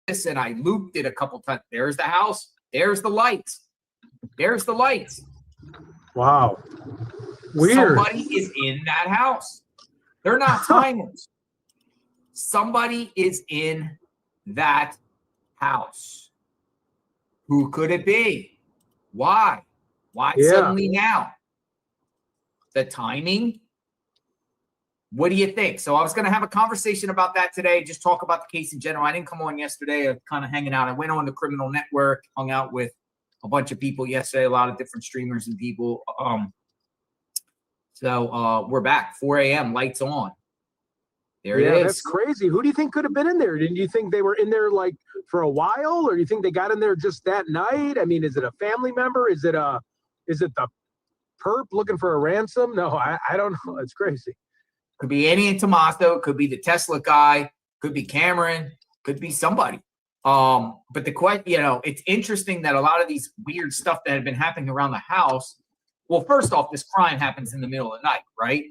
and I looped it a couple times. There's the house. There's the lights. There's the lights. Wow. Weird. Somebody is in that house. They're not timers. Somebody is in that house. Who could it be? Why? Why suddenly now? The timing? What do you think? So I was going to have a conversation about that today, just talk about the case in general. I didn't come on yesterday. I'm kind of hanging out. I went on the Criminal Network, hung out with a bunch of people yesterday, a lot of different streamers and people. So we're back, 4 a.m., lights on. There it is. That's crazy. Who do you think could have been in there? Didn't you think they were in there like for a while, or do you think they got in there just that night? I mean, is it a family member? Is it the perp looking for a ransom? No, I don't know. It's crazy. Could be Annie and Tommaso, could be the Tesla guy, could be Cameron, could be somebody. But the question, it's interesting that a lot of these weird stuff that had been happening around the house. Well, first off, this crime happens in the middle of the night, right?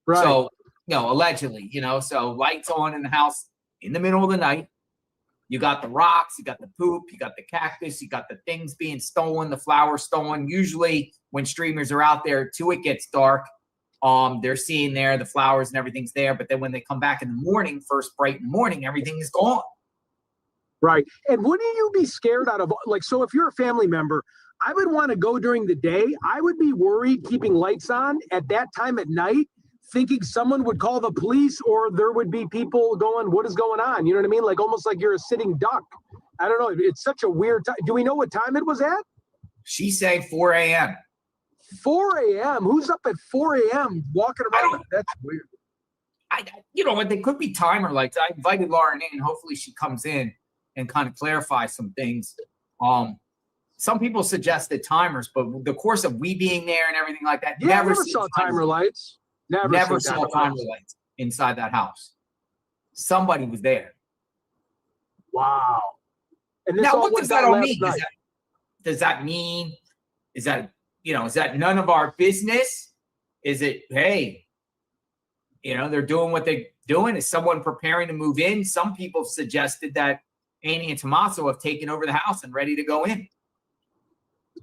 Right. So, allegedly, so lights on in the house in the middle of the night. You got the rocks, you got the poop, you got the cactus, you got the things being stolen, the flowers stolen. Usually when streamers are out there till it gets dark, they're seeing there the flowers and everything's there. But then when they come back in the morning, first bright in the morning, everything is gone. Right. And wouldn't you be scared out of, so if you're a family member, I would want to go during the day. I would be worried keeping lights on at that time at night, thinking someone would call the police or there would be people going, what is going on? You know what I mean? Like almost like you're a sitting duck. I don't know. It's such a weird time. Do we know what time it was at? She's saying 4 a.m. 4 a.m. Who's up at 4 a.m. walking around? That's weird. What they could be timer lights. I invited Lauren in. Hopefully she comes in and kind of clarify some things. Some people suggested timers, but the course of we being there and everything like that. Yeah, never saw timer lights. Never saw timer lights inside that house. Somebody was there. Wow. And now, what does that all mean? Does that mean, is that none of our business? Is it, hey, they're doing what they're doing? Is someone preparing to move in? Some people suggested that Annie and Tommaso have taken over the house and ready to go in.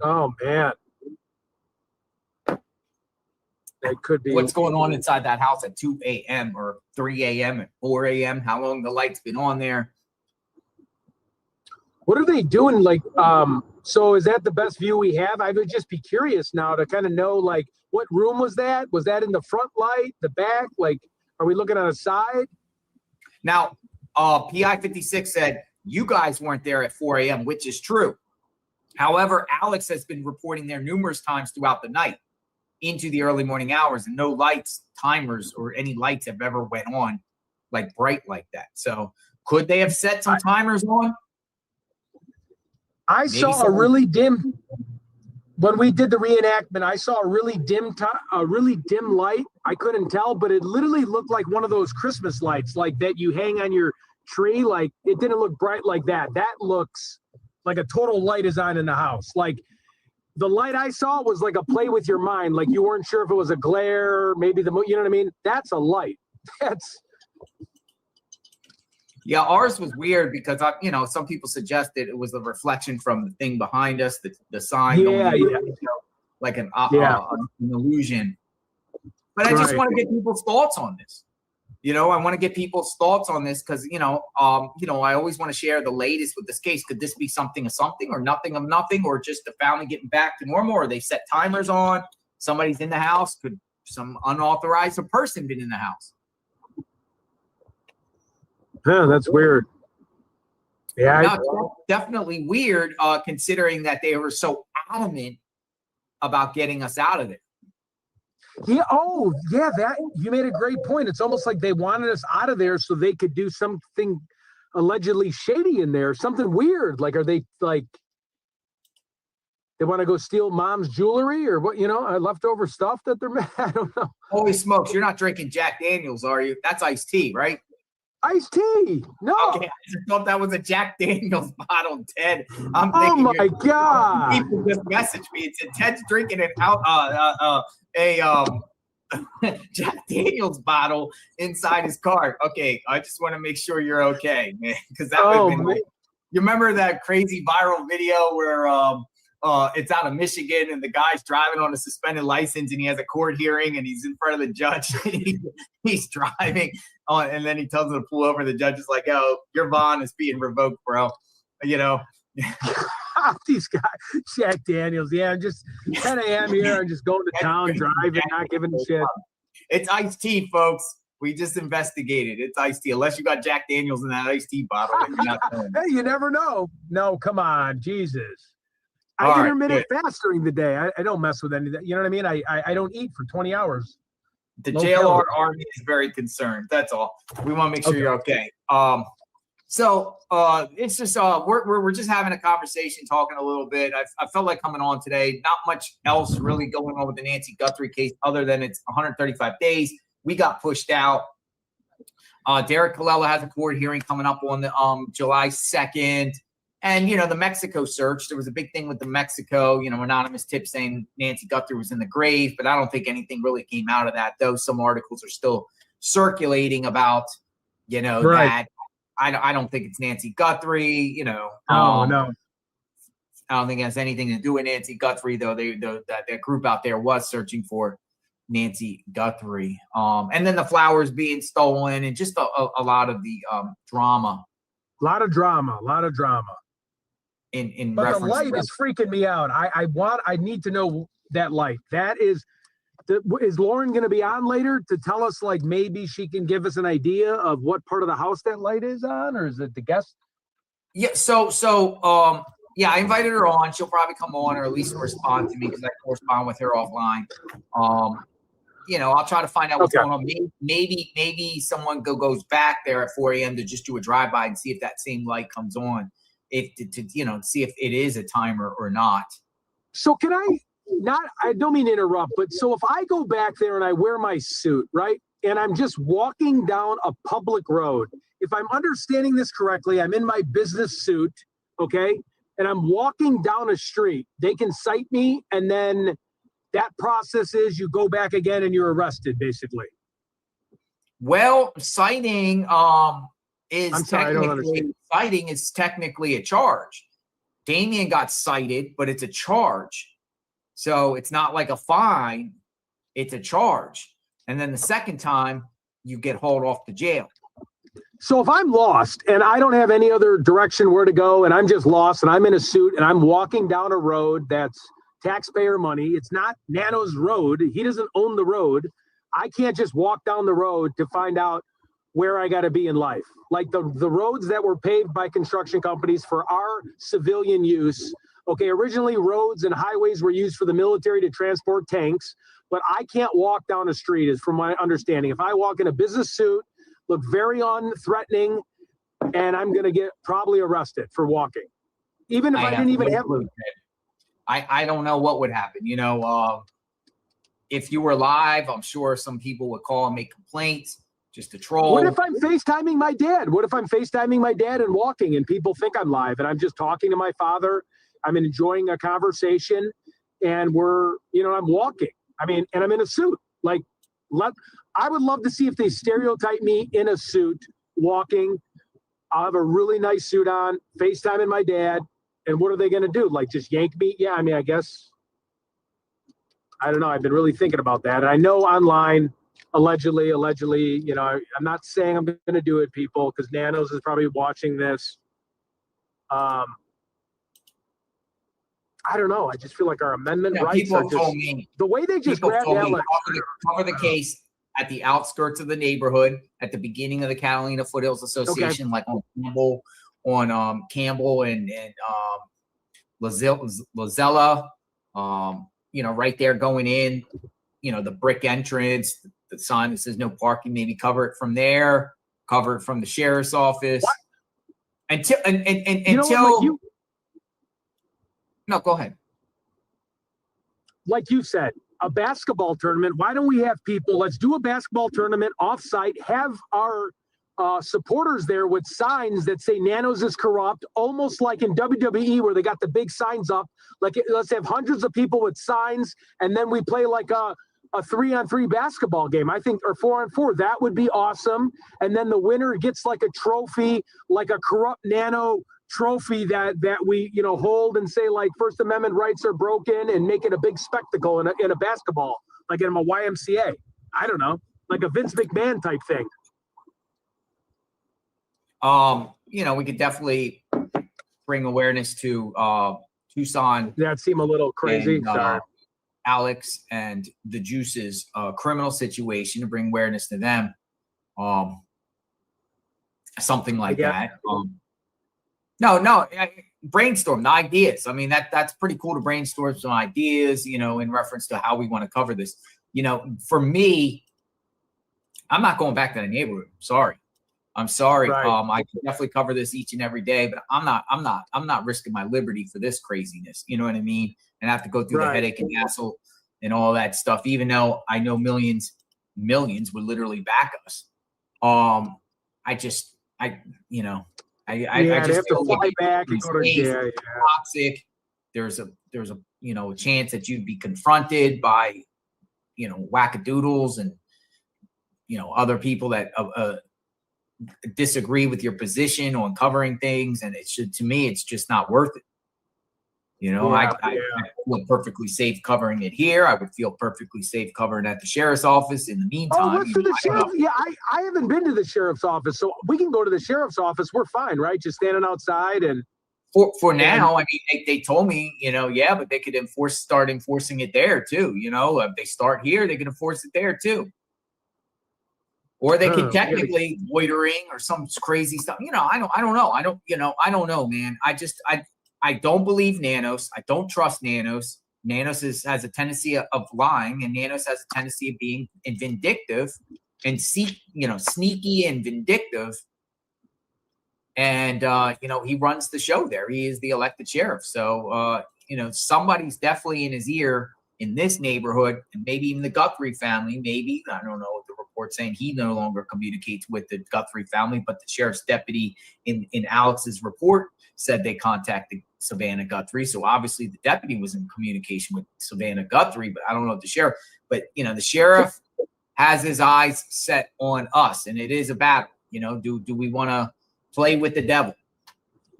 Oh, man. That could be. What's going on inside that house at 2 a.m. or 3 a.m. and 4 a.m.? How long the light's been on there? What are they doing? So is that the best view we have? I would just be curious now to kind of know, what room was that? Was that in the front light, the back? Are we looking on a side? Now, PI 56 said you guys weren't there at 4 a.m., which is true. However, Alex has been reporting there numerous times throughout the night into the early morning hours, and no lights, timers, or any lights have ever went on bright like that. So could they have set some timers on? I saw a really dim, when we did the reenactment, I saw a really dim light. I couldn't tell, but it literally looked like one of those Christmas lights, that you hang on your tree. It didn't look bright like that. That looks like a total light is on in the house. The light I saw was like a play with your mind. You weren't sure if it was a glare, maybe you know what I mean? That's a light. Yeah, ours was weird because, some people suggested it was a reflection from the thing behind us, the sign. Yeah. Like an illusion. But I just want to get people's thoughts on this. I want to get people's thoughts on this because, I always want to share the latest with this case. Could this be something of something or nothing of nothing, or just the family getting back to normal, or they set timers on? Somebody's in the house. Could some unauthorized person been in the house? Yeah, that's weird. Yeah, no, definitely weird, considering that they were so adamant about getting us out of there. Yeah. Oh, yeah. That you made a great point. It's almost like they wanted us out of there so they could do something allegedly shady in there, something weird. Are they they want to go steal mom's jewelry or what? Leftover stuff that they're. I don't know. Holy smokes! You're not drinking Jack Daniels, are you? That's iced tea, right? Iced tea. No. Okay, I just thought that was a Jack Daniels bottle, Ted. I'm thinking. Oh my God! People just messaged me. It said Ted's drinking Jack Daniels bottle inside his car. Okay, I just want to make sure you're okay, man, because that would have been You remember that crazy viral video where it's out of Michigan and the guy's driving on a suspended license and he has a court hearing and he's in front of the judge and he's driving on, and then he tells him to pull over. The judge is like, "Oh, your bond is being revoked, bro." You know. These guys, Jack Daniels. Yeah, I'm just 10 a.m. here. I'm just going to town, driving, not giving a shit. It's iced tea, folks. We just investigated. It's iced tea. Unless you got Jack Daniels in that iced tea bottle. Then you're not hey, you never know. No, come on, Jesus. I intermittent fast during the day. I don't mess with any of that. You know what I mean? I don't eat for 20 hours. The JLR Army is very concerned. That's all. We want to make sure you're okay. So it's just we're just having a conversation, talking a little bit. I felt like coming on today. Not much else really going on with the Nancy Guthrie case other than it's 135 days. We got pushed out. Derek Colella has a court hearing coming up on the July 2nd. And, you know, the Mexico search, there was a big thing with the Mexico, you know, anonymous tip saying Nancy Guthrie was in the grave, but I don't think anything really came out of that, though some articles are still circulating about, you know, that. I don't think it's Nancy Guthrie, you know. No. I don't think it has anything to do with Nancy Guthrie, though. That group out there was searching for Nancy Guthrie. And then the flowers being stolen and just a lot of the drama. A lot of drama. But the light is freaking me out. I need to know that light. That is Lauren going to be on later to tell us, like, maybe she can give us an idea of what part of the house that light is on, or is it the guest? Yeah. So I invited her on. She'll probably come on or at least respond to me because I correspond with her offline. You know, I'll try to find out what's going on. Maybe someone goes back there at 4 a.m. to just do a drive-by and see if that same light comes on. See if it is a timer or not. So can I don't mean to interrupt, but so if I go back there and I wear my suit, right, and I'm just walking down a public road, if I'm understanding this correctly, I'm in my business suit, okay, and I'm walking down a street, they can cite me, and then that process is you go back again and you're arrested, basically. Well, citing is technically a charge. Damien got cited, but it's a charge. So it's not like a fine, it's a charge. And then the second time you get hauled off to jail. So if I'm lost and I don't have any other direction where to go and I'm just lost and I'm in a suit and I'm walking down a road that's taxpayer money, it's not Nano's road, he doesn't own the road, I can't just walk down the road to find out where I got to be in life. Like the roads that were paved by construction companies for our civilian use. Okay, originally roads and highways were used for the military to transport tanks, but I can't walk down a street, is from my understanding. If I walk in a business suit, look very unthreatening, and I'm going to get probably arrested for walking. Even if I didn't even have... I don't know what would happen. You know, if you were live, I'm sure some people would call and make complaints just to troll. What if I'm FaceTiming my dad? What if I'm FaceTiming my dad and walking and people think I'm live and I'm just talking to my father? I'm enjoying a conversation and I'm walking. I mean, and I'm in a suit. Like, I would love to see if they stereotype me in a suit walking. I'll have a really nice suit on, FaceTiming my dad. And what are they going to do? Like, just yank me? Yeah, I mean, I guess. I don't know. I've been really thinking about that. And I know online, allegedly, you know, I'm not saying I'm going to do it, people, because Nanos is probably watching this. I don't know. I just feel like our amendment rights are just the way they just grab that. Cover the case at the outskirts of the neighborhood at the beginning of the Catalina Foothills Association, like on Campbell and Lazella, you know, right there going in, you know, the brick entrance, the sign that says no parking, maybe cover it from there, cover it from the sheriff's office. Until no, go ahead. Like you said, a basketball tournament. Why don't we have people? Let's do a basketball tournament offsite. Have our supporters there with signs that say Nanos is corrupt, almost like in WWE where they got the big signs up. Like, let's have hundreds of people with signs, and then we play like a a 3-on-3 basketball game. I think, or 4-on-4. That would be awesome. And then the winner gets like a trophy, like a corrupt nano trophy that we, you know, hold and say like First Amendment rights are broken, and make it a big spectacle in a basketball, like in a YMCA. I don't know, like a Vince McMahon type thing. You know, we could definitely bring awareness to Tucson. That seem a little crazy. And, Sorry. Alex and the Juice's criminal situation, to bring awareness to them. Something like that. No, brainstorm the ideas. I mean, that's pretty cool to brainstorm some ideas, you know, in reference to how we want to cover this. You know, for me, I'm not going back to the neighborhood. I'm sorry. Right. I can definitely cover this each and every day, but I'm not risking my liberty for this craziness. You know what I mean? And have to go through the headache and hassle and all that stuff, even though I know millions would literally back us. I just feel like back and go to toxic. There's a you know, a chance that you'd be confronted by, you know, wackadoodles and, you know, other people that disagree with your position on covering things, and to me it's just not worth it. You know, I feel perfectly safe covering it here. I would feel perfectly safe covering at the sheriff's office in the meantime. Let's do the sheriff. Yeah, I haven't been to the sheriff's office, so we can go to the sheriff's office. We're fine, right? Just standing outside and for now. I mean, they told me, you know, yeah, but they could start enforcing it there too. You know, if they start here, they can enforce it there too. Or they could technically loitering or some crazy stuff. You know, I don't know. I don't know, man. I don't believe Nanos. I don't trust Nanos. Nanos has a tendency of lying, and Nanos has a tendency of being vindictive and sneaky and vindictive. And you know, he runs the show there. He is the elected sheriff. So you know, somebody's definitely in his ear in this neighborhood, and maybe even the Guthrie family. Maybe, I don't know what the report saying he no longer communicates with the Guthrie family, but the sheriff's deputy in Alex's report said they contacted Savannah Guthrie. So obviously the deputy was in communication with Savannah Guthrie, but I don't know if the sheriff. But you know, the sheriff has his eyes set on us, and it is a battle. You know, do we want to play with the devil?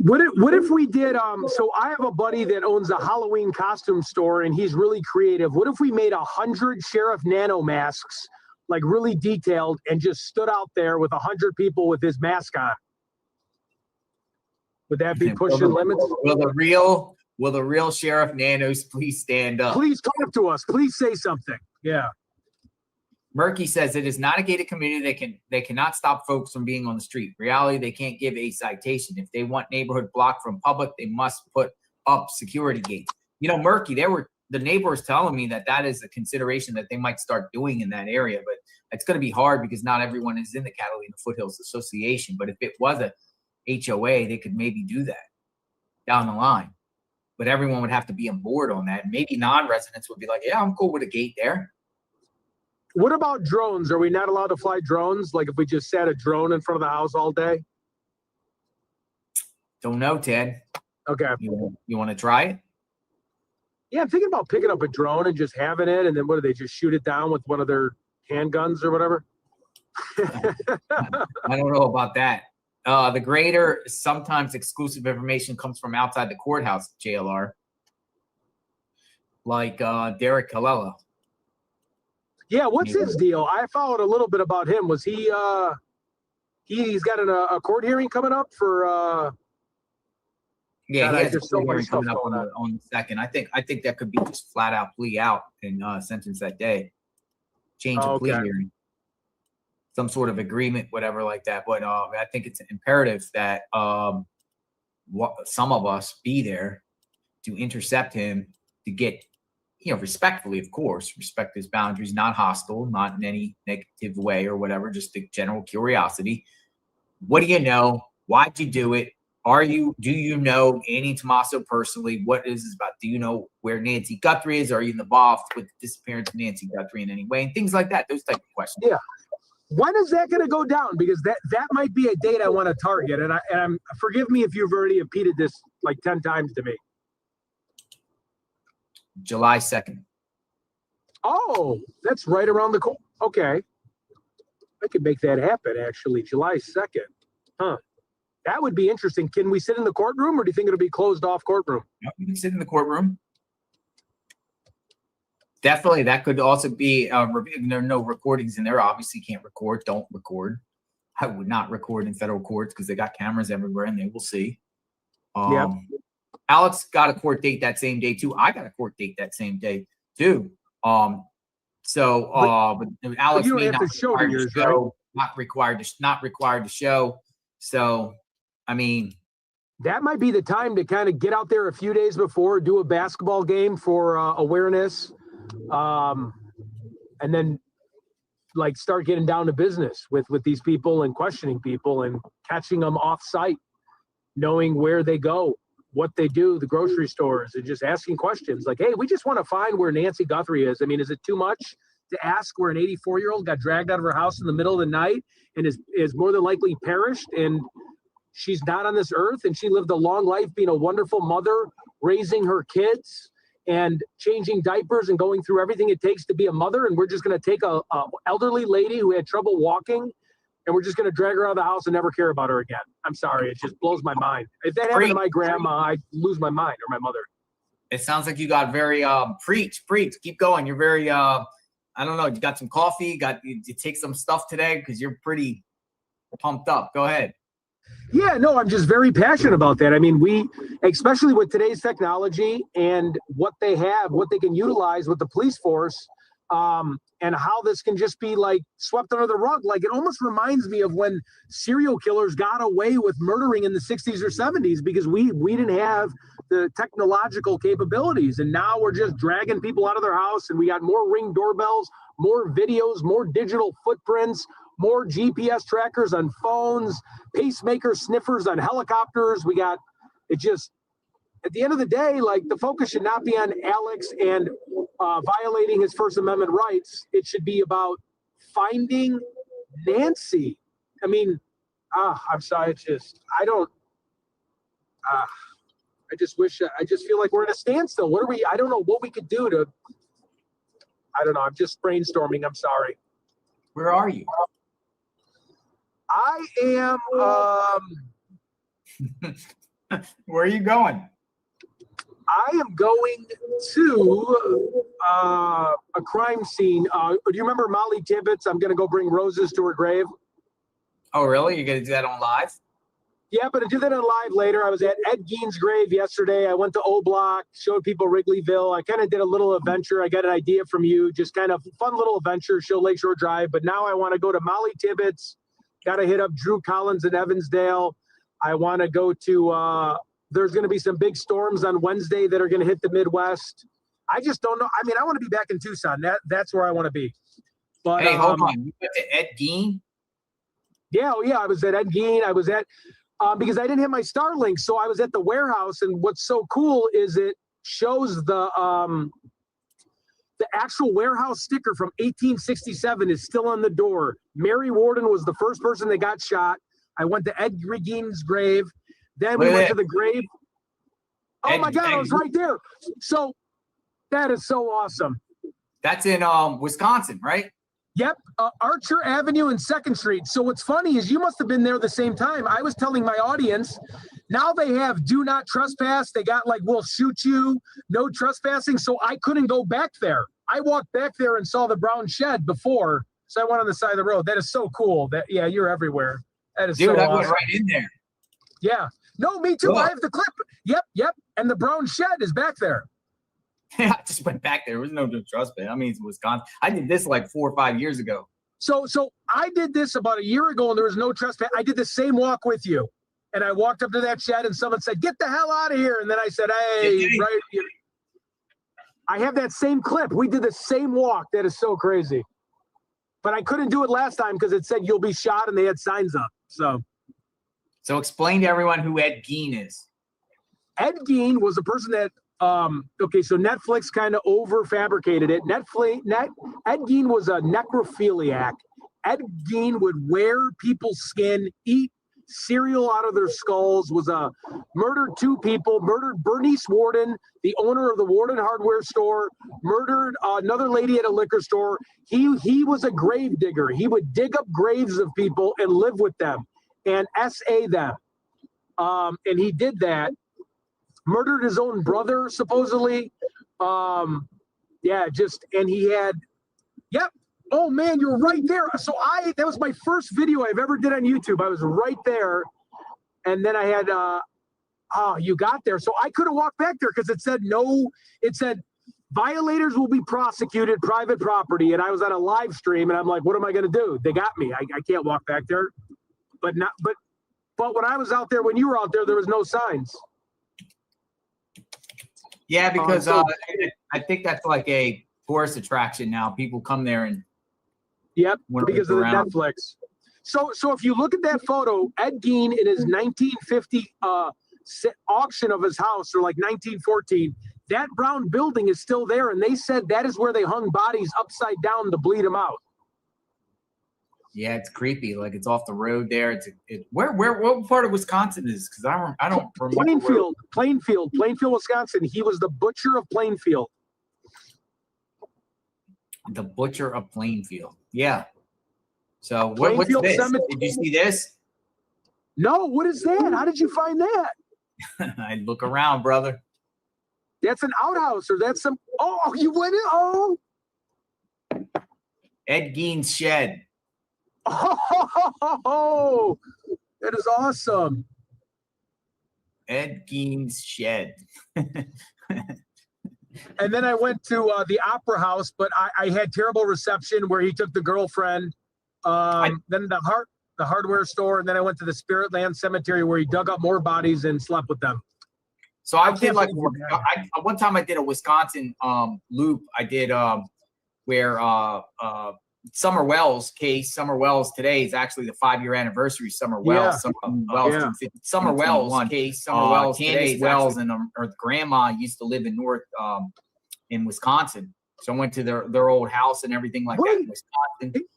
What if we did, so I have a buddy that owns a Halloween costume store, and he's really creative. What if we made 100 Sheriff Nano masks, like really detailed, and just stood out there with 100 people with his mask on? Would that be pushing limits? Will the real Sheriff Nanos please stand up? Please talk to us. Please say something. Yeah. Murky says it is not a gated community. They cannot stop folks from being on the street. Reality, they can't give a citation. If they want neighborhood blocked from public, they must put up security gates. You know, Murky, the neighbors telling me that is a consideration that they might start doing in that area, but it's going to be hard because not everyone is in the Catalina Foothills Association. But if it was a HOA, they could maybe do that down the line. But everyone would have to be on board on that. Maybe non-residents would be like, yeah, I'm cool with a gate there. What about drones? Are we not allowed to fly drones? Like if we just sat a drone in front of the house all day? Don't know, Ted. Okay. You want to try it? Yeah, I'm thinking about picking up a drone and just having it, and then what do they just shoot it down with one of their handguns or whatever? I don't know about that. The greater, sometimes exclusive information comes from outside the courthouse, JLR. Like Derek Colella. Yeah, what's his deal? I followed a little bit about him. Was he's got a court hearing coming up for yeah, he has a court hearing coming up on the 2nd. I think that could be just flat out plea out and sentence that day. Change of plea hearing. Some sort of agreement, whatever like that. But I think it's imperative that some of us be there to intercept him, to get, you know, respectfully, of course, respect his boundaries, not hostile, not in any negative way or whatever, just the general curiosity. What do you know? Why'd you do it? Do you know Annie Tomaso personally? What is this about? Do you know where Nancy Guthrie is? Are you involved with the disappearance of Nancy Guthrie in any way? And things like that, those type of questions. Yeah. When is that going to go down? Because that might be a date I want to target. And I'm forgive me if you've already repeated this like 10 times to me. July 2nd. Oh, that's right around the corner. Okay. I could make that happen, actually. July 2nd. Huh. That would be interesting. Can we sit in the courtroom, or do you think it'll be closed off courtroom? Yep, you can sit in the courtroom. Definitely. That could also be, there are no recordings in there. Obviously, can't record. Don't record. I would not record in federal courts because they got cameras everywhere and they will see. Yep. Alex got a court date that same day too. I got a court date that same day too. But Alex you don't may have not to show to yours, show, right? not required to show. So, I mean, that might be the time to kind of get out there a few days before, do a basketball game for awareness, and then like start getting down to business with these people and questioning people and catching them off site, knowing where they go, what they do, the grocery stores, and just asking questions like, hey, we just want to find where Nancy Guthrie is. I mean, is it too much to ask where an 84-year-old got dragged out of her house in the middle of the night and is more than likely perished, and she's not on this earth, and she lived a long life being a wonderful mother, raising her kids and changing diapers and going through everything it takes to be a mother, and we're just going to take a elderly lady who had trouble walking, and we're just going to drag her out of the house and never care about her again. I'm sorry. It just blows my mind. If that happened to my grandma, I'd lose my mind, or my mother. It sounds like you got very preach. Keep going. You're very I don't know. You got some coffee. You take some stuff today because you're pretty pumped up. Go ahead. Yeah, no, I'm just very passionate about that. I mean, especially with today's technology and what they can utilize with the police force, and how this can just be like swept under the rug. Like, it almost reminds me of when serial killers got away with murdering in the 60s or 70s because we didn't have the technological capabilities. And now we're just dragging people out of their house, and we got more Ring doorbells, more videos, more digital footprints, more GPS trackers on phones, pacemaker sniffers on helicopters. At the end of the day, like, the focus should not be on Alex and violating his First Amendment rights. It should be about finding Nancy. I mean, I'm sorry. I just feel like we're at a standstill. I don't know what we could do I don't know. I'm just brainstorming. I'm sorry. Where are you? I am, where are you going? I am going to a crime scene. Do you remember Molly Tibbetts? I'm going to go bring roses to her grave. Oh, really? You're going to do that on live? Yeah, but I do that on live later. I was at Ed Gein's grave yesterday. I went to O Block, showed people Wrigleyville. I kind of did a little adventure. I got an idea from you, just kind of fun little adventure, show Lakeshore Drive. But now I want to go to Molly Tibbetts. Got to hit up Drew Collins in Evansdale. I want to go to there's going to be some big storms on Wednesday that are going to hit the Midwest. I just don't know. I mean, I want to be back in Tucson. That's where I want to be. But hey, hold on. You went to Ed Gein? Yeah, I was at Ed Gein. I was at because I didn't have my Starlink, so I was at the warehouse. And what's so cool is it shows the actual warehouse sticker from 1867 is still on the door. Mary Warden was the first person that got shot. I went to Ed Gein's grave. Then we went to the grave. Oh my God, I was right there. So that is so awesome. That's in Wisconsin, right? Yep, Archer Avenue and 2nd Street. So what's funny is you must have been there the same time. I was telling my audience, now they have do not trespass. They got like, we'll shoot you, no trespassing. So I couldn't go back there. I walked back there and saw the brown shed before. So I went on the side of the road. That is so cool. Yeah, you're everywhere. That is so awesome. I went right in there. Yeah. No, me too. Cool. I have the clip. Yep. And the brown shed is back there. Yeah, I just went back there. There was no trespass. I mean, it's Wisconsin. I did this like 4 or 5 years ago. So I did this about a year ago, and there was no trespass. I did the same walk with you, and I walked up to that shed, and someone said, "Get the hell out of here!" And then I said, "Hey, right." I have that same clip. We did the same walk. That is so crazy. But I couldn't do it last time because it said you'll be shot, and they had signs up. So explain to everyone who Ed Gein is. Ed Gein was a person that. So Netflix kind of over-fabricated it. Ed Gein was a necrophiliac. Ed Gein would wear people's skin, eat cereal out of their skulls, murdered 2 people, murdered Bernice Warden, the owner of the Warden hardware store, murdered another lady at a liquor store. He was a grave digger. He would dig up graves of people and live with them and SA them. And he did that. Murdered his own brother, supposedly. And he had, yep. Oh man, you're right there. So that was my first video I've ever did on YouTube. I was right there. And then I had, you got there. So I couldn't walk back there because it said violators will be prosecuted, private property. And I was on a live stream and I'm like, what am I going to do? They got me. I can't walk back there. But when I was out there, when you were out there, there was no signs. Yeah, because I think that's like a tourist attraction now. People come there and yep, because of the Netflix. So if you look at that photo, Ed Gein in his 1950 auction of his house, or like 1914, that brown building is still there, and they said that is where they hung bodies upside down to bleed them out. Yeah, it's creepy. Like it's off the road there. What part of Wisconsin is? Because I don't remember. Plainfield, Wisconsin. He was the butcher of Plainfield. The butcher of Plainfield. Yeah. So what's this? Cemetery. Did you see this? No. What is that? How did you find that? I look around, brother. That's an outhouse, or that's some. Oh, you went in. Oh. Ed Gein's shed. Oh, that is awesome. Ed Gein's shed. And then I went to the Opera House, but I had terrible reception where he took the girlfriend. Then the hardware store, and then I went to the Spirit Land Cemetery where he dug up more bodies and slept with them. So I did one time I did a Wisconsin loop. I did where Summer Wells case. Summer Wells today is actually the 5-year anniversary. Summer Wells. Yeah. Summer Wells case. Summer Wells. Candace Wells and her grandma used to live in in Wisconsin. So I went to their old house and everything like that in Wisconsin.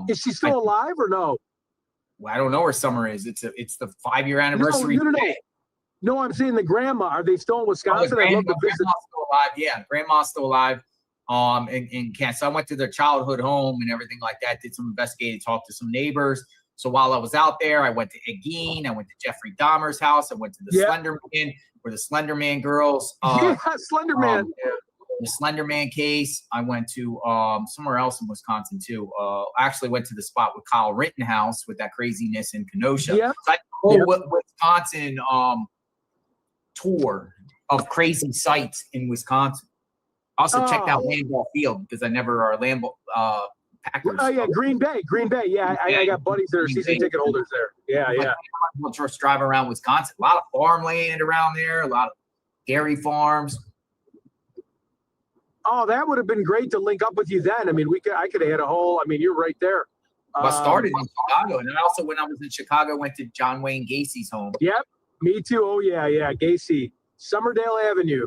Is she still alive or no? Well, I don't know where Summer is. It's the 5-year anniversary. No, I'm saying the grandma. Are they still in Wisconsin? Grandma's still alive. Yeah, grandma's still alive. In Kansas. So I went to their childhood home and everything like that, did some investigating, talked to some neighbors. So while I was out there, I went to Ed Gein, I went to Jeffrey Dahmer's house, I went to the Slender Man, where the Slender Man girls. Slender Man. The Slender Man case. I went to somewhere else in Wisconsin too. I actually went to the spot with Kyle Rittenhouse with that craziness in Kenosha. Yeah. So I did a whole Wisconsin tour of crazy sites in Wisconsin. Also checked out Lambeau Field because I never are Lambeau Packers. Oh yeah, Green Bay. Yeah, I got buddies that are season ticket holders there. Yeah. We'll just drive around Wisconsin. A lot of farmland around there. A lot of dairy farms. Oh, that would have been great to link up with you then. I mean, I could have had a whole. I mean, you're right there. I started in Chicago, and then also when I was in Chicago, went to John Wayne Gacy's home. Yep, me too. Oh yeah, Gacy, Summerdale Avenue.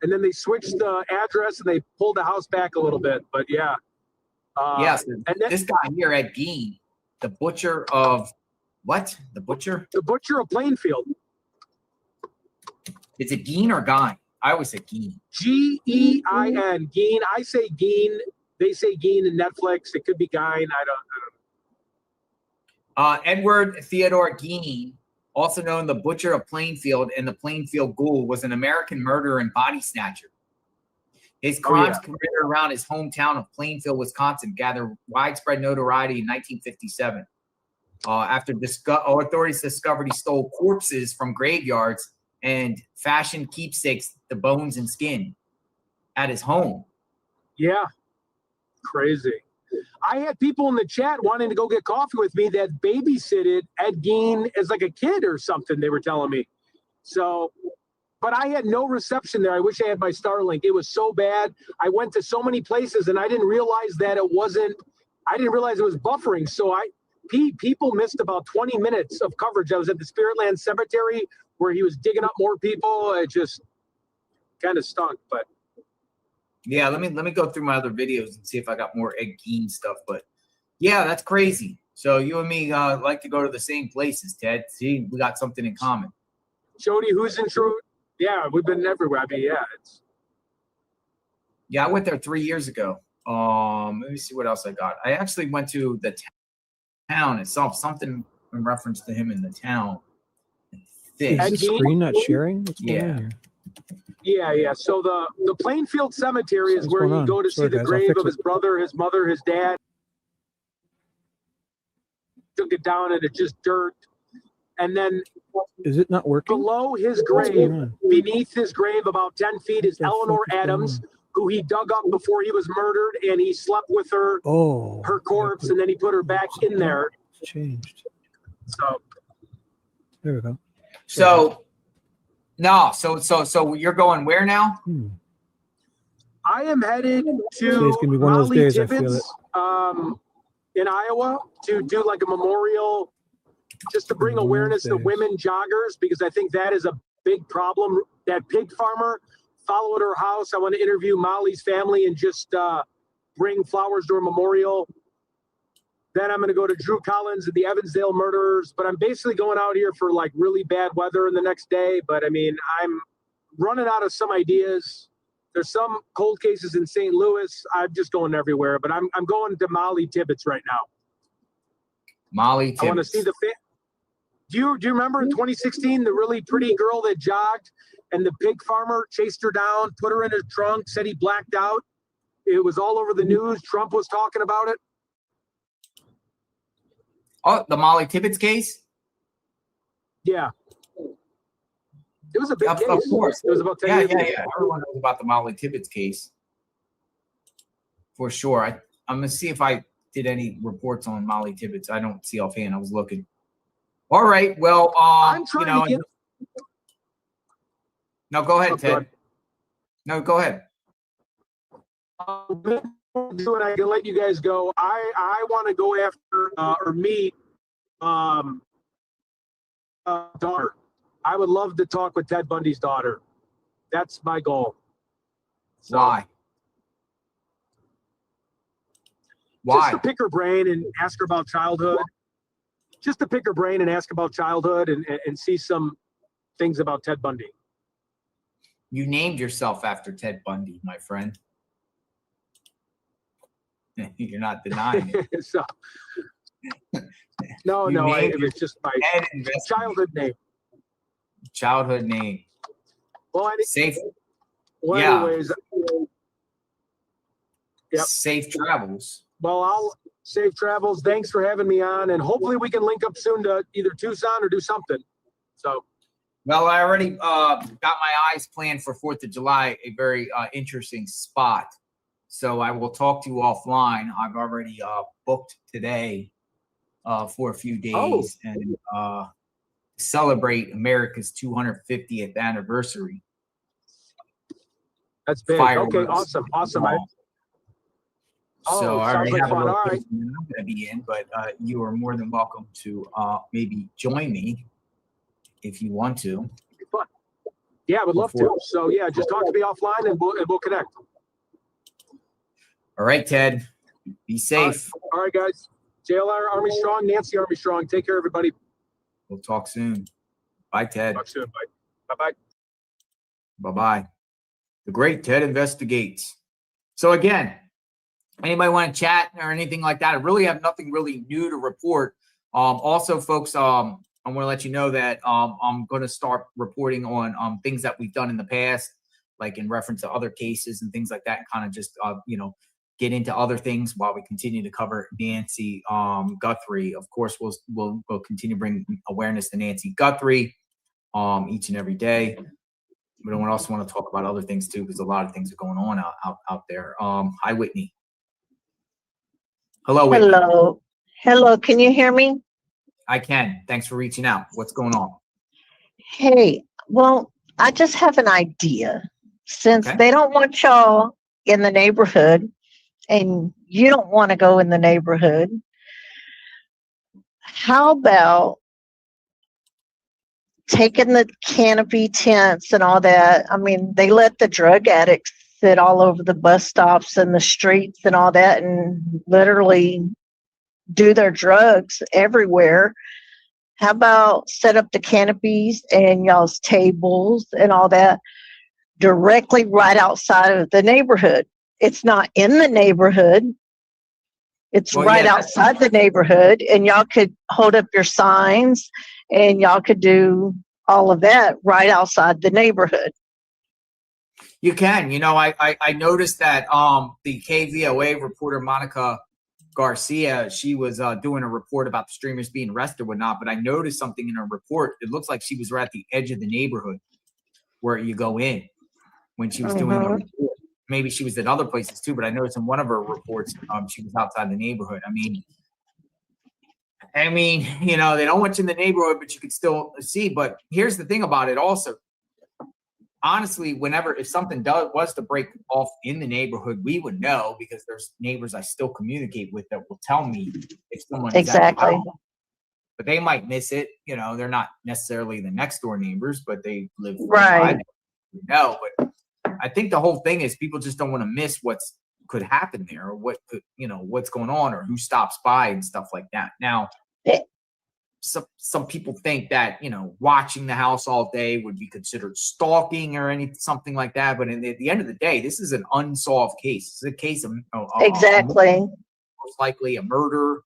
And then they switched the address and they pulled the house back a little bit. But yeah. Yes. And this guy here, Ed Gein, the butcher of what? The butcher? The butcher of Plainfield. Is it Gein or Guy? I always say Gein. Gein. Gein. I say Gein. They say Gein in Netflix. It could be Gein. I don't know. Edward Theodore Gein, also known the Butcher of Plainfield and the Plainfield Ghoul, was an American murderer and body snatcher. His crimes committed around his hometown of Plainfield, Wisconsin, gathered widespread notoriety in 1957. After authorities discovered he stole corpses from graveyards and fashioned keepsakes, the bones and skin, at his home. Yeah, crazy. I had people in the chat wanting to go get coffee with me that babysitted Ed Gein as like a kid or something, they were telling me. So, but I had no reception there. I wish I had my Starlink. It was so bad. I went to so many places and I didn't realize that it was buffering. So people missed about 20 minutes of coverage. I was at the Spirit Land Cemetery where he was digging up more people. It just kind of stunk, but. Yeah, let me go through my other videos and see if I got more Ed Gein stuff. But yeah, that's crazy. So you and me like to go to the same places, Ted. See, we got something in common. Jody, who's in true? Yeah, we've been everywhere. I mean, Yeah, I went there 3 years ago. Let me see what else I got. I actually went to the town itself, something in reference to him in the town. Is the screen not sharing? What's going on here? Yeah. So the Plainfield Cemetery is where you go to see the grave of his brother, his mother, his dad. Took it down and it's just dirt. And then is it not working? Below his grave, beneath his grave, about 10 feet, is Eleanor Adams, who he dug up before he was murdered, and he slept with her, her corpse, and then he put her back in there. Changed. So there we go. So you're going where now? I am headed to it's gonna be one of those days. I feel it. In Iowa to do like a memorial, just to bring awareness to women joggers, because I think that is a big problem. That pig farmer followed her house. I want to interview Molly's family and just bring flowers to her memorial. Then I'm going to go to Drew Collins and the Evansdale murderers. But I'm basically going out here for like really bad weather in the next day. But I mean, I'm running out of some ideas. There's some cold cases in St. Louis. I'm just going everywhere, but I'm going to Molly Tibbetts right now. Molly Tibbetts. I want to see the do you remember in 2016 the really pretty girl that jogged and the pig farmer chased her down, put her in his trunk, said he blacked out? It was all over the news. Trump was talking about it. Oh, the Molly Tibbetts case? Yeah. It was a big case. Of course. It was about 10 years ago. Yeah. Everyone knows about the Molly Tibbetts case. For sure. I'm going to see if I did any reports on Molly Tibbetts. I don't see offhand. I was looking. All right. Well, I'm trying to get... No, go ahead, Ted. No, go ahead. And I can let you guys go. I want to go after or meet daughter. I would love to talk with Ted Bundy's daughter. That's my goal. So, Why? Just to pick her brain and ask her about childhood. Just to pick her brain and ask about childhood and see some things about Ted Bundy. You named yourself after Ted Bundy, my friend. You're not denying it. So, no, it was just my childhood name. Childhood name. Well, safe. Well, yeah. Anyways, yep. Safe travels. Well, I'll safe travels. Thanks for having me on, and hopefully we can link up soon to either Tucson or do something. So. Well, I already got my eyes planned for 4th of July, a very interesting spot. So I will talk to you offline. I've already booked today for a few days and celebrate America's 250th anniversary. That's big. Fireworks. Okay, awesome. So I already have a fun. location I'm going to be in, but you are more than welcome to maybe join me if you want to. Yeah, I would love to. So yeah, just talk to me offline and we'll connect. All right, Ted. Be safe. All right, guys. JLR Army Strong, Nancy Army Strong. Take care, everybody. We'll talk soon. Bye, Ted. Talk soon. Bye. Bye-bye. Bye-bye. The great Ted investigates. So again, anybody want to chat or anything like that? I really have nothing really new to report. Also, folks, I'm going to let you know that I'm going to start reporting on things that we've done in the past, like in reference to other cases and things like that, and kind of just, get into other things while we continue to cover Nancy Guthrie. Of course, we'll continue to bring awareness to Nancy Guthrie each and every day. But I also want to talk about other things too, because a lot of things are going on out there. Hi, Whitney. Hello, Whitney. Hello. Can you hear me? I can. Thanks for reaching out. What's going on? Hey, well, I just have an idea. Since they don't want y'all in the neighborhood and you don't want to go in the neighborhood, how about taking the canopy tents and all that? I mean, they let the drug addicts sit all over the bus stops and the streets and all that, and literally do their drugs everywhere. How about set up the canopies and y'all's tables and all that directly right outside of the neighborhood? It's not in the neighborhood. It's right outside the neighborhood, and y'all could hold up your signs and y'all could do all of that right outside the neighborhood. You can. I noticed that the KVOA reporter Monica Garcia, she was doing a report about the streamers being arrested or whatnot, but I noticed something in her report. It looks like she was right at the edge of the neighborhood where you go in when she was doing the report. Maybe she was at other places too, but I noticed in one of her reports, she was outside the neighborhood. I mean, they don't want you in the neighborhood, but you could still see. But here's the thing about it also. Honestly, if something was to break off in the neighborhood, we would know, because there's neighbors I still communicate with that will tell me if someone exactly. Is but they might miss it. They're not necessarily the next door neighbors, but they live right. No, but I think the whole thing is people just don't want to miss what's could happen there, or what could what's going on, or who stops by and stuff like that. Now, some people think that watching the house all day would be considered stalking or something like that. But at the end of the day, this is an unsolved case. It's a case of exactly, most likely a murder,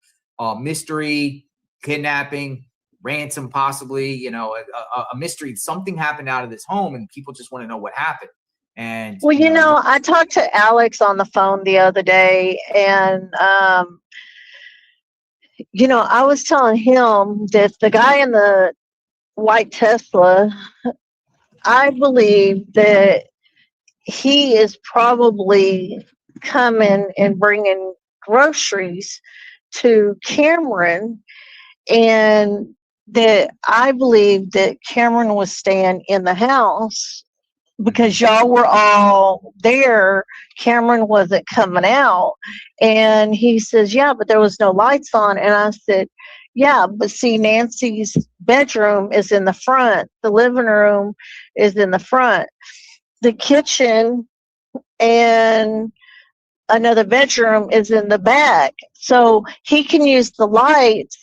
mystery, kidnapping, ransom, possibly. A mystery. Something happened out of this home, and people just want to know what happened. And well, I talked to Alex on the phone the other day, and I was telling him that the guy in the white Tesla, I believe that he is probably coming and bringing groceries to Cameron, and that I believe that Cameron was staying in the house because y'all were all there. Cameron wasn't coming out. And he says, yeah, but there was no lights on. And I said, yeah, but see, Nancy's bedroom is in the front. The living room is in the front. The kitchen and another bedroom is in the back. So he can use the lights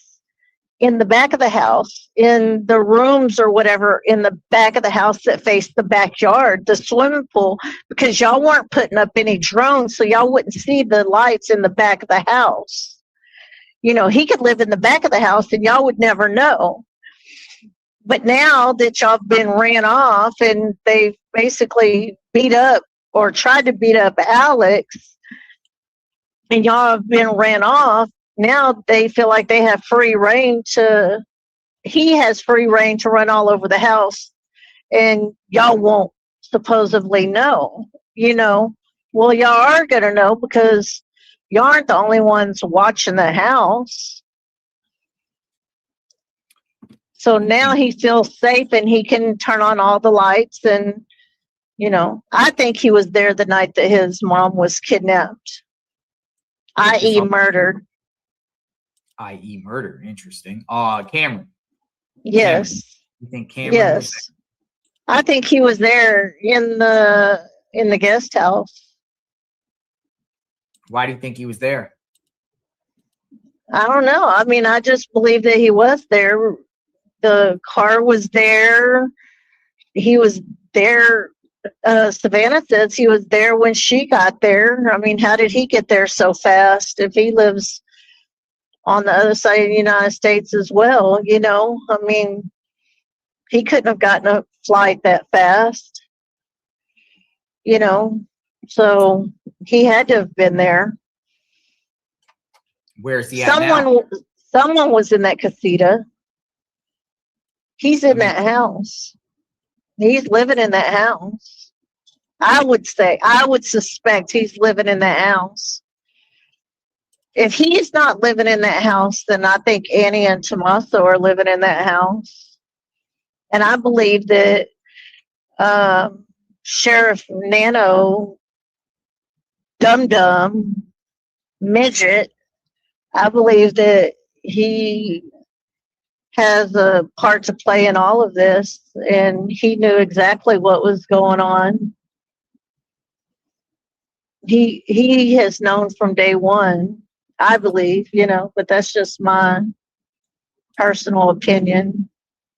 in the back of the house, in the rooms or whatever, in the back of the house that face the backyard, the swimming pool, because y'all weren't putting up any drones, so y'all wouldn't see the lights in the back of the house. He could live in the back of the house and y'all would never know. But now that y'all have been ran off and they've basically beat up or tried to beat up Alex, and y'all have been ran off, now they feel like they have free reign he has free reign to run all over the house, and y'all won't supposedly know. Well, y'all are going to know because y'all aren't the only ones watching the house. So now he feels safe and he can turn on all the lights. And, I think he was there the night that his mom was kidnapped, i.e. murdered. I.e. murder. Interesting. Cameron. Yes. Cameron. You think Cameron? Yes. I think he was there in the guest house. Why do you think he was there? I don't know. I mean, I just believe that he was there. The car was there. He was there. Savannah says he was there when she got there. I mean, how did he get there so fast if he lives on the other side of the United States as well? I mean, he couldn't have gotten a flight that fast, so he had to have been there. Where's he at now? Someone was in that casita. He's in that house. He's living in that house. I would suspect he's living in that house. If he's not living in that house, then I think Annie and Tommaso are living in that house. And I believe that Sheriff Nano, Dum Midget, I believe that he has a part to play in all of this, and he knew exactly what was going on. He has known from day one. I believe, but that's just my personal opinion.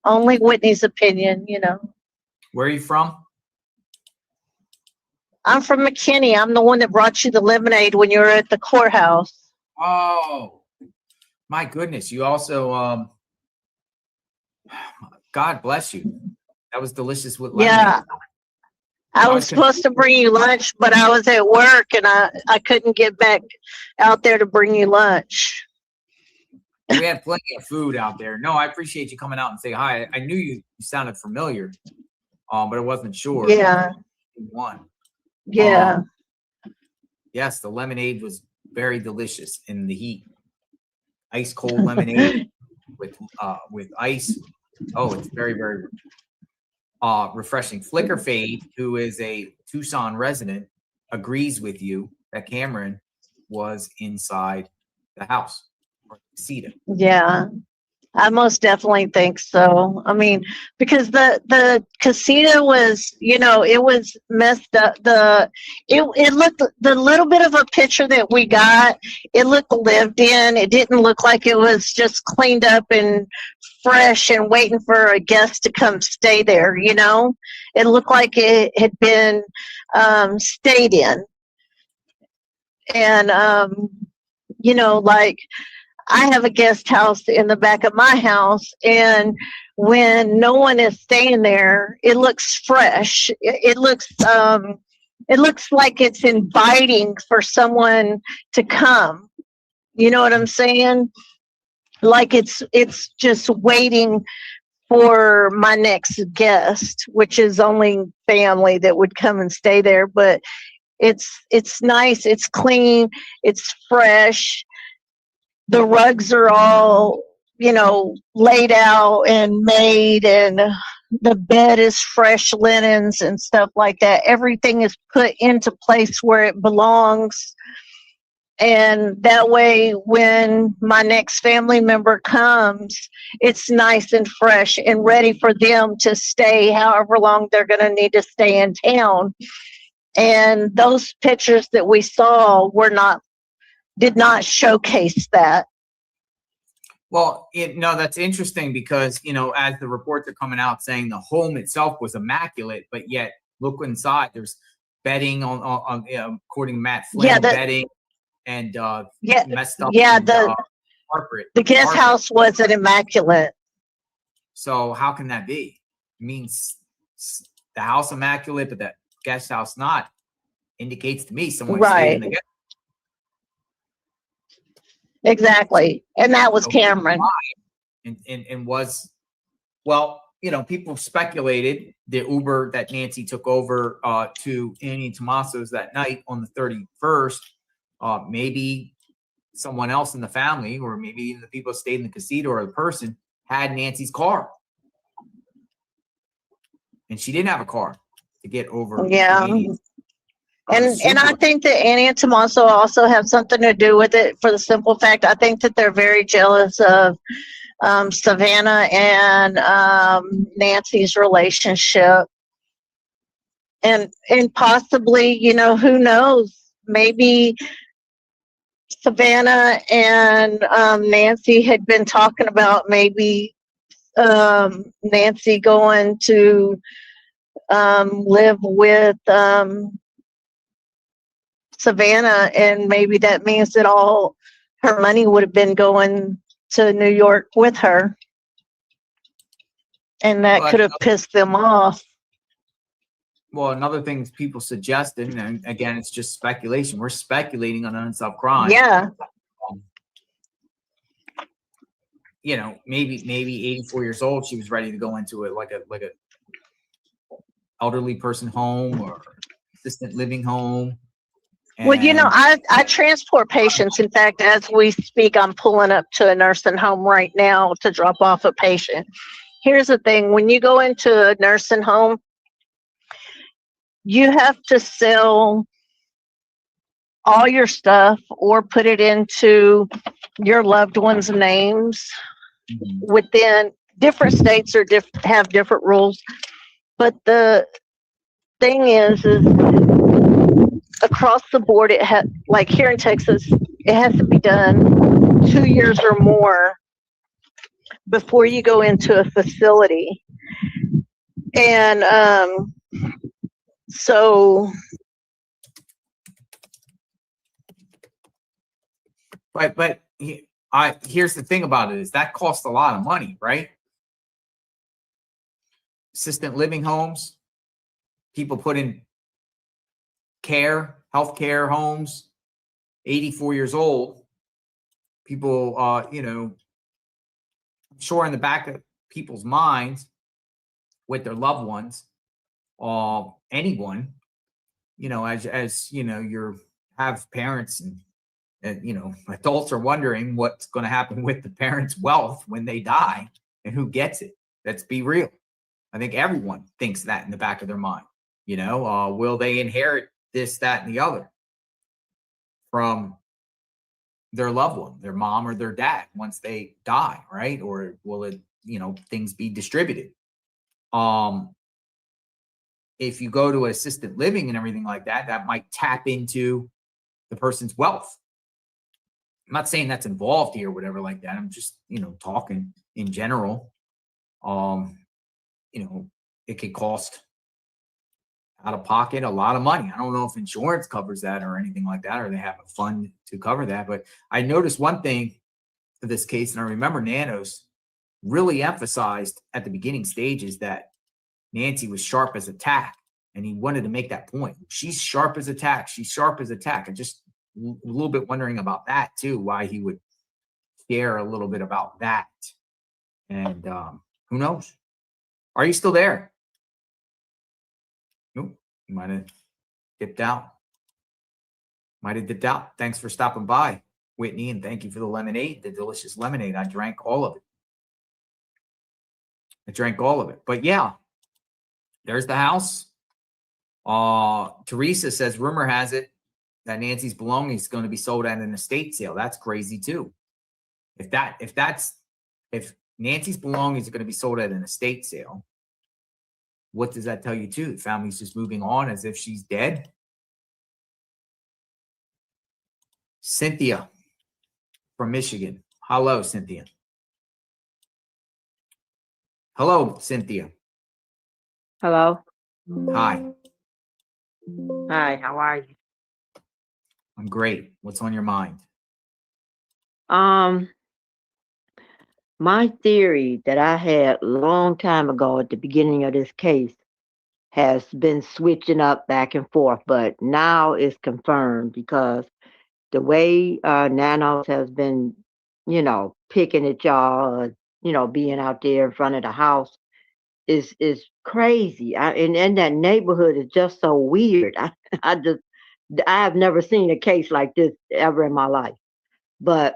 Only Whitney's opinion. Where are you from? I'm from McKinney. I'm the one that brought you the lemonade when you were at the courthouse. Oh, my goodness. You also, God bless you. That was delicious with lemonade. Yeah. I was supposed to bring you lunch, but I was at work and I couldn't get back out there to bring you lunch. We had plenty of food out there. No, I appreciate you coming out and say hi. I knew you sounded familiar, but I wasn't sure. Yeah. One. Yeah. Yes, the lemonade was very delicious in the heat. Ice cold lemonade with ice. Oh, it's very, very refreshing. Flicker Fade, who is a Tucson resident, agrees with you that Cameron was inside the house or casita. Yeah, I most definitely think so. I mean, because the casita was, it was messed up. It looked, the little bit of a picture that we got, it looked lived in. It didn't look like it was just cleaned up and fresh and waiting for a guest to come stay there. It looked like it had been stayed in. And like, I have a guest house in the back of my house, and when no one is staying there, it looks fresh. It looks like it's inviting for someone to come. You know what I'm saying? Like it's just waiting for my next guest, which is only family that would come and stay there. But it's nice, it's clean, it's fresh. The rugs are all, laid out and made, and the bed is fresh linens and stuff like that. Everything is put into place where it belongs. And that way, when my next family member comes, it's nice and fresh and ready for them to stay however long they're going to need to stay in town. And those pictures that we saw did not showcase that. Well, that's interesting because, as the reports are coming out saying the home itself was immaculate, but yet look inside, there's bedding on according to Matt Flynn, bedding and messed up carpet. The guest house wasn't immaculate. So how can that be? It means the house immaculate, but the guest house not, indicates to me someone stayed in the guest. Exactly. And that was Cameron. And was, well, people speculated the Uber that Nancy took over to Annie and Tommaso's that night on the 31st, maybe someone else in the family, or maybe even the people who stayed in the casita or the person, had Nancy's car. And she didn't have a car to get over. Yeah. And I think that Annie and Tommaso also have something to do with it, for the simple fact, I think that they're very jealous of Savannah and Nancy's relationship. And possibly, who knows, maybe Savannah and Nancy had been talking about maybe Nancy going to live with Savannah, and maybe that means that all her money would have been going to New York with her, and that could have pissed them off. Well, another thing people suggested, and again, it's just speculation. We're speculating on unsolved crime. Yeah. Maybe 84 years old, she was ready to go into it like a elderly person home or assisted living home. Well, I transport patients. In fact, as we speak, I'm pulling up to a nursing home right now to drop off a patient. Here's the thing. When you go into a nursing home, you have to sell all your stuff or put it into your loved ones' names. Within different states have different rules. But the thing is across the board, it had, like here in Texas, it has to be done 2 years or more before you go into a facility. And so But here's the thing about it is that costs a lot of money, right? Assistant living homes, people put in healthcare homes, 84 years old. People, I'm sure in the back of people's minds with their loved ones, anyone, as you have parents and adults are wondering what's going to happen with the parents' wealth when they die and who gets it. Let's be real. I think everyone thinks that in the back of their mind. Will they inherit this, that, and the other from their loved one, their mom or their dad once they die, right? Or will it, things be distributed? If you go to assisted living and everything like that, that might tap into the person's wealth. I'm not saying that's involved here or whatever like that. I'm just, talking in general. It could cost out of pocket a lot of money. I don't know if insurance covers that or anything like that, or they have a fund to cover that. But I noticed one thing for this case, and I remember Nanos really emphasized at the beginning stages that Nancy was sharp as a tack, and he wanted to make that point. She's sharp as a tack. She's sharp as a tack. I just a little bit wondering about that too, why he would care a little bit about that. And who knows? Are you still there? Nope. You might have dipped out. Thanks for stopping by, Whitney, and thank you for the lemonade, the delicious lemonade. I drank all of it. But yeah, there's the house. Teresa says, rumor has it that Nancy's belongings is going to be sold at an estate sale. That's crazy too. If Nancy's belongings are going to be sold at an estate sale, what does that tell you too? The family's just moving on as if she's dead. Cynthia from Michigan. Hello, Cynthia. Hello, Cynthia. Hello. Hi. Hi, how are you? I'm great. What's on your mind? My theory that I had a long time ago at the beginning of this case has been switching up back and forth, but now it's confirmed because the way Nanos has been, picking at y'all, being out there in front of the house is crazy. And that neighborhood is just so weird. I have never seen a case like this ever in my life. But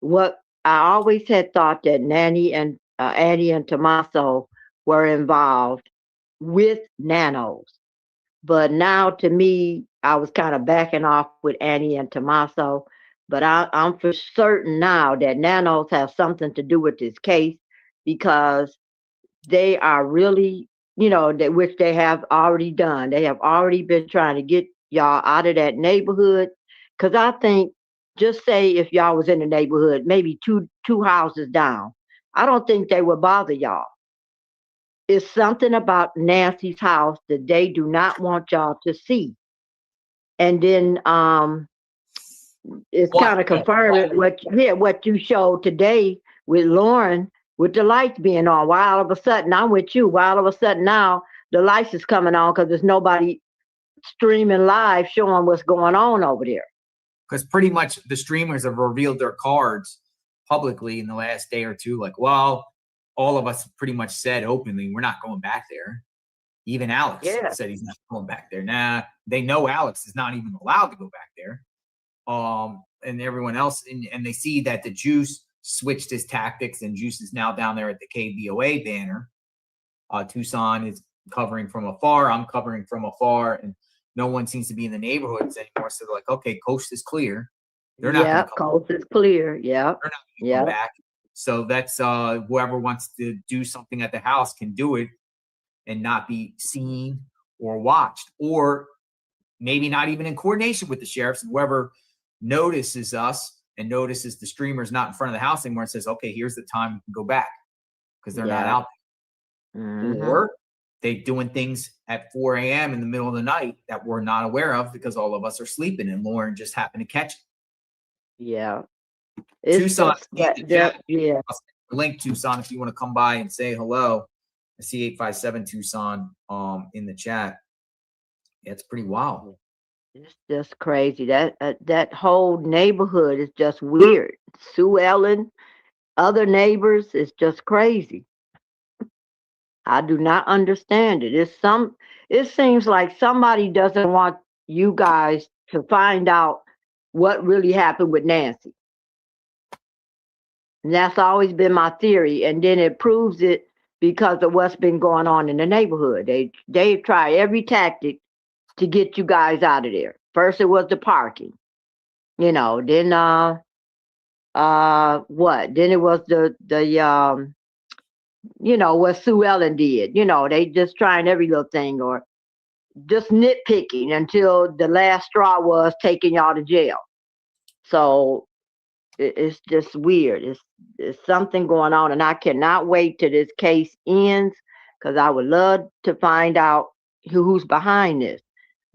what I always had thought that Nanny and Annie and Tommaso were involved with Nanos. But now to me, I was kind of backing off with Annie and Tommaso. But I'm for certain now that Nanos have something to do with this case because they are really, which they have already done. They have already been trying to get y'all out of that neighborhood. Because I think, just say if y'all was in the neighborhood, maybe two houses down, I don't think they would bother y'all. It's something about Nancy's house that they do not want y'all to see. And then it's kind of confirming what you showed today with Lauren with the lights being on. Why all of a sudden I'm with you? Why all of a sudden now the lights is coming on because there's nobody streaming live showing what's going on over there. Because pretty much the streamers have revealed their cards publicly in the last day or two. Like, well, all of us pretty much said openly, we're not going back there. Even Alex said he's not going back there. Nah, they know Alex is not even allowed to go back there. And everyone else, and they see that the Juice switched his tactics, and Juice is now down there at the KBOA banner. Tucson is covering from afar. I'm covering from afar, and no one seems to be in the neighborhoods anymore. So they're like, okay, coast is clear. They're not coast is clear. Yeah. They're not going to come back. So that's whoever wants to do something at the house can do it and not be seen or watched, or maybe not even in coordination with the sheriffs. Whoever notices us and notices the streamer's not in front of the house anymore and says, okay, here's the time you can go back because they're not out there. Or they're doing things at 4 a.m. in the middle of the night that we're not aware of because all of us are sleeping and Lauren just happened to catch it. Yeah. Tucson, yeah. link Tucson if you want to come by and say hello. I see 857 Tucson in the chat. Yeah, it's pretty wild. It's just crazy. That whole neighborhood is just weird. Sue Ellen, other neighbors, it's just crazy. I do not understand it. It seems like somebody doesn't want you guys to find out what really happened with Nancy. And that's always been my theory. And then it proves it because of what's been going on in the neighborhood. They try every tactic to get you guys out of there. First it was the parking. Then what? Then it was the what Sue Ellen did. They just trying every little thing or just nitpicking until the last straw was taking y'all to jail. So it's just weird. It's something going on, and I cannot wait till this case ends because I would love to find out who's behind this.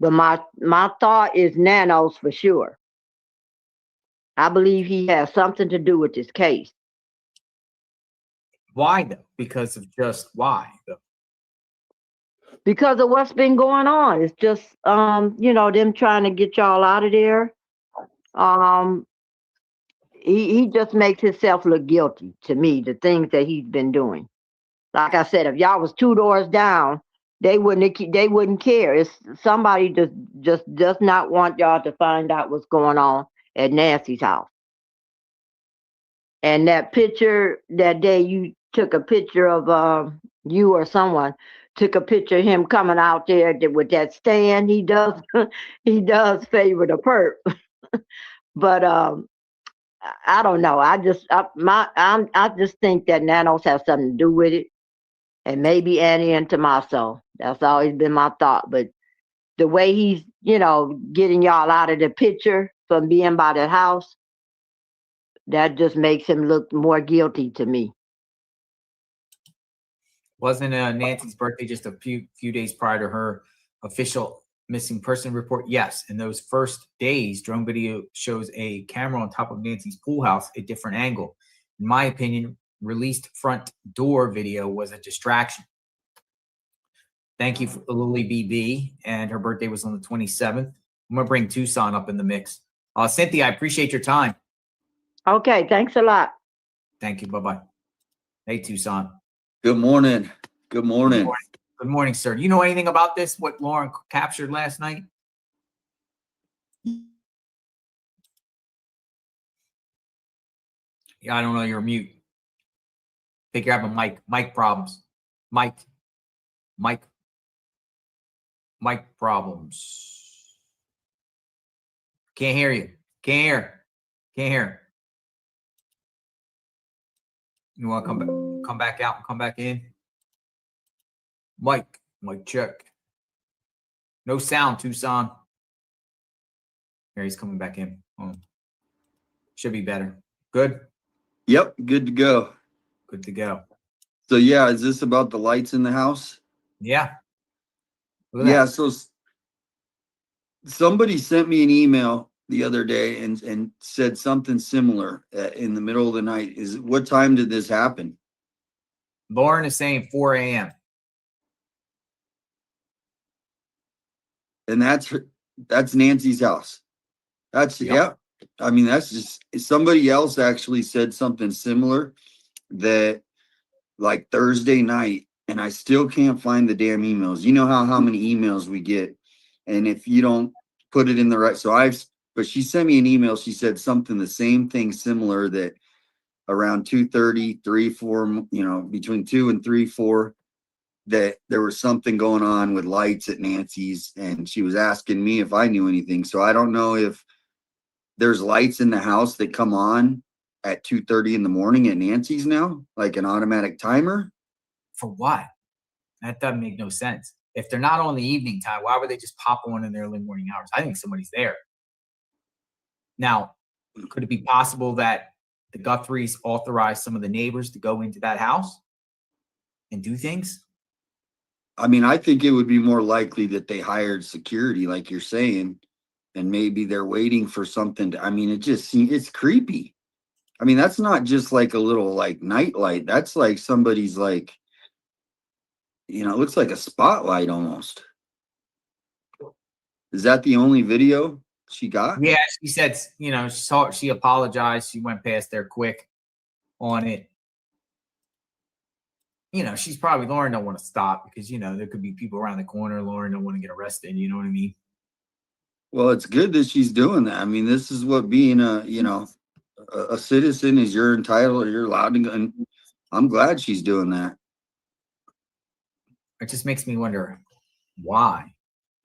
But my thought is Nanos for sure. I believe he has something to do with this case. Why though? Because of just why though? Because of what's been going on. It's just them trying to get y'all out of there. He just makes himself look guilty to me, the things that he's been doing. Like I said, if y'all was 2 doors down, they wouldn't care. It's somebody just does not want y'all to find out what's going on at Nancy's house. And that picture that day you took a picture of you or someone took a picture of him coming out there with that stand. He does favor the perp. But I don't know. I just think that Nanos has something to do with it. And maybe Annie and Tommaso. That's always been my thought. But the way he's, getting y'all out of the picture from being by the house, that just makes him look more guilty to me. Wasn't Nancy's birthday just a few days prior to her official missing person report? Yes. In those first days, drone video shows a camera on top of Nancy's pool house, a different angle. In my opinion, released front door video was a distraction. Thank you for Lily BB, and her birthday was on the 27th. I'm gonna bring Tucson up in the mix. Cynthia, I appreciate your time. Okay, thanks a lot. Thank you. Bye-bye. Hey, Tucson. Good morning. Good morning. Good morning, sir. Do you know anything about this, what Lauren captured last night? Yeah, I don't know. You're mute. I think you're having mic problems. Mic problems. Can't hear you. Can't hear. You want to come back out and come back in? Mic check. No sound, Tucson. Here, he's coming back in. Should be better. Good? Yep, good to go. Good to go. So yeah, is this about the lights in the house? Yeah. Yeah, so somebody sent me an email the other day and said something similar in the middle of the night. What time did this happen? Lauren is saying 4 a.m. And that's Nancy's house. That's Yep. Yeah. I mean, that's just somebody else actually said something similar that like Thursday night, and I still can't find the damn emails. You know how many emails we get, and if you don't put it in the right, but she sent me an email. She said something, the same thing, similar, that around 2:30, 3, 4, between 2 and 3, 4, that there was something going on with lights at Nancy's, and she was asking me if I knew anything. So I don't know if there's lights in the house that come on at 2:30 in the morning at Nancy's now, like an automatic timer. For what? That doesn't make no sense. If they're not on the evening time, why would they just pop one in the early morning hours? I think somebody's there. Now, could it be possible that the Guthries authorized some of the neighbors to go into that house and do things? I mean, I think it would be more likely that they hired security, like you're saying, and maybe they're waiting for something to, I mean, it just seems, it's creepy. I mean, that's not just like a little like night light. That's like somebody's like, you know, it looks like a spotlight almost. Is that the only video she got? Yeah, she said, you know, she apologized. She went past there quick on it. You know, she's probably, Lauren don't want to stop because, you know, there could be people around the corner. Lauren don't want to get arrested. You know what I mean? Well, it's good that she's doing that. I mean, this is what being a, you know, a citizen is. You're entitled, you're allowed to go, and I'm glad she's doing that. It just makes me wonder why.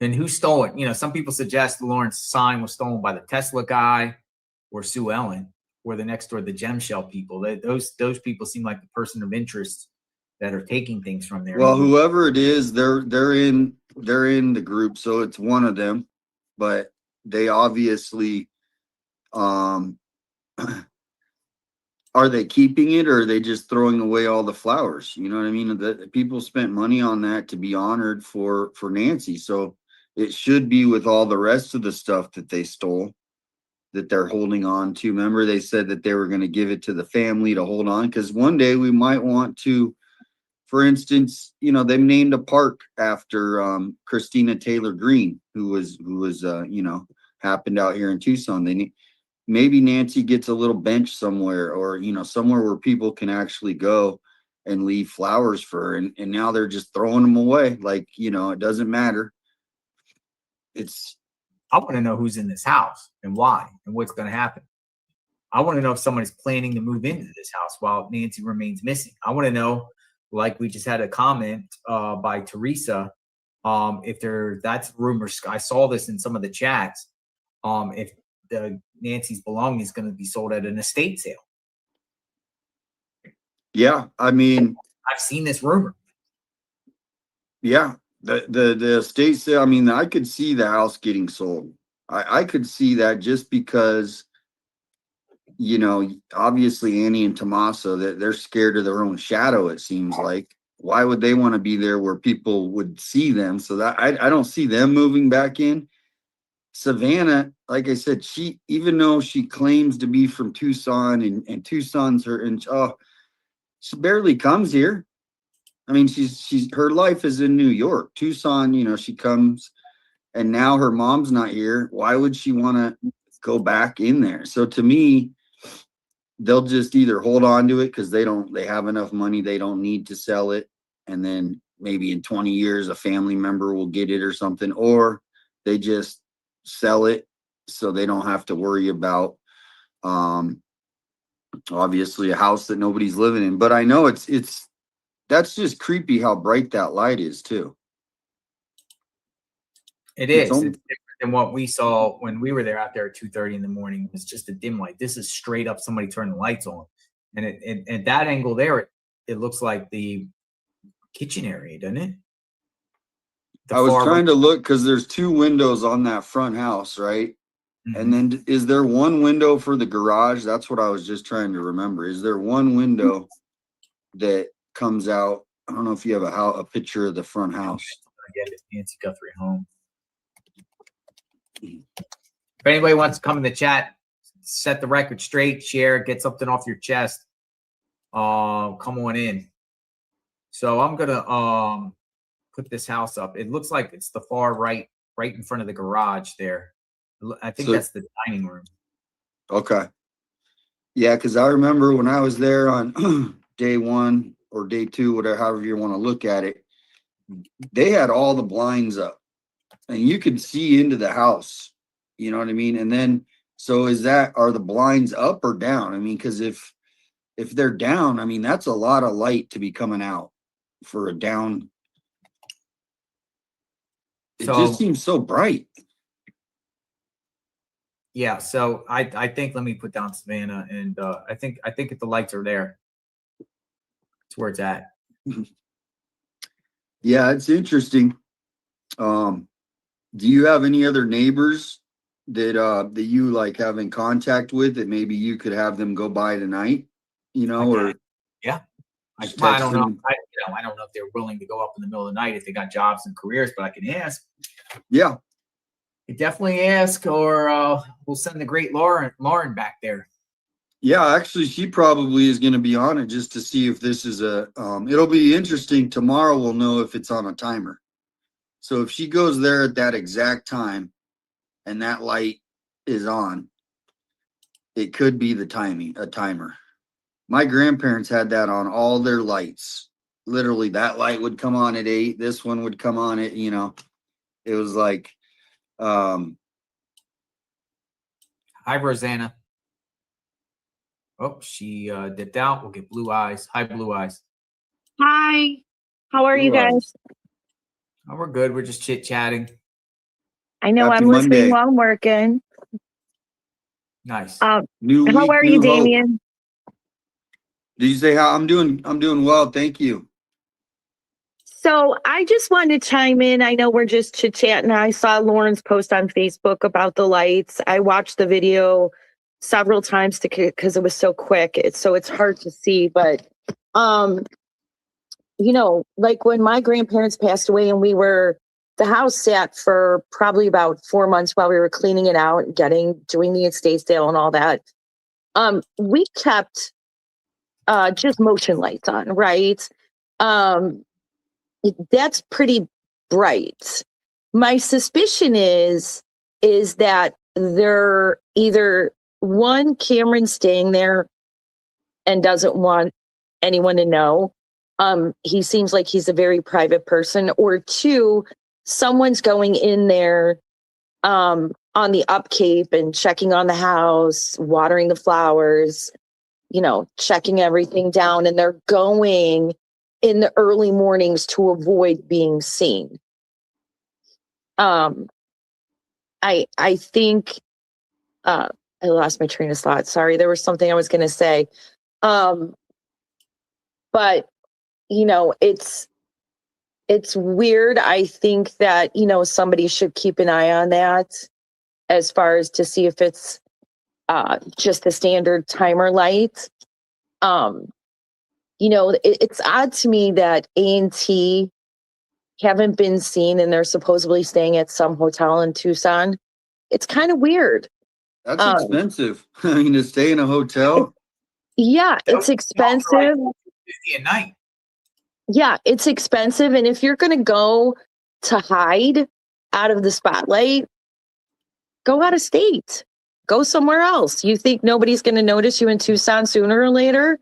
And who stole it? You know, some people suggest Lauren's sign was stolen by the Tesla guy or Sue Ellen or the next door, the gem shell people. Those people seem like the person of interest that are taking things from there. Well, whoever it is, they're in the group, so it's one of them. But they obviously, are they keeping it, or are they just throwing away all the flowers? You know what I mean? The people spent money on that to be honored for Nancy, so it should be with all the rest of the stuff that they stole that they're holding on to. Remember, they said that they were going to give it to the family to hold on, because one day we might want to. For instance, you know, they named a park after Christina Taylor Green, who was you know, happened out here in Tucson. Maybe Nancy gets a little bench somewhere, or, you know, somewhere where people can actually go and leave flowers for her. And now they're just throwing them away. Like, you know, it doesn't matter. I want to know who's in this house and why and what's going to happen. I want to know if someone is planning to move into this house while Nancy remains missing. I want to know, like we just had a comment by Teresa, if that's rumors. I saw this in some of the chats. If Nancy's belongings is going to be sold at an estate sale. Yeah, I mean, I've seen this rumor. Yeah, the estate sale. I mean, I could see the house getting sold. I could see that, just because, you know, obviously Annie and Tommaso, that they're scared of their own shadow. It seems like, why would they want to be there where people would see them? So that I don't see them moving back in. Savannah, like I said, even though she claims to be from Tucson, and Tucson's her, and she barely comes here. I mean, her life is in New York. Tucson, you know, she comes, and now her mom's not here. Why would she want to go back in there? So to me, they'll just either hold on to it because they have enough money, they don't need to sell it, and then maybe in 20 years a family member will get it or something, or they just sell it so they don't have to worry about obviously a house that nobody's living in. But I know that's just creepy how bright that light is too. It's different than what we saw when we were there out there at 2:30 in the morning. It's just a dim light. This is straight up somebody turning the lights on. And at that angle there, it looks like the kitchen area, doesn't it? I was trying to look because there's 2 windows on that front house, right? Mm-hmm. And then is there one window for the garage? That's what I was just trying to remember. Is there one window that comes out? I don't know if you have a picture of the front house. Get Nancy Guthrie home. If anybody wants to come in the chat, set the record straight, share, get something off your chest, come on in. So I'm gonna put this house up. It looks like it's the far right in front of the garage there. I think that's the dining room. Okay. Yeah, because I remember when I was there on day 1 or day 2, whatever, however you want to look at it, they had all the blinds up and you could see into the house. You know what I mean? And then, so are the blinds up or down? I mean, because if they're down, I mean, that's a lot of light to be coming out for a down. It just seems so bright. Yeah, so I think, let me put down Savannah, and I think if the lights are there, it's where it's at. Yeah, it's interesting. Do you have any other neighbors that you like have in contact with that maybe you could have them go by tonight, or yeah. just I text don't know. them. I don't know if they're willing to go up in the middle of the night if they got jobs and careers, but I can ask. Yeah. You definitely ask, or we'll send the great Lauren back there. Yeah, actually, she probably is going to be on it just to see if this is it'll be interesting. Tomorrow we'll know if it's on a timer. So if she goes there at that exact time and that light is on, it could be a timer. My grandparents had that on all their lights. Literally, that light would come on at 8. This one would come on at, it was like, Hi, Rosanna. Oh, she dipped out. We'll get Blue Eyes. Hi, Blue Eyes. Hi, how are you Blue Eyes. guys? Oh, we're good. We're just chit-chatting. I know Happy I'm listening Monday. while I'm working. Nice. New How week, are new you, hope. Damien? Did you say how I'm doing? I'm doing well, thank you. So I just wanted to chime in. I know we're just chit-chatting. I saw Lauren's post on Facebook about the lights. I watched the video several times because it was so quick. It's hard to see, but like when my grandparents passed away and the house sat for probably about 4 months while we were cleaning it out and doing the estate sale and all that. We kept just motion lights on, right? That's pretty bright. My suspicion is that they're either one, Cameron's staying there and doesn't want anyone to know. He seems like he's a very private person, or two, someone's going in there on the upkeep and checking on the house, watering the flowers, checking everything down, and they're going in the early mornings to avoid being seen. I think I lost my train of thought. Sorry, there was something I was going to say. But it's weird. I think that, somebody should keep an eye on that as far as to see if it's just the standard timer light. It's odd to me that A&T haven't been seen and they're supposedly staying at some hotel in Tucson. It's kind of weird. That's expensive. I mean, to stay in a hotel. Yeah, it's expensive. $50 a night. Yeah, it's expensive. And if you're going to go to hide out of the spotlight, go out of state. Go somewhere else. You think nobody's going to notice you in Tucson sooner or later?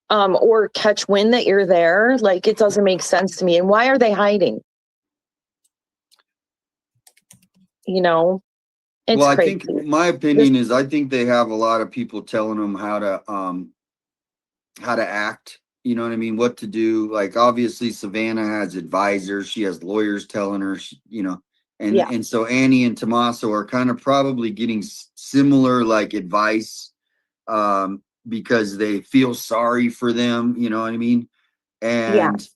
Or catch wind that you're there? Like, it doesn't make sense to me. And why are they hiding? It's Well, crazy. I think my opinion is I think they have a lot of people telling them how to act. You know what I mean? What to do. Like, obviously Savannah has advisors. She has lawyers telling her, and so Annie and Tommaso are kind of probably getting similar like advice because they feel sorry for them. You know what I mean? And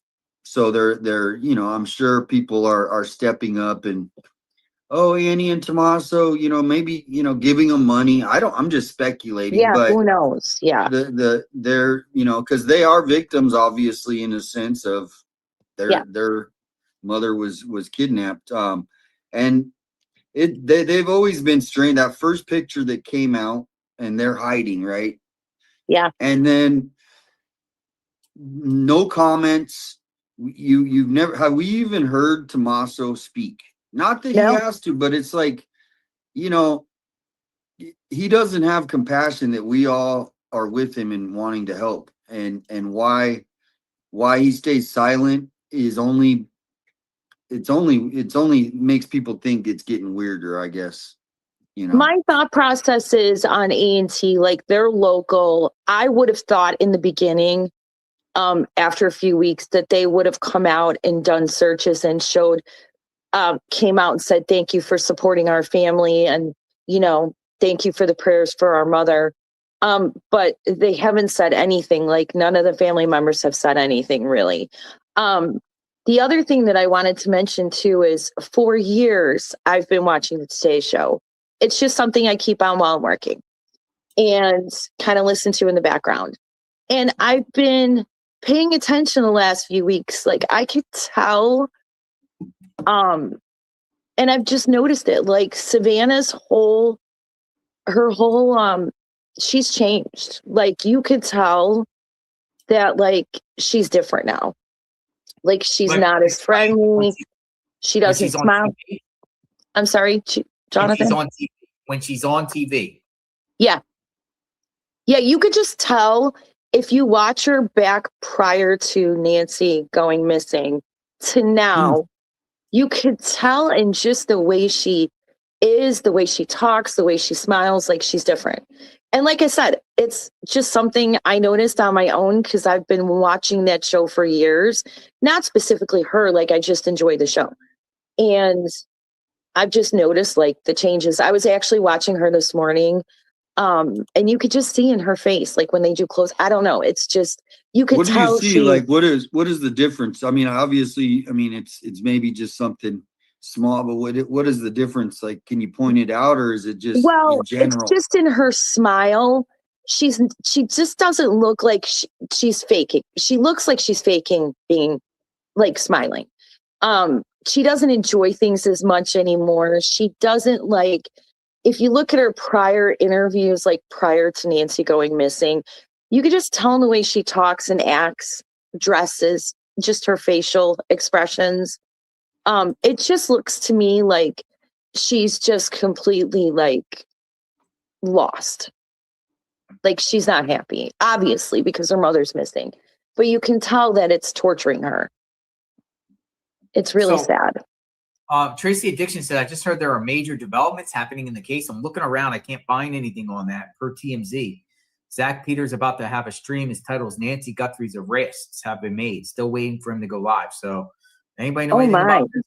so they're I'm sure people are stepping up and, oh, Annie and Tommaso, maybe, giving them money. I'm just speculating. Yeah, but who knows? Yeah. They're, because they are victims, obviously, in a sense of their mother was kidnapped. And they've always been strange. That first picture that came out and they're hiding, right? Yeah. And then no comments. You've never, have we even heard Tommaso speak? Not that he has to, but it's like, he doesn't have compassion that we all are with him and wanting to help. And why he stays silent is only makes people think it's getting weirder, I guess. My thought process is on A&T, like they're local. I would have thought in the beginning, after a few weeks, that they would have come out and done searches and came out and said, thank you for supporting our family. And, thank you for the prayers for our mother. But they haven't said anything. Like, none of the family members have said anything really. The other thing that I wanted to mention too is, for years, I've been watching the Today Show. It's just something I keep on while I'm working and kind of listen to in the background. And I've been paying attention the last few weeks. Like I could tell, and I've just noticed it, like Savannah's her whole, she's changed. Like you could tell that like she's different now. Like she's Like, not as friendly. She doesn't she's on smile. TV. I'm sorry, Jonathan. When she's on TV. Yeah. Yeah, you could just tell if you watch her back prior to Nancy going missing to now, you could tell in just the way she is, the way she talks, the way she smiles, like she's different. And like I said, it's just something I noticed on my own because I've been watching that show for years. Not specifically her, like I just enjoy the show. And I've just noticed like the changes. I was actually watching her this morning. And you could just see in her face, like when they do close, I don't know. It's just, you could tell. What do you see? Like, what is the difference? I mean, obviously, I mean, it's maybe just something small, but what is the difference? Like, can you point it out, or is it just in general? It's just in her smile. She just doesn't look like she's faking. She looks like she's faking being like smiling. She doesn't enjoy things as much anymore. She doesn't like, if you look at her prior interviews, like prior to Nancy going missing, you could just tell in the way she talks and acts, dresses, just her facial expressions. It just looks to me like she's just completely like lost. Like she's not happy, obviously, because her mother's missing. But you can tell that it's torturing her. It's really sad. Tracy Addiction said, I just heard there are major developments happening in the case. I'm looking around. I can't find anything on that per TMZ. Zach Peters about to have a stream. His title is Nancy Guthrie's Arrests Have Been Made. Still waiting for him to go live. So anybody know anything about this?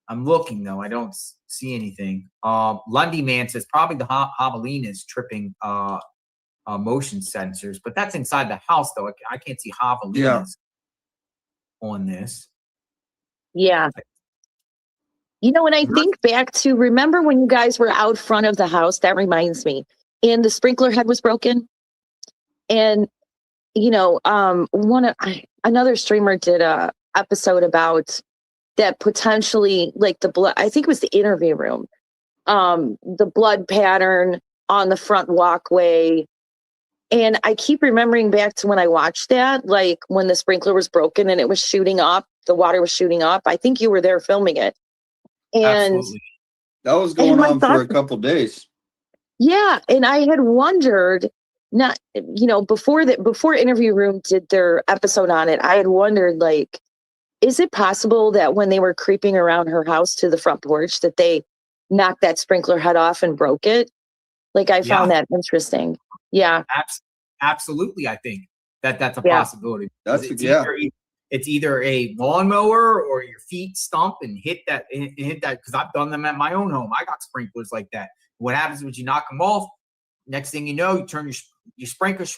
I'm looking, though. I don't see anything. Lundy Man says probably the javelina is tripping motion sensors. But that's inside the house, though. I can't see javelinas on this. Yeah. You know, when I think back to, remember when you guys were out front of the house, that reminds me, and the sprinkler head was broken. And, you know, another streamer did a episode about that potentially like the blood, I think it was the interview room, the blood pattern on the front walkway. And I keep remembering back to when I watched that, like when the sprinkler was broken and it was shooting up, the water was shooting up. I think you were there filming it. And absolutely. That was going on for a couple days. Yeah. And I had wondered, not, you know, before Interview Room did their episode on it, I had wondered, like, is it possible that when they were creeping around her house to the front porch that they knocked that sprinkler head off and broke it? Like, I found that interesting. Yeah. Absolutely. I think that's a possibility. It's either a lawnmower or your feet stump and hit that, because I've done them at my own home. I got sprinklers like that. What happens when you knock them off? Next thing you know, you turn your sprinklers,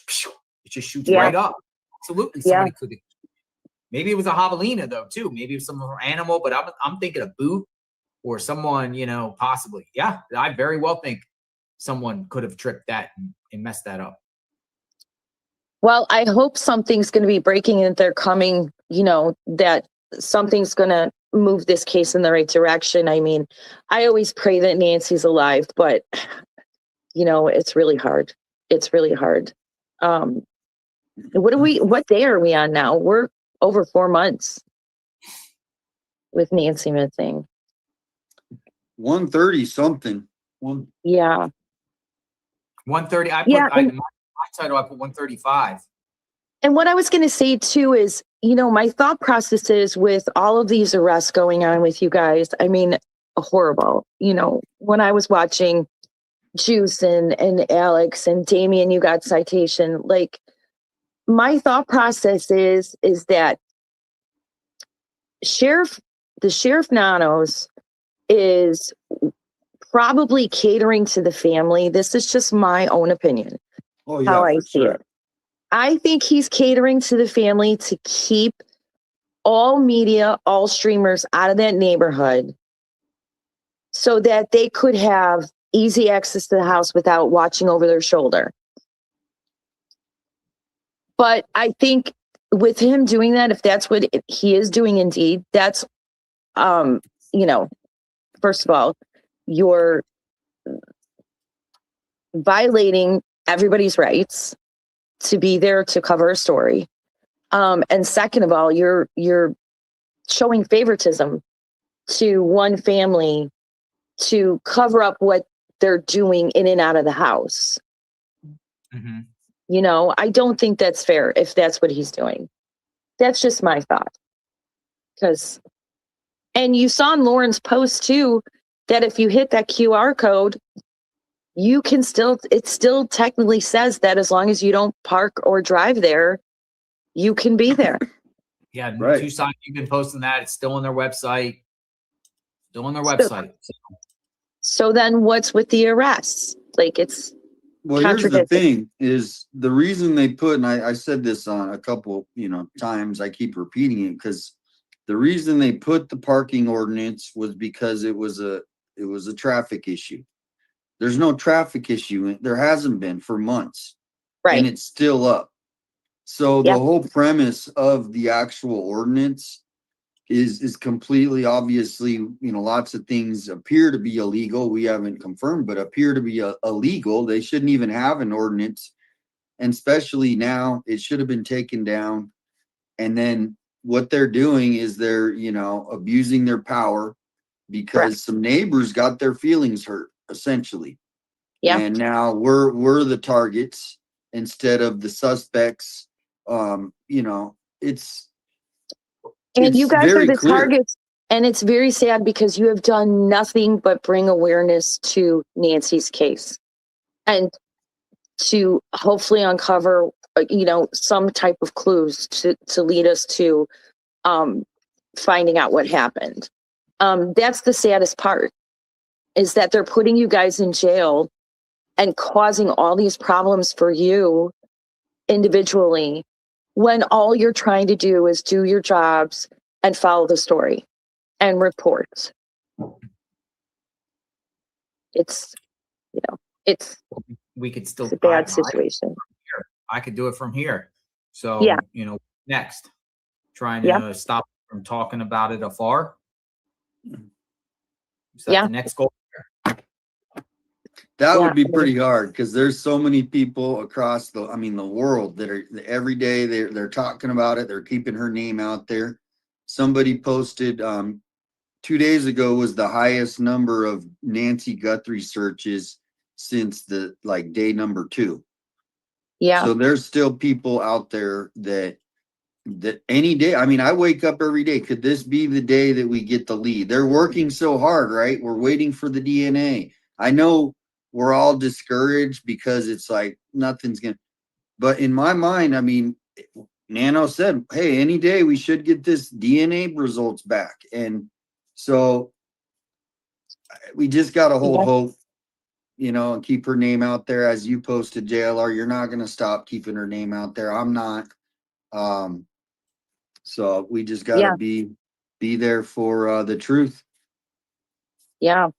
it just shoots right up. Absolutely. Somebody could. Maybe it was a javelina though too. Maybe it was some animal, but I'm thinking a boot or someone, you know, possibly. Yeah, I very well think someone could have tripped that and messed that up. Well, I hope something's going to be breaking and they're coming, you know, that something's going to move this case in the right direction. I mean, I always pray that Nancy's alive, but, you know, it's really hard. It's really hard. What day are we on now? We're over 4 months with Nancy missing. 130 something. Yeah. 130. I put my title, I put 135. And what I was going to say too is, you know, my thought process is with all of these arrests going on with you guys, I mean, horrible. You know, when I was watching Juice and Alex and Damien, you got citation. Like, my thought process is that the Sheriff Nanos is probably catering to the family. This is just my own opinion. Oh, yeah, how I see it. I think he's catering to the family to keep all media, all streamers out of that neighborhood so that they could have easy access to the house without watching over their shoulder. But I think with him doing that, if that's what he is doing, indeed, that's, you know, first of all, you're violating everybody's rights to be there to cover a story. And second of all, you're showing favoritism to one family to cover up what they're doing in and out of the house. Mm-hmm. You know, I don't think that's fair if that's what he's doing. That's just my thought. And you saw in Lauren's post too, that if you hit that QR code, you can it still technically says that as long as you don't park or drive there, you can be there. Yeah, Right. Tucson, you've been posting that. It's still on their website. Still on their website. So then what's with the arrests? Like, it's Well, here's the contradicting. thing: is the reason they put, and I said this on a couple, times. I keep repeating it because the reason they put the parking ordinance was because it was a traffic issue. There's no traffic issue. There hasn't been for months, Right. and it's still up. So Yeah. the whole premise of the actual ordinance is completely, obviously, lots of things appear to be illegal. We haven't confirmed, but appear to be illegal. They shouldn't even have an ordinance. And especially now, it should have been taken down. And then what they're doing is they're, abusing their power because Correct. some neighbors got their feelings hurt, essentially. Yeah. And now we're the targets instead of the suspects. And you It's guys are very the clear. targets. And it's very sad because you have done nothing but bring awareness to Nancy's case and to hopefully uncover, some type of clues to lead us to finding out what happened. That's the saddest part, is that they're putting you guys in jail and causing all these problems for you individually when all you're trying to do is do your jobs and follow the story and report. It's, We could still it's a bad situation. I could do it from here. So, Yeah. Next, trying to stop from talking about it afar. Is that the next goal? That would be pretty hard because there's so many people across the world that are every day they're talking about it. They're keeping her name out there. Somebody posted 2 days ago was the highest number of Nancy Guthrie searches since the day number 2. Yeah. So there's still people out there that any day, I wake up every day. Could this be the day that we get the lead? They're working so hard, right? We're waiting for the DNA. I know we're all discouraged because it's like nothing's going to, but in my mind, Nano said, hey, any day we should get this DNA results back. And so we just got to hold hope, and keep her name out there. As you posted, JLR, you're not going to stop keeping her name out there. I'm not. So we just got to be there for the truth. Yeah.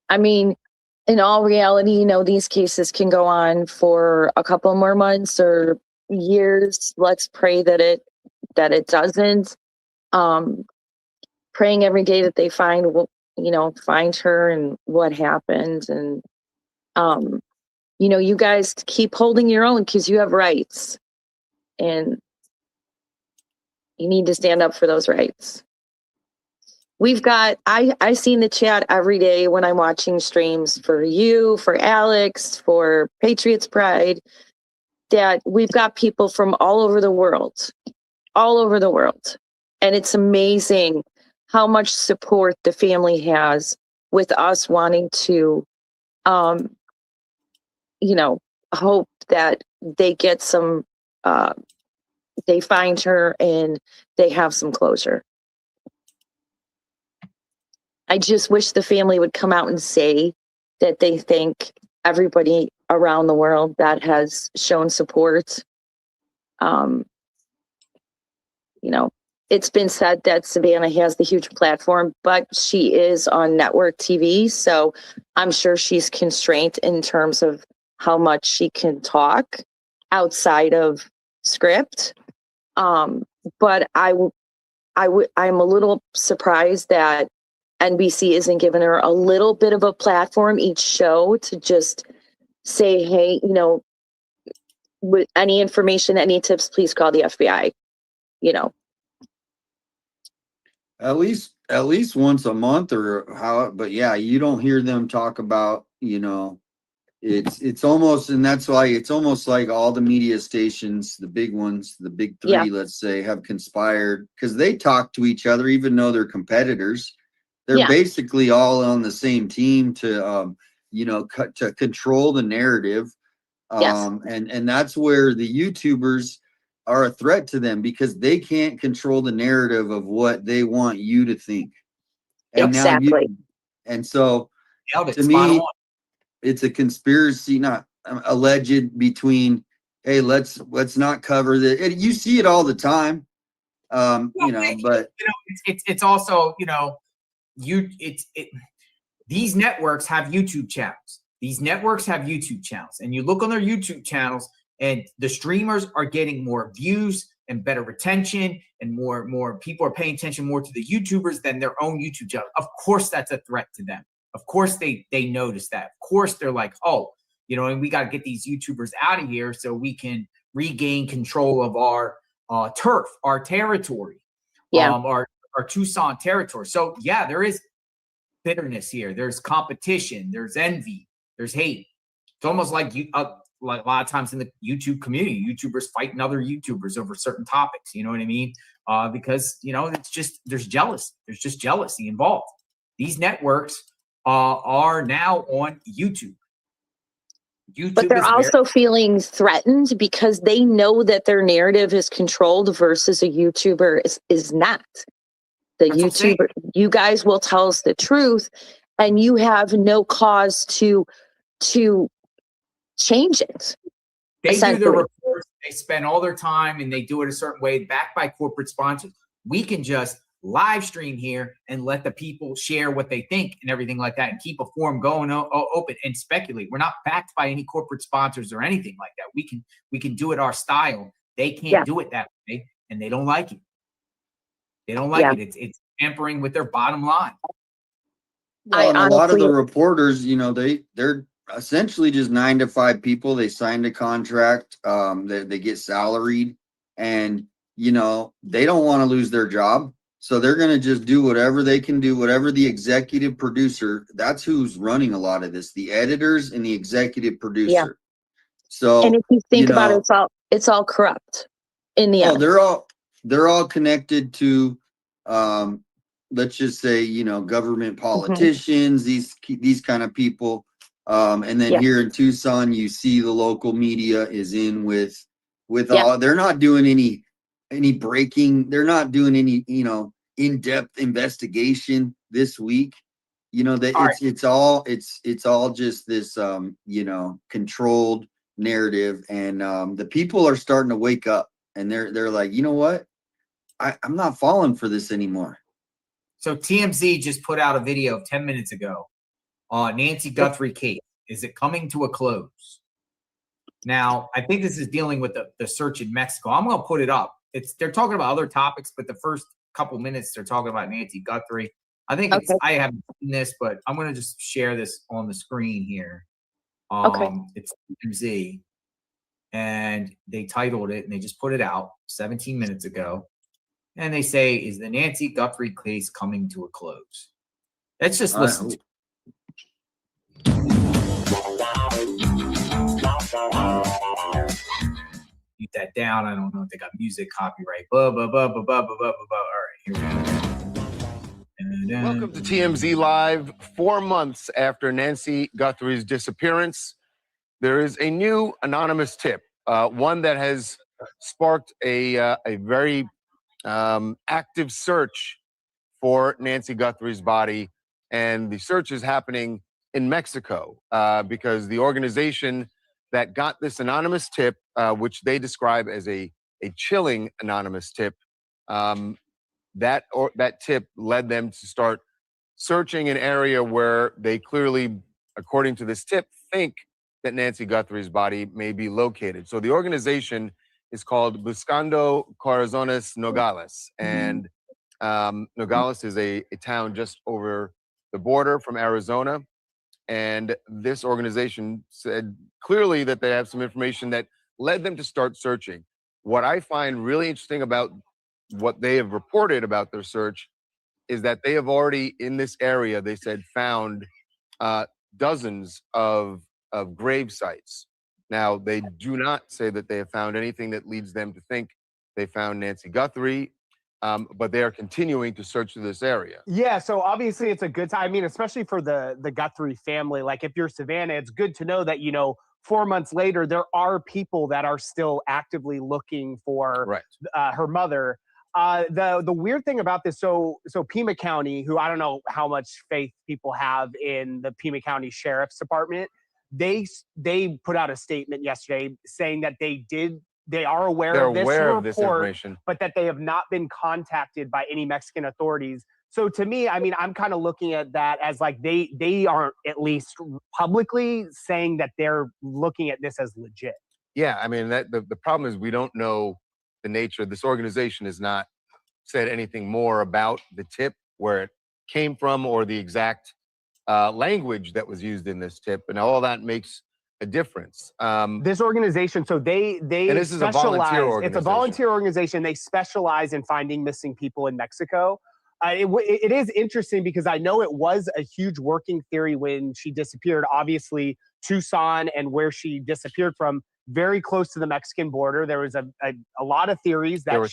In all reality, these cases can go on for a couple more months or years. Let's pray that it doesn't. Praying every day that they find her and what happened. And, you guys keep holding your own because you have rights and you need to stand up for those rights. We've got, I see in the chat every day when I'm watching streams for you, for Alex, for Patriots Pride, that we've got people from all over the world. And it's amazing how much support the family has with us wanting to, hope that they get some, they find her and they have some closure. I just wish the family would come out and say that they thank everybody around the world that has shown support. it's been said that Savannah has the huge platform, but she is on network TV. So I'm sure she's constrained in terms of how much she can talk outside of script. But I'm a little surprised that NBC isn't giving her a little bit of a platform each show to just say, hey, you know, with any information, any tips, please call the FBI, you know. At least once a month or how, but yeah, you don't hear them talk about, you know, it's almost, and that's why it's almost like all the media stations, the big ones, the big three, Yeah. let's say, have conspired because they talk to each other, even though they're competitors. They're Yeah. basically all on the same team to, you know, to control the narrative. Yes. And that's where the YouTubers are a threat to them because they can't control the narrative of what they want you to think. And Exactly. now and so Nailed it. to Spot me, on. it's a conspiracy, not alleged between, hey, let's not cover the, you see it all the time. You know, but you know, it's also, you know, these networks have YouTube channels. These networks have YouTube channels, and you look on their YouTube channels, and the streamers are getting more views and better retention, and more people are paying attention more to the YouTubers than their own YouTube channel. Of course, that's a threat to them. Of course, they notice that. Of course, they're like, oh, you know, and we got to get these YouTubers out of here so we can regain control of our turf, our territory, Yeah. our Tucson territory. So yeah, there is bitterness here. There's competition. There's envy. There's hate. It's almost like like a lot of times in the YouTube community, YouTubers fighting other YouTubers over certain topics. You know what I mean? Because you know it's just there's jealousy. There's just jealousy involved. These networks are now on YouTube. But they're also feeling threatened because they know that their narrative is controlled versus a YouTuber is not. The YouTuber, you guys will tell us the truth, and you have no cause to change it. They do their reports, they spend all their time, and they do it a certain way, backed by corporate sponsors. We can just live stream here and let the people share what they think and everything like that, and keep a forum going open and speculate. We're not backed by any corporate sponsors or anything like that. We can do it our style. They can't do it that way, and they don't like it. They don't like it. It's tampering with their bottom line. Well, and a lot of the reporters, you know, they're essentially just 9 to 5 people. They signed a contract. They get salaried, and you know they don't want to lose their job, so they're going to just do whatever they can do. Whatever the executive producer, that's who's running a lot of this. The editors and the executive producer. Yeah. So, and if you think about it, it's all corrupt in the end. They're all connected to, let's just say, you know, government politicians, these kind of people. And then here in Tucson, you see the local media is in with all, they're not doing any breaking. They're not doing any, you know, in-depth investigation this week. You know, that it's all just this, you know, controlled narrative. And the people are starting to wake up, and they're like, you know what? I'm not falling for this anymore. So TMZ just put out a video 10 minutes ago on Nancy Guthrie case. Is it coming to a close? Now, I think this is dealing with the search in Mexico. I'm going to put it up. They're talking about other topics, but the first couple minutes they're talking about Nancy Guthrie. I think I haven't seen this, but I'm going to just share this on the screen here. It's TMZ, and they titled it, and they just put it out 17 minutes ago. And they say, is the Nancy Guthrie case coming to a close? Let's just listen to Mute that down. I don't know if they got music copyright. Blah, blah, blah, blah, blah, blah, blah, blah. All right, here we go. Welcome to TMZ Live. 4 months after Nancy Guthrie's disappearance, there is a new anonymous tip, one that has sparked a very active search for Nancy Guthrie's body, and the search is happening in Mexico because the organization that got this anonymous tip, which they describe as a chilling anonymous tip, that tip led them to start searching an area where they clearly, according to this tip, think that Nancy Guthrie's body may be located. So the organization is called Buscando Corazones Nogales, and Nogales is a town just over the border from Arizona. And this organization said clearly that they have some information that led them to start searching. What I find really interesting about what they have reported about their search is that they have already, in this area, they said, found dozens of grave sites. Now, they do not say that they have found anything that leads them to think they found Nancy Guthrie, but they are continuing to search through this area. Yeah, so obviously it's a good time. I mean, especially for the Guthrie family. Like, if you're Savannah, it's good to know that, 4 months later, there are people that are still actively looking for her mother. The weird thing about this, so Pima County, who I don't know how much faith people have in the Pima County Sheriff's Department, they put out a statement yesterday saying that they are aware of this information, but that they have not been contacted by any Mexican authorities. So to me, I mean, I'm kind of looking at that as like they aren't at least publicly saying that they're looking at this as legit. Yeah, I mean, the problem is we don't know the nature. This organization has not said anything more about the tip, where it came from, or the exact language that was used in this tip, and all that makes a difference. This organization, so they and this is a volunteer organization. It's a volunteer organization. They specialize in finding missing people in Mexico. It is interesting because I know it was a huge working theory when she disappeared. Obviously, Tucson and where she disappeared from, very close to the Mexican border. There was a lot of theories that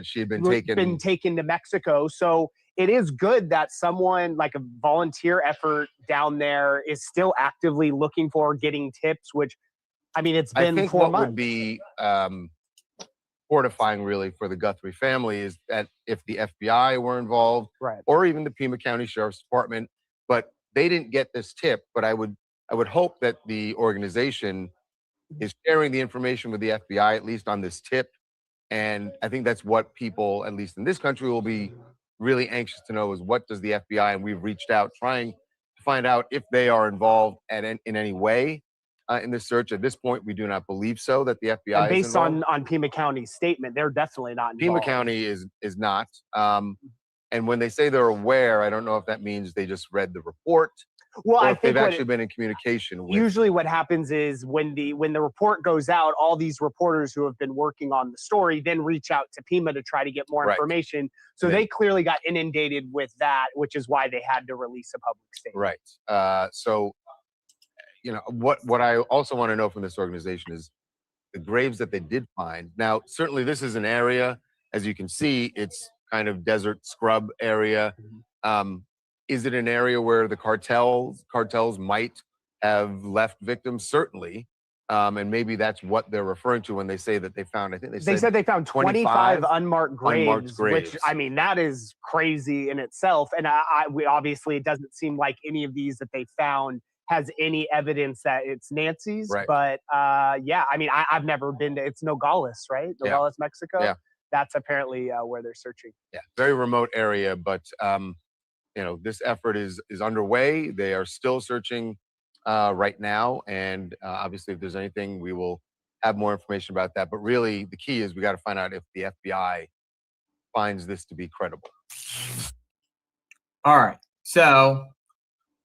she had been taken to Mexico. So it is good that someone, like a volunteer effort down there, is still actively looking for, getting tips, which, I mean, it's been 4 months. What would be fortifying really for the Guthrie family is that if the FBI were involved, or even the Pima County Sheriff's Department, but they didn't get this tip. But I would hope that the organization is sharing the information with the FBI, at least on this tip. And I think that's what people, at least in this country, will be really anxious to know, is what does the FBI, and we've reached out trying to find out if they are involved in any way in this search. At this point, we do not believe so, that the FBI and based is involved. on Pima County's statement, they're definitely not involved. Pima County is not. And when they say they're aware, I don't know if that means they just read the report. Well, I think they've actually been in communication with. Usually what happens is when the report goes out, all these reporters who have been working on the story then reach out to Pima to try to get more information. So they clearly got inundated with that, which is why they had to release a public statement. Right. So, what I also want to know from this organization is the graves that they did find. Now, certainly this is an area, as you can see, it's kind of desert scrub area. Is it an area where the cartels might have left victims? Certainly. And maybe that's what they're referring to when they say that they found, I think they said they found 25 unmarked graves, which, I mean, that is crazy in itself. And we obviously, it doesn't seem like any of these that they found has any evidence that it's Nancy's. Right. But yeah, I mean, I've never been to, it's Nogales, right? Nogales, Mexico. Yeah. That's apparently where they're searching. Yeah, very remote area, but this effort is underway. They are still searching right now, and obviously, if there's anything, we will have more information about that. But really, the key is we got to find out if the FBI finds this to be credible. All right. So,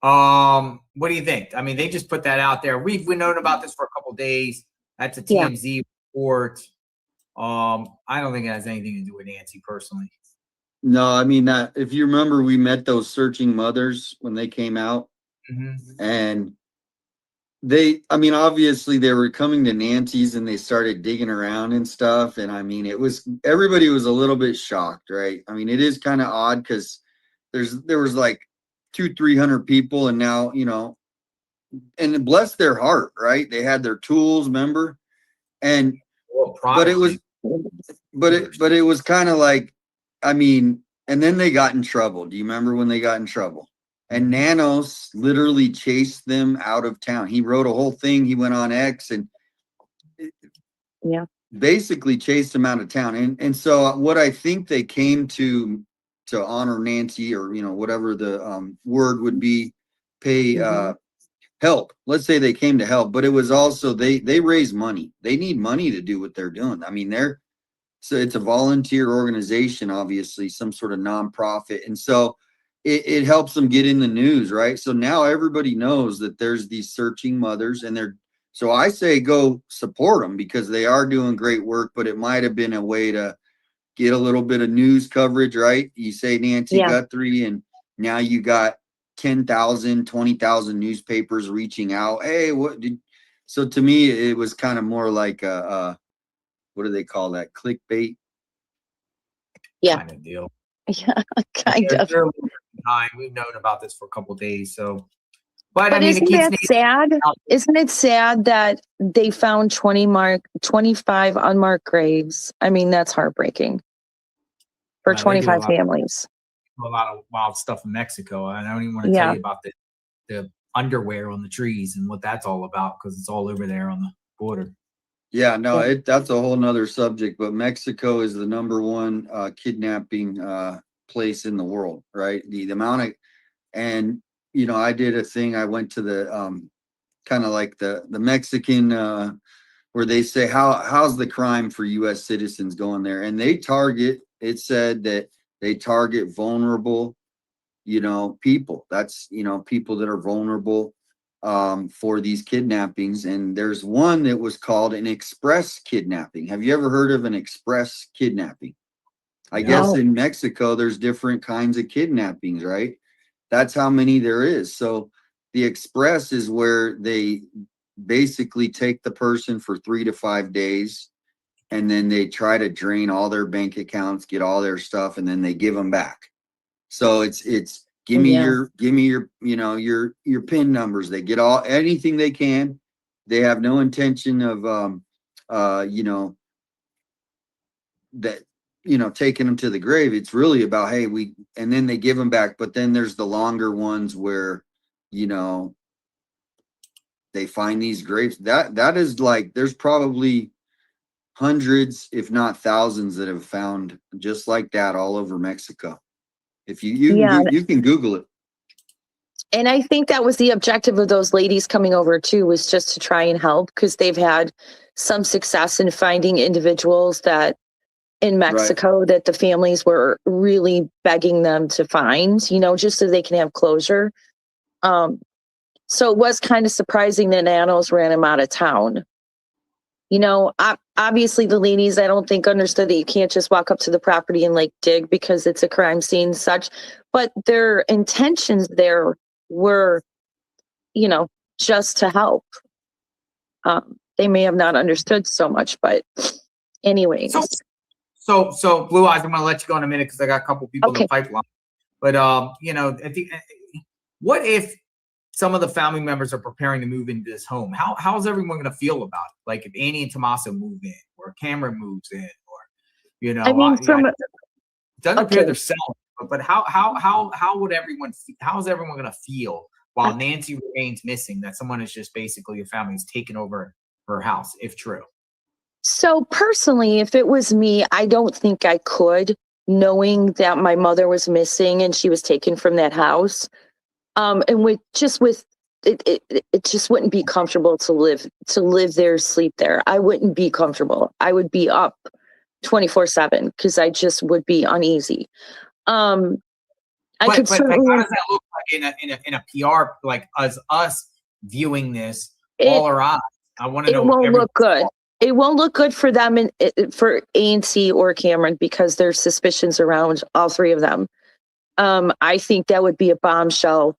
what do you think? I mean, they just put that out there. We've known about this for a couple of days. That's a TMZ report. I don't think it has anything to do with Nancy personally. No, I mean, if you remember, we met those searching mothers when they came out, and obviously they were coming to Nancy's and they started digging around and stuff. And I mean, everybody was a little bit shocked, right? I mean, it is kind of odd because there was like 200-300 people, and now, and bless their heart, right? They had their tools, remember? And, but it was kind of like, I mean, and then they got in trouble. Do you remember when they got in trouble? And Nanos literally chased them out of town. He wrote a whole thing. He went on X and basically chased them out of town. And so what I think they came to to honor Nancy, or, you know, whatever the word would be, pay help. Let's say they came to help, but it was also they raise money. They need money to do what they're doing. I mean, so it's a volunteer organization, obviously, some sort of nonprofit. And so it helps them get in the news, right? So now everybody knows that there's these searching mothers, and so I say go support them, because they are doing great work, but it might have been a way to get a little bit of news coverage, right? You say Nancy Guthrie, and now you got 10,000, 20,000 newspapers reaching out. Hey, so to me, it was kind of more like what do they call that? Clickbait. Yeah. Kind of deal. Yeah, kind of. We've known about this for a couple of days, so. But I mean, isn't that sad? Isn't it sad that they found 25 unmarked graves? I mean, that's heartbreaking for 25 families. A lot of wild stuff in Mexico. I don't even want to tell you about the underwear on the trees and what that's all about, because it's all over there on the border. Yeah, no, that's a whole nother subject, but Mexico is the #1 kidnapping place in the world, right? The amount of, and you know, I did a thing, I went to the kind of like the Mexican where they say how's the crime for US citizens going there, and it said that they target vulnerable, you know, people. That's, you know, people that are vulnerable for these kidnappings. And there's one that was called an express kidnapping. Have you ever heard of an express kidnapping? I guess in Mexico, there's different kinds of kidnappings, right? That's how many there is. So the express is where they basically take the person for 3 to 5 days, and then they try to drain all their bank accounts, get all their stuff, and then they give them back. So it's give me your, you know, your PIN numbers. They get anything they can. They have no intention of you know, that, you know, taking them to the grave. It's really about, hey, and then they give them back. But then there's the longer ones where, you know, they find these graves. That is like, there's probably hundreds, if not thousands, that have found just like that all over Mexico. If you can Google it. And I think that was the objective of those ladies coming over too, was just to try and help, because they've had some success in finding individuals that in Mexico that the families were really begging them to find, you know, just so they can have closure. So it was kind of surprising that Nanos ran him out of town. You know, obviously the ladies, I don't think understood that you can't just walk up to the property and like dig because it's a crime scene and such, but their intentions there were, you know, just to help. They may have not understood so much, but anyways. So Blue Eyes, I'm going to let you go in a minute because I got a couple people in the pipeline. But, you know, I think, what if some of the family members are preparing to move into this home? How's everyone going to feel about it? Like if Annie and Tommaso move in, or Cameron moves in, or, you know, I mean, it doesn't appear they're selling, but how would everyone, how is everyone going to feel while Nancy remains missing, that someone is just basically, a family is taking over her house, if true? So personally, if it was me, I don't think I could, knowing that my mother was missing and she was taken from that house. And it just wouldn't be comfortable to live there, sleep there. I wouldn't be comfortable. I would be up 24/7 because I just would be uneasy. How does that look like in a PR, like as us viewing this, all our eyes? I want to know. It won't look good. It won't look good for them and for ANC or Cameron, because there's suspicions around all three of them. I think that would be a bombshell.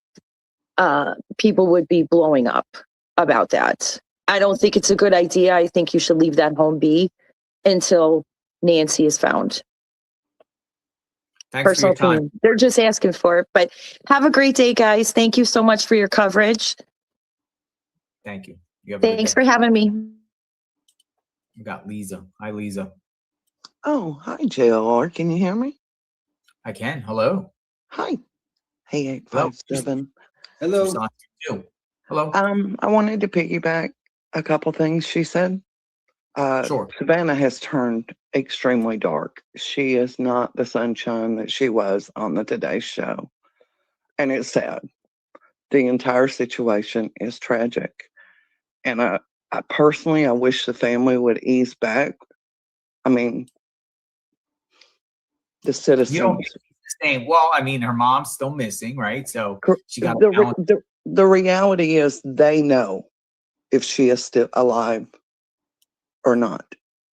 People would be blowing up about that. I don't think it's a good idea. I think you should leave that home be until Nancy is found. Thanks for your time. Opinion. They're just asking for it. But have a great day, guys. Thank you so much for your coverage. Thank you. Thanks for having me. We got Lisa. Hi, Lisa. Oh, hi, JLR. Can you hear me? I can. Hello. Hi. Hey, 857. Hello. Hello. I wanted to piggyback a couple things she said. Sure. Savannah has turned extremely dark. She is not the sunshine that she was on the Today Show. And it's sad. The entire situation is tragic. And I personally, I wish the family would ease back. I mean, the You don't citizens. saying, well, I mean, her mom's still missing, right? So she got the reality is they know if she is still alive or not.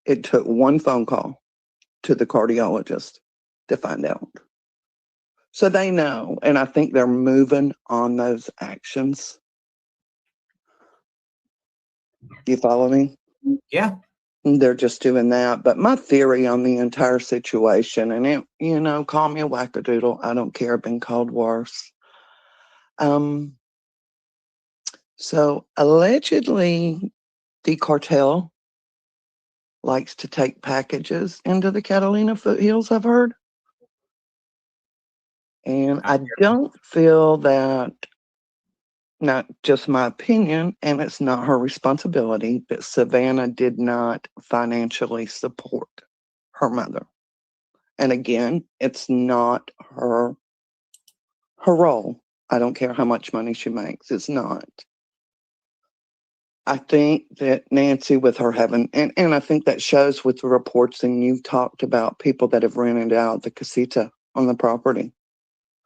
It took one phone call to the cardiologist to find out. So they know, and I think they're moving on those actions. You follow me? Yeah. They're just doing that. But my theory on the entire situation, and it, you know, call me a wackadoodle. I don't care. I've been called worse. So allegedly, the cartel likes to take packages into the Catalina foothills, I've heard. And I don't feel that, not just my opinion, and it's not her responsibility, but Savannah did not financially support her mother. And again, it's not her role. I don't care how much money she makes. It's not. I think that Nancy, with her having, and I think that shows with the reports, and you've talked about people that have rented out the casita on the property.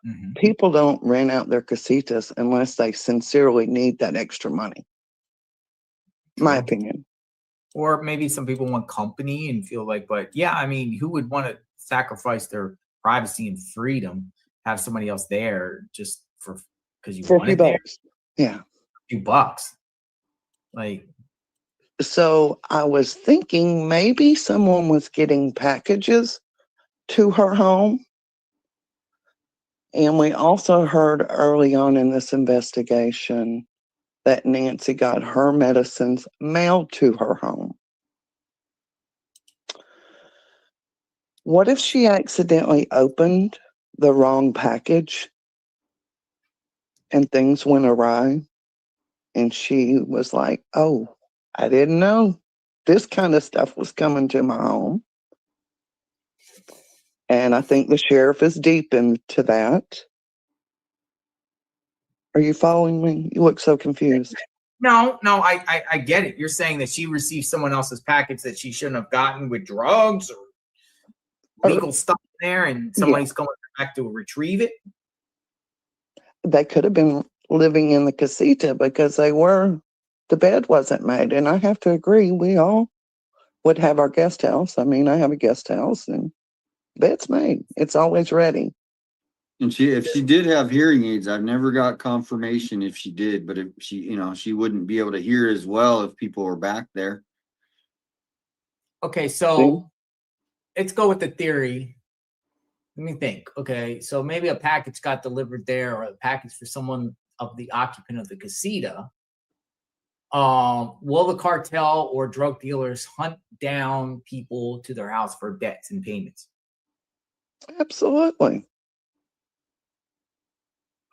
Mm-hmm. People don't rent out their casitas unless they sincerely need that extra money. My opinion. Or maybe some people want company and feel like, but yeah, I mean, who would want to sacrifice their privacy and freedom, have somebody else there just because you want it there? Yeah. A few bucks. Like, so I was thinking maybe someone was getting packages to her home. And we also heard early on in this investigation that Nancy got her medicines mailed to her home. What if she accidentally opened the wrong package and things went awry? And she was like, oh, I didn't know this kind of stuff was coming to my home. And I think the sheriff is deep into that. Are you following me? You look so confused. No, I get it. You're saying that she received someone else's package that she shouldn't have gotten with drugs or legal stuff in there, and somebody's coming back to retrieve it? They could have been living in the casita because the bed wasn't made. And I have to agree, we all would have our guest house. I mean, I have a guest house and bed's made. It's always ready. And if she did have hearing aids, I've never got confirmation if she did, but if she, she wouldn't be able to hear as well if people were back there. Okay, so let's go with the theory. Let me think. Okay, so maybe a package got delivered there, or a package for someone of the occupant of the casita. Will the cartel or drug dealers hunt down people to their house for debts and payments? Absolutely.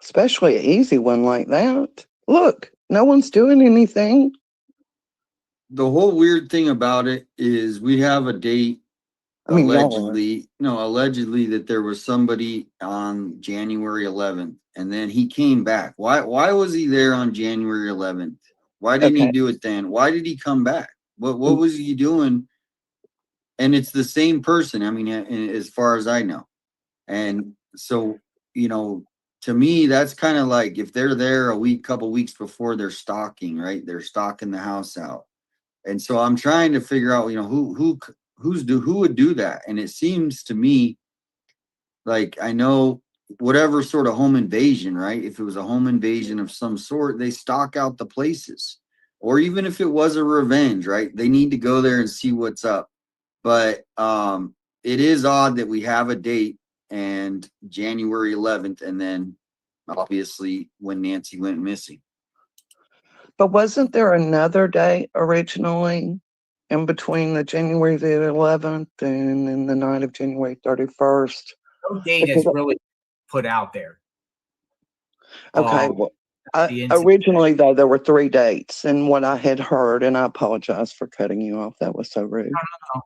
Especially an easy one like that. Look, no one's doing anything. The whole weird thing about it is we have a date, allegedly that there was somebody on January 11th, and then he came back. Why was he there on January 11th? Why didn't he do it then? Why did he come back? What was he doing? And it's the same person. I mean, as far as I know. And so, to me, that's kind of like if they're there couple weeks before, they're stalking, right? They're stalking the house out. And so I'm trying to figure out, who would do that. And it seems to me like, I know whatever sort of home invasion, right? If it was a home invasion of some sort, they stalk out the places. Or even if it was a revenge, right? They need to go there and see what's up. But it is odd that we have a date and January 11th, and then obviously when Nancy went missing. But wasn't there another date originally in between the January the 11th and then the night of January 31st? No date is really put out there. Okay. Originally, though, there were 3 dates, and what I had heard, and I apologize for cutting you off. That was so rude. No.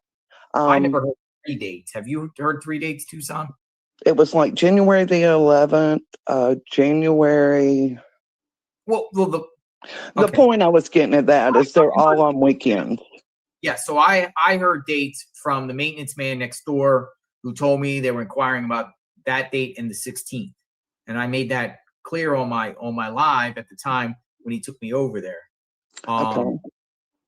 I never heard 3 dates. Have you heard 3 dates, Tucson? It was like January the 11th, January. Well, the The point I was getting at that is they're all on weekends. Yeah, so I heard dates from the maintenance man next door who told me they were inquiring about that date and the 16th. And I made that clear on my live at the time when he took me over there. Okay.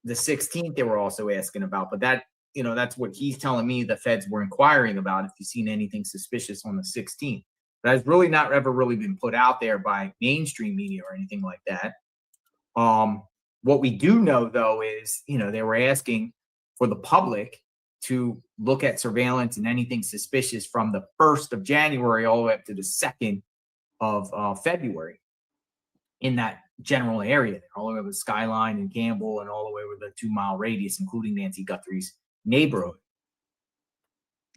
The 16th they were also asking about, but that, you know, that's what he's telling me the feds were inquiring about, if you've seen anything suspicious on the 16th. That has really not ever really been put out there by mainstream media or anything like that. What we do know, though, is, you know, they were asking for the public to look at surveillance and anything suspicious from the 1st of January all the way up to the 2nd of February in that general area, all the way over the Skyline and Campbell and all the way over the 2-mile radius, including Nancy Guthrie's neighborhood.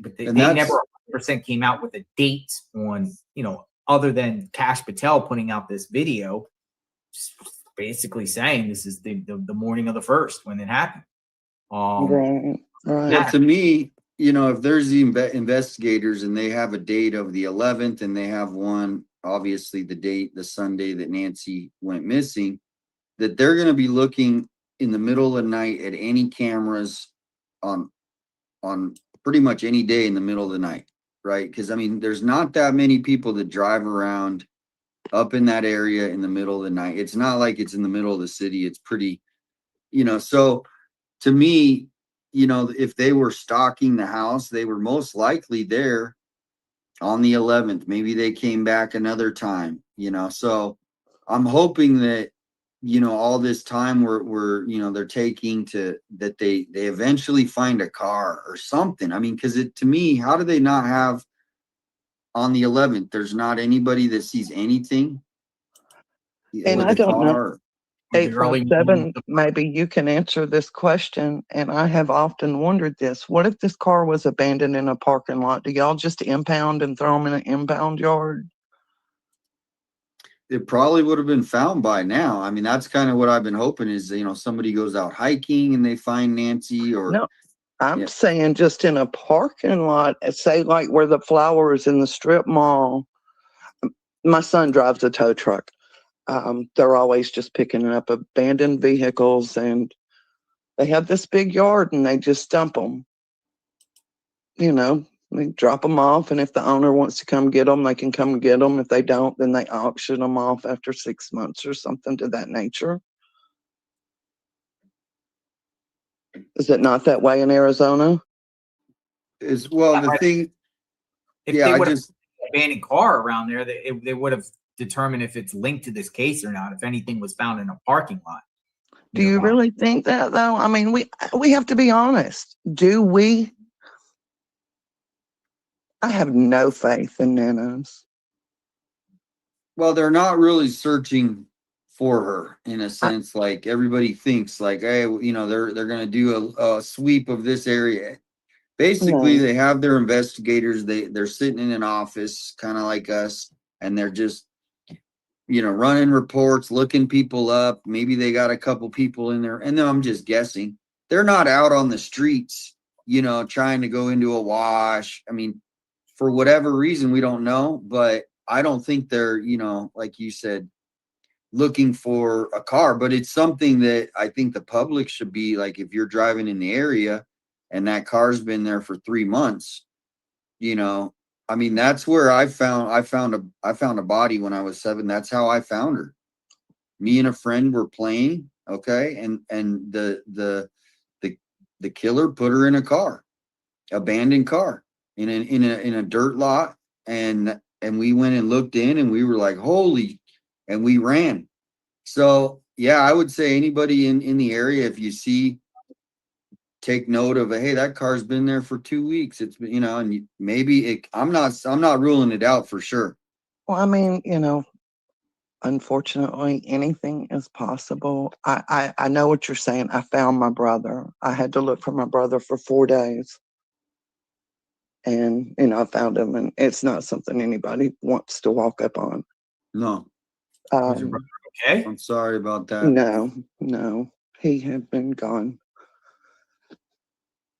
But they never 100% came out with a date on, you know, other than Kash Patel putting out this video, basically saying this is the morning of the 1st when it happened. Right. Yeah, to me, you know, if there's the investigators and they have a date of the 11th and they have one, obviously the Sunday that Nancy went missing, that they're going to be looking in the middle of the night at any cameras on pretty much any day in the middle of the night, right? Because I mean, there's not that many people that drive around up in that area in the middle of the night. It's not like it's in the middle of the city. It's pretty, you know, so to me, you know, if they were stalking the house, they were most likely there on the 11th. Maybe they came back another time, you know, so I'm hoping that, you know, all this time we're you know, they're taking that they eventually find a car or something. I mean, because to me, how do they not have on the 11th, there's not anybody that sees anything? And I don't know. 857, maybe you can answer this question, and I have often wondered this. What if this car was abandoned in a parking lot? Do y'all just impound and throw them in an impound yard? It probably would have been found by now. I mean, that's kind of what I've been hoping is, you know, somebody goes out hiking and they find Nancy, or no, I'm saying just in a parking lot, say like where the Flowers in the strip mall. My son drives a tow truck. They're always just picking up abandoned vehicles, and they have this big yard and they just dump them. You know, they drop them off, and if the owner wants to come get them, they can come get them. If they don't, then they auction them off after 6 months or something to that nature. Is it not that way in Arizona? Is well, the thing. If they would have abandoned car around there, they would have determined if it's linked to this case or not, if anything was found in a parking lot. Do you really think that, though? I mean, we have to be honest. Do we? I have no faith in nanos. Well, they're not really searching for her in a sense. Like everybody thinks, like, hey, you know, they're going to do a sweep of this area. Basically, they have their investigators. They're sitting in an office, kind of like us, and they're just, you know, running reports, looking people up. Maybe they got a couple people in there, and then I'm just guessing. They're not out on the streets, you know, trying to go into a wash. I mean, for whatever reason, we don't know, but I don't think they're, you know, like you said, looking for a car. But it's something that I think the public should be like, if you're driving in the area and that car's been there for 3 months, you know, I mean, that's where I found a body when I was 7. That's how I found her. Me and a friend were playing, okay, and the killer put her in a car, abandoned car in a dirt lot, and we went and looked in, and we were like, holy, and we ran. So yeah, I would say anybody in the area, if you see, take note of hey, that car's been there for 2 weeks. It's, you know, and maybe I'm not ruling it out for sure. Well, I mean, you know, unfortunately, anything is possible. I know what you're saying. I found my brother. I had to look for my brother for 4 days. And, you know, I found him, and it's not something anybody wants to walk up on. No. Okay. I'm sorry about that. No, he had been gone.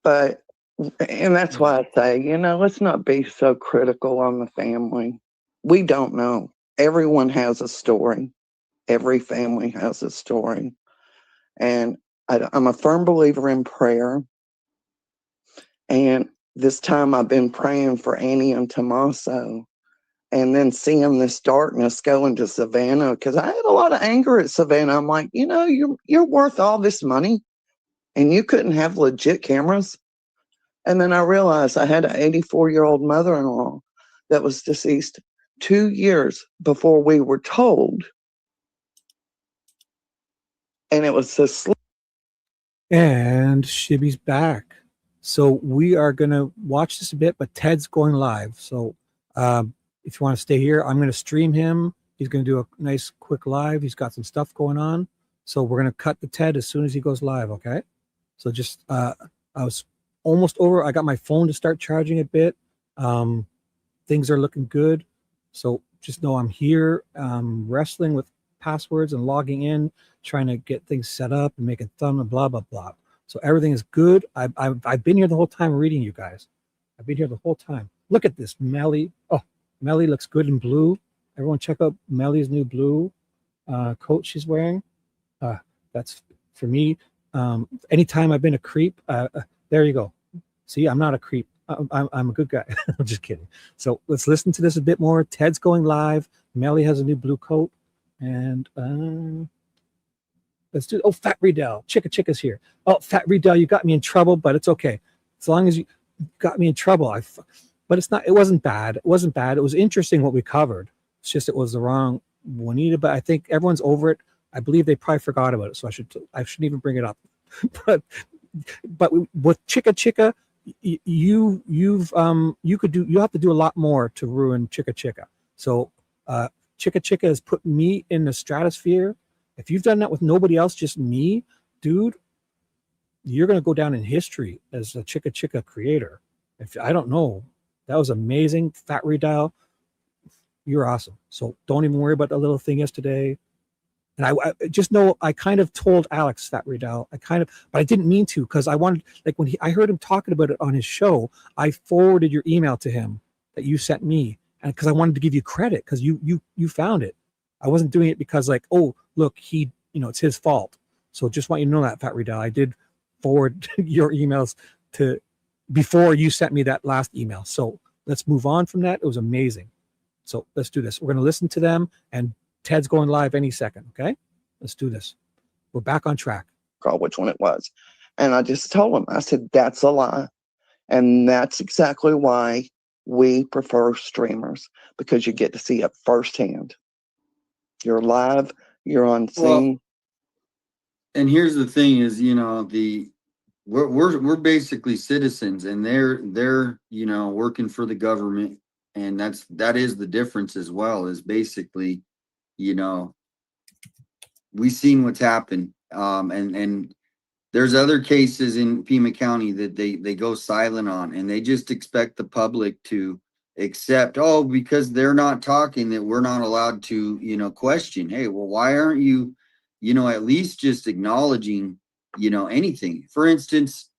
But And that's why I say, let's not be so critical on the family. We don't know. Everyone has a story. Every family has a story. And I'm a firm believer in prayer. And this time I've been praying for Annie and Tommaso, and then seeing this darkness go into Savannah, because I had a lot of anger at Savannah. I'm like, you're worth all this money and you couldn't have legit cameras. And then I realized I had an 84-year-old mother-in-law that was deceased 2 years before we were told. And it was this. And Shibby's back. So we are going to watch this a bit, but Ted's going live. So if you want to stay here, I'm going to stream him. He's going to do a nice quick live. He's got some stuff going on. So we're going to cut the Ted as soon as he goes live, okay? So just, I was almost over. I got my phone to start charging a bit. Things are looking good. So just know I'm here wrestling with passwords and logging in, trying to get things set up and making thumb and blah, blah, blah. So everything is good. I've been here the whole time reading you guys. I've been here the whole time. Look at this, Melly. Oh, Melly looks good in blue. Everyone check out Melly's new blue coat she's wearing. That's for me. Anytime I've been a creep, there you go. See, I'm not a creep. I'm a good guy. I'm just kidding. So let's listen to this a bit more. Ted's going live. Melly has a new blue coat. And let's do, Fat Riedel. Chica's here. Oh, Fat Riedel, you got me in trouble, but it's okay. As long as you got me in trouble. But it wasn't bad. It wasn't bad. It was interesting what we covered. It's just it was the wrong Juanita, but I think everyone's over it. I believe they probably forgot about it, so I shouldn't even bring it up. but with Chica, you have to do a lot more to ruin Chica. So Chica has put me in the stratosphere. If you've done that with nobody else, just me, dude, you're gonna go down in history as a Chica creator. I don't know, that was amazing. Fat Redial, you're awesome. So don't even worry about the little thing yesterday. And I just know I kind of told Alex, Fat Redial, but I didn't mean to, because I wanted, like when I heard him talking about it on his show, I forwarded your email to him that you sent me, and because I wanted to give you credit because you found it. I wasn't doing it because like, oh look, it's his fault. So just want you to know that, Fat Redial, I did forward your emails to before you sent me that last email. So let's move on from that. It was amazing. So let's do this. We're going to listen to them, and Ted's going live any second. Okay, let's do this. We're back on track. Call which one it was. And I just told him, I said, that's a lie. And that's exactly why we prefer streamers, because you get to see it firsthand. You're live, you're on scene. Well, and here's the thing is, we're basically citizens, and they're working for the government, and that is the difference as well, is basically, we've seen what's happened. And there's other cases in Pima County that they go silent on, and they just expect the public to accept, because they're not talking, that we're not allowed to, question. Hey, well, why aren't you, at least just acknowledging, anything? For instance,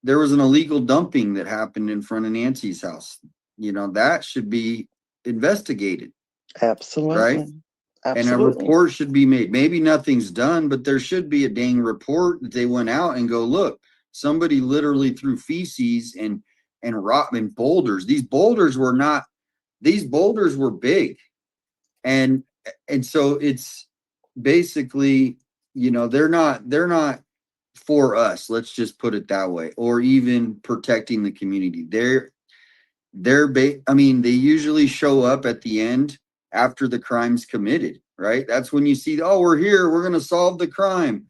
there was an illegal dumping that happened in front of Nancy's house. That should be investigated. Absolutely. Right? Absolutely. And a report should be made. Maybe nothing's done, but there should be a dang report that they went out and go, look, somebody literally threw feces and rotten boulders. These boulders were big. And so it's basically, they're not for us. Let's just put it that way, or even protecting the community. They usually show up at the end after the crime's committed, right? That's when you see, we're here, we're going to solve the crime.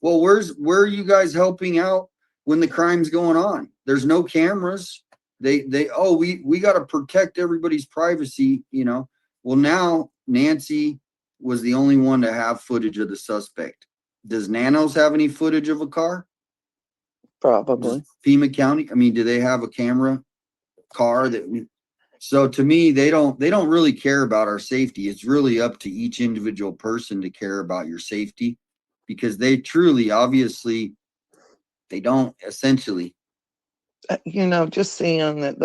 Well, where are you guys helping out when the crime's going on? There's no cameras. We got to protect everybody's privacy, Well, now Nancy was the only one to have footage of the suspect. Does Nanos have any footage of a car? Probably. Does Pima County, do they have a camera car that so to me, they don't really care about our safety. It's really up to each individual person to care about your safety, because they truly, obviously, they don't essentially. just seeing that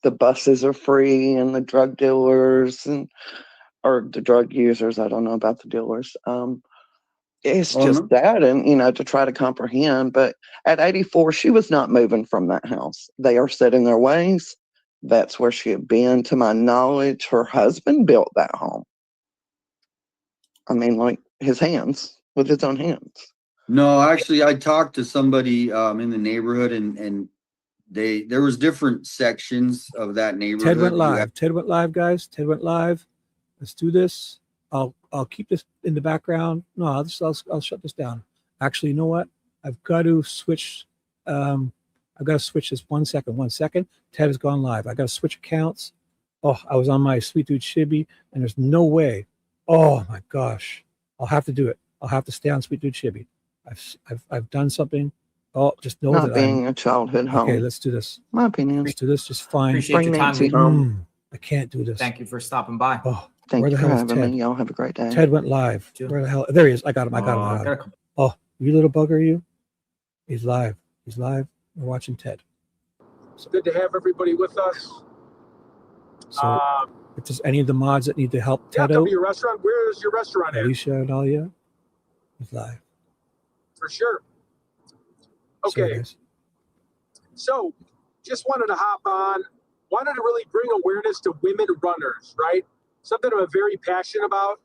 the buses are free and the drug dealers or the drug users, I don't know about the dealers. It's just that, and to try to comprehend. But at 84, she was not moving from that house. They are set in their ways. That's where she had been. To my knowledge, her husband built that home. I mean, like with his own hands. No, actually, I talked to somebody in the neighborhood, and there was different sections of that neighborhood. Ted went live. Ted went live, guys. Ted went live. Let's do this. I'll keep this in the background. No, I'll shut this down. Actually, you know what? I've got to switch. I've got to switch this 1 second. 1 second. Ted has gone live. I got to switch accounts. Oh, I was on my Sweet Dude Shibby, and there's no way. Oh my gosh, I'll have to do it. I'll have to stay on Sweet Dude Shibby. I've done something. Oh, just know Not that being a childhood home. Okay, let's do this. My opinion. Let's do this just fine. Appreciate your time. Nancy home. I can't do this. Thank you for stopping by. Oh, Thank where you the for hell is having Ted? me. Y'all have a great day. Ted went live. Where the hell? There he is. I got him. I got him. Oh, you little bugger, you. He's live. He's live. We're watching Ted. It's good to have everybody with us. So, if there's any of the mods that need to help Yeah, Ted come out, to your restaurant. Where is your restaurant at? Alicia and Alia, he's live. For sure. Sorry, Okay. guys. So, just wanted to hop on. Wanted to really bring awareness to women runners, right? Something I'm very passionate about.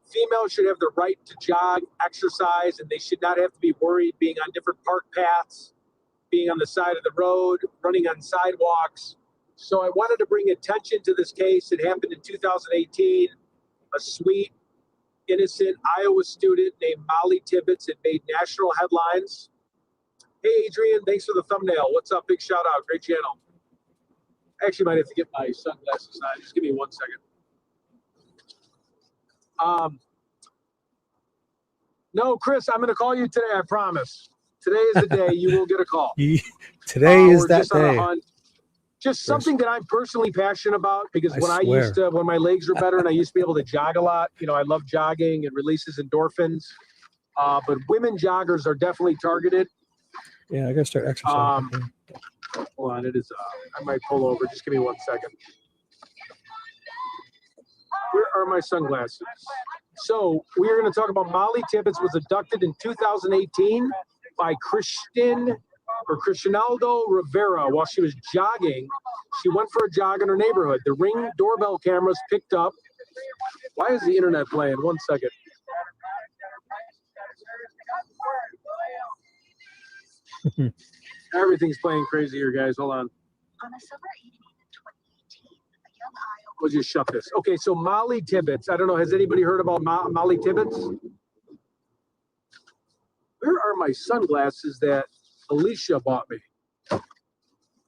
Females should have the right to jog, exercise, and they should not have to be worried being on different park paths, being on the side of the road, running on sidewalks. So I wanted to bring attention to this case. It happened in 2018. A sweet, innocent Iowa student named Molly Tibbetts. It made national headlines. Hey, Adrian, thanks for the thumbnail. What's up? Big shout out. Great channel. I actually might have to get my sunglasses on. Just give me 1 second. No, Chris, I'm going to call you today. I promise. Today is the day you will get a call. Today is we're that just on a day. hunt. Just something that I'm personally passionate about because I when my legs were better and I used to be able to jog a lot, I love jogging. It releases endorphins. But women joggers are definitely targeted. Yeah, I gotta start exercising. Hold on, it is. I might pull over. Just give me 1 second. Where are my sunglasses? So we are going to talk about Molly Tibbetts was abducted in 2018 by Cristianaldo Rivera while she was jogging. She went for a jog in her neighborhood. The Ring doorbell cameras picked up. Why is the internet playing? 1 second. Everything's playing crazy here, guys. Hold on. On a summer evening in 2018, a young Iowa. We'll just shut this. Okay, so Molly Tibbetts. I don't know. Has anybody heard about Molly Tibbetts? Where are my sunglasses that Alicia bought me?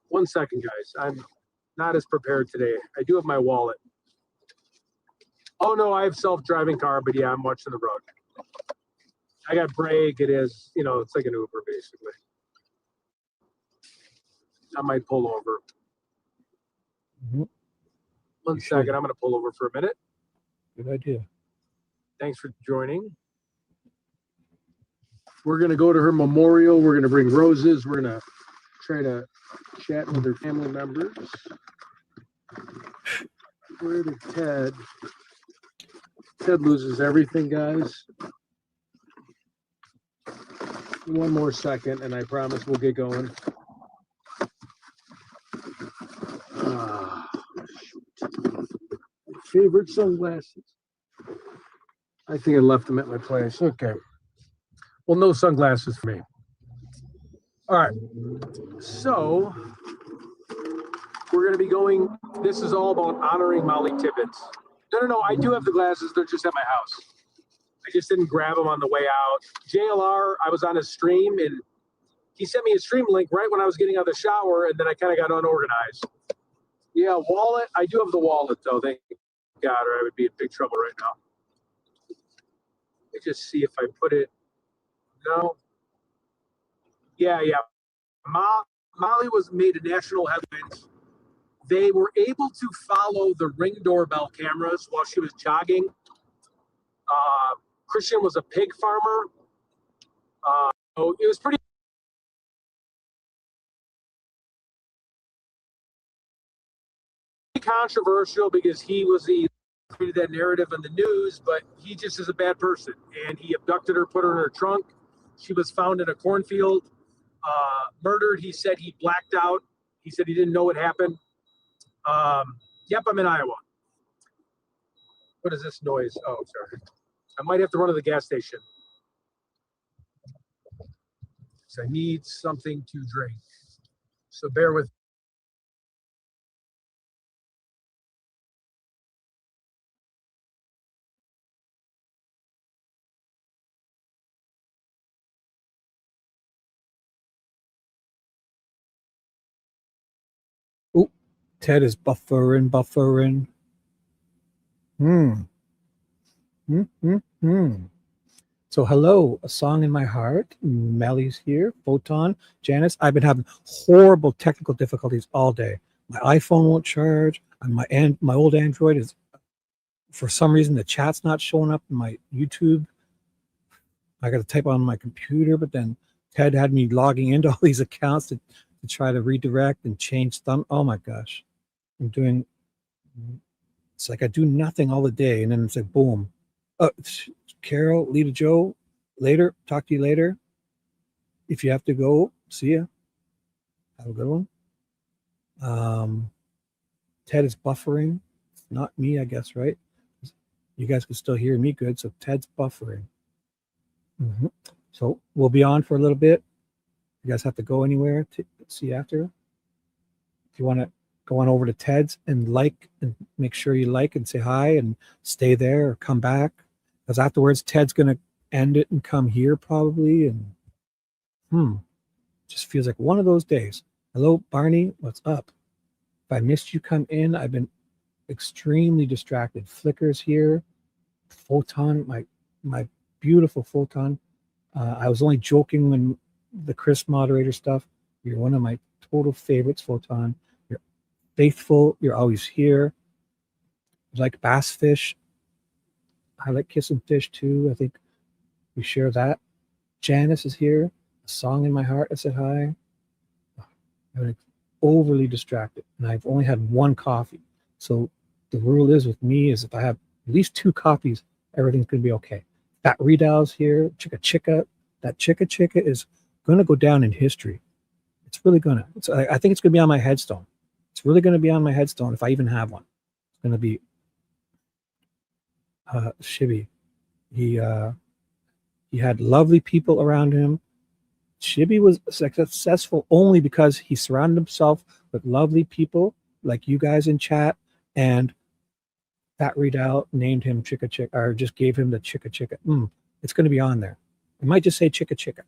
1 second, guys. I'm not as prepared today. I do have my wallet. Oh, no, I have self-driving car, but yeah, I'm watching the road. I got brake. It is, it's like an Uber, basically. I might pull over. Mm-hmm. 1 second. I'm going to pull over for a minute. Good idea. Thanks for joining. We're going to go to her memorial. We're going to bring roses. We're going to try to chat with her family members. Where did Ted? Ted loses everything, guys. 1 more second, and I promise we'll get going. Favorite sunglasses. I think I left them at my place. Okay. Well, no sunglasses for me. All right. So we're going to be going. This is all about honoring Molly Tibbetts. No. I do have the glasses. They're just at my house. I just didn't grab them on the way out. JLR, I was on a stream, and he sent me a stream link right when I was getting out of the shower, and then I kind of got unorganized. Yeah, wallet. I do have the wallet, though. Thank God, or I would be in big trouble right now. Let me just see if I put it. No. Yeah. Molly was made a national headlines. They were able to follow the Ring doorbell cameras while she was jogging. Christian was a pig farmer. So it was pretty controversial because he created that narrative in the news, but he just is a bad person. And he abducted her, put her in her trunk. She was found in a cornfield, murdered. He said he blacked out. He said he didn't know what happened. Yep, I'm in Iowa. What is this noise? Oh, sorry. I might have to run to the gas station. So I need something to drink. So bear with. Ooh, Ted is buffering. So hello, a song in my heart. Melly's here. Photon, Janice. I've been having horrible technical difficulties all day. My iPhone won't charge. And my old Android is, for some reason, the chat's not showing up in my YouTube. I got to type on my computer, but then Ted had me logging into all these accounts to try to redirect and change thumb. Oh my gosh, it's like I do nothing all the day, and then it's like boom. Carol, Lita Joe, later. Talk to you later. If you have to go, see ya. Have a good one. Ted is buffering. It's not me, I guess, right? You guys can still hear me good, so Ted's buffering. So we'll be on for a little bit. You guys have to go anywhere to see after. If you want to go on over to Ted's and make sure you like and say hi and stay there or come back. Because afterwards, Ted's going to end it and come here probably. And just feels like one of those days. Hello, Barney. What's up? If I missed you come in, I've been extremely distracted. Flicker's here. Photon, my beautiful Photon. I was only joking when the Chris moderator stuff. You're one of my total favorites, Photon. You're faithful. You're always here. You like bass fish. I like kissing fish too. I think we share that. Janice is here. A song in my heart. I said hi. I'm overly distracted, and I've only had one coffee. So the rule is with me is if I have at least 2 coffees, everything's going to be okay. That Redow's here. Chicka. That Chicka is going to go down in history. It's really going to. I think it's going to be on my headstone. It's really going to be on my headstone if I even have one. It's going to be Shibby. He had lovely people around him. Shibby was successful only because he surrounded himself with lovely people like you guys in chat, and Pat Riedel named him Chicka, or just gave him the Chicka. It's going to be on there. I might just say Chicka,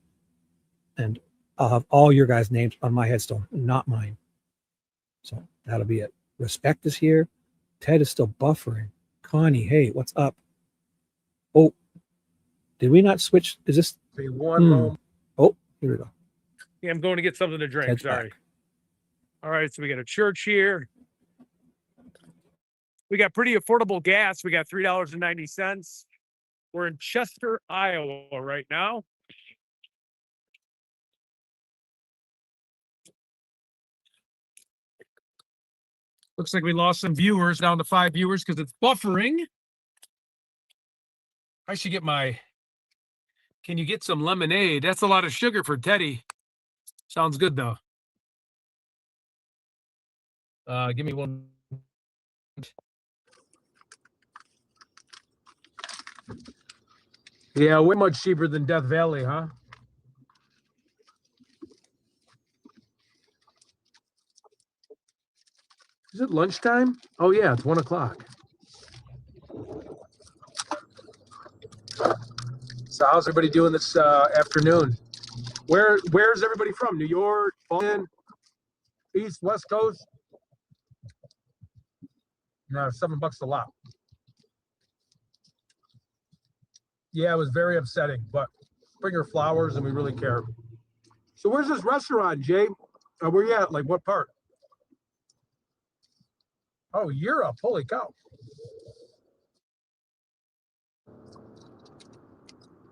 and I'll have all your guys' names on my headstone, not mine. So that'll be it. Respect is here. Ted is still buffering. Connie, hey, what's up? Oh, did we not switch? Is this one moment? Oh, here we go. Yeah, I'm going to get something to drink. Ted's Sorry. back. All right, so we got a church here. We got pretty affordable gas. We got $3.90. We're in Chester, Iowa right now. Looks like we lost some viewers, down to 5 viewers because it's buffering. I should get can you get some lemonade? That's a lot of sugar for Teddy. Sounds good though. Give me one. Yeah, way much cheaper than Death Valley, huh? Is it lunchtime? Oh yeah, it's 1 o'clock. So how's everybody doing this afternoon? Where's everybody from? New York, Boston, East, West Coast? No, $7 a lot. Yeah, it was very upsetting, but bring her flowers and we really care. So where's this restaurant, Jay? Where you at? Like what part? Oh, Europe. Holy cow.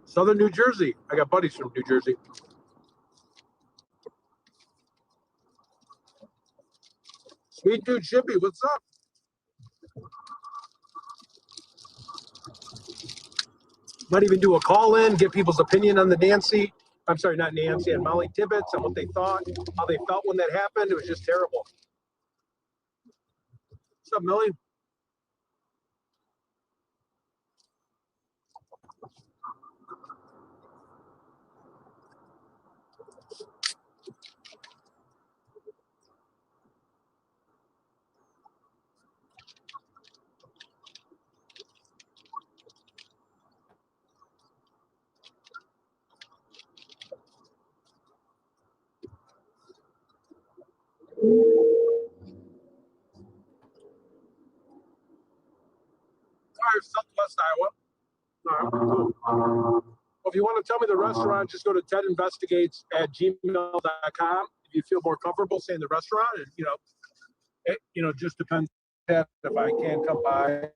Southern New Jersey. I got buddies from New Jersey. Sweet dude Shibby, what's up? Might even do a call-in, get people's opinion on the Nancy. I'm sorry, not Nancy, and Molly Tibbetts, on what they thought, how they felt when that happened. It was just terrible. What's up, Millie? All right, Southwest Iowa. All right, cool. Well, if you want to tell me the restaurant, just go to tedinvestigates@gmail.com. If you feel more comfortable saying the restaurant, and it just depends if I can come by.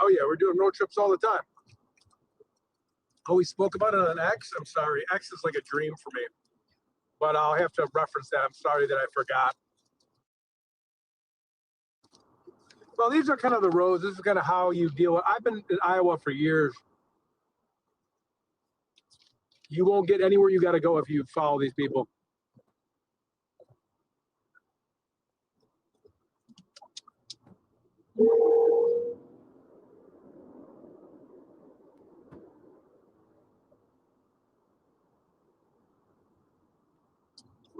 Oh yeah, we're doing road trips all the time. Oh, we spoke about it on X. I'm sorry, X is like a dream for me, but I'll have to reference that. I'm sorry that I forgot. Well, these are kind of the roads. This is kind of how you deal with. I've been in Iowa for years. You won't get anywhere you got to go if you follow these people.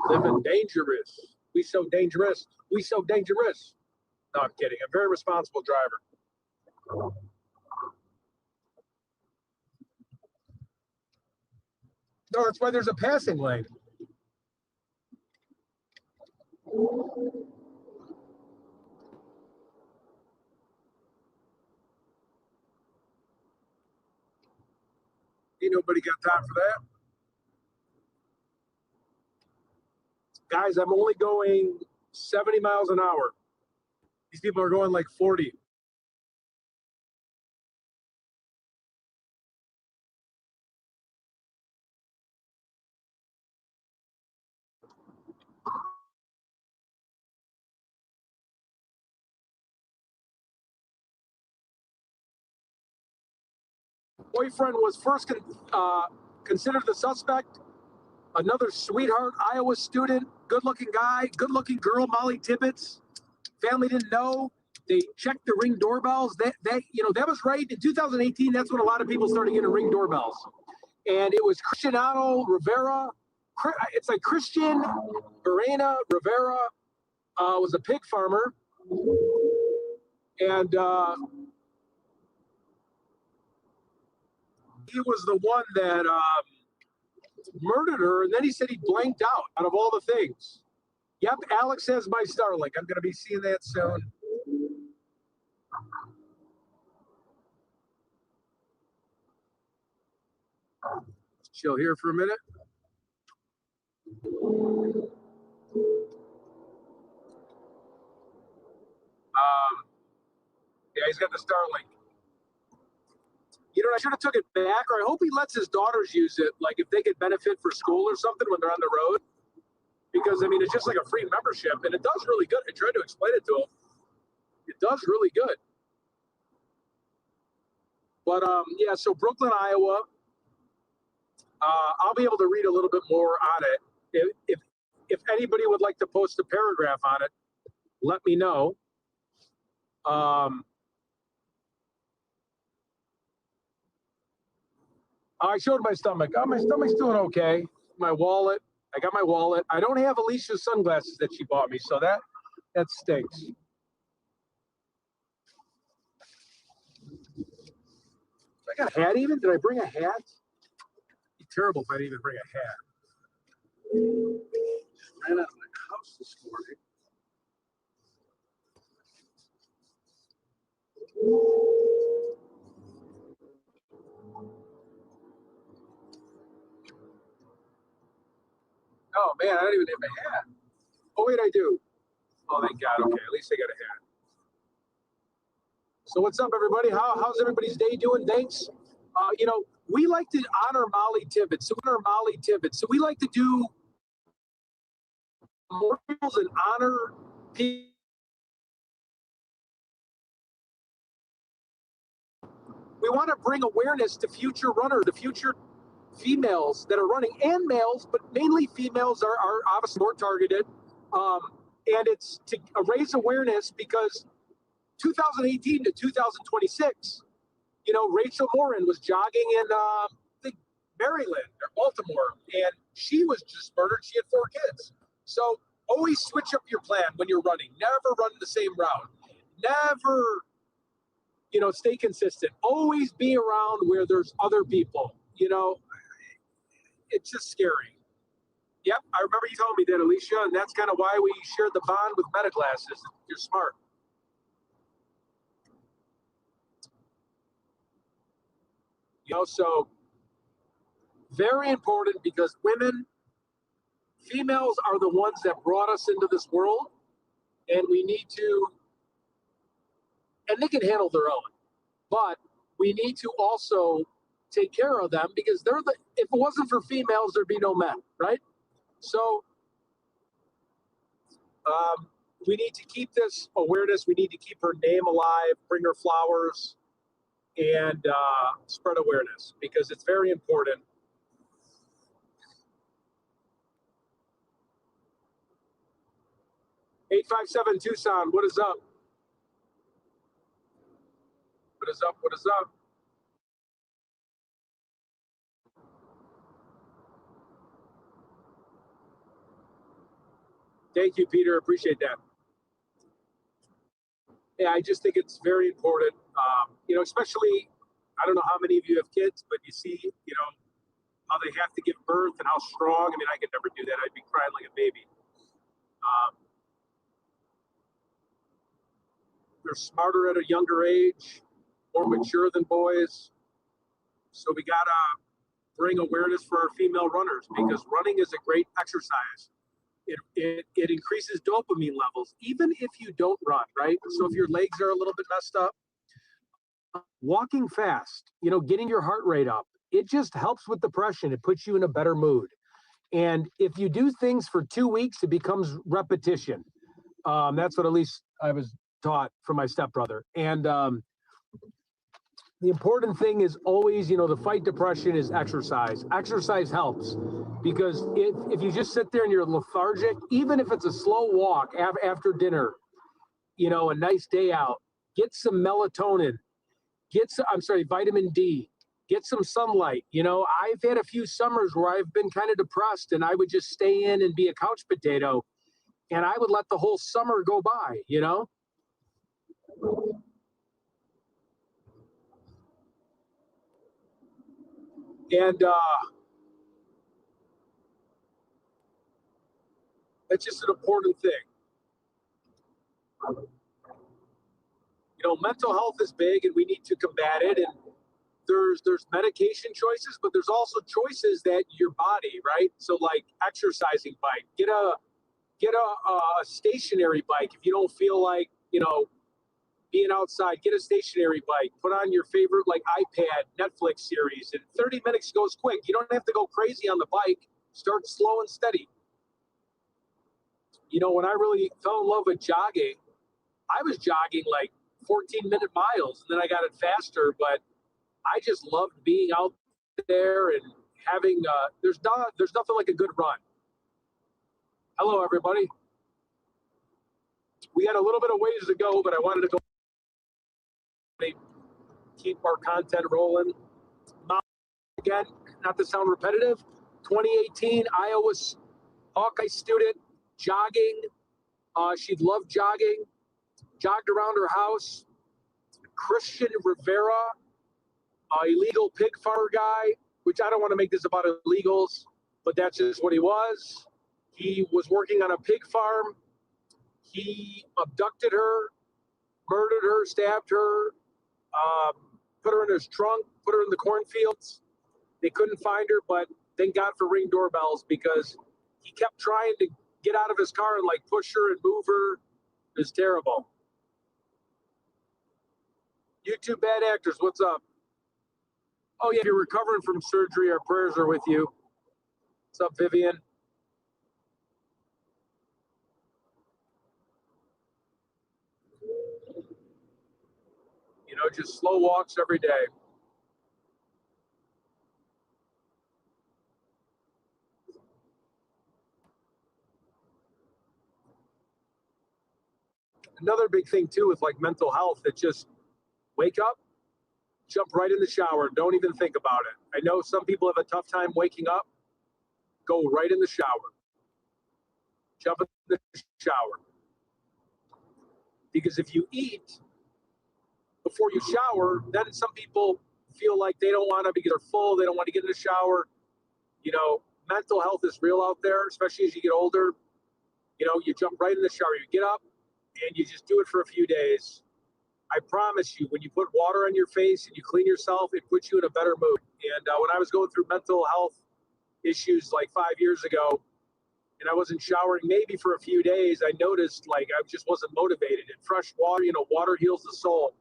Living dangerous. We so dangerous. We so dangerous. No, I'm kidding. I'm a very responsible driver. No, that's why there's a passing lane. Ain't nobody got time for that. Guys, I'm only going 70 miles an hour. These people are going like 40. Boyfriend was first considered the suspect. Another sweetheart, Iowa student, good-looking guy, good-looking girl, Molly Tibbetts. Family didn't know. They checked the Ring doorbells. That was right in 2018. That's when a lot of people started getting Ring doorbells. And it was Cristiano Rivera. It's like Christian Verena Rivera was a pig farmer. And he was the one that murdered her. And then he said he blanked out of all the things. Yep, Alex has my Starlink. I'm going to be seeing that soon. Chill here for a minute. Yeah, he's got the Starlink. I should have took it back, or I hope he lets his daughters use it, like if they could benefit for school or something when they're on the road. Because, it's just like a free membership, and it does really good. I tried to explain it to him. It does really good. But, yeah, so Brooklyn, Iowa, I'll be able to read a little bit more on it. If anybody would like to post a paragraph on it, let me know. I showed my stomach. Oh, my stomach's doing okay. My wallet. I got my wallet. I don't have Alicia's sunglasses that she bought me, so that stinks. I got a hat even? Did I bring a hat? It'd be terrible if I didn't even bring a hat. Ran out of my house this morning. Oh man, I don't even have a hat. Oh wait, I do. Oh thank God. Okay, at least I got a hat. So what's up, everybody? How's everybody's day doing? Thanks. we like to honor Molly Tibbetts. So we like to do memorials and honor people. We want to bring awareness to future runners, the future females that are running, and males, but mainly females are obviously more targeted. And it's to raise awareness because 2018 to 2026, you know, Rachel Morin was jogging in I think Maryland or Baltimore, and she was just murdered. She had 4 kids. So always switch up your plan when you're running. Never run the same route. Never, you know, stay consistent. Always be around where there's other people. You know, it's just scary. Yep, I remember you telling me that, Alicia, and that's kind of why we shared the bond with Meta Glasses. You're smart. You know, so very important because females are the ones that brought us into this world, and we need to, and they can handle their own, but we need to also take care of them because if it wasn't for females, there'd be no men, right? So we need to keep this awareness. We need to keep her name alive, bring her flowers, and spread awareness because it's very important. "857 Tucson, what is up? What is up? What is up?" Thank you, Peter. Appreciate that. Yeah, I just think it's very important. You know, especially, I don't know how many of you have kids, but you see, you know, how they have to give birth and how strong. I mean, I could never do that. I'd be crying like a baby. They're smarter at a younger age, more mature than boys. So we gotta bring awareness for our female runners because running is a great exercise. It increases dopamine levels, even if you don't run, right? So if your legs are a little bit messed up, walking fast, you know, getting your heart rate up, it just helps with depression. It puts you in a better mood. And if you do things for 2 weeks, it becomes repetition. That's what at least I was taught from my stepbrother. And the important thing is always, you know, to fight depression is exercise. Exercise helps because if you just sit there and you're lethargic, even if it's a slow walk after dinner, you know, a nice day out, get some melatonin, vitamin D, get some sunlight. You know, I've had a few summers where I've been kind of depressed and I would just stay in and be a couch potato and I would let the whole summer go by, you know? And that's just an important thing. You know, mental health is big and we need to combat it. And there's medication choices, but there's also choices that your body, right? So like exercising bike, get a stationary bike. If you don't feel like, you know, being outside, get a stationary bike, put on your favorite like iPad, Netflix series, and 30 minutes goes quick. You don't have to go crazy on the bike. Start slow and steady. You know, when I really fell in love with jogging, I was jogging like 14-minute miles, and then I got it faster, but I just loved being out there and having, there's nothing like a good run. Hello, everybody. We got a little bit of ways to go, but I wanted to go keep our content rolling. Again, not to sound repetitive, 2018 Iowa Hawkeye student, jogging. She loved jogging, jogged around her house. Christian Rivera, illegal pig farmer guy, which I don't want to make this about illegals, but that's just what he was. He was working on a pig farm. He abducted her, murdered her, stabbed her, put her in his trunk, put her in the cornfields. They couldn't find her, but thank God for Ring doorbells because he kept trying to get out of his car and like push her and move her. It was terrible. YouTube bad actors, what's up? Oh yeah, if you're recovering from surgery, our prayers are with you. What's up, Vivian? You know, just slow walks every day. Another big thing too with like mental health, that just wake up, jump right in the shower, don't even think about it. I know some people have a tough time waking up. Go right in the shower. Jump in the shower. Because if you eat before you shower, then some people feel like they don't want to because they're full, they don't want to get in the shower. You know, mental health is real out there, especially as you get older. You know, you jump right in the shower, you get up and you just do it for a few days. I promise you, when you put water on your face and you clean yourself, it puts you in a better mood. And when I was going through mental health issues like 5 years ago, and I wasn't showering maybe for a few days, I noticed like I just wasn't motivated. And fresh water, you know, water heals the soul.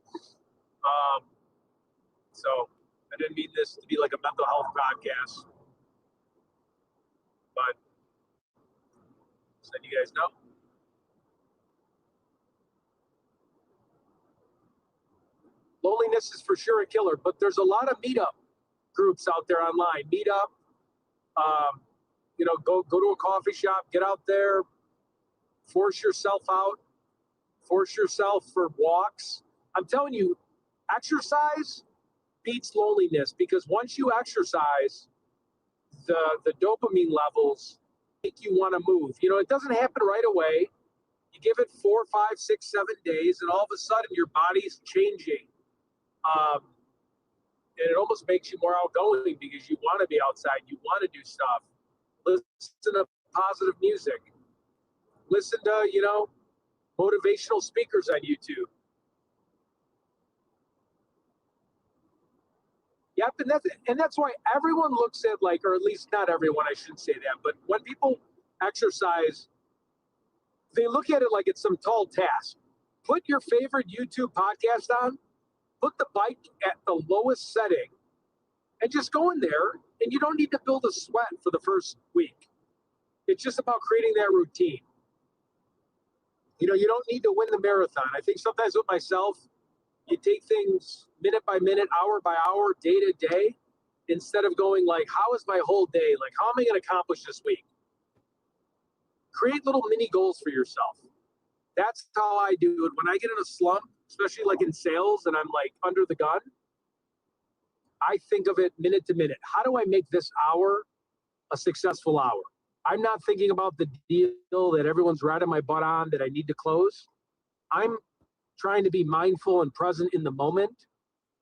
So I didn't mean this to be like a mental health podcast, but just letting you guys know. Loneliness is for sure a killer, but there's a lot of meetup groups out there online. Meetup, you know, go to a coffee shop, get out there, force yourself out, force yourself for walks. I'm telling you, exercise beats loneliness, because once you exercise, the dopamine levels make you want to move. You know, it doesn't happen right away. You give it 4, 5, 6, 7 days, and all of a sudden your body's changing. And it almost makes you more outgoing because you want to be outside, you want to do stuff. Listen to positive music. Listen to, you know, motivational speakers on YouTube. Yep, and that's why everyone looks at like, or at least not everyone, I shouldn't say that, but when people exercise, they look at it like it's some tall task. Put your favorite YouTube podcast on, put the bike at the lowest setting, and just go in there, and you don't need to build a sweat for the first week. It's just about creating that routine. You know, you don't need to win the marathon. I think sometimes with myself, you take things minute by minute, hour by hour, day to day, instead of going like, how is my whole day? Like, how am I going to accomplish this week? Create little mini goals for yourself. That's how I do it. When I get in a slump, especially like in sales and I'm like under the gun, I think of it minute to minute. How do I make this hour a successful hour? I'm not thinking about the deal that everyone's riding my butt on that I need to close. I'm trying to be mindful and present in the moment,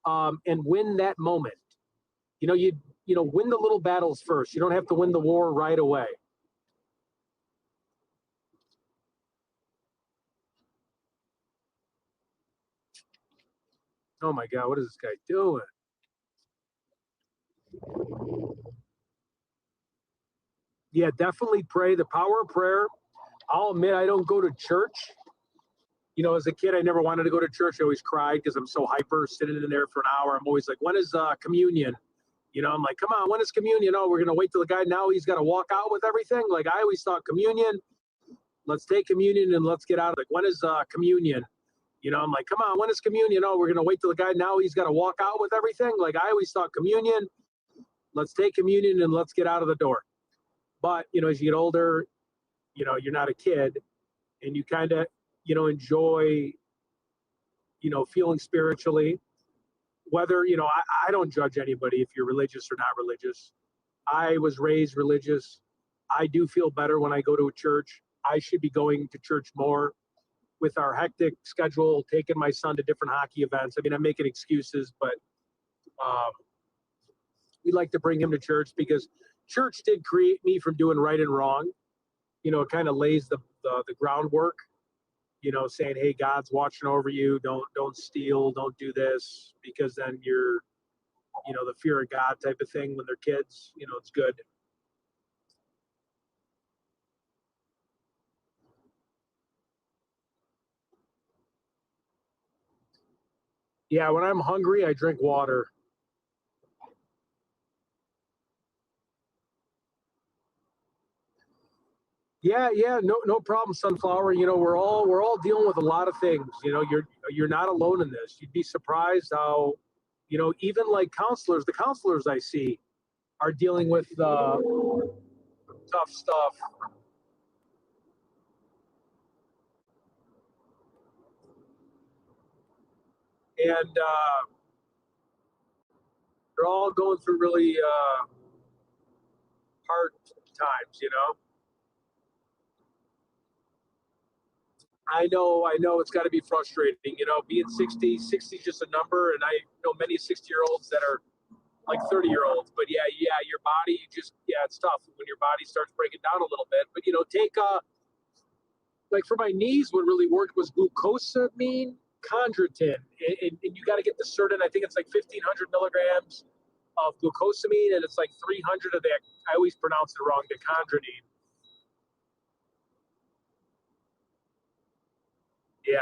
and win that moment. You know, you know, win the little battles first. You don't have to win the war right away. Oh my God, what is this guy doing? Yeah, definitely pray. The power of prayer. I'll admit I don't go to church. You know, as a kid, I never wanted to go to church. I always cried because I'm so hyper, sitting in there for an hour. I'm always like, when is communion? You know, I'm like, come on, when is communion? Oh, we're going to wait till the guy now he's got to walk out with everything. Like, I always thought communion, let's take communion and let's get out of it. When is communion? You know, I'm like, come on, when is communion? Oh, we're going to wait till the guy now he's got to walk out with everything. Like, I always thought communion, let's take communion and let's get out of the door. But, you know, as you get older, you know, you're not a kid, and you kind of, you know, enjoy, you know, feeling spiritually. Whether, you know, I don't judge anybody if you're religious or not religious. I was raised religious. I do feel better when I go to a church. I should be going to church more. With our hectic schedule, taking my son to different hockey events. I mean, I'm making excuses, but we like to bring him to church because church did create me from doing right and wrong. You know, it kind of lays the groundwork. You know, saying, hey, God's watching over you. Don't steal. Don't do this, because then you're, you know, the fear of God type of thing when they're kids. You know, it's good. Yeah, when I'm hungry, I drink water. Yeah, no problem, Sunflower. You know, we're all dealing with a lot of things. You know, you're not alone in this. You'd be surprised how, you know, even like the counselors I see are dealing with tough stuff. And they're all going through really hard times, you know. I know it's got to be frustrating, you know, being 60 is just a number. And I know many 60-year-olds that are like 30-year-olds, but yeah, your body, it's tough when your body starts breaking down a little bit. But, you know, take, like for my knees, what really worked was glucosamine chondroitin. And you got to get the certain, I think it's like 1,500 milligrams of glucosamine, and it's like 300 of that. I always pronounce it wrong, the chondroitin. Yeah.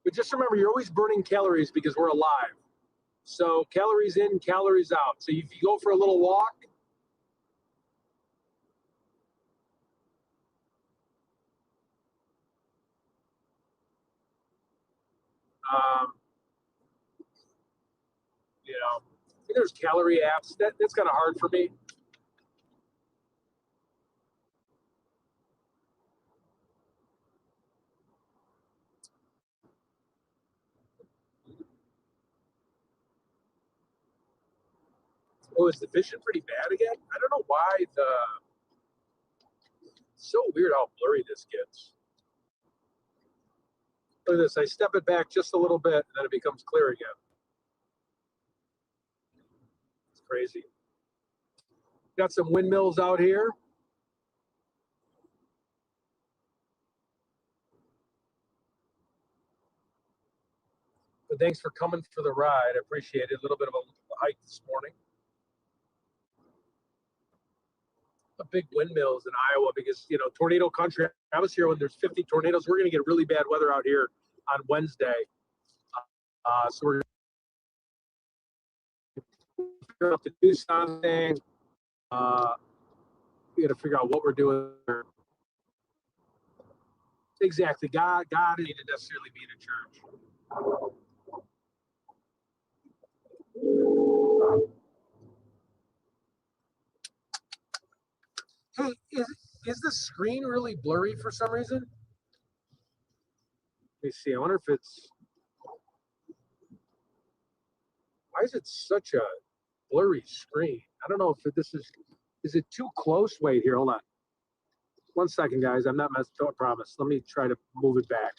But just remember, you're always burning calories because we're alive. So calories in, calories out. So if you go for a little walk, you know, there's calorie apps. That's kind of hard for me. Oh, is the vision pretty bad again? I don't know why it's so weird how blurry this gets. Look at this. I step it back just a little bit, and then it becomes clear again. It's crazy. Got some windmills out here. But thanks for coming for the ride. I appreciate it. A little bit of a hike this morning. The big windmills in Iowa because, you know, tornado country. I was here when there's 50 tornadoes. We're going to get really bad weather out here on Wednesday. So we're going to do something. We got to figure out what we're doing. Exactly. God didn't need to necessarily be in a church. Hey, is the screen really blurry for some reason? Let me see. I wonder if it's. Why is it such a blurry screen? I don't know if this is it too close? Wait here, hold on. 1 second, guys. I'm not messing. I promise. Let me try to move it back.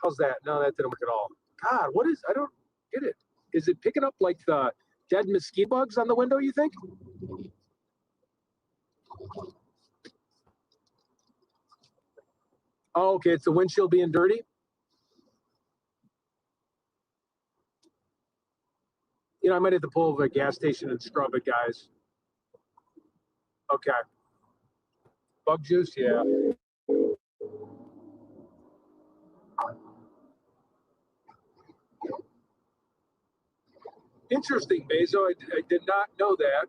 How's that? No, that didn't work at all. God, what is? I don't get it. Is it picking up like the dead mosquito bugs on the window? You think? Oh, okay. It's the windshield being dirty. You know, I might have to pull over a gas station and scrub it, guys. Okay. Bug juice, yeah. Interesting, Bezo. I did not know that.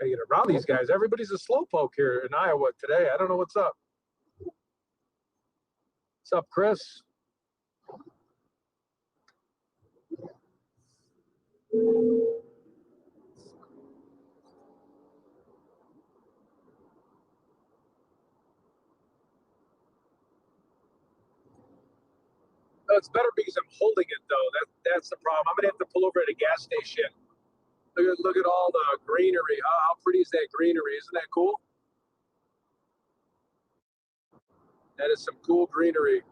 I get around these guys. Everybody's a slowpoke here in Iowa today. I don't know what's up. What's up, Chris? No, it's better because I'm holding it though. That's the problem. I'm gonna have to pull over at a gas station. Look at all the greenery. How pretty is that greenery? Isn't that cool? That is some cool greenery.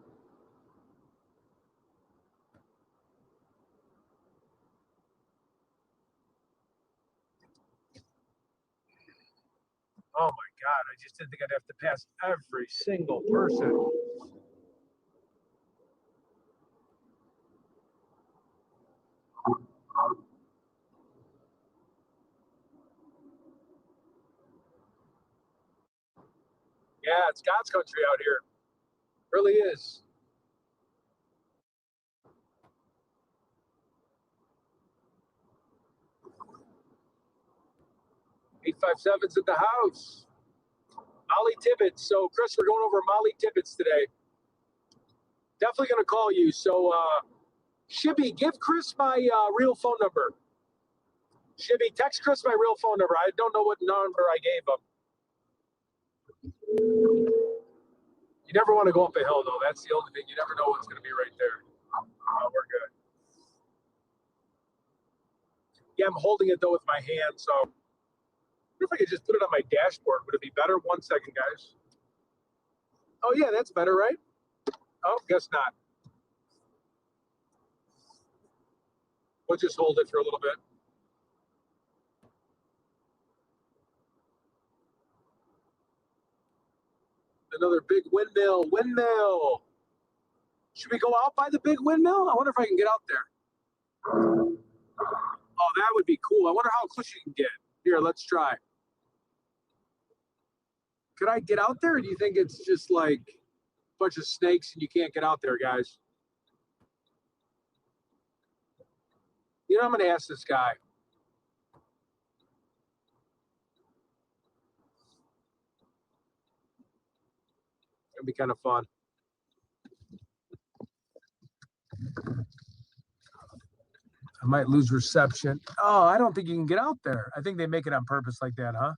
Oh my God, I just didn't think I'd have to pass every single person. it's God's country out here. Really is. 857's at the house. Molly Tibbetts. So, Chris, we're going over Molly Tibbetts today. Definitely going to call you. So, Shibby, give Chris my real phone number. Shibby, text Chris my real phone number. I don't know what number I gave him. You never want to go up a hill, though. That's the only thing. You never know what's going to be right there. We're good. Yeah, I'm holding it, though, with my hand. So, I wonder if I could just put it on my dashboard. Would it be better? 1 second, guys. Oh, yeah, that's better, right? Oh, guess not. We'll just hold it for a little bit. Another big windmill. Windmill. Should we go out by the big windmill? I wonder if I can get out there. Oh, that would be cool. I wonder how close you can get. Here, let's try. Could I get out there? Or do you think it's just like a bunch of snakes and you can't get out there, guys? You know, I'm going to ask this guy. It'll be kind of fun. I might lose reception. Oh, I don't think you can get out there. I think they make it on purpose like that, huh?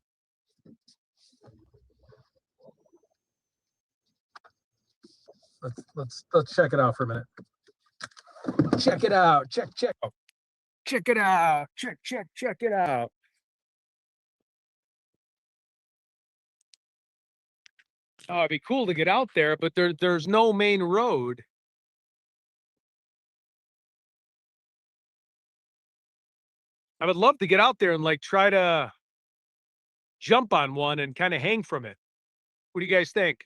Let's check it out for a minute. Check it out. Check it out. Check it out. Oh, it'd be cool to get out there, but there's no main road. I would love to get out there and like try to jump on one and kind of hang from it. What do you guys think?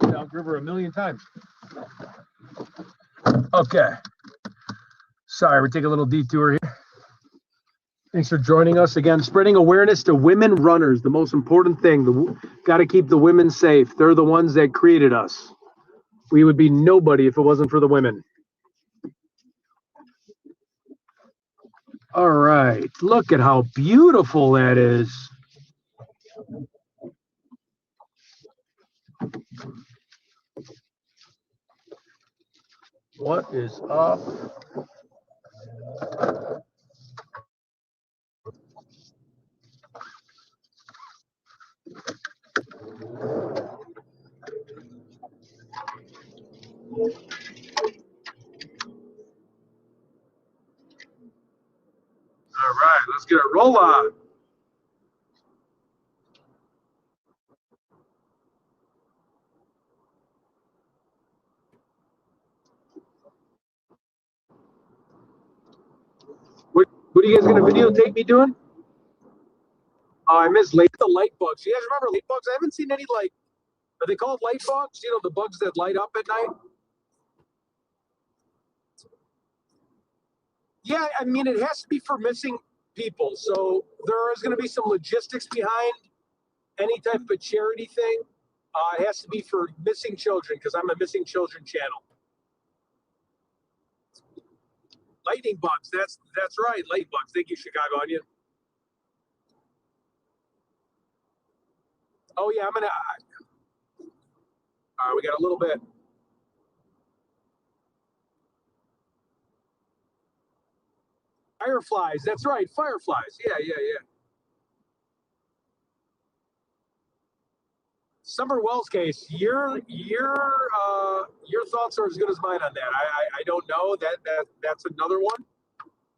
Downriver a million times. Okay. Sorry, we're taking a little detour here. Thanks for joining us again. Spreading awareness to women runners, the most important thing. Got to keep the women safe. They're the ones that created us. We would be nobody if it wasn't for the women. All right. Look at how beautiful that is. What is up? All right, let's get a roll on. What are you guys going to videotape me doing? Oh, I miss the light bugs. You guys remember light bugs? I haven't seen any, like, are they called light bugs? You know, the bugs that light up at night? Yeah, I mean, it has to be for missing people. So there is going to be some logistics behind any type of charity thing. It has to be for missing children because I'm a missing children channel. Lightning bugs. That's right. Lightning bugs. Thank you, Chicago Onion. Oh yeah, I'm gonna. All right, we got a little bit. Fireflies. That's right. Fireflies. Yeah. Summer Wells case. Your thoughts are as good as mine on that. I don't know that's another one.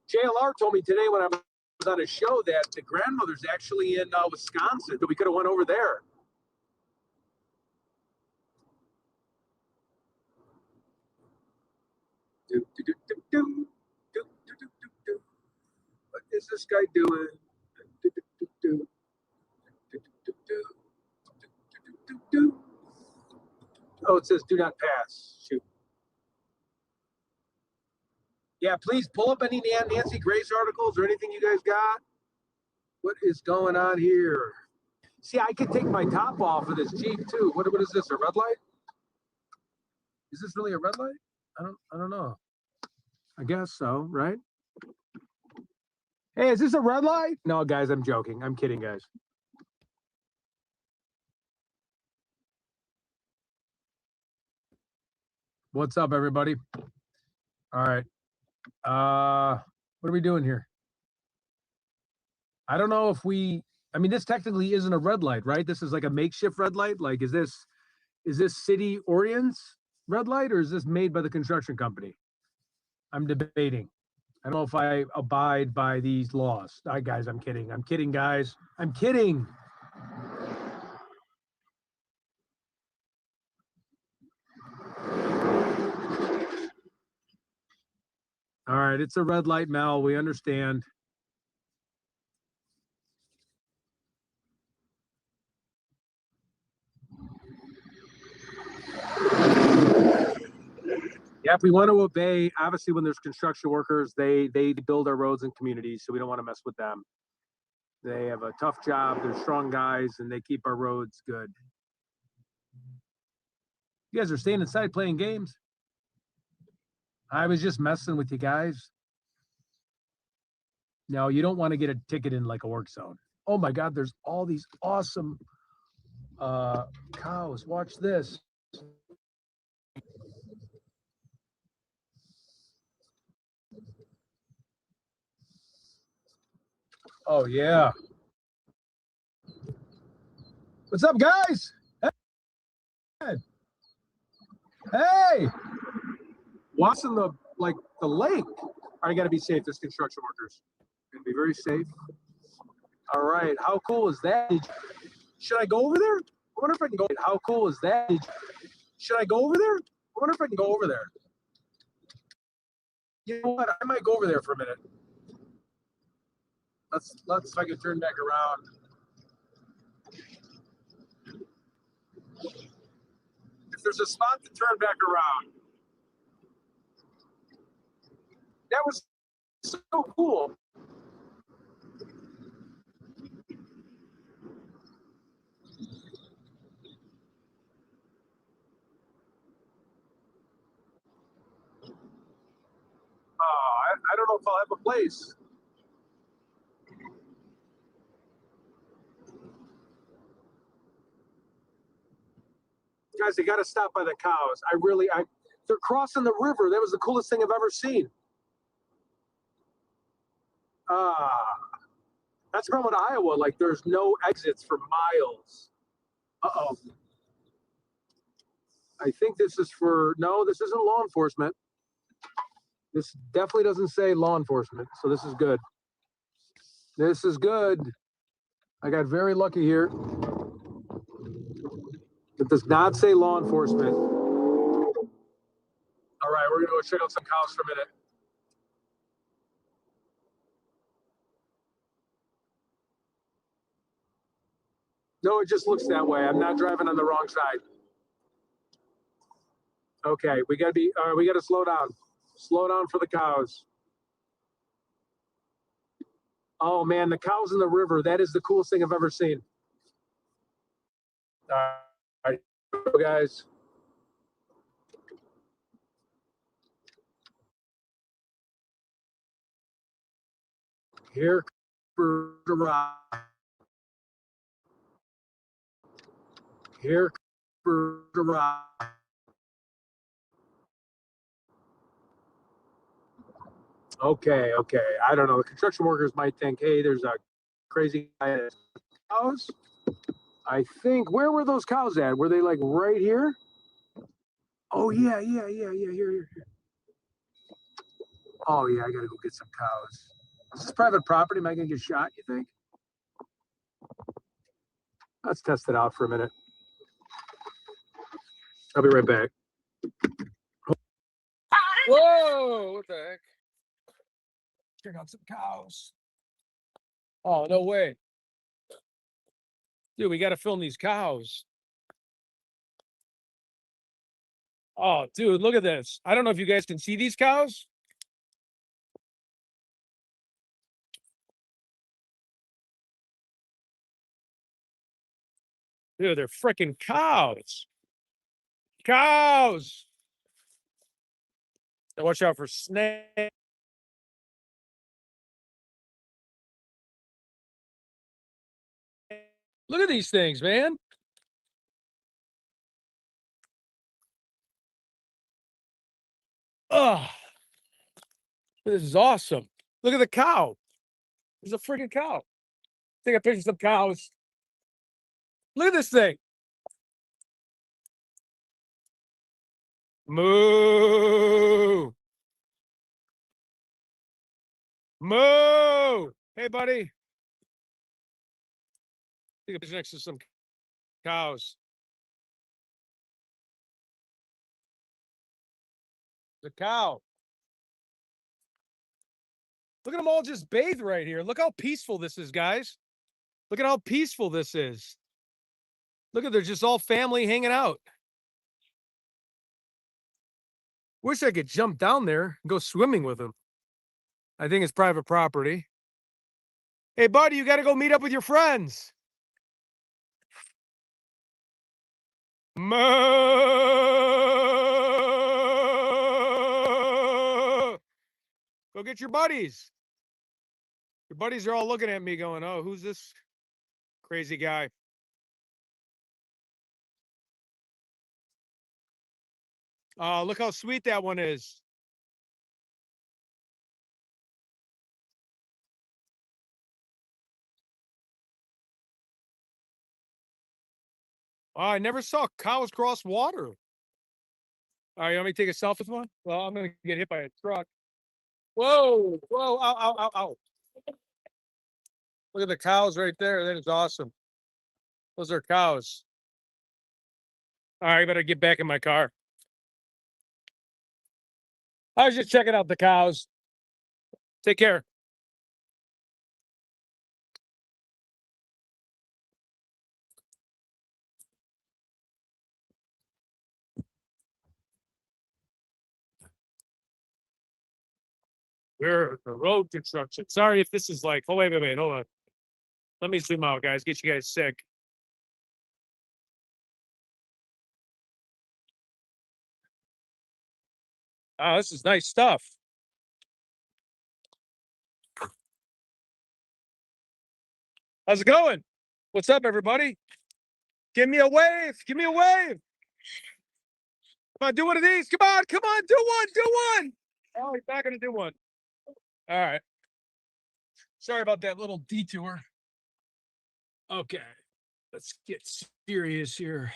JLR told me today when I was on a show that the grandmother's actually in Wisconsin, but we could have went over there. What is this guy doing? Oh, it says do not pass. Shoot. Yeah, please pull up any Nancy Grace articles or anything you guys got. What is going on here? See, I could take my top off of this Jeep too. What is this? A red light? Is this really a red light? I don't know. I guess so, right? Hey, is this a red light? No, guys, I'm joking. I'm kidding, guys. What's up, everybody? All right. What are we doing here? I don't know if I mean, this technically isn't a red light, right? This is like a makeshift red light. Like, is this City Orient's red light, or is this made by the construction company? I'm debating. I don't know if I abide by these laws. Guys, I'm kidding. I'm kidding, guys. I'm kidding. All right, it's a red light, Mel. We understand. Yeah, if we want to obey, obviously when there's construction workers, they build our roads and communities, so we don't want to mess with them. They have a tough job, they're strong guys, and they keep our roads good. You guys are staying inside playing games? I was just messing with you guys. No, you don't want to get a ticket in like a work zone. Oh my God, there's all these awesome cows. Watch this. Oh yeah. What's up, guys? Hey, watching the lake. I got to be safe. There's construction workers. Gonna be very safe. All right. How cool is that? Should I go over there? I wonder if I can go. How cool is that? Should I go over there? I wonder if I can go over there. You know what? I might go over there for a minute. Let's see if I can turn back around. If there's a spot to turn back around. That was so cool. I don't know if I'll have a place. Guys, they got to stop by the cows. They're crossing the river. That was the coolest thing I've ever seen. That's the problem with Iowa. Like, there's no exits for miles. Uh-oh. I think this is no, this isn't law enforcement. This definitely doesn't say law enforcement, so this is good. This is good. I got very lucky here. It does not say law enforcement. All right, we're gonna go check out some cows for a minute. No, it just looks that way. I'm not driving on the wrong side. Okay, we gotta slow down. Slow down for the cows. Oh man, the cows in the river. That is the coolest thing I've ever seen. All right, guys. Here for the ride. Here for the ride. Okay. I don't know. The construction workers might think, hey, there's a crazy guy at cows. I think, where were those cows at? Were they like right here? Oh, yeah. Here. Oh, yeah, I gotta go get some cows. Is this private property? Am I gonna get shot, you think? Let's test it out for a minute. I'll be right back. Whoa, what the heck? Check out some cows. Oh, no way. Dude, we got to film these cows. Oh, dude, look at this. I don't know if you guys can see these cows. Dude, they're freaking cows. Cows. Now watch out for snakes. Look at these things, man. Oh, this is awesome. Look at the cow. There's a freaking cow. Take a picture of some cows. Look at this thing. Moo. Moo. Hey, buddy. Take a picture next to some cows. The cow. Look at them all just bathe right here. Look how peaceful this is, guys. Look at how peaceful this is. Look at, they're just all family hanging out. Wish I could jump down there and go swimming with them. I think it's private property. Hey, buddy, you got to go meet up with your friends. Moo! Go get your buddies. Your buddies are all looking at me going, oh, who's this crazy guy? Look how sweet that one is. Oh, I never saw cows cross water. All right, you want me to take a selfie with one? Well, I'm going to get hit by a truck. Whoa, ow, ow, ow, ow. Look at the cows right there. That is awesome. Those are cows. All right, I better get back in my car. I was just checking out the cows. Take care. We're the road construction. Sorry if this is like, oh, wait, hold on. Let me zoom out, guys. Get you guys sick. Oh, this is nice stuff. How's it going? What's up, everybody? Give me a wave. Give me a wave. Come on, do one of these. Come on, do one. Oh, he's not going to do one. All right. Sorry about that little detour. Okay. Let's get serious here.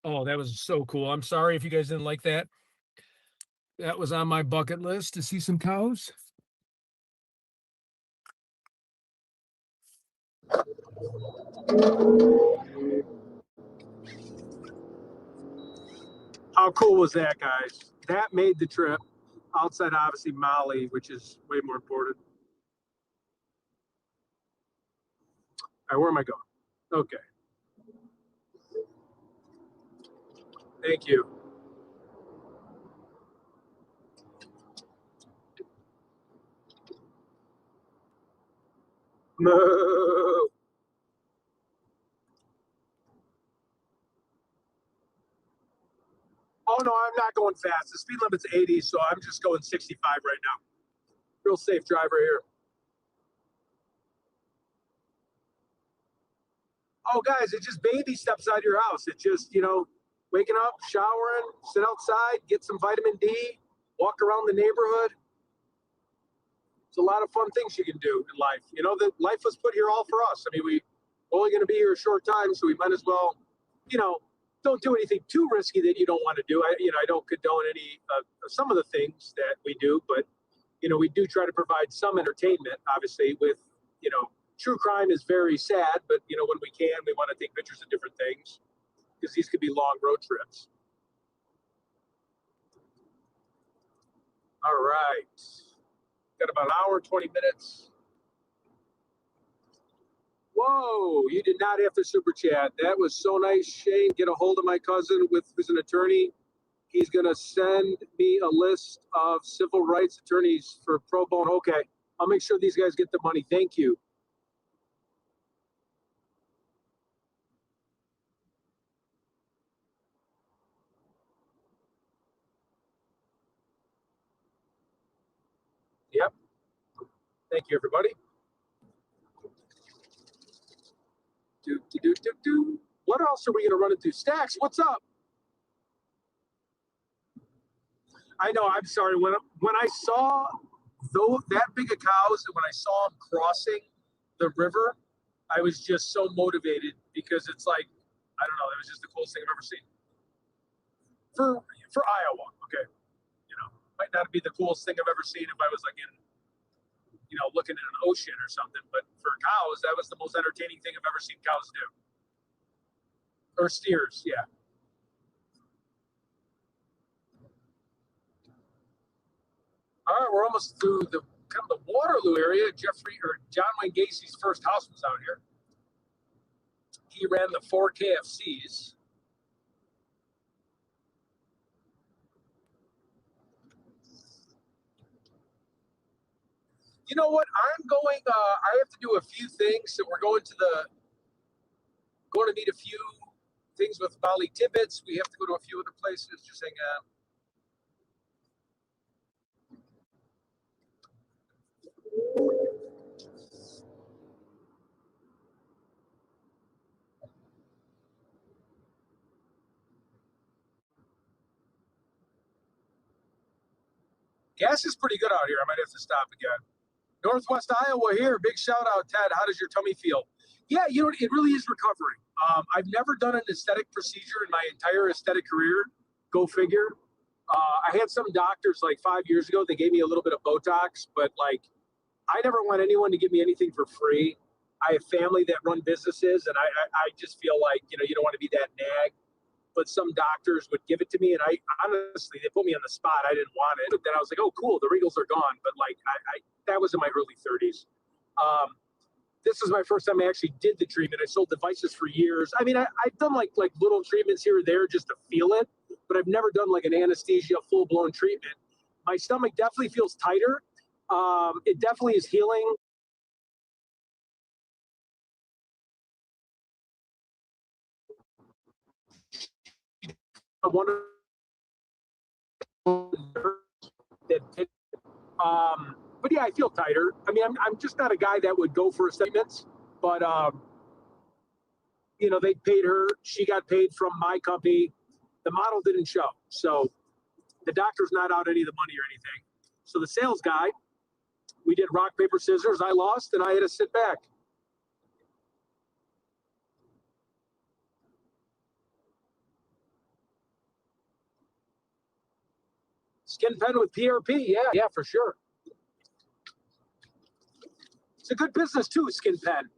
Oh, that was so cool. I'm sorry if you guys didn't like that. That was on my bucket list to see some cows. How cool was that, guys? That made the trip. Outside, obviously, Molly, which is way more important. All right, where am I going? Okay. Thank you. No. Oh, no, I'm not going fast. The speed limit's 80, so I'm just going 65 right now. Real safe driver here. Oh, guys, it's just baby steps out of your house. It's just, waking up, showering, sit outside, get some vitamin D, walk around the neighborhood. It's a lot of fun things you can do in life. That life was put here all for us. I mean, we're only going to be here a short time, so we might as well, don't do anything too risky that you don't want to do. I don't condone any some of the things that we do, but we do try to provide some entertainment. Obviously, with true crime is very sad, but when we can, we want to take pictures of different things because these could be long road trips. All right, got about an hour, 20 minutes. Whoa, you did not have to super chat. That was so nice, Shane. Get a hold of my cousin who's an attorney. He's going to send me a list of civil rights attorneys for pro bono. Okay, I'll make sure these guys get the money. Thank you. Yep. Thank you, everybody. What else are we going to run into? Stacks, what's up? I know, I'm sorry. When I saw that big of cows and when I saw them crossing the river, I was just so motivated because it's like, I don't know, it was just the coolest thing I've ever seen. For Iowa, okay. Might not be the coolest thing I've ever seen if I was like in, looking at an ocean or something, but for cows, that was the most entertaining thing I've ever seen cows do. Or steers, yeah. All right, we're almost through the Waterloo area. John Wayne Gacy's first house was out here. He ran the 4 KFCs. You know what? I'm going. I have to do a few things, so we're going to meet a few things with Molly Tibbetts. We have to go to a few other places. Just hang on. Gas is pretty good out here. I might have to stop again. Northwest Iowa here. Big shout out, Ted. How does your tummy feel? Yeah, it really is recovering. I've never done an aesthetic procedure in my entire aesthetic career. Go figure. I had some doctors like 5 years ago. They gave me a little bit of Botox, but I never want anyone to give me anything for free. I have family that run businesses, and I just feel like, you don't want to be that nag. But some doctors would give it to me, and I honestly, they put me on the spot. I didn't want it. But then I was like, oh, cool, the wrinkles are gone. But that was in my early 30s. This is my first time I actually did the treatment. I sold devices for years. I mean, I've done like little treatments here or there just to feel it, but I've never done like an anesthesia full-blown treatment. My stomach definitely feels tighter. It definitely is healing. But yeah, I feel tighter. I mean, I'm just not a guy that would go for statements, but they paid her. She got paid from my company. The model didn't show, so the doctor's not out any of the money or anything. So the sales guy, we did rock, paper, scissors. I lost, and I had to sit back. Skin pen with PRP, yeah, for sure. It's a good business too, Skin Pen.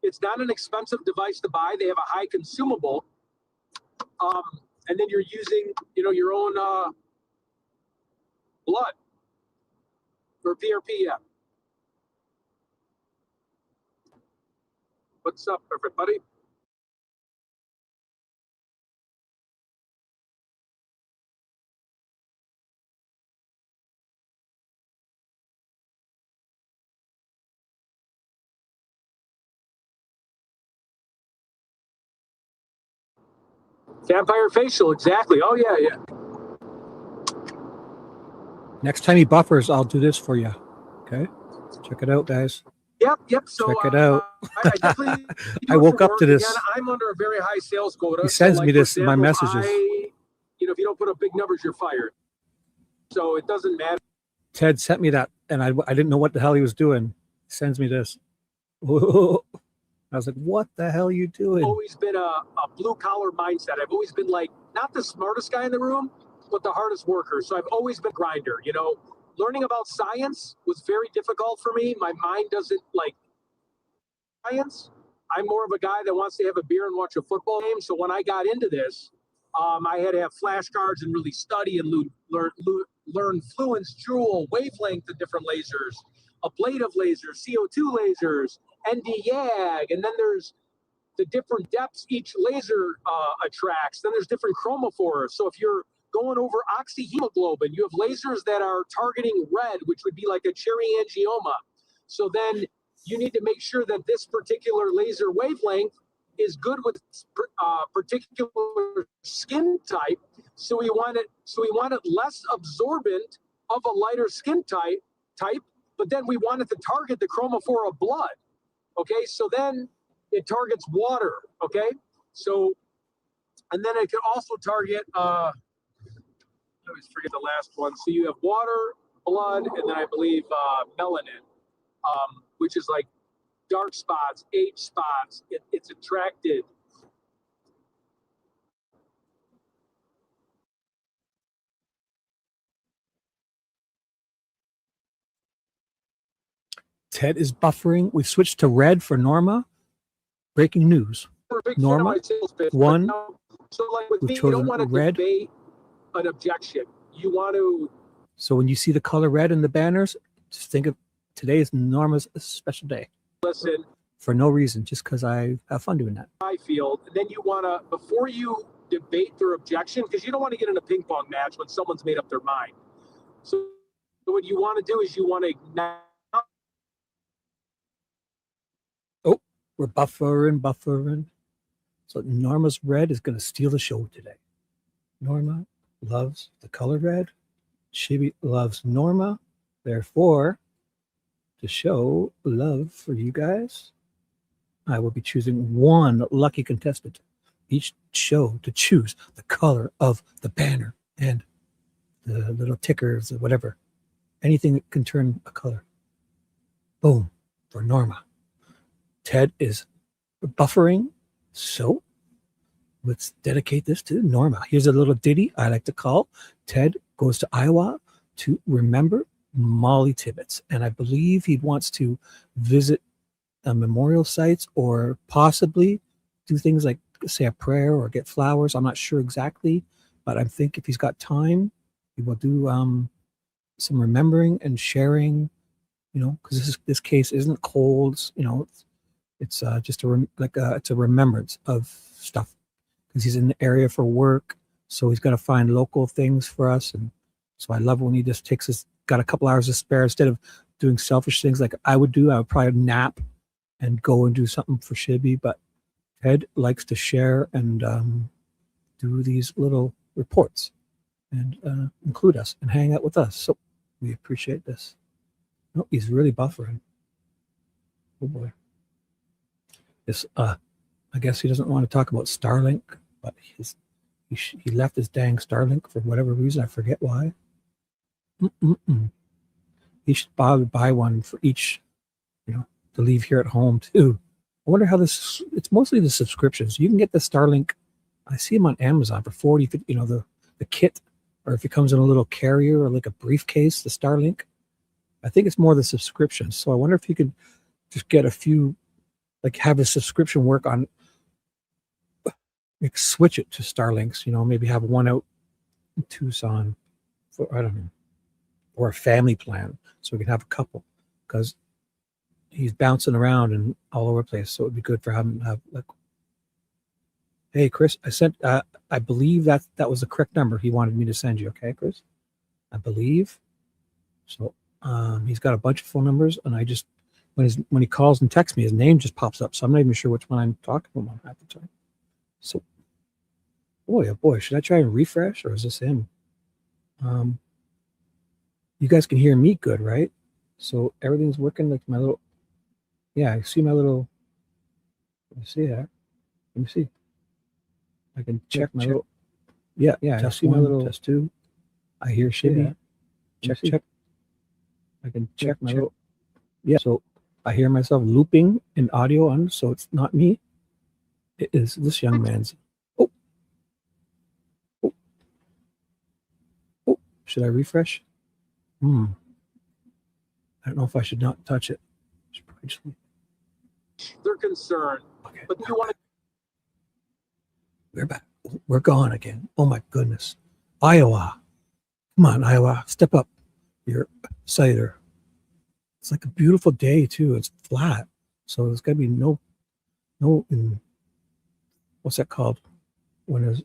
It's not an expensive device to buy. They have a high consumable, and then you're using, your own blood for PRP. Yeah. What's up, everybody? Vampire facial, exactly. Oh yeah. Next time he buffers, I'll do this for you. Okay, check it out, guys. Yep. So Check it out. I definitely I do it woke for up to work. this. Again, I'm under a very high sales quota. He sends me for this in my example, messages. if you don't put up big numbers, you're fired. So it doesn't matter. Ted sent me that, and I didn't know what the hell he was doing. He sends me this. Whoa. I was like, what the hell are you doing? Always been a blue collar mindset. I've always been like, not the smartest guy in the room, but the hardest worker. So I've always been a grinder. You know, learning about science was very difficult for me. My mind doesn't like science. I'm more of a guy that wants to have a beer and watch a football game. So when I got into this, I had to have flashcards and really study and learn fluence, joule, wavelength of different lasers, ablative lasers, CO2 lasers, ND-YAG, and then there's the different depths each laser attracts. Then there's different chromophores. So if you're going over oxyhemoglobin, you have lasers that are targeting red, which would be like a cherry angioma. So then you need to make sure that this particular laser wavelength is good with particular skin type. So we want it less absorbent of a lighter skin type, but then we want it to target the chromophore of blood. Okay, so then it targets water. Okay, so and then it can also target I always forget the last one. So you have water, blood, and then I believe melanin, which is like dark spots, age spots. It's attracted. Ted is buffering. We switched to red for Norma. Breaking news. Norma, one. So like with We've me, you don't chosen want to red. debate an objection. You want to. So when you see the color red in the banners, just think of today is Norma's special day. Listen. For no reason, just because I have fun doing that. I feel, and then you want to, before you debate their objection, because you don't want to get in a ping pong match when someone's made up their mind. So what you want to do is you want to ignite. Oh, we're buffering. So Norma's red is going to steal the show today. Norma loves the color red. Shibby loves Norma. Therefore, to show love for you guys, I will be choosing one lucky contestant each show to choose the color of the banner and the little tickers or whatever. Anything that can turn a color. Boom, for Norma. Ted is buffering, so let's dedicate this to Norma. Here's a little ditty I like to call Ted Goes to Iowa to Remember Molly Tibbetts. And I believe he wants to visit memorial sites or possibly do things like say a prayer or get flowers. I'm not sure exactly, but I think if he's got time, he will do some remembering and sharing, you know, because this case isn't cold, you know, it's just it's a remembrance of stuff because he's in the area for work, so he's got to find local things for us. And so I love when he just got a couple hours to spare instead of doing selfish things like I would do. I would probably nap and go and do something for Shibby, but Ted likes to share and do these little reports and include us and hang out with us. So we appreciate this. Oh, he's really buffering. Oh boy. This I guess he doesn't want to talk about Starlink, but he left his dang Starlink for whatever reason. I forget why. He should buy one for each, you know, to leave here at home too. I wonder how it's mostly the subscriptions. You can get the Starlink. I see them on Amazon for 40, 50, you know, the kit, or if it comes in a little carrier or like a briefcase, the Starlink. I think it's more the subscription. So I wonder if you could just get a few, like have a subscription work on, like switch it to Starlinks, you know, maybe have one out in Tucson for, I don't know, or a family plan. So we can have a couple because he's bouncing around and all over the place. So it'd be good for him to have like, hey, Chris, I sent, I believe that was the correct number he wanted me to send you. Okay, Chris, I believe. So he's got a bunch of phone numbers, and I just, when he calls and texts me, his name just pops up. So I'm not even sure which one I'm talking to him at the time. So, boy, oh boy, should I try and refresh, or is this him? You guys can hear me good, right? So everything's working. Like my little, yeah, I see my little. Let me see that. Let me see. I can check my little. Yeah, I see my little. Test 2. I hear Shibby. Check. I can check my little. Yeah, so I hear myself looping in audio on, so it's not me. It is this young man's. Oh. Should I refresh? I don't know if I should not touch it. They're concerned. Okay. But you want to. We're back. We're gone again. Oh my goodness. Iowa. Come on, Iowa. Step up your cider. It's like a beautiful day too. It's flat. So there's gotta be no what's that called? When there's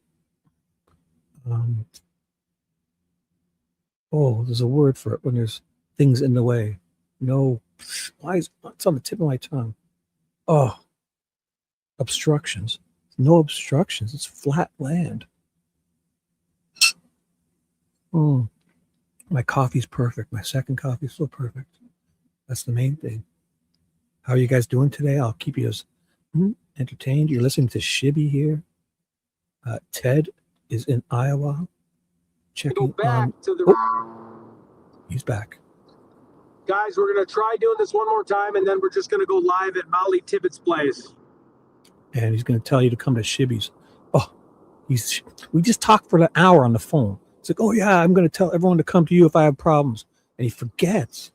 there's a word for it when there's things in the way. No, why is it's on the tip of my tongue? Oh, obstructions. No obstructions. It's flat land. My coffee's perfect. My second coffee's so perfect. That's the main thing. How are you guys doing today? I'll keep you as entertained. You're listening to Shibby here. Ted is in Iowa. Checking Go back on. to the. He's back. Guys, we're going to try doing this one more time, and then we're just going to go live at Molly Tippett's place. And he's going to tell you to come to Shibby's. Oh, we just talked for an hour on the phone. It's like, oh yeah, I'm going to tell everyone to come to you if I have problems. And he forgets.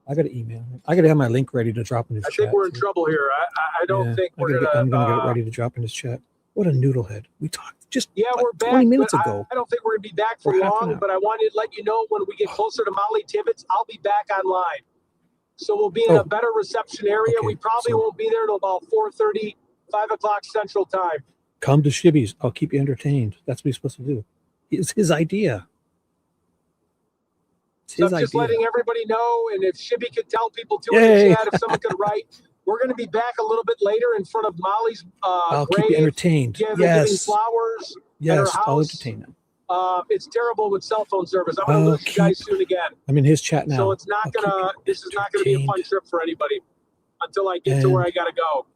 I got to email him. I got to have my link ready to drop in his chat. I think we're in trouble here. I don't think we're going to. I'm going to get it ready to drop in his chat. What a noodlehead. We talked just we're back, 20 minutes ago. I don't think we're going to be back for long, but I wanted to let you know when we get closer to Molly Tippett's, I'll be back online. So we'll be in a better reception area. Okay, we probably won't be there till about 4:30, 5 o'clock Central Time. Come to Shibby's. I'll keep you entertained. That's what he's supposed to do. It's his idea. So I'm just letting everybody know, and if Shibby could tell people too in the chat, if someone could write, we're going to be back a little bit later in front of Molly's I'll grave, keep you entertained. giving flowers at her house. I'll entertain them. It's terrible with cell phone service. I'm going to lose you guys soon again. I'm in his chat now. So it's not this is not gonna be a fun trip for anybody until I get to where I gotta go.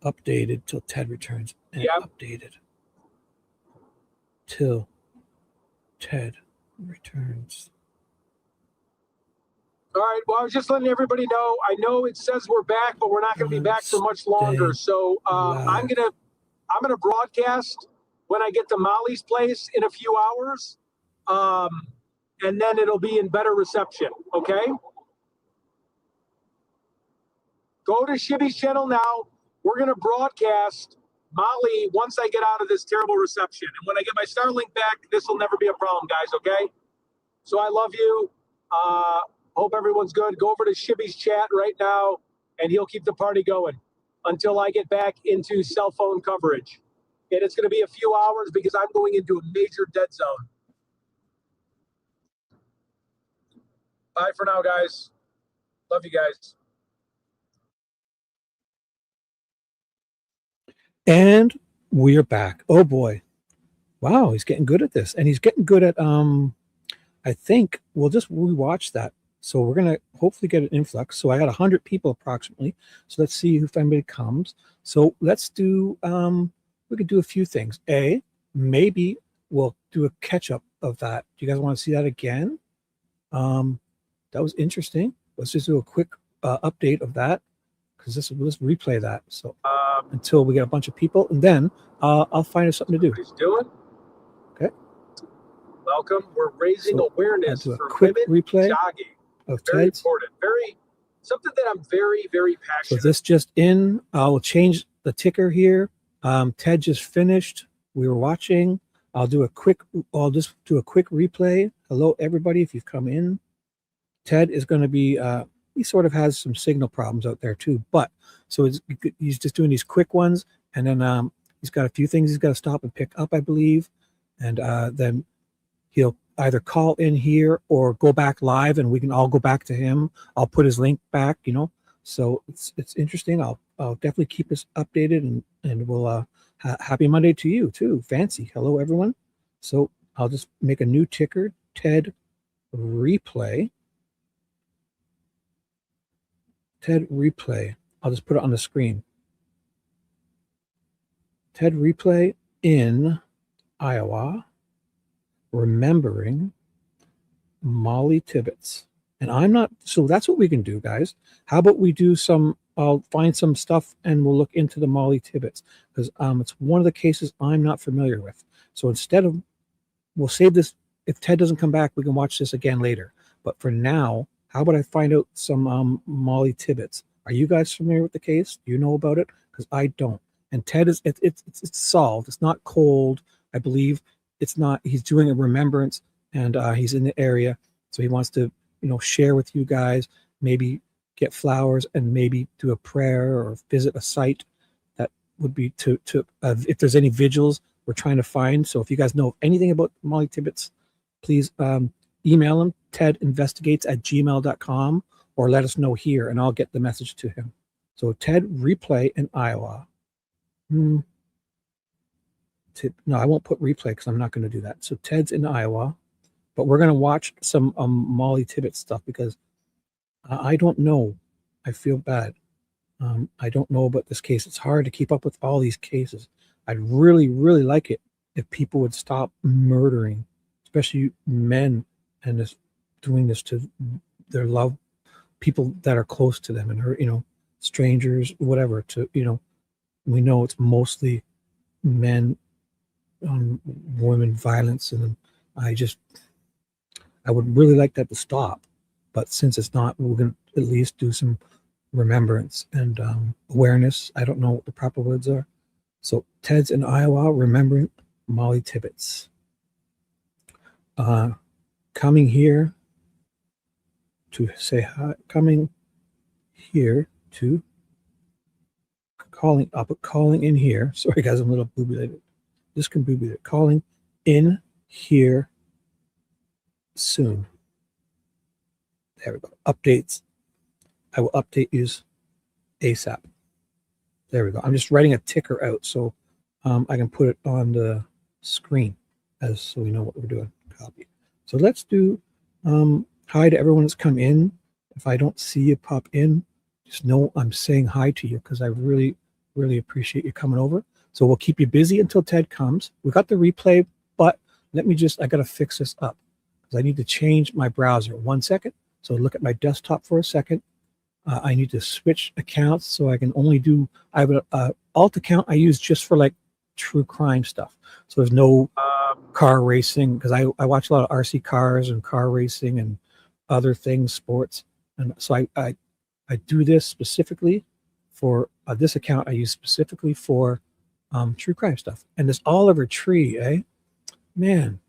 Updated till Ted returns. And updated till Ted returns. All right. Well, I was just letting everybody know. I know it says we're back, but we're not going to be back for much longer. So I'm gonna broadcast when I get to Molly's place in a few hours, and then it'll be in better reception. Okay. Go to Shibby's channel now. We're gonna broadcast Molly once I get out of this terrible reception, and when I get my Starlink back, this will never be a problem, guys. Okay. So I love you. Hope everyone's good. Go over to Shibby's chat right now, and he'll keep the party going until I get back into cell phone coverage. And it's going to be a few hours because I'm going into a major dead zone. Bye for now, guys. Love you guys. And we are back. Oh boy. Wow, he's getting good at this. And he's getting good at I think we'll just rewatch that. So we're going to hopefully get an influx. So I got 100 people approximately. So let's see if anybody comes. So let's do, we could do a few things. Maybe we'll do a catch up of that. Do you guys want to see that again? That was interesting. Let's just do a quick update of that because let's replay that. So until we get a bunch of people, and then I'll find us something to do. What he's doing? Okay. Welcome. We're raising awareness for quick women replay jogging. Of very Ted's. important. Something that I'm very, very passionate. So this just in. I'll change the ticker here. Ted just finished. We were watching. I'll just do a quick replay. Hello, everybody, if you've come in. Ted is going to be, he sort of has some signal problems out there too, but so he's just doing these quick ones. And then he's got a few things he's got to stop and pick up, I believe. And then he'll either call in here or go back live and we can all go back to him. I'll put his link back, so it's interesting. I'll definitely keep us updated and we'll happy Monday to you too. Fancy. Hello, everyone. So I'll just make a new ticker, Ted replay. Ted replay. I'll just put it on the screen. Ted replay in Iowa, remembering Molly Tibbetts. And I'm not, so that's what we can do, guys. How about we do some, I'll find some stuff and we'll look into the Molly Tibbetts, because it's one of the cases I'm not familiar with. So instead of, we'll save this, if Ted doesn't come back, we can watch this again later. But for now, how about I find out some Molly Tibbetts? Are you guys familiar with the case? Do you know about it? Because I don't. And Ted is, it's solved. It's not cold. I believe it's not, he's doing a remembrance, and he's in the area. So he wants to, you know, share with you guys, maybe get flowers and maybe do a prayer or visit a site that would be to if there's any vigils we're trying to find. So if you guys know anything about Molly Tibbetts, please email him, tedinvestigates@gmail.com, or let us know here and I'll get the message to him. So Ted replay in Iowa. No, I won't put replay because I'm not going to do that. So Ted's in Iowa, but we're going to watch some Molly Tibbetts stuff because I don't know. I feel bad. I don't know about this case. It's hard to keep up with all these cases. I'd really, really like it if people would stop murdering, especially men, and this, doing this to their loved people that are close to them, and her, you know, strangers, whatever. To, you know, we know it's mostly men, women violence, and I would really like that to stop. But since it's not, we're going to at least do some remembrance and awareness. I don't know what the proper words are. So Ted's in Iowa, remembering Molly Tibbetts. Coming here to say hi, coming here to calling, I'll put calling in here. Sorry guys, I'm a little booby-lated. This can be calling in here soon. There we go. Updates. I will update you ASAP. There we go. I'm just writing a ticker out so I can put it on the screen as so we know what we're doing. Copy. So let's do hi to everyone that's come in. If I don't see you pop in, just know I'm saying hi to you because I really, really appreciate you coming over. So we'll keep you busy until Ted comes. We got the replay, but let me just, I got to fix this up because I need to change my browser. 1 second. So look at my desktop for a second. I need to switch accounts so I can only do, I have an alt account I use just for like true crime stuff. So there's no car racing because I watch a lot of RC cars and car racing and other things, sports. And so I do this specifically for this account I use specifically for true crime stuff. And this Oliver Tree, man,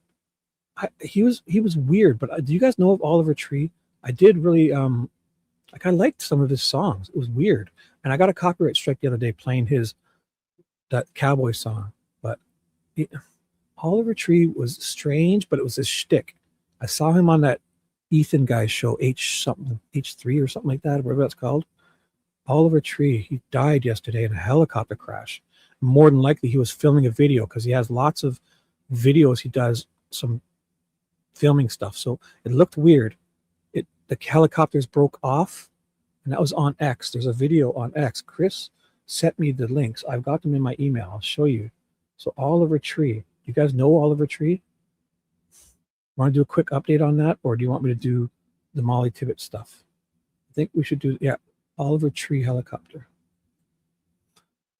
he was weird, but do you guys know of Oliver Tree? I did really like I liked some of his songs. It was weird. And I got a copyright strike the other day playing that cowboy song. But Oliver Tree was strange, but it was his shtick. I saw him on that Ethan guy's show, H3 or something like that, whatever that's called. Oliver Tree, he died yesterday in a helicopter crash. More than likely he was filming a video because he has lots of videos. He does some filming stuff. So it looked weird. The helicopters broke off, and that was on X. There's a video on X. Chris sent me the links. I've got them in my email. I'll show you. So Oliver Tree. You guys know Oliver Tree? Want to do a quick update on that, or do you want me to do the Molly Tibbetts stuff? I think we should do, yeah, Oliver Tree helicopter.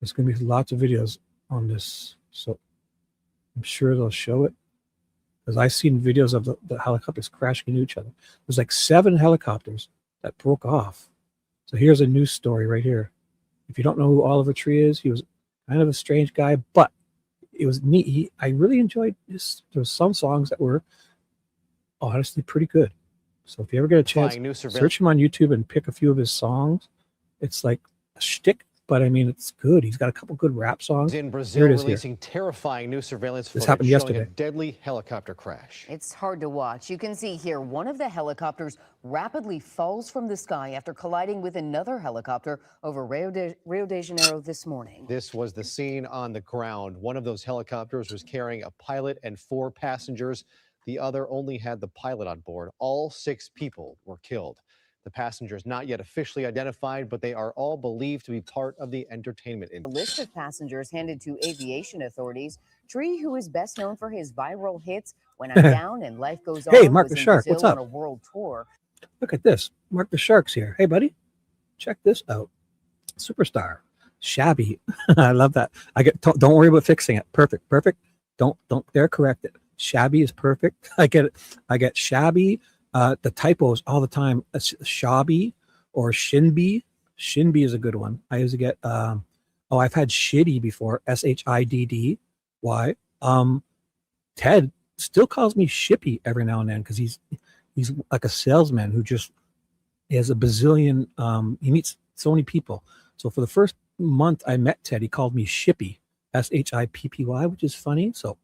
There's going to be lots of videos on this, so I'm sure they'll show it. Because I've seen videos of the helicopters crashing into each other. There's like 7 helicopters that broke off. So here's a news story right here. If you don't know who Oliver Tree is, he was kind of a strange guy, but it was neat. I really enjoyed this. There were some songs that were honestly pretty good. So if you ever get a chance, search him on YouTube and pick a few of his songs. It's like a shtick, but I mean, it's good. He's got a couple good rap songs. In Brazil, releasing terrifying new surveillance footage happened yesterday. showing a deadly helicopter crash. It's hard to watch. You can see here one of the helicopters rapidly falls from the sky after colliding with another helicopter over Rio de Janeiro this morning. This was the scene on the ground. One of those helicopters was carrying a pilot and 4 passengers. The other only had the pilot on board. All 6 people were killed. The passengers not yet officially identified, but they are all believed to be part of the entertainment A industry. list of passengers handed to aviation authorities. Tree, who is best known for his viral hits "When I'm Down" and "Life Goes Hey, On," Mark was the in Shark, Brazil what's up? on a world tour. Look at this. Mark the Shark's here. Hey, buddy, check this out. Superstar. Shabby. I love that. Don't worry about fixing it. Perfect. Don't dare correct it. Shabby is perfect. I get it. I get shabby. The typos all the time. Shabby or shinby. Shinby is a good one. I usually get I've had shitty before. SHIDD. Why? Ted still calls me Shippy every now and then because he's like a salesman who just has a bazillion he meets so many people. So for the first month I met Ted, he called me Shippy, SHIPPY, which is funny. So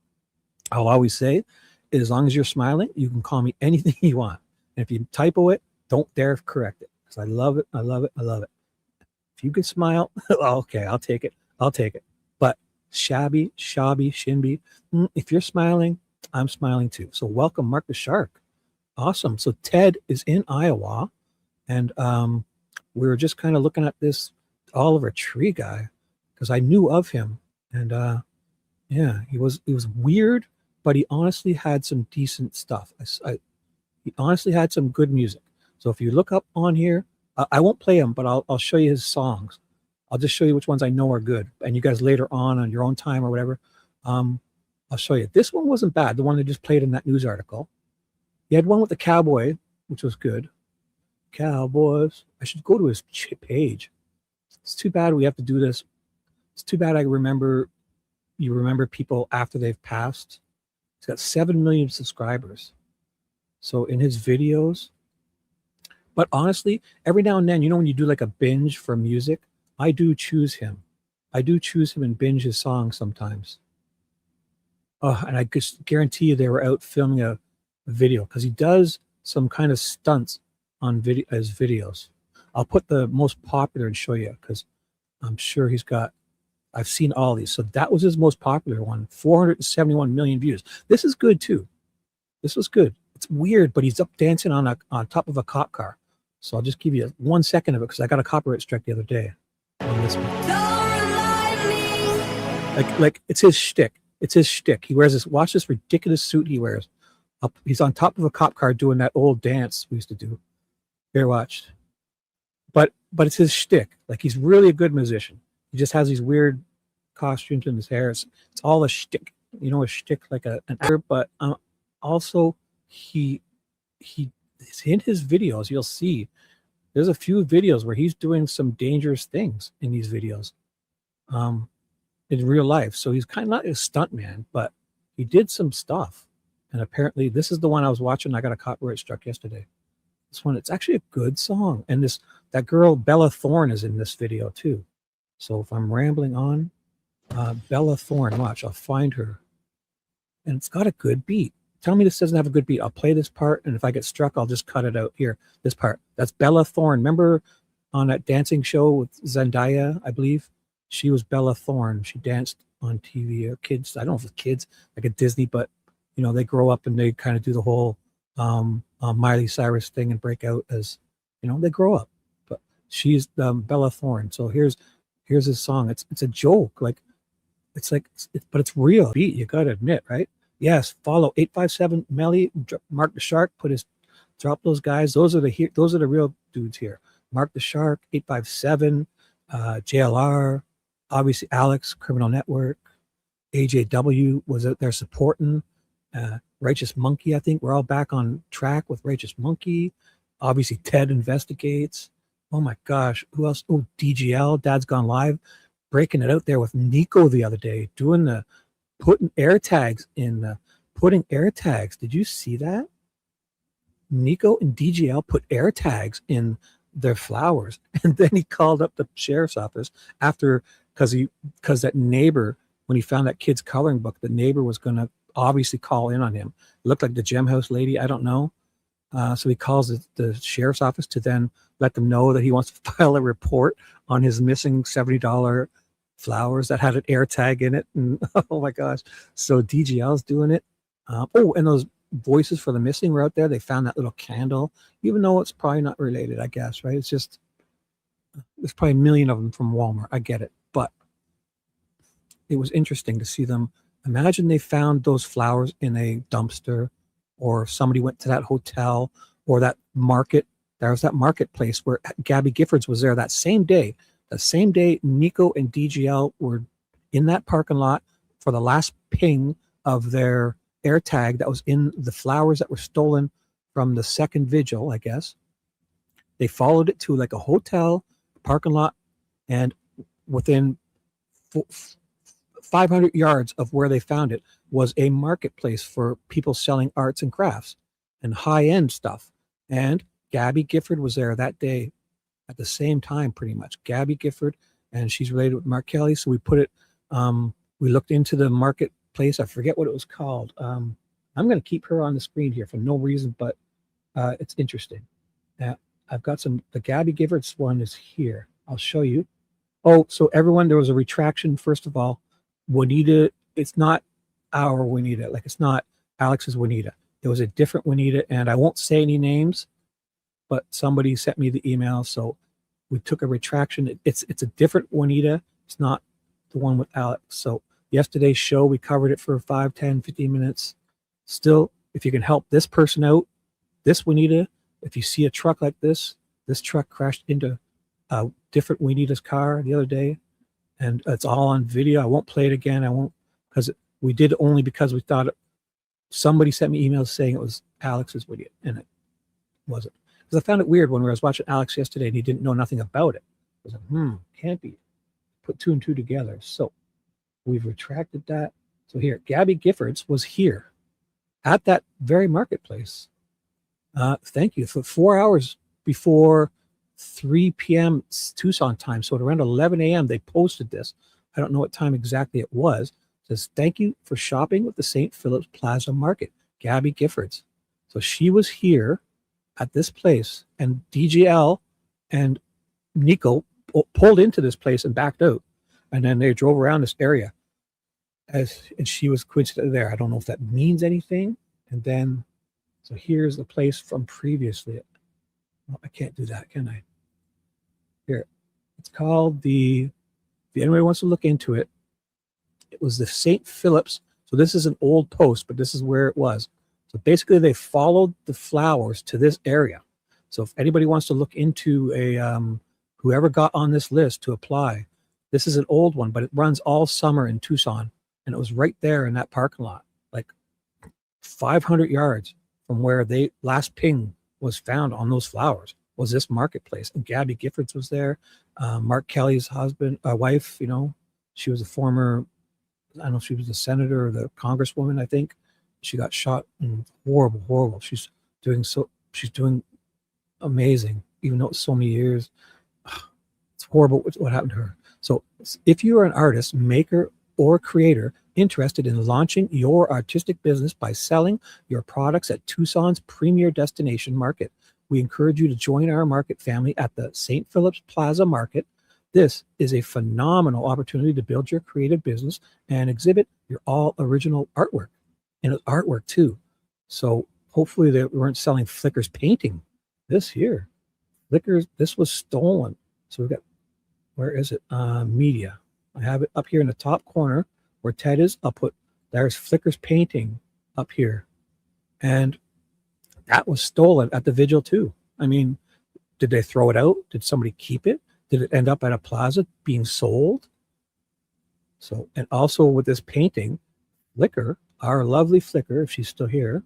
I'll always say, as long as you're smiling, you can call me anything you want. And if you typo it, don't dare correct it because I love it. I love it. I love it. If you can smile, okay, I'll take it. But shabby, shinby, if you're smiling, I'm smiling too. So welcome, Mark the Shark. Awesome. So Ted is in Iowa, and we were just kind of looking at this Oliver Tree guy because I knew of him, and yeah, he was weird, but he honestly had some decent stuff. He honestly had some good music. So if you look up on here, I won't play him, but I'll show you his songs. I'll just show you which ones I know are good, and you guys later on your own time or whatever. I'll show you. This one wasn't bad. The one that just played in that news article. He had one with the cowboy, which was good. Cowboys. I should go to his page. It's too bad we have to do this. It's too bad you remember people after they've passed. He's got 7 million subscribers. So in his videos, but honestly, every now and then, when you do like a binge for music, I do choose him. And binge his songs sometimes. Oh, and I just guarantee you they were out filming a video because he does some kind of stunts on his videos. I'll put the most popular and show you because I'm sure I've seen all these. So that was his most popular one, 471 million views. This is good too. This was good. It's weird, but he's up dancing on top of a cop car. So I'll just give you 1 second of it because I got a copyright strike the other day on this one. Like it's his shtick. It's his shtick. He wears this. Watch this ridiculous suit he wears. He's on top of a cop car doing that old dance we used to do. Here, watch. But it's his shtick. Like he's really a good musician. He just has these weird costumes in his hair. It's all a shtick. A shtick like an actor. But also he's in his videos. You'll see there's a few videos where he's doing some dangerous things in these videos. In real life. So he's kind of not a stunt man, but he did some stuff. And apparently this is the one I was watching. I got a copyright struck yesterday. This one, it's actually a good song. And that girl, Bella Thorne, is in this video too. So if I'm rambling on, Bella Thorne, watch, I'll find her. And it's got a good beat. Tell me this doesn't have a good beat. I'll play this part. And if I get struck, I'll just cut it out here. This part, that's Bella Thorne. Remember on that dancing show with Zendaya, I believe? She was Bella Thorne. She danced on TV. Kids, I don't know if it's kids, like a Disney, but they grow up and they kind of do the whole Miley Cyrus thing and break out as, they grow up. But she's Bella Thorne. So here's his song. It's a joke, but it's real beat. You gotta admit, right? Yes. Follow 857 Melly, Mark the Shark. Drop those guys. Those are the real dudes here. Mark the Shark, 857, JLR. Obviously, Alex, Criminal Network, AJW was out there supporting. Righteous Monkey, I think we're all back on track with Righteous Monkey. Obviously, Ted Investigates. Oh my gosh, who else? Oh, DGL, Dad's Gone Live, breaking it out there with Nico the other day, putting air tags in. Did you see that? Nico and DGL put air tags in their flowers, and then he called up the sheriff's office because that neighbor, when he found that kid's coloring book, the neighbor was going to obviously call in on him. It looked like the gem house lady, I don't know. So he calls the sheriff's office to then let them know that he wants to file a report on his missing $70 flowers that had an air tag in it. And oh my gosh, so DGL's doing it. And those voices for the missing were out there. They found that little candle, even though it's probably not related, I guess, right? It's just, there's probably a million of them from Walmart. I get it. But it was interesting to see them. Imagine they found those flowers in a dumpster, or somebody went to that hotel or that market. There was that marketplace where Gabby Giffords was there that same day. The same day Nico and DGL were in that parking lot for the last ping of their air tag that was in the flowers that were stolen from the second vigil, I guess. They followed it to like a hotel parking lot, and within 500 yards of where they found it was a marketplace for people selling arts and crafts and high-end stuff. And Gabby Gifford was there that day at the same time, pretty much. Gabby Gifford, and she's related with Mark Kelly. So we put it, we looked into the marketplace. I forget what it was called. I'm going to keep her on the screen here for no reason, but it's interesting. I've got the Gabby Giffords one is here. I'll show you. Oh, so everyone, there was a retraction. First of all, Juanita, it's not our Juanita. Like, it's not Alex's Juanita. There was a different Juanita, and I won't say any names, but somebody sent me the email. So we took a retraction. It's a different Juanita. It's not the one with Alex. So yesterday's show, we covered it for 5, 10, 15 minutes. Still, if you can help this person out, this Juanita, if you see a truck like this truck crashed into a different Juanita's car the other day, and it's all on video. I won't play it again. I won't, because we did it only because we thought somebody sent me emails saying it was Alex's Juanita, and it wasn't. Because I found it weird when I was watching Alex yesterday and he didn't know nothing about it. I was like, can't be. Put 2 and 2 together. So we've retracted that. So here, Gabby Giffords was here at that very marketplace. Thank you. For 4 hours before 3 p.m. Tucson time. So at around 11 a.m. they posted this. I don't know what time exactly it was. It says, thank you for shopping with the St. Philip's Plaza Market, Gabby Giffords. So she was here at this place, and DGL and Nico pulled into this place and backed out, and then they drove around this area and she was coincidentally there. I don't know if that means anything. And then, so here's the place from previously. Well, I can't do that, can I? Here, it's called if anybody wants to look into it, it was the St. Philip's. So this is an old post, but this is where it was. So basically they followed the flowers to this area. So if anybody wants to look into whoever got on this list to apply, this is an old one, but it runs all summer in Tucson. And it was right there in that parking lot, like 500 yards from where they last ping was found on those flowers was this marketplace. And Gabby Giffords was there. Mark Kelly's wife, she was a former, I don't know if she was the senator or the congresswoman, I think. She got shot and horrible. She's doing amazing, even though it's so many years. It's horrible what happened to her. So if you are an artist, maker, or creator interested in launching your artistic business by selling your products at Tucson's premier destination market, we encourage you to join our market family at the St. Philip's Plaza Market. This is a phenomenal opportunity to build your creative business and exhibit your all original artwork. And artwork too. So hopefully they weren't selling Flicker's painting. This here, Flicker's, this was stolen. So we've got, where is it? Media. I have it up here in the top corner where Ted is. There's Flicker's painting up here. And that was stolen at the vigil too. I mean, did they throw it out? Did somebody keep it? Did it end up at a plaza being sold? So, and also with this painting, Flicker, our lovely Flicker, if she's still here,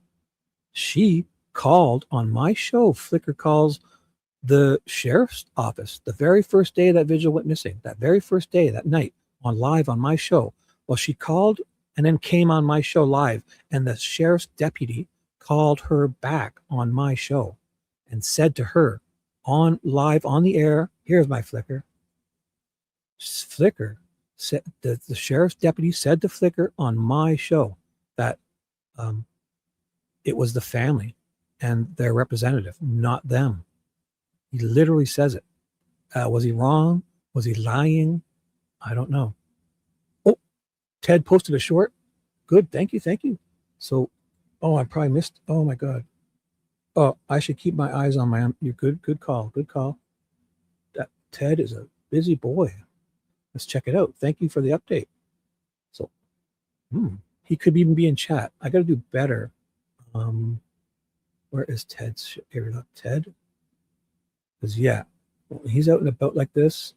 she called on my show. Flicker calls the sheriff's office the very first day that vigil went missing, that very first day, that night, live on my show. Well, she called and then came on my show live, and the sheriff's deputy called her back on my show and said to her live on the air, here's my Flicker. Flicker said, the sheriff's deputy said to Flicker on my show that it was the family and their representative, not them. He literally says it. Was he wrong? Was he lying? I don't know. Oh, Ted posted a short. Good. Thank you. So, Oh, I probably missed. Oh my God. Oh, I should keep my eyes on my. You're good. Good call. Good call. That Ted is a busy boy. Let's check it out. Thank you for the update. So, he could even be in chat. I got to do better. Where is Ted's area? Ted? Because he's out and about like this.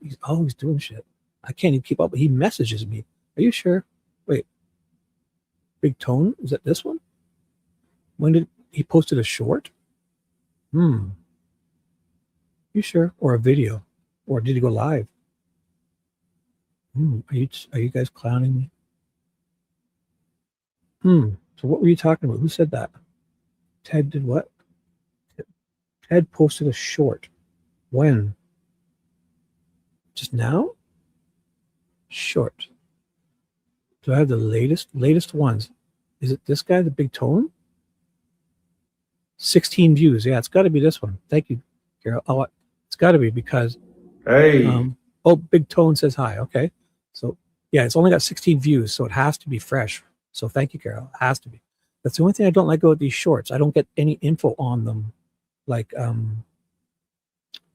He's always doing shit. I can't even keep up. He messages me. Are you sure? Wait. Big Tone? Is that this one? When did he posted a short? You sure? Or a video? Or did he go live? Are you guys clowning me? So what were you talking about? Who said that? Ted did what? Ted posted a short. When? Just now? Short. Do I have the latest ones? Is it this guy, the Big Tone? 16 views. Yeah, it's got to be this one. Thank you, Carol. Oh, it's got to be because. Hey. Big Tone says hi. Okay. So, yeah, it's only got 16 views, so it has to be fresh. So thank you, Carol. It has to be. That's the only thing I don't like about these shorts. I don't get any info on them. Like,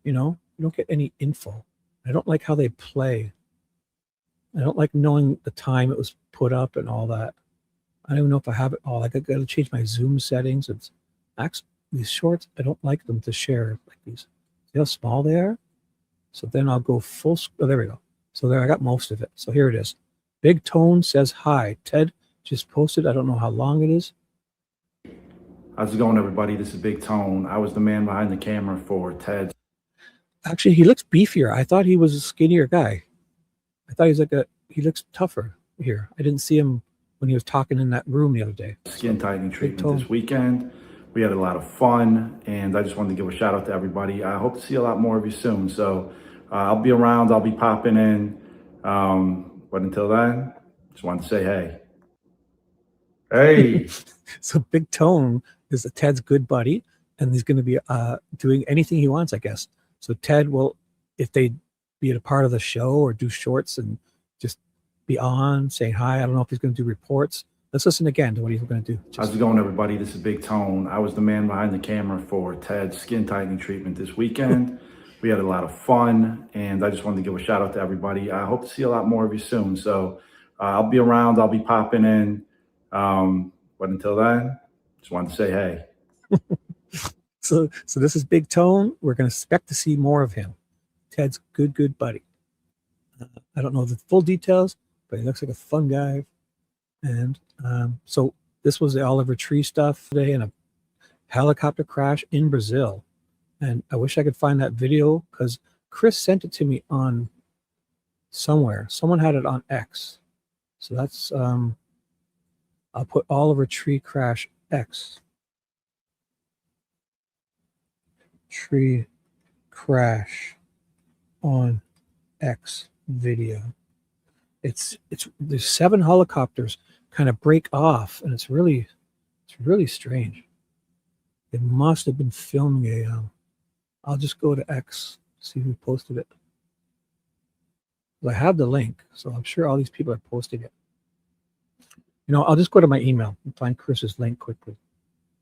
you don't get any info. I don't like how they play. I don't like knowing the time it was put up and all that. I don't even know if I have it all. Like, I got to change my Zoom settings. It's actually these shorts. I don't like them to share like these. See how small they are? So then I'll go full. Oh, there we go. So there, I got most of it. So here it is. Big Tone says hi. Ted just posted. I don't know how long it is. How's it going, everybody? This is Big Tone. I was the man behind the camera for Ted. Actually, he looks beefier. I thought he was a skinnier guy. I thought he looks tougher here. I didn't see him when he was talking in that room the other day. Skin tightening treatment this weekend. We had a lot of fun, and I just wanted to give a shout out to everybody. I hope to see a lot more of you soon. So I'll be around. I'll be popping in. But until then, just wanted to say hey. Hey. So Big Tone is Ted's good buddy, and he's going to be doing anything he wants, I guess. So Ted will, if they be a part of the show or do shorts and just be on, saying hi. I don't know if he's going to do reports. Let's listen again to what he's going to do. How's it going, everybody? This is Big Tone. I was the man behind the camera for Ted's skin tightening treatment this weekend. We had a lot of fun, and I just wanted to give a shout out to everybody. I hope to see a lot more of you soon. So I'll be around. I'll be popping in. But until then, just wanted to say hey. So this is Big Tone. We're going to expect to see more of him. Ted's good buddy. I don't know the full details, but he looks like a fun guy. And so this was the Oliver Tree stuff today, and a helicopter crash in Brazil. And I wish I could find that video because Chris sent it to me on somewhere. Someone had it on X. So that's I'll put Oliver Tree crash X. Tree crash on X video. It's there's 7 helicopters kind of break off, and it's really strange. They must have been filming a I'll just go to X, see who posted it. I have the link, so I'm sure all these people are posting it. I'll just go to my email and find Chris's link quickly,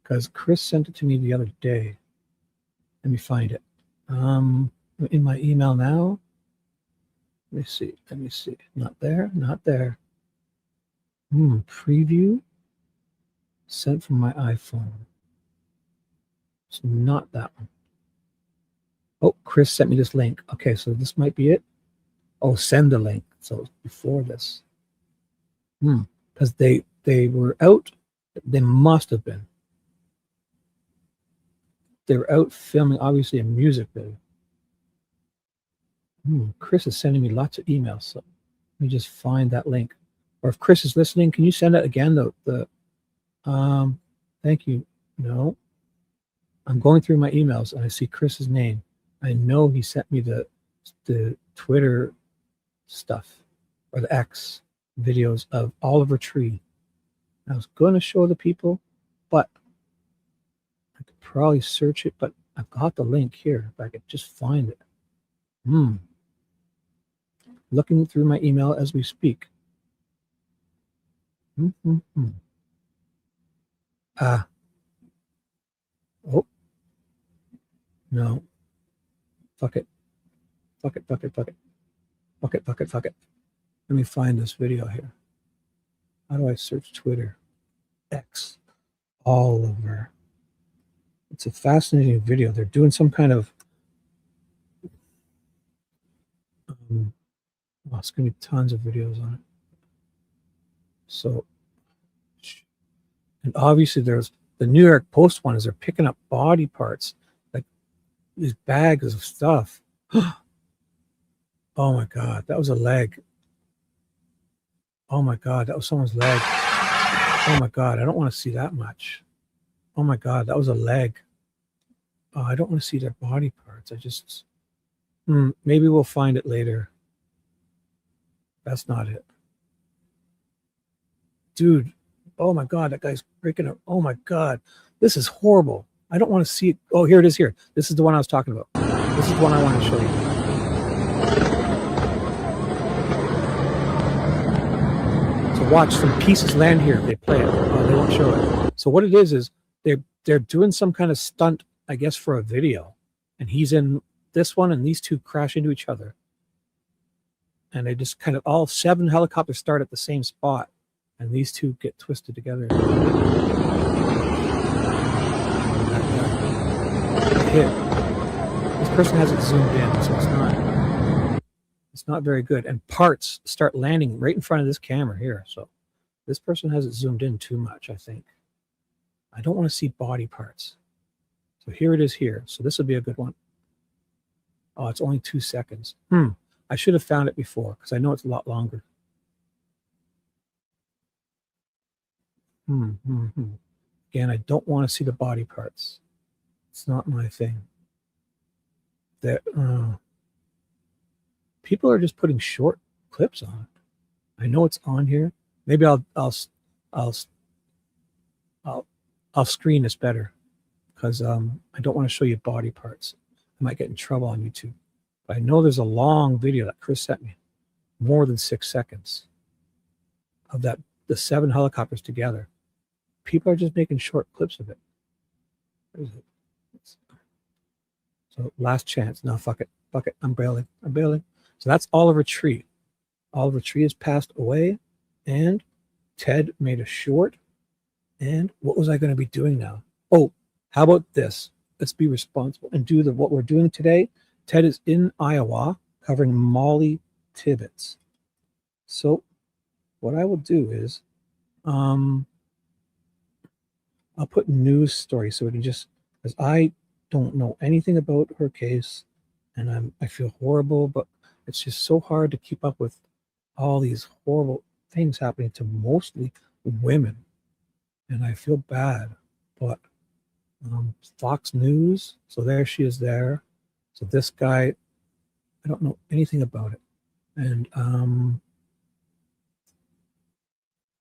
because Chris sent it to me the other day. Let me find it. In my email now. Let me see. Not there. Preview. Sent from my iPhone. It's not that one. Oh, Chris sent me this link. Okay, so this might be it. Oh, send the link. So it's before this. Because they were out. They must have been. They were out filming, obviously, a music video. Chris is sending me lots of emails, so let me just find that link. Or if Chris is listening, can you send it again? Thank you. No, I'm going through my emails and I see Chris's name. I know he sent me the Twitter stuff or the X videos of Oliver Tree. I was going to show the people, but I could probably search it, but I've got the link here. If I could just find it. Looking through my email as we speak. Oh. No. Fuck it. Fuck it, fuck it, fuck it. Fuck it, fuck it, fuck it. Let me find this video here. How do I search Twitter? X. Oliver. It's a fascinating video. They're doing some kind of well, it's going to be tons of videos on it. So, and obviously there's the New York Post one is they're picking up body parts, like these bags of stuff. Oh my God, that was a leg. Oh my God, that was someone's leg. Oh my God, I don't want to see that much. Oh my God, that was a leg. Oh, I don't want to see their body parts. I just, maybe we'll find it later. That's not it. Dude, oh my God, that guy's breaking up. Oh my God, this is horrible. I don't want to see it. Oh, here it is here. This is the one I was talking about. This is the one I want to show you. So watch some pieces land here. They play it. Oh, they won't show it. So what it is they're doing some kind of stunt, I guess, for a video. And he's in this one and these two crash into each other. And they just kind of, all 7 helicopters start at the same spot. And these two get twisted together. Hit. This person has it zoomed in, so it's not very good. And parts start landing right in front of this camera here. So this person has it zoomed in too much, I think. I don't want to see body parts. So here it is here. So this will be a good one. Oh, it's only 2 seconds. I should have found it before because I know it's a lot longer. Again, I don't want to see the body parts. It's not my thing. That people are just putting short clips on it. I know it's on here. Maybe I'll screen this better because I don't want to show you body parts. I might get in trouble on YouTube. But I know there's a long video that Chris sent me, more than 6 seconds, of that the 7 helicopters together. People are just making short clips of it. Where is it? So last chance. No, fuck it. Fuck it. I'm bailing. So that's Oliver Tree. Oliver Tree has passed away. And Ted made a short. And what was I going to be doing now? Oh, how about this? Let's be responsible and do what we're doing today. Ted is in Iowa covering Molly Tibbetts. So what I will do is I'll put news story so we can just, because I don't know anything about her case and I feel horrible, but it's just so hard to keep up with all these horrible things happening to mostly women. And I feel bad, but Fox News, so there she is there. So this guy, I don't know anything about it. And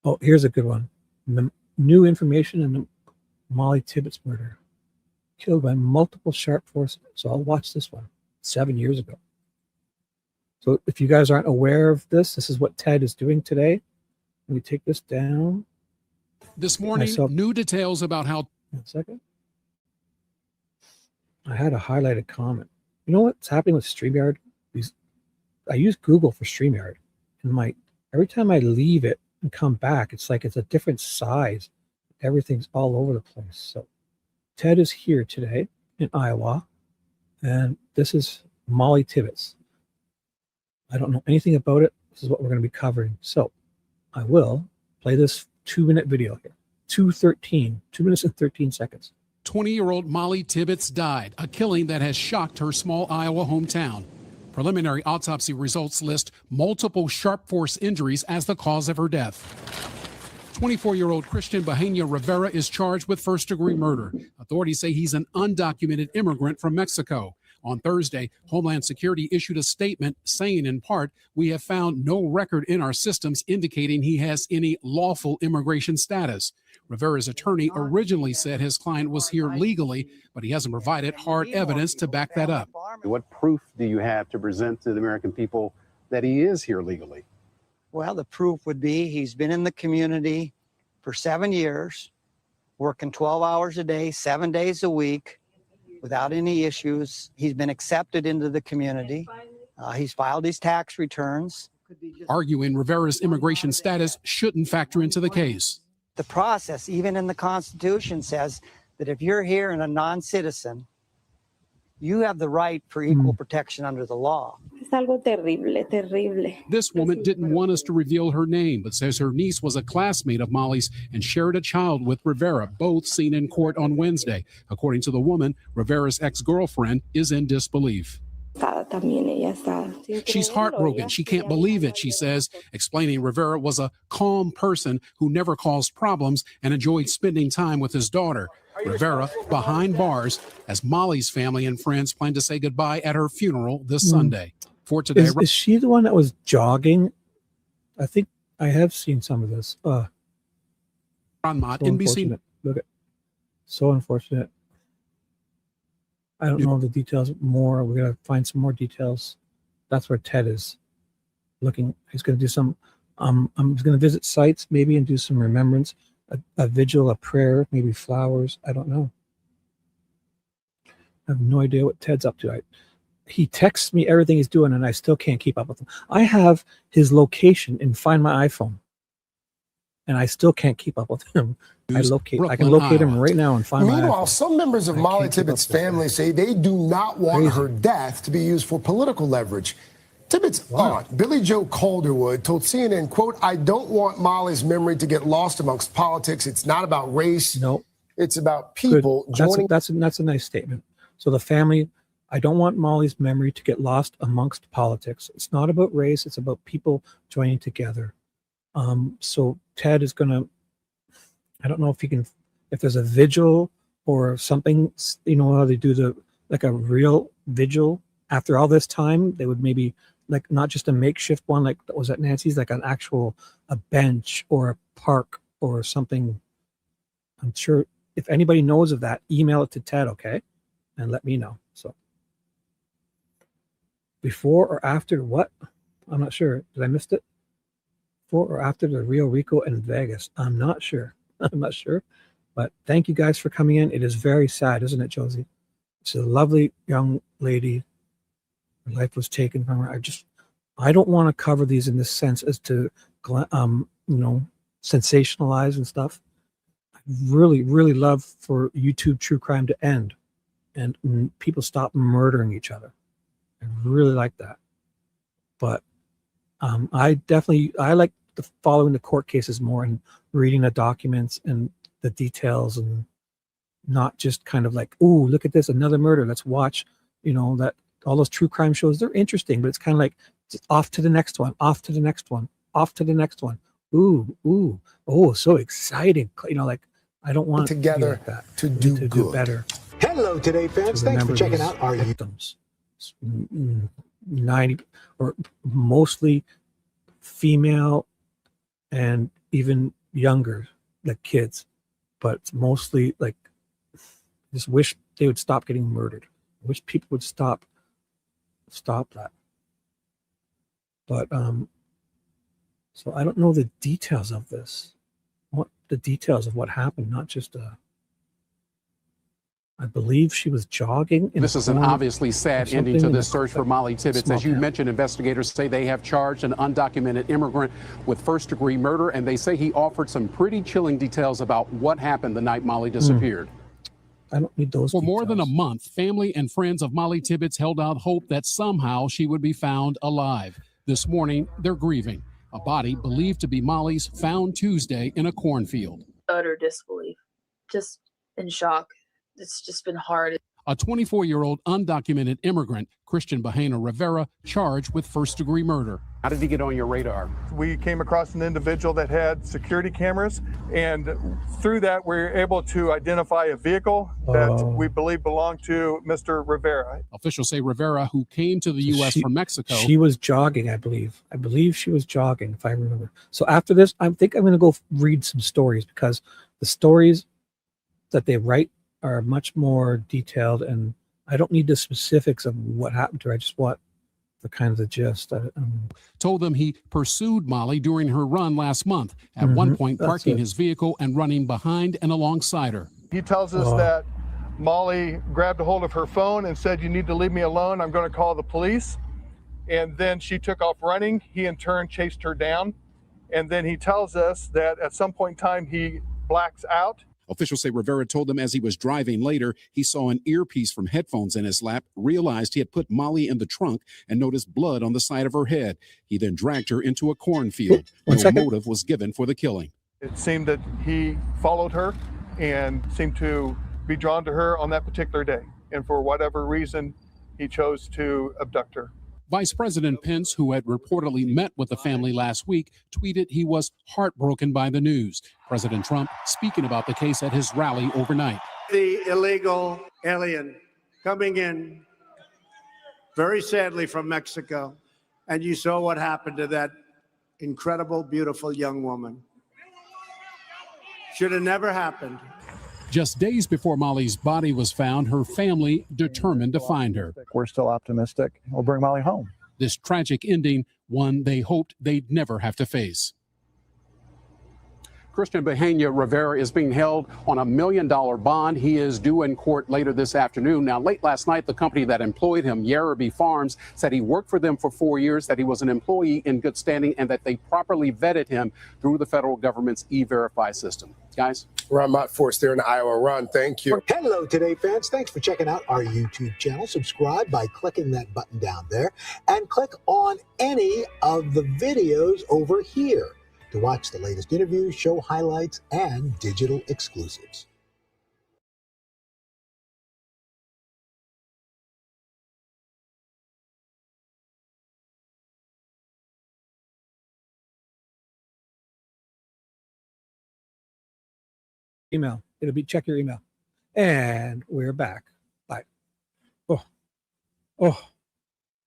oh, here's a good one. New information in the Molly Tibbetts murder. Killed by multiple sharp force. So I'll watch this one 7 years ago. So if you guys aren't aware of this, this is what Ted is doing today. Let me take this down. This morning, new details about how... 1 second. I had a highlighted comment. You know what's happening with StreamYard? I use Google for StreamYard. And every time I leave it and come back, it's like it's a different size. Everything's all over the place. So Ted is here today in Iowa. And this is Molly Tibbetts. I don't know anything about it. This is what we're going to be covering. So I will play this 2-minute video here. 2 minutes and 13 seconds. 20-year-old Molly Tibbetts died, a killing that has shocked her small Iowa hometown. Preliminary autopsy results list multiple sharp force injuries as the cause of her death. 24-year-old Christian Bahena Rivera is charged with first-degree murder. Authorities say he's an undocumented immigrant from Mexico. On Thursday, Homeland Security issued a statement saying, in part, "We have found no record in our systems indicating he has any lawful immigration status." Rivera's attorney originally said his client was here legally, but he hasn't provided hard evidence to back that up. What proof do you have to present to the American people that he is here legally? Well, the proof would be he's been in the community for 7 years. working 12 hours a day, 7 days a week, without any issues. He's been accepted into the community. He's filed his tax returns. Arguing Rivera's immigration status shouldn't factor into the case. The process, even in the Constitution, says that if you're here and a non-citizen, you have the right for equal protection under the law. Es algo terrible, terrible. This woman didn't want us to reveal her name, but says her niece was a classmate of Molly's and shared a child with Rivera, both seen in court on Wednesday. According to the woman, Rivera's ex-girlfriend is in disbelief. She's heartbroken. She can't believe it, she says, explaining Rivera was a calm person who never caused problems and enjoyed spending time with his daughter. Rivera behind bars as Molly's family and friends plan to say goodbye at her funeral this Sunday. For today, Is she the one that was jogging? I think I have seen some of this. Ron Mott, So NBC. unfortunate. Look at, so unfortunate. I don't know the details more. We're gonna find some more details. That's where Ted is looking. He's gonna do some. I'm gonna visit sites maybe and do some remembrance, a vigil, a prayer, maybe flowers. I don't know. I have no idea what Ted's up to. He texts me everything he's doing, and I still can't keep up with him. I have his location in Find My iPhone, and I still can't keep up with him. I can locate him right now and find my Meanwhile, iPhone. some members of Molly Tibbetts' family say they do not want her death to be used for political leverage. Tibbetts' aunt, Billy Jo Calderwood, told CNN, quote, "I don't want Molly's memory to get lost amongst politics. It's not about race. No. It's about people joining." That's a nice statement. So the family, I don't want Molly's memory to get lost amongst politics. It's not about race. It's about people joining together. So Ted is going to, I don't know if he can, if there's a vigil or something, you know, how they do like a real vigil after all this time, they would maybe like not just a makeshift one, like was at Nancy's, like an actual, a bench or a park or something. I'm sure if anybody knows of that, email it to Ted, okay? And let me know. So before or after what? I'm not sure. Did I miss it? Before or after the Rio Rico in Vegas? I'm not sure. I'm not sure. But thank you guys for coming in. It is very sad, isn't it, Josie? She's a lovely young lady. Her life was taken from her. I don't want to cover these in this sense as to, sensationalize and stuff. I really, really love for YouTube true crime to end and people stop murdering each other. I really like that. But I like following the court cases more and reading the documents and the details and not just kind of like, oh, look at this, another murder. Let's watch, that all those true crime shows, they're interesting, but it's kind of like off to the next one, off to the next one, off to the next one. Ooh, oh, so exciting. Like I don't want together to, like to do better. Hello, Today fans. Thanks for checking out our victims. 90 or mostly female and even younger, like kids, but it's mostly like just wish they would stop getting murdered. I wish people would stop that. But so I don't know the details of this. What the details of what happened, not just I believe she was jogging. This is an obviously sad ending to this search for Molly Tibbetts. As you mentioned, investigators say they have charged an undocumented immigrant with first-degree murder, and they say he offered some pretty chilling details about what happened the night Molly disappeared. I don't need those For more than a month, family and friends of Molly Tibbetts held out hope that somehow she would be found alive. This morning, they're grieving. A body believed to be Molly's found Tuesday in a cornfield. Utter disbelief, just in shock. It's just been hard. A 24-year-old undocumented immigrant, Christian Bahena Rivera, charged with first-degree murder. How did he get on your radar? We came across an individual that had security cameras, and through that, we were able to identify a vehicle that we believe belonged to Mr. Rivera. Officials say Rivera, who came to the U.S. from Mexico. She was jogging, I believe. I believe she was jogging, if I remember. So after this, I think I'm going to go read some stories because the stories that they write are much more detailed, and I don't need the specifics of what happened to her. I just want the kind of the gist. Told them he pursued Molly during her run last month, at one point That's parking it. his vehicle and running behind and alongside her. He tells us that Molly grabbed a hold of her phone and said, "You need to leave me alone. I'm going to call the police." And then she took off running. He in turn chased her down. And then he tells us that at some point in time, he blacks out. Officials say Rivera told them as he was driving later, he saw an earpiece from headphones in his lap, realized he had put Molly in the trunk, and noticed blood on the side of her head. He then dragged her into a cornfield. No motive was given for the killing. It seemed that he followed her and seemed to be drawn to her on that particular day. And for whatever reason, he chose to abduct her. Vice President Pence, who had reportedly met with the family last week, tweeted he was heartbroken by the news. President Trump speaking about the case at his rally overnight. The illegal alien coming in very sadly from Mexico, and you saw what happened to that incredible, beautiful young woman. Should have never happened. Just days before Molly's body was found, her family determined to find her. We're still optimistic. We'll bring Molly home. This tragic ending, one they hoped they'd never have to face. Christian Bahena Rivera is being held on $1 million bond. He is due in court later this afternoon. Now, late last night, the company that employed him, Yarrowby Farms, said he worked for them for 4 years, that he was an employee in good standing, and that they properly vetted him through the federal government's E-Verify system. Guys? Ron Mottforce there in Iowa. Ron, thank you. Hello, Today fans. Thanks for checking out our YouTube channel. Subscribe by clicking that button down there and click on any of the videos over here to watch the latest interviews, show highlights, and digital exclusives. Email. It'll be check your email. And we're back. Bye. Oh,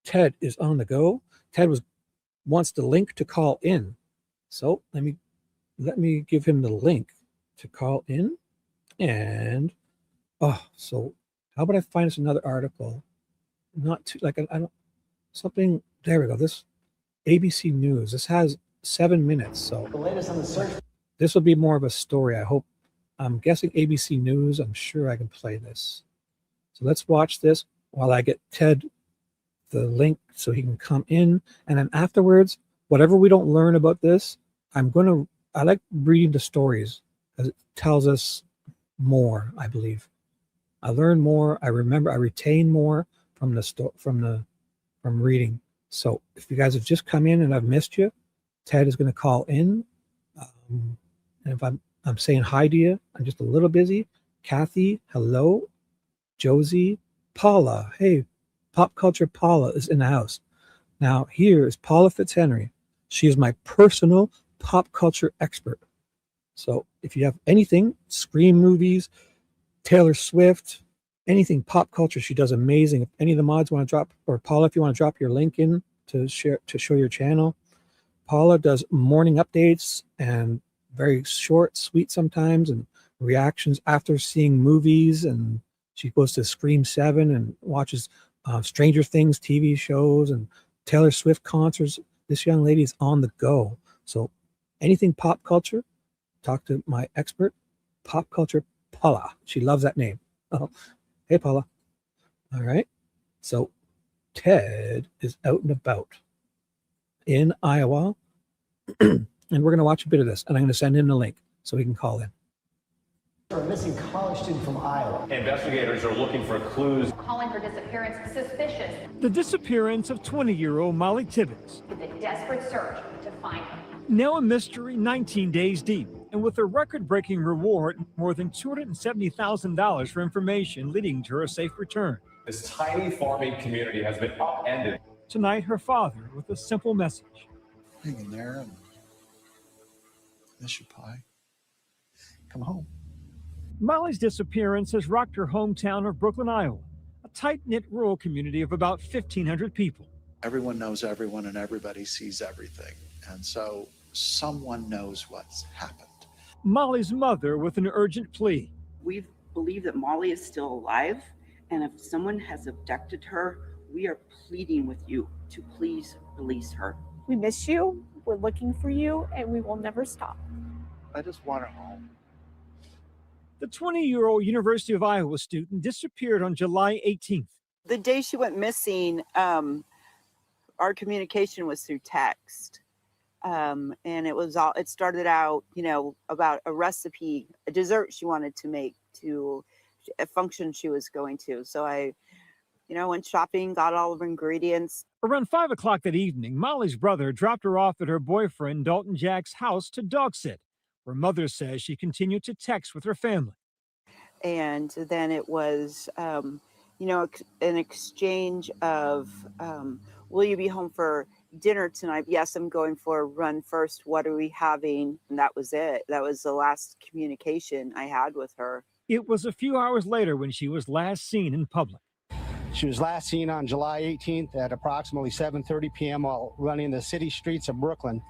Ted is on the go. Ted wants the link to call in. So let me give him the link to call in. And so how about I find us another article? Not too I don't something. There we go. This ABC News. This has 7 minutes. So The latest on the search. This will be more of a story. I hope. I'm guessing ABC News. I'm sure I can play this. So let's watch this while I get Ted the link so he can come in. And then afterwards, whatever we don't learn about this, I like reading the stories because it tells us more, I believe. I learn more. I remember. I retain more from from reading. So if you guys have just come in and I've missed you, Ted is going to call in. And if I'm saying hi to you, I'm just a little busy. Kathy, hello. Josie, Paula, hey, Pop Culture Paula is in the house. Now here is Paula Fitzhenry. She is my personal pop culture expert. So if you have anything, Scream movies, Taylor Swift, anything pop culture, she does amazing. If any of the mods want to drop, or Paula, if you want to drop your link in to share to show your channel, Paula does morning updates and very short, sweet sometimes, and reactions after seeing movies. And she goes to Scream 7 and watches Stranger Things TV shows and Taylor Swift concerts. This young lady is on the go. So anything pop culture, talk to my expert, Pop Culture Paula. She loves that name. Oh, hey, Paula. All right. So Ted is out and about in Iowa. And we're going to watch a bit of this. And I'm going to send him the link so he can call in. For a missing college student from Iowa. Investigators are looking for clues. Calling her disappearance suspicious. The disappearance of 20-year-old Molly Tibbetts. With a desperate search to find her. Now a mystery 19 days deep, and with a record-breaking reward, more than $270,000 for information leading to her safe return. This tiny farming community has been upended. Tonight, her father with a simple message. Hang in there and miss your pie. Come home. Molly's disappearance has rocked her hometown of Brooklyn, Iowa, a tight-knit rural community of about 1,500 people. Everyone knows everyone and everybody sees everything. And so someone knows what's happened. Molly's mother with an urgent plea. We believe that Molly is still alive, and if someone has abducted her, We are pleading with you to please release her. We miss you. We're looking for you, and we will never stop. I just want her home. The 20-year-old University of Iowa student disappeared on July 18th. The day she went missing, our communication was through text. And it started out, about a recipe, a dessert she wanted to make to a function she was going to. So I went shopping, got all of her ingredients. Around 5 o'clock that evening, Molly's brother dropped her off at her boyfriend Dalton Jack's house to dog sit. Her mother says she continued to text with her family. And then it was, an exchange of, will you be home for dinner tonight? Yes, I'm going for a run first. What are we having? And that was it. That was the last communication I had with her. It was a few hours later when she was last seen in public. She was last seen on July 18th at approximately 7:30 p.m. while running the city streets of Brooklyn.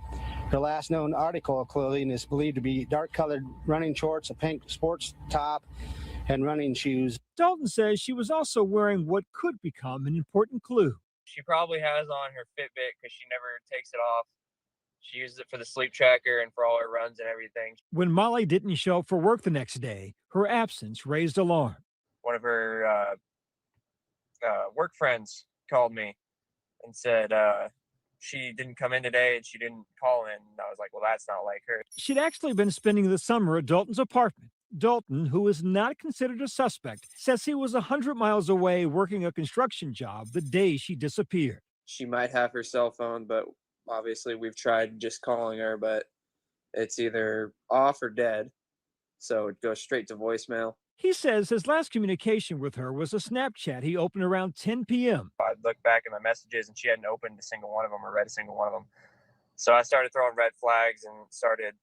Her last known article of clothing is believed to be dark-colored running shorts, a pink sports top, and running shoes. Dalton says she was also wearing what could become an important clue. She probably has on her Fitbit because she never takes it off. She uses it for the sleep tracker and for all her runs and everything. When Molly didn't show up for work the next day, her absence raised alarm. One of her work friends called me and said she didn't come in today and she didn't call in. And I was like, well, that's not like her. She'd actually been spending the summer at Dalton's apartment. Dalton, who is not considered a suspect, says he was 100 miles away working a construction job the day she disappeared. She might have her cell phone, but obviously we've tried just calling her, but it's either off or dead. So it goes straight to voicemail. He says his last communication with her was a Snapchat he opened around 10 p.m. I'd look back at my messages and she hadn't opened a single one of them or read a single one of them. So I started throwing red flags and started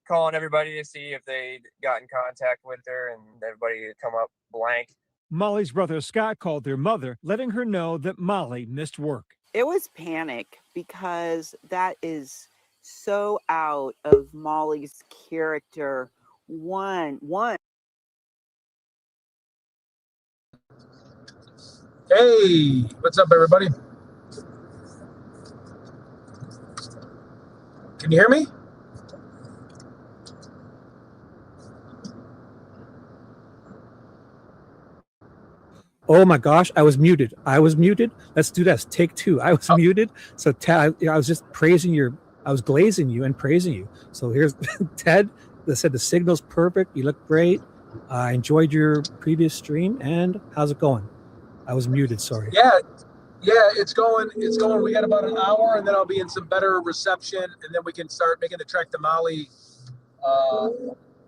calling everybody to see if they'd got in contact with her, and everybody had come up blank. Molly's brother Scott called their mother, letting her know that Molly missed work. It was panic because that is so out of Molly's character. One. Hey, what's up, everybody? Can you hear me? Oh my gosh, I was muted. Let's do this. Take two. I was muted. So Ted, I was just I was glazing you and praising you. So here's Ted that said the signal's perfect. You look great. I enjoyed your previous stream. And how's it going? I was muted, sorry. Yeah, it's going. We got about an hour, and then I'll be in some better reception, and then we can start making the trek to Molly.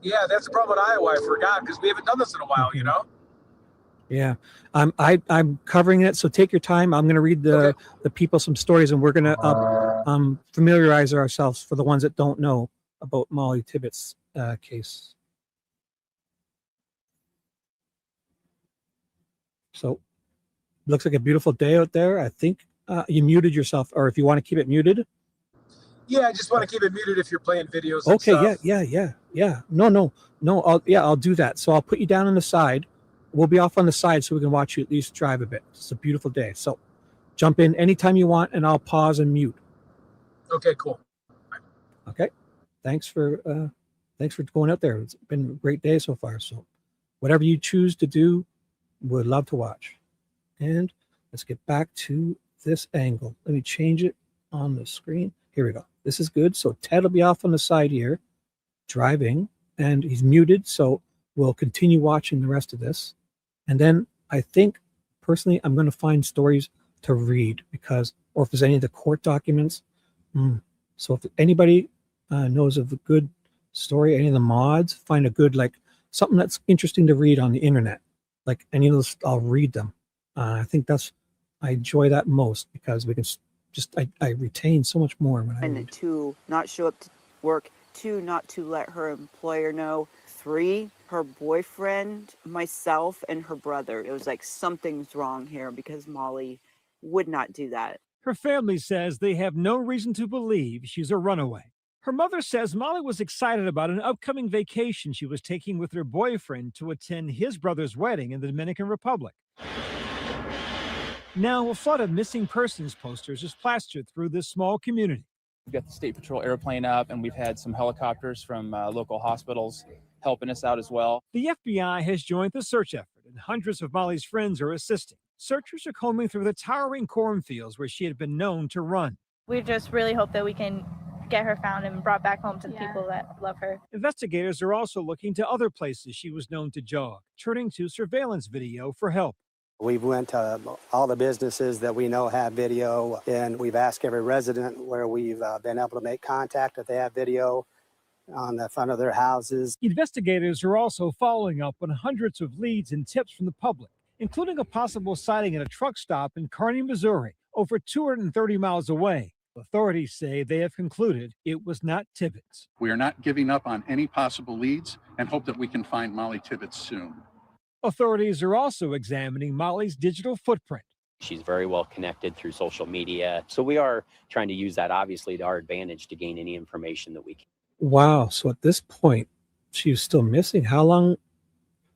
Yeah, that's the problem with Iowa. I forgot because we haven't done this in a while, Yeah, I'm covering it. So take your time. I'm going to read the people some stories, and we're going to familiarize ourselves for the ones that don't know about Molly Tibbetts' case. So looks like a beautiful day out there. I think you muted yourself, or if you want to keep it muted. Yeah, I just want to keep it muted if you're playing videos. Okay. And stuff. Yeah. No. I'll do that. So I'll put you down on the side. We'll be off on the side so we can watch you at least drive a bit. It's a beautiful day. So jump in anytime you want, and I'll pause and mute. Okay, cool. Okay. Thanks for going out there. It's been a great day so far. So whatever you choose to do, would love to watch. And let's get back to this angle. Let me change it on the screen. Here we go. This is good. So Ted will be off on the side here, driving, and he's muted. So we'll continue watching the rest of this. And then I think, personally, I'm going to find stories to read or if there's any of the court documents. So if anybody knows of a good story, any of the mods, find a good, something that's interesting to read on the internet. Like any of those, I'll read them. I think I enjoy that most because we can I retain so much more when I read. And 2, not show up to work. 2, not to let her employer know. 3, her boyfriend, myself, and her brother. It was like something's wrong here because Molly would not do that. Her family says they have no reason to believe she's a runaway. Her mother says Molly was excited about an upcoming vacation she was taking with her boyfriend to attend his brother's wedding in the Dominican Republic. Now, a flood of missing persons posters is plastered through this small community. We've got the State Patrol airplane up, and we've had some helicopters from local hospitals helping us out as well. The FBI has joined the search effort, and hundreds of Molly's friends are assisting. Searchers are combing through the towering cornfields where she had been known to run. We just really hope that we can get her found and brought back home to the people that love her. Investigators are also looking to other places she was known to jog, turning to surveillance video for help. We've went to all the businesses that we know have video, and we've asked every resident where we've been able to make contact if they have video on the front of their houses. Investigators are also following up on hundreds of leads and tips from the public, including a possible sighting at a truck stop in Kearney, Missouri, over 230 miles away. Authorities say they have concluded it was not Tibbetts. We are not giving up on any possible leads and hope that we can find Molly Tibbetts soon. Authorities are also examining Molly's digital footprint. She's very well connected through social media. So we are trying to use that, obviously, to our advantage to gain any information that we can. Wow. So at this point, she was still missing. How long?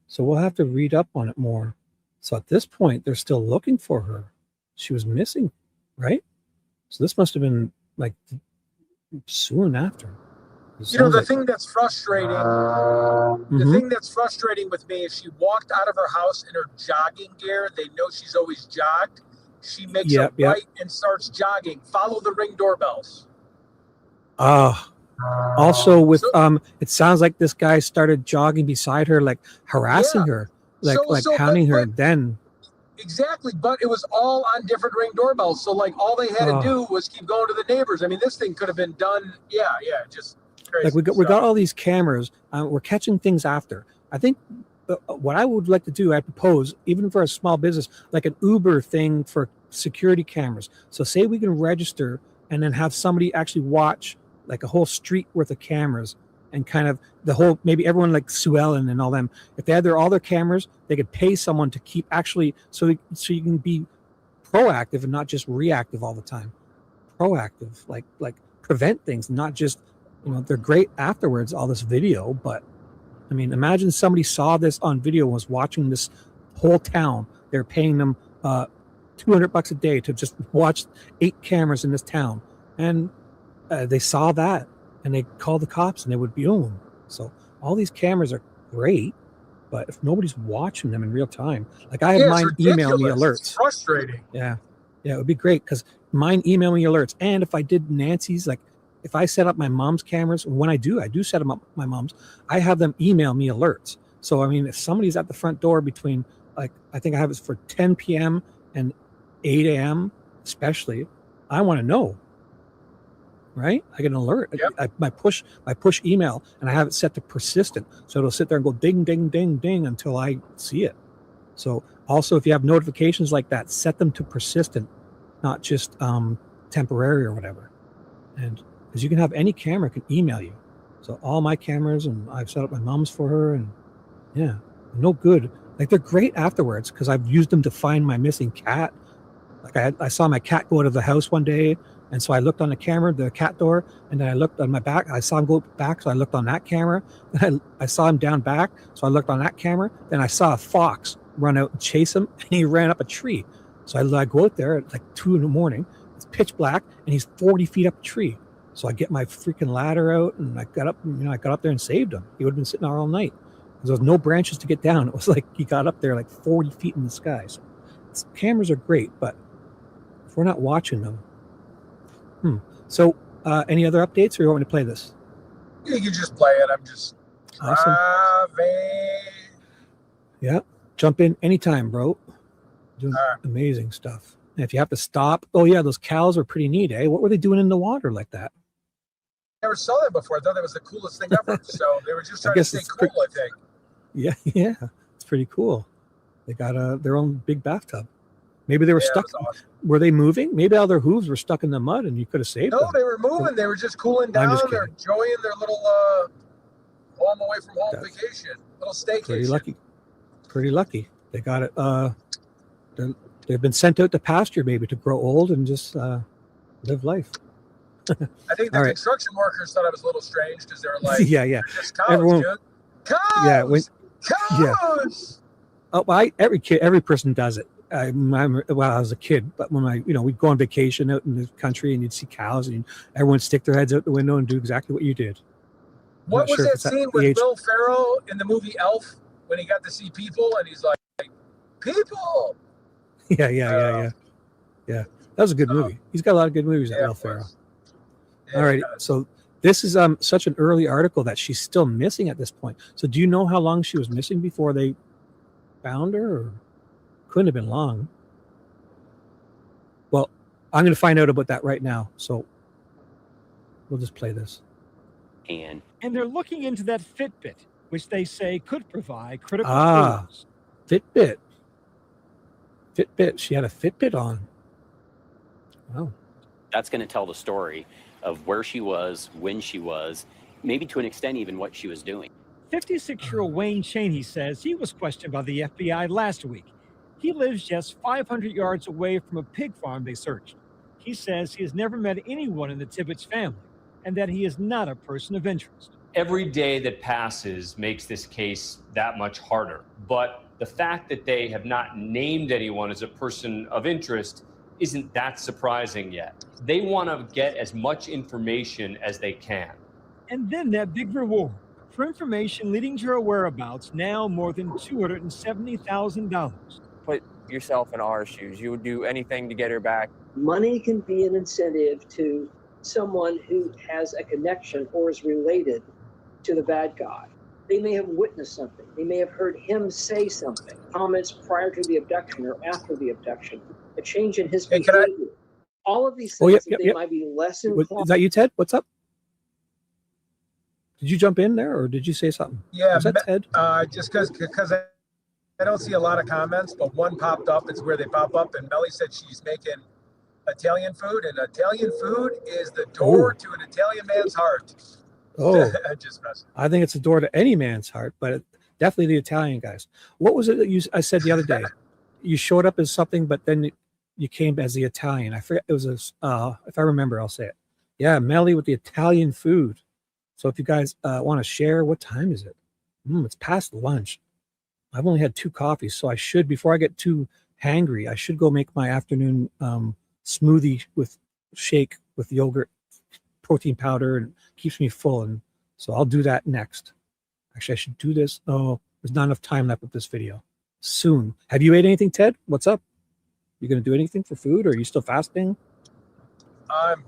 So we'll have to read up on it more. So at this point, they're still looking for her. She was missing, right? So this must have been like soon after. You know, the thing that's frustrating, the thing that's frustrating with me is she walked out of her house in her jogging gear. They know she's always jogged. She makes a right and starts jogging. Follow the Ring doorbells. Also with it sounds like this guy started jogging beside her, like harassing her, like hounding her. Then exactly, but it was all on different Ring doorbells. So like all they had to do was keep going to the neighbors. I mean, this thing could have been done. Just crazy. Like we got all these cameras. We're catching things after. I think what I would like to do, I propose, even for a small business, like an Uber thing for security cameras. So say we can register and then have somebody actually watch like a whole street worth of cameras, and kind of the whole, maybe everyone like Sue Ellen and all them, if they had all their cameras, they could pay someone to keep actually, so you can be proactive and not just reactive all the time. Proactive, like prevent things, not just, they're great afterwards, all this video, but I mean, imagine somebody saw this on video and was watching this whole town. They're paying them $200 a day to just watch 8 cameras in this town. And they saw that and they called the cops and they would be on. So all these cameras are great, but if nobody's watching them in real time, like I have mine email me alerts. It's frustrating. Yeah, it would be great because mine email me alerts. And if I did Nancy's, like if I set up my mom's cameras, when I do set them up my mom's, I have them email me alerts. So I mean, if somebody's at the front door between, like, I think I have it for 10 p.m. and 8 a.m. especially, I want to know. Right? I get an alert. Yep. My push email, and I have it set to persistent. So it'll sit there and go ding, ding, ding, ding until I see it. So also, if you have notifications like that, set them to persistent, not just temporary or whatever. And because you can have any camera can email you. So all my cameras, and I've set up my mom's for her, and yeah, no good. Like they're great afterwards because I've used them to find my missing cat. Like I saw my cat go out of the house one day. And so I looked on the camera, the cat door, and then I looked on my back. I saw him go back, so I looked on that camera. Then I saw him down back, so I looked on that camera. Then I saw a fox run out and chase him, and he ran up a tree. So I go out there at like 2 a.m. It's pitch black, and he's 40 feet up a tree. So I get my freaking ladder out, and I got up. I got up there and saved him. He would have been sitting there all night. There was no branches to get down. It was like he got up there like 40 feet in the sky. So cameras are great, but if we're not watching them. So, any other updates, or you want me to play this? You can just play it. I'm just awesome. Yeah, jump in anytime, bro. Doing amazing stuff. And if you have to stop, oh yeah, those cows are pretty neat, eh? What were they doing in the water like that? Never saw that before. I thought that was the coolest thing ever. So they were just trying to stay cool, I think. Yeah, it's pretty cool. They got their own big bathtub. Maybe they were stuck. Awesome. Were they moving? Maybe all their hooves were stuck in the mud and you could have saved them. No, they were moving. They were just cooling down. They're enjoying their little home away from home vacation, little staycation. Pretty lucky. They got it. They've been sent out to pasture maybe to grow old and just live life. I think the construction workers thought it was a little strange because they were like, yeah. Just cows, dude. Cows! Cows! Yeah. Oh, every person does it. I remember, well, I was a kid, but when we'd go on vacation out in the country and you'd see cows and everyone would stick their heads out the window and do exactly what you did. What was that scene with age. Will Ferrell in the movie Elf when he got to see people and he's like, people? Yeah. That was a good movie. He's got a lot of good movies, that Will Ferrell. All right. So this is such an early article that she's still missing at this point. So do you know how long she was missing before they found her? Or couldn't have been long. Well, I'm going to find out about that right now. So we'll just play this. And they're looking into that Fitbit, which they say could provide critical clues. Fitbit. She had a Fitbit on. Wow. that's going to tell the story of where she was, when she was, maybe to an extent even what she was doing. 56-year-old Wayne Cheney says he was questioned by the FBI last week. He lives just 500 yards away from a pig farm they searched. He says he has never met anyone in the Tibbetts family and that he is not a person of interest. Every day that passes makes this case that much harder. But the fact that they have not named anyone as a person of interest isn't that surprising yet. They want to get as much information as they can. And then that big reward for information leading to her whereabouts, now more than $270,000. Put yourself in our shoes. You would do anything to get her back. Money can be an incentive to someone who has a connection or is related to the bad guy. They may have witnessed something. They may have heard him say something, comments prior to the abduction or after the abduction, a change in his behavior. All of these things they might be less inclined. Is that you, Ted? What's up? Did you jump in there or did you say something? Yeah, was that Ted? Just because I don't see a lot of comments, but one popped up. It's where they pop up, and Melly said she's making Italian food, and Italian food is the door to an Italian man's heart. Oh, just messing. I think it's a door to any man's heart, but definitely the Italian guys. What was it that I said the other day? You showed up as something, but then you came as the Italian. I forget. It was if I remember, I'll say it. Yeah, Melly with the Italian food. So if you guys want to share, what time is it? It's past lunch. I've only had 2 coffees, so I should, before I get too hangry, I should go make my afternoon smoothie with shake with yogurt, protein powder, and keeps me full. And so I'll do that next. Actually, I should do this. Oh, there's not enough time left with this video. Soon. Have you ate anything, Ted? What's up? You going to do anything for food, or are you still fasting? I'm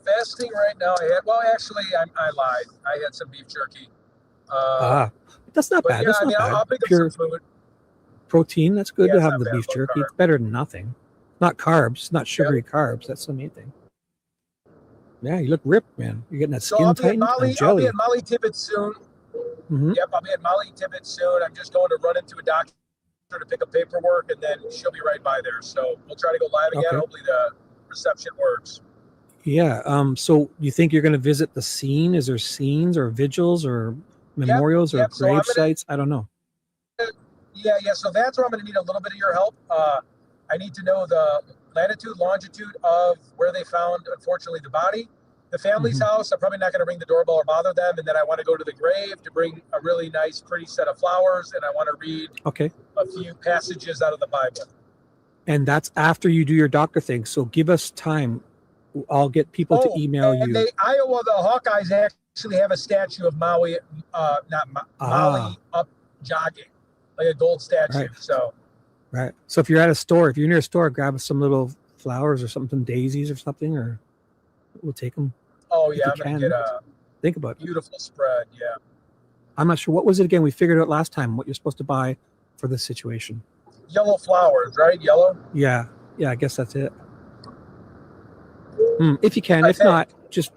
fasting right now. Actually, I lied. I had some beef jerky. That's not bad. Yeah, That's not bad. I'll pick up Pure some food. protein. That's good Yeah, to it's have not the bad, beef low jerky. carb. It's better than nothing. Not carbs, not sugary carbs. That's the main thing. Yeah, you look ripped, man. You're getting that So skin I'll be at tightened. Molly. And jelly. I'll be at Molly Tibbetts soon. Mhm. Yep, I'll be at Molly Tibbetts soon. I'm just going to run into a doctor to pick up paperwork, and then she'll be right by there. So we'll try to go live again. Okay. Hopefully the reception works. Yeah. So you think you're going to visit the scene? Is there scenes or vigils or memorials or So I'm grave gonna- sites? I don't know. Yeah. So that's where I'm going to need a little bit of your help. I need to know the latitude, longitude of where they found, unfortunately, the body. The family's house, I'm probably not going to ring the doorbell or bother them. And then I want to go to the grave to bring a really nice, pretty set of flowers. And I want to read Okay. a few passages out of the Bible. And that's after you do your doctor thing. So give us time. I'll get people to email and you. Iowa, the Hawkeyes actually have a statue of Maui, Maui up jogging, like a gold statue. Right. So Right. So if you're at a store, if you're near a store, grab us some little flowers or something, daisies or something, or we'll take them. Oh if yeah, you I'm gonna can. get a Think about it. beautiful spread. Yeah. I'm not sure. What was it again? We figured out last time what you're supposed to buy for this situation. Yellow flowers, right? Yellow. Yeah. Yeah, I guess that's it. If you can. If not, just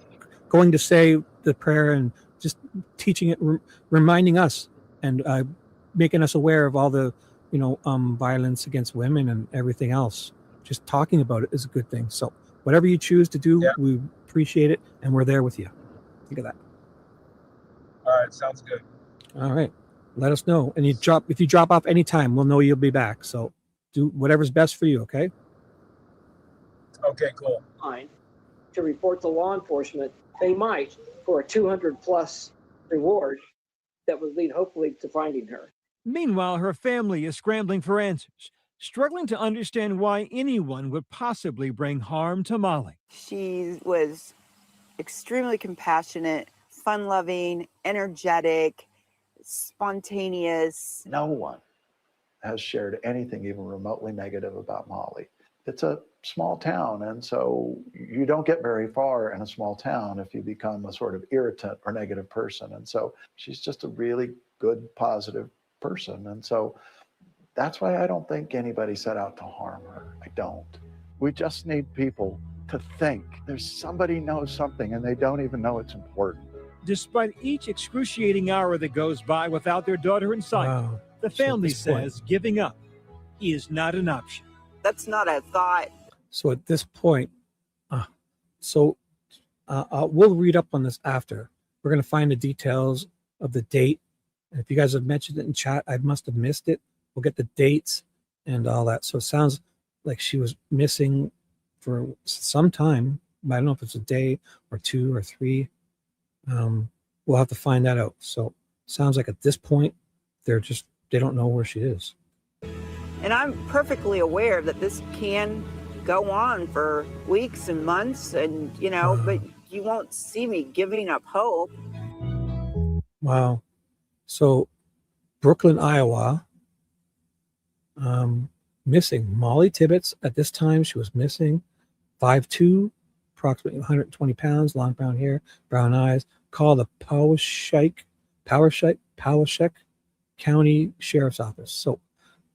going to say the prayer and just teaching it, reminding us and making us aware of all the, violence against women and everything else. Just talking about it is a good thing. So whatever you choose to do, we appreciate it, and we're there with you. Think of that. All right, sounds good. All right. Let us know. And if you drop off anytime, we'll know you'll be back. So do whatever's best for you, okay? Okay, cool. To report to law enforcement, they might for a 200+ reward that would lead hopefully to finding her. Meanwhile, her family is scrambling for answers. struggling to understand why anyone would possibly bring harm to Molly. She was extremely compassionate, fun-loving, energetic, spontaneous. No one has shared anything even remotely negative about Molly. It's a small town, and so you don't get very far in a small town if you become a sort of irritant or negative person. And so she's just a really good, positive person. And so that's why I don't think anybody set out to harm her. I don't. We just need people to think there's somebody knows something and they don't even know it's important. Despite each excruciating hour that goes by without their daughter in sight, Wow. the So at family this point- says giving up is not an option. That's not a thought. So at this point, we'll read up on this after. We're going to find the details of the date. And if you guys have mentioned it in chat, I must have missed it. We'll get the dates and all that. So it sounds like she was missing for some time. I don't know if it's a day or 2 or 3. We'll have to find that out. So sounds like at this point, they don't know where she is. And I'm perfectly aware that this can go on for weeks and months, and but you won't see me giving up hope. Wow. So Brooklyn, Iowa, missing Molly Tibbetts. At this time, she was missing. 5'2", approximately 120 pounds, long brown hair, brown eyes. Call the Powashik County Sheriff's Office. So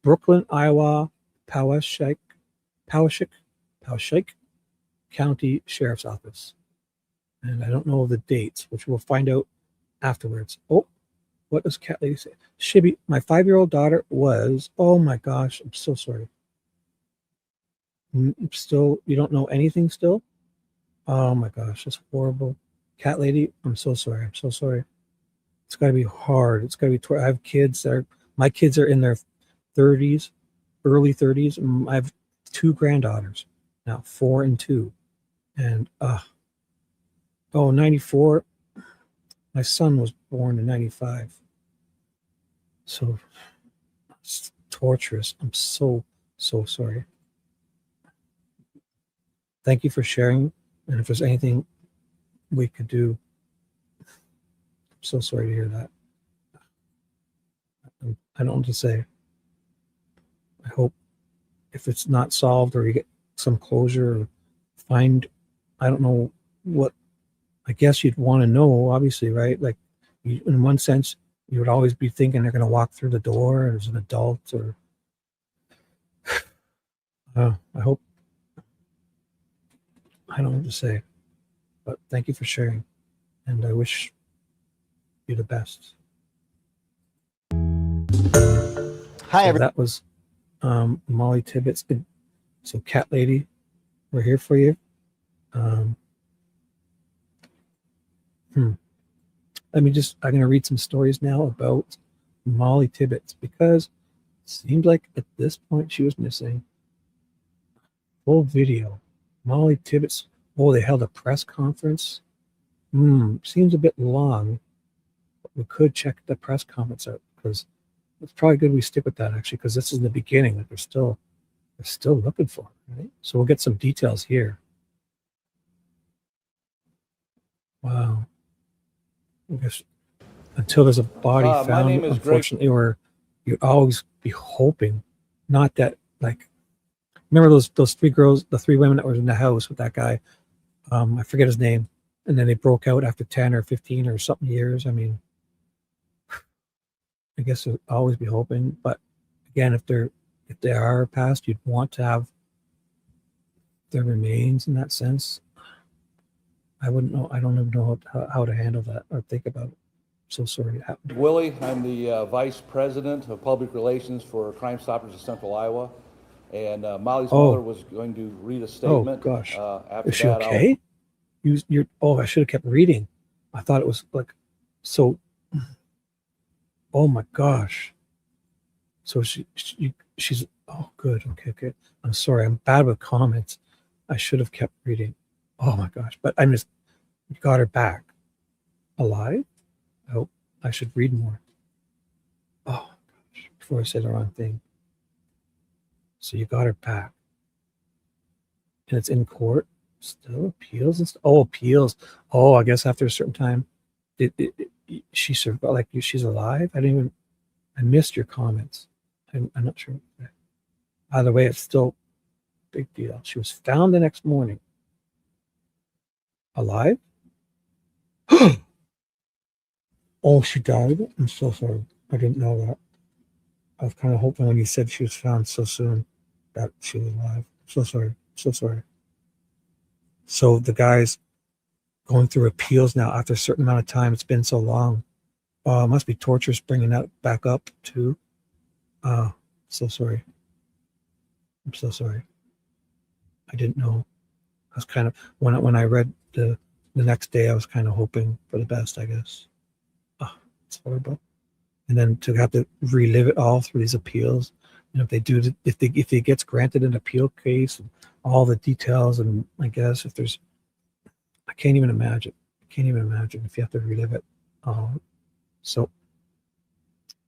Brooklyn, Iowa, Powashik County Sheriff's Office. And I don't know the dates, which we'll find out afterwards. Oh, what does Cat Lady say? Shibby, my 5-year-old daughter was, oh my gosh, I'm so sorry. Still, you don't know anything still? Oh my gosh, that's horrible. Cat Lady, I'm so sorry. I'm so sorry. It's got to be hard. It's got to be, I have kids my kids are in their 30s, early 30s. I have 2 granddaughters now, 4 and 2. And, 94. My son was born in 95. So it's torturous. I'm so sorry. Thank you for sharing. And if there's anything we could do, I'm so sorry to hear that. I don't know what to say. I hope if it's not solved or you get some closure or find, I don't know what, I guess you'd want to know, obviously, right? Like, in one sense, you would always be thinking they're going to walk through the door as an adult, or I hope, I don't know what to say, but thank you for sharing, and I wish you the best. Hi, so that was Molly Tibbetts. So Cat Lady, we're here for you. I'm going to read some stories now about Molly Tibbetts, because it seems like at this point she was missing. Full video. Molly Tibbetts. Oh, they held a press conference. Seems a bit long, but we could check the press conference out, because it's probably good we stick with that, actually, because this is the beginning. Like, they're still looking for her, right? So we'll get some details here. Wow. I guess until there's a body found, unfortunately, or you'd always be hoping, not that, like, remember those 3 girls, the 3 women that were in the house with that guy, I forget his name, and then they broke out after 10 or 15 or something years. I mean, I guess you'd always be hoping, but again, if they are passed, you'd want to have their remains in that sense. I wouldn't know. I don't even know how to handle that or think about it. So sorry it happened. Willie, I'm the Vice President of Public Relations for Crime Stoppers of Central Iowa. And Molly's mother was going to read a statement. Oh, gosh. After Is she that, okay? I should have kept reading. I thought it was like, so, oh my gosh. So she's, oh, good. Okay. I'm sorry. I'm bad with comments. I should have kept reading. Oh my gosh. But I just got her back. Alive? I hope I should read more. Oh gosh. Before I say the wrong thing. So you got her back. And it's in court. Still appeals and stuff. Oh, appeals. Oh, I guess after a certain time, she survived. Like she's alive. I missed your comments. I'm not sure. Either way, it's still a big deal. She was found the next morning. Alive? Oh, she died? I'm so sorry. I didn't know that. I was kind of hoping when you said she was found so soon that she was alive. So sorry. So sorry. So the guy's going through appeals now after a certain amount of time. It's been so long. It must be torturous bringing that back up too. So sorry. I'm so sorry. I didn't know. I was kind of when I read the next day, I was kind of hoping for the best, I guess. Oh, it's horrible. And then to have to relive it all through these appeals. And if he gets granted an appeal case, and all the details, and I guess I can't even imagine. I can't even imagine if you have to relive it. So,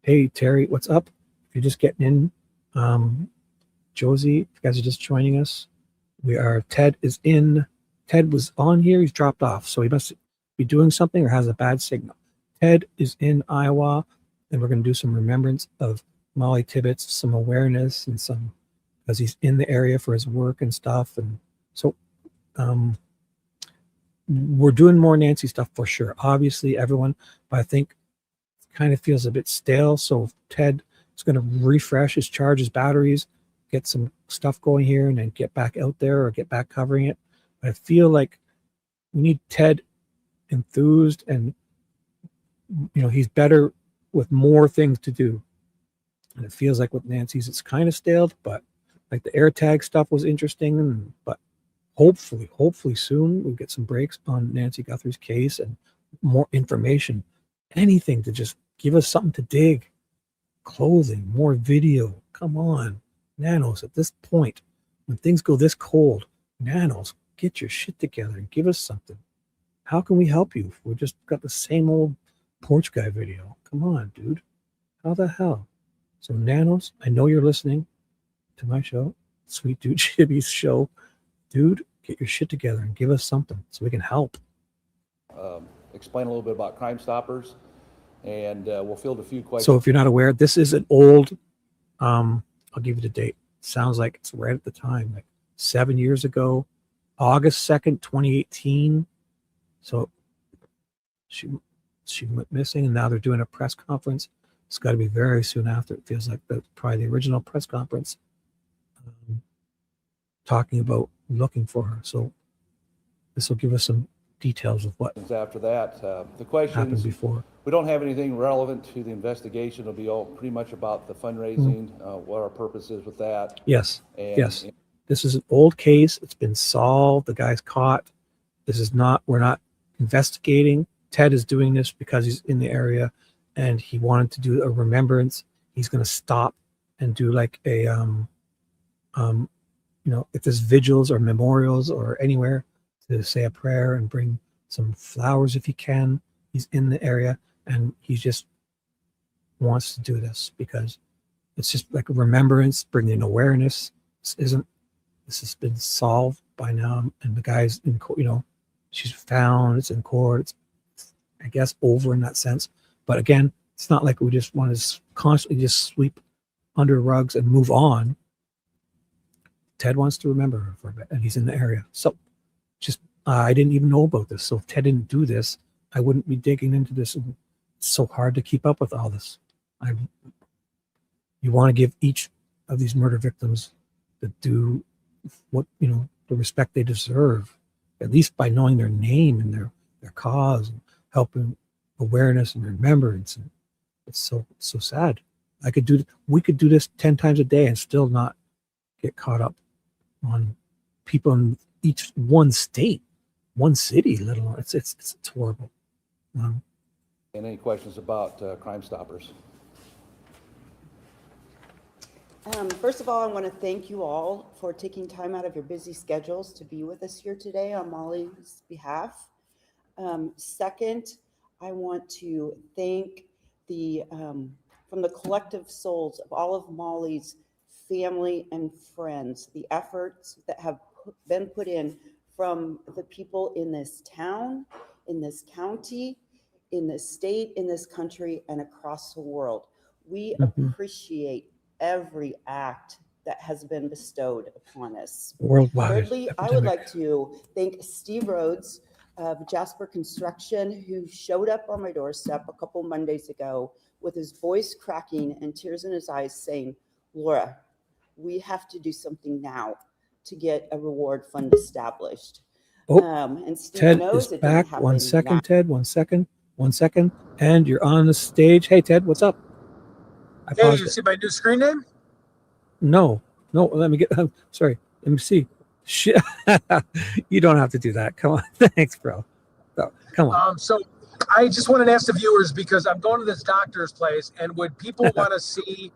hey Terry, what's up? If you're just getting in, Josie, if you guys are just joining us, Ted is in. Ted was on here, he's dropped off, so he must be doing something or has a bad signal. Ted is in Iowa, and we're going to do some remembrance of Molly Tibbetts, some awareness, and some, because he's in the area for his work and stuff. And so we're doing more Nancy stuff for sure. Obviously, everyone, but I think it kind of feels a bit stale. So Ted is going to refresh his batteries, get some stuff going here, and then get back out there or get back covering it. But I feel like we need Ted enthused, and he's better with more things to do. And it feels like with Nancy's, it's kind of staled, but like the AirTag stuff was interesting. But hopefully soon we'll get some breaks on Nancy Guthrie's case and more information. Anything to just give us something to dig. Clothing, more video. Come on. Nanos, at this point, when things go this cold, Nanos, get your shit together and give us something. How can we help you? We just got the same old porch guy video. Come on, dude. How the hell? So Nanos, I know you're listening to my show, Sweet Dude Shibby's show. Dude, get your shit together and give us something so we can help. Explain a little bit about Crime Stoppers, and we'll field a few questions. So if you're not aware, this is an old, I'll give you the date. Sounds like it's right at the time, like 7 years ago, August 2nd, 2018. So she went missing, and now they're doing a press conference. It's got to be very soon after. It feels like probably the original press conference, talking about looking for her. So this will give us some details of what after that. The questions happened before. We don't have anything relevant to the investigation. It'll be all pretty much about the fundraising, what our purpose is with that. Yes. Yes. This is an old case. It's been solved. The guy's caught. We're not investigating. Ted is doing this because he's in the area and he wanted to do a remembrance. He's going to stop and do like a, if there's vigils or memorials or anywhere, to say a prayer and bring some flowers if he can. He's in the area and he just wants to do this because it's just like a remembrance, bringing awareness. This has been solved by now, and the guy's in court. She's found. It's in court. It's, I guess, over in that sense. But again, it's not like we just want to constantly just sweep under rugs and move on. Ted wants to remember her for a bit, and he's in the area. So I didn't even know about this. So if Ted didn't do this, I wouldn't be digging into this. And it's so hard to keep up with all this. You want to give each of these murder victims the respect they deserve, at least by knowing their name and their cause, and helping awareness and remembrance. And it's so sad. We could do this 10 times a day and still not get caught up on people in each one state, one city, let alone it's horrible. And any questions about Crime Stoppers? First of all, I want to thank you all for taking time out of your busy schedules to be with us here today on Molly's behalf. Second, I want to thank from the collective souls of all of Molly's family, and friends, the efforts that have been put in from the people in this town, in this county, in this state, in this country, and across the world. We appreciate every act that has been bestowed upon us. Worldwide Thirdly, I would like to thank Steve Rhodes of Jasper Construction, who showed up on my doorstep a couple Mondays ago with his voice cracking and tears in his eyes saying, Laura, we have to do something now to get a reward fund established. And Steve Ted knows is it back. doesn't happen 1 second, now. Ted. 1 second. 1 second. And you're on the stage. Hey, Ted, what's up? I Hey, paused you it. see my new screen name? No, let me get. Sorry, let me see. You don't have to do that. Come on, thanks, bro. No, come on. So I just wanted to ask the viewers, because I'm going to this doctor's place, and would people want to see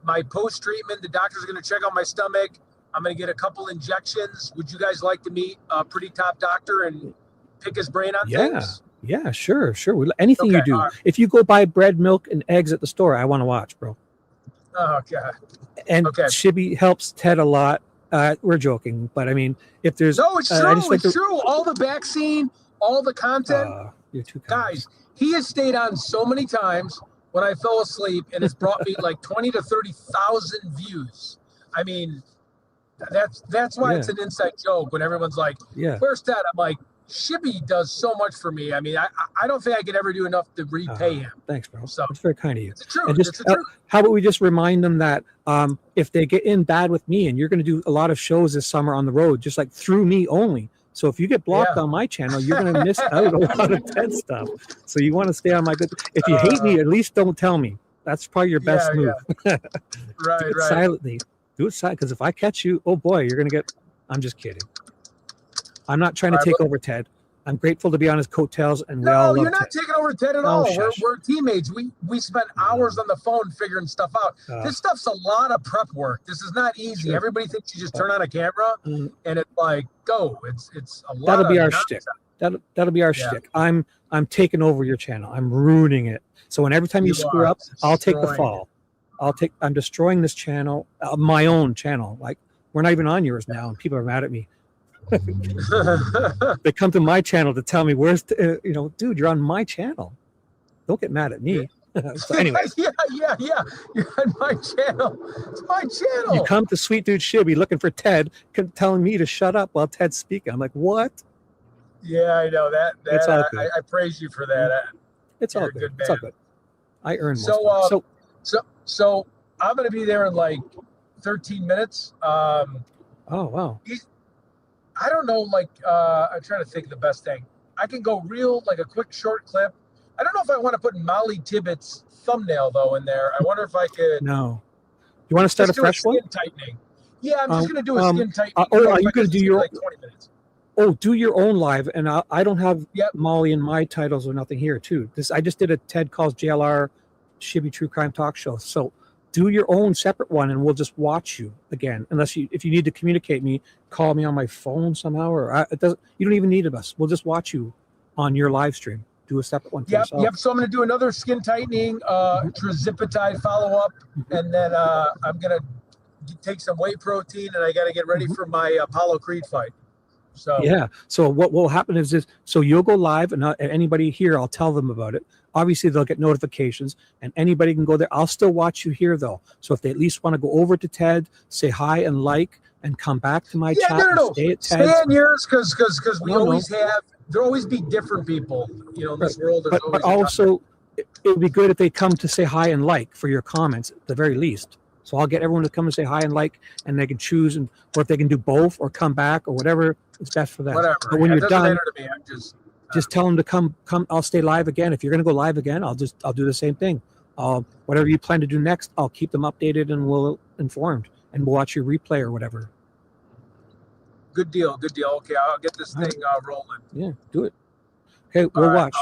my post-treatment? The doctor's going to check out my stomach. I'm going to get a couple injections. Would you guys like to meet a pretty top doctor and pick his brain on things? Yeah, sure. Anything you do. If you go buy bread, milk, and eggs at the store, I want to watch, bro. Oh, God. And Shibby helps Ted a lot. We're joking, but I mean, if there's No, it's true. It's true. All the vaccine, all the content. You're too kind. Guys, he has stayed on so many times when I fell asleep, and it's brought me like 20 to 30,000 views. I mean, that's why it's an inside joke when everyone's like, where's Ted? I'm like, Shibby does so much for me. I mean, I don't think I could ever do enough to repay him. Thanks, bro. So it's very kind of you. It's true. And just, it's true. how about we just remind them that if they get in bad with me, and you're going to do a lot of shows this summer on the road, just like through me only. So if you get blocked on my channel, you're going to miss out a lot of Ted stuff. So you want to stay on my good. If you hate me, at least don't tell me. That's probably your best move. Right, do it silently. Do it silently, because if I catch you, oh boy, you're going to get. I'm just kidding. I'm not trying to take over Ted. I'm grateful to be on his coattails, and we all love you're not Ted. taking over Ted at all. We're teammates. We spent hours on the phone figuring stuff out. This stuff's a lot of prep work. This is not easy. Sure. Everybody thinks you just turn on a camera and it's like go. It's a lot. That'll be of our nonsense. shtick. That'll be our shtick. I'm taking over your channel. I'm ruining it. So when every time you screw up, I'll take the fall. I'm destroying this channel, my own channel. Like, we're not even on yours now, and people are mad at me. They come to my channel to tell me where's dude, you're on my channel. Don't get mad at me. So anyway, yeah, you're on my channel. It's my channel. You come to Sweet Dude Shibby looking for Ted, telling me to shut up while Ted's speaking. I'm like, what? Yeah, I know that. It's all good. I praise you for that. It's all good. It's all good. I earned So I'm going to be there in like 13 minutes. Oh wow. I don't know, like, I'm trying to think of the best thing. I can go like a quick short clip. I don't know if I want to put Molly Tibbetts' thumbnail, though, in there. I wonder if I could. No. You want to start a fresh one? Skin tightening. Yeah, I'm just going to do a skin tightening. Are you going to do your like 20 minutes? Oh, do your own live. And I don't have Molly in my titles or nothing here, too. I just did a Ted Calls JLR Shibby True Crime Talk Show. So do your own separate one, and we'll just watch you again. If you need to communicate me, call me on my phone somehow, or you don't even need us. We'll just watch you on your live stream. Do a separate one. Yep. So I'm going to do another skin tightening, Trizipatide follow up, and then I'm going to take some whey protein, and I got to get ready for my Apollo Creed fight. So yeah. So what will happen is this. So you'll go live, and anybody here, I'll tell them about it. Obviously, they'll get notifications, and anybody can go there. I'll still watch you here, though. So if they at least want to go over to Ted, say hi and like, and come back to my chat. No. Stay at Ted's. Stay on yours, because we always have. There'll always be different people, in this world. But also, it would be good if they come to say hi and like for your comments at the very least. So I'll get everyone to come and say hi and like, and they can choose, or if they can do both or come back or whatever is best for them. Whatever. But when you're done, to me. I'm just tell them to come. I'll stay live again. If you're going to go live again, I'll do the same thing. Whatever you plan to do next, I'll keep them updated and we'll informed, and we'll watch your replay or whatever. Good deal. Okay, I'll get this thing rolling. Yeah, do it. Okay, we'll watch.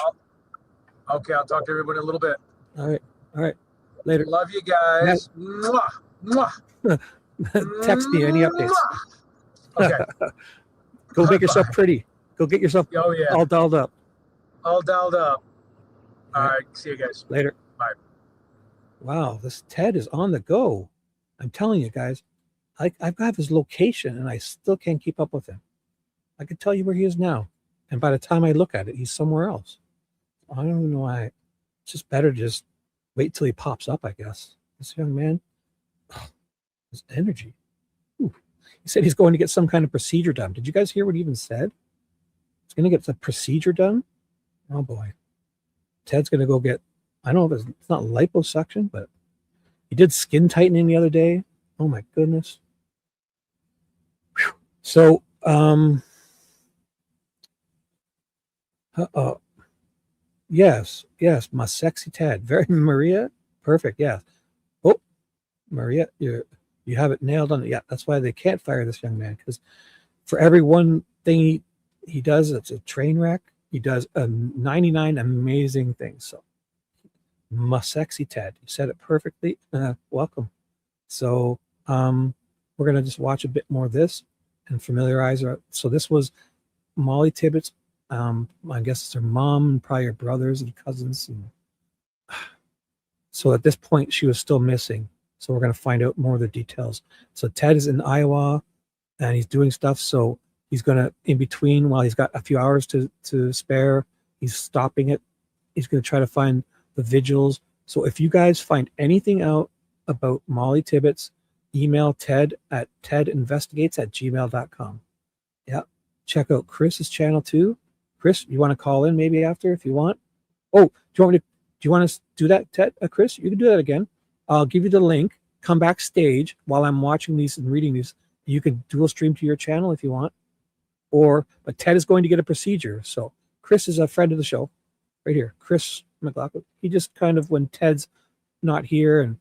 I'll talk to everybody in a little bit. All right. Later. Love you guys. Mwah. Mwah. Text me any updates. Okay. Go make yourself pretty. Go get yourself all dolled up. All right. See you guys. Later. Bye. Wow, this Ted is on the go. I'm telling you guys, I've got his location and I still can't keep up with him. I could tell you where he is now. And by the time I look at it, he's somewhere else. I don't even know why. It's just better to just wait till he pops up, I guess. This young man, his energy. Ooh. He said he's going to get some kind of procedure done. Did you guys hear what he even said? He's going to get the procedure done? Oh, boy. Ted's going to go get, I don't know if it's not liposuction, but he did skin tightening the other day. Oh, my goodness. Whew. So, yes, my sexy Ted. Very Maria. Perfect. Yeah. Oh, Maria, you have it nailed on. Yeah, that's why they can't fire this young man, because for every one thing he does, it's a train wreck. He does 99 amazing things. So, my sexy Ted, you said it perfectly. Welcome. So, we're gonna just watch a bit more of this and familiarize her. So this was Molly Tibbetts. I guess it's her mom, probably her brothers and cousins. And so at this point, she was still missing. So we're going to find out more of the details. So Ted is in Iowa and he's doing stuff. So he's going to, in between, while he's got a few hours to spare, he's stopping it. He's going to try to find the vigils. So if you guys find anything out about Molly Tibbetts, email Ted at tedinvestigates@gmail.com. Yeah. Check out Chris's channel too. Chris, you want to call in maybe after if you want? Oh, do you want to do that, Ted? Chris, you can do that again. I'll give you the link. Come backstage while I'm watching these and reading these. You can dual stream to your channel if you want. But Ted is going to get a procedure. So Chris is a friend of the show right here. Chris McLaughlin. He just kind of, when Ted's not here and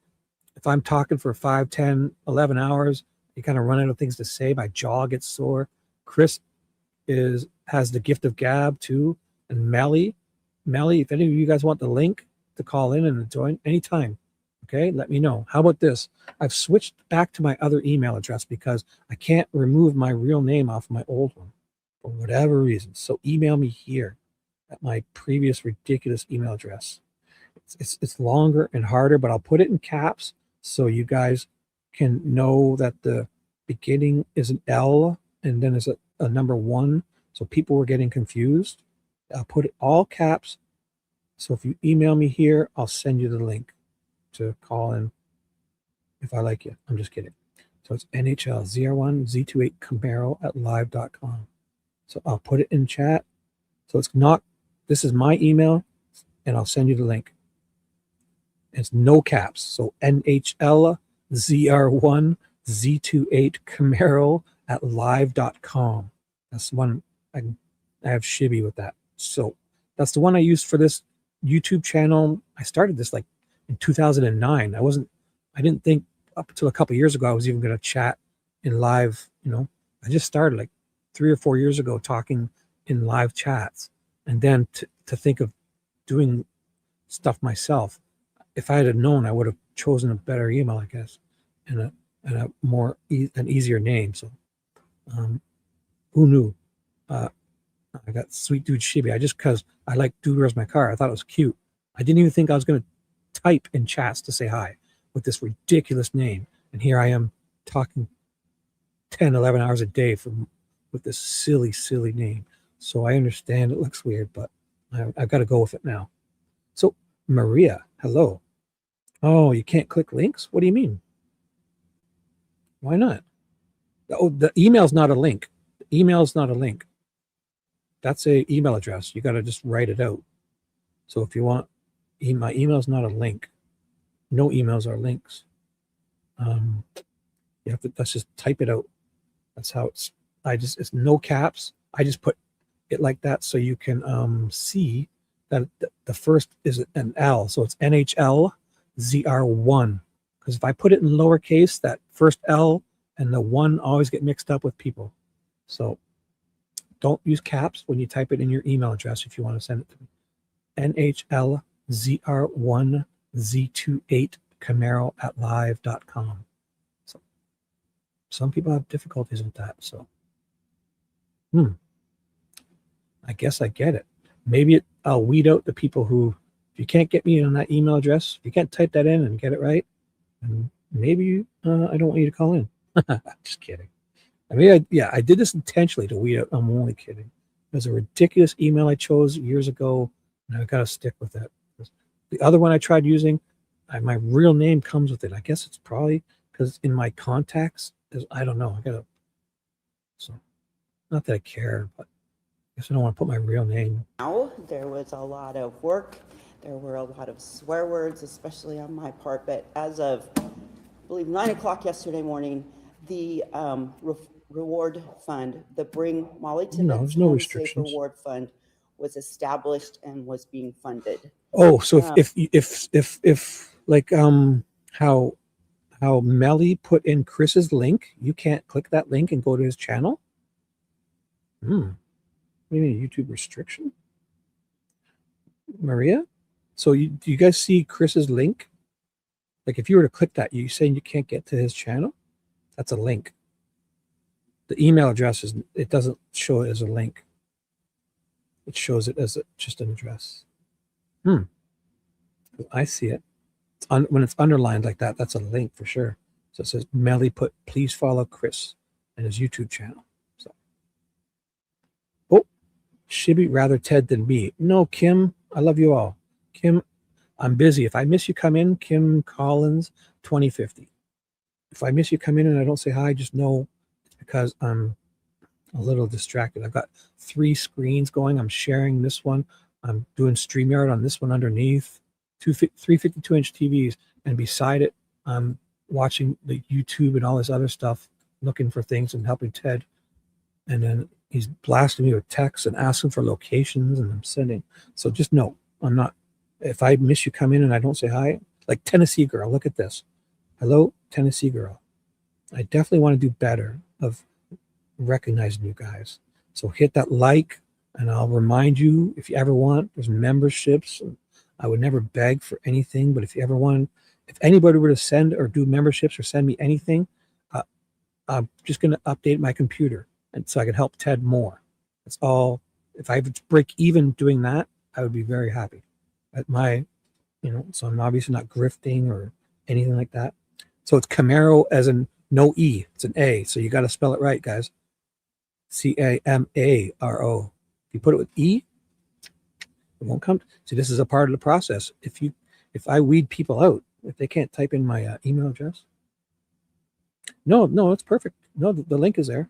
if I'm talking for 5, 10, 11 hours, you kind of run out of things to say. My jaw gets sore. Chris has the gift of gab too. And Melly, if any of you guys want the link to call in and join anytime, okay, let me know. How about this? I've switched back to my other email address because I can't remove my real name off my old one for whatever reason. So email me here at my previous ridiculous email address. It's longer and harder, but I'll put it in caps so you guys can know that the beginning is an L and then is a number 1. So people were getting confused. I'll put it all caps. So if you email me here, I'll send you the link to call in if I like you. I'm just kidding. So it's NHL ZR1 Z28 Camaro at live.com. So I'll put it in chat. So it's not, this is my email and I'll send you the link. It's no caps. So NHL ZR1 Z28 Camaro at live.com. That's one I have Shibby with that. So that's the one I used for this YouTube channel. I started this like in 2009. I didn't think up until a couple of years ago I was even going to chat in live. I just started like 3 or 4 years ago talking in live chats, and then to think of doing stuff myself. If I had known, I would have chosen a better email, I guess, and a more an easier name. So who knew? I got Sweet Dude Shibby. Because I like Dude Where's My Car. I thought it was cute. I didn't even think I was going to type in chats to say hi with this ridiculous name. And here I am talking 10, 11 hours a day with this silly, silly name. So I understand it looks weird, but I've got to go with it now. So Maria, hello. Oh, you can't click links? What do you mean? Why not? Oh, the email's not a link. The email's not a link. That's a email address. You got to just write it out. So if you want, my email's not a link. No emails are links. You have to, let's just type it out. That's how it's no caps. I just put it like that so you can see that the first is an L. So it's NHL ZR1. Because if I put it in lowercase, that first L and the 1 always get mixed up with people. So don't use caps when you type it in your email address if you want to send it to me. NHL ZR1 Z28 Camaro at live.com. So some people have difficulties with that. So I guess I get it. Maybe I'll weed out the people who, if you can't get me on that email address, if you can't type that in and get it right, and maybe I don't want you to call in. Just kidding. I mean, I did this intentionally to weed out. I'm only kidding. It was a ridiculous email I chose years ago, and I've got to stick with it. The other one I tried using, my real name comes with it. I guess it's probably because in my contacts, I don't know. I got to, so not that I care, but I guess I don't want to put my real name. Now, there was a lot of work. There were a lot of swear words, especially on my part. But as of, I believe, 9 o'clock yesterday morning, the reward fund, the Bring Molly Tibbetts no Home restrictions. Safe Reward Fund, was established and was being funded. Oh, so if like how Melly put in Chris's link, you can't click that link and go to his channel. What do you mean, YouTube restriction? Maria? So do you guys see Chris's link? Like if you were to click that, you saying you can't get to his channel? That's a link. The email address it doesn't show it as a link. It shows it as just an address. I see it. When it's underlined like that, that's a link for sure. So it says Melly put, please follow Chris and his YouTube channel. So, oh, Shibby rather Ted than me. No, Kim, I love you all. Kim, I'm busy. If I miss you, come in. Kim Collins, 2050. If I miss you, come in and I don't say hi, just know it's because I'm a little distracted. I've got 3 screens going. I'm sharing this one. I'm doing StreamYard on this one underneath. 3 52-inch TVs, and beside it, I'm watching the YouTube and all this other stuff, looking for things and helping Ted. And then he's blasting me with texts and asking for locations, and I'm sending. So just know, I'm not. If I miss you, come in and I don't say hi. Like Tennessee Girl, look at this. Hello, Tennessee Girl. I definitely want to do better of recognizing you guys. So hit that like, and I'll remind you if you ever want. There's memberships. I would never beg for anything, but if you ever want, if anybody were to send or do memberships or send me anything, I'm just going to update my computer, and so I can help Ted more. That's all. If I would break even doing that, I would be very happy. At my, so I'm obviously not grifting or anything like that. So it's Camaro as in no E, it's an A. So you got to spell it right, guys. Camaro. If you put it with E, it won't come. See, this is a part of the process. If I weed people out, if they can't type in my email address. No, it's perfect. No, the link is there.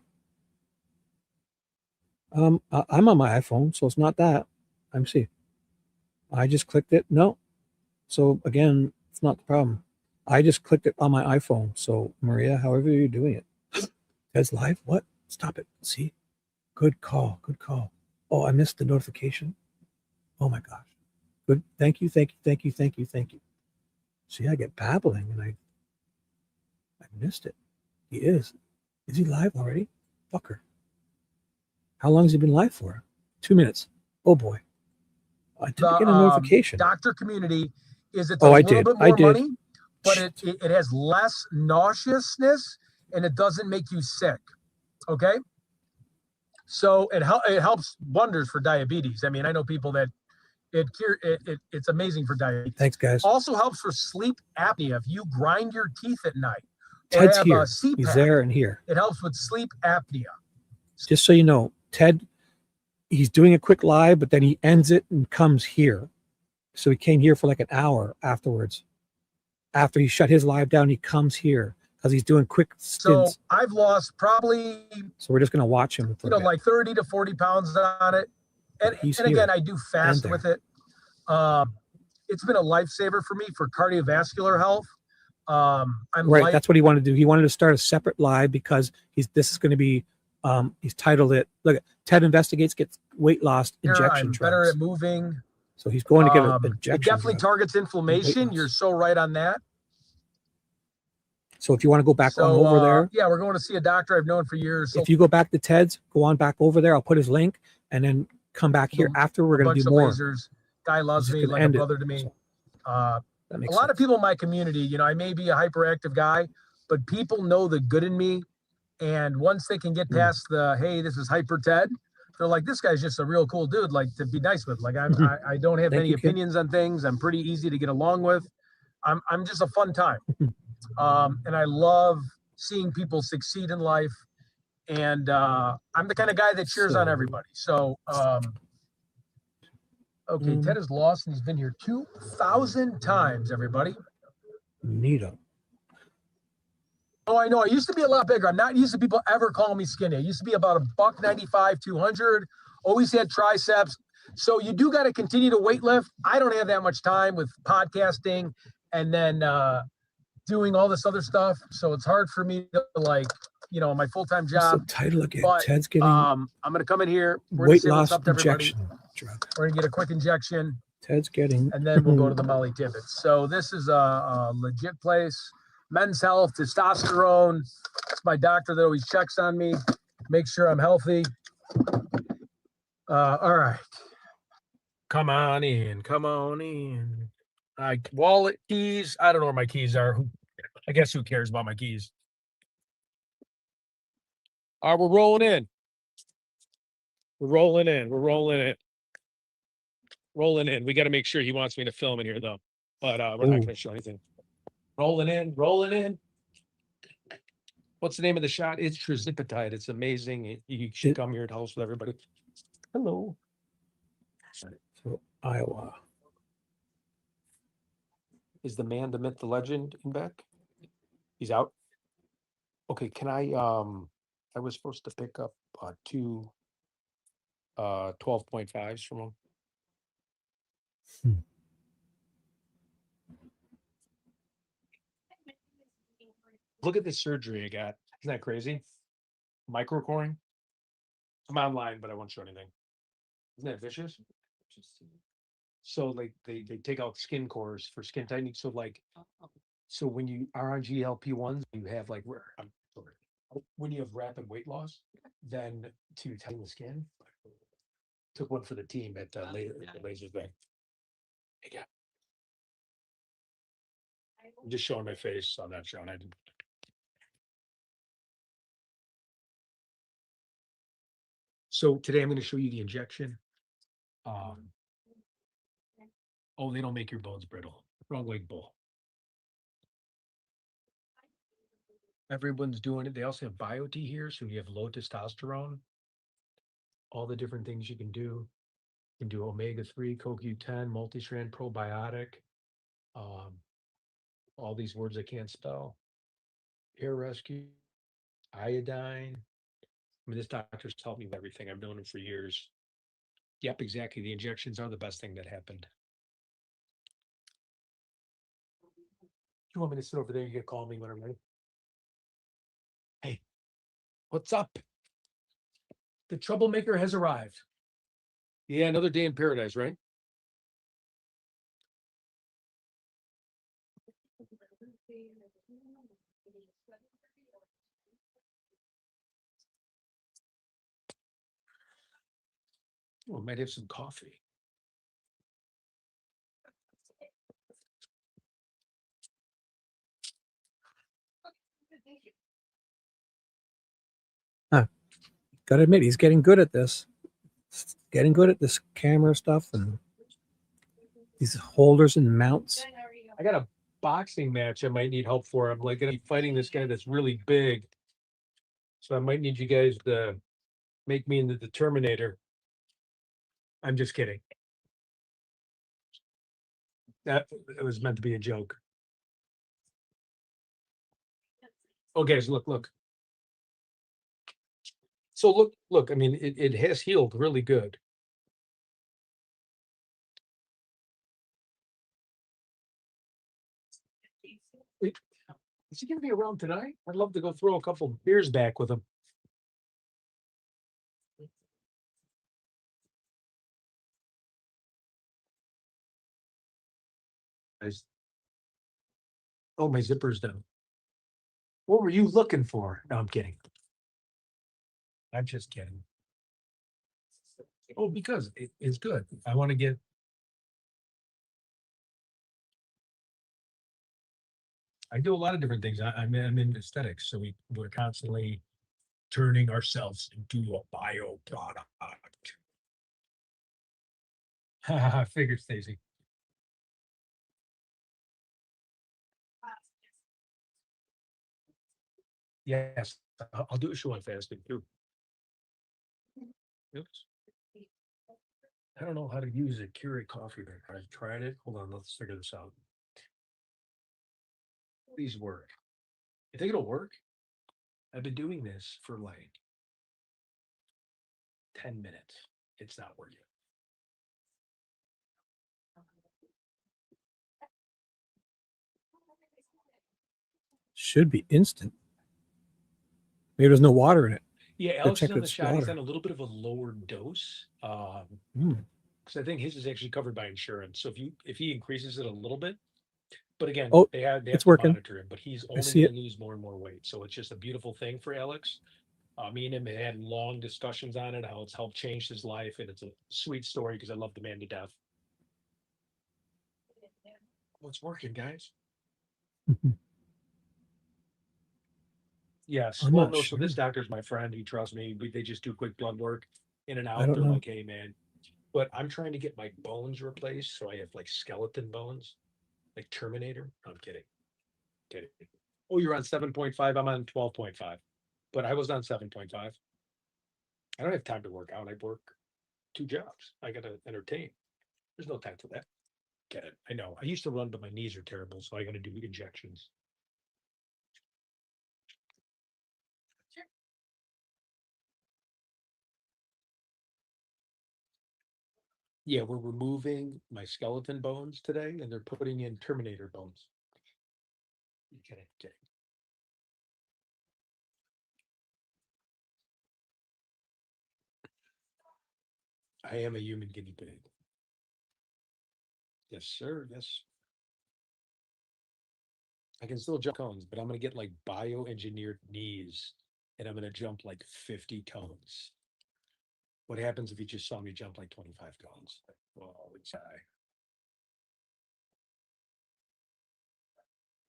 I'm on my iPhone, so it's not that. I'm see. I just clicked it. No. So again, it's not the problem. I just clicked it on my iPhone. So Maria, however you're doing it. Ted's live? What? Stop it. See? Good call. Good call. Oh, I missed the notification. Oh my gosh. Good. Thank you. See, I get babbling and I missed it. He is. Is he live already? Fucker. How long has he been live for? 2 minutes. Oh boy. I didn't get a notification. Doctor community is it's a little bit more money, but it has less nauseousness and it doesn't make you sick. Okay. So it helps wonders for diabetes. I mean, I know people that it's amazing for diabetes. Thanks, guys. Also helps for sleep apnea. If you grind your teeth at night, Ted's here. He's there and here. It helps with sleep apnea. Just so you know, Ted, he's doing a quick live, but then he ends it and comes here. So he came here for like an hour afterwards. After he shut his live down, he comes here because he's doing quick stints. So I've lost probably, so we're just going to watch him for like 30 to 40 pounds on it. And again, I do fast with it. It's been a lifesaver for me for cardiovascular health. That's what he wanted to do. He wanted to start a separate live because this is going to be, he's titled it, look at Ted Investigates Gets Weight Loss Injection I'm Drugs. better at moving. So he's going to get an injection. It definitely targets inflammation. You're so right on that. So if you want to go back on over there. Yeah, we're going to see a doctor I've known for years. If you go back to Ted's, go on back over there. I'll put his link and then come back here after. We're going to do more. Lasers. Guy loves me like a brother to me. A lot of people in my community, I may be a hyperactive guy, but people know the good in me. And once they can get past the, hey, this is Hyper Ted, they're like, this guy's just a real cool dude, like to be nice with. Like I don't have any opinions on things. I'm pretty easy to get along with. I'm just a fun time. And I love seeing people succeed in life. And I'm the kind of guy that cheers on everybody. So, okay, Ted is lost and he's been here 2,000 times, everybody. Neato. Oh, I know. I used to be a lot bigger. I'm not used to people ever calling me skinny. I used to be about $195, 200. Always had triceps. So you do got to continue to weight lift. I don't have that much time with podcasting and then doing all this other stuff. So it's hard for me to my full-time What's job. the title again? But Ted's getting I'm going to come in here. We're weight gonna say what's loss up to everybody. injection drug. We're going to get a quick injection. Ted's getting. And then we'll go to the Molly Tibbetts. So this is a legit place. Men's Health, testosterone. It's my doctor that always checks on me, makes sure I'm healthy. All right. Come on in. Come on in. Wallet, keys. I don't know where my keys are. I guess who cares about my keys? We're rolling in. We're rolling in. We're rolling in. Rolling in. We got to make sure he wants me to film in here, though. But we're not going to show anything. Rolling in. Rolling in. What's the name of the shot? It's Shibby-Ted. It's amazing. You should come here to host with everybody. Hello. So Iowa. Is the man, the myth, the legend in back? He's out. Okay, can I was supposed to pick up two 12.5s from him. Look at this surgery I got. Isn't that crazy? Microcoring. I'm online, but I won't show anything. Isn't that vicious? So like they take out skin cores for skin tightening. So so when you are on GLP-1s, you have when you have rapid weight loss, then to tighten the skin. Took one for the team at Laser Thing. Yeah. I'm just showing my face on that show. And I didn't. So today I'm going to show you the injection. Oh, they don't make your bones brittle. Wrong leg bull. Everyone's doing it. They also have BioT here, so you have low testosterone. All the different things you can do. You can do omega-3, CoQ10, multi-strand probiotic. All these words I can't spell. Hair rescue, iodine. I mean, this doctor's taught me everything. I've known him for years. Yep, exactly. The injections are the best thing that happened. You want me to sit over there? You can call me when I'm ready. Hey, what's up? The troublemaker has arrived. Yeah, another day in paradise, right? Oh, I might have some coffee. Gotta admit, he's getting good at this. Getting good at this camera stuff and these holders and mounts. I got a boxing match I might need help for. I'm going to be fighting this guy that's really big. So I might need you guys to make me into the Terminator. I'm just kidding. That it was meant to be a joke. Oh, guys, look. So look, I mean, it has healed really good. Wait, is he going to be around tonight? I'd love to go throw a couple beers back with him. Oh, my zipper's down. What were you looking for? No, I'm kidding. I'm just kidding. Oh, because it's good. I want to get. I do a lot of different things. I'm in aesthetics, so we're constantly turning ourselves into a bio product. Figure, Stacy. Yes, I'll do a show on fasting too. Oops. I don't know how to use a Keurig coffee maker. I've tried it. Hold on, let's figure this out. Please work. You think it'll work? I've been doing this for like 10 minutes. It's not working. Should be instant. Maybe there's no water in it. Yeah, Go Alex is check on the its shot. He's water. on a little bit of a lower dose. Hmm. Because I think his is actually covered by insurance. So if he increases it a little bit, but again, Oh, they have it's to working. monitor him. But he's I only see going to it. lose more and more weight. So it's just a beautiful thing for Alex. Me and him had long discussions on it, how it's helped change his life, and it's a sweet story because I love the man to death. Well, it's working, guys. Yes. I'm Well, not no. So this sure. doctor's my friend. He trusts me. They just do quick blood work in and I out. don't They're know. like, hey, man. But I'm trying to get my bones replaced. So I have like skeleton bones, like Terminator. No, I'm kidding. Kidding. Oh, you're on 7.5. I'm on 12.5. But I was on 7.5. I don't have time to work out. I work 2 jobs. I got to entertain. There's no time for that. Get it. I know. I used to run, but my knees are terrible. So I got to do injections. Yeah, we're removing my skeleton bones today, and they're putting in Terminator bones. You kidding? Kidding. I am a human guinea pig. Yes, sir. Yes. I can still jump cones, but I'm gonna get like bioengineered knees, and I'm gonna jump like 50 cones. What happens if you just saw me jump like 25 cones? Well, it's high.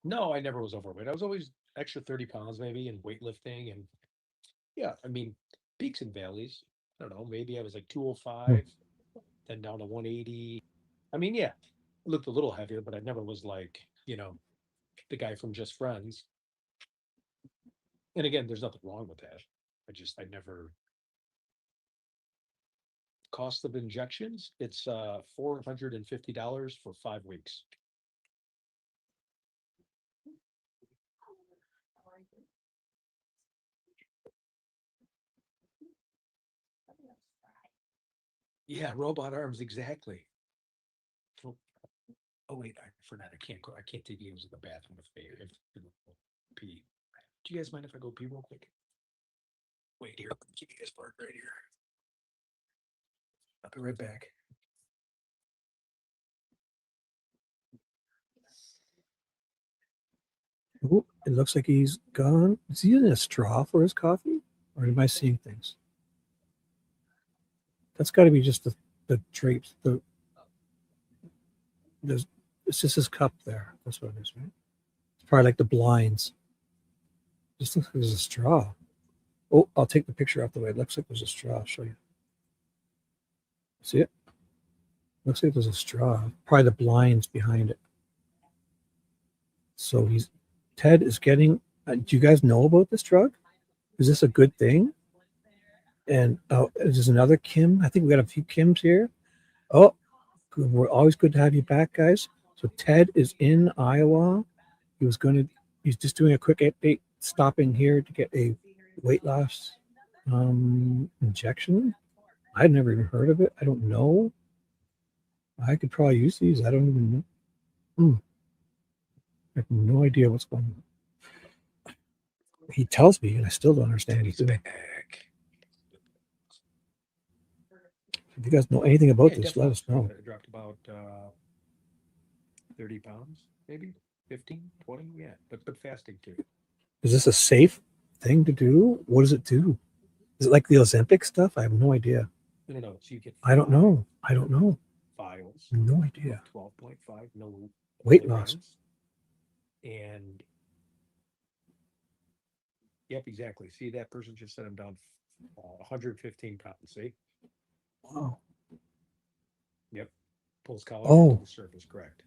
No, I never was overweight. I was always extra 30 pounds maybe in weightlifting, and yeah, I mean peaks and valleys. I don't know. Maybe I was like 205, then down to 180. I mean, yeah, I looked a little heavier, but I never was like, the guy from Just Friends. And again, there's nothing wrong with that. I never cost of injections. It's $450 for 5 weeks. Yeah, robot arms, exactly. Oh wait, I forgot. I can't go. I can't take you to the bathroom if they pee. Do you guys mind if I go pee real quick? Wait here. Give you guys part right here. I'll be right back. Oh, it looks like he's gone. Is he using a straw for his coffee? Or am I seeing things? That's got to be just the drapes. It's just his cup there. That's what it is, right? It's probably like the blinds. Just looks like there's a straw. Oh, I'll take the picture off the way. It looks like there's a straw. I'll show you. See it? Looks like there's a straw. Probably the blinds behind it. So Ted is getting. Do you guys know about this drug? Is this a good thing? And there's another Kim. I think we got a few Kims here. Oh, good. We're always good to have you back, guys. So Ted is in Iowa. He's just doing a quick update, stopping here to get a weight loss injection. I'd never even heard of it. I don't know. I could probably use these. I don't even know. I have no idea what's going on. He tells me, and I still don't understand what he's doing. If you guys know anything about this, let us know. I dropped about 30 pounds, maybe 15, 20. Yeah, but fasting too. Is this a safe thing to do? What does it do? Is it like the Ozempic stuff? I have no idea. No. So you get. I don't know. Files. No idea. 12.5. No weight loss. And yep, exactly. See, that person just said I'm down 115 pounds. See? Wow. Yep. Pulls collagen Oh. to the surface, correct.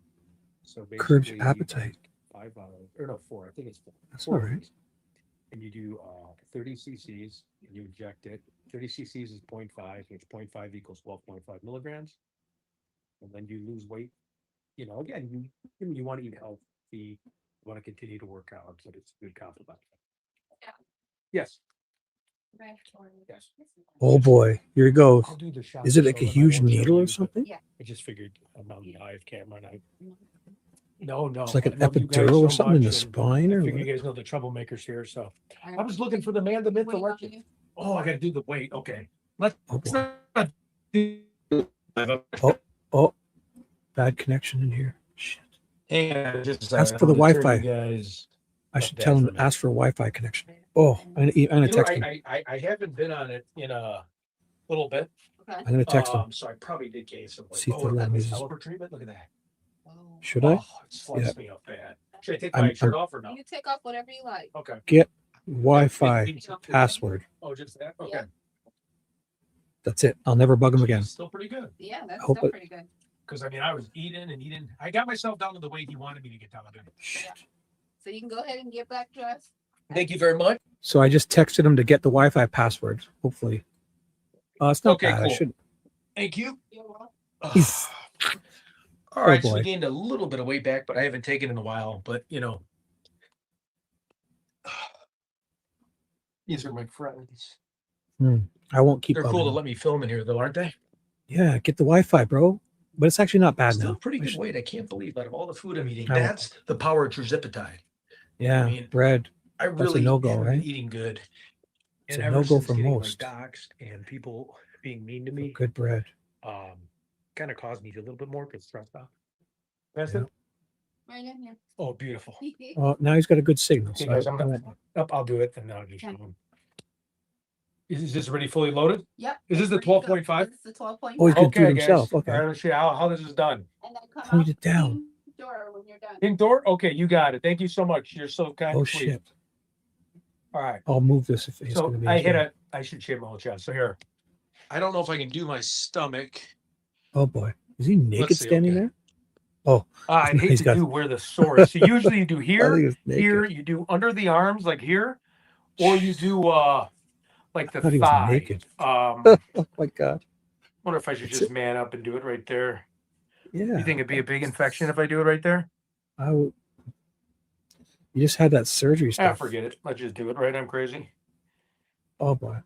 So Curbs basically, your appetite. 5 hours, or no, 4. I think it's 4. That's 4 all right. weeks. and you do 30 cc's, and you inject it. 30 cc's is 0.5, which 0.5 equals 12.5 milligrams. And then you lose weight. You know, again, you want to eat healthy, you want to continue to work out, but it's a good compliment. Yes. Yes. Oh boy, here it goes. I'll do the shot Is it like so a that I huge won't show needle or you, but something? I just figured I'm on the live camera and no. It's like an I love you guys epidural so or something in the much, and spine I or figure what? you guys know the troublemakers here, so I was looking for the man, the myth, the legend. Oh, I gotta do the weight. Okay. Let's not do Oh, bad connection in here. Shit. and just Ask for the to turn Wi-Fi. you guys. I up should that tell for him a to minute. ask for a Wi-Fi connection. Oh, I'm gonna text him. I haven't been on it in a little bit. I'm gonna text him. So I probably did gain some weight. See if Oh, they'll look let at me this use- caliper treatment. Look at that. Should I? Oh, it sliced me up bad. Should I take I'm- my shirt I'm- off or no? You take off whatever you like. Okay. Get Wi-Fi password. Oh, just that? Okay. That's it. I'll never bug him again. Still pretty good. Yeah, that's Hope still it- pretty good. Because I mean, I was eating and eating. I got myself down to the weight he wanted me to get down to. Yeah. So you can go ahead and get back dressed. Thank you very much. So I just texted him to get the Wi-Fi password. Hopefully. It's not Okay, bad. I cool. should. Thank you. He's- All right, so boy. I gained a little bit of weight back, but I haven't taken it in a while. But you know, these are my friends. I won't keep. They're bugging cool to him. let me film in here, though, aren't they? Yeah, get the Wi-Fi, bro. But it's actually not bad Still now. pretty I good should- weight. I can't believe out of all the food I'm eating, I won't- that's the power of Shibby-Ted. Yeah, mean, bread. I That's a really no-go, haven't right? been eating good. It's And a ever no-go since for getting most. like doxxed and people being mean to me, Good bread. kind of caused me to a little bit more get stressed out. That's Yeah. it. Right in here. Oh, beautiful. Well, now he's got a good signal. Okay, So guys, I I'm gonna won't- I'll do it and then I'll just. Okay. Is this already fully loaded? Yep. Is this the it's ready to go. 12.5? This is the 12.5. Oh, you can do it Okay, himself. guys. Okay. All right, let's see how this is done. And then come Point out it down. the door when you're done. Pink door? Okay, you got it. Thank you so much. You're so kind Oh and sweet. shit. All right. I'll move this if it's So going to be. I as hit well. I should shave my whole chest. So here. I don't know if I can do my stomach. Oh boy, is he naked Let's see, standing okay. there? Oh, I'd hate he's to got- do where the sore is. So usually you do I here, think it's naked. here, you do under the arms, like here, or you do like the I thought he was thigh. naked. Oh my god. Wonder if I should It's just man up and do it right there. Yeah. You think it'd be a big infection if I do it right there? I would. You just had that surgery Ah, stuff. forget it. Let's just do it, right? I'm crazy. Oh boy.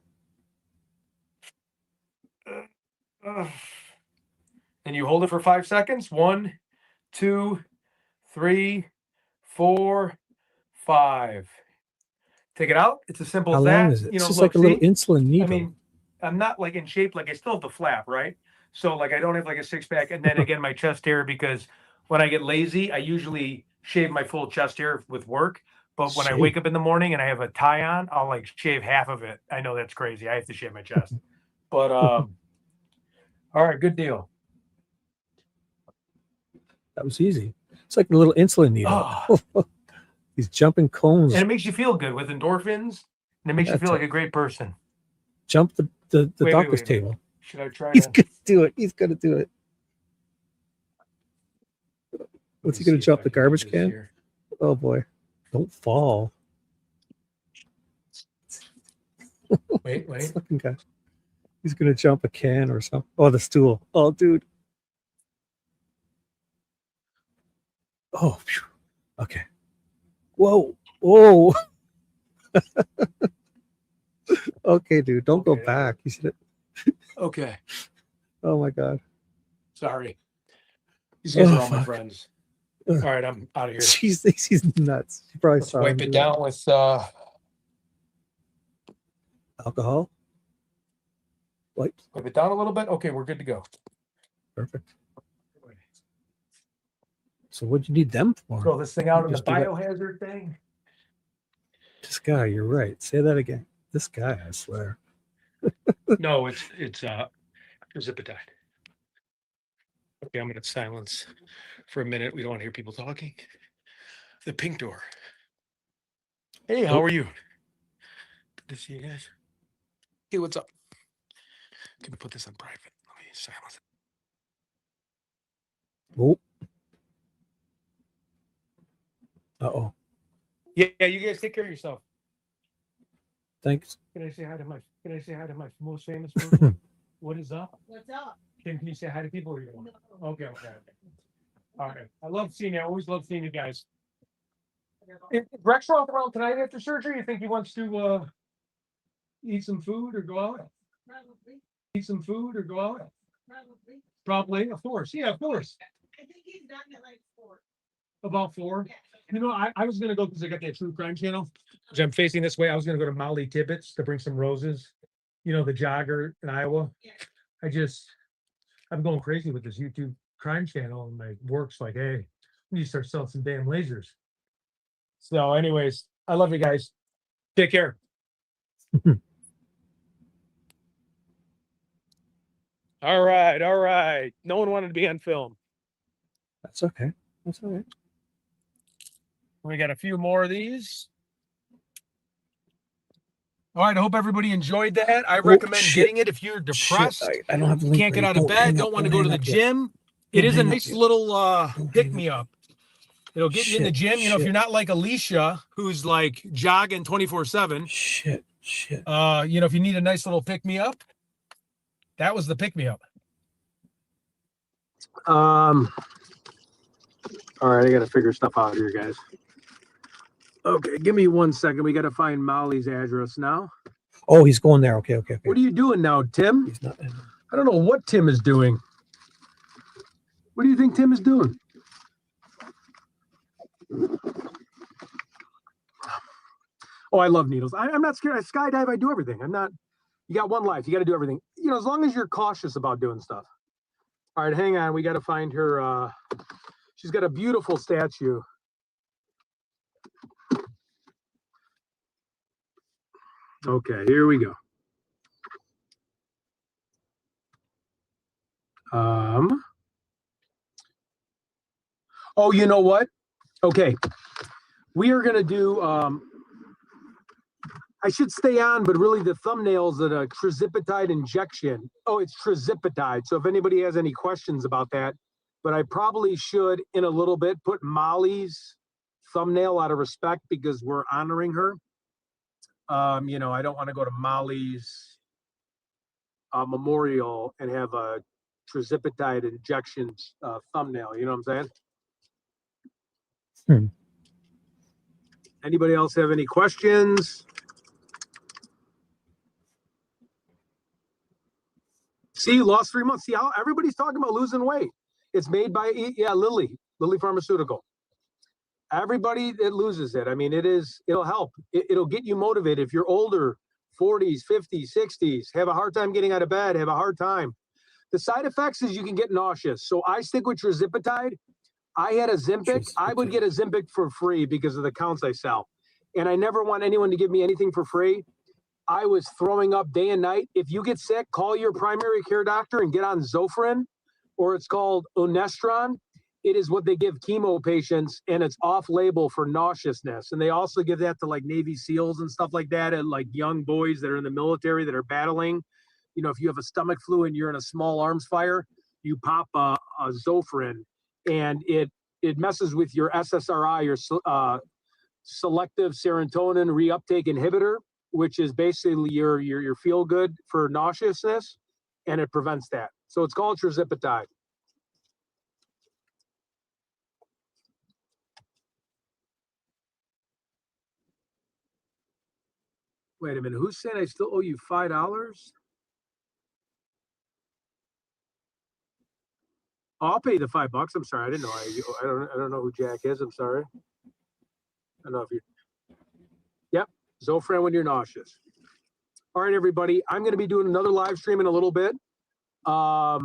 And you hold it for 5 seconds. 1, 2, 3, 4, 5. Take it out. It's as simple How as long that. is it? You It's know, just look, like a little see? insulin needle. I mean, I'm not like in shape. Like I still have the flap, right? So like I don't have like a 6-pack. And then again, my chest hair, because when I get lazy, I usually shave my full chest hair with work. But when I wake up in the morning and I have a tie on, I'll like shave half of it. I know that's crazy. I have to shave my chest. But all right, good deal. That was easy. It's like a little insulin needle. He's jumping cones. And it makes you feel good with endorphins. And it makes you That's feel a- like a great person. Jump the Wait, doctor's wait. table. Should I try He's to? gonna do it. He's gonna do it. What's he gonna jump the garbage can? Oh boy! Don't fall. Wait. This fucking guy. He's gonna jump a can or something. Oh, the stool. Oh, dude. Oh, phew. Okay. Whoa. Whoa. Okay, dude. Don't go back. You should. Okay. Oh my god. Sorry. These guys Oh, are all my fuck. friends. Ugh. All right, I'm out of here. She's nuts. You probably Let's saw wipe him it do down with alcohol. Wipe. wipe it down a little bit. Okay, we're good to go. Perfect. So what'd you need them for? Throw this thing out in the Just do that. biohazard thing. This guy, you're right. Say that again. This guy, I swear. No, it's Shibby-Ted. Okay, I'm gonna silence for a minute. We don't want to hear people talking. The pink door. Hey, how Oh. are you? Good to see you guys. Hey, what's up? Can we put this on private? Let me silence it. Oh. Uh-oh. Yeah, you guys take care of yourself. Thanks. Can I say hi to my most famous person? What is up? What's up? Can you say hi to people or you want? Okay. All right. I love seeing you. I always love seeing you guys. Is Rex around tonight after surgery? You think he wants to eat some food or go out? Probably. Eat some food or go out? Probably. Probably, of course. Yeah, of course. I think he's done at like 4. About 4. You know, I was gonna go because I got that true crime channel. Which I'm facing this way. I was gonna go to Molly Tibbetts to bring some roses. You know, the jogger in Iowa. Yeah. I'm going crazy with this YouTube crime channel, and my work's like, hey, we need to start selling some damn lasers. So, anyways, I love you guys. Take care. All right. No one wanted to be on film. That's okay. That's all right. We got a few more of these. All right, I hope everybody enjoyed that. I recommend getting it if you're depressed. I don't have the link. Can't get out of bed, don't want to go to the gym. It is a nice little pick-me-up. It'll get you in the gym. You know, if you're not like Alicia, who's like jogging 24/7. Shit. You know, if you need a nice little pick-me-up, that was the pick-me-up. All right, I got to figure stuff out here, guys. Okay, give me 1 second. We got to find Molly's address now. Oh, he's going there. Okay. What are you doing now, Tim? He's not. I don't know what Tim is doing. What do you think Tim is doing? Oh, I love needles. I'm not scared. I skydive. I do everything. I'm not. You got one life. You got to do everything. You know, as long as you're cautious about doing stuff. All right, hang on. We got to find her. She's got a beautiful statue. Okay, here we go. Oh, you know what? Okay. We are going to do, I should stay on, but really the thumbnail's at a Shibby-Ted injection. Oh, it's Shibby-Ted. So if anybody has any questions about that, but I probably should, in a little bit, put Molly's thumbnail out of respect because we're honoring her. You know, I don't want to go to Molly's memorial and have a Shibby-Ted injection thumbnail. You know what I'm saying? Anybody else have any questions? See, lost 3 months. See how everybody's talking about losing weight. It's made by, Lilly Pharmaceutical. Everybody that loses it, I mean, it'll help. It'll get you motivated. If you're older, 40s, 50s, 60s, have a hard time getting out of bed, have a hard time. The side effects is you can get nauseous. So I stick with your Shibby-Ted. I had a Zempic. I would get a Zempic for free because of the counts I sell. And I never want anyone to give me anything for free. I was throwing up day and night. If you get sick, call your primary care doctor and get on Zofran, or it's called Onestron. It is what they give chemo patients, and it's off-label for nauseousness. And they also give that to like Navy SEALs and stuff like that, and like young boys that are in the military that are battling. You know, if you have a stomach flu and you're in a small arms fire, you pop a Zofran, and it messes with your SSRI, your selective serotonin reuptake inhibitor, which is basically your feel good for nauseousness, and it prevents that. So it's called Shibby-Ted. Wait a minute. Who said I still owe you $5? I'll pay the $5. I'm sorry. I didn't know. I don't know who Jack is. I'm sorry. I don't know if you. Yep. Zofran when you're nauseous. All right, everybody. I'm going to be doing another live stream in a little bit. Yeah,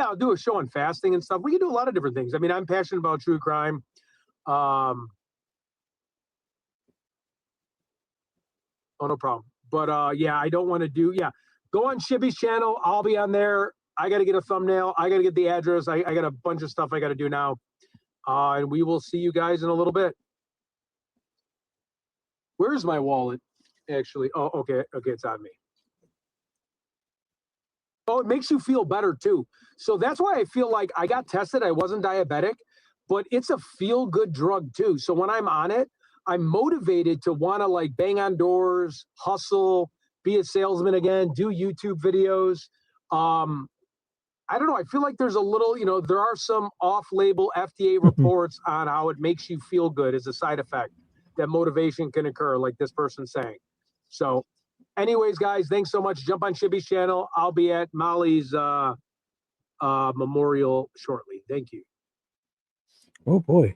I'll do a show on fasting and stuff. We can do a lot of different things. I mean, I'm passionate about true crime. Oh, no problem. But yeah, I don't want to do. Yeah, go on Shibby's channel. I'll be on there. I got to get a thumbnail. I got to get the address. I got a bunch of stuff I got to do now. And we will see you guys in a little bit. Where's my wallet? Actually, oh, okay, it's on me. Oh, it makes you feel better too. So that's why I feel like I got tested. I wasn't diabetic, but it's a feel-good drug too. So when I'm on it, I'm motivated to want to like bang on doors, hustle, be a salesman again, do YouTube videos. I don't know. I feel like there's a little, there are some off-label FDA reports on how it makes you feel good as a side effect that motivation can occur, like this person's saying. So anyways, guys, thanks so much. Jump on Shibby's channel. I'll be at Molly's memorial shortly. Thank you. Oh boy,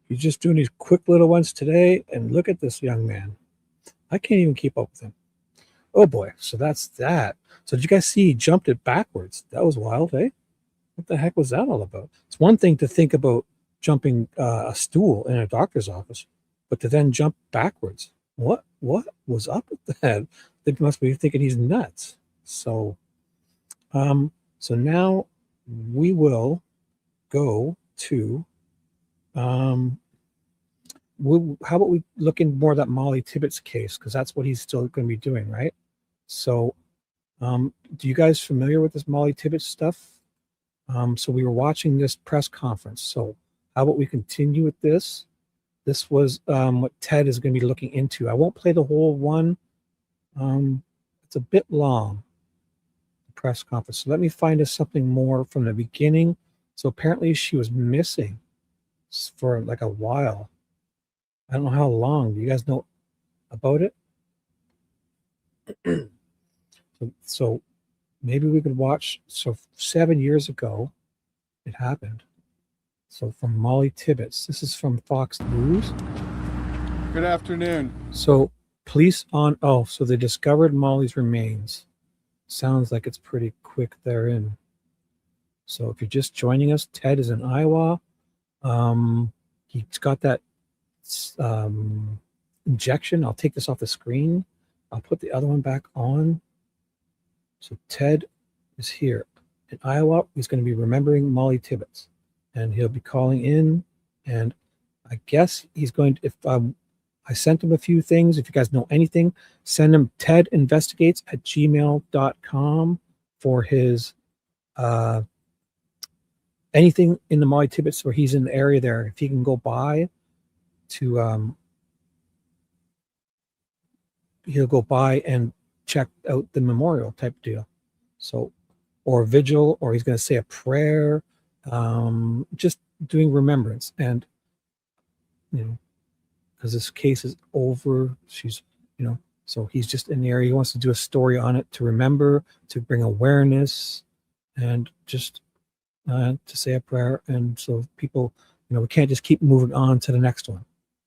he's just doing these quick little ones today. And look at this young man. I can't even keep up with him. Oh boy, so that's that. So did you guys see he jumped it backwards? That was wild, eh? What the heck was that all about? It's one thing to think about jumping a stool in a doctor's office, but to then jump backwards. What was up with that? They must be thinking he's nuts. So so now we will go to how about we look in more of that Molly Tibbetts case, because that's what he's still going to be doing, right? So do you guys familiar with this Molly Tibbetts stuff? So we were watching this press conference. So how about we continue with this? This was what Ted is going to be looking into. I won't play the whole one. It's a bit long, the press conference. So let me find us something more from the beginning. So apparently she was missing for like a while. I don't know how long. Do you guys know about it? So maybe we could watch. So 7 years ago, it happened. So from Molly Tibbetts. This is from Fox News. Good afternoon. So police on, so they discovered Molly's remains. Sounds like it's pretty quick therein. So if you're just joining us, Ted is in Iowa. He's got that injection. I'll take this off the screen. I'll put the other one back on. So Ted is here in Iowa. He's going to be remembering Molly Tibbetts, and he'll be calling in. And I guess he's going to, if I sent him a few things. If you guys know anything, send him tedinvestigates@gmail.com for his anything in the Molly Tibbetts where he's in the area there. If he can go by to he'll go by and check out the memorial type deal. So, or a vigil, or he's going to say a prayer, just doing remembrance. And because this case is over, she's, so he's just in the area. He wants to do a story on it to remember, to bring awareness, and just to say a prayer. And so people, we can't just keep moving on to the next one,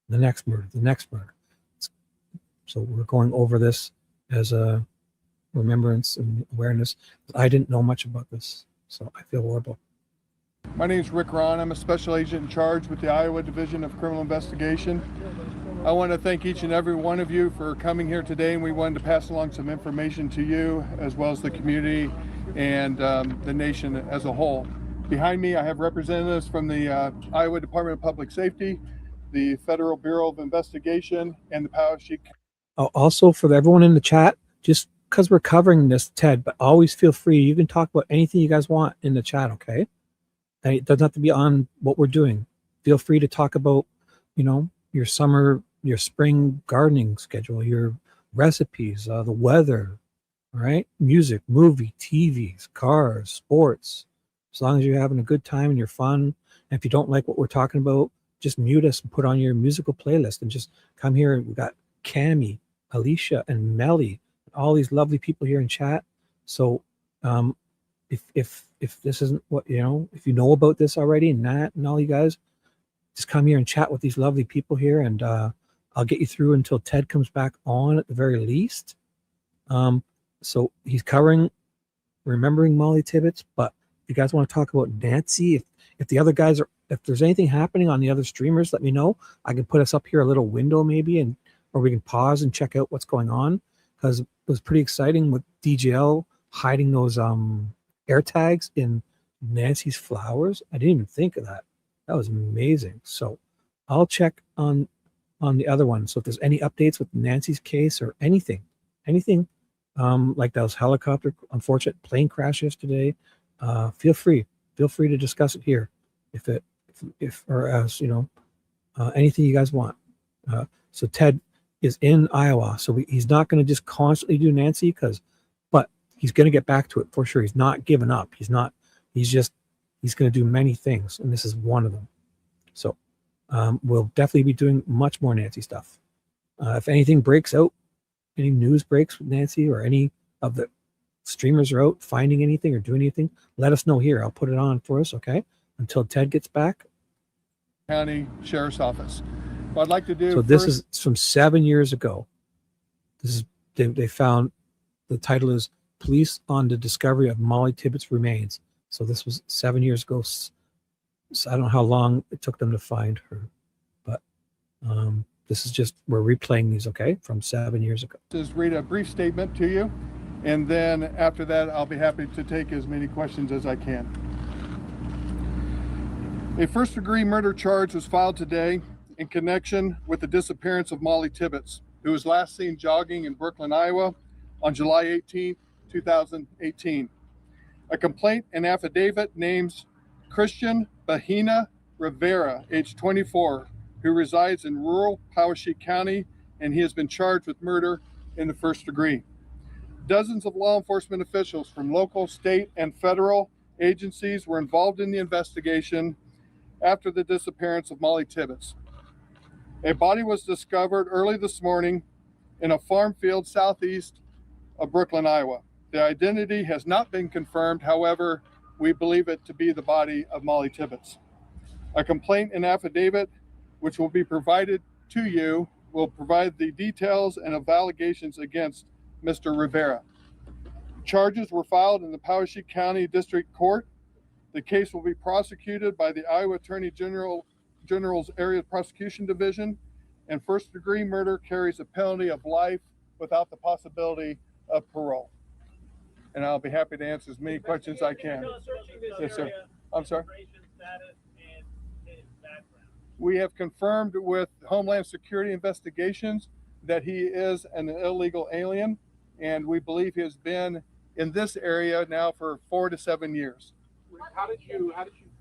the next murder, the next murder. So we're going over this as a remembrance and awareness. I didn't know much about this, so I feel horrible. My name is Rick Ron. I'm a special agent in charge with the Iowa Division of Criminal Investigation. I want to thank each and every one of you for coming here today, and we wanted to pass along some information to you as well as the community and the nation as a whole. Behind me, I have representatives from the Iowa Department of Public Safety, the Federal Bureau of Investigation, and the Powashik. Also, for everyone in the chat, just because we're covering this, Ted, but always feel free. You can talk about anything you guys want in the chat, okay? And it doesn't have to be on what we're doing. Feel free to talk about, your summer, your spring gardening schedule, your recipes, the weather, right? Music, movie, TVs, cars, sports. As long as you're having a good time and you're fun. And if you don't like what we're talking about, just mute us and put on your musical playlist and just come here. We got Cammie, Alicia, and Melly, all these lovely people here in chat. So if this isn't what if you know about this already, and Nat and all you guys, just come here and chat with these lovely people here, and I'll get you through until Ted comes back on at the very least. So he's covering remembering Molly Tibbetts, but if you guys want to talk about Nancy, if the other guys are, if there's anything happening on the other streamers, let me know. I can put us up here a little window maybe, or we can pause and check out what's going on, because it was pretty exciting with DJL hiding those air tags in Nancy's flowers. I didn't even think of that. That was amazing. So I'll check on the other one. So if there's any updates with Nancy's case or anything like those helicopter, unfortunate plane crash yesterday, feel free to discuss it here. If or as anything you guys want. So Ted is in Iowa. So he's not going to just constantly do Nancy but he's going to get back to it for sure. He's not giving up. He's going to do many things. And this is one of them. So we'll definitely be doing much more Nancy stuff. If anything breaks out, any news breaks with Nancy or any of the streamers are out finding anything or doing anything, let us know here. I'll put it on for us. Okay. Until Ted gets back. County Sheriff's Office. What I'd like to do. So this is from 7 years ago. This is they found the title is Police on the Discovery of Molly Tibbetts Remains. So this was 7 years ago. So I don't know how long it took them to find her, but this is just we're replaying these, okay, from 7 years ago. Just read a brief statement to you, and then after that, I'll be happy to take as many questions as I can. A first-degree murder charge was filed today in connection with the disappearance of Molly Tibbetts, who was last seen jogging in Brooklyn, Iowa on July 18, 2018. A complaint and affidavit names Christian Bahina Rivera, age 24, who resides in rural Poweshiek County, and he has been charged with murder in the first degree. Dozens of law enforcement officials from local, state, and federal agencies were involved in the investigation after the disappearance of Molly Tibbetts. A body was discovered early this morning in a farm field southeast of Brooklyn, Iowa. The identity has not been confirmed. However, we believe it to be the body of Molly Tibbetts. A complaint and affidavit, which will be provided to you, will provide the details and of allegations against Mr. Rivera. Charges were filed in the Poweshiek County District Court. The case will be prosecuted by the Iowa Attorney General's Area Prosecution Division, and first-degree murder carries a penalty of life without the possibility of parole. And I'll be happy to answer as many questions as I can. Yes, sir. I'm sorry. We have confirmed with Homeland Security Investigations that he is an illegal alien, and we believe he has been in this area now for 4 to 7 years. How did you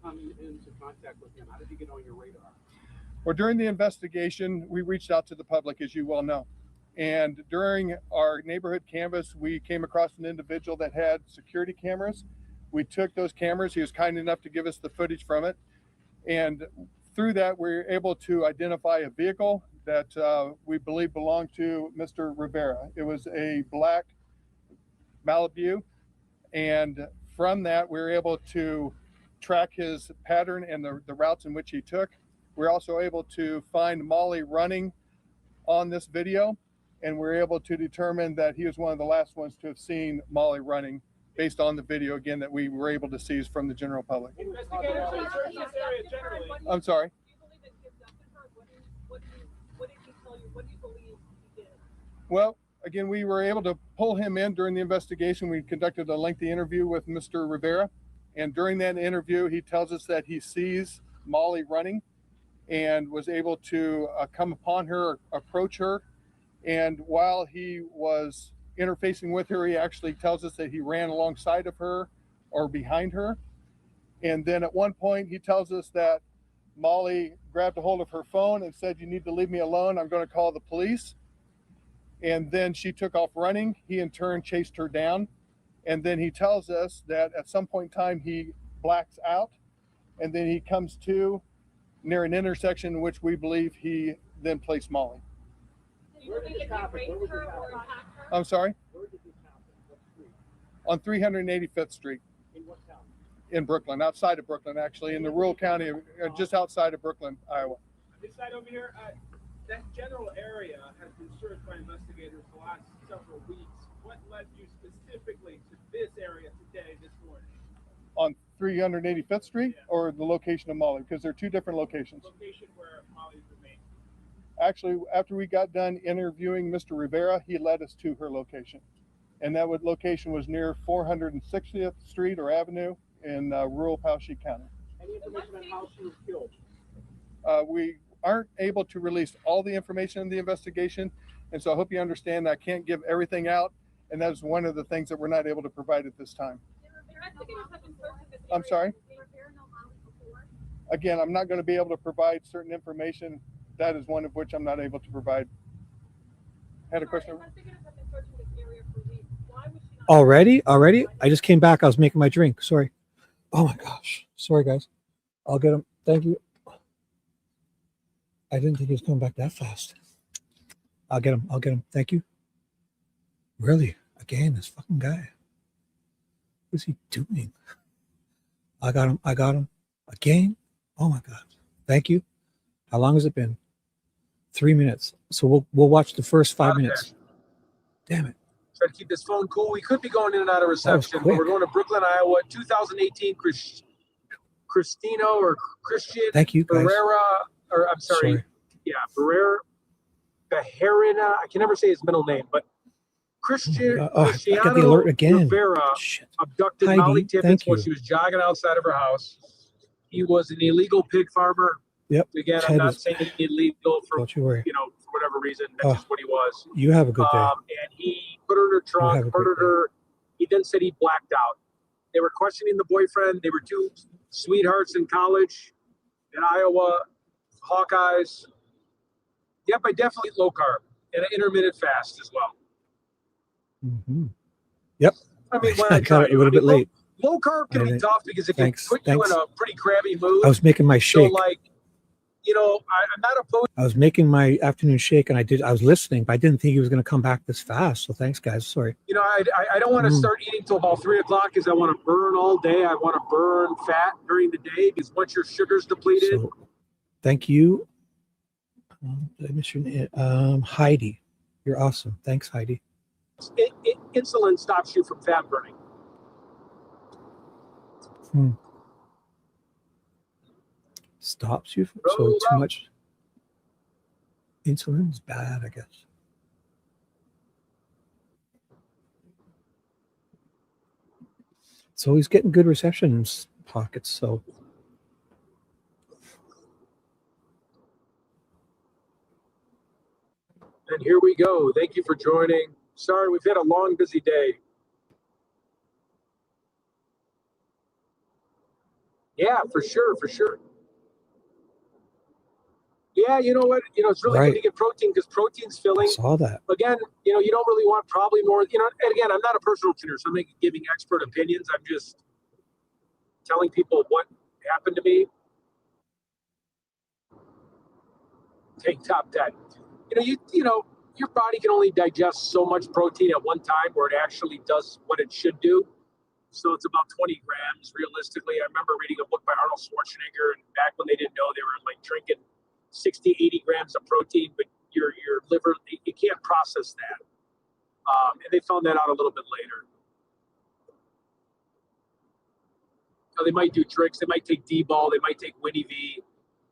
come into contact with him? How did he get on your radar? Well, during the investigation, we reached out to the public, as you well know. And during our neighborhood canvass, we came across an individual that had security cameras. We took those cameras. He was kind enough to give us the footage from it. And through that, we were able to identify a vehicle that we believe belonged to Mr. Rivera. It was a black Malibu. And from that, we were able to track his pattern and the routes in which he took. We're also able to find Molly running on this video, and we're able to determine that he was one of the last ones to have seen Molly running based on the video, again, that we were able to seize from the general public. Investigators are searching this area generally. I'm sorry? What did he tell you? What do you believe he did? Well, again, we were able to pull him in during the investigation. We conducted a lengthy interview with Mr. Rivera, and during that interview, he tells us that he sees Molly running and was able to come upon her, approach her. And while he was interfacing with her, he actually tells us that he ran alongside of her or behind her. And then at one point, he tells us that Molly grabbed a hold of her phone and said, "You need to leave me alone. I'm going to call the police." And then she took off running. He in turn chased her down. And then he tells us that at some point in time, he blacks out. And then he comes to near an intersection in which we believe he then placed Molly. I'm sorry? On 385th Street. In what town? In Brooklyn, outside of Brooklyn, actually, in the rural county, just outside of Brooklyn, Iowa. This side over here, that general area has been searched by investigators the last several weeks. What led you specifically to this area today, this morning? On 385th Street, or the location of Molly? Because they're two different locations. Location where Molly's remains. Actually, after we got done interviewing Mr. Rivera, he led us to her location. And that location was near 460th Street or Avenue in rural Poweshiek County. Any information on how she was killed? We aren't able to release all the information in the investigation. And so I hope you understand that I can't give everything out. And that is one of the things that we're not able to provide at this time. I'm sorry? Again, I'm not going to be able to provide certain information that is one of which I'm not able to provide. Had a question? Already? I just came back. I was making my drink. Sorry. Oh my gosh. Sorry, guys. I'll get him. Thank you. I didn't think he was coming back that fast. I'll get him. Thank you. Really? Again, this fucking guy. What is he doing? I got him. Again? Oh my God. Thank you. How long has it been? 3 minutes. So we'll watch the first 5 minutes. Damn it. Try to keep this phone cool. We could be going in and out of reception, but quick. we're going to Brooklyn, Iowa, 2018 Cristino or Christian Thank you, guys. Barrera, or I'm sorry. Yeah, Barrera, Bejarina. I can never say his middle name, but Cristiano I got the alert again. Rivera abducted Heidi, Molly Tibbetts thank while you. she was jogging outside of her house. He was an illegal pig farmer. Yep. Again, Ted I'm not is- saying illegal for Don't you worry. for whatever reason. That's just what he was. You have a good day. And he put her in her have a trunk, great murdered her. He then said he blacked out. They were questioning the boyfriend. They were two sweethearts in college in Iowa, Hawkeyes. Yep, I definitely eat low carb and an intermittent fast as well. Mm-hmm. Yep. I mean, when I I got tell it a you, little bit late. Low carb can be tough because it can Thanks, put you in a pretty crabby mood. I was making my So, shake. like, I'm not opposed. I was making my afternoon shake, and I was listening, but I didn't think he was going to come back this fast. So thanks, guys. Sorry. I don't want to start eating till about 3 o'clock because I want to burn all day. I want to burn fat during the day because once your sugar's depleted. So, thank you. Did I miss your name? Heidi. You're awesome. Thanks, Heidi. Insulin stops you from fat burning. Stops you from so too much insulin is bad, I guess. So he's getting good reception pockets. So And here we go. Thank you for joining. Sorry, we've had a long, busy day. Yeah, for sure. Yeah, you know what? It's really good to get protein because protein's filling. I saw that. Again, you don't really want probably more, and again, I'm not a personal trainer, so I'm not giving expert opinions. I'm just telling people what happened to me. Take top 10. Your body can only digest so much protein at one time where it actually does what it should do. So it's about 20 grams realistically. I remember reading a book by Arnold Schwarzenegger, and back when they didn't know, they were like drinking 60, 80 grams of protein, but your liver, you can't process that. And they found that out a little bit later. They might do tricks. They might take D-ball. They might take Winnie V,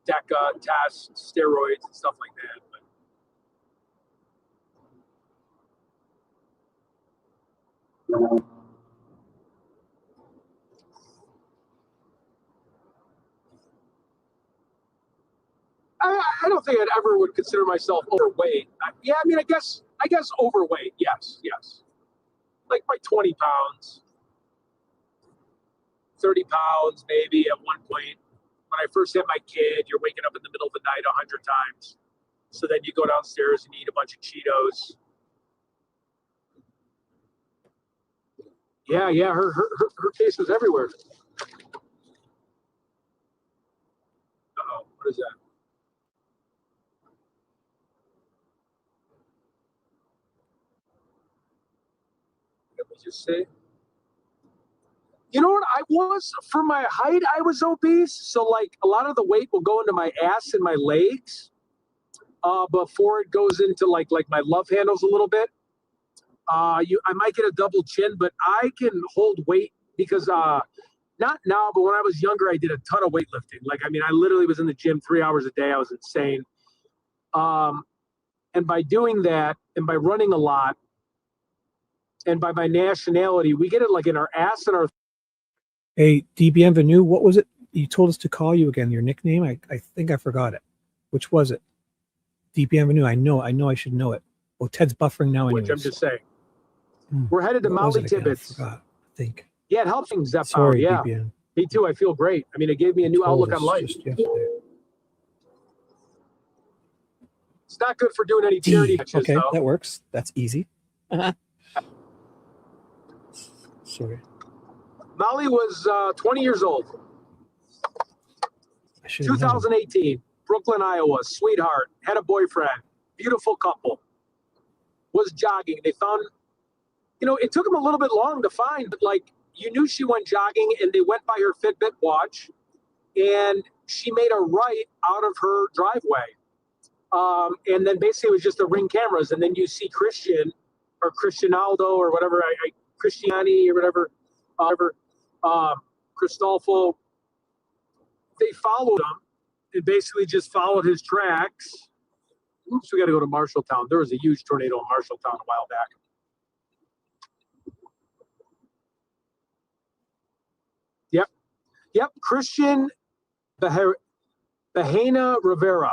DECA, TAS, steroids, and stuff like that. But I don't think I'd ever would consider myself overweight. I guess overweight. Yes. Like by 20 pounds, 30 pounds, maybe at one point. When I first had my kid, you're waking up in the middle of the night 100 times. So then you go downstairs and eat a bunch of Cheetos. Yeah. Her case was everywhere. Uh-oh, what is that? Let me just say. You know what? I was, for my height, I was obese. So like a lot of the weight will go into my ass and my legs before it goes into like my love handles a little bit. I might get a double chin, but I can hold weight because not now, but when I was younger, I did a ton of weightlifting. I literally was in the gym 3 hours a day. I was insane. And by doing that and by running a lot and by my nationality, we get it like in our ass and our. Hey, D. Bienvenue, what was it? You told us to call you again. Your nickname? I think I forgot it. Which was it? D. Bienvenue. I know I should know it. Well, Ted's buffering now anyways. Which I'm just saying. We're headed to What was Molly it again? I Tibbetts. forgot, I think. Yeah, it helps things that Sorry, power. Yeah. DBN. Me too. I feel great. It gave me a new Told outlook us on life. just yesterday. It's not good for doing any charity D. matches, Okay, though. that works. That's easy. Sorry. Molly was 20 years old. I should have known. 2018, Brooklyn, Iowa, sweetheart, had a boyfriend, beautiful couple, was jogging. They found, it took them a little bit long to find, but like, you knew she went jogging and they went by her Fitbit watch and she made a right out of her driveway. And then basically it was just the Ring cameras. And then you see Christian or Cristianaldo or whatever, Christiani or whatever, Cristolfo. They followed him and basically just followed his tracks. Oops, we got to go to Marshalltown. There was a huge tornado in Marshalltown a while back. Yep. Christian Bahena Rivera.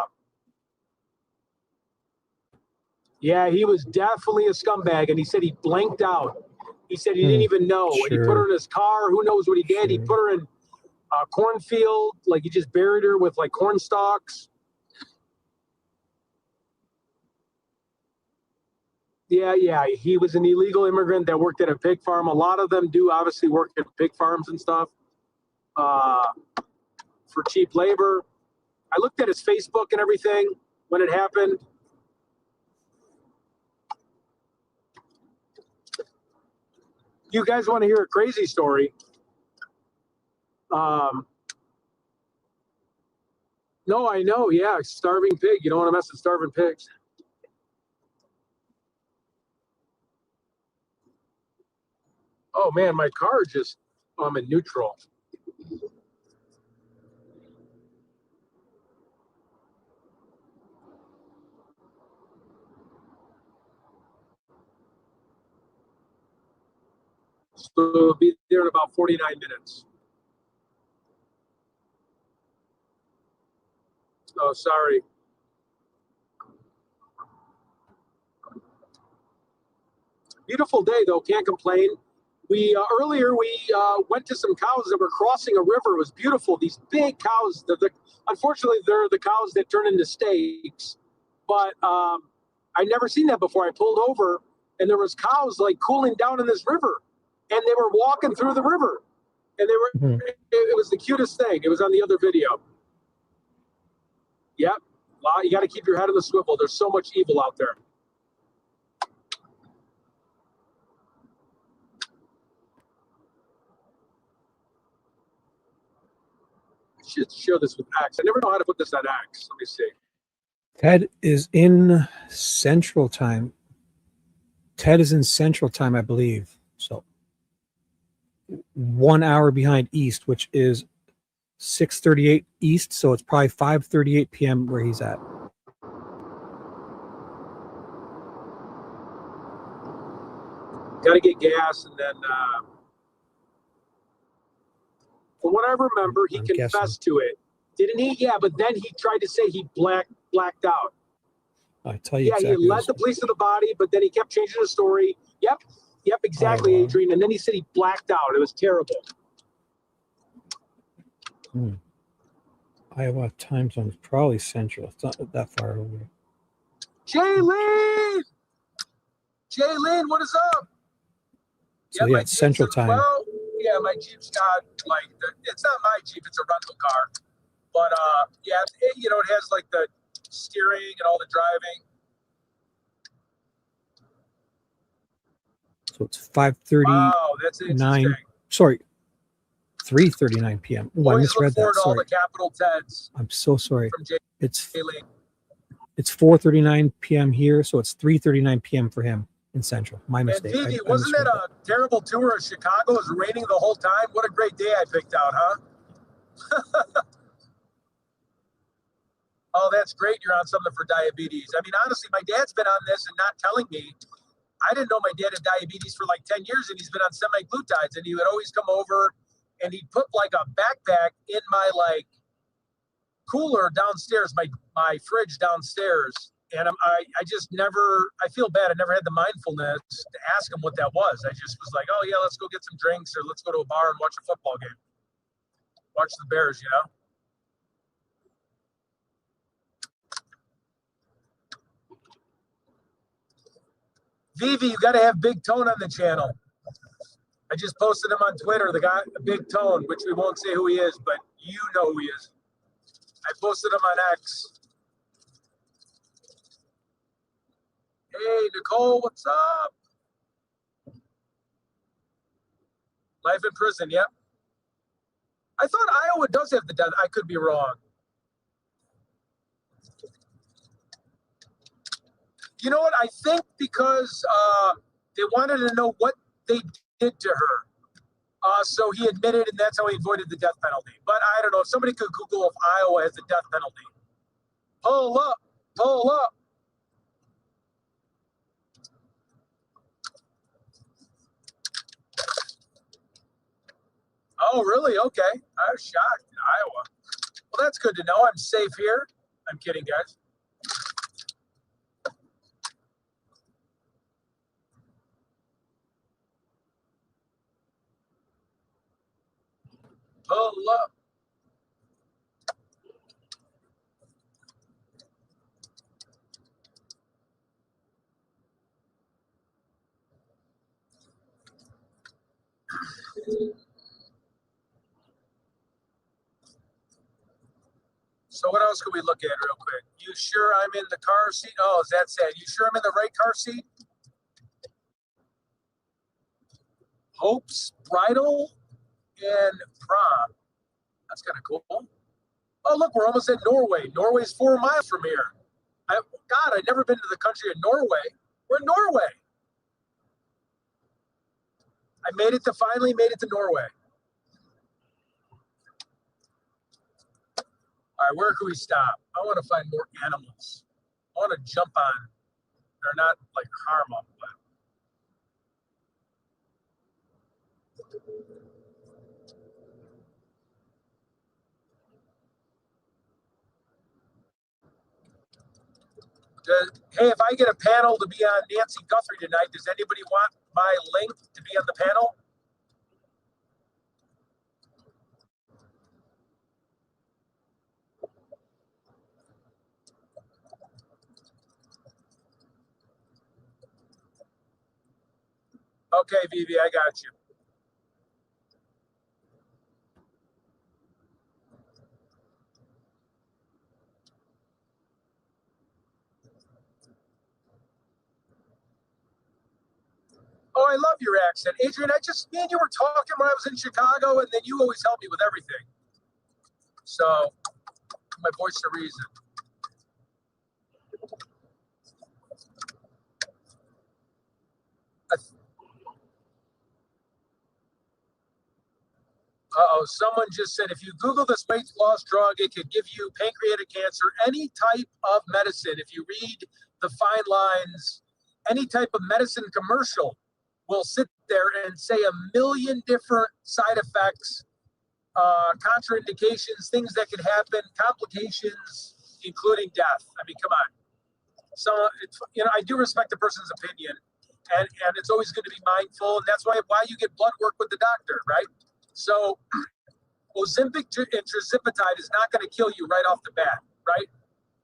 Yeah, he was definitely a scumbag, and he said he blanked out. He said he didn't even know. Sure. He put her in his car. Who knows what he did? He put her in a cornfield, like he just buried her with like corn stalks. Yeah. He was an illegal immigrant that worked at a pig farm. A lot of them do obviously work at pig farms and stuff for cheap labor. I looked at his Facebook and everything when it happened. You guys want to hear a crazy story? No, I know. Yeah, starving pig. You don't want to mess with starving pigs. Oh man, my car just. I'm in neutral. So it'll be there in about 49 minutes. Oh, sorry. Beautiful day though, can't complain. We earlier went to some cows that were crossing a river. It was beautiful. These big cows. Unfortunately, they're the cows that turn into steaks. But I never seen that before. I pulled over and there was cows like cooling down in this river, and they were walking through the river, and they were. It was the cutest thing. It was on the other video. Yep. You got to keep your head on the swivel. There's so much evil out there. I should share this with X. I never know how to put this on X. Let me see. Ted is in Central Time. Ted is in Central Time, I believe. So 1 hour behind East, which is 6:38 East. So it's probably 5:38 p.m. where he's at. Got to get gas, and then from what I remember, he confessed to it, didn't he? Yeah, but then he tried to say he blacked out. I tell you, Yeah, exactly he led the police to the body, but then he kept changing the story. Yep, exactly, Iowa. Adrian. And then he said he blacked out. It was terrible. Iowa time zone is probably Central. It's not that far away. Jaylene, what is up? So yeah, it's Central Time. Well, yeah, my Jeep's got it's not my Jeep; it's a rental car. But yeah, it has like the steering and all the driving. So it's 5:39. Wow, that's interesting. Sorry, 3:39 p.m. Oh, I misread that. All Sorry. the capital Teds. I'm so sorry. From It's Jaylene. 4:39 p.m. here, so it's 3:39 p.m. for him in Central. My mistake. And Vivi, wasn't that a terrible tour of Chicago? It was raining the whole time. What a great day I picked out, huh? Oh, that's great. You're on something for diabetes. I mean, honestly, my dad's been on this and not telling me. I didn't know my dad had diabetes for like 10 years, and he's been on semaglutides, and he would always come over and he'd put like a backpack in my like cooler downstairs, my fridge downstairs. And I just never, I feel bad. I never had the mindfulness to ask him what that was. I just was like, oh yeah, let's go get some drinks or let's go to a bar and watch a football game. Watch the Bears, you know? Vivi, you got to have Big Tone on the channel. I just posted him on Twitter, the guy, Big Tone, which we won't say who he is, but you know who he is. I posted him on X. Hey, Nicole, what's up? Life in prison, yep. I thought Iowa does have the death. I could be wrong. You know what? I think because they wanted to know what they did to her. So he admitted, and that's how he avoided the death penalty. But I don't know. If somebody could Google if Iowa has the death penalty. Pull up. Pull up. Oh, really? Okay. I was shocked in Iowa. Well, that's good to know. I'm safe here. I'm kidding, guys. Pull up. So what else could we look at real quick? You sure I'm in the car seat? Oh, is that sad? You sure I'm in the right car seat? Hope's Bridal and Prom. That's kind of cool. Oh, look, we're almost at Norway. Norway's 4 miles from here. God, I've never been to the country of Norway. We're in Norway. I finally made it to Norway. All right, where can we stop? I want to find more animals. I want to jump on. They're not like harm them, but. Hey, if I get a panel to be on Nancy Guthrie tonight, does anybody want my link to be on the panel? Okay, Vivi, I got you. Oh, I love your accent. Adrian, me and you were talking when I was in Chicago, and then you always help me with everything. So, my voice of reason. Uh-oh, someone just said, if you Google this weight loss drug, it could give you pancreatic cancer, any type of medicine. If you read the fine lines, any type of medicine commercial will sit there and say a million different side effects, contraindications, things that could happen, complications, including death. I mean, come on. So, I do respect the person's opinion, and it's always good to be mindful, and that's why you get blood work with the doctor, right? So, Ozempic and tirzepatide is not going to kill you right off the bat, right?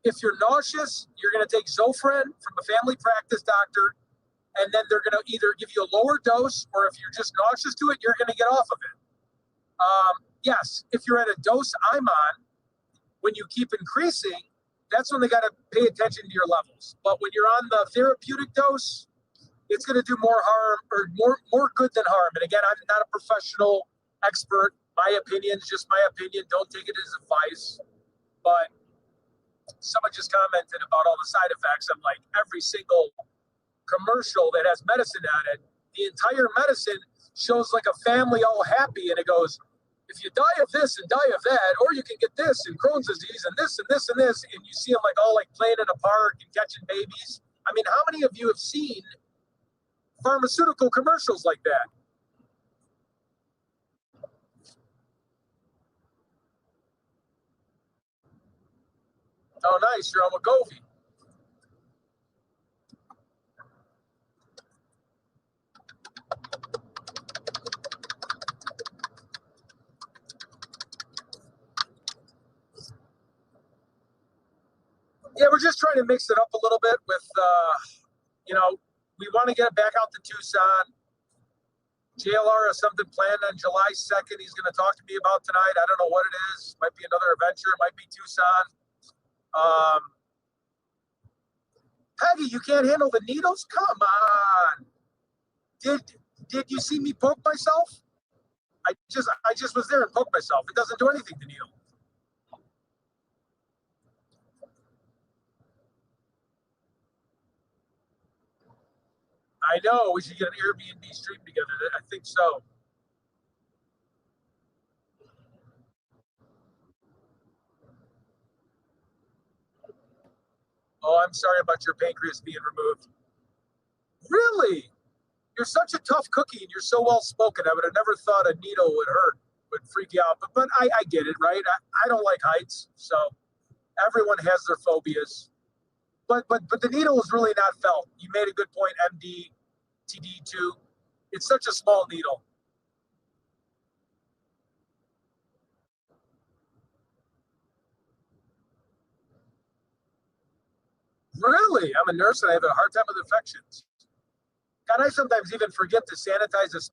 If you're nauseous, you're going to take Zofran from a family practice doctor, and then they're going to either give you a lower dose, or if you're just nauseous to it, you're going to get off of it. Yes, if you're at a dose I'm on, when you keep increasing, that's when they got to pay attention to your levels. But when you're on the therapeutic dose, it's going to do more harm or more good than harm. And again, I'm not a professional expert. My opinion is just my opinion. Don't take it as advice. But someone just commented about all the side effects. I'm like, every single commercial that has medicine on it, the entire medicine shows like a family all happy, and it goes, if you die of this and die of that, or you can get this and Crohn's disease and this and this and this, and you see them like all like playing in a park and catching babies. I mean, how many of you have seen pharmaceutical commercials like that? Oh, nice. You're on Wegovy. Yeah, we're just trying to mix it up a little bit with, we want to get back out to Tucson. JLR has something planned on July 2nd. He's going to talk to me about tonight. I don't know what it is. Might be another adventure. It might be Tucson. Peggy, you can't handle the needles? Come on. Did you see me poke myself? I just was there and poked myself. It doesn't do anything, the needle. I know. We should get an Airbnb stream together. I think so. Oh, I'm sorry about your pancreas being removed. Really? You're such a tough cookie and you're so well spoken. I would have never thought a needle would hurt, would freak you out. But I get it, right? I don't like heights, so everyone has their phobias. But the needle is really not felt. You made a good point, MD, TD2. It's such a small needle. Really? I'm a nurse and I have a hard time with infections. God, I sometimes even forget to sanitize the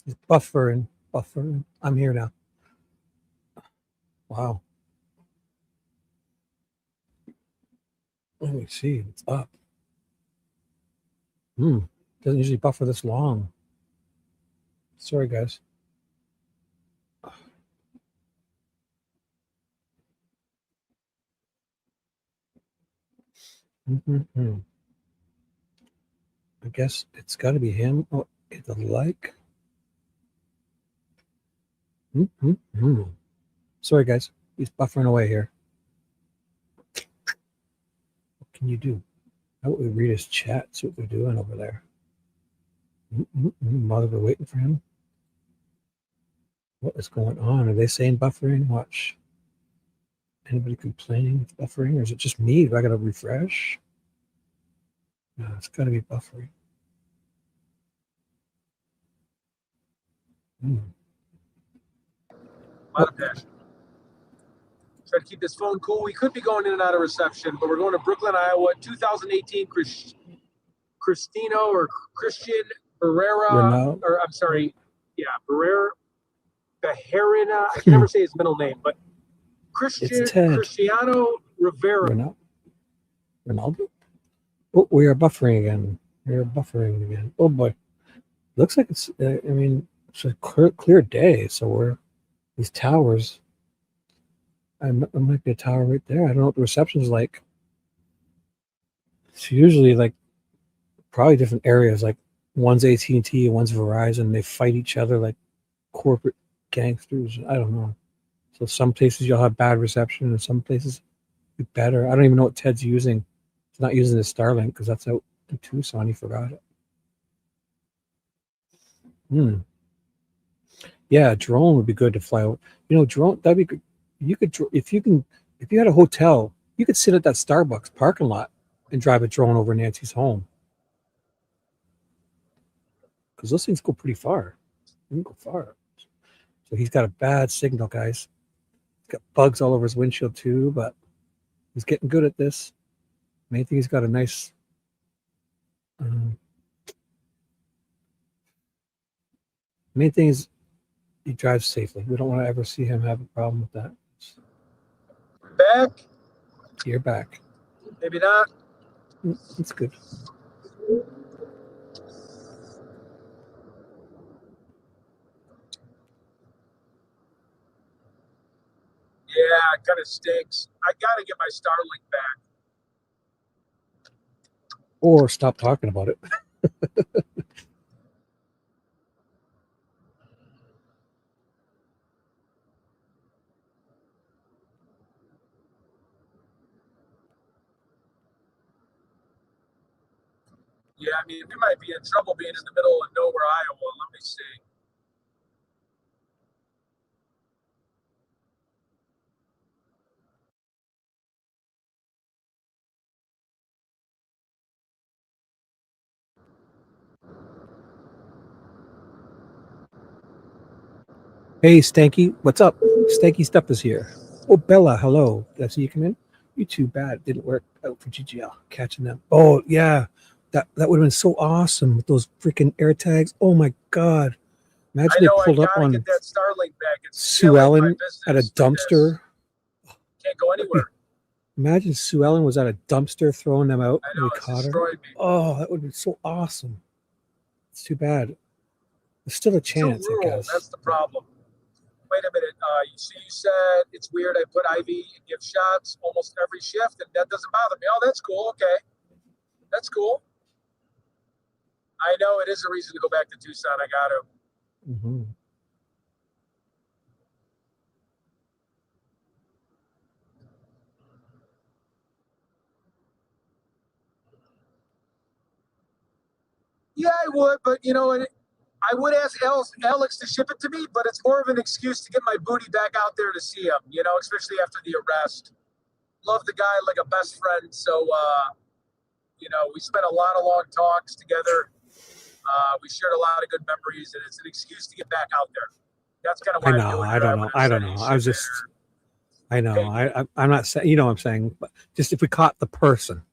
It's buffering. I'm here now. Wow. Let me see. It's up. Doesn't usually buffer this long. Sorry, guys. I guess it's got to be him. Oh, the like. Sorry, guys. He's buffering away here. What can you do? How about we read his chat, see what they're doing over there? While we're waiting for him. What is going on? Are they saying buffering? Watch. Anybody complaining it's buffering? Or is it just me? Do I got to refresh? No, it's got to be buffering. A lot of passion. Try to keep this phone cool. We could be going in and out of reception, but we're going to Brooklyn, Iowa, 2018 Cristino or Christian Barrera, or I'm sorry, Barrera, Bejarina. I can never say his middle name, but Cristiano Rivera. Ronaldo? Oh, we are buffering again. Oh boy. Looks like it's, it's a clear day. So these towers, there might be a tower right there. I don't know what the reception's like. It's usually like probably different areas, like one's AT&T and one's Verizon. They fight each other like corporate gangsters. I don't know. So some places you'll have bad reception and some places be better. I don't even know what Ted's using. He's not using the Starlink because that's out in Tucson. He forgot it. Yeah, a drone would be good to fly out. Drone, that'd be good. You could, if you had a hotel, you could sit at that Starbucks parking lot and drive a drone over Nancy's home. Because those things go pretty far. They can go far. So he's got a bad signal, guys. He's got bugs all over his windshield too, but he's getting good at this. Main thing, he's got a nice main thing is he drives safely. We don't want to ever see him have a problem with that. Back? You're back. Maybe not. That's good. Yeah, it kind of stinks. I got to get my Starlink back. Or stop talking about it. Yeah, I mean, we might be in trouble being in the middle of nowhere, Iowa. Let me see. Hey, Stanky, what's up? Stanky Stuff is here. Oh, Bella, hello. Did I see you come in? You too bad. Didn't work out for GGL. Catching them. Oh, yeah. That would have been so awesome with those freaking air tags. Oh, my God. Imagine I they know I pulled up gotta on get that Starlink back. It's Sue killing my Ellen at a business with this. dumpster. Can't go anywhere. Imagine Sue Ellen was at a dumpster throwing them out I and know, we it's caught her. destroyed me. Oh, that would be so awesome. It's too bad. There's still a Too chance, I rural. guess. That's the problem. Wait a minute. You said it's weird. I put IV and give shots almost every shift, and that doesn't bother me. Oh, that's cool. Okay, that's cool. I know it is a reason to go back to Tucson. I got to. Mm-hmm. Yeah, I would, but you know, I would ask Alex to ship it to me, but it's more of an excuse to get my booty back out there to see him. You know, especially after the arrest. Love the guy like a best friend. So, you know, we spent a lot of long talks together. We shared a lot of good memories, and it's an excuse to get back out there. That's kind of why I I'm know. doing it. I don't know. would've I don't said know. he I was ship it just. or I know. pay me. I'm not saying. You know what I'm saying. But just if we caught the person,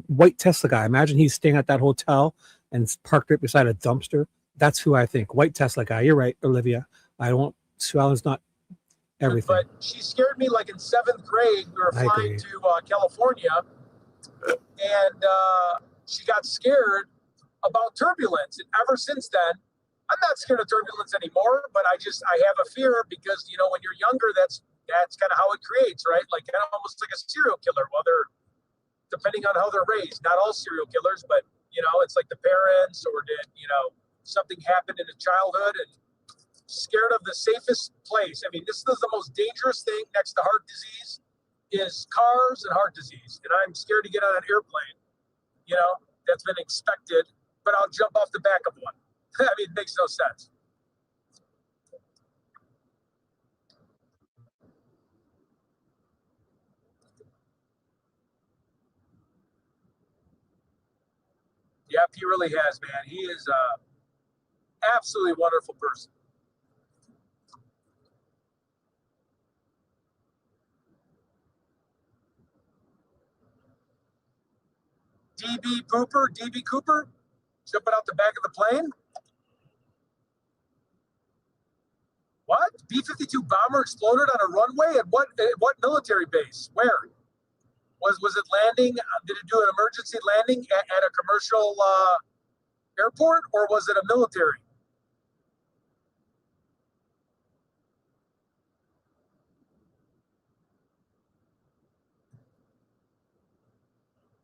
white Tesla guy. Imagine he's staying at that hotel and it's parked right beside a dumpster. That's who I think. White Tesla guy. You're right, Olivia. I don't. Sue Ellen's not everything. But she scared me like in 7th grade. We were I flying agree. to California, and she got scared about turbulence. And ever since then, I'm not scared of turbulence anymore. But I have a fear because you know when you're younger, that's kind of how it creates, right? Like almost like a serial killer. Well, they're depending on how they're raised. Not all serial killers, but you know, it's like the parents or did something happen in the childhood and scared of the safest place. I mean, this is the most dangerous thing next to heart disease is cars and heart disease. And I'm scared to get on an airplane. You know, that's been expected, but I'll jump off the back of one. I mean, it makes no sense. Yep, he really has, man. He is absolutely wonderful person. DB Cooper, jumping out the back of the plane. What? B-52 bomber exploded on a runway at what military base? Where? Was it landing? Did it do an emergency landing at a commercial airport, or was it a military?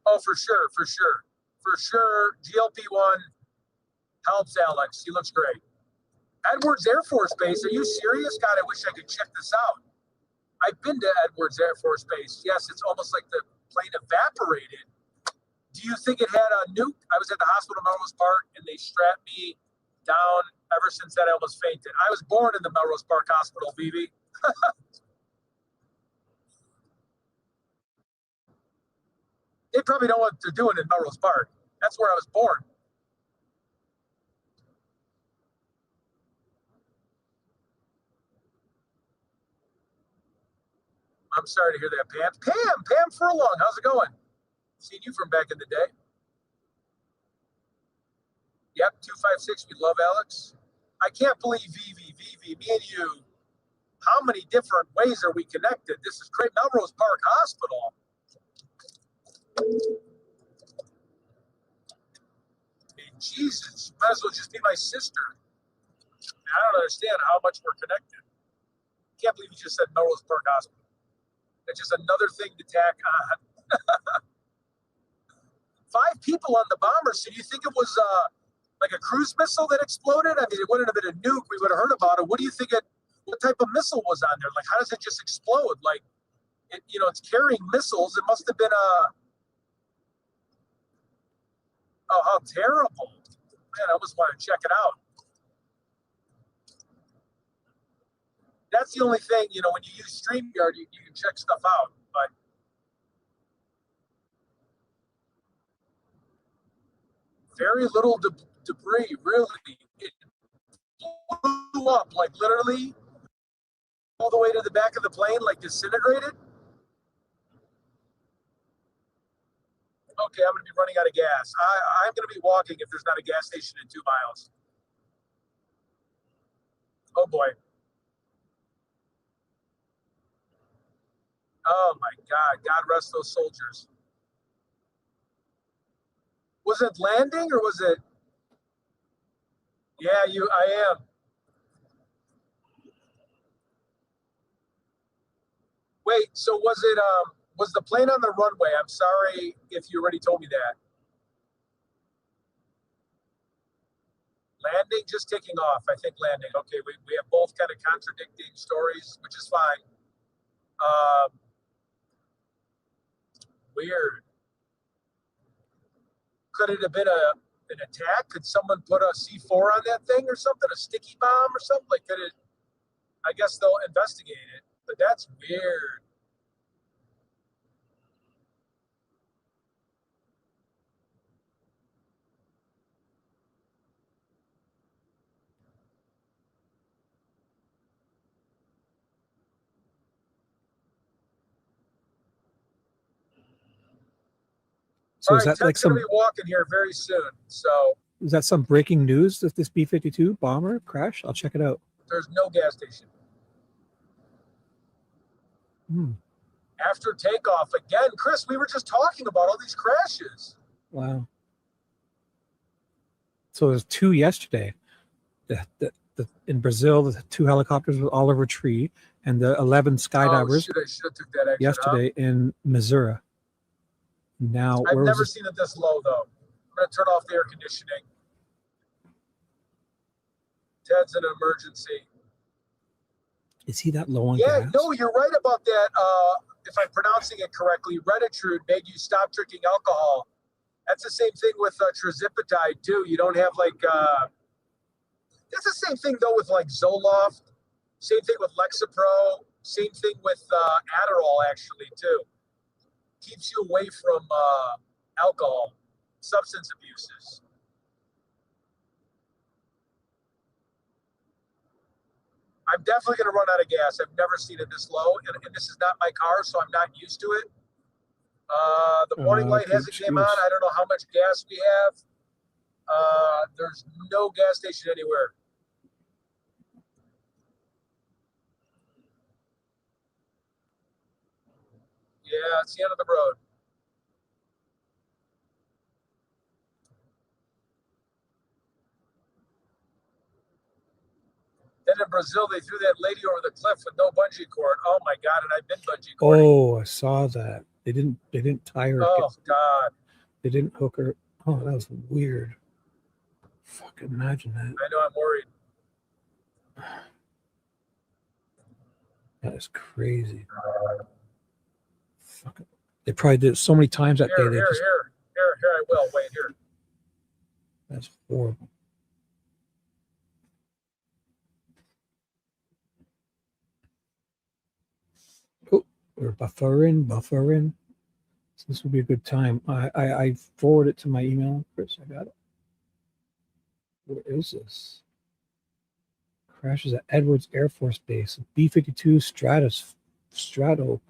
Oh, for sure. GLP-1 helps Alex. He looks great. Edwards Air Force Base. Are you serious? God, I wish I could check this out. I've been to Edwards Air Force Base. Yes, it's almost like the plane evaporated. Do you think it had a nuke? I was at the hospital in Melrose Park, and they strapped me down. Ever since that, I almost fainted. I was born in the Melrose Park Hospital, Vivi. They probably know what they're doing in Melrose Park. That's where I was born. I'm sorry to hear that, Pam. Pam Furlong, how's it going? Seen you from back in the day. Yep, 256. We love Alex. I can't believe Vivi, me and you. How many different ways are we connected? This is great. Melrose Park Hospital. Hey, Jesus, might as well just be my sister. I don't understand how much we're connected. Can't believe you just said Melrose Park Hospital. That's just another thing to tack on. 5 people on the bomber. So do you think it was like a cruise missile that exploded? I mean, it wouldn't have been a nuke. We would have heard about it. What do you think what type of missile was on there? Like, how does it just explode? Like, it's carrying missiles. It must have been Oh, how terrible. Man, I almost want to check it out. That's the only thing, you know, when you use StreamYard, you can check stuff out. But very little debris, really. It blew up, like literally all the way to the back of the plane, like disintegrated. Okay, I'm going to be running out of gas. I'm going to be walking if there's not a gas station in 2 miles. Oh, boy. Oh, my God. God rest those soldiers. Was it landing or was it? Yeah, I am. Wait, so was the plane on the runway? I'm sorry if you already told me that. Landing, just taking off. I think landing. Okay, we have both kind of contradicting stories, which is fine. Weird. Could it have been an attack? Could someone put a C4 on that thing or something? A sticky bomb or something? Like, could it? I guess they'll investigate it, but that's weird. So All is right, that like Ted's going some? to be walking here very soon. So Is that some breaking news that this B-52 bomber crash? I'll check it out. there's no gas station. Hmm. After takeoff, again, Chris, we were just talking about all these crashes. Wow. So there's 2 yesterday. In Brazil, the 2 helicopters with Oliver Tree and the 11 skydivers Oh, should have took that exit, yesterday in Missouri. Now, I've where was never this? seen it this low, though. I'm going to turn off the air conditioning. Ted's an emergency. Is he that low on Yeah, gas? no, you're right about that. If I'm pronouncing it correctly, Retitrude made you stop drinking alcohol. That's the same thing with Trizipatide, too. You don't have, like, that's the same thing, though, with, like, Zoloft. Same thing with Lexapro. Same thing with Adderall, actually, too. Keeps you away from alcohol, substance abuses. I'm definitely going to run out of gas. I've never seen it this low, and this is not my car, so I'm not used to it. The warning light hasn't came on. I don't know how much gas we have. There's no gas station anywhere. Yeah, it's the end of the road. Then in Brazil, they threw that lady over the cliff with no bungee cord. Oh my God! And I've been bungee cording. Oh, I saw that. They didn't tie her. Oh God! They didn't hook her. Oh, that was weird. Fucking imagine that. I know. I'm worried. That is crazy. Fucking. They probably did it so many times that day. Here, I will. Wait, here. That's horrible. Oh, we're buffering. So this would be a good time. I forward it to my email. Chris, I got it. Where is this? Crashes at Edwards Air Force Base. B-52 Strato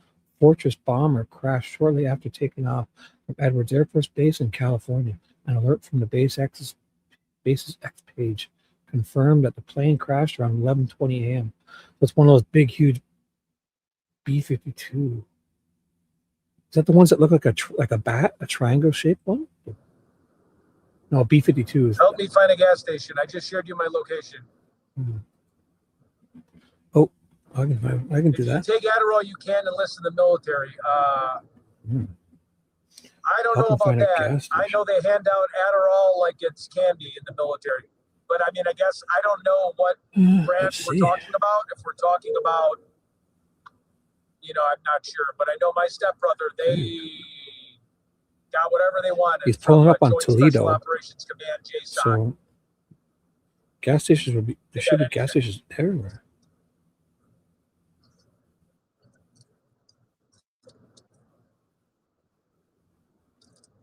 Fortress bomber crashed shortly after taking off from Edwards Air Force Base in California. An alert from the base's X page confirmed that the plane crashed around 11:20 a.m. That's one of those big, huge B-52. Is that the ones that look like a bat, a triangle shaped one? No, B-52 is. Help me find a gas station. I just shared you my location. Oh, I can do that. If you take Adderall, you can enlist in the military. I don't know about that. I know they hand out Adderall like it's candy in the military. But I mean, I guess I don't know what branch we're talking about. If we're talking about, you know, I'm not sure. But I know my stepbrother, they got whatever they wanted. He's from, pulling up on Joint Special Toledo. Operations Command, JSOC. So gas stations would be, there should be gas stations everywhere.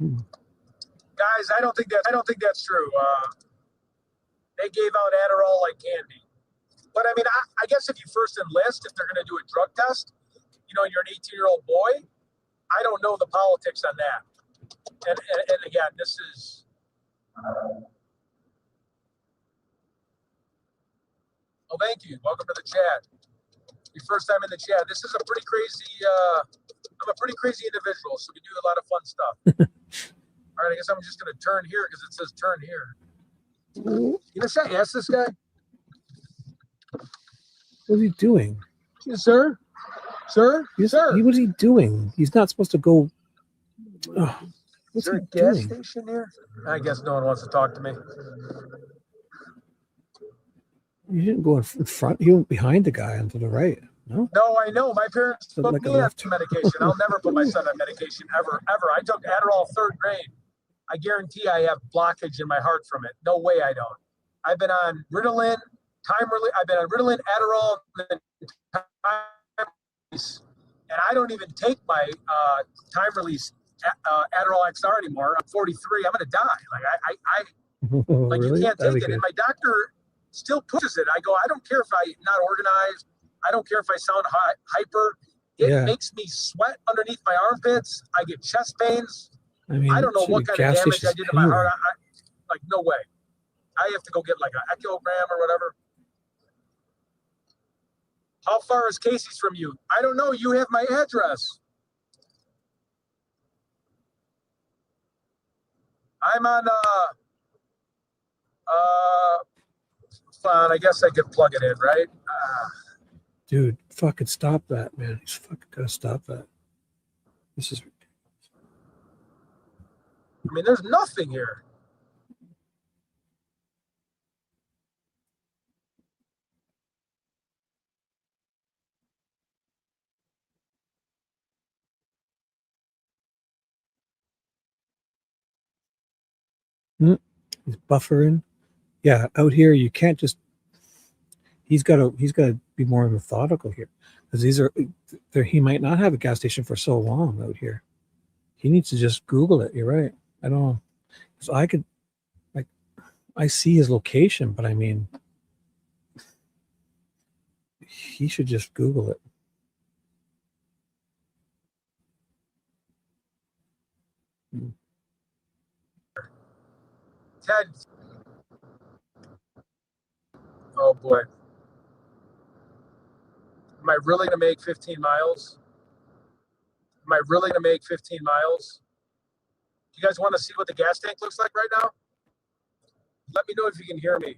Guys, I don't think that's true. They gave out Adderall like candy. But I mean, I guess if you first enlist, if they're going to do a drug test, you know, you're an 18-year-old boy. I don't know the politics on that. And again, this is. Oh, thank you. Welcome to the chat. Your first time in the chat. This is a pretty crazy. I'm a pretty crazy individual, so we do a lot of fun stuff. All right, I guess I'm just going to turn here because it says turn here. You know, should I ask this guy? What's he doing? Yes, sir? Sir? Sir? What is he doing? He's not supposed to go. Oh, Is what's there he a gas doing? station here? I guess no one wants to talk to me. You didn't go in front. You went behind the guy and to the right. No. No, I know. My parents put Like a me on left. medication. I'll never put my son on medication ever. I took Adderall 3rd grade. I guarantee I have blockage in my heart from it. No way I don't. I've been on Ritalin, I've been on Ritalin, Adderall, and I don't even take my time release Adderall XR anymore. I'm 43. I'm gonna die. Like Really? you can't That'd take be it. good. And my doctor still pushes it. I go, I don't care if I'm not organized. I don't care if I sound hyper. It makes me sweat underneath my armpits. I get chest pains. I mean, I don't know should what be kind gas of damage I stations did to my heart. anywhere. Like, no way. I have to go get like an echogram or whatever. How far is Casey's from you? I don't know. You have my address. I'm on, fine. I guess I could plug it in, right? Dude, fucking stop that, man. He's fucking gotta stop that. This is. I mean, there's nothing here. He's buffering. Yeah, out here you can't just. He's got to be more methodical here, because he might not have a gas station for so long out here. He needs to just Google it. You're right. I don't know. So I could, like, I see his location, but I mean, he should just Google it. Ted. Oh boy. Am I really going to make 15 miles? Am I really going to make 15 miles? You guys want to see what the gas tank looks like right now? Let me know if you can hear me.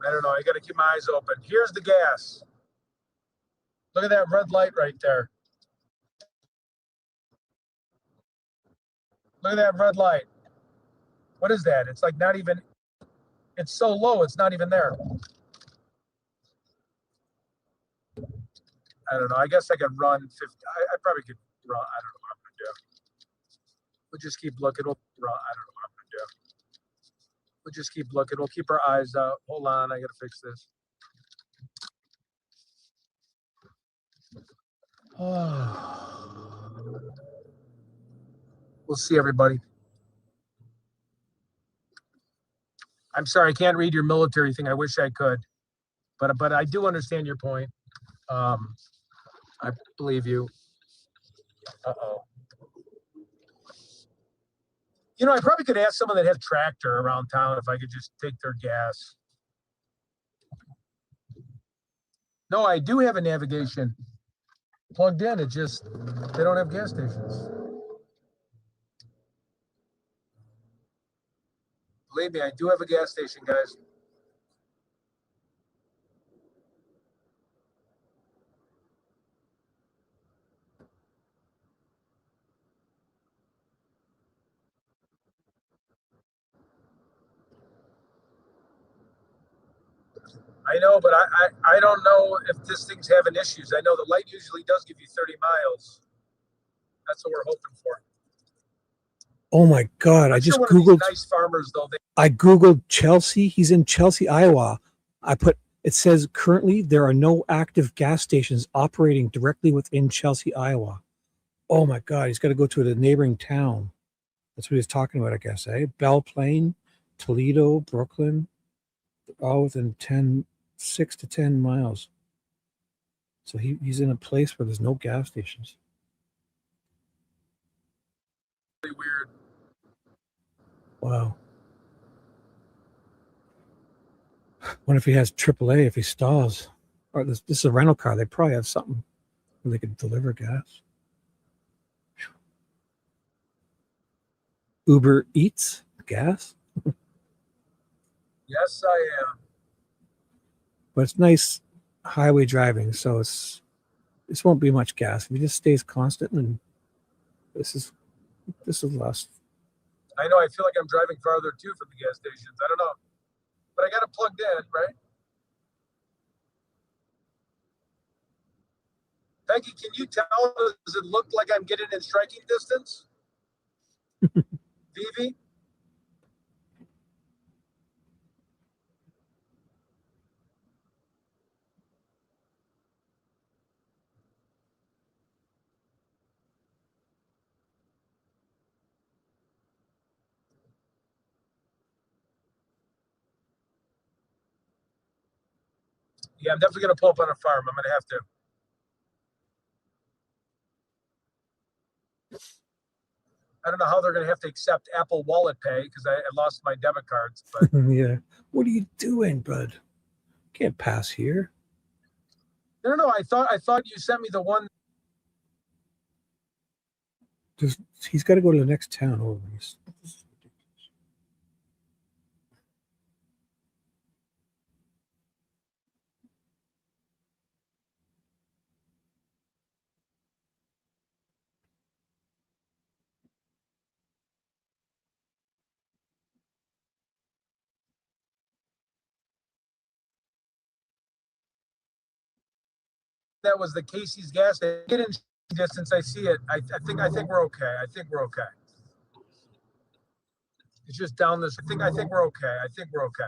I don't know. I got to keep my eyes open. Here's the gas. Look at that red light right there. Look at that red light. What is that? It's like not even, it's so low, it's not even there. I don't know. I guess I could run 50. I probably could run. I don't know what I'm going to do. We'll just keep looking. We'll run. I don't know what I'm going to do. We'll just keep looking. We'll keep our eyes out. Hold on. I got to fix this. We'll see everybody. I'm sorry, I can't read your military thing. I wish I could, but I do understand your point. I believe you. Uh-oh. You know, I probably could ask someone that has tractor around town if I could just take their gas. No, I do have a navigation plugged in. It just, they don't have gas stations. Believe me, I do have a gas station, guys. I know, but I don't know if this thing's having issues. I know the light usually does give you 30 miles. That's what we're hoping for. Oh my God! I I'm just sure one of these googled. nice farmers though. I googled Chelsea. He's in Chelsea, Iowa. It says currently there are no active gas stations operating directly within Chelsea, Iowa. Oh my God! He's got to go to a neighboring town. That's what he's talking about, I guess. Belle Plaine, Toledo, Brooklyn, all within 6 to 10 miles. So he's in a place where there's no gas stations. Really weird. Wow. Wonder if he has AAA if he stalls. Or this is a rental car. They probably have something where they could deliver gas. Uber Eats gas. Yes, I am. But it's nice highway driving, so this won't be much gas. If it just stays constant, and this is last. I know. I feel like I'm driving farther too from the gas stations. I don't know, but I got it plugged in, right? Peggy, can you tell? Does it look like I'm getting in striking distance? Vivi? Yeah, I'm definitely going to pull up on a farm. I'm going to have to. I don't know how they're going to have to accept Apple Wallet Pay because I lost my debit cards. But Yeah. What are you doing, bud? Can't pass here. No. I thought you sent me the one. He's got to go to the next town over. That was the Casey's gas station. Get in distance. I see it. I think we're okay. I think we're okay. It's just down this. I think we're okay. I think we're okay.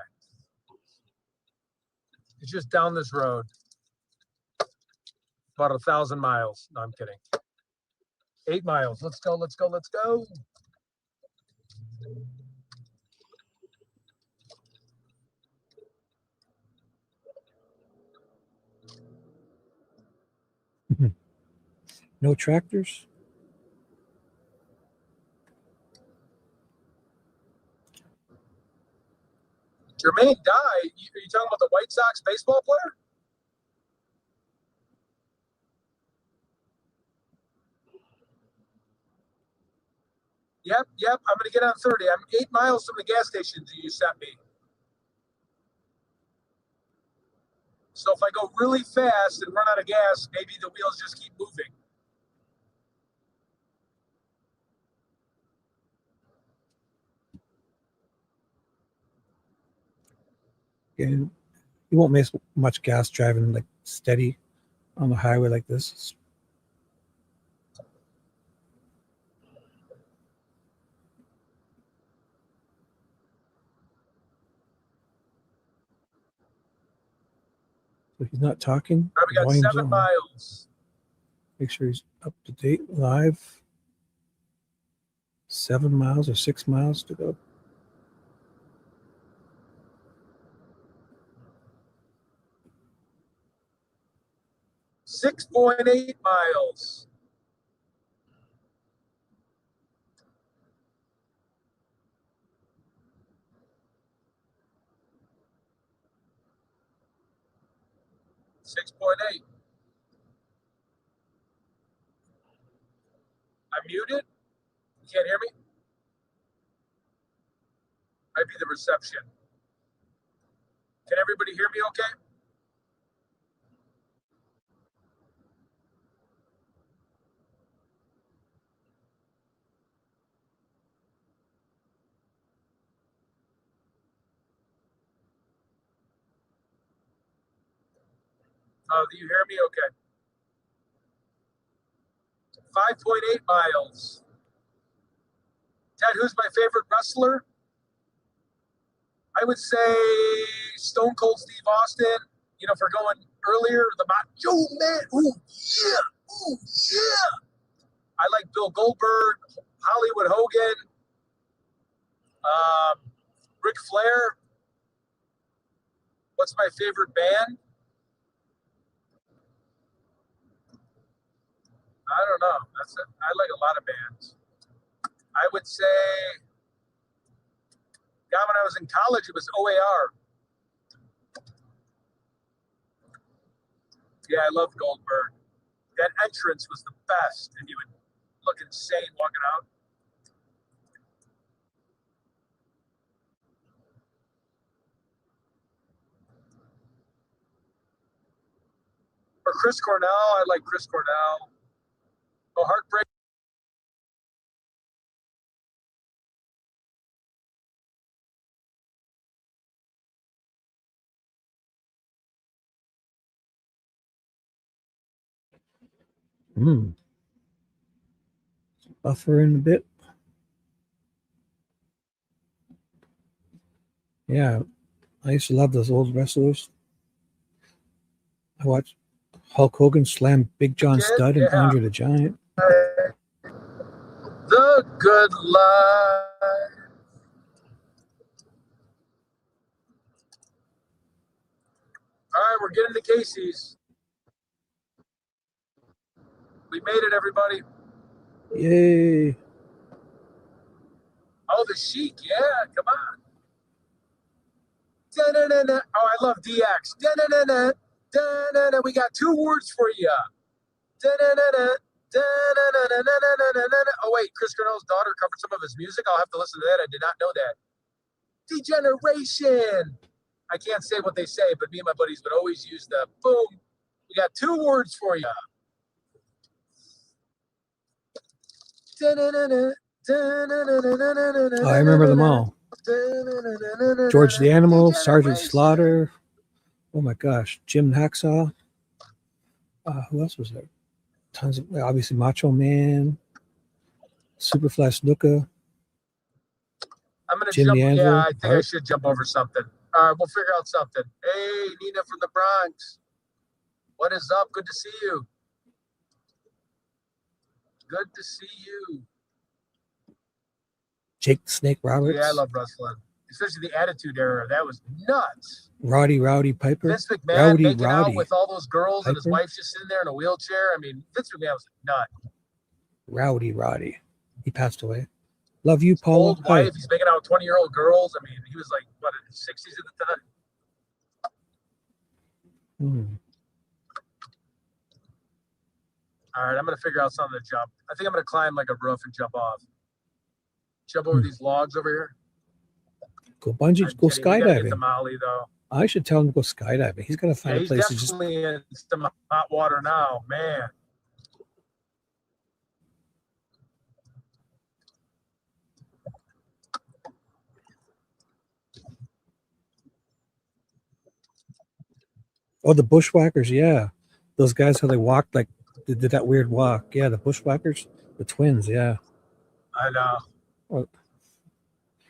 It's just down this road. About 1,000 miles. No, I'm kidding. 8 miles. Let's go. Let's go. Let's go. No tractors. Jermaine Dye. Are you talking about the White Sox baseball player? Yep. I'm going to get on 30. I'm 8 miles from the gas station you sent me. So if I go really fast and run out of gas, maybe the wheels just keep moving. And you won't miss much gas driving like steady on the highway like this. So he's not talking. Probably got Volume's 7 on. miles. Make sure he's up to date, live. 7 miles or 6 miles to go. $6.8 miles. $6.8. I'm muted. You can't hear me? Might be the reception. Can everybody hear me okay? Oh, do you hear me? Okay. 5.8 miles. Ted, who's my favorite wrestler? I would say Stone Cold Steve Austin. You know, if we're going earlier, the Macho Man. Ooh, yeah. Ooh, yeah. I like Bill Goldberg, Hollywood Hogan, Ric Flair. What's my favorite band? I don't know. I like a lot of bands. I would say, yeah, when I was in college, it was OAR. Yeah, I love Goldberg. That entrance was the best, and you would look insane walking out. Or Chris Cornell, I like Chris Cornell. Oh, Heartbreak. Buffer in a bit. Yeah, I used to love those old wrestlers. I watched Hulk Hogan slam Big John Studd and Andre the Giant. The Good Life. All right, we're getting to Casey's. We made it, everybody. Yay. Oh, the Chic, yeah, come on. Da-na-na-na. Oh, I love DX. Da-na-na-na. Da-na-na. We got 2 words for you. Da-na-na-na. Da-na-na-na-na-na-na-na-na. Oh, wait, Chris Cornell's daughter covered some of his music. I'll have to listen to that. I did not know that. Degeneration. I can't say what they say, but me and my buddies would always use the boom. We got 2 words for you. Da-na-na-na. Oh, I remember them all. George the Animal, Sergeant Slaughter. Oh my gosh, Jim Hacksaw. Who else was there? Tons of, obviously, Macho Man, Superfly Snuka. I'm going to Jim jump. the Anvil, Yeah, I think I Art. should jump over something. All right, we'll figure out something. Hey, Nina from the Bronx. What is up? Good to see you. Good to see you. Jake the Snake Roberts. Yeah, I love wrestling, especially the Attitude Era. That was nuts. Roddy Piper. Vince McMahon making Rowdy out with all those girls and his Piper. wife's just sitting there in a wheelchair. I mean, Vince McMahon was a nut. Roddy. He passed away. Love you, Paula. Old wife. He's making out with 20-year-old girls. I mean, he was like, what, in his 60s at the time? All right, I'm going to figure out something to jump. I think I'm going to climb like a roof and jump off. Jump over these logs over here. Go bungee, go We gotta get to skydiving. Molly, though. I should tell him to go skydiving. He's got to find Yeah, a he's place to just. definitely in some hot water now, man. Oh, the bushwhackers, yeah. Those guys, how they walked, like, they did that weird walk. Yeah, the bushwhackers, the twins, yeah. I know. Oh,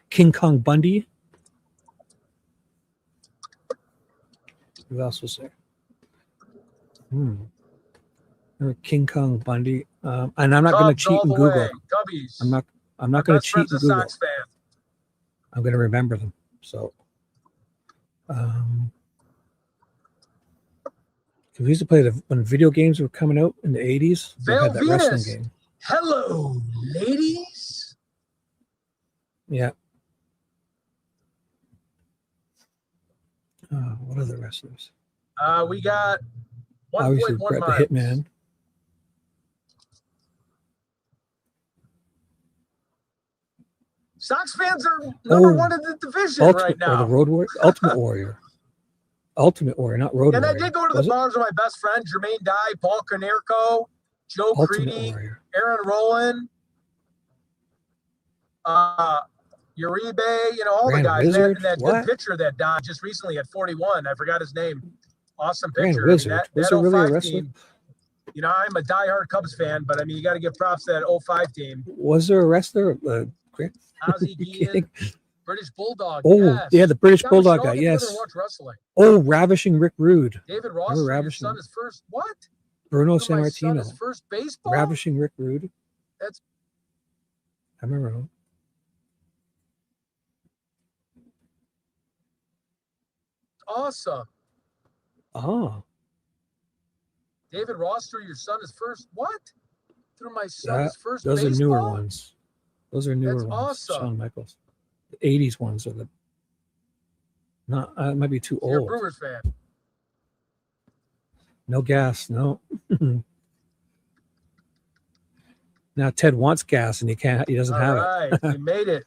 King Kong Bundy. Who else was there? King Kong Bundy. And I'm not going to cheat and Google. Cubbies. I'm not going to cheat and Google. Sox fan. I'm going to remember them. So, we used to play when video games were coming out in the 80s. They had that wrestling game. Hello, ladies. Yeah. What other wrestlers? We got 1.1 Obviously, Bret the miles. Hitman. Sox fans are number 1 in the division right now. Or the Road Warrior, Ultimate Warrior. Ultimate Warrior, not Road And Warrior. I did go to the bars with my best friend, Jermaine Dye, Paul Konerko, Joe Ultimate Creedy, Warrior. Aaron Rowland, Uribe, you know, all Grand the guys. Wizard? And that What? good pitcher that died just recently at 41. I forgot his name. Awesome Grand picture. Wizard. I mean, Was that there really a 05 wrestler? team, you know, I'm a diehard Cubs fan, but I mean, you got to give props to that 05 team. Was there a wrestler? Ozzie You Guillen, British Bulldog. Oh, yes. yeah, the British God, we should Bulldog all guy. get together Yes. and watch wrestling. Oh, Ravishing Rick Rude. David Remember Ross, your Ravishing? son is first. What? Bruno Threw my son Sammartino. his first baseball. Ravishing Rick Rude. That's I remember him. awesome. Oh, David Ross threw your son his first. What? Threw my son yeah. his first Those baseball. are newer ones. Those are newer That's ones. awesome. Shawn Michaels. The 80s ones are the. Not. It might be too So you're a old. Brewers fan. No gas. No. Now Ted wants gas and he can't. He doesn't All have right, it. you made it.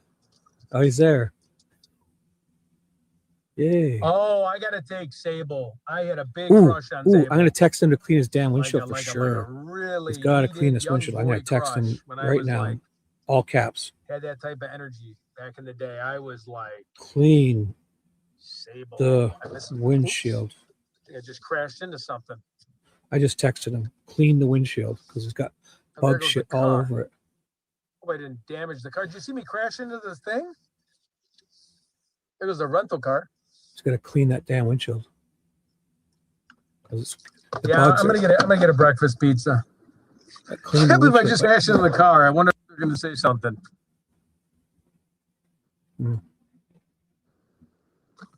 Oh, he's there. Yay. Oh, I gotta take Sable. I had a big Ooh, crush on ooh, Sable. I'm gonna text him to clean his damn Like windshield a, for like a, sure. like a really He's got to clean heated this young windshield. I'm gonna boy text him crush when I right was now. like All caps. had that type of energy back in the day. I was like Clean Sable. the I miss- windshield. Oops. I think I just crashed into something. I just texted him. Clean the windshield because it's got Oh, there bug goes shit the all car. over it. Hope I didn't damage the car. Did you see me crash into this thing? It was a rental car. He's got to clean that damn windshield. 'Cause it's, the Yeah, bugs I'm are- gonna get a breakfast pizza. I clean the can't believe I windshield. just crashed into the car. I wonder if they're gonna say something.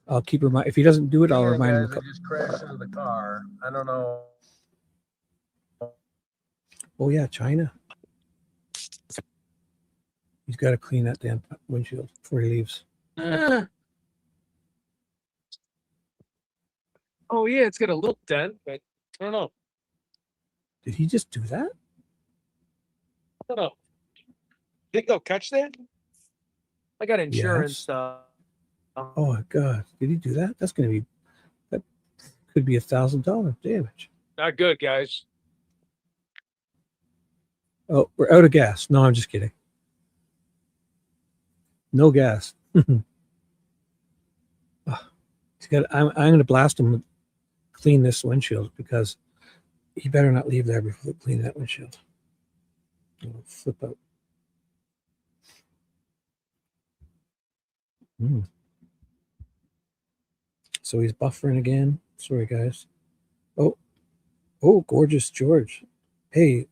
I'll keep remind. If he doesn't do it, I'll Hang on, remind him. guys, I just crashed into the car. I don't know. Oh yeah, China. He's got to clean that damn windshield before he leaves. Oh yeah, it's got a little dent, but I don't know. Did he just do that? I don't know. Think they'll catch that? I got insurance. Yes. Oh my God! Did he do that? That's gonna be. That could be $1,000 damage. Not good, guys. Oh, we're out of gas. No, I'm just kidding. No gas. He's got. I'm going to blast him with clean this windshield because he better not leave there before they clean that windshield. It'll flip out. So he's buffering again. Sorry, guys. Oh, gorgeous George. Hey.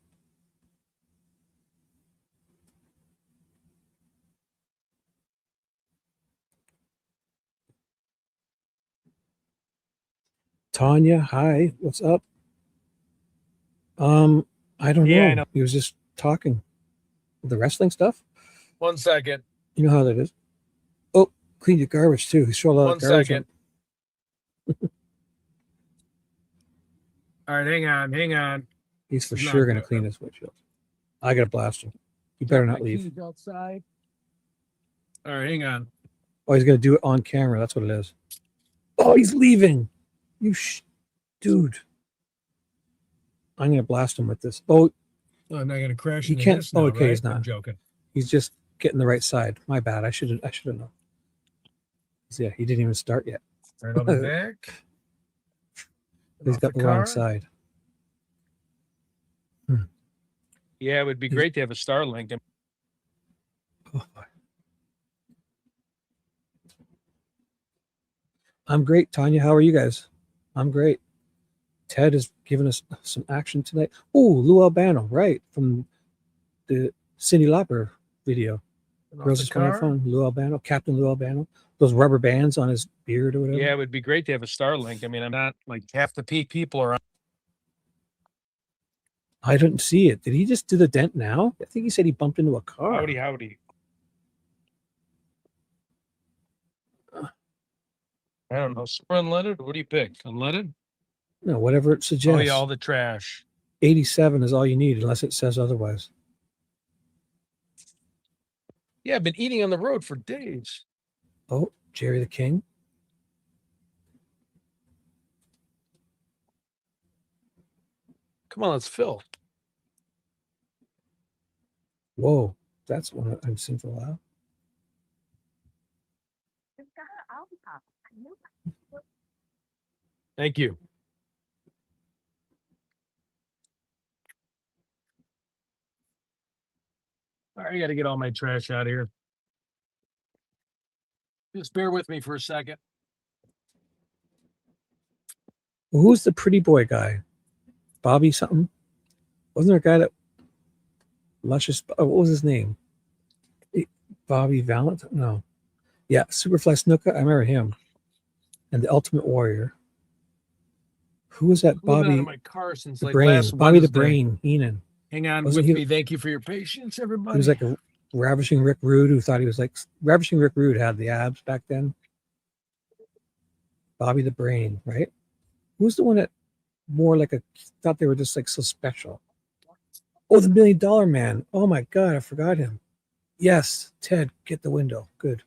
Tanya, hi. What's up? I don't Yeah, know. I know. He was just talking. The wrestling stuff? 1 second. You know how that is. Oh, clean your garbage too. He showed a lot 1 of garbage. second. All right, hang on. He's for Not sure going to good. clean his windshield. I got to blast him. He better not leave. Keys outside. All right, hang on. Oh, he's going to do it on camera. That's what it is. Oh, he's leaving. Dude. I'm going to blast him with this. Oh, Oh, I'm not gonna crash. he into can't. this now, Oh, okay, right? he's not. I'm joking. He's just getting the right side. My bad. I should have known. Yeah, he didn't even start yet. Right on the back. He's Off got the the wrong car. side. Yeah, it would be great to have a Starlink. I'm great, Tanya. How are you guys? I'm great. Ted has given us some action tonight. Oh, Lou Albano, right, from the Cyndi Lauper video. Off Girls the Just Want to Have car. Fun. Lou Albano, Captain Lou Albano. Those rubber bands on his beard or whatever. Yeah, it would be great to have a Starlink. I mean, I'm not like half the people are on. I didn't see it. Did he just do the dent now? I think he said he bumped into a car. Howdy. I don't know. Super unleaded? What do you pick? Unleaded? No, whatever it suggests. Oh yeah, all the trash. 87 is all you need, unless it says otherwise. Yeah, I've been eating on the road for days. Oh, Jerry the King. Come on, let's fill. Whoa, that's one I've seen for a while. Thank you. I got to get all my trash out of here. Just bear with me for a second. Who's the pretty boy guy? Bobby something? Wasn't there a guy that luscious? Oh, what was his name? Bobby Valentine? No. Yeah, Superfly Snuka. I remember him. And the Ultimate Warrior. Who was that? I've been out Bobby of my car since the like Brain. last Bobby the Wednesday. Brain Heenan. Hang on Wasn't with he- me. Thank you for your patience, everybody. He was like a ravishing Rick Rude who thought he was like ravishing Rick Rude had the abs back then. Bobby the Brain, right? Who's the one that more like a thought they were just like so special? Oh, the $1 Million Man. Oh my God, I forgot him. Yes, Ted, get the window. Good.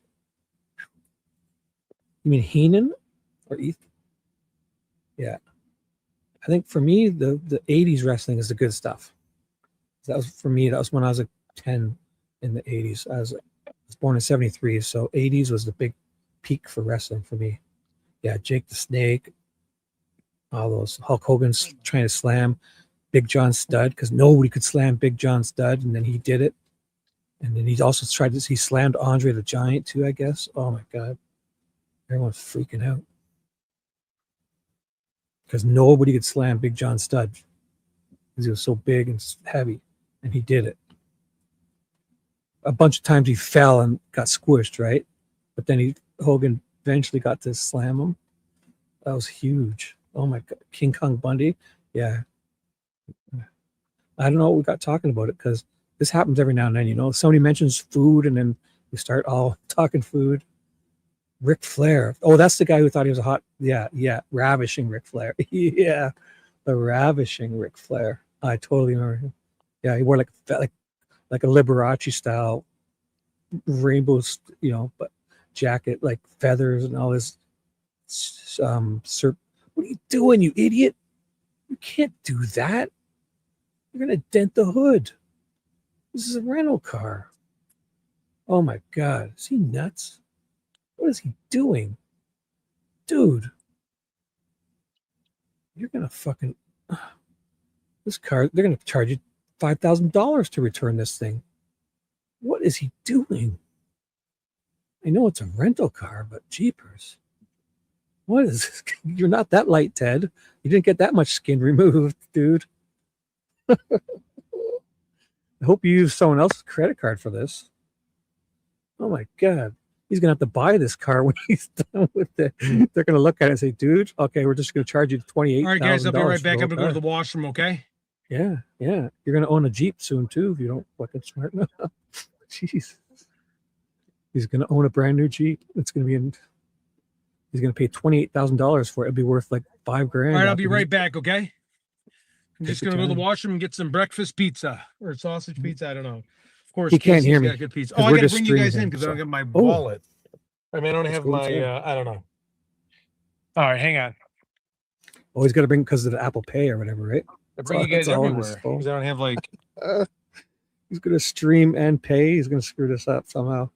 You mean Heenan or Ethan? Yeah. I think for me, the 80s wrestling is the good stuff. That was for me, that was when I was like 10 in the 80s. I was born in 73, so 80s was the big peak for wrestling for me. Yeah, Jake the Snake, all those Hulk Hogan's trying to slam Big John Studd because nobody could slam Big John Studd, and then he did it. And then he also he slammed Andre the Giant too, I guess. Oh my God. Everyone's freaking out. Because nobody could slam Big John Studd because he was so big and heavy, and he did it. A bunch of times he fell and got squished, right? But then Hogan eventually got to slam him. That was huge. Oh my God. King Kong Bundy. Yeah. I don't know what we got talking about it because this happens every now and then, you know. Somebody mentions food and then we start all talking food. Ric Flair. Oh, that's the guy who thought he was a hot. Yeah. Ravishing Ric Flair. Yeah. The ravishing Ric Flair. I totally remember him. Yeah, he wore like a Liberace style rainbows, you know, but jacket, like feathers and all this. What are you doing, you idiot? You can't do that. You're gonna dent the hood. This is a rental car. Oh my God, is he nuts? What is he doing, dude? You're gonna fucking this car. They're gonna charge you $5,000 to return this thing. What is he doing? I know it's a rental car, but jeepers. What is this? You're not that light, Ted. You didn't get that much skin removed, dude. I hope you use someone else's credit card for this. Oh my God. He's going to have to buy this car when he's done with it. They're going to look at it and say, dude, okay, we're just going to charge you $28,000. All right, guys, I'll be right back. I'm going to go to car. the washroom, okay? Yeah. You're going to own a Jeep soon, too, if you don't fucking smart enough. Jeez. He's going to own a brand new Jeep. It's going to be he's going to pay $28,000 for it. It'll be worth like $5,000. All right, I'll be right back, okay? I'm just your going to go to the time. washroom and get some breakfast pizza or sausage pizza. I don't know. Of course, He can't Casey's hear me, got good pizza. 'cause Oh, I we're got to just bring you guys streaming in because I don't him, get my so- wallet. I mean, I don't Let's have go my, inside. I don't know. All right, hang on. Oh, he's got to bring because of the Apple Pay or whatever, right? I bring you That's guys all on his everywhere phone. because I don't have like. He's going to stream and pay. He's going to screw this up somehow.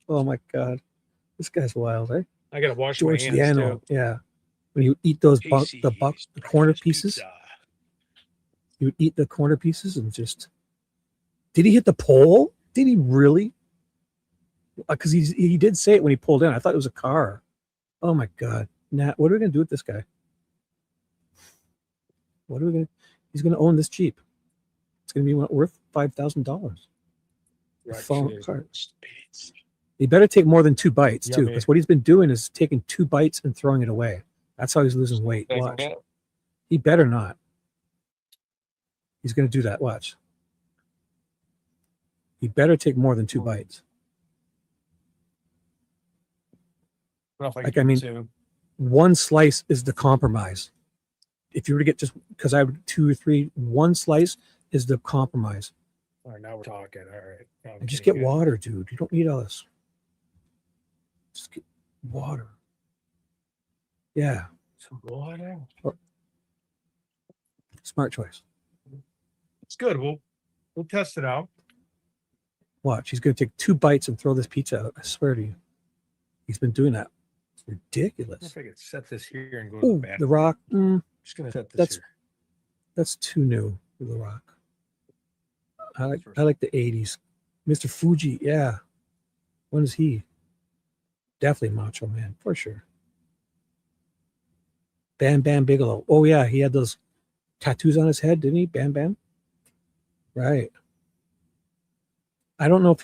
Oh my God. This guy's wild, eh? I got to wash George my hands Liano. too. Yeah. When you eat those the corner pieces, Pizza. you would eat the corner pieces and just. Did he hit the pole? Did he really? Because he did say it when he pulled in. I thought it was a car. Oh my God. Nat, what are we going to do with this guy? What are we going to. He's going to own this Jeep. It's going to be worth $5,000. Right, Falling cheers. apart. He better take more than 2 bites too, Yummy. because what he's been doing is taking 2 bites and throwing it away. That's how he's losing weight. Thanks, Watch. man. He better not. He's going to do that. Watch. He better take more than 2 bites. Like, I mean, too. 1 slice is the compromise. If you were to get just because I would 2 or 3, 1 slice is the compromise. All right, now we're talking. All right. And just get water, dude. You don't need all this. Just get water. Yeah. Some water. Smart choice. It's good. We'll test it out. Watch. He's going to take 2 bites and throw this pizza out. I swear to you. He's been doing that. It's I ridiculous. wonder if I could set this here and go to the Oh, bathroom. The Rock. Just gonna set this That's here. that's too new for The Rock. I like the 80s. Mr. Fuji, yeah. When is he? Definitely Macho Man, for sure. Bam Bam Bigelow. Oh yeah, he had those tattoos on his head, didn't he? Bam Bam. Right. I don't know if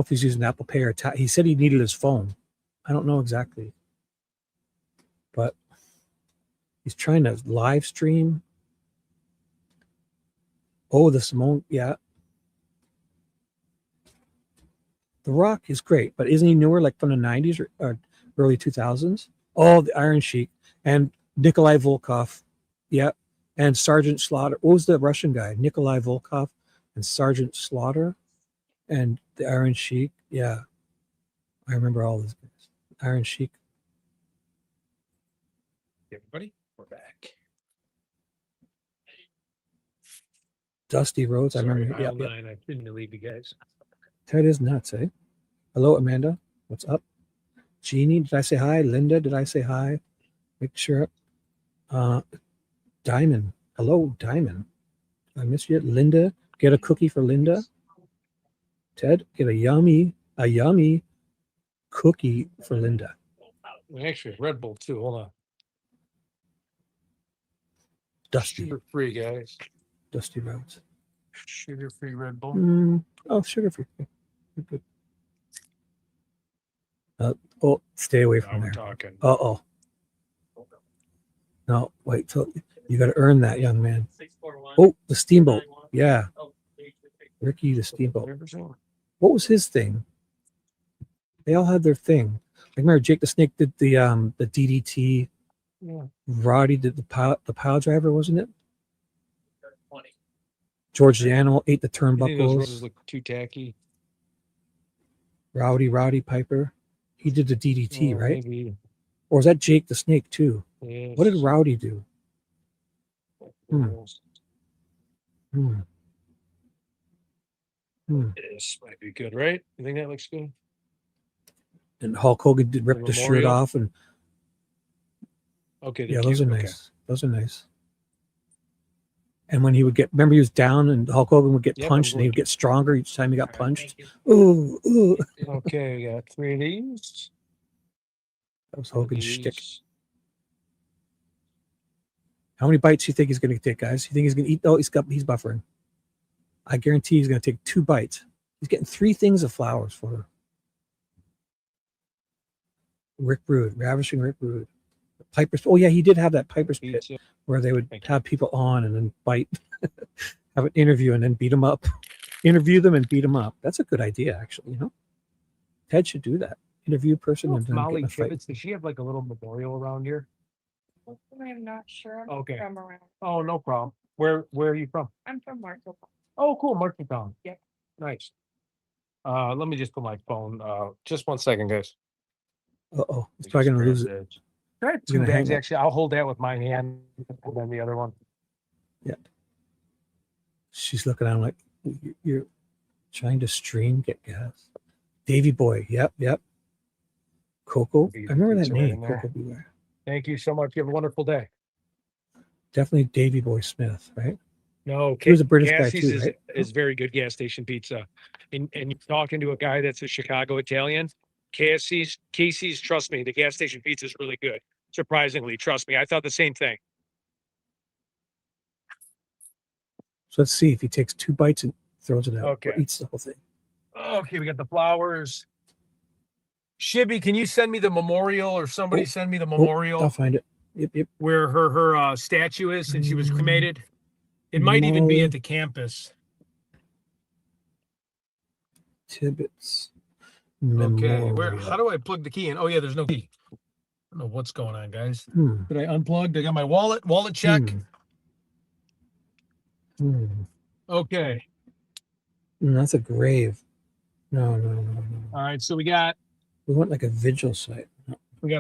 he's using Apple Pay or he said he needed his phone. I don't know exactly. But he's trying to live stream. Oh, the Simone, yeah. The Rock is great, but isn't he newer, like from the 90s or early 2000s? Oh, the Iron Sheik and Nikolai Volkov. Yep. And Sergeant Slaughter. What was the Russian guy? Nikolai Volkov and Sergeant Slaughter and the Iron Sheik. Yeah. I remember all these guys. Iron Sheik. Everybody, we're back. Dusty Rhodes. I remember. Aisle Yeah. 9. I couldn't leave you guys. Ted is nuts, eh? Hello, Amanda. What's up? Jeannie, did I say hi? Linda, did I say hi? Make sure. Diamond. Hello, Diamond. I missed you. Linda, get a cookie for Linda. Ted, get a yummy cookie for Linda. Actually, Red Bull too. Hold on. Dusty. Sugar-free, guys. Dusty Rhodes. Sugar-free Red Bull. Oh, sugar-free. Good. Oh, stay away from there. Talking. Uh-oh. No, wait till you got to earn that, young man. Oh, the Steamboat. Yeah. Ricky the Steamboat. What was his thing? They all had their thing. I remember Jake the Snake did the DDT. Yeah. Roddy did the pile driver, wasn't it? George the Animal ate the You think those turnbuckles. roses look too tacky? Roddy Piper. He did the DDT, Oh, right? maybe. Or was that Jake the Snake too? Yes. What did Rowdy do? This might be good, right? You think that looks good? And Hulk Hogan did rip the shirt memorial? off, and Okay. yeah, those are nice. Those are nice. And when he would get, remember he was down, and Hulk Hogan would get Yep, punched, I'm and he would looking. get stronger each time he got punched. Ooh. Okay, we got 3 of these. That was Hogan's shtick. These. How many bites do you think he's going to take, guys? You think he's going to eat? Oh, he's buffering. I guarantee he's going to take 2 bites. He's getting 3 things of flowers for her. Rick Rude, ravishing Rick Rude. Piper's. Oh yeah, he did have that Piper's Pit where they would have people on and then bite, have an interview and then beat them up, interview them and beat them up. That's a good idea, actually. You know, Ted should do that. Interview a person and then get in Molly a fight. Tibbetts, does she have like a little memorial around here? I'm not sure. I'm Okay. from around. Oh, no problem. Where are you from? I'm from Marshall. Oh, cool, Martintown. Yep. Nice. Let me just put my phone. Just 1 second, guys. Uh-oh, he's probably going to lose it. I have He's 2 gonna hang bags it. actually. I'll hold that with my hand and then the other one. Yeah. She's looking at him like, you're trying to stream, get gas. Davy Boy. Yep. Coco. I remember that Pizza right name, in there. Coco Beware. Thank you so much. You have a wonderful day. Definitely Davy Boy Smith, right? No, He was a British guy Cassie's too, right? is very good gas station pizza. And you're talking to a guy that's a Chicago Italian. Casey's, trust me, the gas station pizza is really good. Surprisingly, trust me. I thought the same thing. So let's see if he takes 2 bites and throws it out Okay. or eats the whole thing. Okay, we got the flowers. Shibby, can you send me the memorial or somebody send me the memorial I'll find it. Yep. where her statue is since she was cremated? It might even be Molly at the campus. Tibbetts. Okay, Memorial. how do I plug the key in? Oh yeah, there's no key. I don't know what's going on, guys. Hmm. Did I unplug? I got my wallet check. Okay. That's a grave. No. All right, so we got like a vigil site.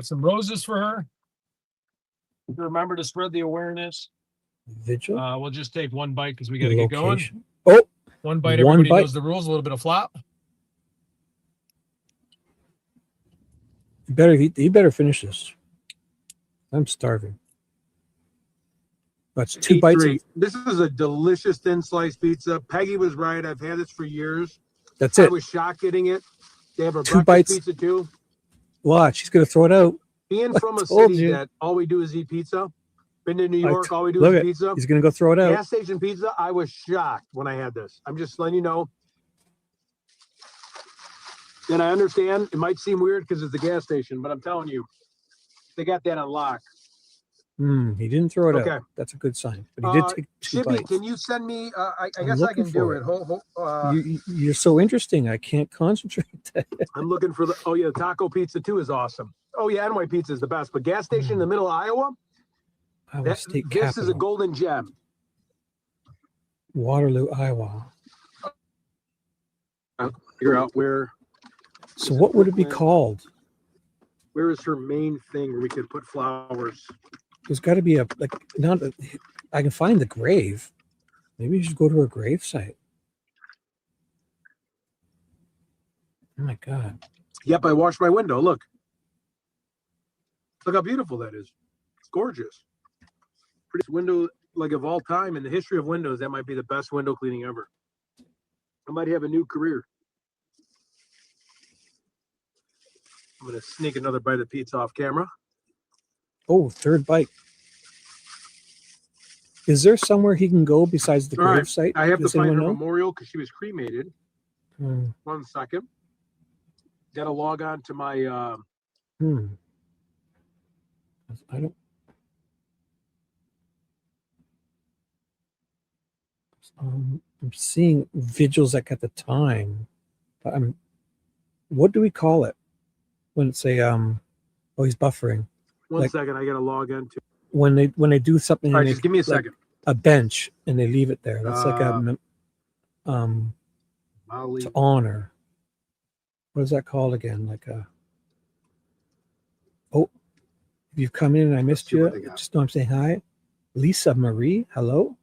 some roses for her. Remember to spread the awareness. Vigil. We'll just take 1 bite because we got to get going. Location. Oh, 1 bite. one Everybody bite. knows the rules. A little bit of flop. You better finish this. I'm starving. That's 2 bites. This is a delicious thin sliced pizza. Peggy was right. I've had this for years. That's I it. was shocked getting it. They have a 2 breakfast bites. pizza too. Watch, she's gonna throw it out. Being I from a told city you. that all we do is eat pizza. Been to New York, all we do Look is at, pizza. he's gonna go throw it out. Gas station pizza, I was shocked when I had this. I'm just letting you know. And I understand it might seem weird because it's a gas station, but I'm telling you, they got that on lock. He didn't throw it Okay. out. That's a good sign. But he did take 2 Shibby, bites. can you send me? I I'm guess I looking can do for it. You're so interesting. I can't concentrate. I'm looking for the. Oh yeah, taco pizza too is awesome. Oh yeah, Anway pizza is the best. But gas station in the middle of Iowa. Iowa State This is a Capitol. golden gem. Waterloo, Iowa. I'll figure out where. So what would it be called? Where is her main thing where we could put flowers? There's got to be I can find the grave. Maybe you should go to her grave site. Oh my God. Yep, I washed my window. Look. Look how beautiful that is. It's gorgeous. Prettiest window like of all time in the history of windows. That might be the best window cleaning ever. I might have a new career. I'm gonna sneak another bite of pizza off camera. Oh, 3rd bite. Is there somewhere he can go besides the All right, grave site? I have to Does find her anyone know? memorial because she was cremated. Hmm. 1 second. Got to log on to my. I don't. I'm seeing vigils like at the time, but what do we call it when it's a oh, he's buffering. 1 second, I got to log in to. When they do something, All right, and just give me a second. A bench, and they leave it there. That's like Molly. to honor. What is that called again? Like a. Oh, if you've come in and I missed you, just know I'm saying hi. Lisa Marie, hello.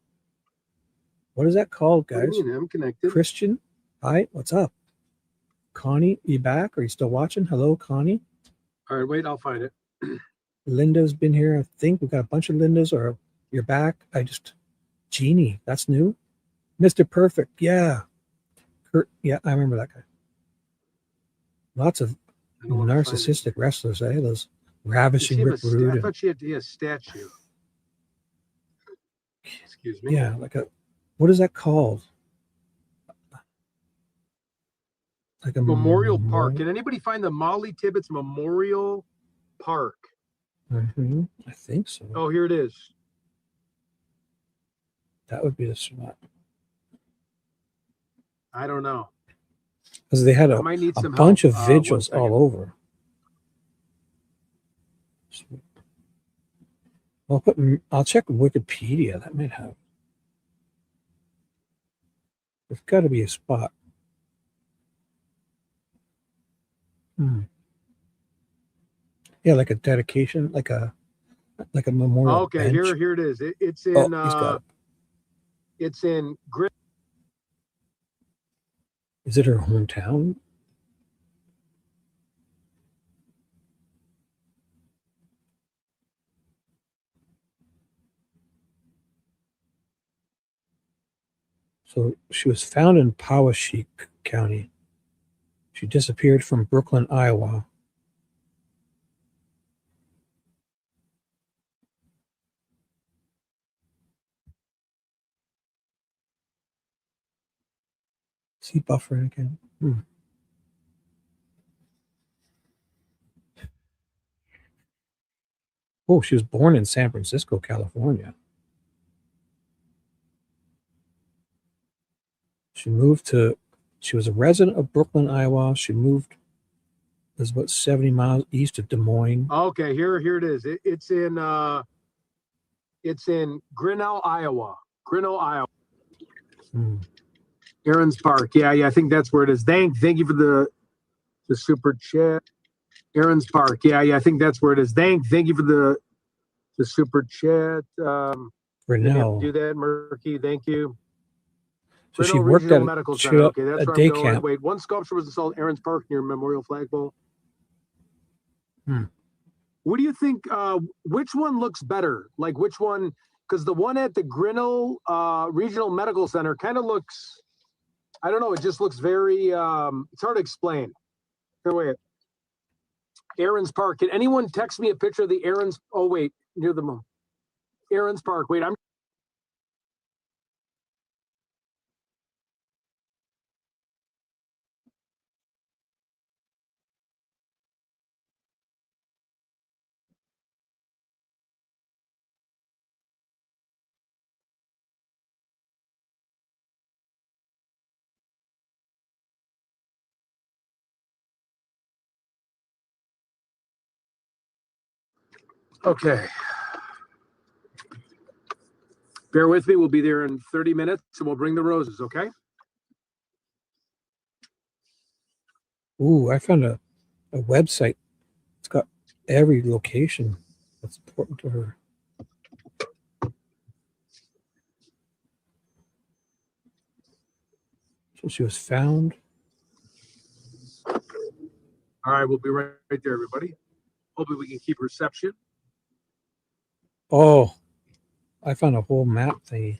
What is that called, What do guys? you mean? I'm connected. Christian, hi. What's up? Connie, you back? Are you still watching? Hello, Connie. All right, wait, I'll find it. Linda's been here. I think we've got a bunch of Lindas, or you're back. Jeannie, that's new. Mr. Perfect, yeah. Kurt, yeah, I remember that guy. Lots of narcissistic wrestlers, eh? Those ravishing Rick Rude. I thought she had to be a statue. Excuse me. Yeah, what is that called? Like a Memorial Park. Can anybody find the Molly Tibbetts Memorial Park? Mm-hmm. I think so. Oh, here it is. That would be the spot. I don't know. Because they had a bunch of vigils all over. I'll check Wikipedia. That might have. There's got to be a spot. Yeah, like a dedication, like a memorial. Okay, bench. here it is. It's in. He's got it. It's in Grit. Is it her hometown? So she was found in Poweshiek County. She disappeared from Brooklyn, Iowa. Is he buffering again? Oh, she was born in San Francisco, California. She was a resident of Brooklyn, Iowa. She moved, it was about 70 miles east of Des Moines. Okay, here it is. It's in Grinnell, Iowa. Grinnell, Iowa. Aaron's Park. Yeah, I think that's where it is. Thank you for the super chat. Aaron's Park. Yeah, I think that's where it is. Thank you for the super chat. Grinnell. Do that, Murky. Thank you. So she Grinnell worked Regional at Medical Center. Okay, that's a where day I'm going. camp. Wait, one sculpture was installed at Aaron's Park near Memorial Flagpole. What do you think? Which one looks better? Like which one? Because the one at the Grinnell Regional Medical Center kind of looks I don't know. It just looks very, it's hard to explain. Here, wait. Aaron's Park. Can anyone text me a picture of the Aaron's? Oh, wait, near the moon. Aaron's Park. Wait, I'm. Okay. Bear with me. We'll be there in 30 minutes and we'll bring the roses, okay? Ooh, I found a website. It's got every location that's important to her. So she was found. All right, we'll be right there, everybody. Hopefully we can keep reception. Oh, I found a whole map thing.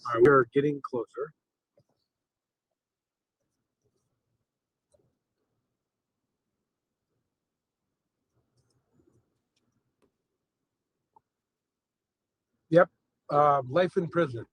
All right, we're getting closer. Yep. Life in prison.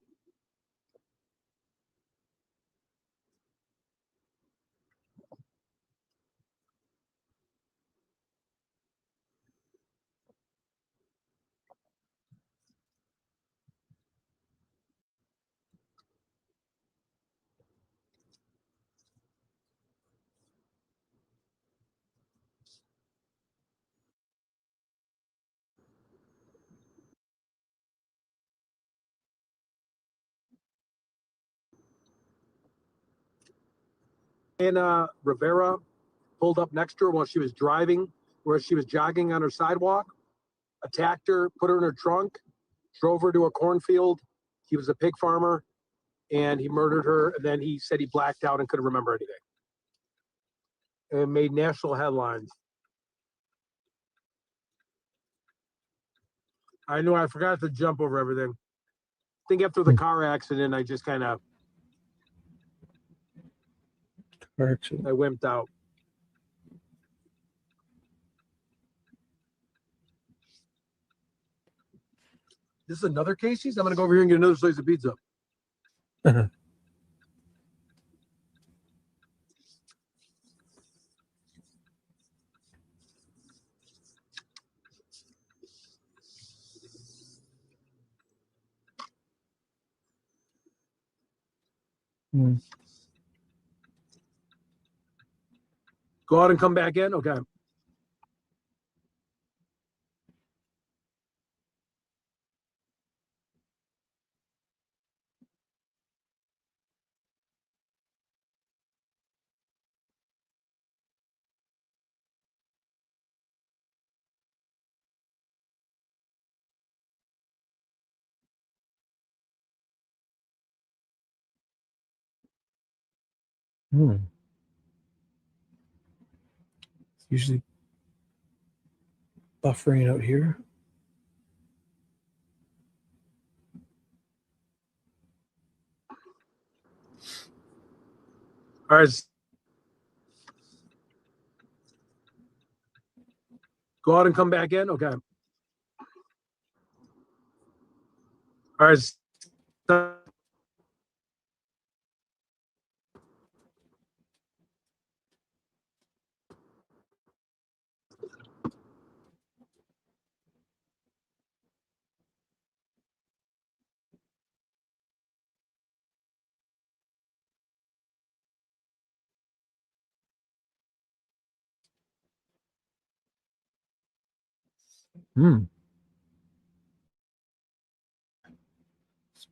Anna Rivera pulled up next to her while she was driving, where she was jogging on her sidewalk, attacked her, put her in her trunk, drove her to a cornfield. He was a pig farmer, and he murdered her. And then he said he blacked out and couldn't remember anything. It made national headlines. I know I forgot to jump over everything. I think after the car accident, I just kind of I wimped out. This is another Casey's? I'm going to go over here and get another slice of pizza. Go out and come back in? Okay. It's usually buffering out here. All right. Go out and come back in? Okay. All right.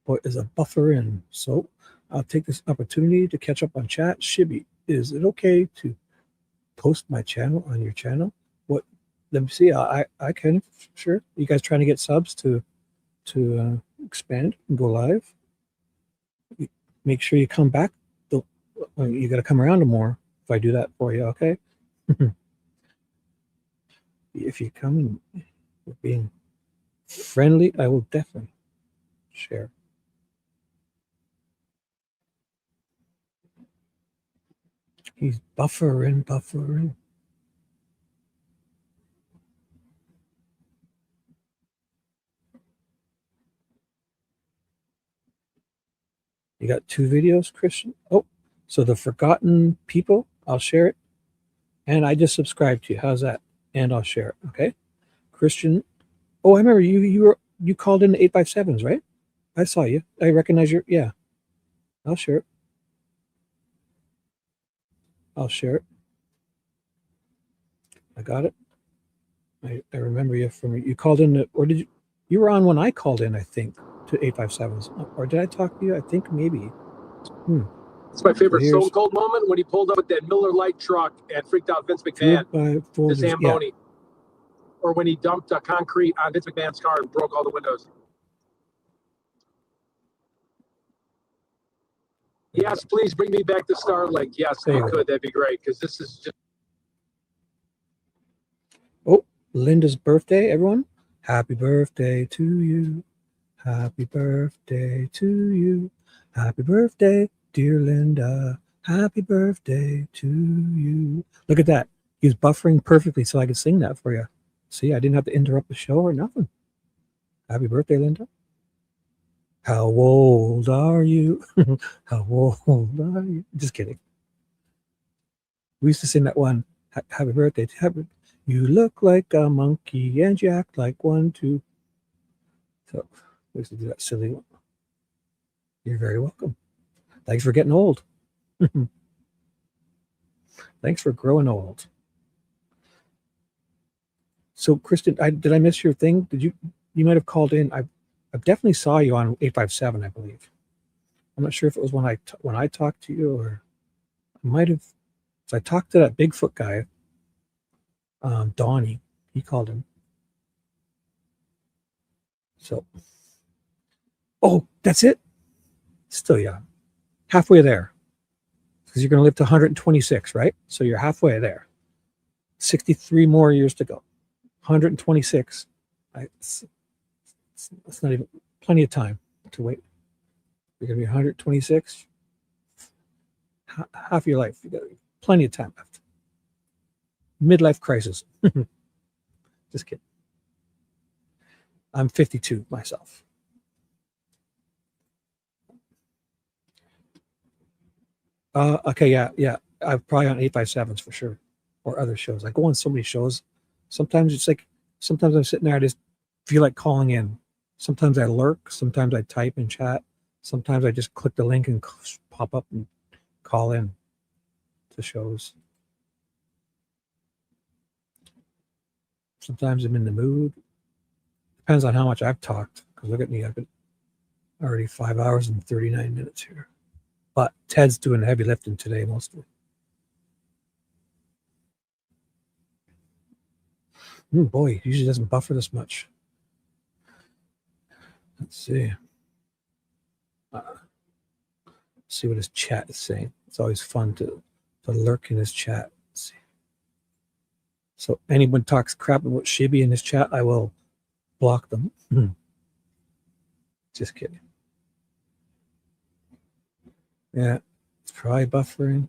boy is a buffer in. So I'll take this opportunity to catch up on chat. Shibby, is it okay to post my channel on your channel? What? Let me see. I can. Sure. You guys trying to get subs to expand and go live? Make sure you come back. You got to come around more if I do that for you. Okay. If you come and you're being friendly, I will definitely share. He's buffering. You got 2 videos, Christian? Oh, so the Forgotten People, I'll share it. And I just subscribed to you. How's that? And I'll share it. Okay. Christian. Oh, I remember you called in the 857s, right? I saw you. I recognize your, yeah. I'll share it. I'll share it. I got it. I remember you from, you called in, or did you were on when I called in, I think, to 857s. Or did I talk to you? I think maybe. It's my favorite So Stone here's Cold moment when he pulled up with that Miller Lite truck and freaked out Vince McMahon, the folders, yeah. Zamboni. Or when he dumped concrete on Vince McMahon's car and broke all the windows. Yes, please bring me back to Starlink. Yes, if you could, that'd be great, because this is just. Oh, Linda's birthday, everyone. Happy birthday to you. Happy birthday to you. Happy birthday, dear Linda. Happy birthday to you. Look at that. He was buffering perfectly so I could sing that for you. See, I didn't have to interrupt the show or nothing. Happy birthday, Linda. How old are you? How old are you? Just kidding. We used to sing that one. Happy birthday. You look like a monkey and you act like one too. So we used to do that silly one. You're very welcome. Thanks for getting old. Thanks for growing old. So, Kristen, did I miss your thing? You might have called in. I definitely saw you on 857, I believe. I'm not sure if it was when I talked to you, or I might have. So I talked to that Bigfoot guy, Donnie. He called in. So, oh, that's it. Still young, halfway there, because you're going to live to 126, right? So you're halfway there. 63 more years to go. 126. It's not even plenty of time to wait. You're going to be 126. Half your life. You got plenty of time left. Midlife crisis. Just kidding. I'm 52 myself. Okay, yeah. I'm probably on 857s for sure, or other shows. I go on so many shows. Sometimes it's like, sometimes I'm sitting there, I just feel like calling in. Sometimes I lurk. Sometimes I type in chat. Sometimes I just click the link and pop up and call in to shows. Sometimes I'm in the mood. Depends on how much I've talked. Because look at me, I've been already 5 hours and 39 minutes here. But Ted's doing the heavy lifting today mostly. Boy, he usually doesn't buffer this much. Let's see. See what his chat is saying. It's always fun to lurk in his chat. Let's see. So anyone talks crap about Shibby in his chat, I will block them. Just kidding. Yeah, it's probably buffering.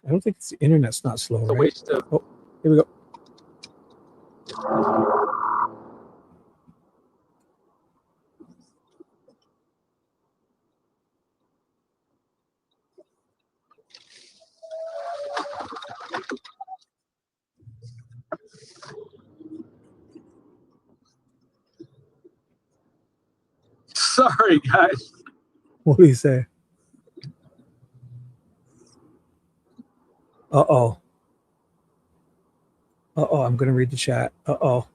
I don't think the internet's not slow, right? Waste of. Oh, here we go. Sorry, guys. What do you say? Uh-oh. Uh-oh, I'm going to read the chat. Uh-oh.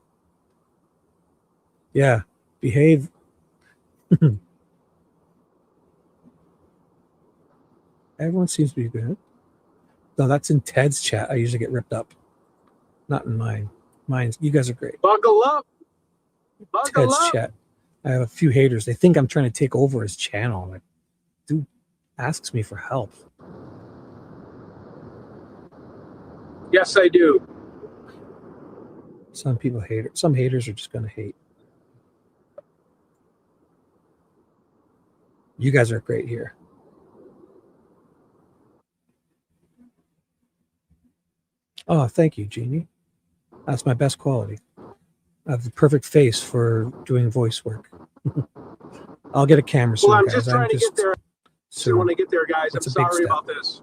Yeah, behave. Everyone seems to be good. No, that's in Ted's chat. I usually get ripped up. Not in mine. Mine's, you guys are great. Buckle up. Buckle Ted's up. chat. I have a few haters. They think I'm trying to take over his channel. Like, dude asks me for help. Yes, I do. Some people hate it. Some haters are just going to hate. You guys are great here. Oh, thank you, Jeannie. That's my best quality. I have the perfect face for doing voice work. I'll get a camera soon, Well, I'm guys. just trying to get there. So when I get there, guys, I'm It's a big sorry step. about this.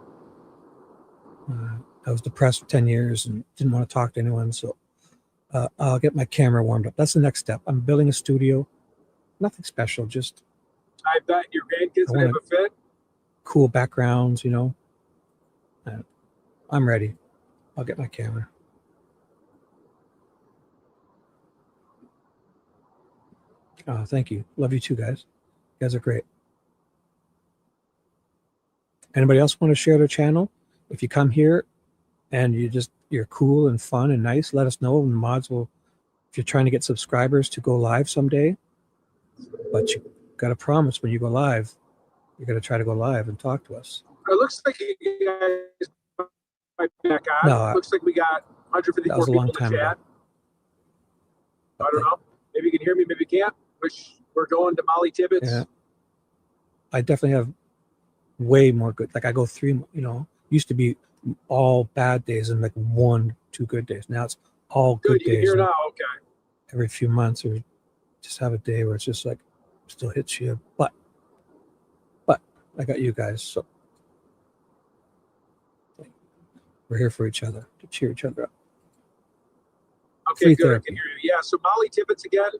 I was depressed for 10 years and didn't want to talk to anyone, so I'll get my camera warmed up. That's the next step. I'm building a studio. Nothing special, just I bet your grandkids I would have wanna- a fit. cool backgrounds, you know. I'm ready. I'll get my camera. Oh, thank you. Love you too, guys. You guys are great. Anybody else want to share their channel? If you come here and you're cool and fun and nice, let us know. And the mods will, if you're trying to get subscribers to go live someday, but you got to promise when you go live, you're going to try to go live and talk to us. It looks like you guys might be back on. No, Looks like we got 154 that was a people long in the time chat. ago. I don't know. Maybe you can hear me, maybe you can't. Wish we're going to Molly Tibbetts. Yeah. I definitely have way more good. Like I go 3, used to be all bad days and like 1, 2 good days. Now it's all Good, good you can days. hear and now. Okay. every few months, or just have a day where it's just like still hits you. But I got you guys, so we're here for each other to cheer each other up. Okay, Free good. I therapy. can hear you. Yeah, so Molly Tibbetts again.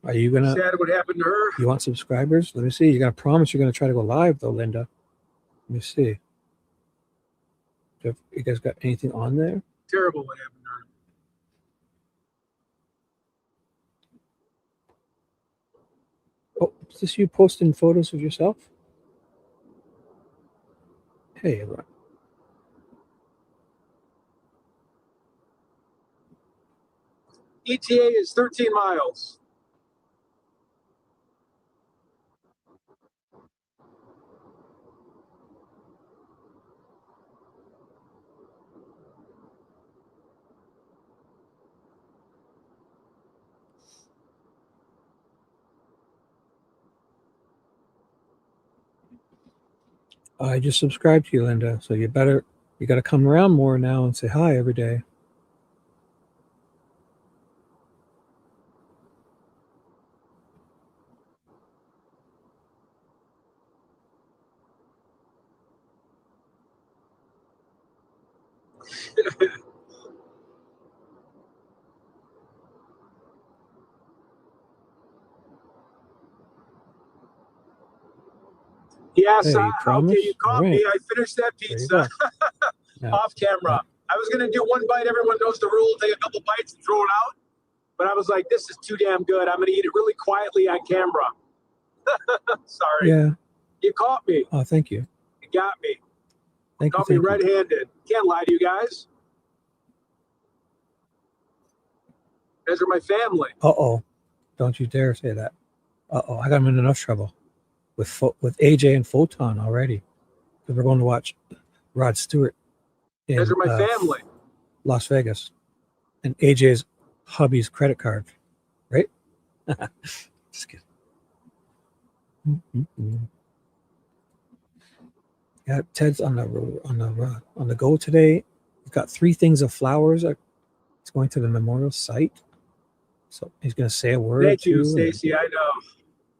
Are you gonna? Sad what happened to her. You want subscribers? Let me see. You gotta promise you're gonna try to go live though, Linda. Let me see. You guys got anything on there? Terrible what happened to her. Oh, is this you posting photos of yourself? Hey, everyone. ETA is 13 miles. I just subscribed to you, Linda. So you got to come around more now and say hi every day. Yes, Hey, you promise? okay, you caught All right. me. I finished that There you pizza Yeah. off camera. I was going to do one bite. Everyone knows the rule. Take a couple bites and throw it out. But I was like, this is too damn good. I'm going to eat it really quietly on camera. Sorry. Yeah. You caught me. Oh, thank you. You got me. Thank you. Caught me Thank you. red-handed. Can't lie to you guys. You guys are my family. Uh-oh. Don't you dare say that. Uh-oh. I got him in enough trouble with AJ and Photon already. Because we're going to watch Rod Stewart You in guys are my family. Las Vegas. And AJ's hubby's credit card. Right? Just kidding. Yeah, Ted's on the go today. He's got 3 things of flowers. He's going to the memorial site. So he's going to say a word. Thank you, or two, Stacy. I know.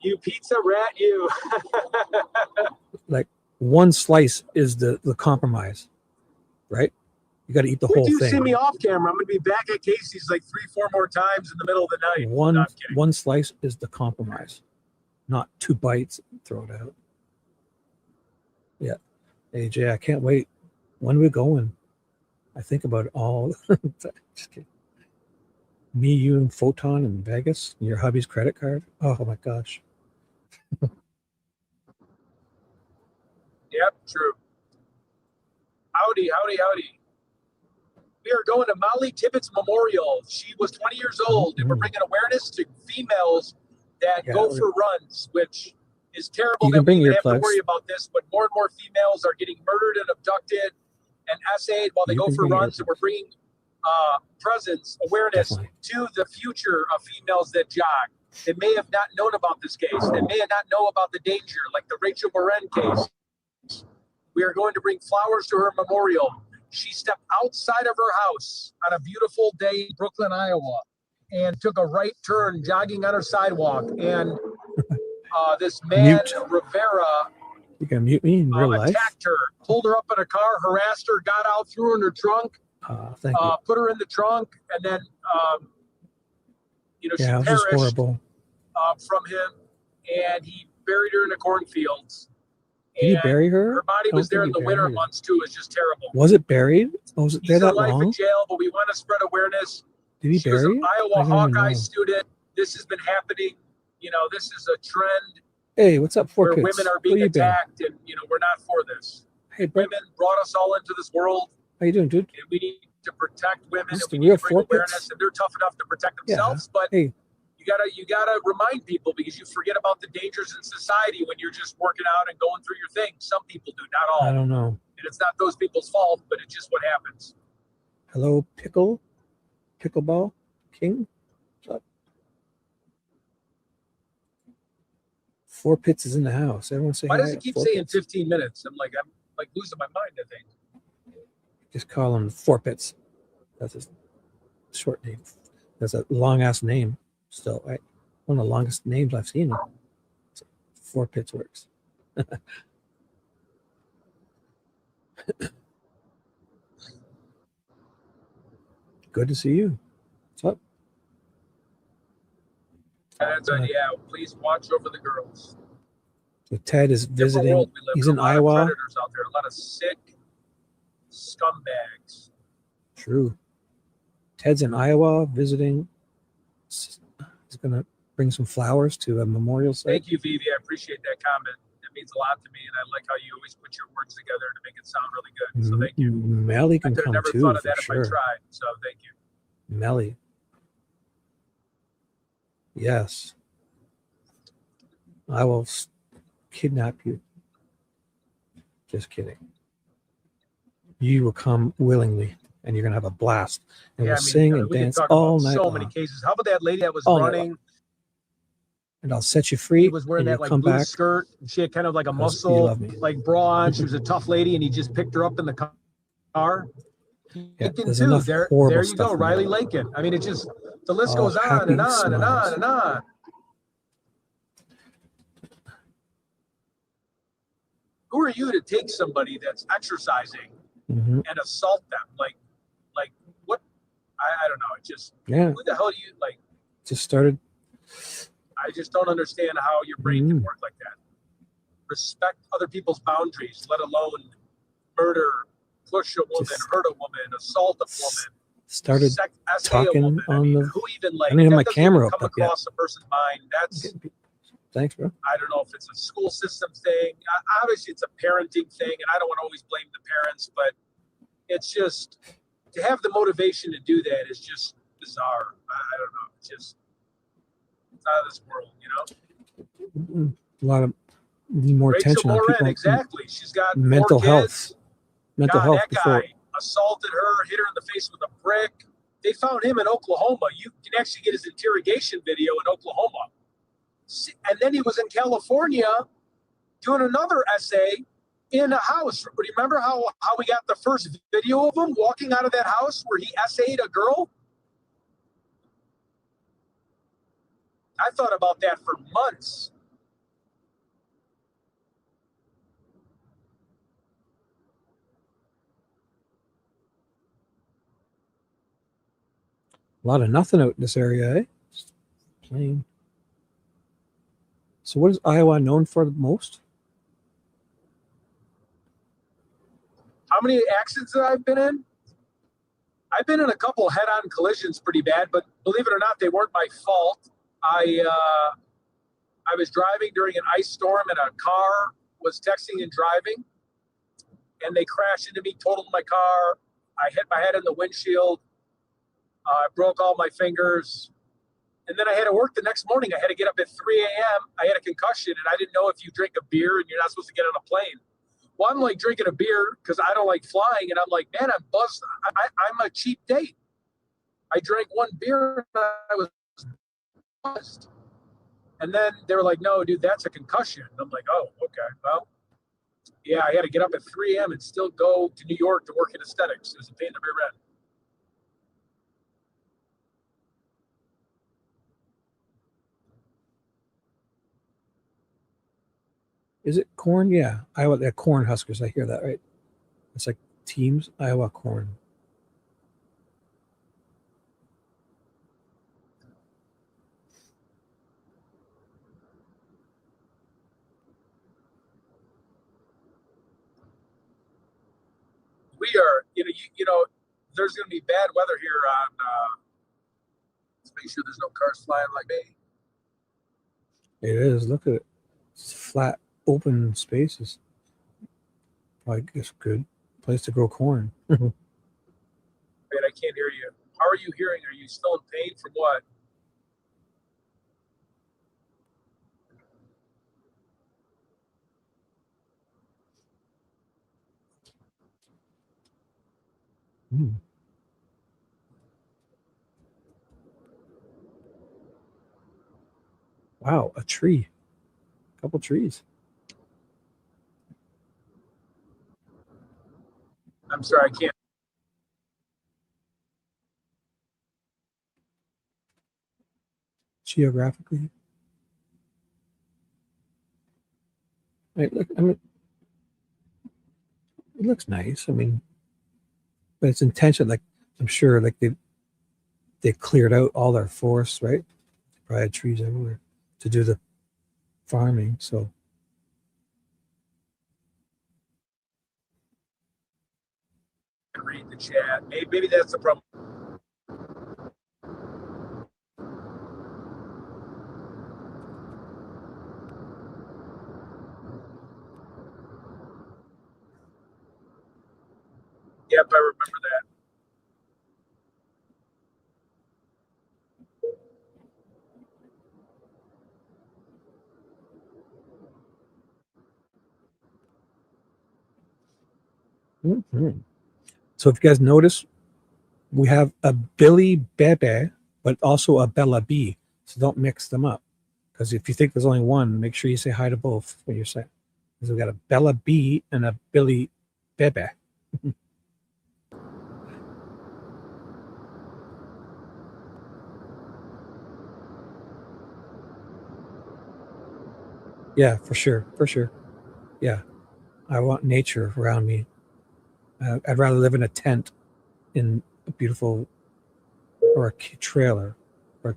You pizza rat, you. like one slice is the compromise, right? You got to eat the Wait whole till you thing. see me off camera. I'm going to be back at Casey's like 3-4 more times in the middle of the night. One slice is the compromise, not 2 bites. Throw it out. Yeah. AJ, I can't wait. When are we going? I think about it all. Just kidding. Me, you, and Photon in Vegas. And your hubby's credit card. Oh my gosh. Yep, true. Howdy, howdy, howdy. We are going to Molly Tippett's memorial. She was 20 years old, and we're bringing awareness to females that go for runs, which is terrible You that can bring we even have to earplugs. worry about this, but more and more females are getting murdered and abducted and essayed while they You go can for bring runs, and we're bringing presence, awareness to the future of females that jog. That may have not known about this case, that may not know about the danger, like the Rachel Moran case. We are going to bring flowers to her memorial. She stepped outside of her house on a beautiful day in Brooklyn, Iowa, and took a right turn jogging on her sidewalk. And this man, Rivera, You can mute me in real life. attacked her, pulled her up in a car, harassed her, got out, threw her in her trunk, Thank you. put her in the trunk, and then, Yeah, she it was just perished horrible. from him, and he buried her in the cornfields. Did he bury her? Her body I don't was there in think he the winter buried her. months too. It's just terrible. Was it buried? Oh, was it there He's in that life in long? jail, but we want to spread awareness. Did he She was bury an it? I Iowa don't even Hawkeye know. student. This has been happening. This is a trend Hey, what's up, where 4Kids? women are Where being you been? attacked, and we're not for this. Hey, bro. Women brought us all into this world, How you doing, dude? and we need to protect women. That's And the we real need to bring 4Kids. awareness, and they're tough enough to protect Yeah. themselves. But Hey, you gotta remind people, because you forget about the dangers in society when you're just working out and going through your thing. Some people do, not all. I don't know. And it's not those people's fault, but it's just what happens. Hello, Pickleball King. What's up? 4Pits is in the house. Everyone say Why hi does it to keep 4 saying Pits. 15 minutes? I'm like losing my mind, I think. Just call him 4Pits. That's his short name. That's a long ass name. Still, right? One of the longest names I've seen. 4Pits works. Good to see you. What's up? And please watch over the girls. So Ted is Different visiting. world we live He's in. in A lot of Iowa. predators out there, a lot of sick scumbags. True. Ted's in Iowa visiting. He's going to bring some flowers to a memorial site. Thank you, Vivi. I appreciate that comment. It means a lot to me, and I like how you always put your words together to make it sound really good. So thank you. Melly I can could have come never too, thought of for that if sure. I tried. So thank you. Melly. Yes. I will kidnap you. Just kidding. You will come willingly, and you're going to have a blast. And we'll sing and we can dance talk all about night so long. many cases. How about that lady that was All night running? long. And I'll set you free. He was wearing and that you'll like come blue back. skirt. And she had kind of like a because you muscle, love me. like bra on. She was a tough lady, and he just picked her up in the car. Yeah, Lincoln there's too. enough There horrible you stuff go, in Riley there. Lincoln. I mean, it just the list All goes on happy and on and smiles. on and on. Who are you to take somebody that's exercising Mhm. and assault them? Like what? I don't know. It just Yeah. who the hell do you like? Just started. I just don't understand how your brain can work like that. Respect other people's boundaries, let alone murder, push a woman, hurt a woman, assault a woman, Started essay a talking woman. I on mean, the. who even I don't even have my that doesn't camera even hooked come up yet. across a person's mind. That's Thanks, bro. I don't know if it's a school system thing. Obviously, it's a parenting thing, and I don't want to always blame the parents, but it's just to have the motivation to do that is just bizarre. I don't know. It's just it's out of this world, A lot of need more Rachel attention on Moran, people. exactly. She's got Mental 4 health. kids. Mental God, health that before. guy assaulted her, hit her in the face with a brick. They found him in Oklahoma. You can actually get his interrogation video in Oklahoma. And then he was in California doing another essay in a house. But remember how we got the first video of him walking out of that house where he essayed a girl? I thought about that for months. A lot of nothing out in this area, eh? Just plain. So what is Iowa known for the most? How many accidents have I been in? I've been in a couple head-on collisions pretty bad, but believe it or not, they weren't my fault. I was driving during an ice storm and a car was texting and driving, and they crashed into me, totaled my car. I hit my head in the windshield. I broke all my fingers. And then I had to work the next morning. I had to get up at 3 a.m. I had a concussion, and I didn't know if you drink a beer and you're not supposed to get on a plane. Well, I'm like drinking a beer because I don't like flying, and I'm like, man, I'm buzzed. I'm a cheap date. I drank one beer and I was buzzed. And then they were like, no, dude, that's a concussion. And I'm like, oh, okay. Well, yeah, I had to get up at 3 a.m. and still go to New York to work in aesthetics. It was a pain in the rear end. Is it corn? Yeah, Iowa. They're corn huskers. I hear that right. It's like teams. Iowa corn. We are, you know, there's going to be bad weather here on. Let's make sure there's no cars flying like me. It is. Look at it. It's flat, open spaces. I guess good place to grow corn. Wait, I can't hear you. How are you hearing? Are you still in pain from what? Mm. Wow, a tree. A couple trees. I'm sorry, I can't. Geographically. Right, look, I mean, it looks nice. I mean, but it's intentional. Like I'm sure, like they cleared out all their forests, right? They probably had trees everywhere to do the farming. So Read the chat. Maybe that's the problem. Yep, I remember that. So if you guys notice, we have a Billy Bebe, but also a Bella B. So don't mix them up. Because if you think there's only one, make sure you say hi to both when you're saying. Because we've got a Bella B and a Billy Bebe. Yeah, for sure. For sure. Yeah. I want nature around me. I'd rather live in a tent in a beautiful or a trailer or a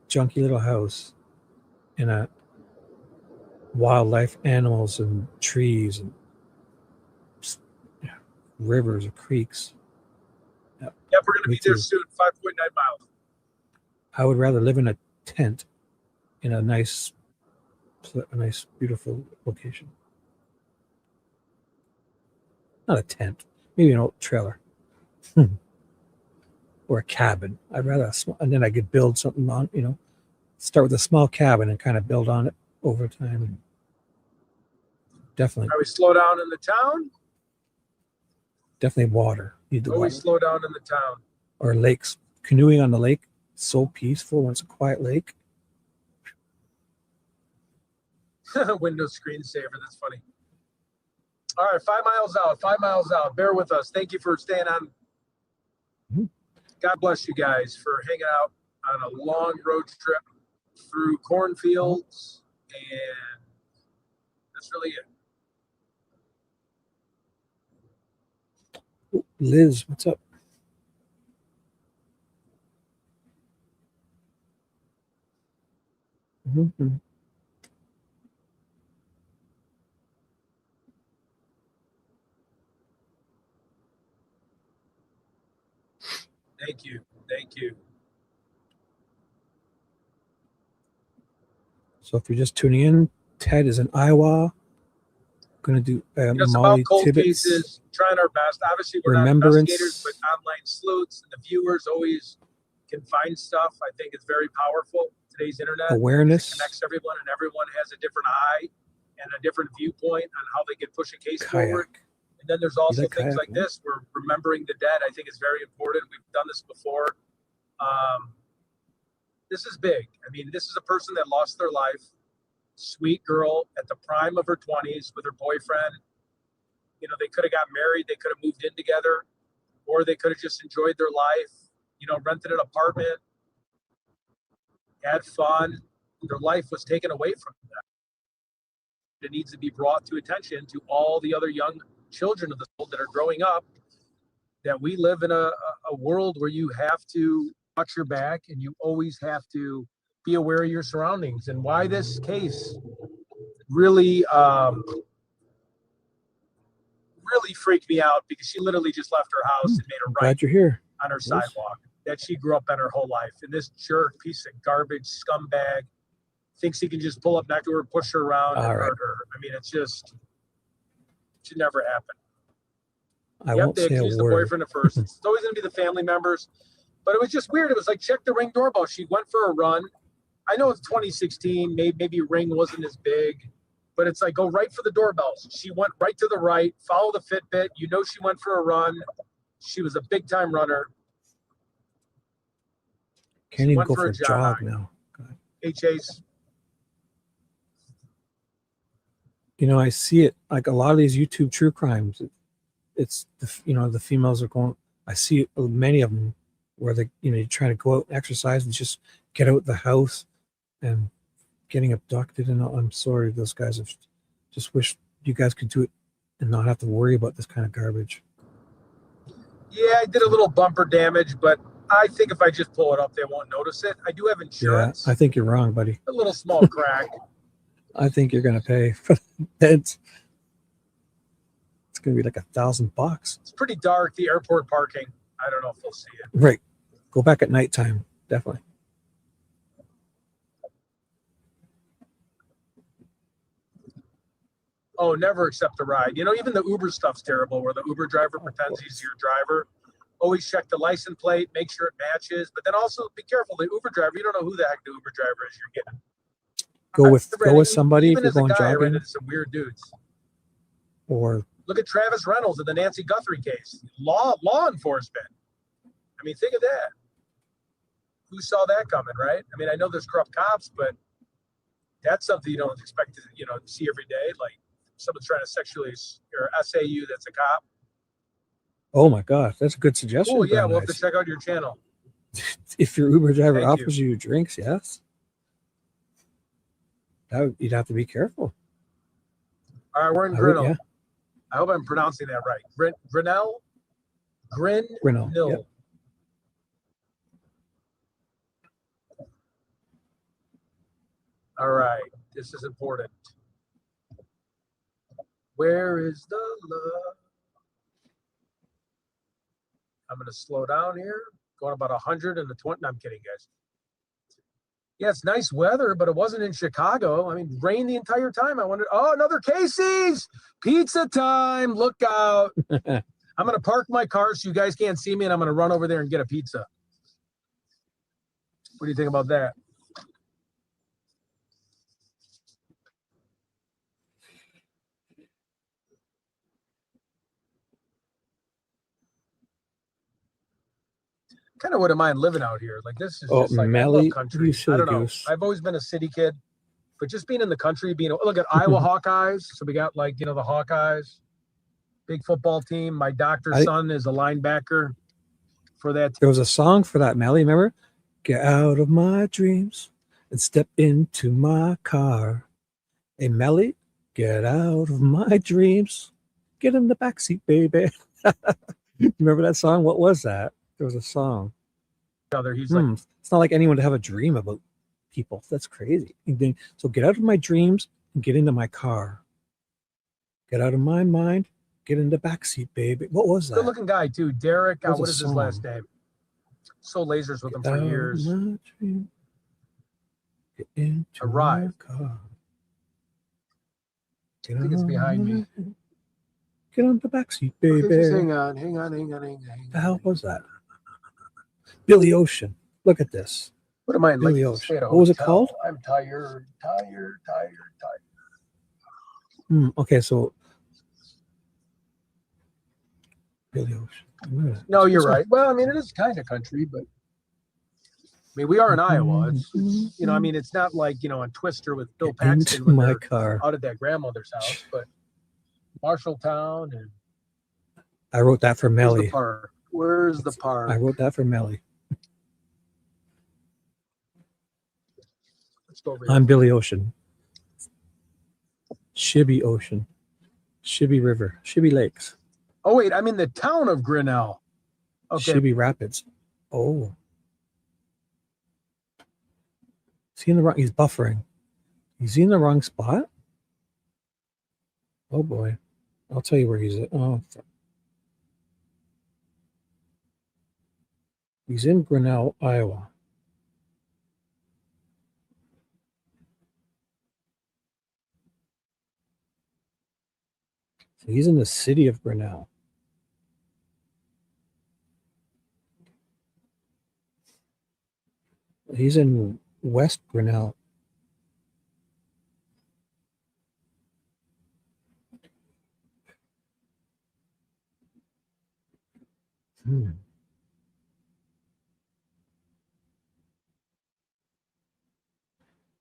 junky little house in a wildlife, animals and trees and rivers or creeks. Yep, we're going to be there soon. 5.9 miles. I would rather live in a tent in a nice, beautiful location. Not a tent, maybe an old trailer or a cabin. I'd rather, and then I could build something on, start with a small cabin and kind of build on it over time. Definitely. Are we slow down in the town? Definitely water. Need the Always water. slow down in the town. Or lakes. Canoeing on the lake, so peaceful when it's a quiet lake. Windows screensaver. That's funny. All right, 5 miles out. 5 miles out. Bear with us. Thank you for staying on. Mm-hmm. God bless you guys for hanging out on a long road trip through cornfields, and that's really it. Liz, what's up? Mm-hmm. Thank you. Thank you. So if you're just tuning in, Ted is in Iowa. Going to do It's Molly about cold Tibbetts cases, trying our best. Obviously, we're remembrance. not investigators, but online sleuths and the viewers always can find stuff. I think it's very powerful. Today's internet Awareness. It connects everyone, and everyone has a different eye and a different viewpoint on how they can push a case forward. And then there's also things like this. We're remembering the dead. I think is very important. We've done this before. This is big. I mean, this is a person that lost their life. Sweet girl at the prime of her 20s with her boyfriend. You know, they could have got married. They could have moved in together, or they could have just enjoyed their life. You know, rented an apartment, had fun. Their life was taken away from them. It needs to be brought to attention to all the other young children of the world that are growing up, that we live in a world where you have to watch your back and you always have to be aware of your surroundings. And why this case really really freaked me out, because she literally just left her house and made a right Glad you're here. on her sidewalk that she grew up in her whole life. And this jerk, piece of garbage, scumbag, thinks he can just pull up next to her, push her around, and hurt her. I mean, it's just, it should never happen. I won't they say a accused the word. boyfriend at first. It's always going to be the family members. But it was just weird. It was like, check the Ring doorbell. She went for a run. I know it's 2016. Maybe Ring wasn't as big. But it's like, go right for the doorbells. She went right to the right, follow the Fitbit. You know she went for a run. She was a big-time runner. Can't even go for a jog now. Hey, Chase. You know, I see it like a lot of these YouTube true crimes. It's the females are going. I see many of them where you're trying to go out and exercise and just get out of the house and getting abducted. And I'm sorry, those guys have just wish you guys could do it and not have to worry about this kind of garbage. Yeah, I did a little bumper damage, but I think if I just pull it up, they won't notice it. I do have insurance. Yeah, I think you're wrong, buddy. A little small crack. I think you're gonna pay for that. It's gonna be like $1,000. It's pretty dark. The airport parking. I don't know if they'll see it. Right. Go back at nighttime. Definitely. Oh, never accept a ride. You know, even the Uber stuff's terrible, where the Uber driver pretends he's your driver. Always check the license plate, make sure it matches. But then also be careful. The Uber driver, you don't know who the heck the Uber driver is you're getting. Go with somebody if you're going I ran jogging. into some weird dudes. Or Look at Travis Reynolds in the Nancy Guthrie case. Law enforcement. I mean, think of that. Who saw that coming, right? I mean, I know there's corrupt cops, but that's something you don't expect to, see every day. Like someone's trying to sexually or SA you that's a cop. oh my gosh, that's a good suggestion. Oh yeah, Brian we'll have to Ice. check out your channel. If your Uber driver Thank offers you drinks, yes. You'd have to be careful. All right, we're in I would, Grinnell. yeah. I hope I'm pronouncing that right. Grinnell? Grinnell, yep. All right, this is important. Where is the love? I'm going to slow down here. Going about 120. No, I'm kidding, guys. Yeah, it's nice weather, but it wasn't in Chicago. I mean, rain the entire time. I wondered, oh, another Casey's. Pizza time. Look out. I'm going to park my car so you guys can't see me, and I'm going to run over there and get a pizza. What do you think about that? Kind of wouldn't mind living out here. Like this is just like I love country. I don't know. I've always been a city kid, but just being in the country, look at Iowa Hawkeyes. So we got the Hawkeyes, big football team. My doctor's son is a linebacker for that team. There was a song for that, Melly. Remember? Get out of my dreams and step into my car. Hey, Melly, get out of my dreams. Get in the backseat, baby. Remember that song? What was that? There was a song. He's like, it's not like anyone to have a dream about people. That's crazy. So get out of my dreams and get into my car. Get out of my mind. Get in the backseat, baby. What was that? Good looking guy too. Derek. What is his last name? Sold lasers with them Get for out of years. my dream. Get into Arrive. my car. Get I think it's on behind me. my- Get on the backseat, Okay, baby. just hang on. The hell was that? Billy Ocean. Look at this. What am I in? Billy Like, Ocean. stay at a What was it hotel. called? I'm tired. Okay, so Billy Ocean. No, you're right. Well, I mean, it is kind of country, but I mean, we are in Iowa. It's you know, I mean, it's not like, you know, on Twister with Bill Paxton Into when my they're car. out at that grandmother's house, but Marshalltown and I wrote that for where's Melly. the park? Where's the park? I wrote that for Melly. Let's go over here. I'm Billy Ocean. Shibby Ocean. Shibby River. Shibby Lakes. Oh wait, I'm in the town of Grinnell. Okay. Shibby Rapids. Oh. Is he in the wrong? He's buffering. Is he in the wrong spot? Oh boy. I'll tell you where he's at. Oh. He's in Grinnell, Iowa. So he's in the city of Grinnell. He's in West Grinnell.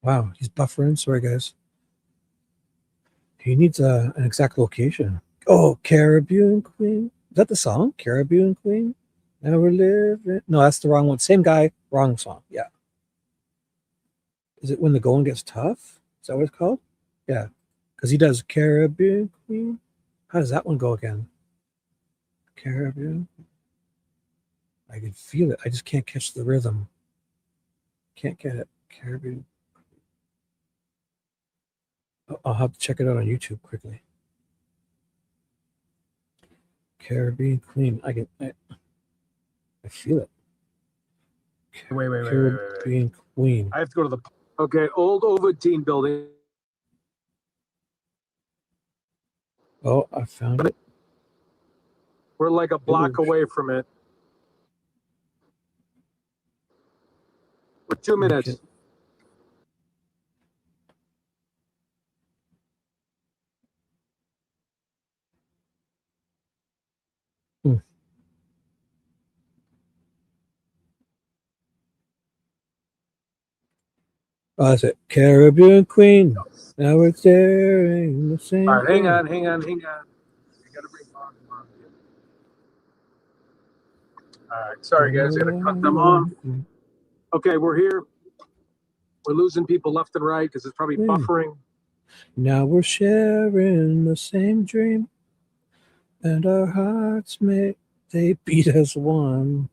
Wow, he's buffering. Sorry, guys. He needs an exact location. Oh, Caribbean Queen. Is that the song? Caribbean Queen? Now we're living. No, that's the wrong one. Same guy, wrong song. Yeah. Is it When the Going Gets Tough? Is that what it's called? Yeah. Because he does Caribbean Queen. How does that one go again? Caribbean. I can feel it. I just can't catch the rhythm. Can't get it. Caribbean. I'll have to check it out on YouTube quickly. Caribbean Queen. I feel it. Wait. Caribbean Queen. I have to go to the old Ovaltine building. Oh, I found it. We're like a block away from it. For 2 minutes. Okay. Oh, that's it. Caribbean Queen. Now we're staring the same. All right, hang on. I gotta bring Bob on here. All right, sorry guys, I gotta cut them off. Okay, we're here. We're losing people left and right because it's probably buffering. Now we're sharing the same dream, and our hearts they beat as one.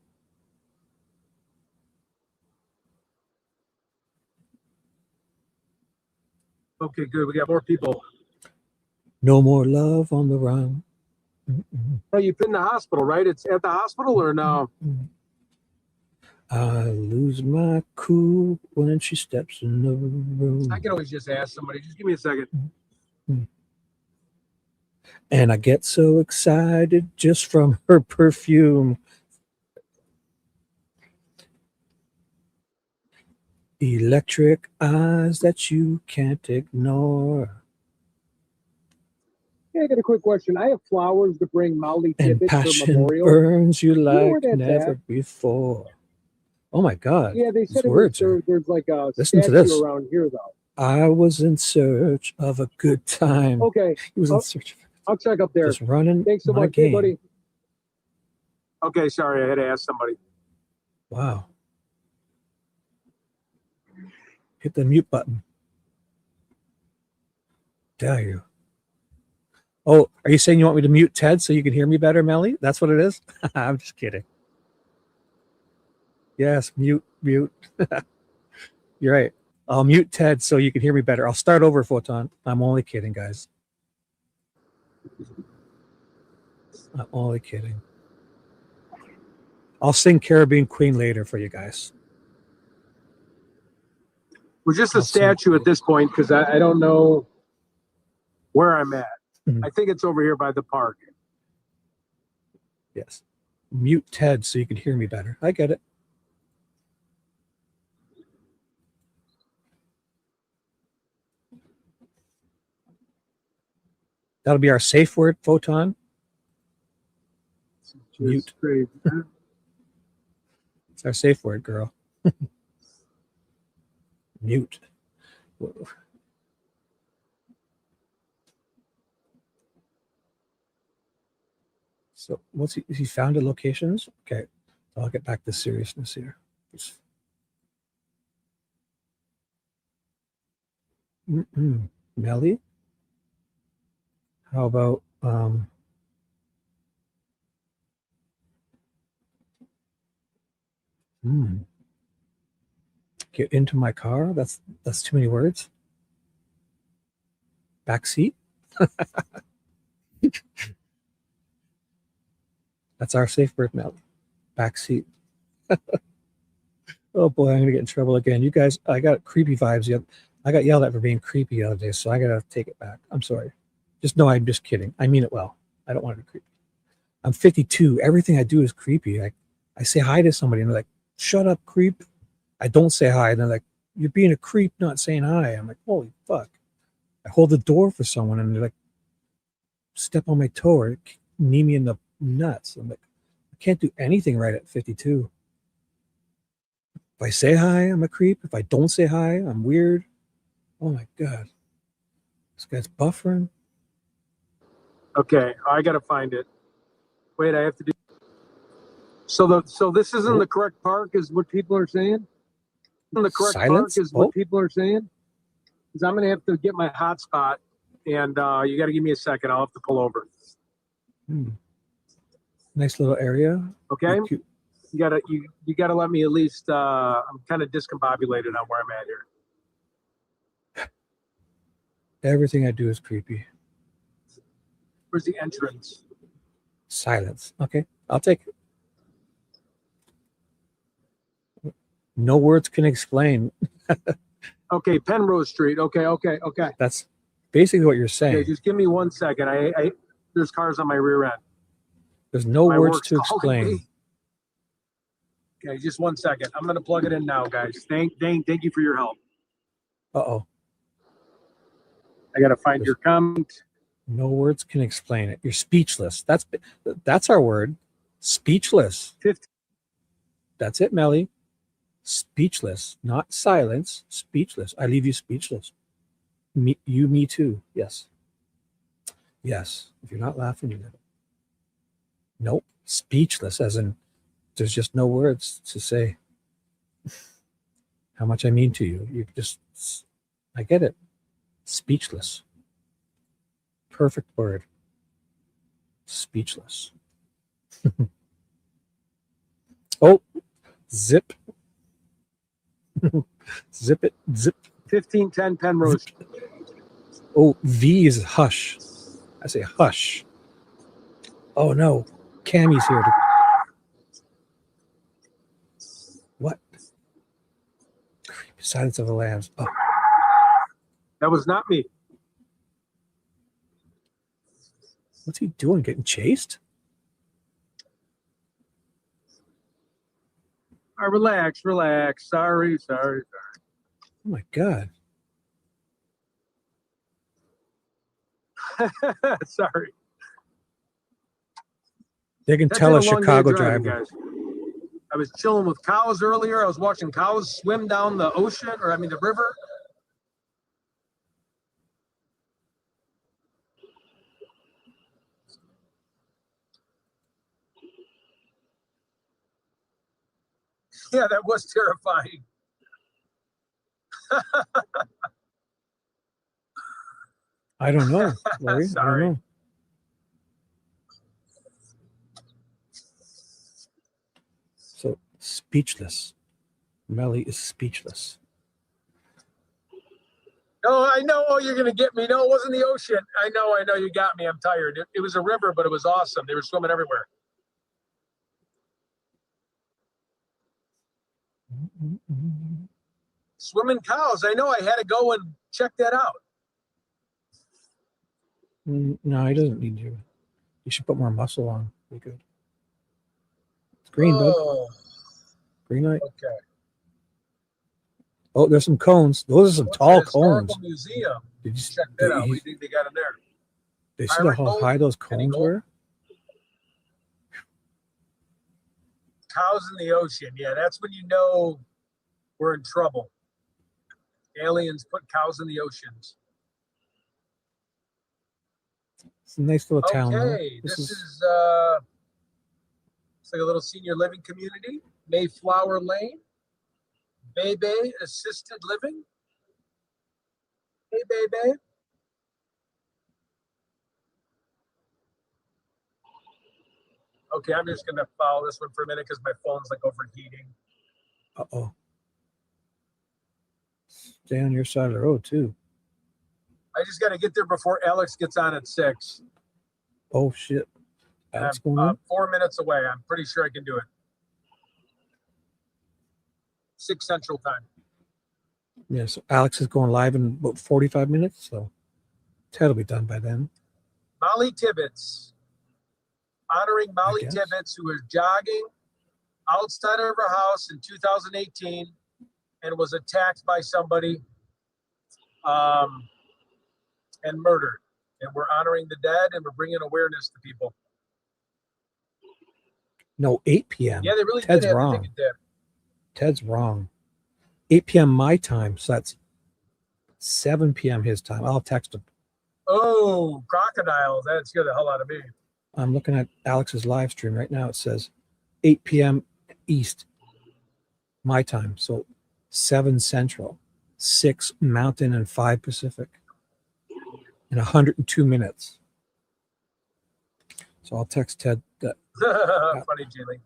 Okay, good. We got more people. No more love on the run. Oh, you've been in the hospital, right? It's at the hospital or no? I lose my cool when she steps in the room. I can always just ask somebody. Just give me a second. And I get so excited just from her perfume. Electric eyes that you can't ignore. Yeah, I got a quick question. I have flowers to bring Molly And Tibbetts for passion memorial. burns you know where like that's never at? before. Oh my God. Yeah, they These said words are. there's like a Listen to statue this. around here, though. I was in search of a good time. Okay. He was in search of I'll check up there. just running Thanks so my much, hey, game. buddy. Okay, sorry, I had to ask somebody. Wow. Hit the mute button. Dare you. Oh, are you saying you want me to mute Ted so you can hear me better, Melly? That's what it is? I'm just kidding. Yes, mute. You're right. I'll mute Ted so you can hear me better. I'll start over, Photon. I'm only kidding, guys. I'm only kidding. I'll sing Caribbean Queen later for you guys. We're just a I'll sing. statue at this point because I don't know where I'm at. I think it's over here by the park. Yes. Mute Ted so you can hear me better. I get it. That'll be our safe word, Photon. Mute. It's our safe word, girl. Mute. Whoa. So what's he found the locations? Okay. I'll get back to seriousness here. Melly? How about get into my car? That's too many words. Back seat? That's our safe word, Melly. Back seat. Oh boy, I'm gonna get in trouble again. You guys, I got creepy vibes. I got yelled at for being creepy the other day, so I gotta take it back. I'm sorry. Just know I'm just kidding. I mean it well. I don't want to be creepy. I'm 52. Everything I do is creepy. I say hi to somebody and they're like, shut up, creep. I don't say hi. And they're like, you're being a creep, not saying hi. I'm like, holy fuck. I hold the door for someone and they're like, step on my toe or knee me in the nuts. I'm like, I can't do anything right at 52. If I say hi, I'm a creep. If I don't say hi, I'm weird. Oh my God. This guy's buffering. Okay, I gotta find it. Wait, I have to do. So this isn't the correct park, is what people are saying. The correct Silence? park is what people are saying. Because I'm gonna have to get my hotspot, and you got to give me a second. I'll have to pull over. Nice little area. Okay. You gotta let me at least. I'm kind of discombobulated on where I'm at here. Everything I do is creepy. Where's the entrance? Silence. Okay, I'll take it. No words can explain. Okay, Penrose Street. Okay. That's basically what you're saying. Okay, just give me 1 second. There's cars on my rear end. There's no My words work's to calling explain. me. Okay, just 1 second. I'm gonna plug it in now, guys. Thank you for your help. Uh-oh. I gotta find your comment. No words can explain it. You're speechless. That's our word. Speechless. 15. That's it, Melly. Speechless, not silence. Speechless. I leave you speechless. Me too. Yes. Yes. If you're not laughing, you're not. Nope. Speechless, as in there's just no words to say how much I mean to you. You just, I get it. Speechless. Perfect word. Speechless. Oh, zip. Zip it. Zip. 1510 Penrose. Oh, V is hush. I say hush. Oh no. Cammy's here. What? Creepy Silence of the Lambs. Oh. That was not me. What's he doing? Getting chased? Relax. Sorry. Oh my God. Sorry. They can That's tell been a long day Chicago driving, driver. guys. I was chilling with cows earlier. I was watching cows swim down the ocean, the river. Yeah, that was terrifying. I don't know, Larry. Sorry. I don't know. So speechless. Melly is speechless. No, I know. Oh, you're gonna get me. No, it wasn't the ocean. I know. You got me. I'm tired. It was a river, but it was awesome. They were swimming everywhere. Swimming cows. I know. I had to go and check that out. No, he doesn't need you. You should put more muscle on. Be good. It's green, bud. Oh, Green light. okay. Oh, there's some cones. Those are some What's tall the historical cones. museum? Did you Check that out. What do you think they got in there? They see Pirate how gold? high those Penny cones gold? were? Cows in the ocean. Yeah, that's when you know we're in trouble. Aliens put cows in the oceans. It's a nice little town, though. Okay, This this is is it's like a little senior living community. Mayflower Lane. Bebe Assisted Living. Hey, Bebe. Okay, I'm just gonna follow this one for a minute because my phone's like overheating. uh-oh. Stay on your side of the road, too. I just gotta get there before Alex gets on at 6. Oh, shit. That's I'm going on? 4 minutes away. I'm pretty sure I can do it. 6 Central Time. Yeah, so Alex is going live in about 45 minutes, so Ted will be done by then. Molly Tibbetts. Honoring Molly guess. Tibbetts, who was jogging outside of her house in 2018 and was attacked by somebody and murdered. And we're honoring the dead and we're bringing awareness to people. No, 8 p.m. Yeah, they really Ted's did have wrong. to take it there. Ted's wrong. 8 p.m. my time, so that's 7 p.m. his time. I'll text him. Oh, crocodiles. That scared the hell out of me. I'm looking at Alex's live stream right now. It says 8 p.m. East, my time. So 7 Central, 6 Mountain, and 5 Pacific in 102 minutes. So I'll text Ted that Funny, Jimmy.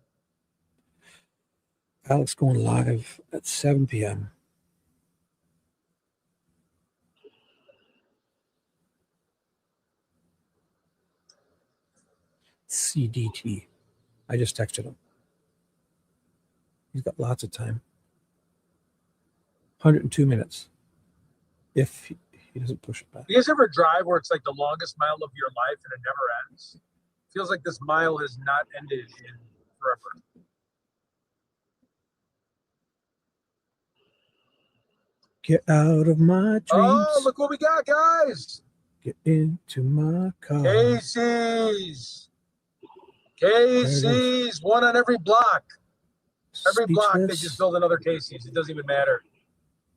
Alex going live at 7 p.m. CDT. I just texted him. He's got lots of time. 102 minutes. If he doesn't push it back. You guys ever drive where it's like the longest mile of your life and it never ends? Feels like this mile has not ended in forever. Get out of my dreams. Oh, look what we got, guys. Get into my car. Casey's. Casey's, one on every block. Every block, they just build another Casey's. It doesn't even matter.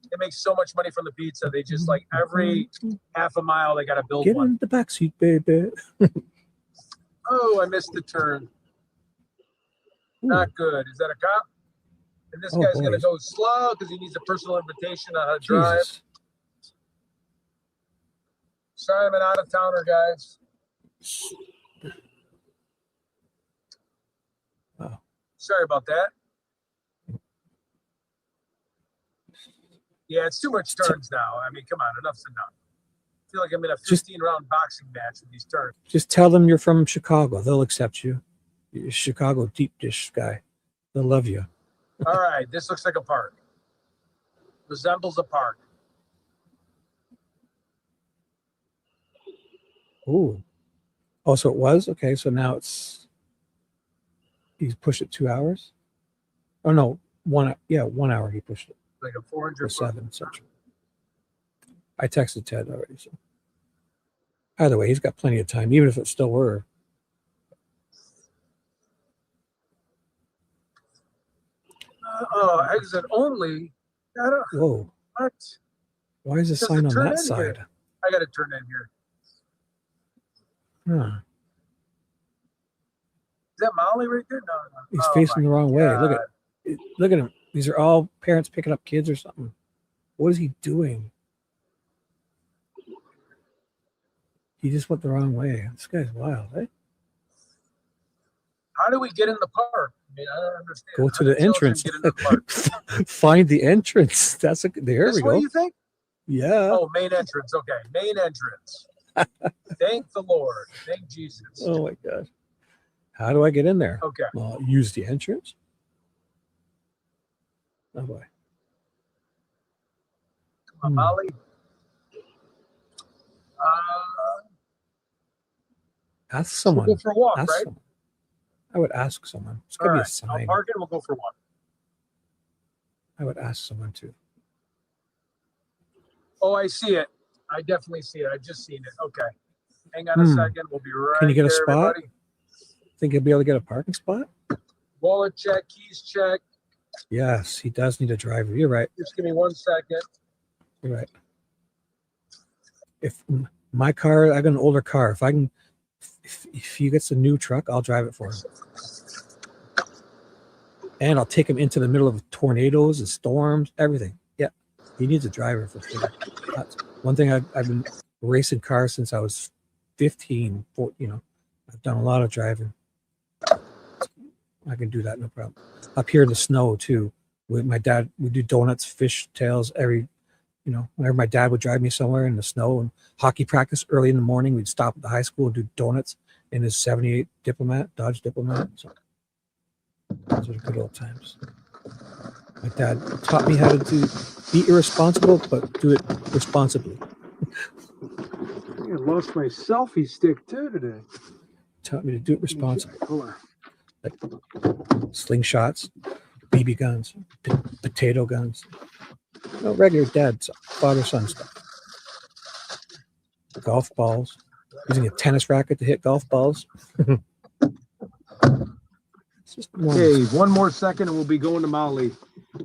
They make so much money from the pizza. They just like every half a mile, they got to build Get one. in the backseat, baby. Oh, I missed the turn. Not good. Is that a cop? And this Oh, guy's boy. going to go slow because he needs a personal invitation on how to drive. Jesus. Sorry, I'm an out-of-towner, guys. Wow. Sorry about that. Yeah, it's too much turns now. I mean, come on, enough's enough. I feel like I'm in a 15-round boxing match with these turns. Just tell them you're from Chicago. They'll accept you. You're a Chicago deep dish guy. They'll love you. All right, this looks like a park. Resembles a park. Ooh. Oh, so it was? Okay, so now it's... He's pushed it 2 hours? Oh, no. 1 hour he pushed it. Like a 400 Or 7, such. I texted Ted already, so. Either way, he's got plenty of time, even if it still were. Exit only. I don't, Whoa. what? Why is the Does sign it on turn that in side? here? I got to turn in here. Huh. Is that Molly right there? No, no. He's Oh, facing my the wrong way. God. Look at him. These are all parents picking up kids or something. What is he doing? He just went the wrong way. This guy's wild, eh? How do we get in the park? I mean, I don't understand. Go How to do the children entrance. get in the park? Find the entrance. That's a there This we way, go. you think? Yeah. Oh, main entrance. Okay, main entrance. Thank the Lord. Thank Jesus. Oh my God. How do I get in there? Okay. Well, use the entrance. Oh boy. Molly. Ask We'll someone. go for a walk, Ask right? someone. I would ask someone. It's All gotta be a right. I'll sign. park it and we'll go for a walk. I would ask someone to. Oh, I see it. I definitely see it. I've just seen it. Okay. Hang on a second. We'll be right Can you get a there, spot? everybody. Think he'll be able to get a parking spot? Wallet check, keys check. Yes, he does need a driver. You're right. Just give me 1 second. You're right. If my car, I got an older car. If I can, if he gets a new truck, I'll drive it for him. And I'll take him into the middle of tornadoes and storms, everything. Yeah, he needs a driver for sure. That's one thing I've been racing cars since I was 15. I've done a lot of driving. I can do that, no problem. Up here in the snow too. With my dad, we do donuts, fish tails whenever my dad would drive me somewhere in the snow and hockey practice early in the morning, we'd stop at the high school and do donuts in his 78 Dodge Diplomat. So those are good old times. My dad taught me how to be irresponsible, but do it responsibly. I lost my selfie stick too today. Taught me to do it responsibly. Hold on. Like slingshots, BB guns, potato guns. No, regular dad's father-son stuff. Golf balls. Using a tennis racket to hit golf balls. It's just Okay, 1 more second and we'll be going to Molly.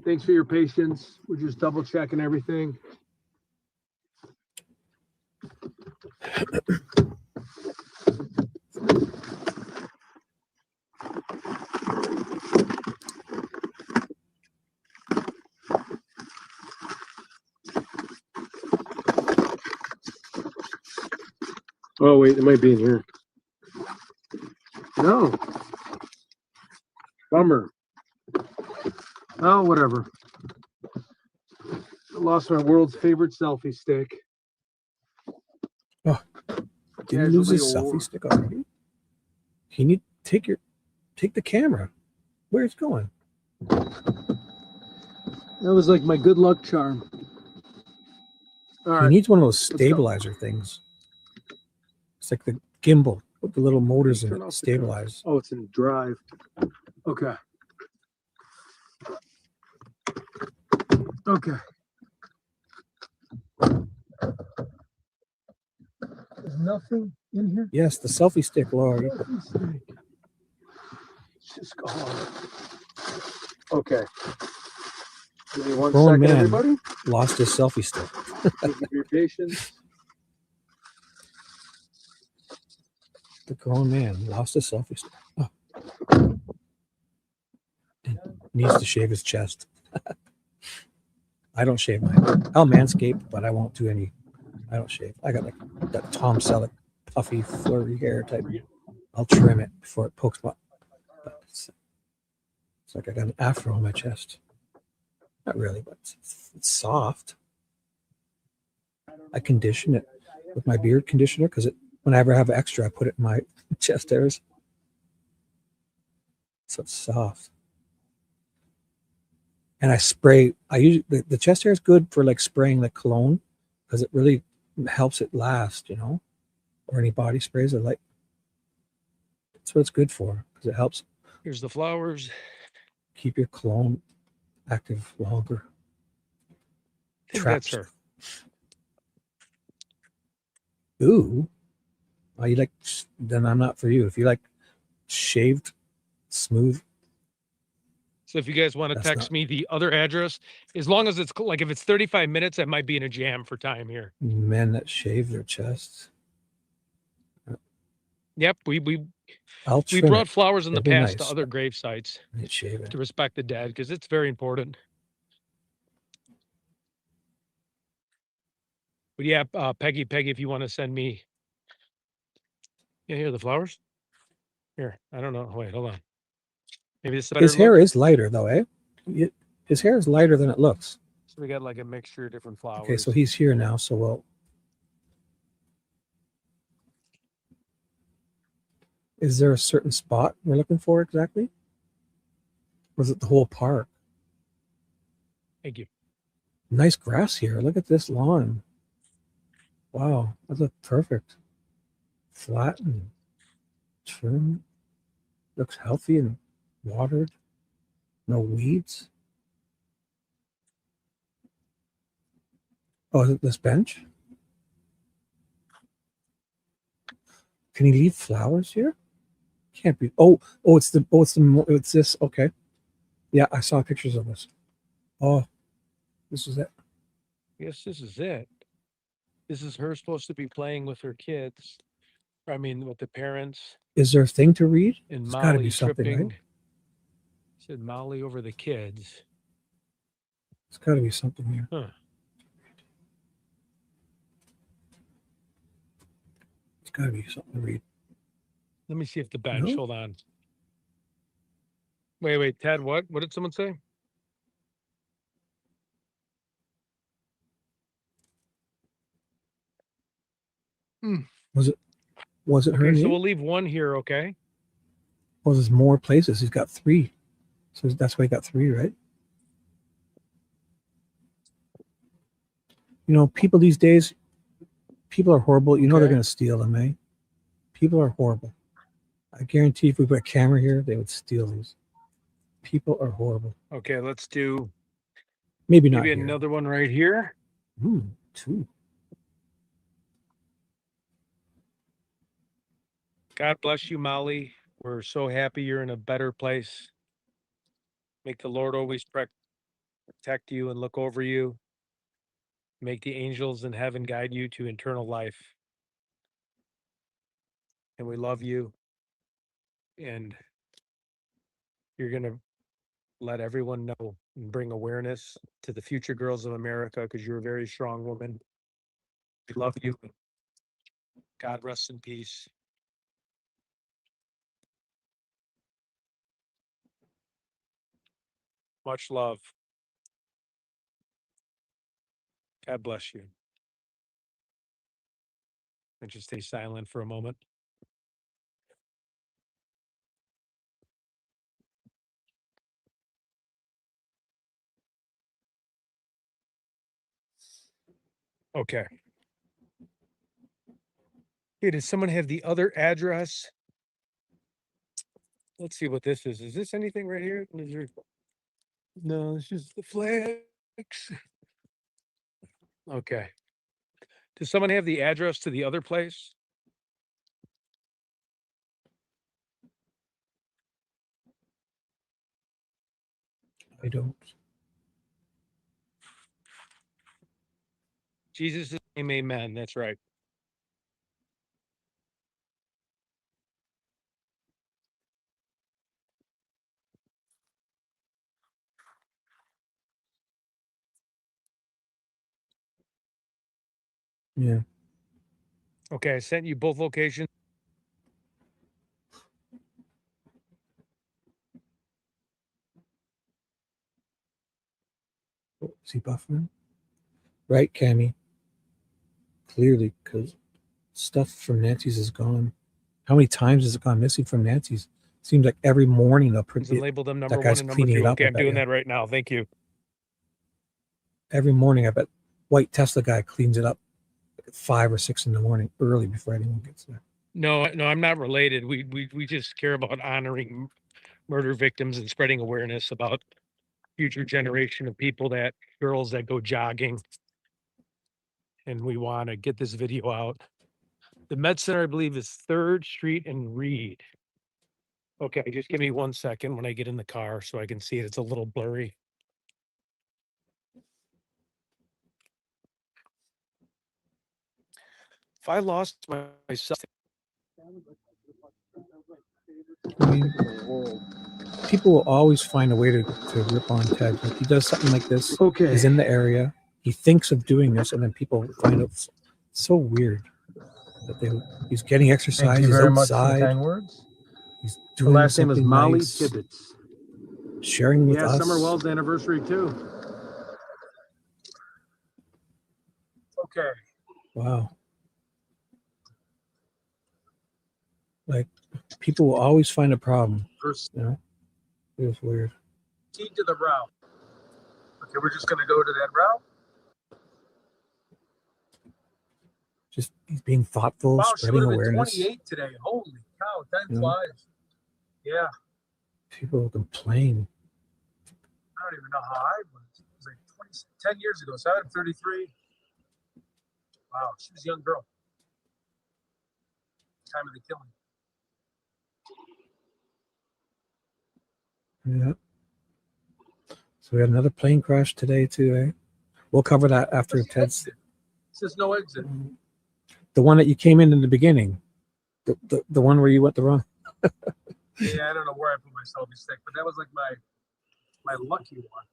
Thanks for your patience. We're just double checking everything. Oh, wait, it might be in here. No. Bummer. Oh, whatever. I lost my world's favorite selfie stick. Oh, did he lose his selfie stick already? He need take the camera. Where's it going? That was like my good luck charm. All He needs one of those stabilizer things. It's like the gimbal with the little motors in it. Stabilize. Oh, it's in drive. Okay. Okay. There's nothing in here? Yes, the selfie stick, Laura. It's just gone. Okay. Give me 1 Grown second, man everybody. lost his selfie stick. Thank you for your patience. The grown man lost his selfie stick. Oh. And needs to shave his chest. I don't shave mine. I'll manscape, but I won't do any. I don't shave. I got like that Tom Selleck puffy, flirty hair type. I'll trim it before it pokes my. But it's like I got an afro on my chest. Not really, but it's soft. I condition it with my beard conditioner because when I ever have extra, I put it in my chest hairs. So it's soft. And I spray. I usually the chest hair is good for like spraying the cologne because it really helps it last, or any body sprays. I like. That's what it's good for because it helps Here's the flowers. keep your cologne active longer. I think that's her. Ooh. Oh, you like? Then I'm not for you. If you like shaved, smooth. So if you guys want to That's text me the other address, as long as it's like if it's 35 minutes, I might be in a jam for time here. Men that shave their chests. Yep, we I'll we trim brought it. flowers in the It'll be past to nice. other grave sites I'd shave it. to respect the dead because it's very important. But yeah, Peggy, if you want to send me, here are the flowers. Here, I don't know. Wait, hold on. Maybe this is a better His hair look. is lighter though, eh? His hair is lighter than it looks. So we got like a mixture of different flowers. Okay, so he's here now. So we'll. Is there a certain spot we're looking for exactly? Or is it the whole park? Thank you. Nice grass here. Look at this lawn. Wow, that looks perfect. Flat and trim. Looks healthy and watered. No weeds. Oh, is it this bench? Can he leave flowers here? Can't be. It's this. Okay. Yeah, I saw pictures of this. Oh, this is it. Yes, this is it. This is her supposed to be playing with her kids. I mean, with the parents. Is there a thing to read? And There's got to Molly be something, tripping. right? Said Molly over the kids. There's got to be something here. Huh. There's got to be something to read. Let me see if the bench. No? Hold on. Wait, Ted, what? What did someone say? Was it her Okay, so name? we'll leave one here, okay? Well, there's more places. He's got 3. So that's why he got 3, right? You know, people these days, people are horrible. You know they're Okay. going to steal them, eh? People are horrible. I guarantee if we put a camera here, they would steal these. People are horrible. Okay, let's do Maybe not maybe here. another one right here. 2. God bless you, Molly. We're so happy you're in a better place. Make the Lord always protect you and look over you. Make the angels in heaven guide you to eternal life. And we love you. And you're going to let everyone know and bring awareness to the future girls of America because you're a very strong woman. We love you. God rest in peace. Much love. God bless you. And just stay silent for a moment. Okay. Hey, does someone have the other address? Let's see what this is. Is this anything right here? No, it's just the flags. Okay. Does someone have the address to the other place? I don't. Jesus' name, amen. That's right. Yeah. Okay, I sent you both locations. Is he buffering? Right, Cammy. Clearly, because stuff from Nancy's is gone. How many times has it gone missing from Nancy's? Seems like every morning they'll And label them number that 1 guy's and number cleaning 2. it up. Okay, I I'm bet doing you. that right now. Thank you. Every morning, I bet white Tesla guy cleans it up at 5 or 6 in the morning, early before anyone gets there. No, I'm not related. We just care about honoring murder victims and spreading awareness about future generation of people girls that go jogging. And we want to get this video out. The Med Center, I believe, is 3rd Street and Reed. Okay, just give me 1 second when I get in the car so I can see it. It's a little blurry. If I lost myself. I mean, people will always find a way to rip on Ted. Like he does something like this. Okay. He's in the area. He thinks of doing this, and then people find it so weird that he's getting exercise. Thank you He's very much for outside. the kind words. He's Her doing last name is something Molly nice, Tibbetts. sharing with Yeah, us. Summerwell's anniversary too. Okay. Wow. Like people will always find a problem. You know, it was weird. T to the route. Okay, we're just gonna go to that route. Just he's being thoughtful, Wow, she spreading would have been awareness. 28 today. Holy cow, time You know? flies. Yeah, People complain. I don't even know how I was. It was like 10 years ago, so I'm 33. Wow, she was a young girl. Time of the killing. Yeah. So we had another plane crash today too, eh? We'll cover that after Ted's. It says no exit. The one that you came in the beginning. The one where you went the wrong. Yeah, I don't know where I put my selfie stick, but that was like my lucky one.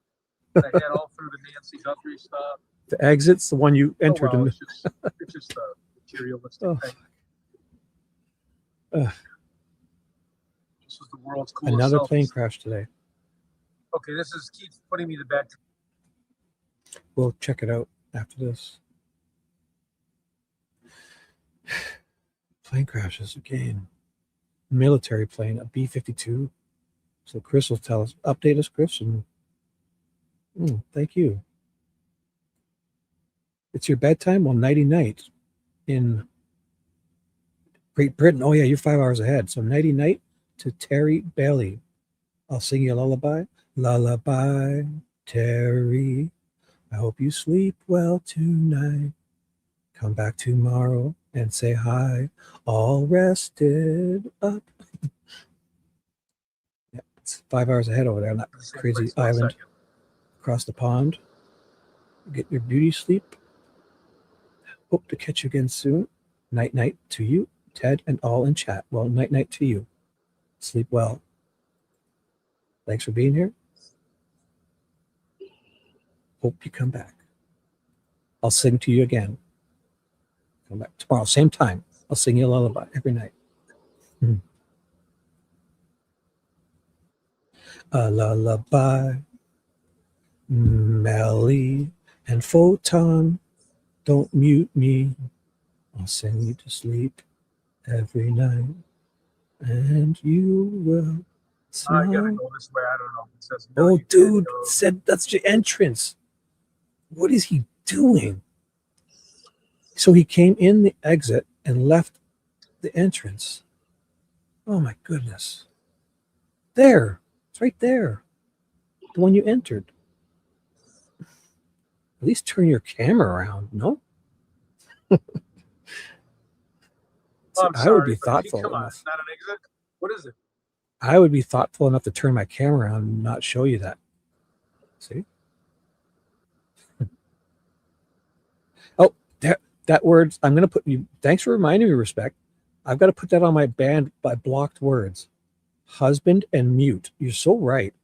That I had all through the Nancy Guthrie stuff. The exit's the one you entered in. It's just a materialistic thing. This was the world's coolest Another selfie plane stick. crash today. Okay, this is keeps putting me to bed. We'll check it out after this. Plane crashes again. Military plane, a B-52. So Chris will tell us, update us, Chris. And thank you. It's your bedtime? Well, nighty night in Great Britain. Oh yeah, you're 5 hours ahead. So nighty night to Terry Bailey. I'll sing you a lullaby. Lullaby, Terry. I hope you sleep well tonight. Come back tomorrow and say hi. All rested up. Yeah, it's 5 hours ahead over there on that crazy island across the pond. Get your beauty sleep. Hope to catch you again soon. Night night to you, Ted, and all in chat. Well, night night to you. Sleep well. Thanks for being here. Hope you come back. I'll sing to you again. Come back tomorrow, same time. I'll sing you a lullaby every night. A lullaby. Melly and Photon, don't mute me. I'll sing you to sleep every night, and you will smile. I gotta go this way. I don't know. It says no, Oh, you can't dude, go. said that's your entrance. What is he doing? So he came in the exit and left the entrance. Oh my goodness. There. It's right there. The one you entered. At least turn your camera around, no? Oh, I'm I would sorry, be but thoughtful come on, enough. it's not an exit. What is it? I would be thoughtful enough to turn my camera around and not show you that. See? Oh, that word, I'm going to put you, thanks for reminding me, Respect. I've got to put that on my band by blocked words. Husband and mute. You're so right.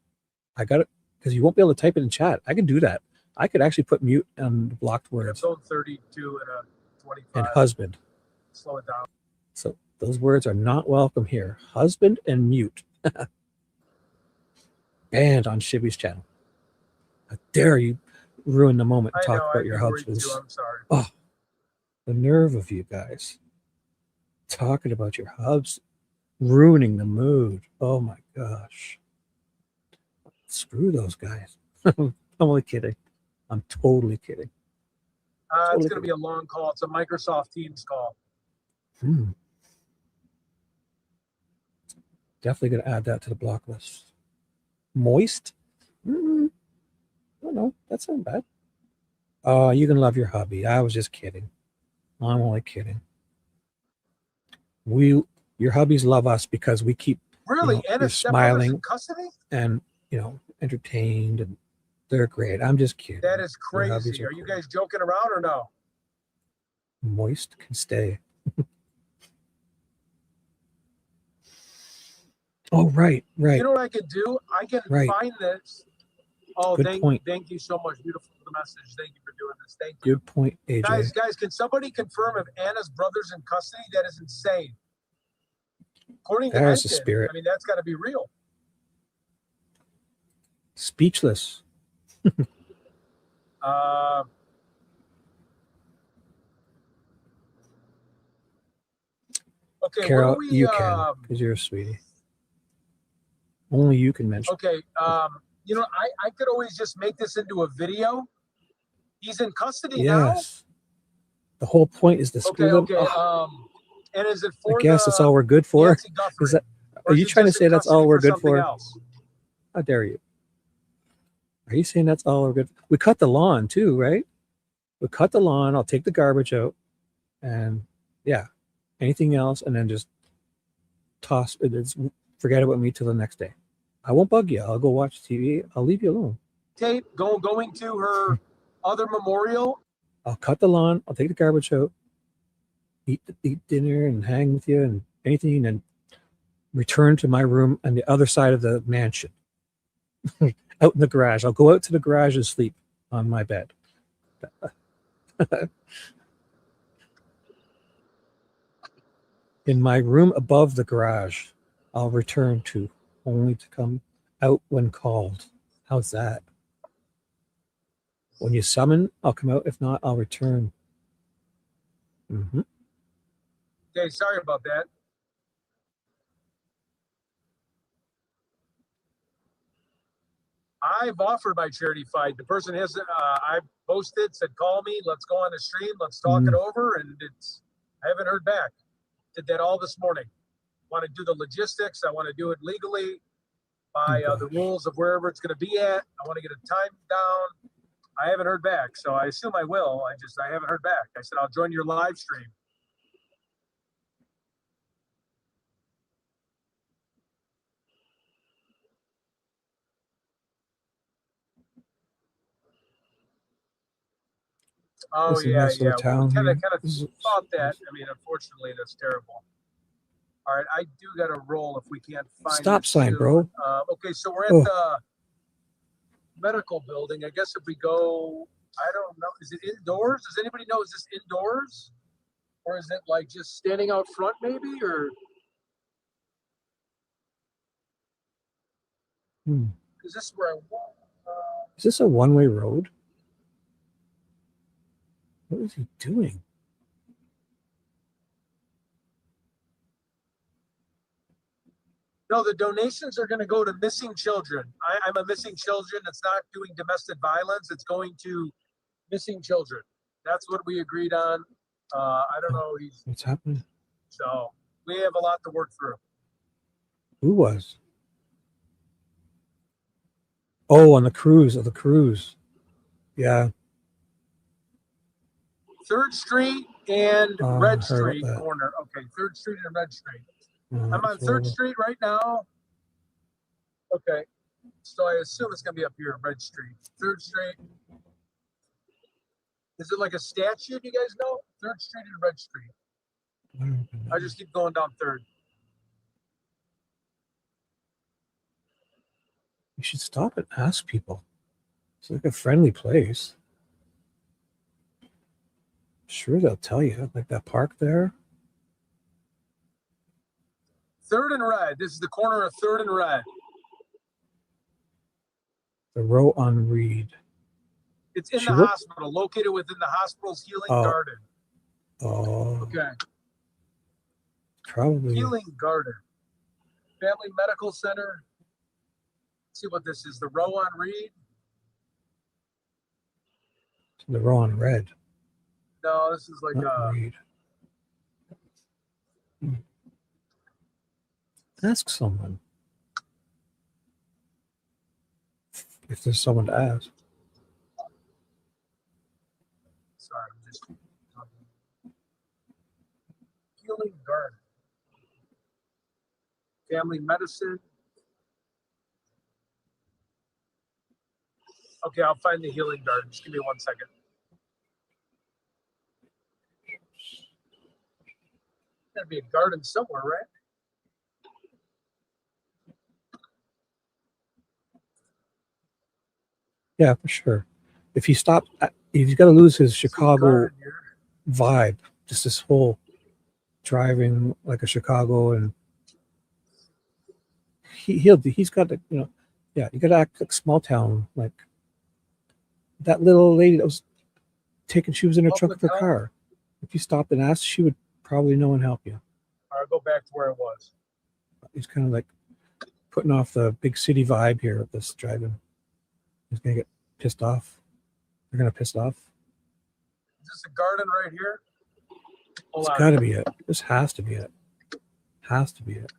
I got it, because you won't be able to type it in chat. I can do that. I could actually put mute on the blocked words. Zone 32 and a 25. And husband. Slow it down. So those words are not welcome here. Husband and mute. Banned on Shibby's channel. How dare you ruin the moment and talk about your husbands. I'm sorry. Oh, the nerve of you guys. Talking about your hubs. Ruining the mood. Oh my gosh. Screw those guys. I'm only kidding. I'm totally kidding. It's going to be a long call. It's a Microsoft Teams call. Definitely going to add that to the block list. Moist? I don't know. That's not bad. Oh, you can love your hubby. I was just kidding. I'm only kidding. Your hubbies love us because we keep Really? And you're his stepbrother's smiling in custody? and entertained, and they're great. I'm just kidding. That is Your hubbies crazy. Are you guys joking around or no? Moist can stay. Oh, right. You know what I can do? I can find this. Oh, Good point. Thank you so much. Beautiful for the message. Thank you for doing this. Thank you. Good point, AJ. Guys, can somebody confirm if Anna's brother's in custody? That is insane. According to There's the Enton, spirit. I mean, that's got to be real. Speechless. Okay, Carol, what do we, you can, because you're a sweetie. Only you can mention. Okay, I could always just make this into a video. He's in custody now? Yes. The whole point is to screw Okay, them. okay. And is it for I guess the that's all we're good for. Nancy Guthrie? Is that? Or Are is you it trying to just in say that's all custody we're good something for? else? How dare you? Are you saying that's all we're good? We cut the lawn too, right? We cut the lawn. I'll take the garbage out, and yeah, anything else, and then just toss it. Forget about me till the next day. I won't bug you. I'll go watch TV. I'll leave you alone. Tape going to her other memorial. I'll cut the lawn. I'll take the garbage out. Eat dinner and hang with you and anything, and return to my room on the other side of the mansion. Out in the garage. I'll go out to the garage and sleep on my bed. In my room above the garage, I'll return to, only to come out when called. How's that? When you summon, I'll come out. If not, I'll return. Mm-hmm. Okay, sorry about that. I've offered my charity fight. The person has, I posted, said, call me, let's go on the stream, let's talk it over, and I haven't heard back. Did that all this morning. Want to do the logistics. I want to do it legally by the rules of wherever it's going to be at. I want to get a time down. I haven't heard back, so I assume I will. I haven't heard back. I said, I'll join your live stream. Oh, This is a yeah, nice yeah. little Well, we town kind of here. thought that. I mean, unfortunately, that's terrible. All right, I do got to roll if we can't find Stop this sign, soon. bro. Okay, so we're at Oh. the medical building. I guess if we go, I don't know. Is it indoors? Does anybody know? Is this indoors? Or is it like just standing out front maybe? Or is this where I walk? Is this a one-way road? What is he doing? No, the donations are going to go to missing children. I'm a missing children. It's not doing domestic violence. It's going to missing children. That's what we agreed on. I don't know. What's happening? So we have a lot to work through. Who was? Oh, on the cruise. Of the cruise. Yeah. 3rd Street and I Red heard about Street that. corner. Okay, 3rd Street and Red Street. Oh, I'm on that's 3rd horrible. Street right now. Okay, so I assume it's gonna be up here, Red Street. 3rd Street. Is it like a statue? Do you guys know? 3rd Street and Red Street. I just keep going down 3rd. You should stop and ask people. It's like a friendly place. Sure, they'll tell you. Like that park there. 3rd and Red. This is the corner of 3rd and Red. The row on Reed. It's in She the looked- hospital, located within the hospital's healing Oh. garden. Oh, Okay, probably. healing garden. Family Medical Center. Let's see what this is. The row on Reed. The row on Red. No, this is like Not Reed. Ask someone. If there's someone to ask. Sorry, I'm just healing garden. Family medicine. Okay, I'll find the healing garden. Just give me 1 second. Gotta be a garden somewhere, right? Yeah, for sure. If he stopped, he's got to lose his Chicago vibe. Just this whole driving like a Chicago, and he's got to, yeah, you got to act like small town, like that little lady that was she was in her trunk of her car. If you stopped and asked, she would probably know and help you. I'll go back to where it was. He's kind of like putting off the big city vibe here with this driving. He's gonna get pissed off. They're gonna piss off. this a garden right here? Hold It's on. got to be it. This has to be it. Has to be it.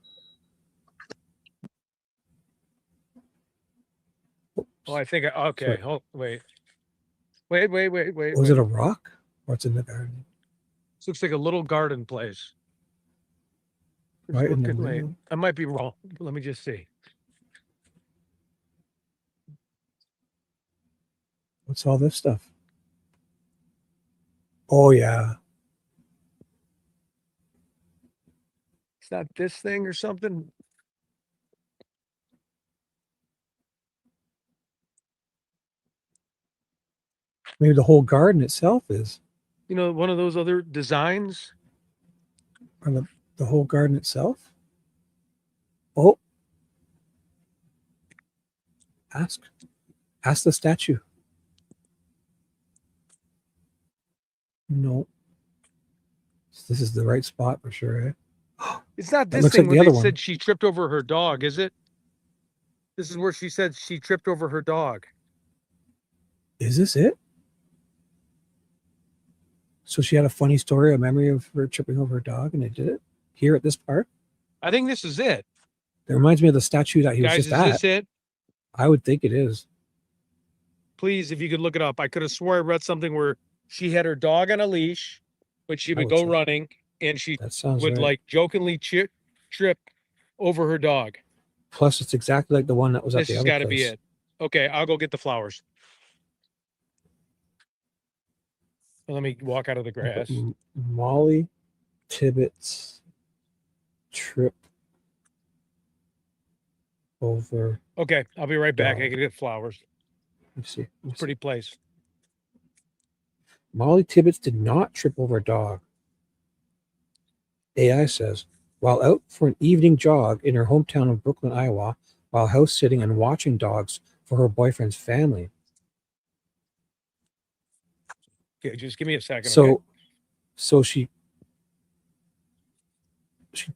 Oh, I think. Okay. Sorry. Wait. Wait. Was it a rock? Or it's in the garden? This looks like a little garden place. It's Right in the looking- wait, middle. I might be wrong. Let me just see. What's all this stuff? Oh yeah. It's not this thing or something. Maybe the whole garden itself is. You know, one of those other designs. Or the whole garden itself? Oh. Ask the statue. No. This is the right spot for sure, eh? It's not That this looks thing like where the they other one. said she tripped over her dog, is it? This is where she said she tripped over her dog. Is this it? So she had a funny story, a memory of her tripping over her dog, and they did it here at this park? I think this is it. That reminds me of the statue that he was Guys, just is at. this it? I would think it is. Please, if you could look it up. I could have swore I read something where she had her dog on a leash, but she would go running and she That sounds would right. like jokingly trip over her dog. Plus, it's exactly like the one that was at This the has other got to be place. it. Okay, I'll go get the flowers. Let me walk out of the grass. Molly Tibbetts trip over. Okay, I'll be right back. I dog. can get flowers. Let's see. Pretty place. Molly Tibbetts did not trip over a dog. AI says, while out for an evening jog in her hometown of Brooklyn, Iowa, while house sitting and watching dogs for her boyfriend's family. Okay, just give me a second. So, okay? so she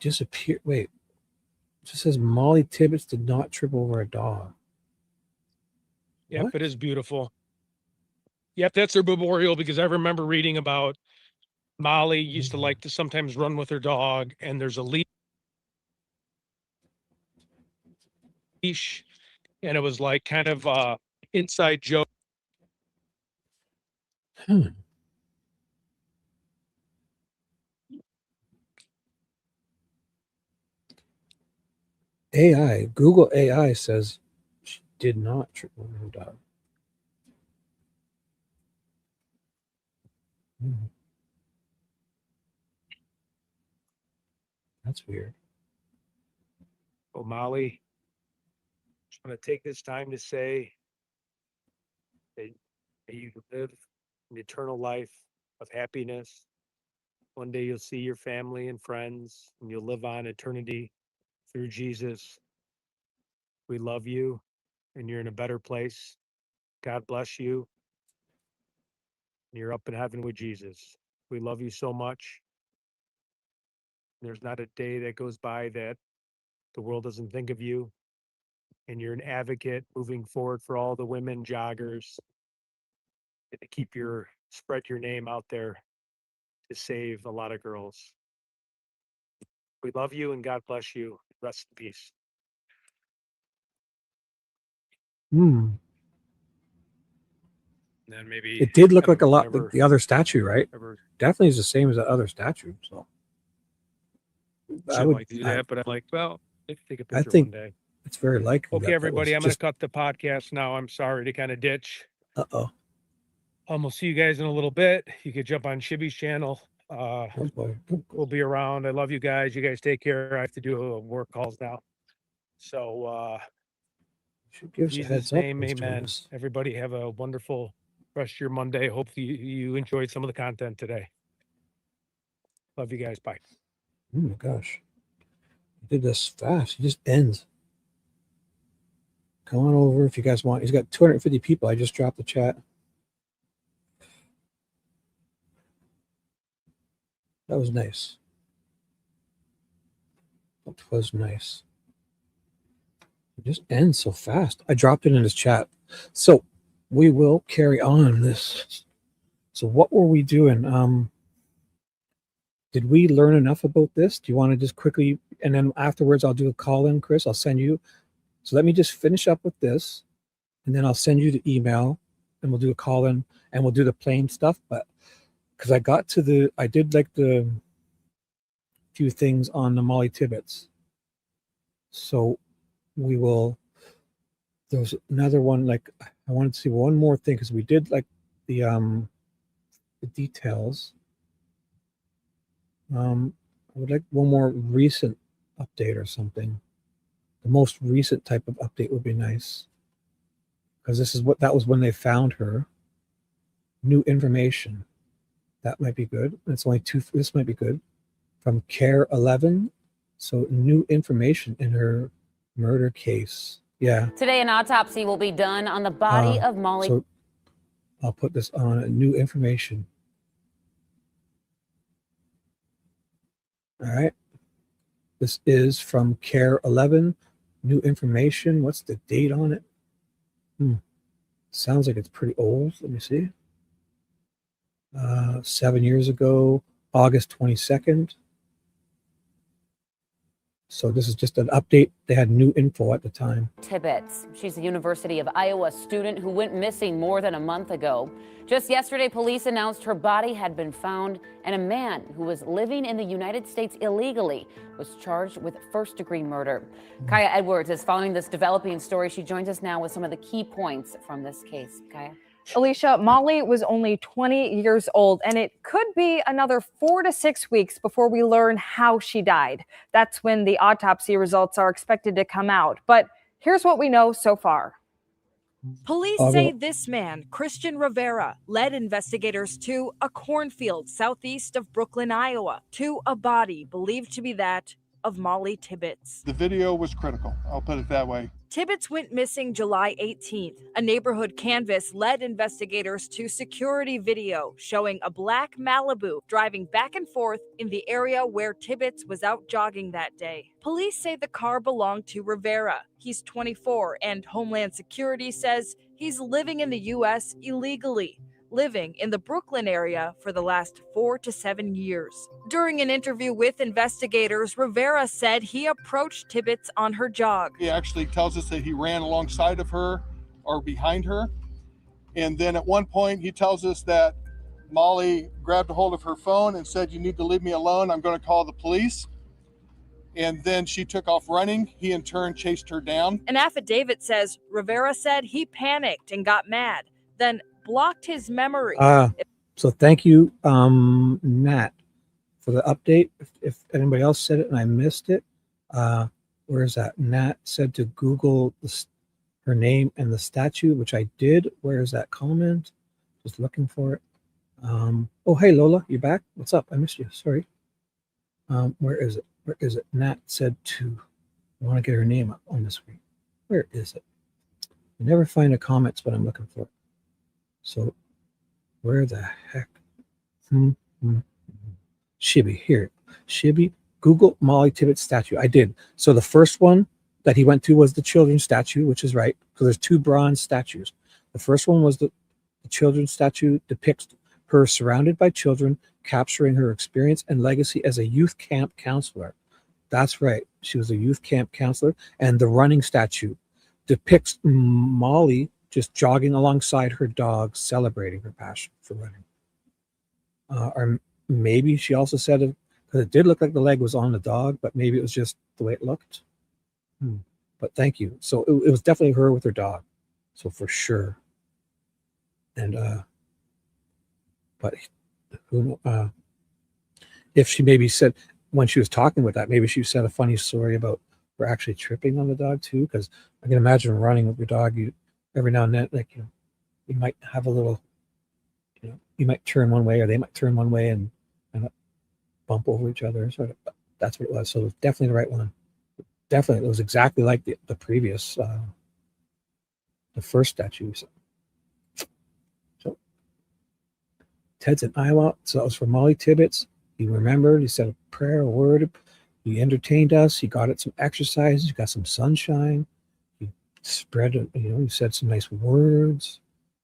disappeared. Wait, it just says Molly Tibbetts did not trip over a dog. Yep, What? it is beautiful. Yep, that's her memorial because I remember reading about Molly used to like to sometimes run with her dog, and there's a leash, and it was like kind of inside joke. Google AI says she did not trip over her dog. That's weird. Oh, Molly, just want to take this time to say that you live an eternal life of happiness. One day you'll see your family and friends, and you'll live on eternity through Jesus. We love you, and you're in a better place. God bless you. You're up in heaven with Jesus. We love you so much. There's not a day that goes by that the world doesn't think of you. And you're an advocate moving forward for all the women joggers and to spread your name out there to save a lot of girls. We love you and God bless you. Rest in peace. Hmm. And then maybe It did look kind like of a lot whatever- like the other statue, right? whatever Definitely is the same as the other statue. So I should would like to do that, but I'm like, well, I take a I picture think one day. it's very likely. Okay, everybody, I'm going to cut the podcast now. I'm sorry to kind of ditch. Uh-oh. We'll see you guys in a little bit. You could jump on Shibby's channel. Oh boy. We'll be around. I love you guys. You guys take care. I have to do work calls now. So, Should give us a Jesus' heads up. name, who's doing amen. this. Everybody have a wonderful rest of your Monday. Hope you enjoyed some of the content today. Love you guys. Bye. Oh my gosh. He did this fast. He just ends. Come on over if you guys want. He's got 250 people. I just dropped the chat. That was nice. That was nice. It just ends so fast. I dropped it in his chat. So we will carry on this. So So what were we doing? Did we learn enough about this? Do you want to just quickly, and then afterwards I'll do a call in, Chris. I'll send you. So let me just finish up with this, and then I'll send you the email, and we'll do a call in, and we'll do the plain stuff. But because I did like the few things on the Molly Tibbetts. So we will, there was another one, like I wanted to see one more thing because we did like the details. I would like one more recent update or something. The most recent type of update would be nice because that was when they found her. New information. That might be good. It's only two. This might be good. From Care 11. So new information in her murder case. Yeah. Today, an autopsy will be done on the body of Molly. So I'll put this on new information. All right. This is from Care 11. New information. What's the date on it? Sounds like it's pretty old. Let me see. 7 years ago, August 22nd. So this is just an update. They had new info at the time. Tibbetts. She's a University of Iowa student who went missing more than a month ago. Just yesterday, police announced her body had been found, and a man who was living in the United States illegally was charged with first-degree murder. Kaya Edwards is following this developing story. She joins us now with some of the key points from this case. Kaya? Alicia, Molly was only 20 years old, and it could be another 4 to 6 weeks before we learn how she died. That's when the autopsy results are expected to come out. But here's what we know so far. Police say this man, Christian Rivera, led investigators to a cornfield southeast of Brooklyn, Iowa, to a body believed to be that of Molly Tibbetts. The video was critical. I'll put it that way. Tibbetts went missing July 18th. A neighborhood canvass led investigators to security video showing a black Malibu driving back and forth in the area where Tibbetts was out jogging that day. Police say the car belonged to Rivera. He's 24, and Homeland Security says he's living in the U.S. illegally, living in the Brooklyn area for the last 4 to 7 years. During an interview with investigators, Rivera said he approached Tibbetts on her jog. He actually tells us that he ran alongside of her or behind her. And then at one point he tells us that Molly grabbed a hold of her phone and said, "You need to leave me alone. I'm going to call the police." And then she took off running. He in turn chased her down. An affidavit says Rivera said he panicked and got mad, then blocked his memory. So thank you, Nat, for the update. If anybody else said it and I missed it, where is that? Nat said to Google her name and the statue, which I did. Where is that comment? Just looking for it. Oh, hey, Lola, you back? What's up? I missed you. Sorry. Where is it? Where is it? Nat said to, I want to get her name up on the screen. Where is it? I never find the comments, but I'm looking for it. So where the heck? Shibby, here. Shibby, Google Molly Tibbetts statue. I did. So the first one that he went to was the children's statue, which is right, because there's two bronze statues. The first one was the children's statue depicts her surrounded by children, capturing her experience and legacy as a youth camp counselor. That's right. She was a youth camp counselor. And the running statue depicts Molly just jogging alongside her dog, celebrating her passion for running. Or maybe she also said, because it did look like the leg was on the dog, but maybe it was just the way it looked. But thank you. So it was definitely her with her dog. So for sure. And, but who if she maybe said, when she was talking with that, maybe she said a funny story about her actually tripping on the dog too, because I can imagine running with your dog, you every now and then, like, you know, you might have a little, you know, you might turn one way or they might turn one way and bump over each other. Sort of. That's what it was. So it was definitely the right one. Definitely, it was exactly like the previous, the first statue. So Ted's in Iowa. So that was for Molly Tibbetts. He remembered. He said a prayer, a word. He entertained us. He got it some exercise. He got some sunshine. He spread, you know, he said some nice words.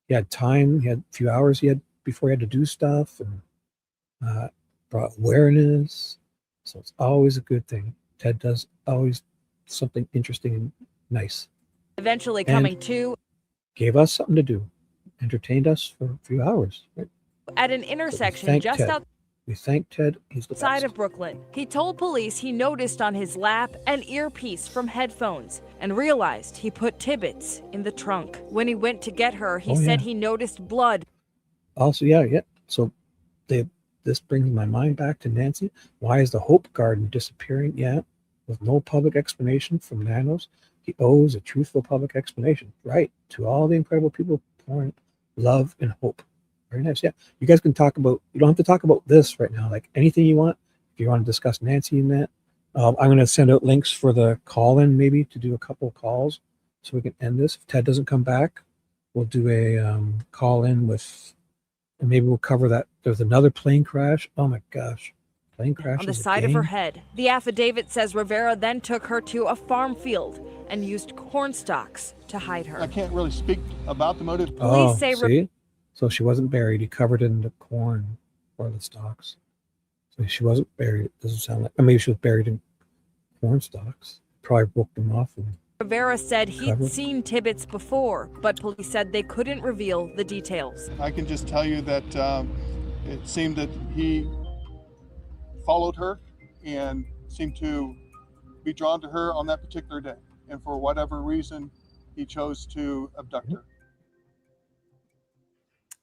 He had time. He had a few hours he had before he had to do stuff, and brought awareness. So it's always a good thing. Ted does always something interesting and nice. Eventually And coming to gave us something to do, entertained us for a few hours. Right? at an So we intersection thank just Ted. outside We thank Ted. He's the best. of Brooklyn. He told police he noticed on his lap an earpiece from headphones and realized he put Tibbetts in the trunk. When he went to get her, he said he noticed blood. Also, yeah. So this brings my mind back to Nancy. Why is the Hope Garden disappearing? Yeah, with no public explanation from Nanos. He owes a truthful public explanation, right, to all the incredible people pouring love and hope. Very nice. Yeah, you guys can talk about. You don't have to talk about this right now. Like anything you want. If you want to discuss Nancy and that, I'm going to send out links for the call-in, maybe to do a couple of calls, so we can end this. If Ted doesn't come back, we'll do a call-in with. And maybe we'll cover that. There's another plane crash. Oh my gosh. Plane crash On the side of her head. The affidavit says Rivera then took her to a farm field and used corn stalks to hide her. I can't really speak about the motive. Oh, see? So she wasn't buried. He covered it in the corn or the stalks. So she wasn't buried. It doesn't sound like. Maybe she was buried in corn stalks. Probably broke them off. Rivera said he'd Covered. seen Tibbetts before, but police said they couldn't reveal the details. I can just tell you that it seemed that he followed her and seemed to be drawn to her on that particular day. And for whatever reason, he chose to abduct her.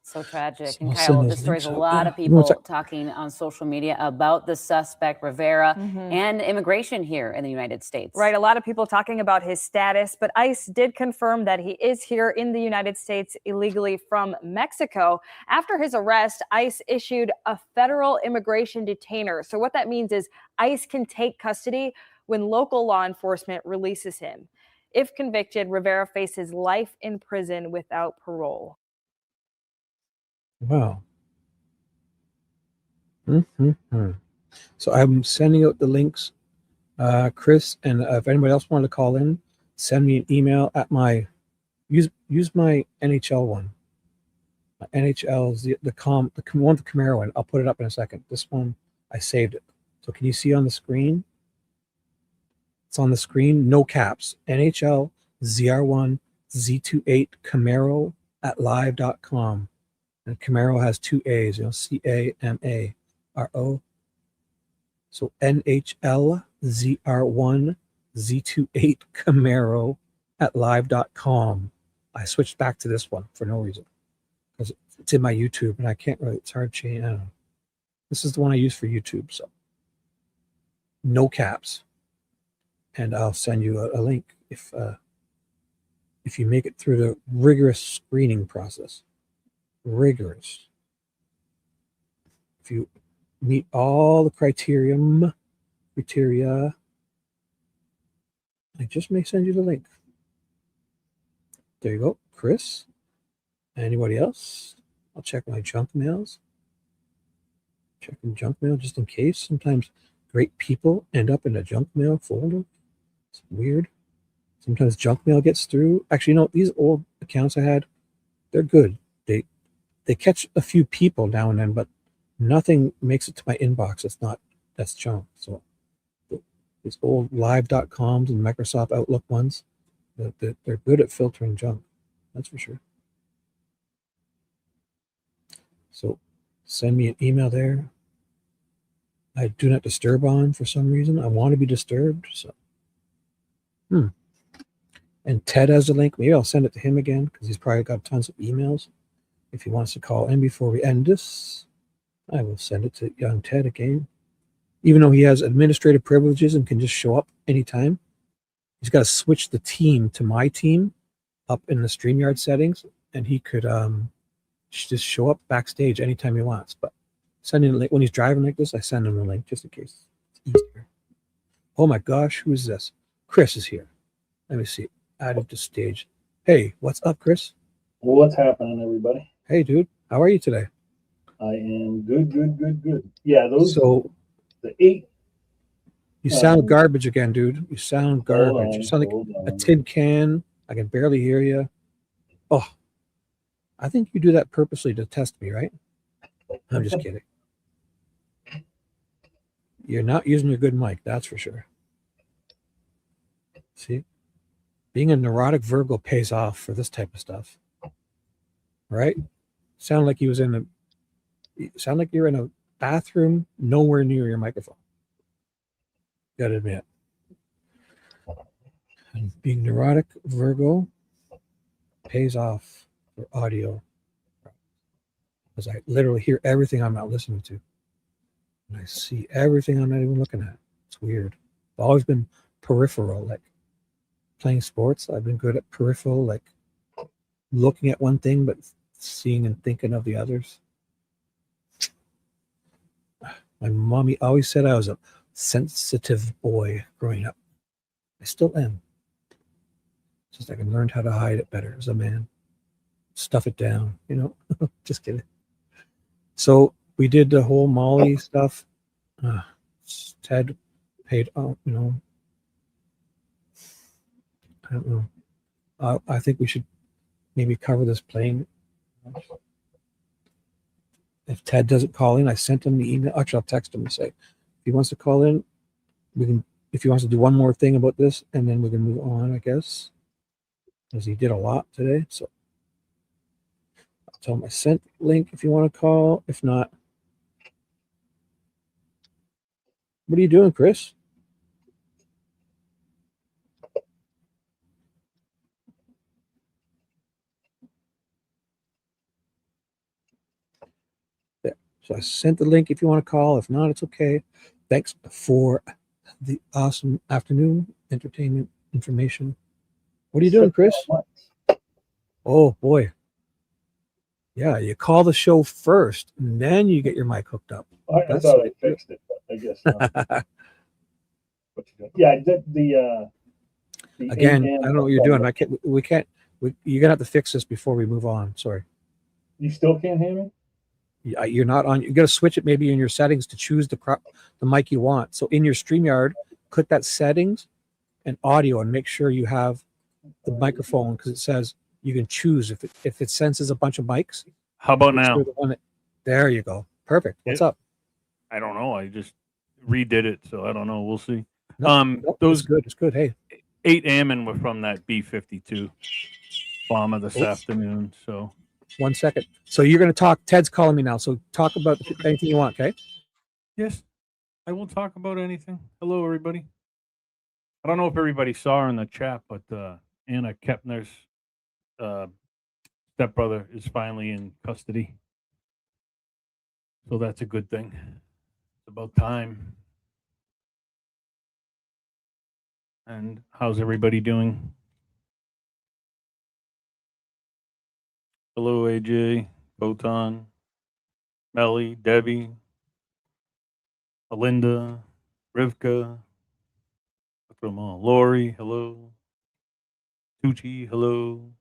So tragic. So And I'll Kyle, send this those story's a links out. lot of Give me one people sec. talking on social media about the suspect, Rivera, Mhm. and immigration here in the United States. Right, a lot of people talking about his status, but ICE did confirm that he is here in the United States illegally from Mexico. After his arrest, ICE issued a federal immigration detainer. So what that means is ICE can take custody when local law enforcement releases him. If convicted, Rivera faces life in prison without parole. Wow. So I'm sending out the links, Chris, and if anybody else wanted to call in, send me an email at my use my NHL one. My NHL is the one with the Camaro one. I'll put it up in a second. This one I saved it. So can you see on the screen? It's on the screen, no caps. NHL ZR1 Z28 Camaro at live.com. And Camaro has two A's, CAMARO. So NHL ZR1 Z28 Camaro at live.com. I switched back to this one for no reason because it's in my YouTube and I can't really, it's hard to change. I don't know. This is the one I use for YouTube. So no caps. And I'll send you a link if you make it through the rigorous screening process. Rigorous. If you meet all the criteria, I just may send you the link. There you go, Chris. Anybody else? I'll check my junk mails. Checking junk mail just in case. Sometimes great people end up in a junk mail folder. It's weird. Sometimes junk mail gets through. Actually, these old accounts I had, they're good. They catch a few people now and then, but nothing makes it to my inbox. That's junk. So these old live.coms and Microsoft Outlook ones, they're good at filtering junk. That's for sure. So send me an email there. I do not disturb on for some reason. I want to be disturbed. So, And Ted has a link. Maybe I'll send it to him again because he's probably got tons of emails. If he wants to call in before we end this, I will send it to young Ted again. Even though he has administrative privileges and can just show up anytime, he's got to switch the team to my team up in the StreamYard settings, and he could just show up backstage anytime he wants. But sending a link when he's driving like this, I send him a link just in case. It's easier. Oh my gosh, who is this? Chris is here. Let me see. Added to stage. Hey, what's up, Chris? What's happening, everybody? Hey, dude. How are you today? I am good. Yeah, So the 8. You sound garbage again, dude. You sound garbage. You sound like a tin can. I can barely hear you. Oh, I think you do that purposely to test me, right? I'm just kidding. You're not using your good mic, that's for sure. See? Being a neurotic Virgo pays off for this type of stuff. Right? Sound like you're in a bathroom nowhere near your microphone. Gotta admit. And being neurotic Virgo pays off for audio. Because I literally hear everything I'm not listening to. And I see everything I'm not even looking at. It's weird. I've always been peripheral, like playing sports. I've been good at peripheral, like looking at one thing but seeing and thinking of the others. My mommy always said I was a sensitive boy growing up. I still am. Just I can learn how to hide it better as a man. Stuff it down, you know. Just kidding. So we did the whole Molly stuff. Ted paid, you know. I don't know. I think we should maybe cover this plane. If Ted doesn't call in, I sent him the email. Actually, I'll text him and say, if he wants to call in, we can. If he wants to do one more thing about this, and then we can move on, I guess, because he did a lot today. So I'll tell him I sent the link if you want to call. If not, what are you doing, Chris? There. So I sent the link if you want to call. If not, it's okay. Thanks for the awesome afternoon entertainment information. What are you doing, Chris? Oh boy. Yeah, you call the show first, and then you get your mic hooked up. I thought I fixed it, but I guess not. Yeah, I did the Again, AM I don't know what you're doing. You're gonna have to fix this before we move on. Sorry. You still can't hear me? You're not on. You got to switch it maybe in your settings to choose the mic you want. So in your StreamYard, click that settings and audio, and make sure you have the microphone, because it says you can choose if it senses a bunch of mics. How about make now? sure the one there you go. Perfect. What's up? I don't know. I just redid it, so I don't know. We'll see. No, Those it's good. It's good. Hey, 8 airmen were from that B-52 bomber this afternoon. So 1 second. So you're going to talk. Ted's calling me now. So talk about anything you want. Okay. yes, I will talk about anything. Hello, everybody. I don't know if everybody saw in the chat, but Anna Kepner's stepbrother is finally in custody. So that's a good thing. It's about time. And how's everybody doing? Hello, AJ, Photon, Melly, Debbie, Alinda, Rivka, look at them all. Lori, hello. Tucci, hello.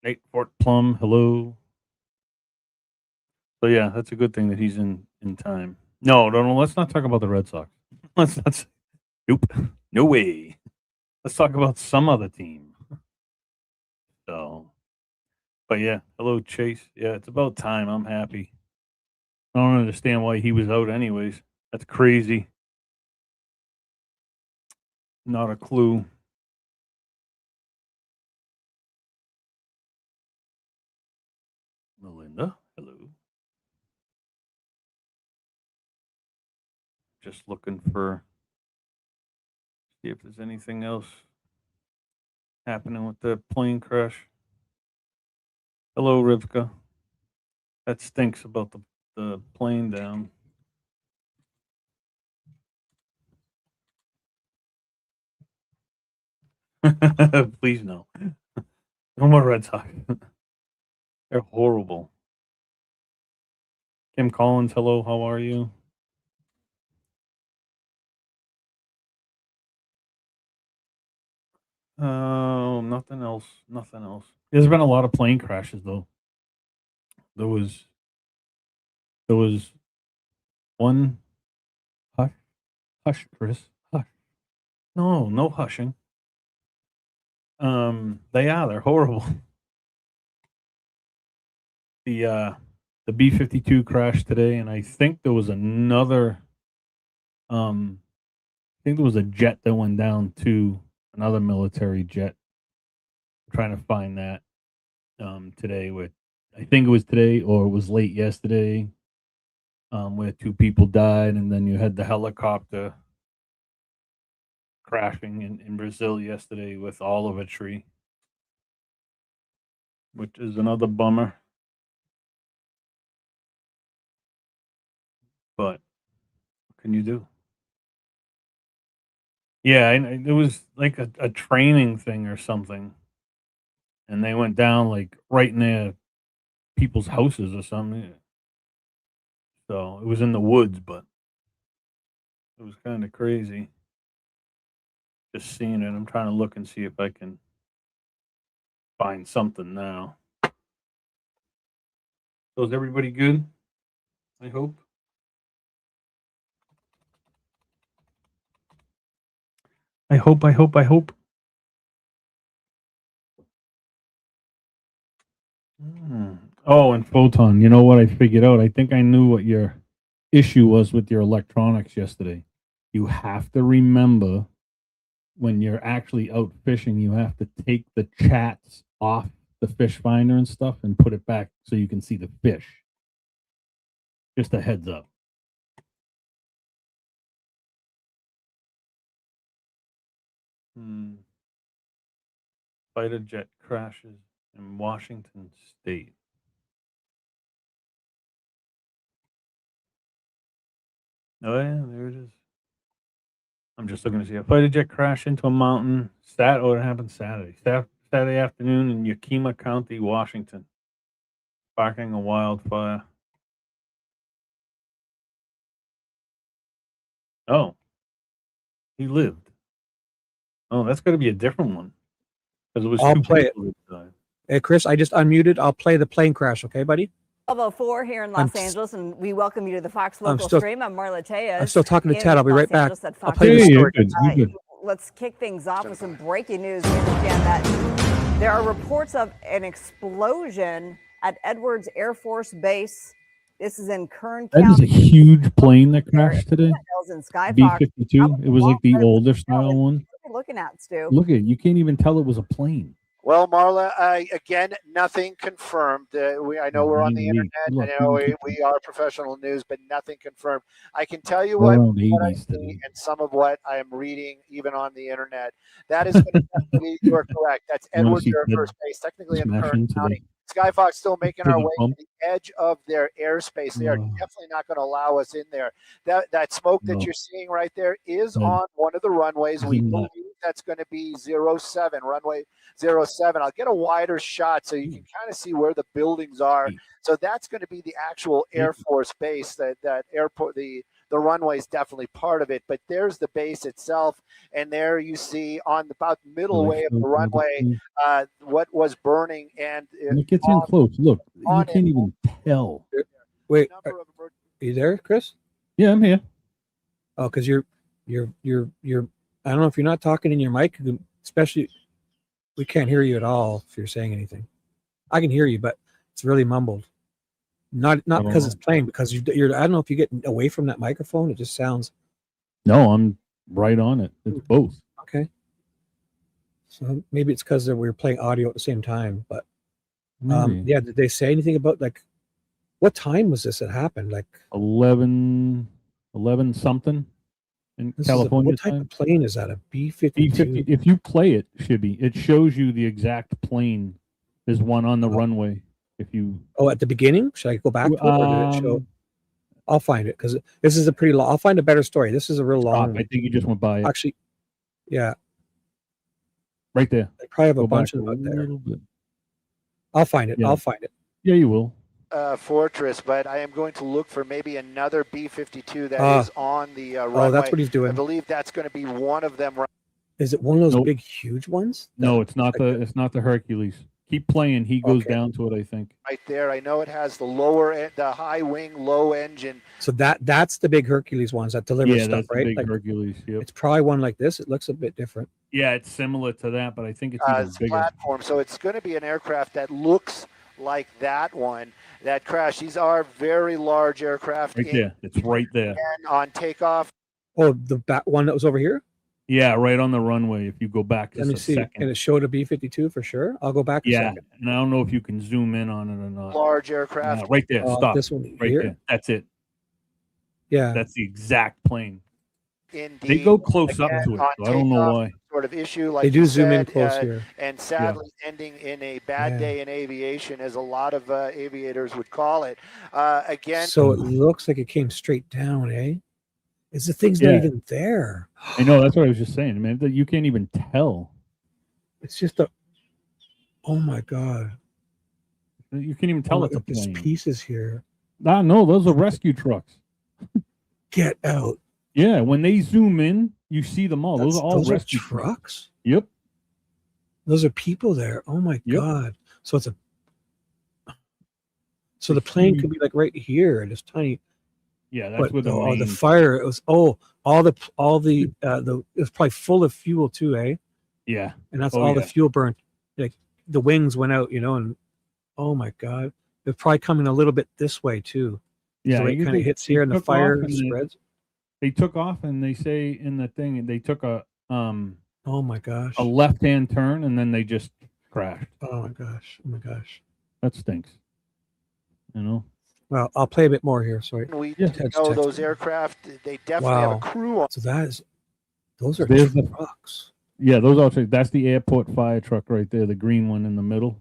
Nate Fort Plum, hello. So yeah, that's a good thing that he's in time. No, let's not talk about the Red Sox. Let's not. Nope, no way. Let's talk about some other team. So, but yeah, hello Chase. Yeah, it's about time. I'm happy. I don't understand why he was out anyways. That's crazy. Not a clue. Melinda, hello. Just looking for, see if there's anything else happening with the plane crash. Hello, Rivka. That stinks about the plane down. Please no. No more Red Sox. They're horrible. Kim Collins, hello, how are you? Oh, nothing else. Nothing else. There's been a lot of plane crashes though. There was one. Hush, Chris. Hush. No hushing. They're horrible. The The B-52 crashed today, and I think there was another. I think there was a jet that went down to another military jet. I'm trying to find that today. I think it was today or it was late yesterday, where 2 people died, and then you had the helicopter crashing in Brazil yesterday with olive tree, which is another bummer. But what can you do? Yeah, and it was like a training thing or something, and they went down like right near people's houses or something. So it was in the woods, but it was kind of crazy. Just seeing it, I'm trying to look and see if I can find something now. So is everybody good? I hope. I hope. Oh, and Photon, you know what I figured out? I think I knew what your issue was with your electronics yesterday. You have to remember when you're actually out fishing, you have to take the chats off the fish finder and stuff and put it back so you can see the fish. Just a heads up. Fighter jet crashes in Washington State. Oh yeah, there it is. I'm just looking to see a fighter jet crash into a mountain. It happened Saturday. Saturday afternoon in Yakima County, Washington. Sparking a wildfire. Oh, he lived. Oh, that's got to be a different one because it was I'll 2 play people this time. Hey, Chris, I just unmuted. I'll play the plane crash, okay, buddy? 12:04 here in Los Angeles, and we welcome you to the Fox Local Stream. I'm Marla Tejas. I'm still talking to in Ted. I'll be Los right back. Angeles at I'll Fox play the News. story. Let's kick things off with some breaking news. We understand that there are reports of an explosion at Edwards Air Force Base. This is in Kern That County. is a huge plane that crashed today. In Skyfox. B-52. It was like the older style one. What are you looking at, Stu? Look at it. You can't even tell it was a plane. Well, Marla, again, nothing confirmed. I know we're on the internet. Look, I know we are professional news, but nothing confirmed. I can tell you what I see and some of what I am reading, even on the internet. That is going to be, you are correct. That's Edwards Air Force Base, technically in Kern County. Skyfox still making our way to the edge of their airspace. They are definitely not going to allow us in there. That smoke that you're seeing right there is on one of the runways. We believe that's going to be 07, runway 07. I'll get a wider shot so you can kind of see where the buildings are. So that's going to be the actual Air Force base. That airport, the runway is definitely part of it, but there's the base itself, and there you see on about middle way of the runway what was burning, and it gets in close. Look, you can't even tell. Wait, are you there, Chris? Yeah, I'm here. Oh, because you're. I don't know if you're not talking in your mic, especially. We can't hear you at all if you're saying anything. I can hear you, but it's really mumbled. Not because it's playing, because you're. I don't know if you get away from that microphone. It just sounds. No, I'm right on it. It's both. Okay. So maybe it's because we were playing audio at the same time, but yeah. Did they say anything about like what time was this that happened? Like 11 something in California. What type of plane is that? A B-52? B-50. If you play it, Shibby, it shows you the exact plane. There's one on the runway. If you at the beginning, should I go back to it, or did it show? I'll find it because this is a pretty long. I'll find a better story. This is a real long. I think you just went by it. Actually, yeah, right there. I probably have a bunch of them out there. I'll find it. Yeah. I'll find it. Yeah, you will. Fortress, but I am going to look for maybe another B-52 that is on the runway. Oh, that's what he's doing. I believe that's going to be one of them. Is it one of those big, huge ones? No, it's not it's not the Hercules. Keep playing. He goes down to it, I think. Right there. I know it has the lower end, the high wing, low engine. So that's the big Hercules ones that deliver stuff, that's right? The big Hercules. Yep. It's probably one like this. It looks a bit different. Yeah, it's similar to that, but I think it's even bigger. Platform. So it's going to be an aircraft that looks like that one that crashed. These are very large aircraft. Right there. It's right there. And on takeoff. Oh, the back one that was over here? Yeah, right on the runway. If you go back Let me just a see. second. And it showed a B-52 for sure. I'll go back a Yeah, second. and I don't know if you can zoom in on it or not. Large aircraft. Right there. Stop. This one right here? there. That's it. Yeah. That's the exact plane. Indeed. They go close up Again, to it. on So I don't know takeoff, why. Sort of issue, like They do you zoom in said, close here. and sadly ending in a bad day in aviation, as a lot of aviators would call it. Again, So it looks like it came straight down, eh? Is the thing's Yeah. not even there? I know. That's what I was just saying, man. That you can't even tell. It's just a. Oh my god! You can't even tell Oh, it's a there's plane. pieces here. Ah, no, those are rescue trucks. Get out! Yeah, when they zoom in, you see them all. Those are all Those are rescue trucks. Yep. Those are people there. Oh my Yep. god! So it's a. So the plane could be like right here, and it's tiny. Yeah, that's where the the main. fire. It was all the it was probably full of fuel too, eh? Yeah. And that's Oh, all the yeah. fuel burned. Like the wings went out, and oh my god, they're probably coming a little bit this way too. Yeah, so it you kind of think hits they here, and the took off fire and spreads. They took off, and they say in the thing they took a Oh my gosh! a left-hand turn, and then they just crashed. Oh my gosh! Oh my gosh! That stinks. You know. Well, I'll play a bit more here. Sorry. we Ted's know texting. those aircraft, they definitely have a Wow. crew on. So those are There's the- trucks. Yeah, those are. That's the airport fire truck right there, the green one in the middle,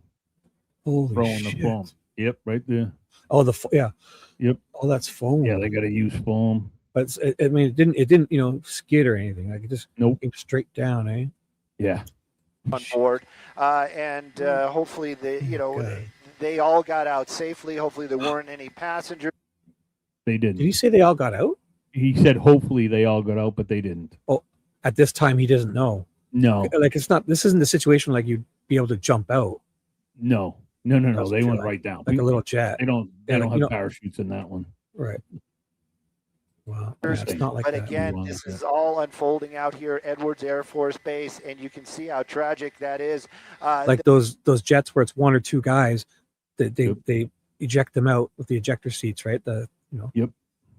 Holy throwing the shit! foam. Yep, right there. Oh, yeah. Yep. Oh, that's foam. Yeah, they got to use foam. But I mean, it didn't skid or anything. Like it just came straight down, eh? Yeah. On board, and hopefully they all got out safely. Hopefully there weren't any passengers. They didn't. Did he say they all got out? He said hopefully they all got out, but they didn't. Oh, at this time he doesn't know. No. Like it's not. This isn't the situation like you'd be able to jump out. No. That's They went like- right down. like a little jet. They don't. They Yeah, don't like, have parachutes in that one. Right. Wow. Yeah, it's not like But that. again, this is all unfolding out here at Edwards Air Force Base, and you can see how tragic that is. Like those jets where it's one or two guys, they eject them out with the ejector seats, right? Yep.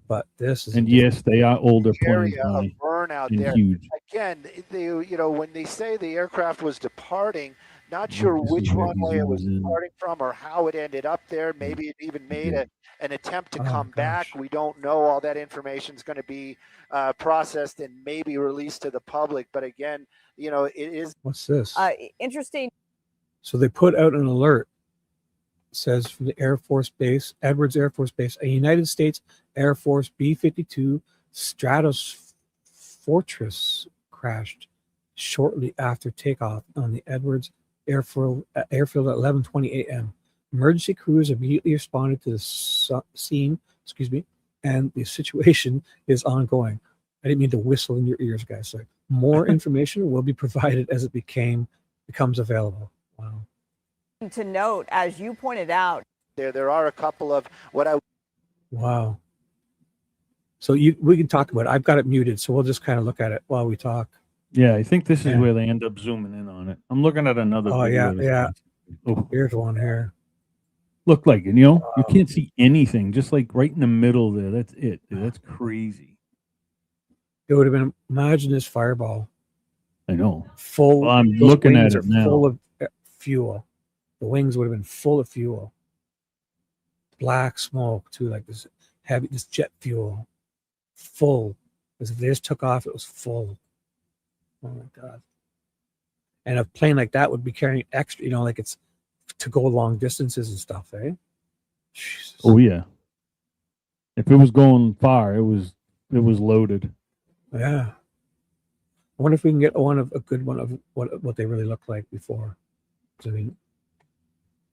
But this is And yes, they are older planes, area of Bonnie, burnout and there. huge. Again, when they say the aircraft was departing, not sure this which is where he runway it was zooms in. departing from or how it ended up there. Maybe it even made an attempt to come back. We don't know. All that information is going to be processed and maybe released to the public. But again, it is. What's this? Interesting. So they put out an alert. It says from the Air Force Base, Edwards Air Force Base, a United States Air Force B-52 Stratos Fortress crashed shortly after takeoff on the Edwards airfield at 11:20 a.m. Emergency crews immediately responded to the scene, and the situation is ongoing. I didn't mean to whistle in your ears, guys. Sorry. More information will be provided as it becomes available. Wow. To note, as you pointed out, There are a couple of what I. Wow. So we can talk about it. I've got it muted, so we'll just kind of look at it while we talk. Yeah, I think this is Yeah. where they end up zooming in on it. I'm looking at another. Oh video yeah. Oh, Here's one here. look like it. You can't see anything. Just like right in the middle there. That's it. Dude. That's crazy. It would have been, imagine this fireball. I know. Full. Well, I'm those looking at wings it are now. Full of fuel. The wings would have been full of fuel. Black smoke too, like this jet fuel. Full. As if they just took off, it was full. Oh my God. And a plane like that would be carrying extra, like it's to go long distances and stuff, eh? Jesus. Oh yeah. If it was going far, it was loaded. Yeah. I wonder if we can get a good one of what they really looked like before. 'Cause I mean,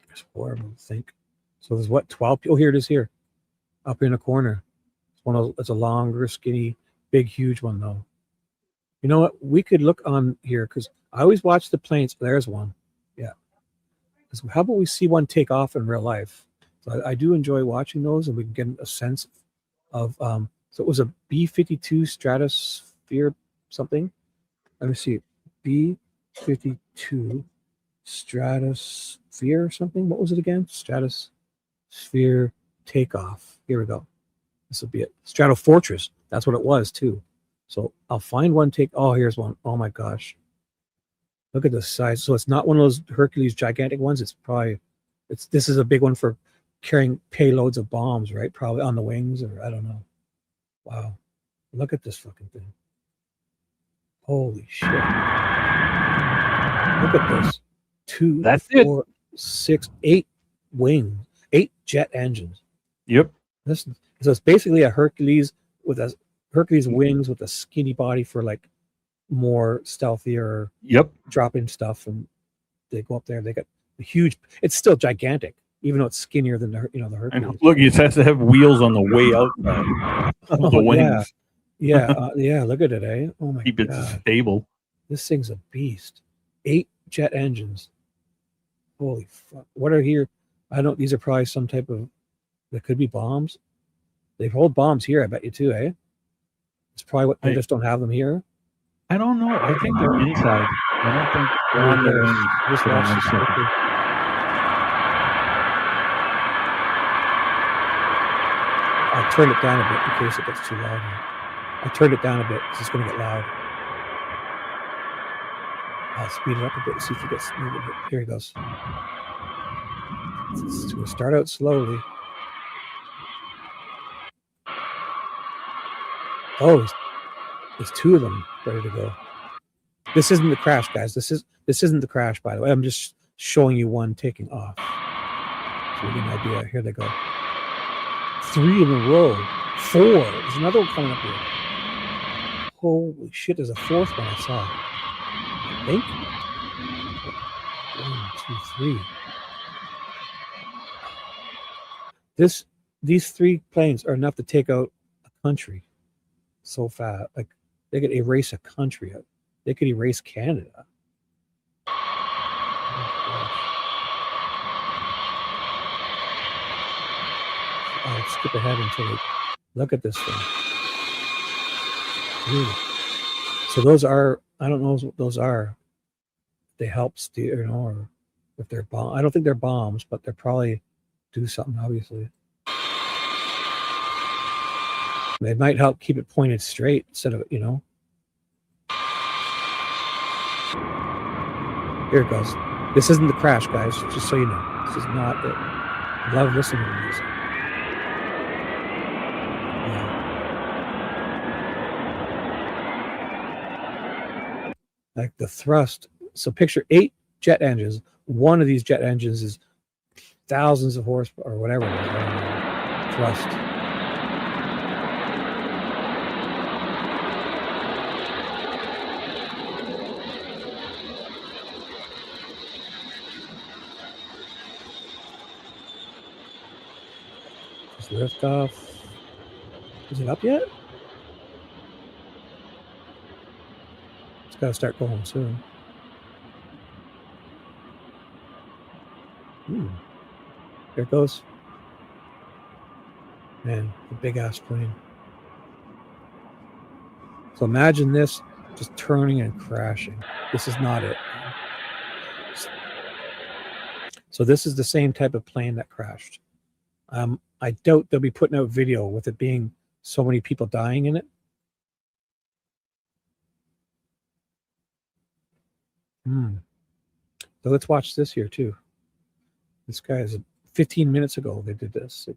it's horrible to think. So there's 12 people. Oh, here it is here. Up in a corner. It's a longer, skinny, big, huge one though. You know what? We could look on here because I always watch the planes. There's one. Yeah. So how about we see one take off in real life? So I do enjoy watching those, and we can get a sense of so it was a B-52 Stratosphere something. Let me see. B-52 stratosphere or something. What was it again? Stratosphere takeoff. Here we go. This will be it. Stratofortress. That's what it was too. So I'll find one oh, here's one. Oh my gosh. Look at the size. So it's not one of those Hercules gigantic ones. It's probably, this is a big one for carrying payloads of bombs, right? Probably on the wings, or I don't know. Wow. Look at this fucking thing. Holy shit. Look at this. 2, That's 4, 6, 8 wings, 8 jet engines. Yep. So it's basically a Hercules with a Hercules wings with a skinny body for like more stealthier. Yep. Dropping stuff, and they go up there. They got a huge. It's still gigantic, even though it's skinnier than the Hercules. And look, it has to have wheels on the way out of the wings. Yeah. Look at it, eh? Oh my Keep it god, stable. this thing's a beast. 8 jet engines. Holy fuck! What are here? I don't. These are probably some type of. There could be bombs. They hold bombs here, I bet you too, eh? It's probably what they just don't have them here. I don't know. I think they're inside. I don't think they're on the wings. Just watch this quickly. I'll turn it down a bit in case it gets too loud. I turned it down a bit because it's going to get loud. I'll speed it up a bit and see if it gets moved a bit. Here he goes. It's going to start out slowly. Oh, there's 2 of them ready to go. This isn't the crash, guys. This isn't the crash, by the way. I'm just showing you one taking off. So you get an idea. Here they go. 3 in a row. 4. There's another one coming up here. Holy shit! There's a 4th one I saw. I think. 1, 2, 3. These 3 planes are enough to take out a country. So fast, like they could erase a country. They could erase Canada. I'll skip ahead until they look at this thing. Really. So those are, I don't know what those are. They help steer, or if they're bomb. I don't think they're bombs, but they probably do something, obviously. They might help keep it pointed straight instead of, Here it goes. This isn't the crash, guys, just so you know. This is not it. I love listening to music. Yeah. Like the thrust. So picture 8 jet engines. One of these jet engines is thousands of horsepower or whatever it is. Thrust. Lift off. Is it up yet? It's got to start going soon. There it goes. Man, a big ass plane. So imagine this just turning and crashing. This is not it. So this is the same type of plane that crashed. I doubt they'll be putting out video with it being so many people dying in it. So let's watch this here too. This guy is 15 minutes ago they did this.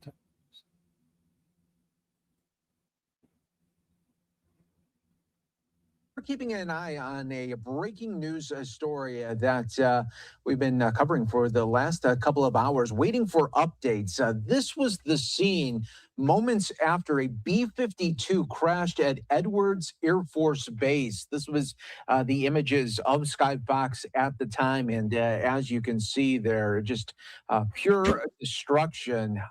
We're keeping an eye on a breaking news story that we've been covering for the last couple of hours, waiting for updates. This was the scene moments after a B-52 crashed at Edwards Air Force Base. This was the images of Skyfox at the time. And as you can see there, just pure destruction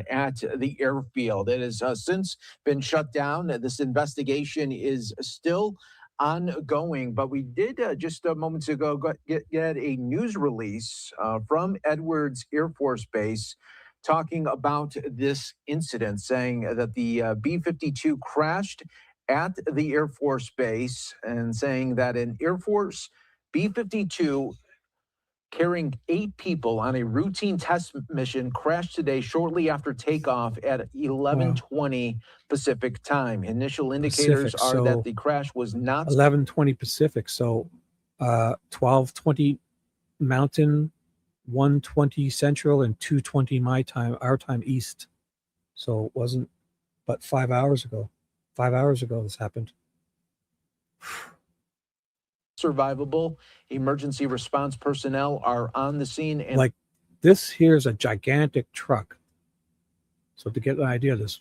at the airfield. It has since been shut down. This investigation is still ongoing, but we did just moments ago get a news release from Edwards Air Force Base talking about this incident, saying that the B-52 crashed at the Air Force Base, and saying that an Air Force B-52 carrying 8 people on a routine test mission crashed today shortly after takeoff at 11:20 Pacific time. Initial indicators Pacific, are so that the crash was not 11:20 Pacific, so 12:20 Mountain, 1:20 Central, and 2:20 my time, our time East. So it wasn't, but 5 hours ago. 5 hours ago this happened. survivable. Emergency response personnel are on the scene and Like this here is a gigantic truck. So to get an idea of this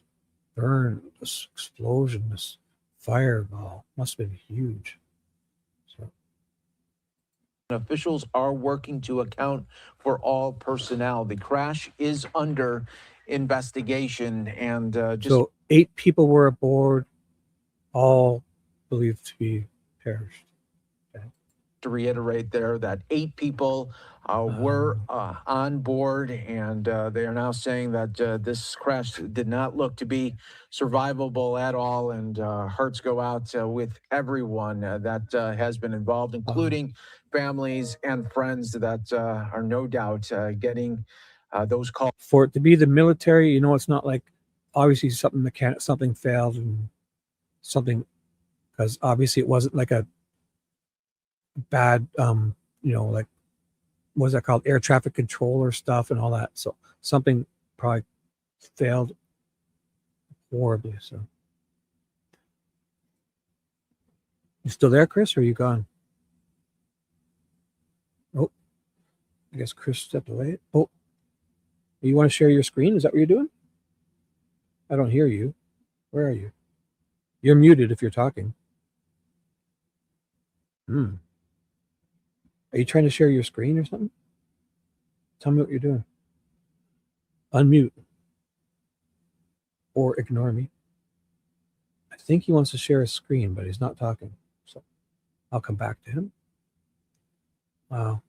burn, this explosion, this fireball must have been huge. So officials are working to account for all personnel. The crash is under investigation and so 8 people were aboard, all believed to be perished. to reiterate there that 8 people were on board, and they are now saying that this crash did not look to be survivable at all, and hearts go out with everyone that has been involved, including families and friends that are no doubt getting those calls. For it to be the military, you know, it's not like obviously something failed and something, because obviously it wasn't like a bad you know, like what's that called, air traffic controller stuff and all that. So something probably failed horribly. So you still there, Chris, or are you gone? Oh, I guess Chris stepped away. Oh, you want to share your screen? Is that what you're doing? I don't hear you. Where are you? You're muted if you're talking. Are you trying to share your screen or something? Tell me what you're doing. Unmute. Or ignore me. I think he wants to share his screen, but he's not talking. So I'll come back to him. Wow.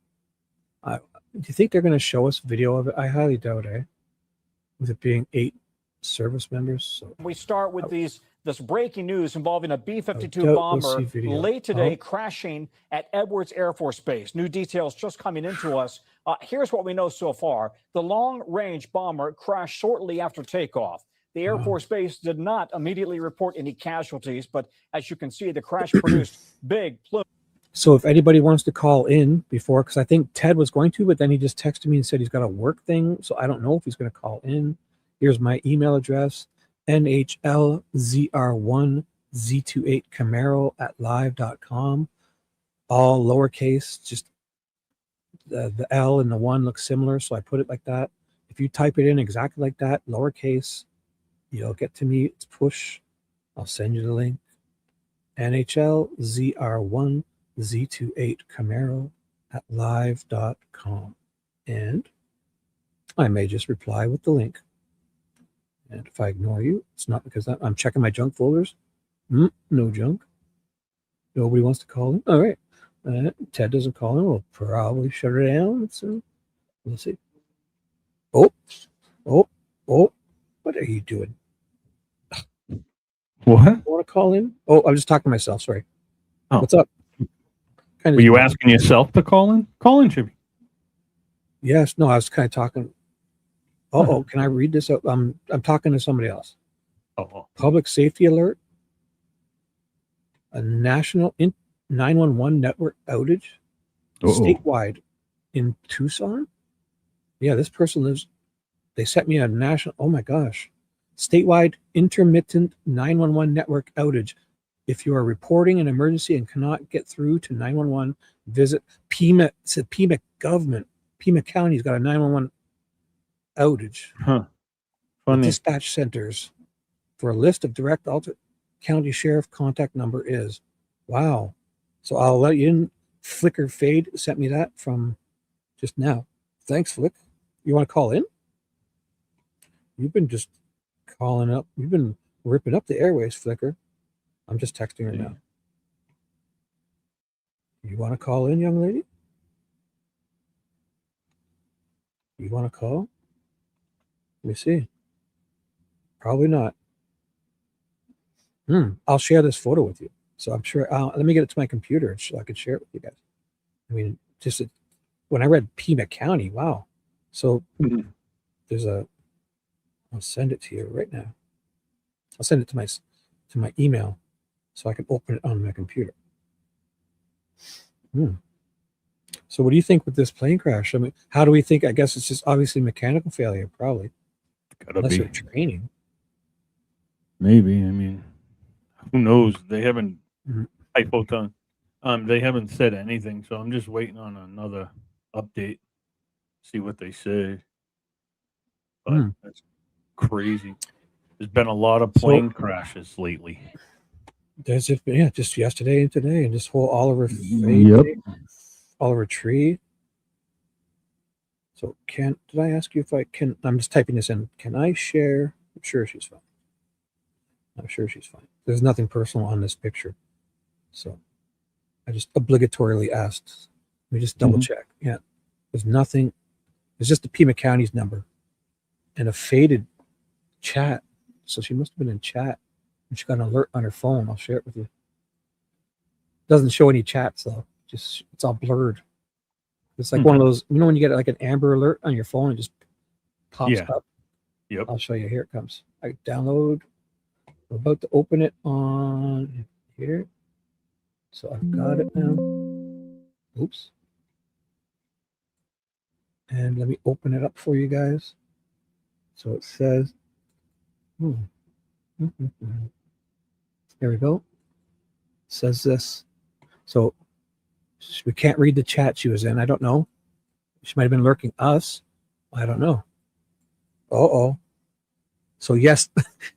Do you think they're going to show us video of it? I highly doubt it. With it being 8 service members. So we start with this breaking news involving a B-52 we'll bomber see video. late today crashing at Edwards Air Force Base. New details just coming into us. Here's what we know so far. The long-range bomber crashed shortly after takeoff. The Air Force Base did not immediately report any casualties, but as you can see, the crash produced big plumes. So if anybody wants to call in before, because I think Ted was going to, but then he just texted me and said he's got a work thing. So I don't know if he's going to call in. Here's my email address, nhlzr1z28camaro@live.com. All lowercase, just the L and the 1 look similar, so I put it like that. If you type it in exactly like that, lowercase, you'll get to me. It's push. I'll send you the link. nhlzr1z28camaro@live.com. And I may just reply with the link. And if I ignore you, it's not because I'm checking my junk folders. No junk. Nobody wants to call in. All right. Ted doesn't call in. We'll probably shut her down. So we'll see. Oh. What are you doing? What? You want to call in? Oh, I'm just talking to myself. Sorry. Oh. What's up? Were you asking yourself to call in? Call in, Shibby. Yes. No, I was kind of talking. Oh, can I read this out? I'm talking to somebody else. Public safety alert. A national 911 network outage statewide in Tucson. Yeah, this person lives. They sent me a national. Oh my gosh, statewide intermittent 911 network outage. If you are reporting an emergency and cannot get through to 911, visit Pima. It said Pima government. Pima County's got a 911 outage. The dispatch centers for a list of direct Alta County Sheriff contact number is. Wow. So I'll let you in. Flicker Fade sent me that from just now. Thanks, Flick. You want to call in? You've been just calling up. You've been ripping up the airways, Flicker. I'm just texting her now. You want to call in, young lady? You want to call? Let me see. Probably not. I'll share this photo with you. So I'm sure. Let me get it to my computer so I can share it with you guys. I mean, just when I read Pima County, wow. So there's a, I'll send it to you right now. I'll send it to my email so I can open it on my computer. So what do you think with this plane crash? I mean, how do we think? I guess it's just obviously mechanical failure, probably. Unless they're training. Maybe. I mean, who knows? They haven't hypoton. They haven't said anything, so I'm just waiting on another update. See what they say. But that's crazy. There's been a lot of plane crashes lately. There's just just yesterday and today, and this whole Oliver Oliver Tree. So did I ask you if I can? I'm just typing this in. Can I share? I'm sure she's fine. I'm sure she's fine. There's nothing personal on this picture, so I just obligatorily asked. Let me just double check. Yeah, there's nothing. It's just the Pima County's number and a faded chat. So she must have been in chat. And she got an alert on her phone. I'll share it with you. Doesn't show any chats though. Just it's all blurred. It's like one of those, when you get like an Amber Alert on your phone, it just pops up. Yep. I'll show you. Here it comes. I download. I'm about to open it on here. So I've got it now. Oops. And let me open it up for you guys. So it says, there we go. It says this. So we can't read the chat she was in. I don't know. She might have been lurking us. I don't know. So yes,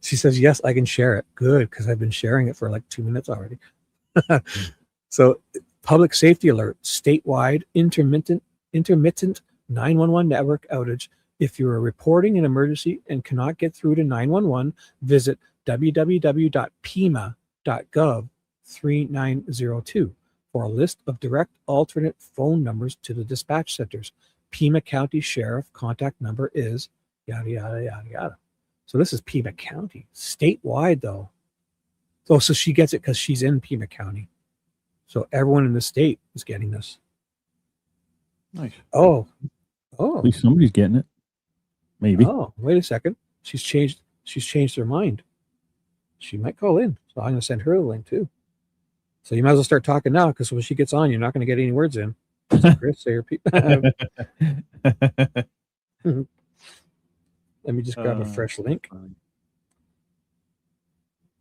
she says, yes, I can share it. Good, because I've been sharing it for like 2 minutes already. So public safety alert, statewide intermittent 911 network outage. If you are reporting an emergency and cannot get through to 911, visit www.pima.gov/3902 for a list of direct alternate phone numbers to the dispatch centers. Pima County Sheriff contact number is yada, yada, yada, yada. So this is Pima County. Statewide, though. So she gets it because she's in Pima County. So everyone in the state is getting this. Nice. Oh. At least somebody's getting it. Maybe. Oh, wait a second. She's changed her mind. She might call in. So I'm going to send her a link too. So you might as well start talking now, because when she gets on, you're not going to get any words in. Chris, say your Let me just grab a fresh link.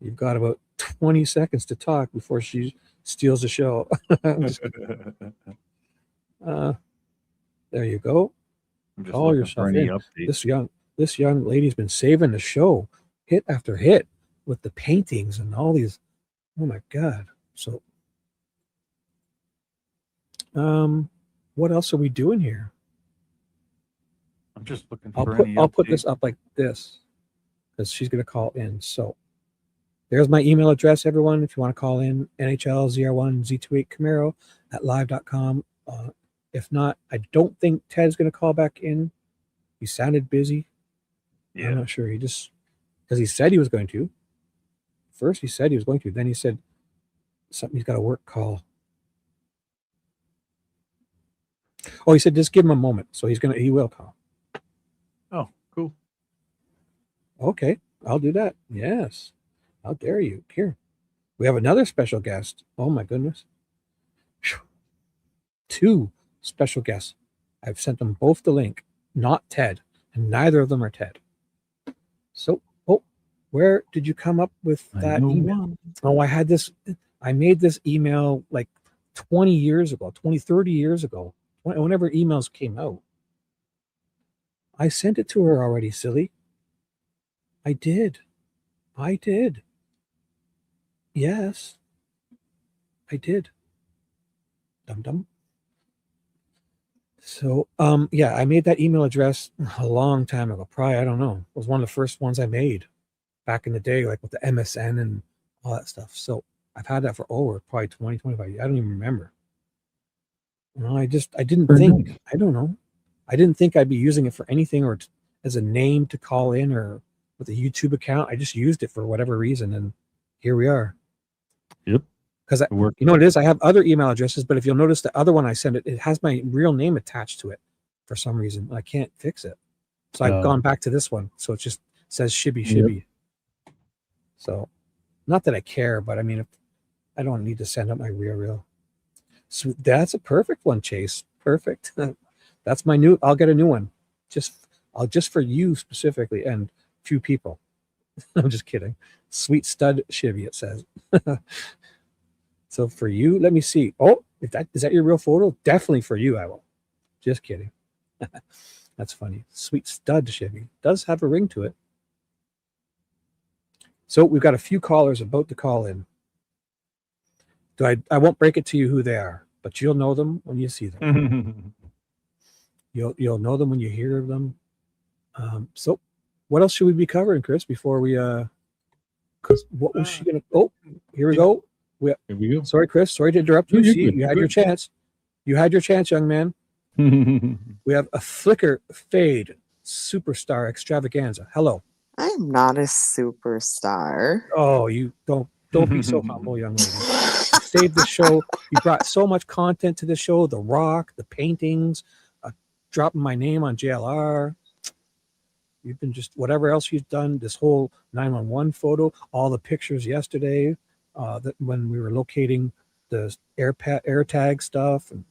You've got about 20 seconds to talk before she steals the show. There you go. Call yourself in. This young lady's been saving the show, hit after hit, with the paintings and all these. Oh my God. So, what else are we doing here? I'm just looking I'll for I'll put this up like this, because she's going to call in. So there's my email address, everyone. If you want to call in, NHL01Z28Camaro at live.com. If not, I don't think Ted's going to call back in. He sounded busy. Yeah. I'm not sure. He just, because he said he was going to. First he said he was going to. Then he said something, he's got a work call. Oh, he said just give him a moment. So he will call. Oh, cool. Okay, I'll do that. Yes. How dare you? Here. We have another special guest. Oh my goodness. 2 special guests. I've sent them both the link, not Ted, and neither of them are Ted. So, where did you come up with that email? Oh, I made this email like 20 years ago, 30 years ago, whenever emails came out. I sent it to her already, silly. I did. Yes, I did. Dum-dum. So, yeah, I made that email address a long time ago. Probably, I don't know. It was one of the first ones I made back in the day, like with the MSN and all that stuff. So I've had that for probably 20, 25 years. I don't even remember. No, I didn't think, I don't know. I didn't think I'd be using it for anything or as a name to call in or with a YouTube account. I just used it for whatever reason. And here we are. Yep. Because you know what it is? I have other email addresses, but if you'll notice the other one I send it has my real name attached to it for some reason. I can't fix it. So I've gone back to this one. So it just says Shibby. So not that I care, but I mean, if I don't need to send out my real. So that's a perfect one, Chase. Perfect. That's my new, I'll get a new one. Just for you specifically and few people. I'm just kidding. Sweet stud Shibby, it says. So for you, let me see. Oh, is that your real photo? Definitely for you, I will. Just kidding. That's funny. Sweet stud Shibby. Does have a ring to it. So we've got a few callers about to call in. I won't break it to you who they are, but you'll know them when you see them. You'll know them when you hear them. So what else should we be covering, Chris, before we because what was she gonna here we go. Here we go. Sorry, Chris. Sorry to interrupt you. See, you had your chance. You had your chance, young man. We have a Flickr Fade Superstar Extravaganza. Hello. I'm not a superstar. Oh, you don't be so humble, young lady. You saved the show. You brought so much content to the show. The rock, the paintings, dropping my name on JLR. You've been just whatever else you've done. This whole 911 photo, all the pictures yesterday. That when we were locating the air tag stuff. And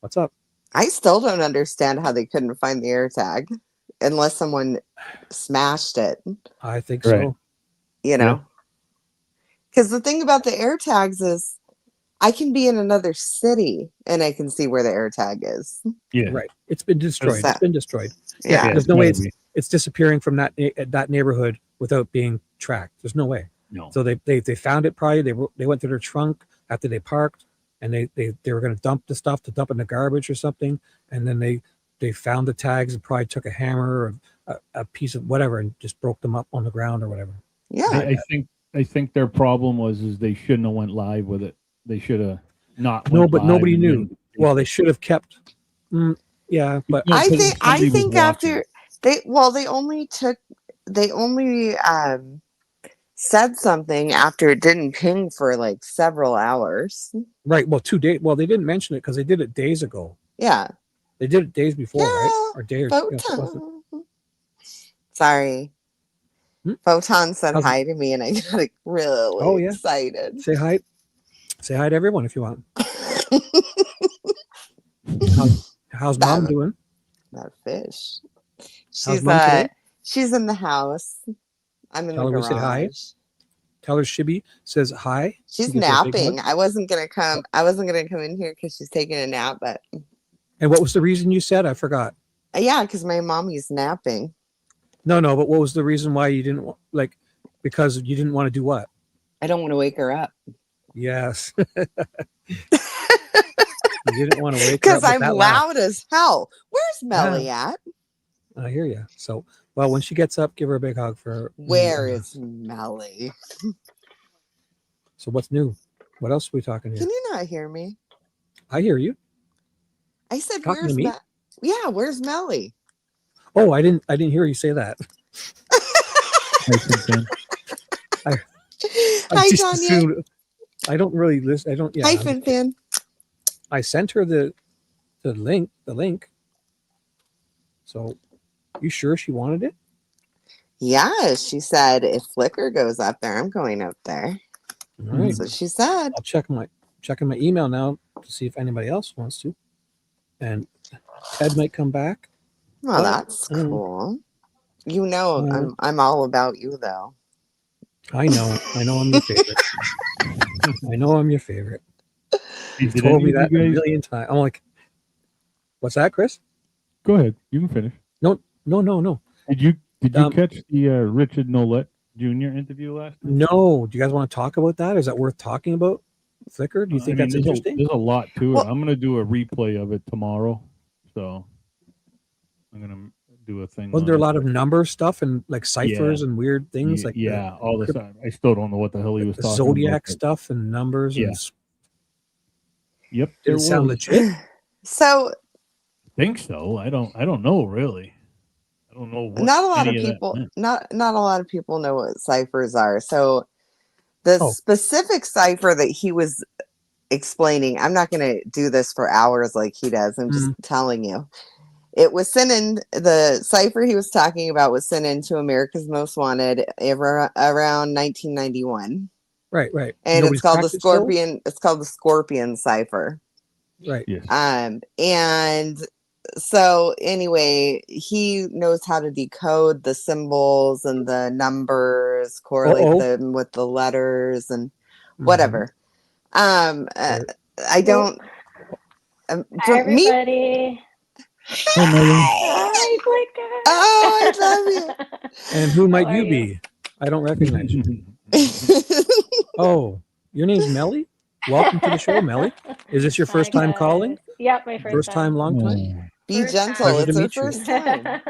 what's up? I still don't understand how they couldn't find the air tag unless someone smashed it. I think so. You know, because the thing about the air tags is I can be in another city and I can see where the air tag is. Yeah, right. It's been destroyed. It's been destroyed. Yeah. There's no way it's disappearing from that neighborhood without being tracked. There's no way. No. So they found it probably. They went to their trunk after they parked, and they were going to dump the stuff to dump in the garbage or something, and then they found the tags and probably took a hammer or a piece of whatever and just broke them up on the ground or whatever. Yeah. I think their problem was they shouldn't have went live with it. They should have not. No, but live nobody and knew. then- Well, they should have kept. Yeah, but I think after they only said something after it didn't ping for like several hours. Right. Well, 2 days. Well, they didn't mention it because they did it days ago. Yeah. They did it days before, right? Or day or Photon. Sorry. Photon said hi to me and I got really excited. Say hi. Say hi to everyone if you want. How's mom doing? That fish. How's She's in the house. I'm in Tell the her garage. we say hi. Tell her Shibby says hi. She's Gives her a big napping. hug. I wasn't gonna come in here because she's taking a nap, but And what was the reason you said? I forgot. yeah, because my mommy's napping. No, but what was the reason why you didn't like? Because you didn't want to do what? I don't want to wake her up. Yes. You didn't want to wake her up Because with I'm that laugh. loud as hell. Where's Melly at? I hear you. So, well, when she gets up, give her a big hug for. Where is Melly? So what's new? What else are we talking here? Can you not hear me? I hear you. I said, Talking to "Where's me? Yeah, where's Melly?" Oh, I didn't hear you say that. I Hi, just Tanya. assumed- I don't really listen. I don't. Yeah. Hi, Fin. I sent her the link. So, you sure she wanted it? Yeah, she said if Flickr goes up there, I'm going up there. All right. That's what she said. I'll checking my email now to see if anybody else wants to. And Ted might come back. Well, that's cool. You know, I'm all about you, though. I know I'm your favorite. I know I'm your favorite. You've Did told any me of that you a guys- million times. I'm like, what's that, Chris? Go ahead. You can finish. No. Did you catch the Richard Nolette Jr. interview last night? No. Do you guys want to talk about that? Is that worth talking about? Flickr? Do you think that's interesting? There's a lot to it. I'm going to do a replay of it tomorrow. So I'm going to do a thing. Wasn't there a lot of number stuff and like ciphers Yeah. and weird things like all the time. I still don't know what the hell he was the talking zodiac about. stuff and numbers? Yeah. And Yep. did there it sound was. legit? So I think so. I don't know really. I don't know what not a lot of any that people meant. not a lot of people know what ciphers are. So The Oh. specific cipher that he was explaining, I'm not going to do this for hours like he does. I'm just telling you. It was sent in, the cipher he was talking about was sent into America's Most Wanted around 1991. Right. And Nobody's it's called the cracked it still? Scorpion. It's called the Scorpion cipher. Right. Yes. And so anyway, he knows how to decode the symbols and the numbers, correlate them with the letters and whatever. I don't. Hi, everybody. Hi, Blinker. Oh, I love you. And who might How are you you? be? I don't recognize you. Oh, your name's Melly? Welcome to the show, Melly. Is this your first time calling? Yep, my first time, long time? Be First gentle. Pleasure It's to her meet you. first time.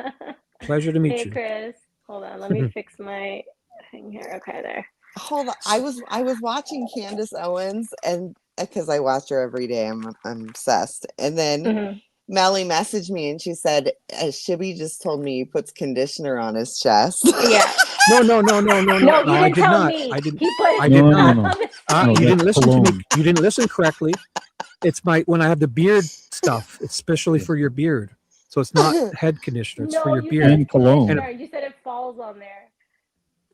Pleasure to meet Hey, you. Chris. Hold on. Let me fix my thing here. Okay, there. Hold on. I was watching Candace Owens, and because I watch her every day, I'm obsessed. And then Melly messaged me and she said, Shibby just told me he puts conditioner on his chest. Yeah. No, No, you I didn't did tell not. me. I didn't. He put I did not. on his You didn't that's listen to me. cologne. You didn't listen correctly. It's when I have the beard stuff. It's especially for your beard. So it's not head conditioner. It's for No, your you beard. said cologne. conditioner. You said it falls on there.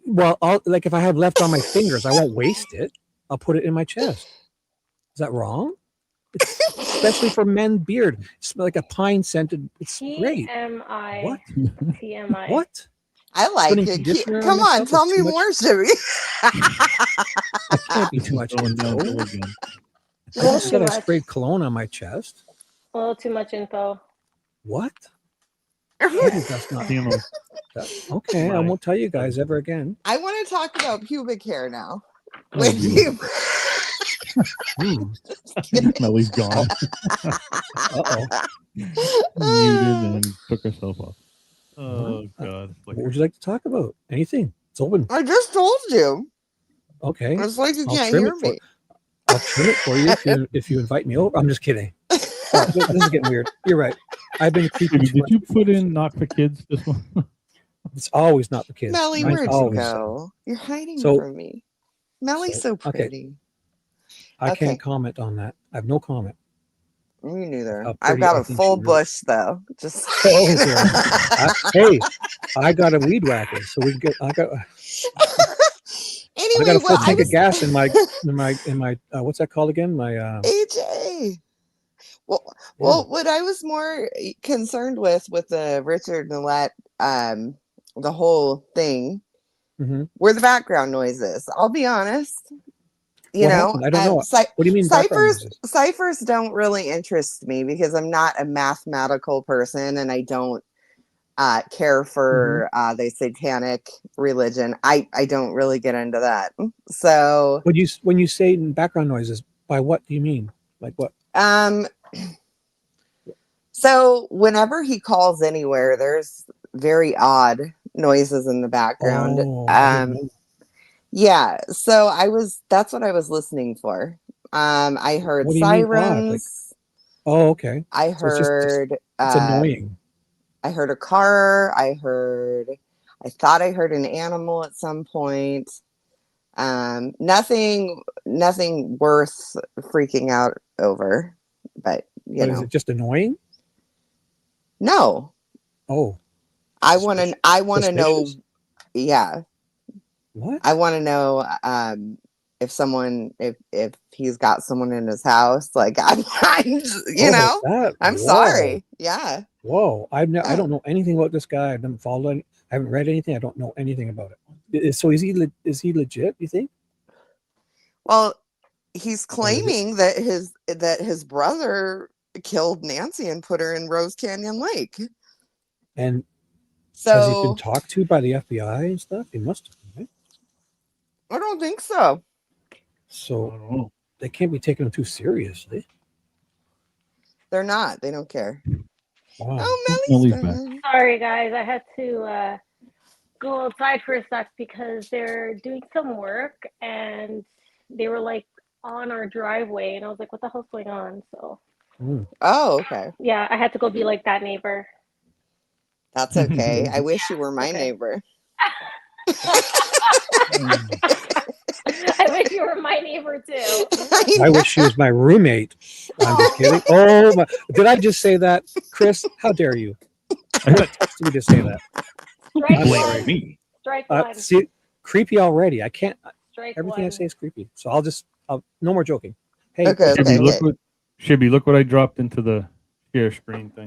Well, like if I have left on my fingers, I won't waste it. I'll put it in my chest. Is that wrong? It's especially for men beard. It's like a pine scented. It's great. TMI. What? TMI. What? I like Putting it. conditioner Come on, myself tell is me too much. more, Shibby. It can't be too much Going info. downhill again. I A little just too said I much. sprayed cologne on my chest. A little too much info. What? Maybe that's not. Okay, I won't tell you guys ever again. I want to talk about pubic hair now. Oh, When you Melly's gone. Uh-oh. Muted and took herself off. Oh, God. What would you like to talk about? Anything? It's open. I just told you. Okay. It's like you I'll can't trim hear it for- me. I'll trim it for you if you invite me over. I'm just kidding. Oh, this is getting weird. You're right. I've been creeping. Did you put in not for kids this one? It's always not for kids. Melly, Mine's where'd you always go? You're hiding So- from me. Melly's so okay. pretty. I Okay. can't comment on that. I have no comment. Me neither. How I've pretty got I a think full she is. bush though. Just Oh, okay. Hey, I got a weed whacker, so we can get. I got anyway, a full what I tank was of gas in my what's that called again? My AJ. Well, what I was more concerned with the Richard Millette, the whole thing, were the background noises. I'll be honest. You What know, happened? I don't know. What do you mean background noises? Ciphers don't really interest me because I'm not a mathematical person and I don't care for the satanic religion. I don't really get into that. So when you say background noises, by what do you mean? Like what? So whenever he calls anywhere, there's very odd noises in the background. Yeah, so that's what I was listening for. I heard What do you mean odd? sirens. Oh, okay. I So it's just- heard it's annoying. I heard a car. I thought I heard an animal at some point. Nothing worth freaking out over. But you know, Is it just annoying? No. Oh. I want to know. Suspicious? Yeah. What? I want to know if he's got someone in his house. Like I'm Whoa. sorry. Yeah. Whoa. I don't know anything about this guy. I haven't followed any, I haven't read anything. I don't know anything about it. So is he legit, you think? Well, he's claiming that his brother killed Nancy and put her in Rose Canyon Lake. And so has he been talked to by the FBI and stuff? He must have, right? I don't think so. So they can't be taking him too seriously. They're not. They don't care. Wow. Oh, Melly's back. Sorry, guys. I had to go outside for a sec because they're doing some work and they were like on our driveway. And I was like, what the hell's going on? So. Oh, okay. Yeah, I had to go be like that neighbor. That's okay. I wish you were my neighbor. I you were my neighbor too. I wish she was my roommate. I'm just kidding. Oh my! Did I just say that, Chris? How dare you? I'm gonna text me to say that. Strike I'm one. sorry. Me. Strike one. See, creepy already. I can't. Strike Everything I one. say is creepy. So I'll no more joking. Hey, Okay, Shibby, look what I dropped into the share screen thing.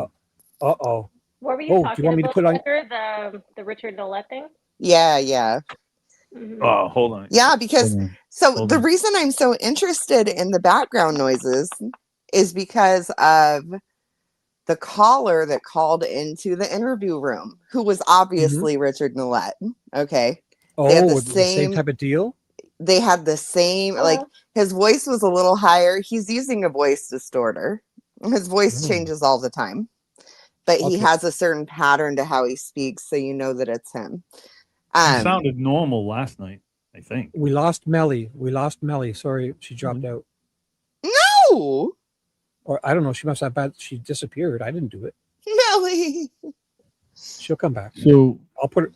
Uh-oh. What were you Oh, do talking you want me to about, put on? Tucker? The Richard Nolet thing? Yeah. Mhm. Oh, hold on. Yeah, because Hold on. so Hold the on. reason I'm so interested in the background noises is because of the caller that called into the interview room, who was obviously Richard Nolet. Okay. They had Oh, the same type of deal. They had the same, like his voice was a little higher. He's using a voice distorter. His voice changes all the time, but he Okay. has a certain pattern to how he speaks, so you know that it's him. He sounded normal last night, I think. We lost Melly. Sorry, she dropped out. No. Or I don't know. She must have bad. She disappeared. I didn't do it. Melly. She'll come back. So I'll put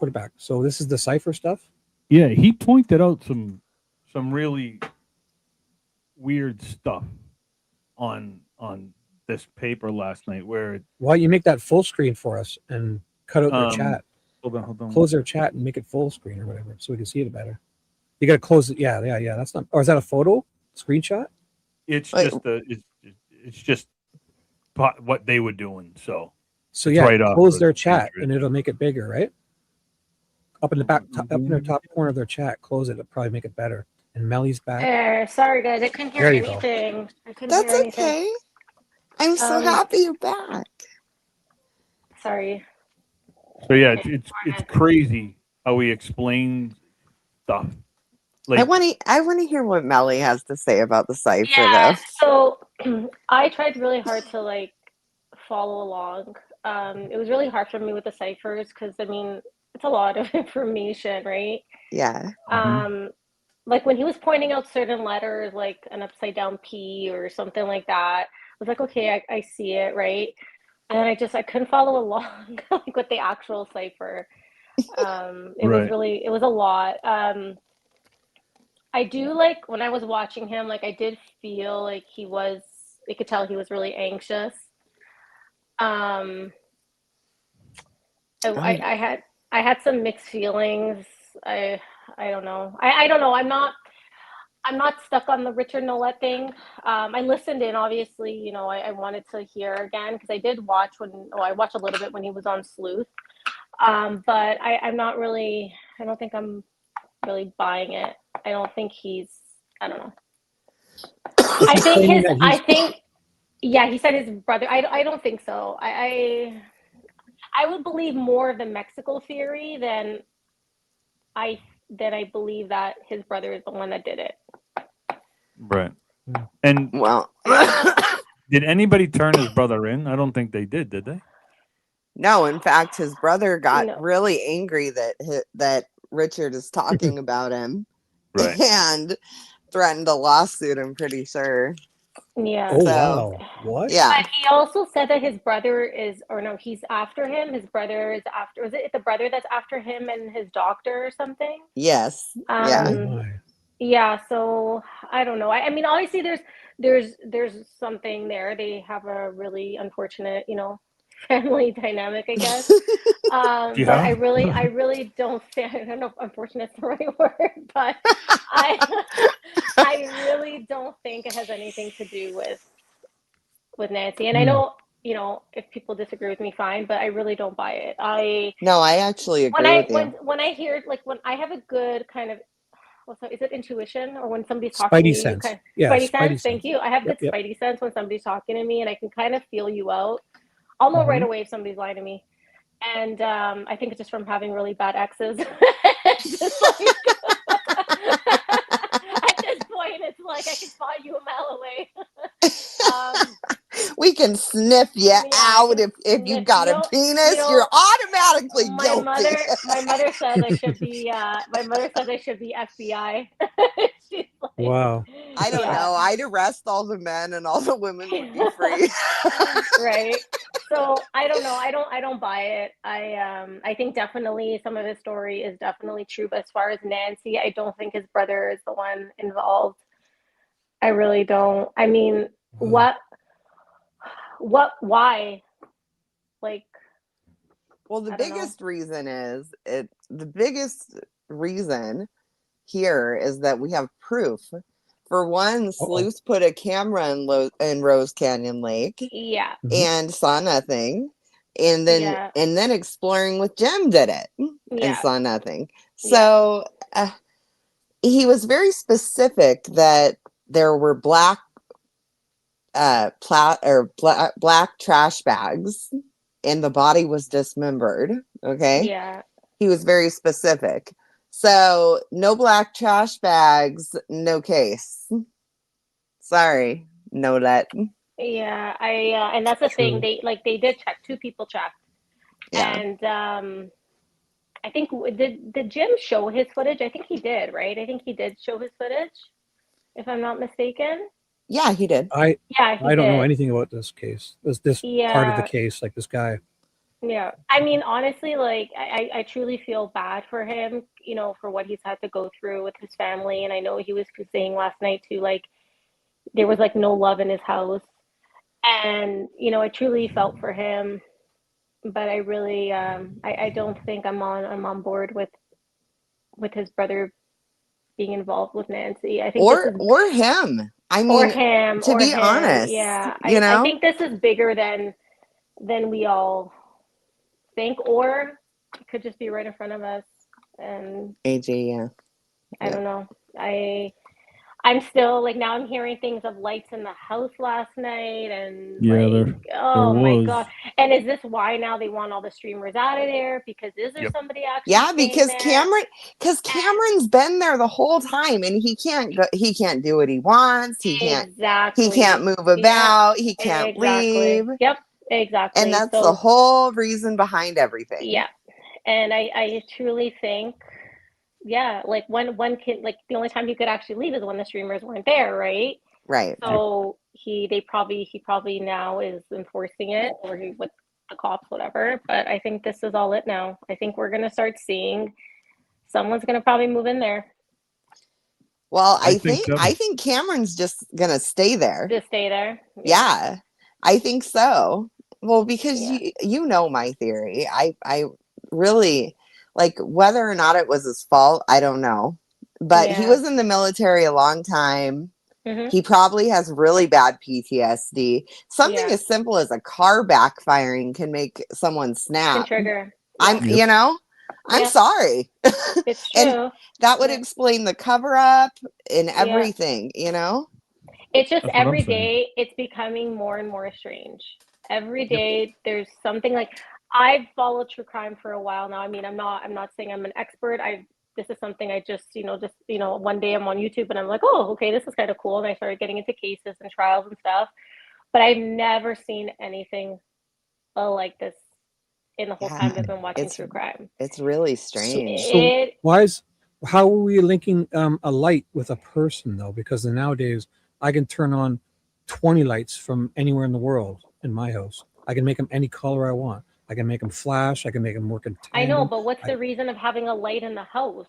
it back. So this is the cipher stuff. yeah, he pointed out some really weird stuff on this paper last night where Why don't you make that full screen for us and cut out their chat? Hold on. Close their chat and make it full screen or whatever, so we can see it better. You got to close it. Yeah. That's not. Or is that a photo screenshot? it's just what they were doing. So So it's yeah, right off close of their the chat Patriot. and it'll make it bigger, right? Up in the back, up in the top corner of their chat, close it. It'll probably make it better. And Melly's back. Sorry, guys. I couldn't hear There you go. anything. I couldn't That's hear anything. okay. I'm so happy you're back. Sorry. So yeah, it's crazy how he explains stuff. Like I want to hear what Melly has to say about the cipher, Yeah. though. So I tried really hard to like follow along. It was really hard for me with the ciphers because I mean it's a lot of information, right? Yeah. Like when he was pointing out certain letters, like an upside down P or something like that, I was like, okay, I see it, right? And I couldn't follow along like with the actual cipher. It was a lot. I do like when I was watching him, like I did feel like you could tell he was really anxious. I had some mixed feelings. I don't know. I don't know. I'm not stuck on the Richard Nolet thing. I listened in, obviously, you know, I wanted to hear again because I did watch I watched a little bit when he was on Sleuth. But I don't think I'm really buying it. I don't think I don't know. Yeah, he said his brother. I don't think so. I would believe more of the Mexico theory than I believe that his brother is the one that did it. right. And well, did anybody turn his brother in? I don't think they did they? No, in fact, his brother got really angry that Richard is talking about him, right? And threatened a lawsuit. I'm pretty sure. Yeah. Oh wow! What? Yeah. But he also said that his brother he's after him. His brother is after. Was it the brother that's after him and his doctor or something? Yes. Yeah. Yeah. So I don't know. I mean, obviously, there's something there. They have a really unfortunate, family dynamic, I guess. But I really don't think. I don't know if unfortunate is the right word, but I really don't think it has anything to do with Nancy. And I know, if people disagree with me, fine, but I really don't buy it. No, I actually agree with you. When I hear, like, when I have a good kind of, is it intuition, or when somebody's talking Spidey to sense. you? Yeah, Spidey Spidey sense. Thank you. I have good Spidey sense when somebody's talking to me, and I can kind of feel you out. I'll know right away if somebody's lying to me. And I think it's just from having really bad exes. Just like, at this point, it's like I can spot you a mile away. We can sniff you out if you've got a penis. You're automatically guilty. My mother said I should be. My mother said I should be FBI. She's like, Wow. I don't know. I'd arrest all the men and all the women would be free. Right. So I don't know. I don't buy it. I think definitely some of his story is definitely true. But as far as Nancy, I don't think his brother is the one involved. I really don't. I mean, why? Like, Well, the I don't know. biggest reason is the biggest reason here is that we have proof. For one, sleuths put a camera in Rose Canyon Lake. Yeah. And saw nothing. And then exploring with Jim did it and saw nothing. So he was very specific that there were black black trash bags and the body was dismembered. Okay. Yeah. He was very specific. So no black trash bags, no case. Sorry, no that. Yeah, and that's the thing. They did check. Two people checked, and I think did Jim show his footage? I think he did, right? I think he did show his footage, if I'm not mistaken. Yeah, he did. I don't know did. anything about this case. This part of the case, like this guy. Yeah, I mean, honestly, like I truly feel bad for him, for what he's had to go through with his family. And I know he was saying last night too, like there was like no love in his house. And, I truly felt for him, but I really, I don't think I'm on board with his brother being involved with Nancy. I think or him. I mean, to be honest, yeah, I think this is bigger than we all think, or it could just be right in front of us. And AJ, yeah. I don't know. I'm still like, now I'm hearing things of lights in the house last night, and oh my god! And is this why now they want all the streamers out of there? Because is there somebody actually? Yeah, because Cameron's been there the whole time, and he can't do what he wants. He can't move about. He can't leave. Yep, exactly. And that's the whole reason behind everything. Yeah, and I truly think. Yeah, like one kid, like the only time he could actually leave is when the streamers weren't there, right? Right. So he probably now is enforcing it, or with the cops, whatever. But I think this is all it now. I think we're gonna start seeing someone's gonna probably move in there. Well, I think Cameron's just gonna stay there. Just stay there. Yeah, I think so. Well, because you know my theory. I really. Like, whether or not it was his fault, I don't know. But he was in the military a long time. Mm-hmm. He probably has really bad PTSD. Something as simple as a car backfiring can make someone snap. Can trigger. I'm sorry. It's true. And that would explain the cover up and everything, It's just every day it's becoming more and more strange. Every day there's something like... I've followed true crime for a while now. I mean, I'm not saying I'm an expert. This is something I just one day I'm on YouTube and I'm like, oh, okay, this is kind of cool. And I started getting into cases and trials and stuff, but I've never seen anything like this in the whole time I've been watching true crime. It's really strange. So how are we linking a light with a person though? Because nowadays I can turn on 20 lights from anywhere in the world in my house. I can make them any color I want. I can make them flash. I can make them work in tandem. I know, but what's the reason of having a light in the house?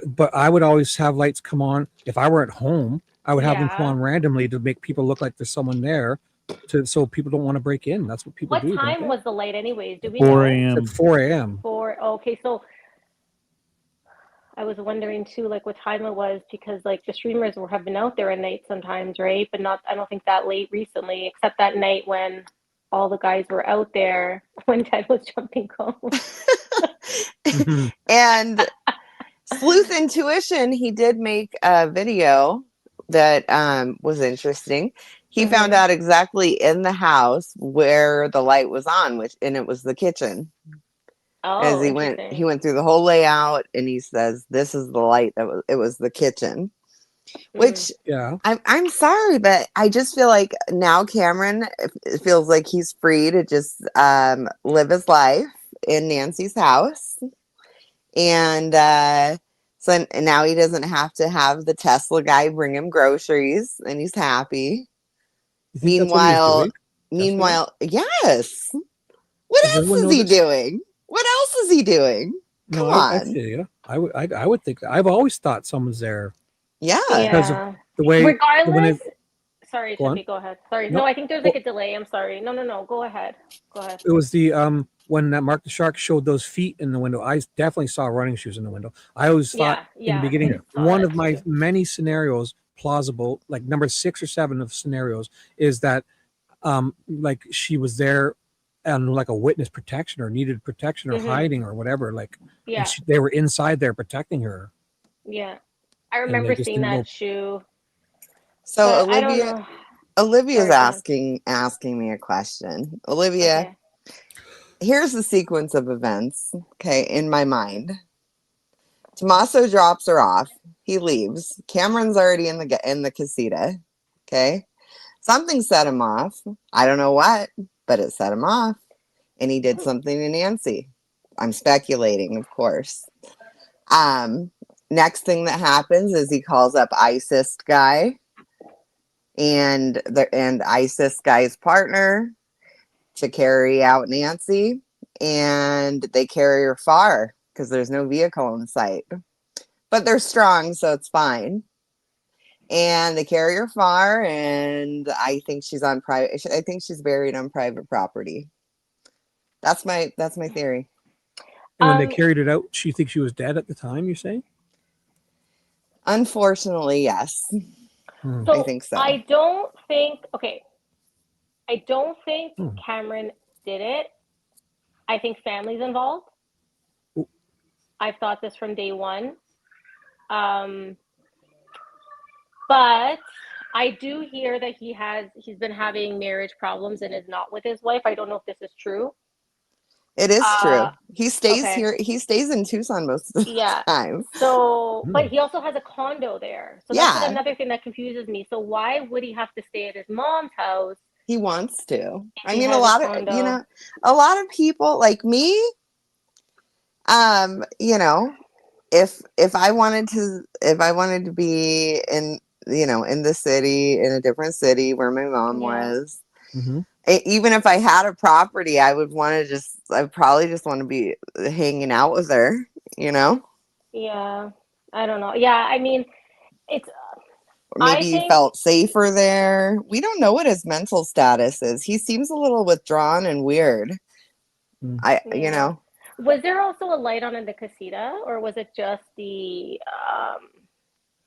But I would always have lights come on. If I were at home, I would have them come on randomly to make people look like there's someone there, so people don't want to break in. That's what people do. What time was the light anyways? Do we 4 know? a.m. At 4 a.m. Okay, so I was wondering too, like what time it was, because like the streamers have been out there at night sometimes, right? But I don't think that late recently, except that night when all the guys were out there when Ted was jumping cones. And Sleuth Intuition, he did make a video that was interesting. He found out exactly in the house where the light was on, and it was the kitchen. Oh, as he went through the whole layout, and he says, "This is the light it was the kitchen." Which I'm sorry, but I just feel like now Cameron, it feels like he's free to just live his life in Nancy's house. And So and now he doesn't have to have the Tesla guy bring him groceries, and he's happy. You think that's what he's doing? Meanwhile, yes. What Does else everyone is know he this? doing? What else is he doing? No, Come I on. see you. I would think. I've always thought someone's there Yeah. because of Yeah. the way when Regardless, it, sorry, go on. Shibby, go ahead. Sorry. No, No, I think there's well, like a delay. I'm sorry. No. Go ahead. Go ahead. it was the when that Mark the Shark showed those feet in the window. I definitely saw running shoes in the window. I always thought in the Yeah. beginning I saw one that of my too. many scenarios plausible, like number 6 or 7 of scenarios, is that like she was there and like a witness protection or needed protection or Mhm. hiding or whatever, like Yeah. and they were inside there protecting her Yeah. I and they remember just seeing didn't know. that shoe, So but I don't know. Olivia's Sorry, go ahead. asking me a question. Olivia, Okay. here's the sequence of events, okay, in my mind. Tommaso drops her off. He leaves. Cameron's already in the casita. Okay. Something set him off. I don't know what, but it set him off. And he did something to Nancy. I'm speculating, of course. Next thing that happens is he calls up ISIS guy and ISIS guy's partner to carry out Nancy, and they carry her far because there's no vehicle in sight. But they're strong, so it's fine. And they carry her far, and I think she's on private. I think she's buried on private property. That's my theory. And when they carried it out, she thinks she was dead at the time, you say? Unfortunately, yes. So I think so. I don't think Hmm. Cameron did it. I think family's involved. I've thought this from day one. But I do hear that he's been having marriage problems and is not with his wife. I don't know if this is true. It is true. He stays Okay. here. He stays in Tucson most of the Yeah. time. So, but he also has a condo there. So that's Yeah. another thing that confuses me. So why would he have to stay at his mom's house? He wants to. I he mean, has a a lot of condo. a lot of people like me. If I wanted to be in in the city, in a different city where my mom was, even if I had a property, I probably just want to be hanging out with her. Yeah. I don't know. Yeah. I mean, it's. Or maybe he felt safer there. We don't know what his mental status is. He seems a little withdrawn and weird. Was there also a light on in the casita, or was it just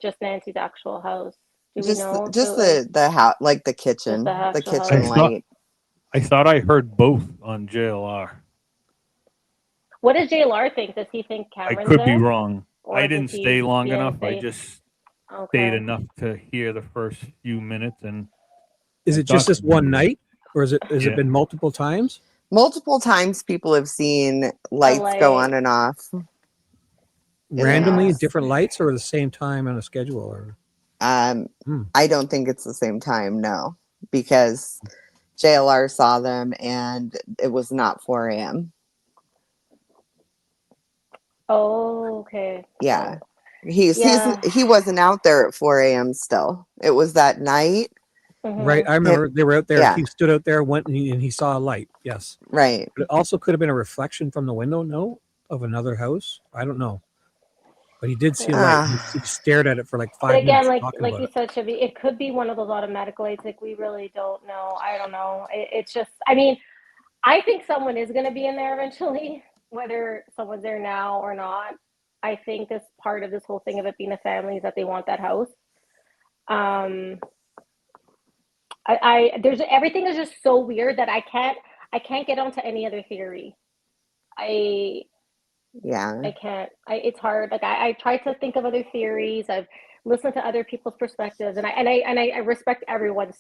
just Nancy's actual house? Do we know? Just the house, like the kitchen, the kitchen light. I thought I heard both on JLR. What does JLR think? Does he think I Cameron's could be there? wrong. Or I does didn't he- stay long you didn't enough. I stay- just Okay. stayed enough to hear the first few minutes. And Is I it just thought- this one night, or has it Yeah. been multiple times? Multiple times people have seen lights go on and off. Randomly, different lights, or the same time on a schedule? Or I don't think it's the same time, no, because JLR saw them and it was not 4 a.m. Oh, okay. Yeah. Yeah. He wasn't out there at 4 a.m. still. It was that night. Right, I remember they were out there. Yeah. He stood out there, went and he saw a light. Yes, right. But it also could have been a reflection from the window, no, of another house. I don't know, but he did see a light. He stared at it for like 5 But again, minutes. talking like about you it. said, Chevy, it could be one of those automatic lights. Like we really don't know. I don't know. It's just, I mean, I think someone is going to be in there eventually, whether someone's there now or not. I think this part of this whole thing of it being a family is that they want that house. There's everything is just so weird that I can't get onto any other theory. I can't. It's hard. Like I tried to think of other theories. I've listened to other people's perspectives, and I respect everyone's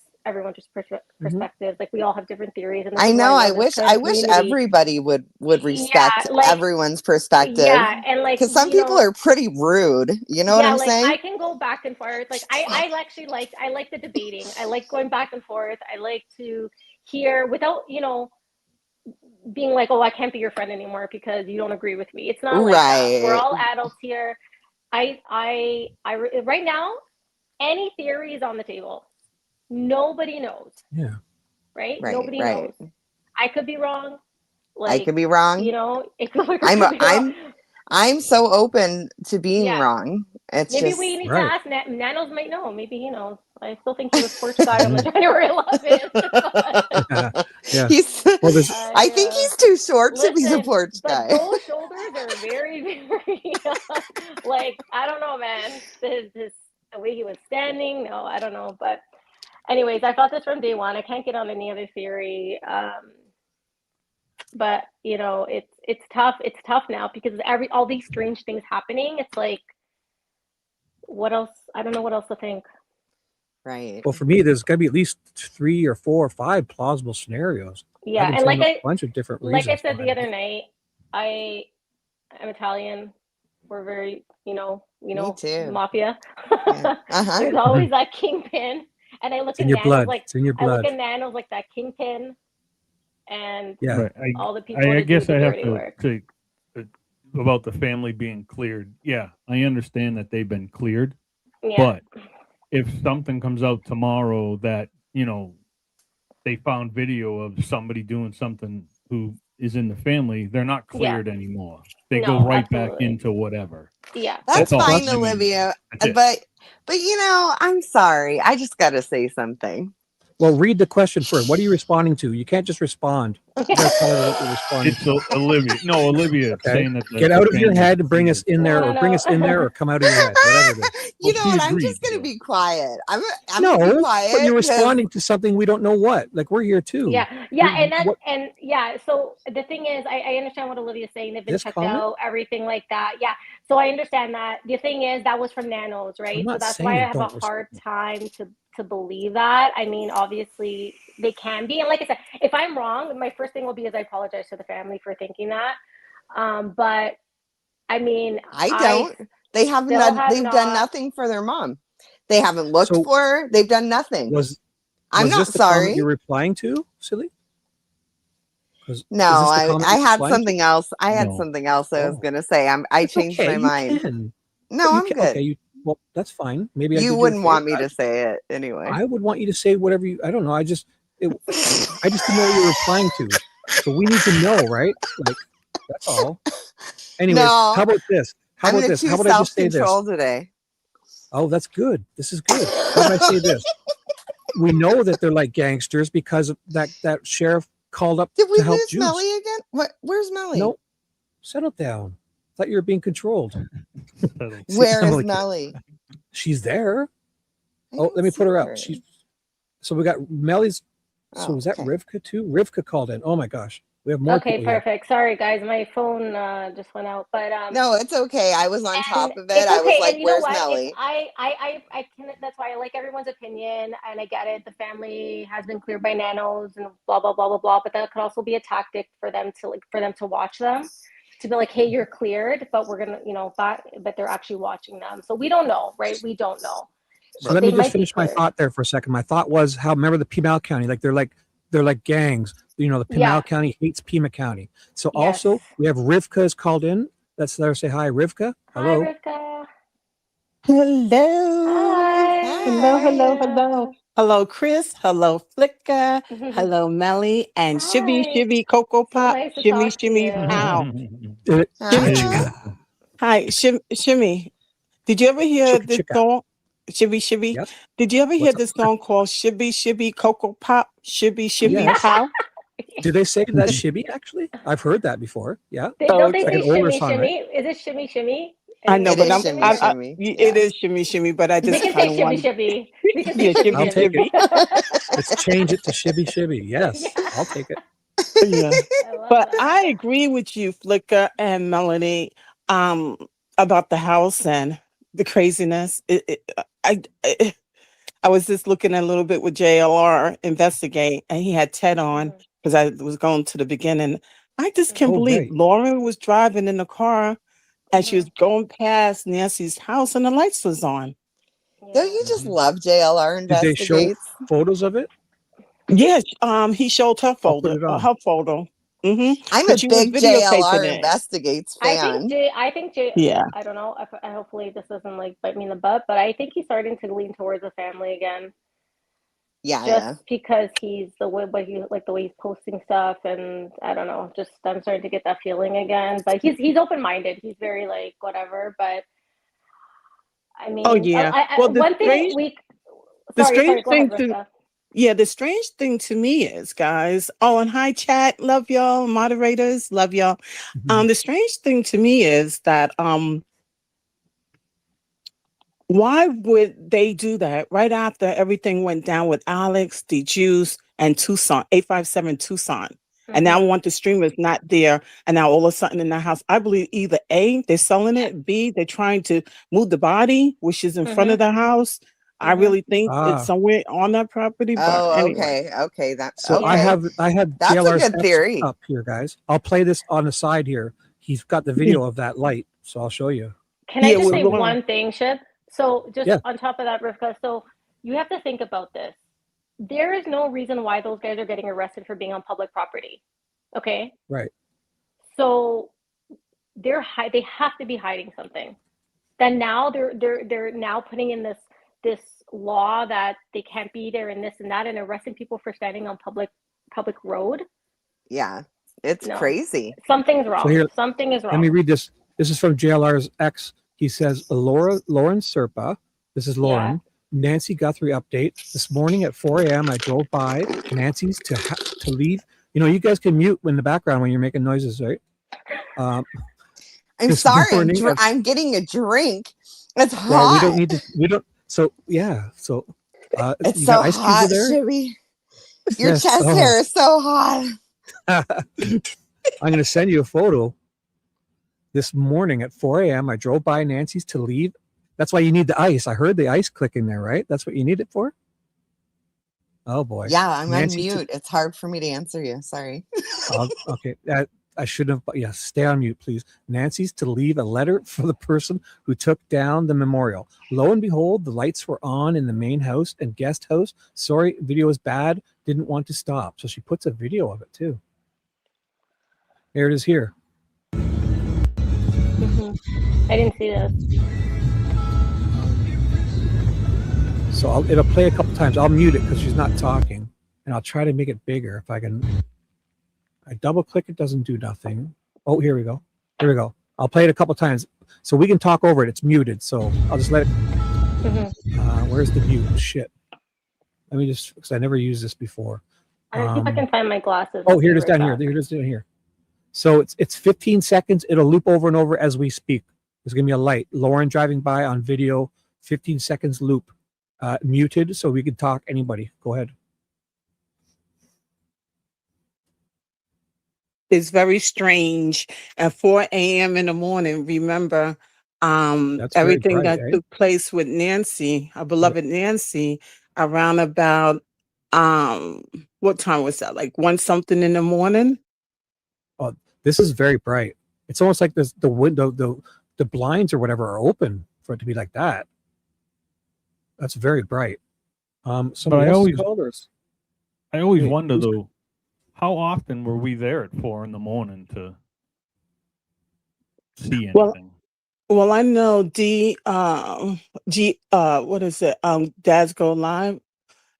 perspectives. Like we all have different theories. And this I is why know. I love this wish kind of community. everybody would respect everyone's perspective. Yeah, and like because some you people know, are pretty rude. You know what I'm like saying? I can go back and forth. Like I actually like the debating. I like going back and forth. I like to hear without being like, oh, I can't be your friend anymore because you don't agree with me. It's not like that. We're all adults here. Right now, any theory is on the table. Nobody knows. Yeah. Right? Right, Nobody right. knows. I could be wrong. I could be wrong. You know, it could be wrong. I'm so open to being Yeah. wrong. It's Maybe just we need to ask Nanos might know. Maybe he knows. I still think he was porch guy on the January 11th. Yeah. He's. Well, there's I think he's too short to be the Listen, porch but guy. those shoulders are very, very like I don't know, man. The way he was standing, no, I don't know. But anyways, I thought this from day one. I can't get on any other theory. But you know, it's tough. It's tough now because all these strange things happening. It's like, what else? I don't know what else to think. Right. Well, for me, there's got to be at least 3 or 4 or 5 plausible scenarios. Yeah, I've been and like throwing up a bunch of different reasons. like I said the behind other night, I'm Italian. We're very, Me too. mafia. Yeah. There's always that kingpin, and I look It's in at your Nanos blood. like It's in your I look blood. at Nanos like that kingpin, and Yeah. Right. all the people. I that guess do I the have dirty to work. say about the family being cleared. Yeah, I understand that they've been cleared, Yeah. but if something comes out tomorrow that they found video of somebody doing something who is in the family, they're not cleared anymore. They go No, right back absolutely. into whatever. Yeah. That's all. fine, I mean, Olivia. that's it. But I'm sorry. I just got to say something. Well, read the question first. What are you responding to? You can't just respond. You got to tell her what you're responding It's to. Olivia. No, Olivia Okay. saying that. Get the out of your family head and bring is us in there, or bring us in there, or come out of your head, whatever it is. You know she what? I'm agreed, just going to so. be quiet. I'm going to be No, quiet. but you're 'cause- responding to something we don't know what. Like we're here too. Yeah, You're- so the thing is, I understand what Olivia's saying. They've been This checked comment? out, everything like that. Yeah, so I understand that. The thing is, that was from Nanos, right? I'm So not that's saying why I they have a don't hard time to believe that. I mean, obviously they can be, and like I said, if I'm wrong, my first thing will be is I apologize to the family for thinking that. But I mean, I don't. They haven't done. They've done nothing for their mom. They haven't looked So- for her. They've done nothing. I'm was not this the comment sorry. you're replying to, silly? No, I had something else. I had No. something else I was Oh. going to say. I It's changed okay, my you mind. can. No, You I'm can- good. Okay, well, that's fine. Maybe I did You you a wouldn't want favor. me to say it anyway. I would want you to say whatever you. I don't know. I just didn't know what you're replying to. So we need to know, right? Like that's all. Anyways, No, how about this? How I'm about going this? to How choose about I just say this? self-control today. Oh, that's good. This is good. How about I say this? We know that they're like gangsters because of that sheriff called up Did we to help lose Juice. Melly again? What? Where's Melly? No, settle down. Thought you were being controlled. Where is Emily- Melly? She's there. I Oh, don't let me put her see up. her. So we got Melly's. So Oh, was that okay. Rivka too? Rivka called in. Oh my gosh, we have more. Okay, people here. perfect. Sorry, guys, my phone just went out. But No, it's okay. I was on top of it. it's I was okay. like, And you know "Where's what? Melly?" I can. That's why I like everyone's opinion, and I get it. The family has been cleared by Nanos and blah blah blah blah blah. But that could also be a tactic for them to watch them, to be like, hey, you're cleared, but we're gonna, but they're actually watching them. So we don't know, right? We don't know. So let me just finish my thought there for a second. My thought was how remember the Pima County, like they're like gangs. The Pima Yeah. County hates Pima County. So Yes. also we have Rivka is called in. Let's let her say hi, Rivka. Hello. Hi, Rivka. Hello. Hi. Hello. Hello, Chris. Hello, Flicka. Hello, Melly. And Shibby, Cocoa Pop. nice to Shimmy, talk to Shimmy, you. Pow. Hi. Hi, Shimmy. Did you ever hear Chicka, this chicka. song? Shibby. Yep. Did you ever hear What's up? this song called Shibby, Cocoa Pop? Shibby, Yes. Pow? Do they say that shibby actually? I've heard that before. Yeah. Don't they Like say an older shimmy, song, shimmy? right? Is it shimmy, shimmy? I know, It but is I'm, shimmy, I'm, shimmy. it is shimmy, but I We just can kind say of shimmy, want. shimmy. We can say Yeah, shimmy, I'll take shimmy. it. Let's change it to shibby shibby. Yes, I'll take it. Yeah. But I agree with you, Flicka and Melanie, about the house and the craziness. I was just looking a little bit with JLR Investigate, and he had Ted on because I was going to the beginning. I just can't Oh, believe great. Lauren was driving in the car and she was going past Nancy's house and the lights was on. Don't you just love JLR Did they show Investigates? photos of it? Yes, he showed her I'll put folder, it on. her photo. I'm a But you was big videotaping JLR it. Investigates I fan. think Jay, Yeah. I don't know. Hopefully this doesn't like bite me in the butt, but I think he's starting to lean towards the family again. Yeah, Just yeah. because he's the way, but he like the way he's posting stuff, and I don't know. Just I'm starting to get that feeling again. But he's open minded. He's very like whatever. But I Oh mean, yeah. Well, the one thing strange, we. the Sorry. strange Go ahead, thing to, Rivka. yeah, the strange thing to me is, guys. Oh, and hi, chat. Love y'all, moderators. Love y'all. The strange thing to me is that why would they do that right after everything went down with Alex, the Juice, and Tucson, 857 Tucson? And now want the streamers not there, and now all of a sudden in the house. I believe either A, they're selling it, B, they're trying to move the body, which is in front of the house. I really think it's somewhere on that property, but Oh, anyway. okay. That So okay. I have That's a JLR's good X theory. up here, guys. I'll play this on the side here. He's got the video of that light, so I'll show you. Can I just say one thing, Shib? So just Yeah. on top of that, Rivka, so you have to think about this. There is no reason why those guys are getting arrested for being on public property. Okay? Right. So they have to be hiding something. Then now they're now putting in this law that they can't be there and this and that and arresting people for standing on public road. Yeah, it's No. crazy. Something's wrong. So here, Something is wrong. let me read this. This is from JLR's X. He says, Lauren Serpa. This is Lauren. Nancy Guthrie update. This morning at 4 a.m. I drove by Nancy's to leave. You know, you guys can mute in the background when you're making noises, right? I'm sorry. I'm getting a drink. It's hot. Well, we don't need to. We don't. So yeah. So it's you so got ice cubes hot, there? Shibby. Your Yes. chest hair is so hot. I'm going to send you a photo. This morning at 4 a.m. I drove by Nancy's to leave. That's why you need the ice. I heard the ice clicking there, right? That's what you need it for? Oh boy. Yeah, I'm on Nancy mute. It's hard for me to answer you. Sorry. Okay. I shouldn't have. Yes, stay on mute, please. Nancy's to leave a letter for the person who took down the memorial. Lo and behold, the lights were on in the main house and guest house. Sorry, video is bad. Didn't want to stop. So she puts a video of it too. There it is here. I didn't see this. So it'll play a couple times. I'll mute it because she's not talking, and I'll try to make it bigger if I can. I double click, it doesn't do nothing. Oh, here we go. Here we go. I'll play it a couple times so we can talk over it. It's muted, so I'll just let it. Where's the mute? Shit. Let me just, because I never used this before. I think I can find my glasses. Oh, here it is down here. Here it is down here. So it's 15 seconds. It'll loop over and over as we speak. There's gonna be a light. Lauren driving by on video. 15 seconds loop. Muted, so we can talk. Anybody, go ahead. It's very strange. At 4 a.m. in the morning, remember everything bright, that eh? took place with Nancy, our beloved Nancy, around about what time was that? Like 1 something in the morning? Oh, this is very bright. It's almost like the window, the blinds or whatever are open for it to be like that. That's very bright. Somebody I else always- called us. I always Hey, wonder who's- though, how often were we there at 4 in the morning to see anything? Well, I know what is it? Dad's Go Live.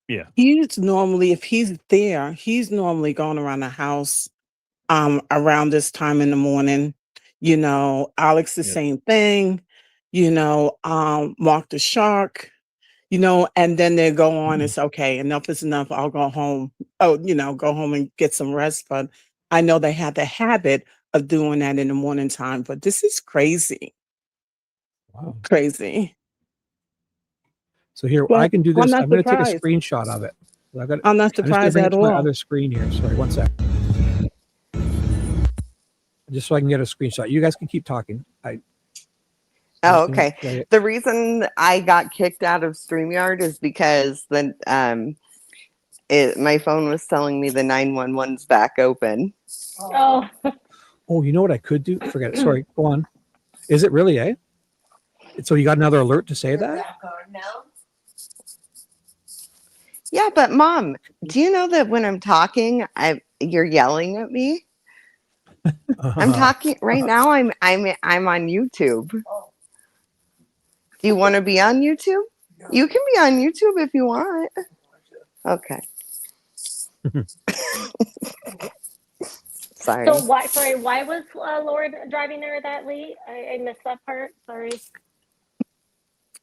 Yeah. He's normally, if he's there, he's normally going around the house around this time in the morning. You know, Alex the same thing, Mark the Shark, and then they go on, it's okay, enough is enough. I'll go home. Oh, go home and get some rest. But I know they have the habit of doing that in the morning time. But this is crazy. Wow. Crazy. So here, Well, I can do I'm this. not I'm going to take a surprised. screenshot of it. I'm not just gonna surprised bring it at to my all. other screen here. Sorry, 1 sec. Just so I can get a screenshot. You guys can keep talking. Oh, just gonna okay. play it. The reason I got kicked out of StreamYard is because my phone was telling me the 911's back open. Oh. Oh, you know what I could do? Forget it. Sorry, go on. Is it really, eh? So you got another alert to say that? Yeah, but Mom, do you know that when I'm talking, you're yelling at me? I'm talking right now. I'm on YouTube. Do you want to be on YouTube? You can be on YouTube if you want. Okay. Sorry. So why was Lord driving there that late? I missed that part. Sorry.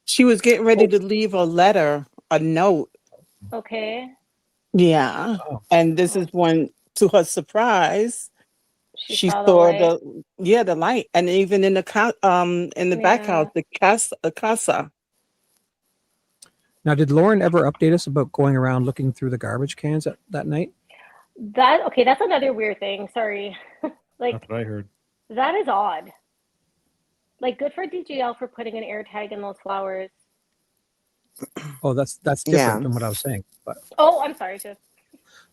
She was getting ready to leave a letter, a note. Okay. Yeah. And this is when, to her surprise, she saw the saw light. the light. And even in the back house, the casa. Now, did Lauren ever update us about going around looking through the garbage cans that night? That's another weird thing. Sorry. Like, That's what I heard. that is odd. Like, good for DGL for putting an air tag in those flowers. Oh, that's different than what I was saying. But Oh, I'm sorry, Jeff.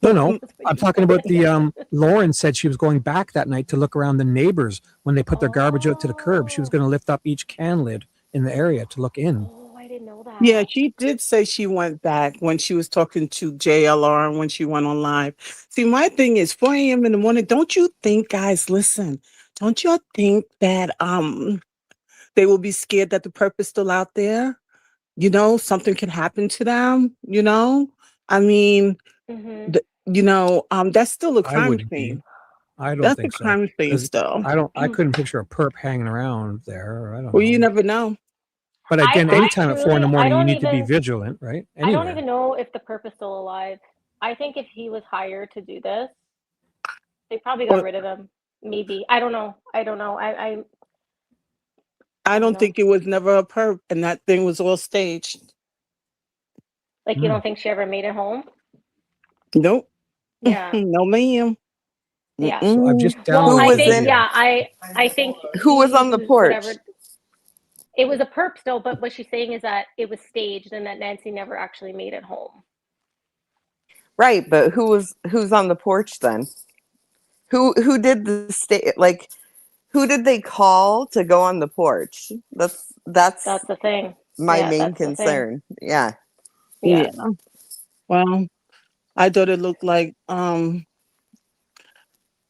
no, I'm talking about the Lauren said she was going back that night to look around the neighbors when they put their garbage out to the curb. She was going to lift up each can lid in the area to look in. Oh, I didn't know that. Yeah, she did say she went back when she was talking to JLR when she went on live. See, my thing is 4 a.m. in the morning. Don't you think, guys, listen, don't you think that they will be scared that the perp is still out there? You know, something can happen to them, you know? I mean, that's still a I crime wouldn't be. scene. I don't That's a think so. crime scene 'Cause still. I couldn't picture a perp hanging around there. Or I don't Well, know. you never know. But again, I anytime at 4 in the truly, I morning, you don't need to be even- vigilant, right? I don't Anywhere. even know if the perp is still alive. I think if he was hired to do this, they probably got rid of him. Maybe. I don't know. I don't think it was never a perp, and that thing was all staged. Like, you don't think she ever made it home? Nope. Yeah. No, ma'am. Yeah. So I've just Well, I downloaded think, the, yeah, I think Who was on the porch? It was a perp still, but what she's saying is that it was staged and that Nancy never actually made it home. Right, but who's on the porch then? Who did who did they call to go on the porch? That's the thing. My Yeah, main that's the thing. concern. Yeah. Yeah. Well, I thought it looked like I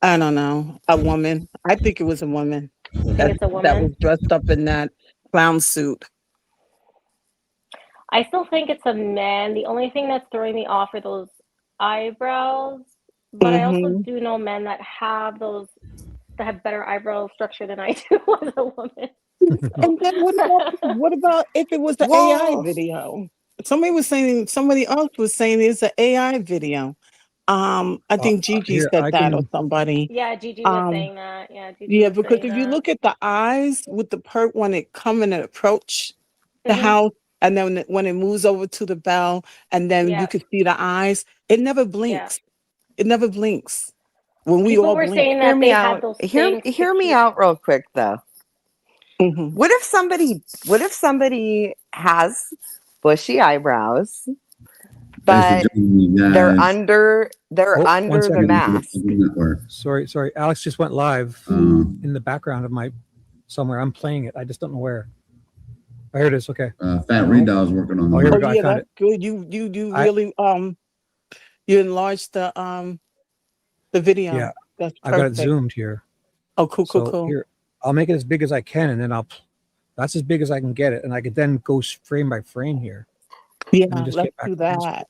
don't know, a woman. I think it was a woman. You think it's a That woman? was dressed up in that clown suit. I still think it's a man. The only thing that's throwing me off are those eyebrows. But I also do know men that have better eyebrow structure than I do as a woman. And then what about if it was the AI video? Somebody else was saying it's an AI video. I think Gigi here, said I that or can- somebody. Yeah, Gigi was saying that. Yeah, Gigi Yeah, was because saying if you that. look at the eyes with the perp when it come and approach the house, and then when it moves over to the bell, and then you can see the eyes, it never blinks. It never blinks. When we People all were blink. saying that they had those things to Hear me keep- out real quick though. What if somebody has bushy eyebrows, but they're under the mask? Sorry, Alex just went live in the background of my somewhere. I'm playing it. I just don't know where. Oh, here it is. Okay. Fat Reed Dog's working on Oh, here we go. Yeah, I found that's it. good. You really you enlarged the video. Yeah, That's I got it perfect. zoomed here. Oh, cool. Here, I'll make it as big as I can, and then that's as big as I can get it, and I could then go frame by frame here. Yeah, Let me just let's get back do to this. that.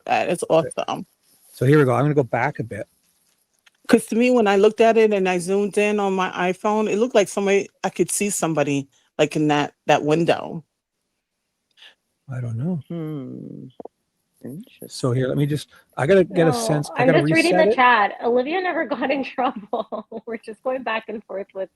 That is awesome. So here we go. I'm going to go back a bit. Because to me, when I looked at it and I zoomed in on my iPhone, it looked like I could see somebody like in that window. I don't know. Interesting. So here, I got to get a sense. I I'm got to just reading reset the it. chat. Olivia never got in trouble. We're just going back and forth with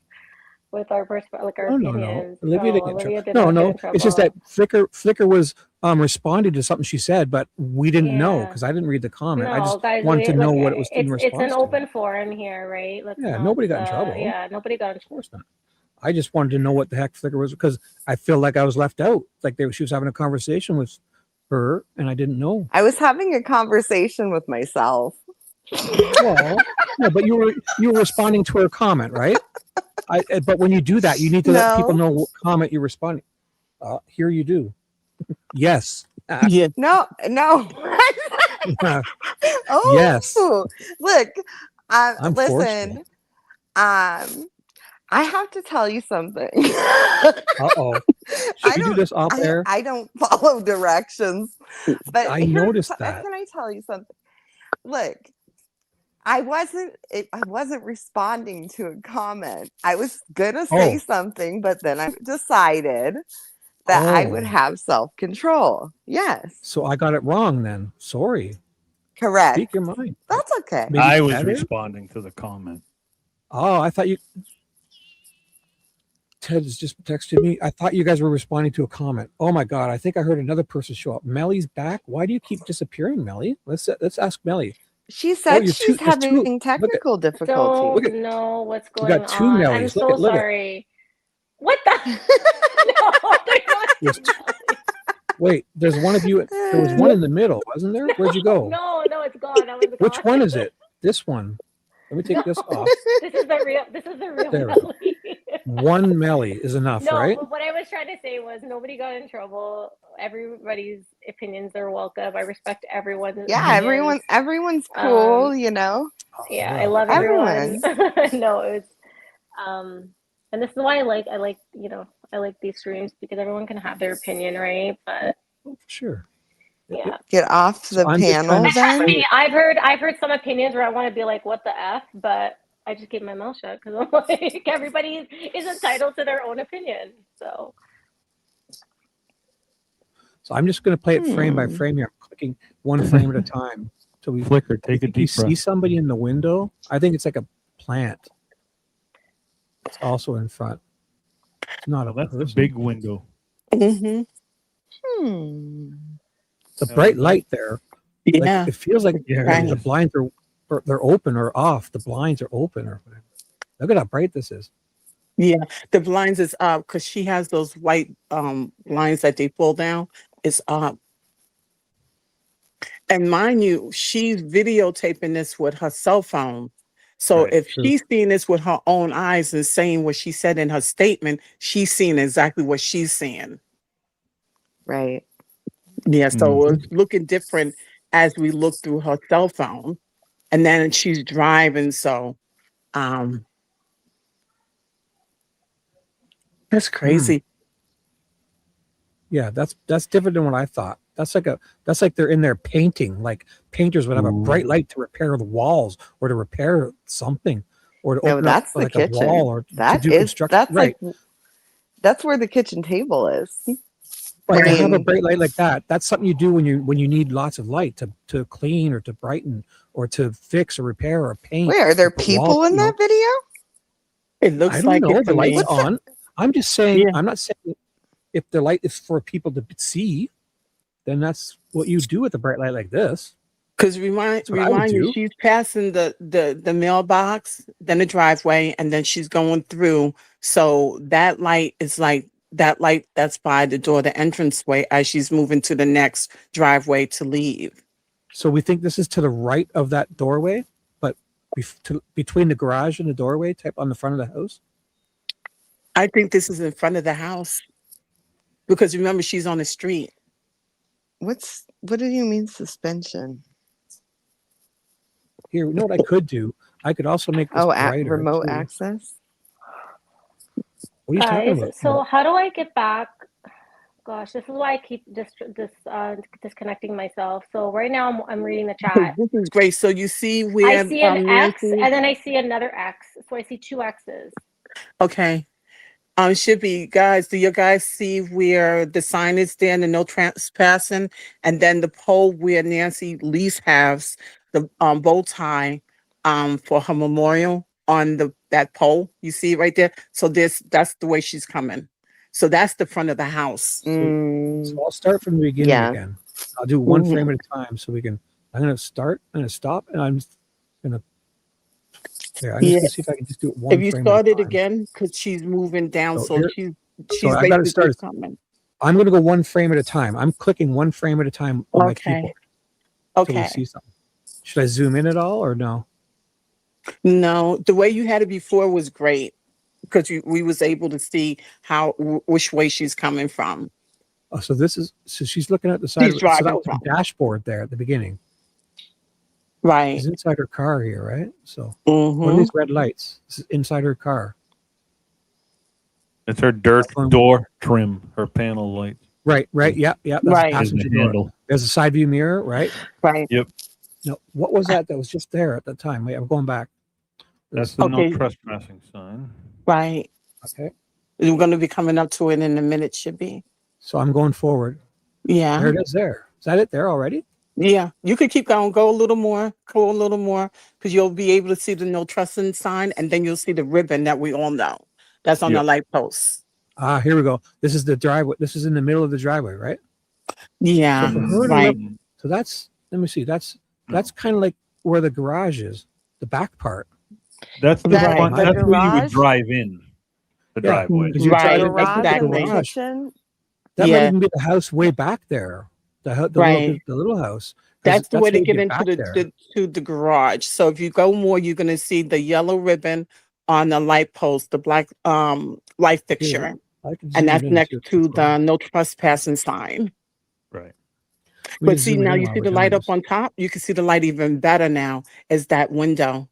our our Oh, no. opinions. Olivia didn't Olivia get did no, not no. get in trouble. It's just that Flickr was responding to something she said, but we didn't know Yeah. because I didn't read the comment. I No, just guys, wanted to know look, what it was in response it's an to. open forum here, right? Let's Yeah, not, nobody got in trouble. Yeah, nobody got in trouble. Of course not. I just wanted to know what the heck Flickr was because I feel like I was left out. Like she was having a conversation with her, and I didn't know. I was having a conversation with myself. Well, no, but you were responding to her comment, right? But when you do that, you need to let people know what comment you're responding. Here you do. Yes. Yeah. No. Oh, Yes. Look, I'm listen. I have to tell you something. Uh-oh. Should we do this off air? I don't follow directions, but I noticed that. Can I tell you something? Look, I wasn't responding to a comment. I was gonna say something, but then I decided that I would have self-control. Yes. So I got it wrong then. Sorry. Correct. Speak your mind. That's okay. Maybe I was better? responding to the comment. Oh, I thought you. Ted has just texted me. I thought you guys were responding to a comment. Oh my God! I think I heard another person show up. Melly's back. Why do you keep disappearing, Melly? Let's ask Melly. She said you're she's having technical difficulties. Don't know what's We going got two on. Mellys. I'm Look so at- look at- sorry. What the? No, they're not. There's Wait, there's one of you. There was one in the middle, wasn't there? Where'd you go? No, it's gone. That was gone. Which one is it? This one. Let me take this off. This is the real. This is the real There we go. Melly. One Melly is enough, No, right? but what I was trying to say was nobody got in trouble. Everybody's opinions are welcome. I respect everyone's. Yeah, opinions. everyone's cool, you know. Yeah, I love everyone. No, it's and this is why I like I like these streams because everyone can have their opinion, right? But sure. Yeah. Get off the panel then. I mean, I've heard some opinions where I want to be like, what the F, but I just keep my mouth shut because I'm like, everybody is entitled to their own opinion. So I'm just going to play it frame by frame here. I'm clicking one frame at a time. So we Flicker, take a you deep see breath. somebody in the window. I think it's like a plant. It's also in front. It's not a That's the person. big window. Hmm. The bright light there. like, Yeah. it feels like Right. the blinds are they're open or off. The blinds are open or whatever. Look at how bright this is. Yeah, the blinds is up because she has those white blinds that they pull down. It's up. And mind you, she's videotaping this with her cell phone. So Right, if true. she's seeing this with her own eyes and saying what she said in her statement, she's seeing exactly what she's seeing. Right. Yeah, so it's looking different as we look through her cell phone. And then she's driving, so that's crazy. Yeah, that's different than what I thought. That's like they're in there painting. Like painters would have a bright light to repair the walls or to repair something or to No, open that's up the like kitchen. a wall or That to do is construction. that's Right. like that's where the kitchen table is. Right, I to have a mean- bright light like that, that's something you do when you need lots of light to clean or to brighten or to fix or repair or paint. Wait, are there put people walls, in you know. that video? It looks I don't like know. it The to light's me. on. I'm just saying. Yeah. I'm not saying if the light is for people to see, then that's what you do with a bright light like this. Because remind That's what I would you, do. she's passing the mailbox, then the driveway, and then she's going through. So that light is like that light that's by the door, the entranceway, as she's moving to the next driveway to leave. So we think this is to the right of that doorway, but between the garage and the doorway, type on the front of the house. I think this is in front of the house. Because remember, she's on the street. What do you mean suspension? Here, you know what I could do? I could also make this brighter. Remote too. access. What are you talking guys, about? so how do I get back? Gosh, this is why I keep disconnecting myself. So right now I'm reading the chat. This is great. So you see where I see an X Nancy- and then I see another X. So I see two X's. Okay. Shibby, guys, do you guys see where the sign is there, the no trespassing, and then the pole where Nancy Lease has the bow tie for her memorial on that pole? You see it right there? So that's the way she's coming. So that's the front of the house. So I'll start from the beginning Yeah. again. I'll do one Mhm. frame at a time so we can. I'm going to start. I'm going to stop, and I'm going to. Yeah, I'm just Yeah. going to see if I can just do it one If you frame start at a it time. again, because she's moving down, So so here- she's So I got to basically start. coming. I'm going to go one frame at a time. I'm clicking one frame at a time on my Okay. keyboard. Till we Okay. see something. Should I zoom in at all or no? No, the way you had it before was great because we was able to see which way she's coming from. Oh, so she's looking at the side. She's So that driving was the dashboard there at the beginning. Right. She's inside her car here, right? So what are Mm-hmm. these red lights? This is inside her car. It's her dirt door trim, her panel lights. Right, yeah. That's the Right. There's the passenger door. handle. There's a side view mirror, right? Right. Yep. No, what was that was just there at the time? Wait, I'm going back. That's the no Okay. trespassing sign. Right. Okay. We're going to be coming up to it in a minute, should be. So I'm going forward. Yeah. There it is there. Is that it there already? Yeah. You could keep going. Go a little more. Go a little more. Because you'll be able to see the no trespassing sign. And then you'll see the ribbon that we all know. That's on the light post. Ah, here we go. This is the driveway. This is in the middle of the driveway, right? Yeah. So for her to Right. look, so that's, let me see. That's kind of like where the garage is, the back part. That's the Right. front. The That's where you would garage? drive in the Yeah, driveway. because you're Right. driving back to the Garage and the garage. kitchen. That might Yeah. even be the house way back there. The Right. little house. 'Cause That's the way to you get into back there. the garage. So if you go more, you're going to see the yellow ribbon on the light post, the black light fixture. I can zoom And that's in and next see what's to going on. the no trespassing sign. Right. We But can see, zoom now in you while see we're the doing light up this. on top. You can see the light even better now is that window.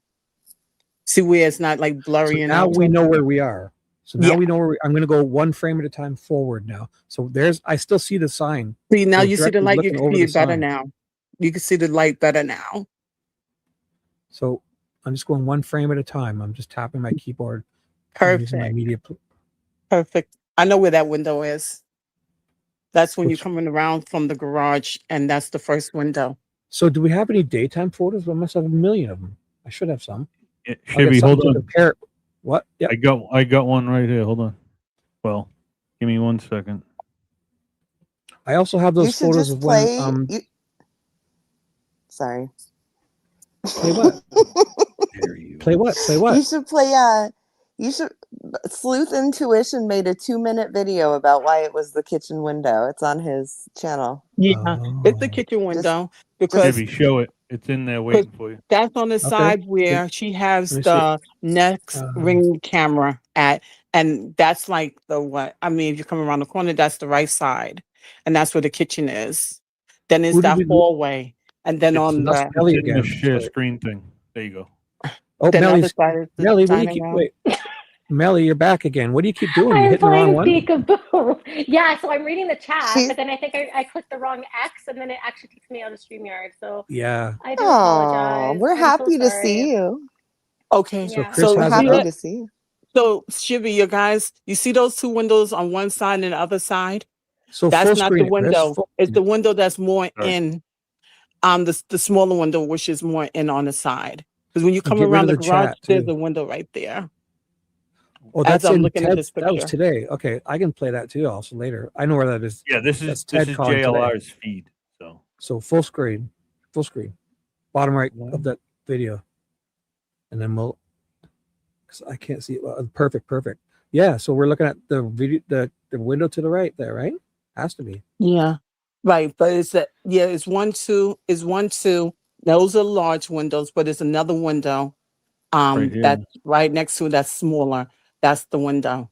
See where it's not like So blurry and now out. we know where we are. So now Yeah. we know where I'm going to go one frame at a time forward now. So I still see the sign. See, now We're you see the directly light, you looking can over see the it better sign. now. You can see the light better now. So I'm just going one frame at a time. I'm just tapping my keyboard. I'm using my Perfect. media. Perfect. I know where that window is. That's when you're Which, coming around from the garage, and that's the first window. so do we have any daytime photos? I must have a million of them. I should have some. Yeah, I'll get Shibby, something hold to on. compare. What? Yeah. I got one right here. Hold on. Well, give me 1 second. I also have You those should photos just of when play. Sorry. play what? Play what? Play what? You should play. You should. Sleuth Intuition made a 2-minute video about why it was the kitchen window. It's on his channel. Yeah, it's the kitchen window because Shibby, show it. It's in there waiting for you. that's on the Okay. side where she has Let me see. the next ring camera at, and that's like the what? I mean, if you come around the corner, that's the right side, and that's where the kitchen is. Then it's Who did that we- hallway, and then It's on that's the Melly in the again. share screen thing. There you go. Oh, then the other Melly's side is the Melly. What do you dining keep? room. Wait, Melly, you're back again. What do you keep doing? You I'm hitting the wrong playing one? peekaboo. Yeah, so I'm reading the chat, She's- but then I think I clicked the wrong X, and then it actually takes me out of StreamYard. So Yeah. I do Oh, apologize. we're I'm so happy to sorry. see you. Okay, So Yeah. Chris so We're has it happy up. to see you. So Shibby, you guys, you see those two windows on one side and the other side? So That's full not screen the it, Chris. window. Full It's screen the it. window that's more Sorry. in. The smaller window, which is more in on the side. Because when you come Get rid around of the the garage, chat there's too. a window right there. Oh, As that's I'm in looking at Ted. this That was picture. today. Okay, I can play that too. Also later. I know where that is. Yeah, this That's is Ted calling today. JLR's feed. So So full screen, bottom right of that video, and then we'll. Because I can't see it. Perfect. Yeah. So we're looking at the video, the window to the right there, right? Has to be. Yeah. Right. But it's 1, 2, is 1, 2. Those are large windows, but it's another window. Right here. That's right next to that's smaller. That's the window.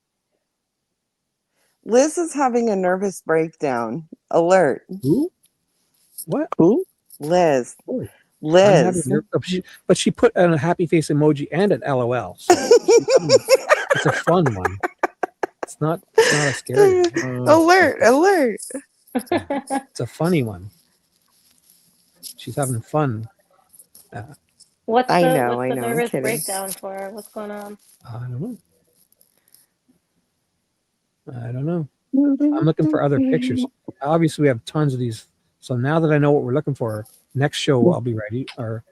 Liz is having a nervous breakdown. Alert. Who? What? Who? Liz. Oh, I'm Liz. having but she put a happy face emoji and an LOL. So it's a fun one. It's not a scary one. Alert. It's a funny one. She's having fun. What's I the know, I'm nervous kidding. breakdown for? What's going on? I don't know. I'm looking for other pictures. Obviously, we have tons of these. So now that I know what we're looking for, next show I'll be ready. Or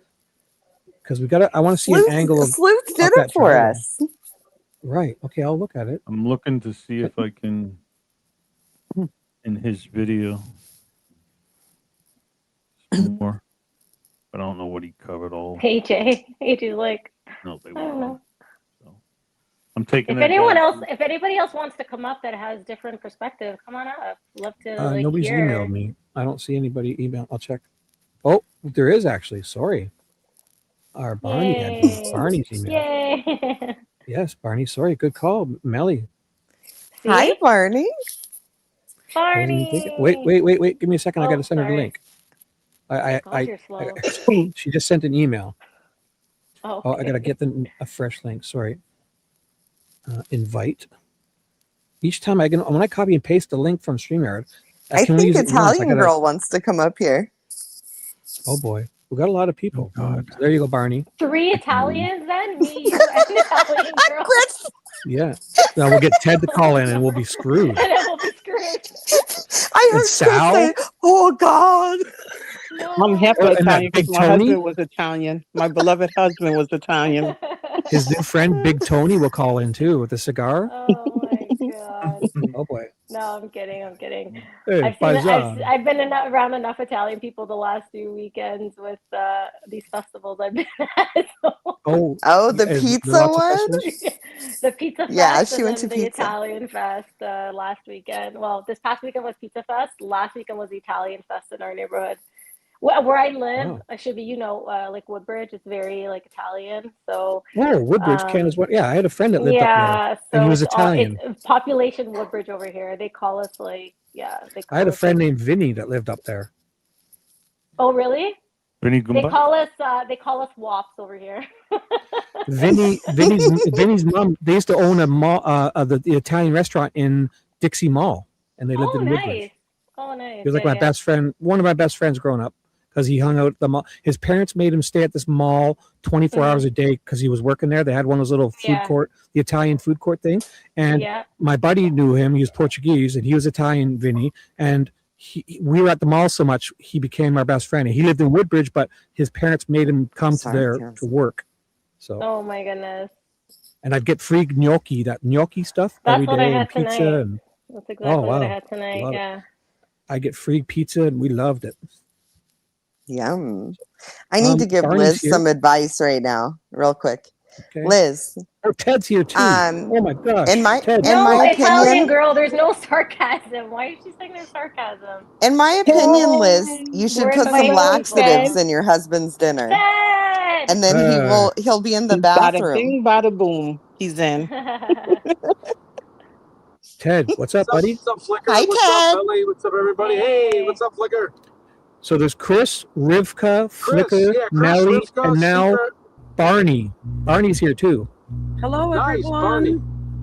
because I want to see an angle of Sleuth did of it that for driveway. us. Right. Okay, I'll look at it. I'm looking to see if I can in his video some more. But I don't know what he covered all. AJ's like, No, they I don't won't. know. So I'm taking If that anyone down. else, if anybody else wants to come up that has different perspective, come on up. Love to Nobody's hear. emailed me. I don't see anybody email. I'll check. Oh, there is actually. Sorry. Our Barney had one. Yay. Barney's email. Yay. Yes, Barney. Sorry. Good call, Melly. Hi, Barney. Wait. Give me a second. I got to send her the sorry. link. God, you're slow. She just sent an email. Oh, Oh, I gotta get a fresh link. Sorry. Invite. Each time when I copy and paste the link from StreamYard, I can only think use it once. Italian girl wants to come up here. Oh boy, we got a lot of people. God. There you go, Barney. 3 Italians then? Me, you, and Italian girl. Yeah. Now we'll get Ted to call in and we'll be screwed. And then we'll be screwed. I heard And Sal? Chris say, "Oh God." I'm half Oh, and that Italian because Big my Tony? husband was Italian. My beloved husband was Italian. His new friend Big Tony will call in too with a cigar. Oh my God. Oh boy. No, I'm kidding. I'm kidding. Hey, I've been around enough Italian people the last few weekends with these festivals I've been at. So. Oh, the pizza one? The pizza fest. Yeah, she and went then to the pizza. Italian fest last weekend. Well, this past weekend was Pizza Fest. Last weekend was the Italian fest in our neighborhood. Where I live, Shibby, like Woodbridge, it's very like Italian. So Woodbridge can as well. Yeah, I had a friend that lived up there, so and he was it's all- Italian. it's population Woodbridge over here. They call us like They I had a call us, friend named Vinny that lived up there. Oh really? Vinny They Goomba? call us wops over here. Vinny's mom. They used to own a mall, the Italian restaurant in Dixie Mall, and they lived in Woodbridge. Nice. Oh nice. He was like my best friend, one of my best friends growing up, because he hung out at the mall. His parents made him stay at this mall 24 hours a day because he was working there. They had one of those little food court, the Italian food court thing. And my buddy knew him. He was Portuguese, and he was Italian, Vinny. And we were at the mall so much, he became our best friend. And he lived in Woodbridge, but his parents made him come to there to work. So. Oh my goodness. And I'd get free gnocchi, that gnocchi stuff That's every what day, I and had pizza. tonight. And That's exactly what I had tonight. Love it. Yeah. I get free pizza, and we loved it. Yum. I need to give Barney's Liz here. some advice right now, real quick. Okay. Liz. Oh, Ted's here too. Oh my gosh. In my Ted. Italian opinion, girl, there's no sarcasm. Why is she saying there's sarcasm? in my opinion, Liz, you should We're put some inviting laxatives Ted. in your husband's dinner. Ted! And then he'll be in the Bada bathroom. bing, bada boom. He's in. Ted, what's up, buddy? What's up, Flicker? Hi, What's Ted. up, Ellie? What's up, everybody? Hey, what's up, Flicker? So there's Chris, Rivka, Flicker, yeah, Chris, Nelly, Rivka, and now Secret. Barney. Barney's here too. Hello, Nice, everyone. Barney.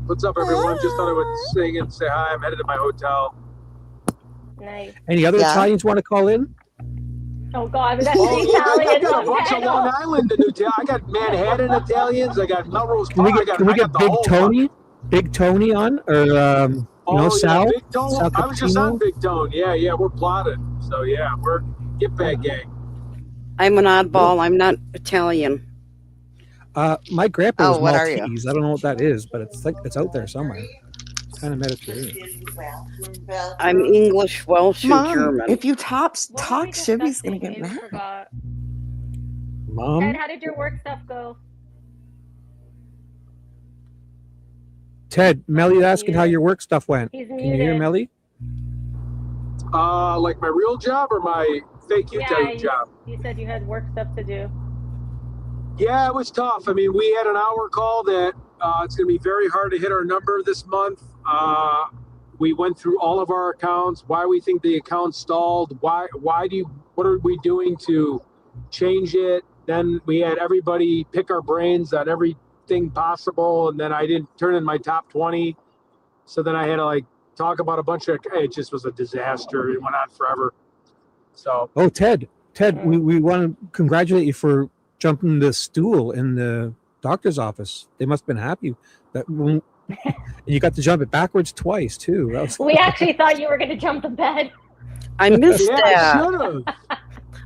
What's up, everyone? Just thought I would sing and say hi. I'm headed to my hotel. Nice. Any other Italians want to call in? Oh God, that's Oh, the yeah, I Italian. got a bunch of Long Island in Italian. I got Manhattan Italians. I got Melrose Can we Park. get, Big Tony? Big Tony on? Or, Sal? Big Tone. Sal I was just Cappuccino? on Big Tone. Yeah, we're plotted. So, yeah, we're Get Back Gang. I'm an oddball. I'm not Italian. My grandpa was what are you? Maltese. I don't know what that is, but it's like it's out there somewhere. It's kind of Mediterranean. I'm English, Welsh, and Mom, German. if you talk, Shibby's gonna get mad. Mom? Ted, how did your work stuff go? Ted, Melly's asking how your work stuff went. He's Can you hear muted. Melly? Like my real job or my fake YouTube job? You said you had work stuff to do. Yeah, it was tough. I mean, we had an hour call that it's going to be very hard to hit our number this month. We went through all of our accounts, why we think the account stalled, what are we doing to change it? Then we had everybody pick our brains on everything possible, and then I didn't turn in my top 20. So then I had to talk about a bunch of, it just was a disaster. It went on forever. So. Oh, Ted, we want to congratulate you for jumping the stool in the doctor's office. They must have been happy that and you got to jump it backwards twice too. That was We actually thought you were going to jump the bed. I missed that. Should've.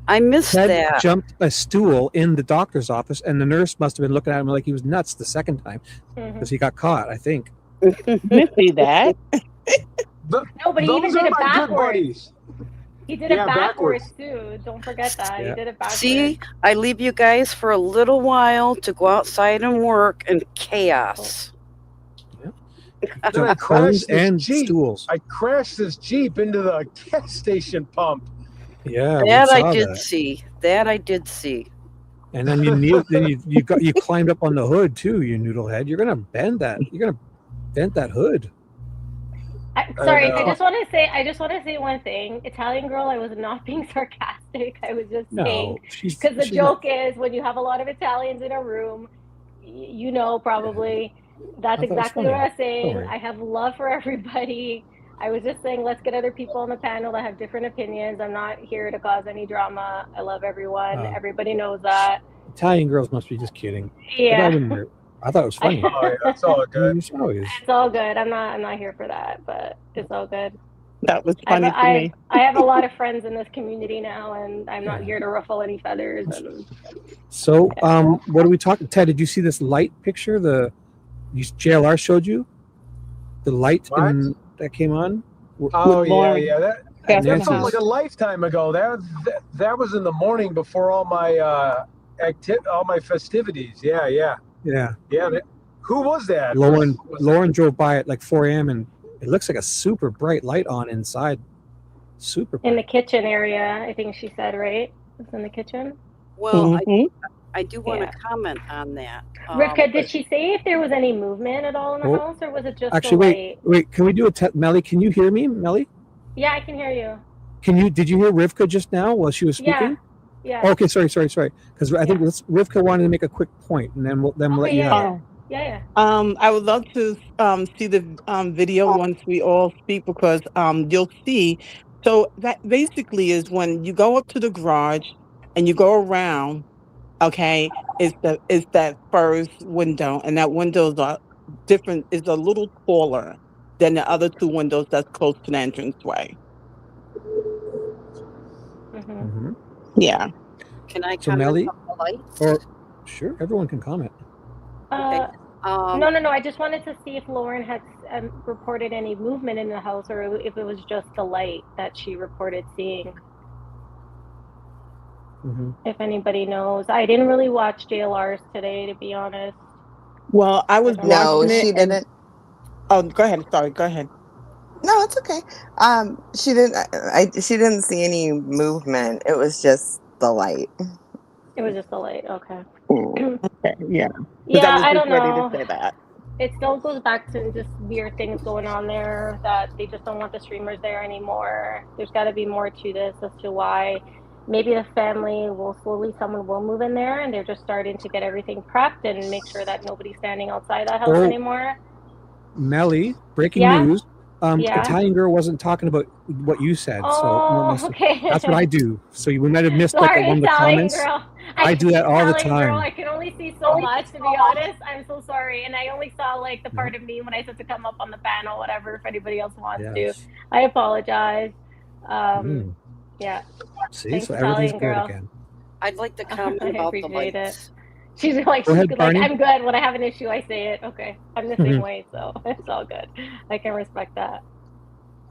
I missed Ted that. jumped a stool in the doctor's office, and the nurse must have been looking at him like he was nuts the second time because he got caught, I think. Missy that. No, but he even Those did are it my good backwards. buddies. He did it Yeah, backwards too. Don't forget that. He Yeah. did it backwards. See, I leave you guys for a little while to go outside and work and chaos. Then I Cones crashed this and Jeep. stools. I crashed this Jeep into the gas station pump. Yeah, we That saw I did that. see. That I did see. And then you kneeled, then you climbed up on the hood too, you noodlehead. You're gonna bend that. You're gonna bend that hood. Sorry, I just want to say one thing. Italian girl, I was not being sarcastic. I was just saying, No, she's because the she's not. joke is when you have a lot of Italians in a room, you know, probably that's I thought it was exactly what funny. I was saying. Don't worry. I have love for everybody. I was just saying, let's get other people on the panel that have different opinions. I'm not here to cause any drama. I love everyone. Everybody knows that. Italian girls must be just kidding. Yeah. I thought it was funny. Oh, yeah, that's all good. It's always. It's all good. I'm not here for that, but it's all good. That was funny to me. I have a lot of friends in this community now, and I'm not here to ruffle any feathers. And So, what are we talking? Ted, did you see this light picture? JLR showed you the light that came on. Oh yeah. That Nancy's. felt like a lifetime ago. That was in the morning before all my all my festivities. Yeah. Who was that? Lauren drove by at like 4 a.m. and it looks like a super bright light on inside. Super bright. in the kitchen area, I think she said, right? It's in the kitchen. Well, I do want to comment on that. Rivka, did she say if there was any movement at all in the Oh, house, or was it just Actually, the light? wait. Can we do a Melly? Can you hear me, Melly? Yeah, I can hear you. Did you hear Rivka just now while she was speaking? Yeah. Okay, sorry. Because I think Rivka wanted to make a quick point, and then we'll let you have it. Yeah. I would love to see the video once we all speak, because you'll see. So that basically is when you go up to the garage and you go around. Okay, it's that first window, and that window is a little taller than the other two windows that's close to the entranceway. Mm-hmm. Yeah. Can I So comment Melly, on the lights? or sure, everyone can comment. Okay. No. I just wanted to see if Lauren had reported any movement in the house, or if it was just the light that she reported seeing. Mm-hmm. If anybody knows, I didn't really watch JLRs today, to be honest. Well, I was No, watching it. she didn't. Oh, go ahead. Sorry, go ahead. No, it's okay. She didn't. She didn't see any movement. It was just the light. It was just the light. Okay. Okay. Yeah. 'Cause Yeah, was I just don't ready know. to say that. It still goes back to just weird things going on there, that they just don't want the streamers there anymore. There's got to be more to this as to why. Maybe the family will someone will move in there, and they're just starting to get everything prepped and make sure that nobody's standing outside that house Oh. anymore. Melly, breaking Yeah? news. Yeah? Italian girl wasn't talking about what you said, Oh, so okay. that's what I do. So we might have missed Sorry, one of the Italian comments. girl. I do that all the Italian girl, time. I can only see so much, to be honest. I'm so sorry. And I only saw like the part of me when I said to come up on the panel, whatever, if anybody else wants Yes. to. I apologize. Yeah. See, Thanks, so everything's Italian good girl. again. I'd like to comment I about the appreciate lights. it. She's like, Go ahead, Barney. I'm good. When I have an issue, I say it. Okay. I'm the same Mhm. way, so it's all good. I can respect that.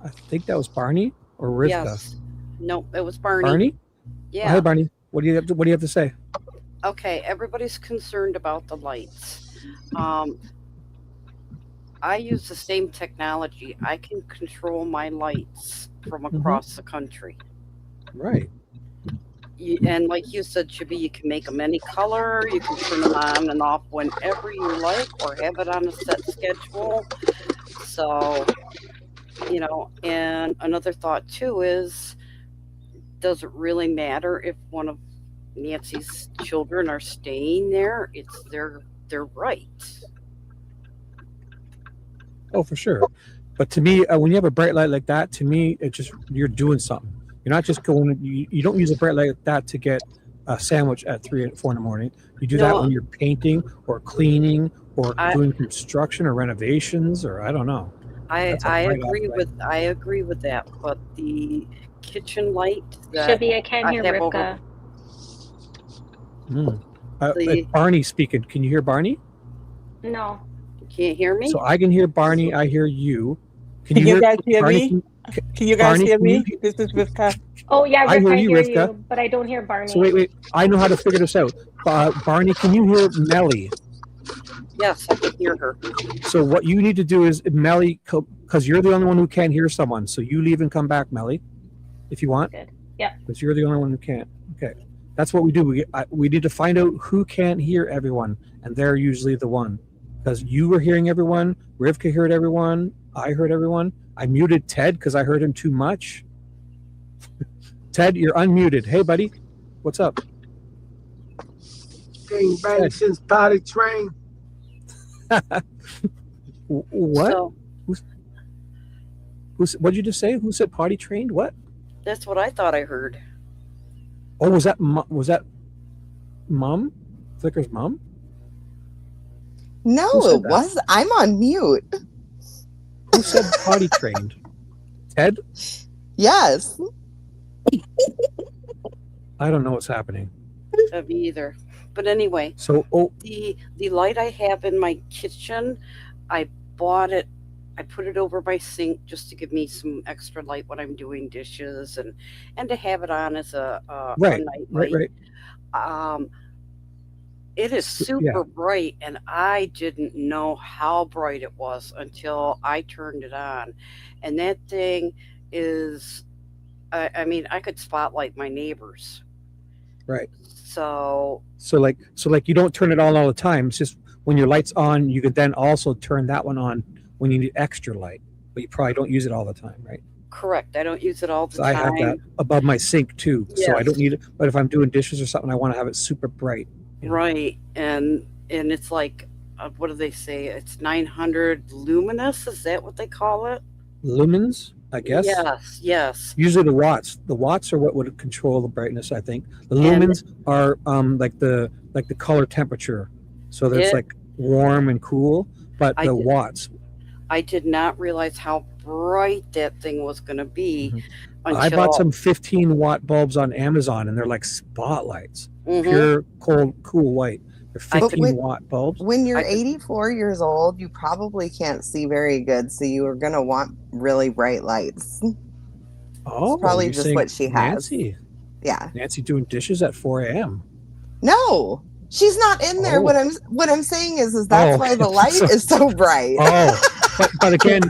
I think that was Barney or Rivka. Yes. No, it was Barney. Barney? Yeah. Oh, hey, Barney. What do you have to say? Okay, everybody's concerned about the lights. I use the same technology. I can control my lights from across the country. Right. And like you said, Shibby, you can make them any color. You can turn them on and off whenever you like, or have it on a set schedule. So, and another thought too is, does it really matter if one of Nancy's children are staying there? It's their right. Oh, for sure. But to me, when you have a bright light like that, to me, it just you're doing something. You're not just going. You don't use a bright light like that to get a sandwich at 3 or 4 in the morning. You do that when you're painting or cleaning or doing construction or renovations, or I don't know. I agree with that. But the kitchen light. Shibby, I can't hear have Rivka. Barney speaking. Can you hear Barney? No. You can't hear me? So I can hear Barney. I hear you. Can you guys hear Barney? me? Can you guys Barney, hear can me? you- This is Rivka. Oh, yeah, Rivka, I hear you, Rivka. you, but I don't hear Barney. So wait. I know how to figure this out. Barney, can you hear Melly? Yes, I can hear her. So what you need to do is, Melly, because you're the only one who can't hear someone. So you leave and come back, Melly, if you want. Good. Yeah. Because you're the only one who can't. Okay. That's what we do. We need to find out who can't hear everyone, and they're usually the one. Because you were hearing everyone, Rivka heard everyone, I heard everyone. I muted Ted because I heard him too much. Ted, you're unmuted. Hey, buddy, what's up? Bang bang Ted. since potty train. What? So What'd you just say? Who said potty trained? What? that's what I thought I heard. Oh, was that Mom? Flicker's mom? No, Who said it that? was. I'm on mute. Who said potty trained? Ted? Yes. I don't know what's happening. Me either. But anyway, So, the light I have in my kitchen, I bought it. I put it over my sink just to give me some extra light when I'm doing dishes and to have it on as a right, night right, light. right. It is So, super yeah. bright, and I didn't know how bright it was until I turned it on. And that thing is, I mean, I could spotlight my neighbors. Right. So So like you don't turn it on all the time. It's just when your light's on, you could then also turn that one on when you need extra light, but you probably don't use it all the time, right? correct. I don't use it all the So I time. have that above my sink too, so I don't Yes. need it. But if I'm doing dishes or something, I want to have it super bright. Right. And it's like, what do they say? It's 900 luminous. Is that what they call it? Lumens, I guess. Yes. Yes. Usually the watts. The watts are what would control the brightness, I think. The And- lumens are like the color temperature. So that's It- like warm and cool, but I the did- watts. I did not realize how bright that thing was going to be until I bought some 15-watt bulbs on Amazon, and they're like spotlights, Mhm. pure, cool white. They're But 15-watt bulbs. When you're 84 years old, you probably can't see very good, so you are going to want really bright lights. Oh, It's probably you're just saying what she has. Nancy. Yeah. Nancy doing dishes at 4 a.m. No, she's not in there. Oh. What I'm saying is that's Oh, why the light so- is so bright. Oh, but again,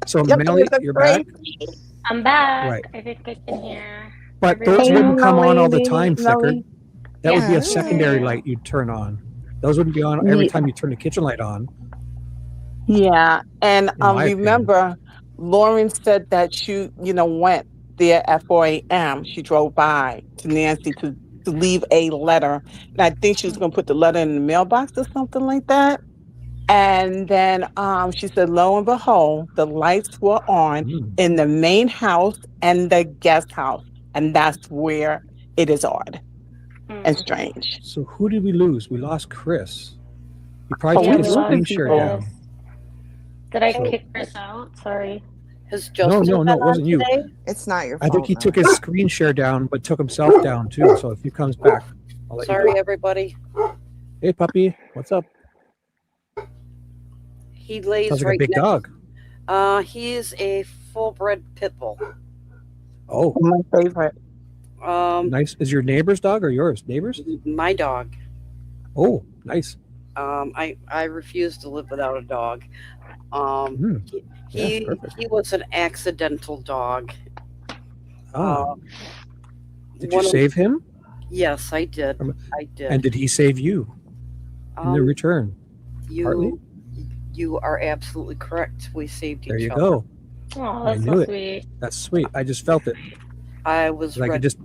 so Yep, Melly, that's you're great. back. I'm back. Right. I think I can hear. But those everyone. wouldn't come on all the Melly, time, Flicker. Melly. That would be Yeah. a secondary light you'd turn on. Those wouldn't be on every Yeah. time you turn the kitchen light on. Yeah, and In my opinion. remember, Lauren said that she, went there at 4 a.m. She drove by to Nancy to leave a letter, and I think she was going to put the letter in the mailbox or something like that. And then she said, lo and behold, the lights were on in the main house and the guest house, and that's where it is odd and strange. So who did we lose? We lost Chris. He probably Oh, took we his lost screen share people. down. Did I So- kick Chris out? Sorry. Has No, Justin no, been it wasn't on you. today? It's not your I fault. think he took his Melly. screen share down, but took himself down too. So if he comes back, I'll let you Sorry, know. everybody. Hey, puppy, what's up? He lays Sounds like right a big next. dog. He's a full-bred pit bull. Oh, My favorite. nice. Is your neighbor's dog or yours? Neighbor's? My dog. Oh, nice. I refuse to live without a dog. Yeah, He perfect. he was an accidental dog. Ah, did you one of- save him? Yes, I did. I did. And did he save you in the return? Partly. You are absolutely correct. We saved There each you other. go. Oh, I that's knew so it. sweet. That's sweet. I just felt it. I was Like ready. it just.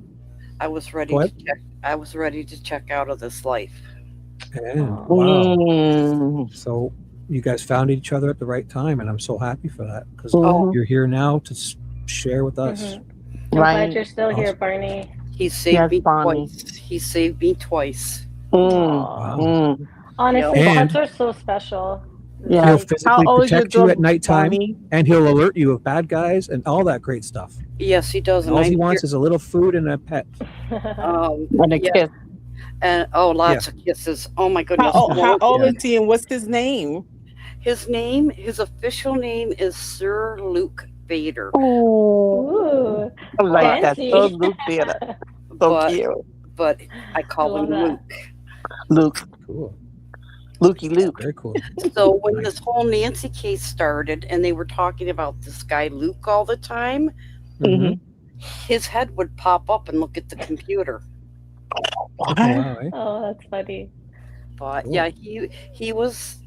I was ready Go to ahead. check. I was ready to check out of this life. And wow. Mm. So you guys found each other at the right time, and I'm so happy for that because Mhm. you're here now to share with us. I'm glad Right. you're still here, Awesome. Barney. He saved Yes, me Bonnie. twice. He saved me twice. Wow. Mm. Honestly, And- pets are so special. It's Yeah. He'll like- physically How old is your protect you at dog, nighttime, Bonnie? and he'll alert you of bad guys and all that great stuff. Yes, he does. And all he wants is a little food and a pet. And a yeah, kiss. and lots of kisses. Oh my goodness. How old Yeah. is he and what's his name? His official name is Sir Luke Bader. Oh, Ooh, I like that. fancy. So Luke Theater. So But- cute. But I call I him love that. Luke. Luke. Cool. Lukey Luke. Very cool. So when this whole Nancy case started and they were talking about this guy Luke all the time, Mhm. his head would pop up and look at the computer. Oh, wow, eh? Oh, that's funny. But Cool. yeah, he was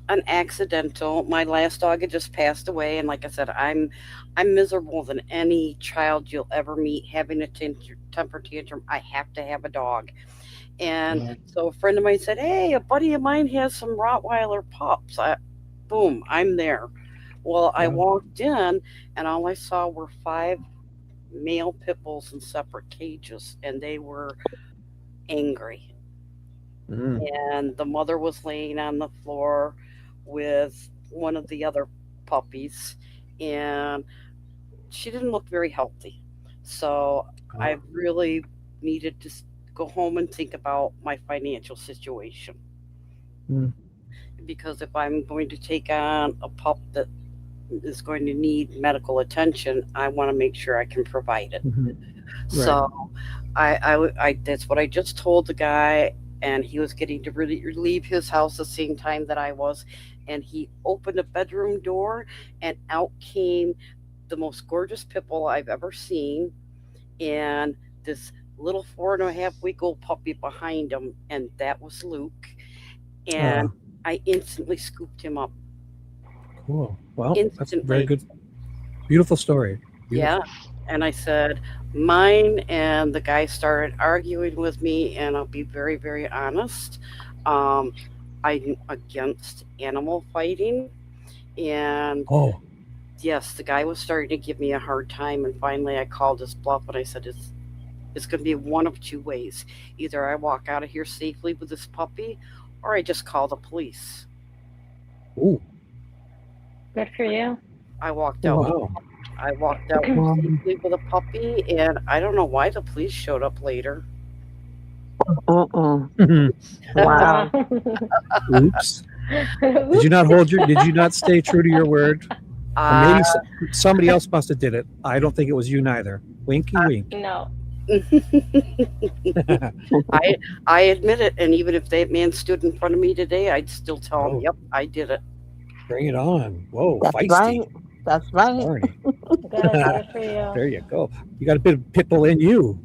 an accidental. My last dog had just passed away, and like I said, I'm miserable than any child you'll ever meet having a temper tantrum. I have to have a dog. And so a friend of mine said, "Hey, a buddy of mine has some Rottweiler pups." Boom, I'm there. Well, I walked in, and all I saw were 5 male pit bulls in separate cages, and they were angry. And the mother was laying on the floor with one of the other puppies, and she didn't look very healthy. So I really needed to go home and think about my financial situation. Because if I'm going to take on a pup that is going to need medical attention, I want to make sure I can provide it. So I that's what I just told the guy, and he was getting to really leave his house the same time that I was, and he opened a bedroom door, and out came the most gorgeous pit bull I've ever seen, and this little 4.5-week-old puppy behind him, and that was Luke. And I instantly scooped him up. Cool. Well, that's a Instantly. very good, beautiful story. Yeah. And I said, mine, and the guy started arguing with me, and I'll be very, very honest. I'm against animal fighting. And yes, the guy was starting to give me a hard time, and finally I called his bluff, and I said, it's going to be one of 2 ways. Either I walk out of here safely with this puppy, or I just call the police. Ooh. Good for you. I walked out. I walked out safely with a puppy, and I don't know why the police showed up later. Wow. Oops. Did you not stay true to your word? Or maybe somebody else must have did it. I don't think it was you neither. Winky wink. No. I admit it, and even if that man stood in front of me today, I'd still tell him, "Yep, I did it." Bring it on. Whoa, That's feisty. right. That's right. Barney. Good for you. There you go. You got a bit of pit bull in you.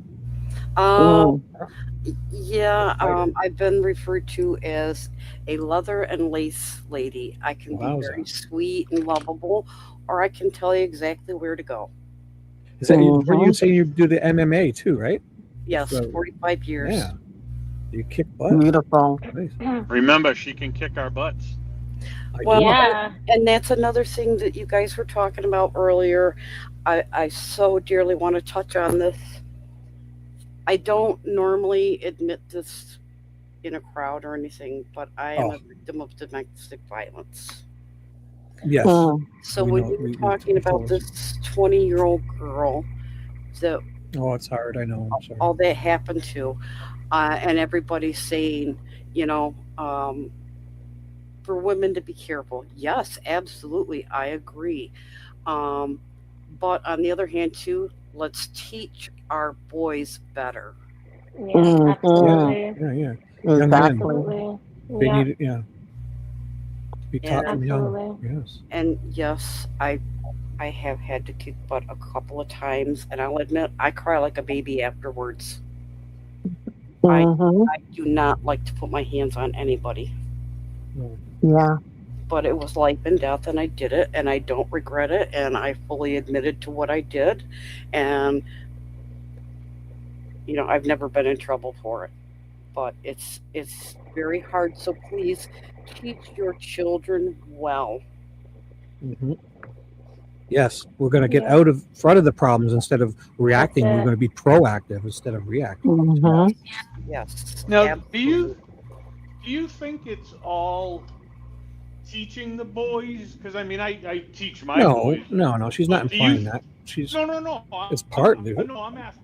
Yeah, I've been referred to as a leather and lace lady. I can be very sweet and lovable, or I can tell you exactly where to go. Is that you say you do the MMA too, right? Yes, So- 45 years. Yeah. You kick butt. Beautiful. Nice. Remember, she can kick our butts. Well, Yeah. and that's another thing that you guys were talking about earlier. I so dearly want to touch on this. I don't normally admit this in a crowd or anything, but I am a victim of domestic violence. Yes. So We when know- you were we talking about told us. this 20-year-old girl that Oh, it's hard. I know. I'm sorry. all that happened to, and everybody's saying, for women to be careful. Yes, absolutely, I agree. But on the other hand, too, let's teach our boys better. Yeah, absolutely. Yeah. Young men. Absolutely. They Yeah. need it. Yeah. To be taught from young. Absolutely. Yes. And yes, I have had to kick butt a couple of times, and I'll admit I cry like a baby afterwards. I do not like to put my hands on anybody. Yeah. But it was life and death, and I did it, and I don't regret it, and I fully admitted to what I did, and I've never been in trouble for it. But it's very hard, so please teach your children well. Yes, we're going to get out of front of the problems instead of reacting. That's We're it. going to be proactive instead of reacting. Yes. Now, do you think it's all teaching the boys? Because I mean, I teach my boys. No. She's not Do you- implying that. She's No. It's part of it. No, I'm asking.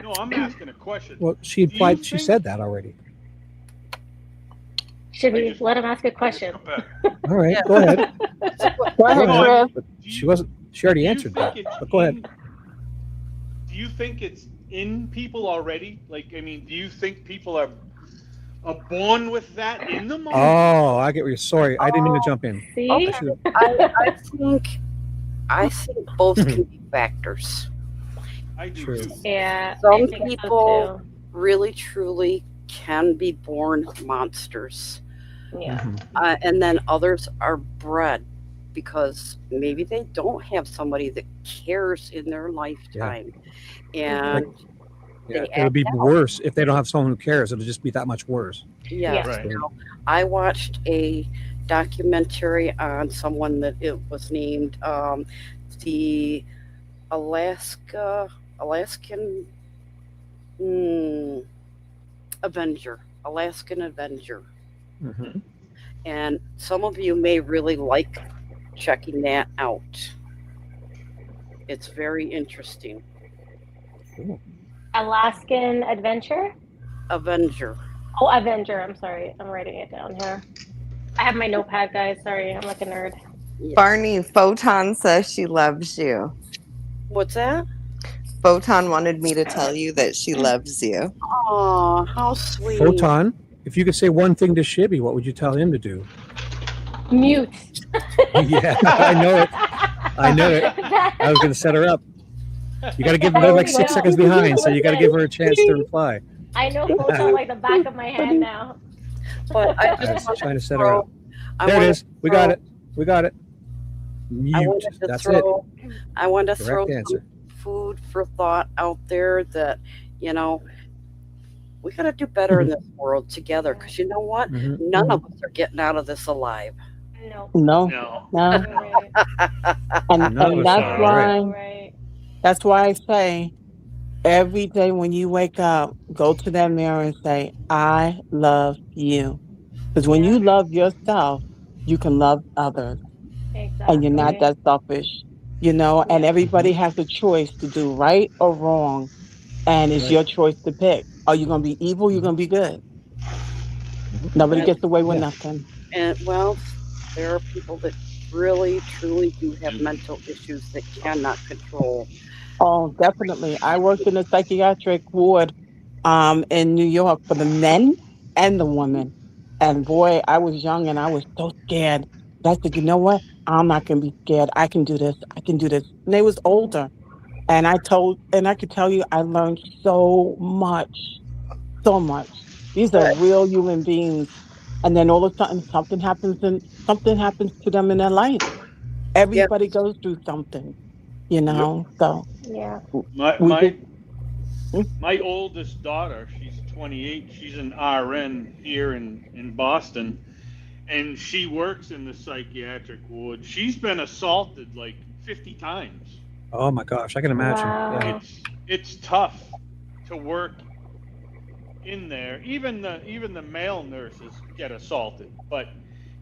No, I'm asking a question. Well, she implied. you She think- said that already. Shibby, let him ask a question. All right, go ahead. Go ahead, Go ahead. Chris. But she wasn't. She already answered that. But go ahead. Do you think it's in people already? Like, I mean, do you think people are born with that in them? Oh, I get where you're. Sorry, I didn't mean to jump in. See? I should've- I think both can be factors. I do True. too. Yeah. Some I think so, people too. really truly can be born monsters. Yeah. And then others are bred because maybe they don't have somebody that cares in their lifetime, and they It'll act be out. worse if they don't have someone who cares. It'll just be that much worse. Yes. So- Now, I watched a documentary on someone that it was named the Alaskan Avenger, Alaskan Avenger. Mhm. And some of you may really like checking that out. It's very interesting. Alaskan Adventure? Avenger. Oh, Avenger. I'm sorry. I'm writing it down here. I have my notepad, guys. Sorry, I'm like a nerd. Barney, Photon says she loves you. What's that? Photon wanted me to tell you that she loves you. Oh, how sweet. Photon, if you could say one thing to Shibby, what would you tell him to do? Mute. Yeah, I know it. I know it. I was going to set her up. You got to give her they're like 6 seconds behind, so you got to give her a chance to reply. I know Photon like the back of my hand now. But I I was just want trying to to set her up. I There it wanna is. We got it. We got it. Mute. I wanted to That's throw it. I wanted to Correct throw answer. some food for thought out there that, you know, we got to do better in this world together, because you know what? Mhm. None of us are getting out of this alive. No. No, no. And None of us that's are, why Right. that's why I say every day when you wake up, go to that mirror and say, I love you. Because when you love yourself, you can love others. And you're not Exactly. that selfish, you know, and everybody has a choice to do right or wrong. And it's Right. your choice to pick. Are you going to be evil? You're going to be good. Nobody And, gets away with Yeah. nothing. and well, there are people that really, truly do have mental issues that cannot control. Oh, definitely. I worked in a psychiatric ward in New York for the men and the women. And boy, I was young and I was so scared. But I said, you know what? I'm not gonna be scared. I can do this. I can do this. And they was older. And I could tell you I learned so much. So much. These are real human beings. And then all of a sudden something happens to them in their life. Everybody goes through something, you know. So Yeah. My we my just my oldest daughter, she's 28. She's an RN here in Boston, and she works in the psychiatric ward. She's been assaulted like 50 times. Oh my gosh, I can imagine. Yeah. It's tough to work in there. Even the male nurses get assaulted, but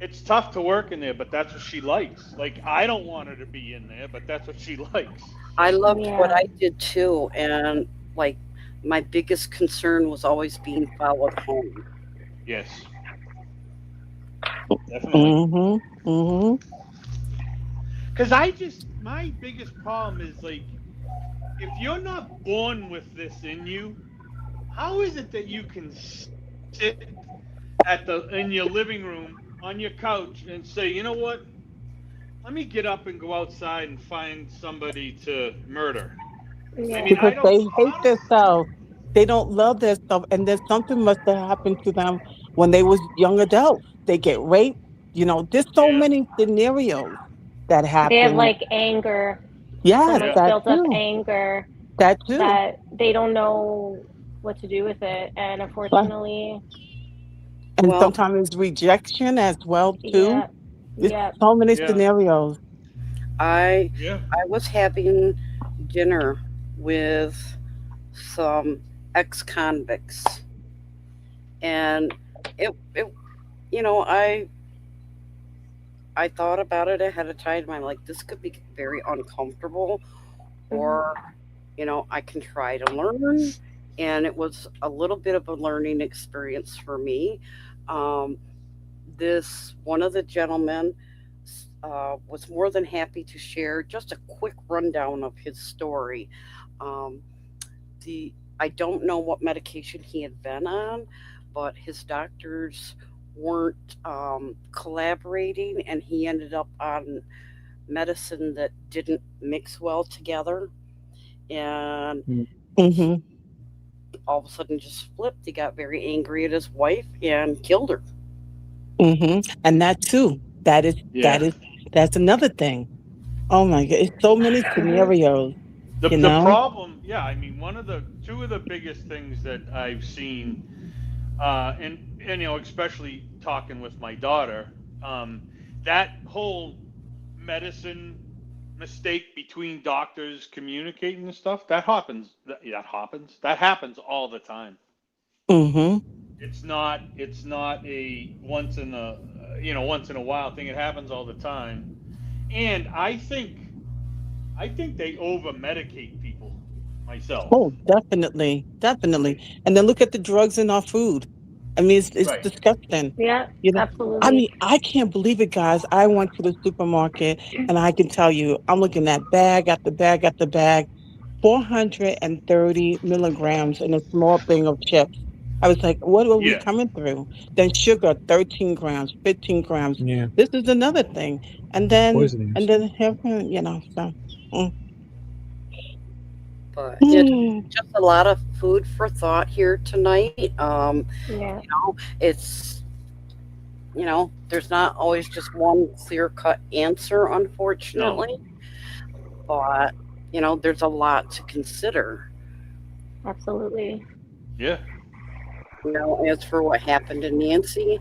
it's tough to work in there. But that's what she likes. Like, I don't want her to be in there, but that's what she likes. I loved what I did too, and like my biggest concern was always being followed home. Yes. Definitely. Mm-hmm. Mm-hmm. Because my biggest problem is, like, if you're not born with this in you, how is it that you can sit in your living room on your couch and say, you know what? Let me get up and go outside and find somebody to murder. I mean, Because they hate themselves. They don't love themselves. And then something must have happened to them when they was young adults. They get raped. You know, there's so many scenarios that They have happen. like anger. So Yes, much that built up too. anger That too. that they don't know what to do with it. And unfortunately, And sometimes it's rejection as well too. yeah. There's Yeah. so many Yeah. scenarios. I was having dinner with some ex-convicts, and it you know, I thought about it ahead of time. I'm like, this could be very uncomfortable, or you know, I can try to learn. And it was a little bit of a learning experience for me. This one of the gentlemen was more than happy to share just a quick rundown of his story. Um, I don't know what medication he had been on, but his doctors weren't collaborating, and he ended up on medicine that didn't mix well together. And Mm-hmm. all of a sudden just flipped. He got very angry at his wife and killed her. And that too. Yeah. That's another thing. Oh my God, it's so many scenarios. The You the know. problem, yeah, I mean, two of the biggest things that I've seen, and especially talking with my daughter, that whole medicine mistake between doctors communicating and stuff, that happens. That happens all the time. Mm-hmm. It's not a once in a while thing. It happens all the time, and I think they over medicate people. Myself. Oh, definitely, definitely. And then look at the drugs in our food. I mean, it's Right. disgusting. Yeah, You know, I absolutely. mean, I can't believe it, guys. I went to the supermarket and I can tell you, I'm looking at bag after bag after bag, 430 milligrams in a small thing of chips. I was like, what are we Yeah. coming through? Then sugar, 13 grams, 15 grams. Yeah. This is another thing. And It's and poisonous. then heroin, so. mm. But Mm. just a lot of food for thought here tonight. Yeah. It's there's not always just one clear cut answer, unfortunately. But there's a lot to consider. Absolutely. Yeah. As for what happened to Nancy,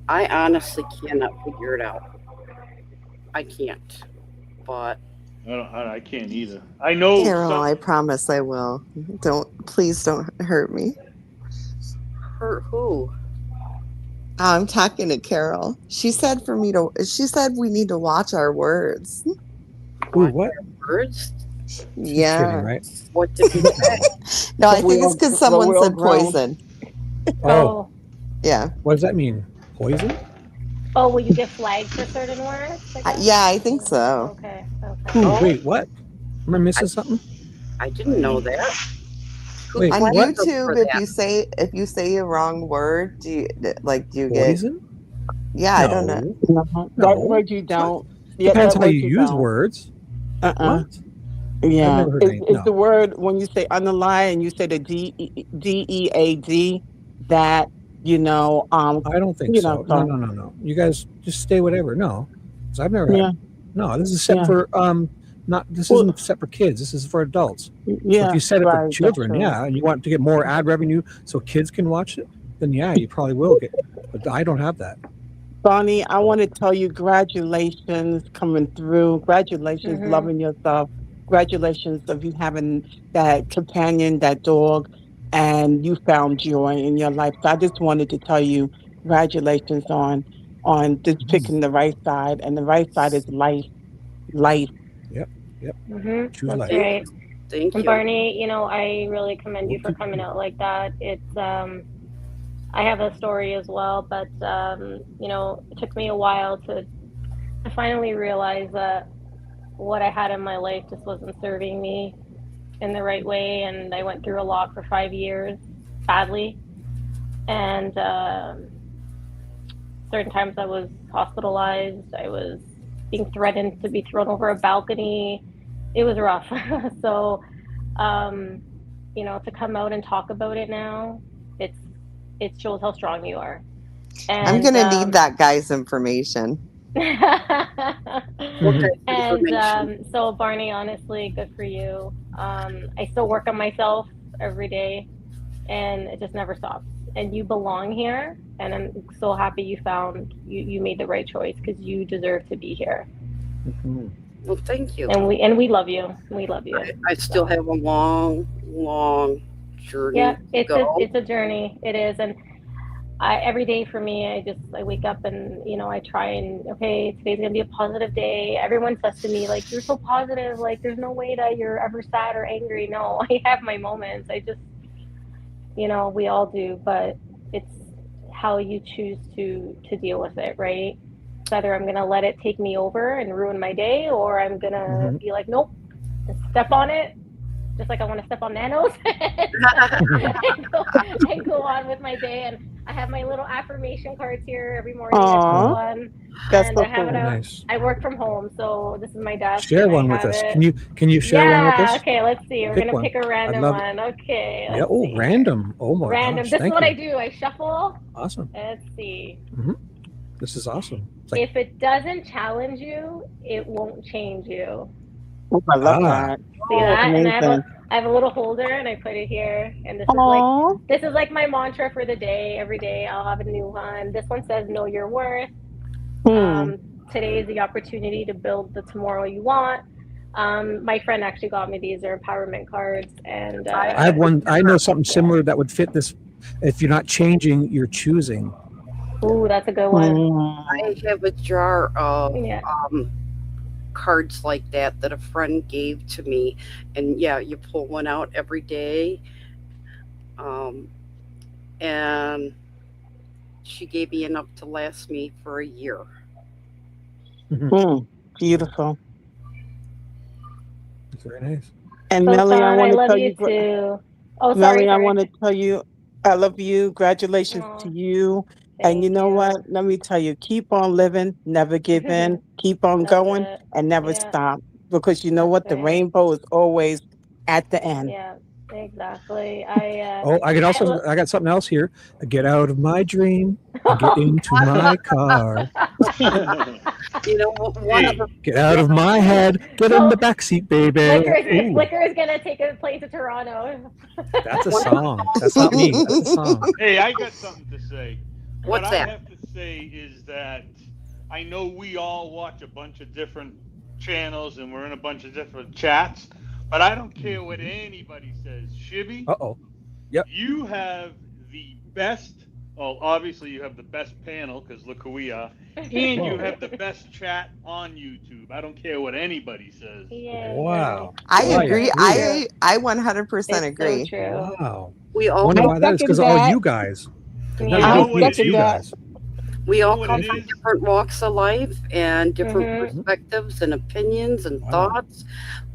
I honestly cannot figure it out. I can't. But I can't either. I know Carol, I promise I will. Please don't hurt me. Hurt who? I'm talking to Carol. She said we need to watch our words. Ooh, what? Words? Yeah. Kidding, right? What did you say? No, I think it's because someone said poison. Oh. Yeah. What does that mean? Poison? Oh, will you get flagged for certain words? Yeah, I think so. Okay. Ooh, wait, what? Am I missing something? I didn't know that. Wait, On what? YouTube, if you say a wrong word, do you get? Poison? Yeah, I don't know. That word you don't. Yeah, Depends that how word you use don't. words. Uh-uh. What? Yeah, I've never heard any. it's No. the word when you say underline and you say the DEAD, that I don't think so. No. You guys just stay whatever. No, 'cause I've never Yeah. had. No, this is set Yeah. for not. This isn't set for kids. This is for adults. So Yeah, if you set it right, for that's children, true. yeah, and you want to get more ad revenue so kids can watch it, then yeah, you probably will get. But I don't have that. Bonnie, I want to tell you, congratulations coming through. Congratulations, Mhm. loving yourself. Congratulations of you having that companion, that dog, and you found joy in your life. So I just wanted to tell you, congratulations on just picking the right side, and the right side is life. Life. Yep. Choose That's life. right. Thank And you. Barney, I really commend you for coming out like that. It's I have a story as well, but it took me a while to finally realize that what I had in my life just wasn't serving me in the right way, and I went through a lot for 5 years, sadly. And certain times I was hospitalized. I was being threatened to be thrown over a balcony. It was rough. So, to come out and talk about it now, it shows how strong you are. And, I'm gonna need that guy's information. And so, Barney, honestly, good for you. I still work on myself every day, and it just never stops. And you belong here, and I'm so happy you made the right choice, because you deserve to be here. Well, thank you. And we love you. We love you. I still have a long journey. Yeah, to go. it's a journey. It is, and every day for me, I wake up and I try and today's gonna be a positive day. Everyone says to me, like, you're so positive, like there's no way that you're ever sad or angry. No, I have my moments. I just we all do, but it's how you choose to deal with it, right? It's either I'm gonna let it take me over and ruin my day, or I'm gonna be like, nope, and step on it, just like I want to step on nanos and go on with my day, and I have my little affirmation cards here every morning. I Aw, pull one, that's and so I have it cool. out. Nice. I work from home, so this is my desk, Share and I one with have us. it. Can you share one with Yeah. us? Okay. Let's see. We're Pick gonna one. pick a I'd random love. one. Okay. Yeah. Let's Oh, see. random. Oh my Random. gosh. This is Thank what I you. do. I shuffle. Awesome. Let's see. This is awesome. It's like If it doesn't challenge you, it won't change you. Oh, I love ah. that. See that? And Amazing. I have a little holder, and I put it here. And Aw. this is like my mantra for the day. Every day I'll have a new one. This one says, "Know your worth." Hmm. Today is the opportunity to build the tomorrow you want. My friend actually got me these. They're empowerment cards, and I have one. I know something similar that would fit this. If you're not changing, you're choosing. Ooh, that's a good one. I have a jar of Yeah. cards like that a friend gave to me, and yeah, you pull one out every day. And she gave me enough to last me for a year. Beautiful. It's very nice. And So Melly, I fun. I want to love tell you you, too. Oh, Melly, sorry. I want to tell you, I love you. Congratulations Aw, to you. And you thank know you. what? Let me tell you, keep on living, never give in, keep on That's going, it. and never Yeah. stop. Because you know That's what? The right. rainbow is always at the end. Yeah. Exactly. Oh, I got something else here. Get out of my dream and get into my car. You know, one of the Get out of my head. Get in the backseat, baby. Ooh, Flicker is gonna take a plane to Toronto. that's a song. That's not me. That's a song. Hey, I got something to say. What's what that? I have to say is that I know we all watch a bunch of different channels and we're in a bunch of different chats, but I don't care what anybody says. Shibby, Uh-oh. Yep. you have the best, well, obviously you have the best panel because look who we are, and you have the best chat on YouTube. I don't care what anybody says. Wow. I Oh, agree. yeah. I 100% agree. Wow. We I all wonder come, why that is, because all you guys. It's You not know just what me, it it's you is? guys. we all what come it from is? different walks of life and different Mhm. perspectives and opinions and Wow. thoughts,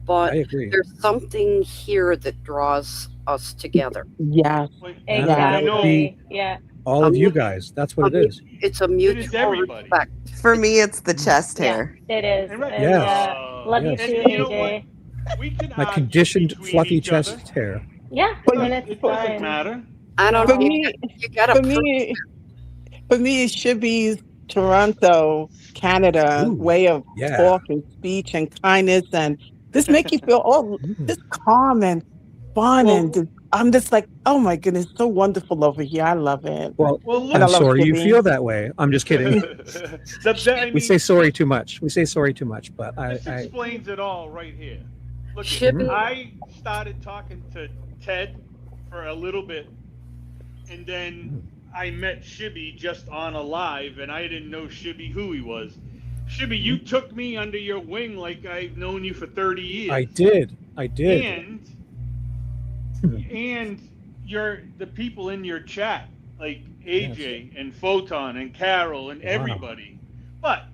but I agree. there's something here that draws us together. Yes. Like, And that would be Exactly. Yeah. all of you guys. That's what it is. It's a it is mutual everybody. respect. For me, it's the chest Yeah. hair. It is. And right, And, Yes. love Yes. you too, and you know AJ. what? We can My argue conditioned, between fluffy each other. chest hair. Yeah. But And it's It doesn't fine. matter. I don't for know. me, You gotta for prove me, for me, it should be Toronto, Canada Ooh. way of Yeah. talk and speech and kindness, and this make you feel just calm and fun, Well, and I'm just like, oh my goodness, so wonderful over here. I love it, Well, and I I'm love sorry you Shibby. feel that way. I'm just kidding. I We mean, say sorry too much. We say sorry too much, but this I explains it all right here. Look, Shibby. I started talking to Ted for a little bit, and then I met Shibby just on a live, and I didn't know Shibby who he was. Shibby, you took me under your wing like I've known you for 30 years. I did. And the people in your chat, like AJ and Photon and Carol and everybody. But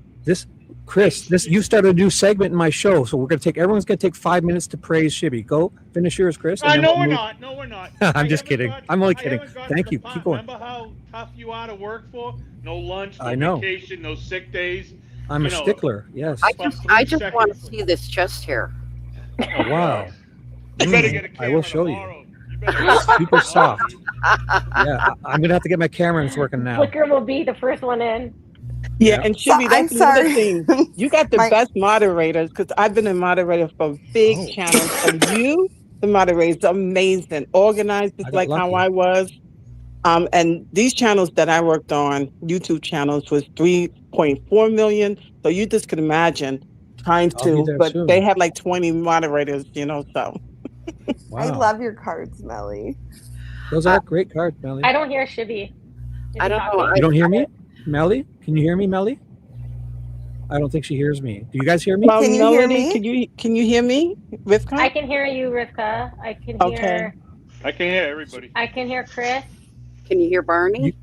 Chris, you started a new segment in my show, so everyone's gonna take 5 minutes to praise Shibby. Go finish yours, Chris. and then no, we'll we're move- not. No, we're not. I'm just kidding. I'm only kidding. haven't got Thank to you. the Keep part. going. Remember how tough you are to work for? No lunch, no I know. vacation, no sick days. I'm You a know, stickler. Yes. I just want to see this chest hair. Oh, wow. You better get a I will camera show tomorrow. you. Super soft. Yeah, I'm gonna have to get my camera and it's working now. Flicker will be the first one in. Yeah, and So, Shibby, I'm that's another sorry. thing. You got the best moderators because I've been a moderator for big channels, and you, the moderator, amazing, organized, just got like how lucky. I was. And these channels that I worked on, YouTube channels, was 3.4 million. So you just can imagine trying I'll be to, there but soon. they had like 20 moderators, so. Wow. I love your cards, Melly. Those are great cards, Melly. I don't hear Shibby. I don't know. You don't hear me, Melly? Can you hear me, Melly? I don't think she hears me. Do you guys hear me? Can you hear Melody, me? Can you hear me, Rivka? I can hear you, Rivka. I can Okay. hear. I can hear everybody. I can hear Chris. Can you hear Barney?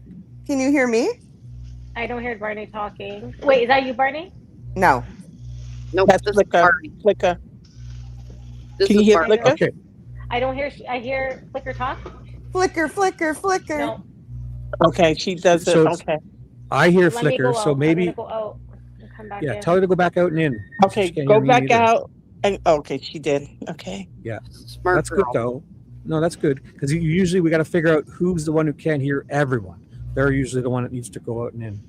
Can you hear me? I don't hear Barney talking. Wait, is that you, Barney? No. Nope. That's This is Flicker. Barney. Flicker. This Can you is hear Barney. Flicker? Okay. I don't hear. I hear Flicker talk. Flicker, flicker, flicker. No, Okay, she does it. So it's- Okay. I hear let me flicker, go so out. maybe I'm gonna go out and come back yeah. in. Tell her to go back out and in. Okay, She can't go hear me back either. out. And okay, she did. Okay. Yeah, Smart that's girl. good though. No, that's good because usually we got to figure out who's the one who can't hear everyone. They're usually the one that needs to go out and in.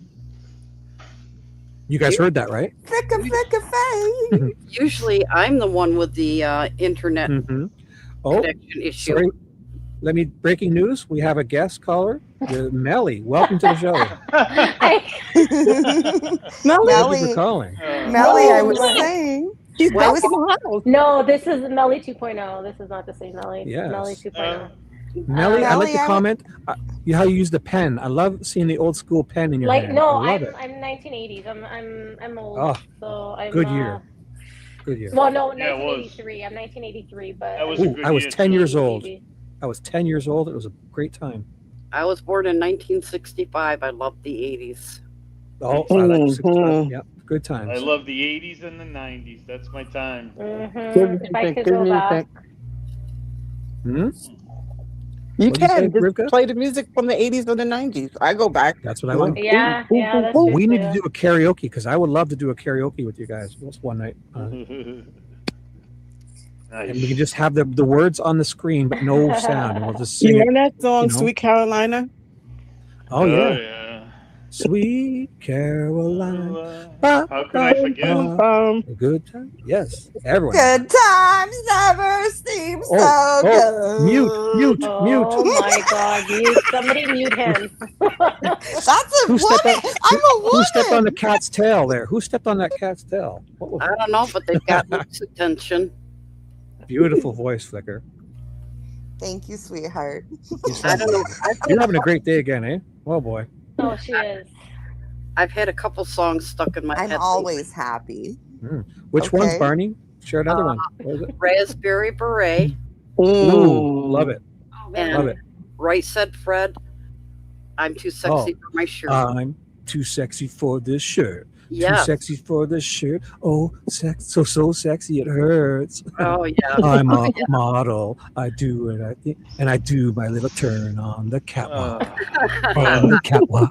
You guys heard that, right? Flicker, flicker, face. Usually I'm the one with the internet Mm-hmm. Oh, connection issue. sorry. Breaking news. We have a guest caller, Melly. Welcome to the show. Melly, Thank you for calling. Melly, I was saying. she's I back was in the house. No, this is Melly 2.0. This is not the same Melly. Yes. Melly 2.0. Melly, I like Melly, the I- comment. How you use the pen. I love seeing the old school pen in your Like hand. no, I love I'm it. 1980s. I'm old. Oh, so I'm good year. Good year. Well, no, Yeah, it was. 1983. I'm 1983, but That was a Ooh, good I was year, 10 too. years old. Baby. I was 10 years old. It was a great time. I was born in 1965. I love the 80s. Oh, I like 65. Mhm. Yeah, good times. I love the 80s and the 90s. That's my time. Good If I music, could good go back. music. Hmm? You What'd you say, can just Rivka? play the music from the 80s or the 90s. I go back. That's what I I'm want. like, Yeah, ooh, yeah, ooh, that's ooh, true. We need to too. do a karaoke because I would love to do a karaoke with you guys one night. And we can just have the words on the screen but no sound, and we'll just You sing it. know that song, you know? Sweet Carolina? Oh yeah, yeah. Sweet Caroline. How could I forget? A good time. Yes, everyone. Good times never seem so good. Mute. Oh my God! Mute. Somebody mute him. That's a Who stepped woman. on? I'm a woman. Who stepped on the cat's tail there? Who stepped on that cat's tail? What was I don't know, but they've got Luke's attention. beautiful voice, Flicker. Thank you, sweetheart. I don't know. You're having a great day again, eh? Oh boy. Oh, she is. I've had a couple songs stuck in my I'm head. always happy. Which one's Okay. Barney? Share another one. What was it? Raspberry Beret Ooh, love it. and Love it. Right Said Fred. I'm too sexy for my shirt. I'm too sexy for this shirt. Yes. Too sexy for this shirt. Oh, so sexy it hurts. Oh yeah. I'm a model. I do it. I think, and I do my little turn on the catwalk. On the catwalk.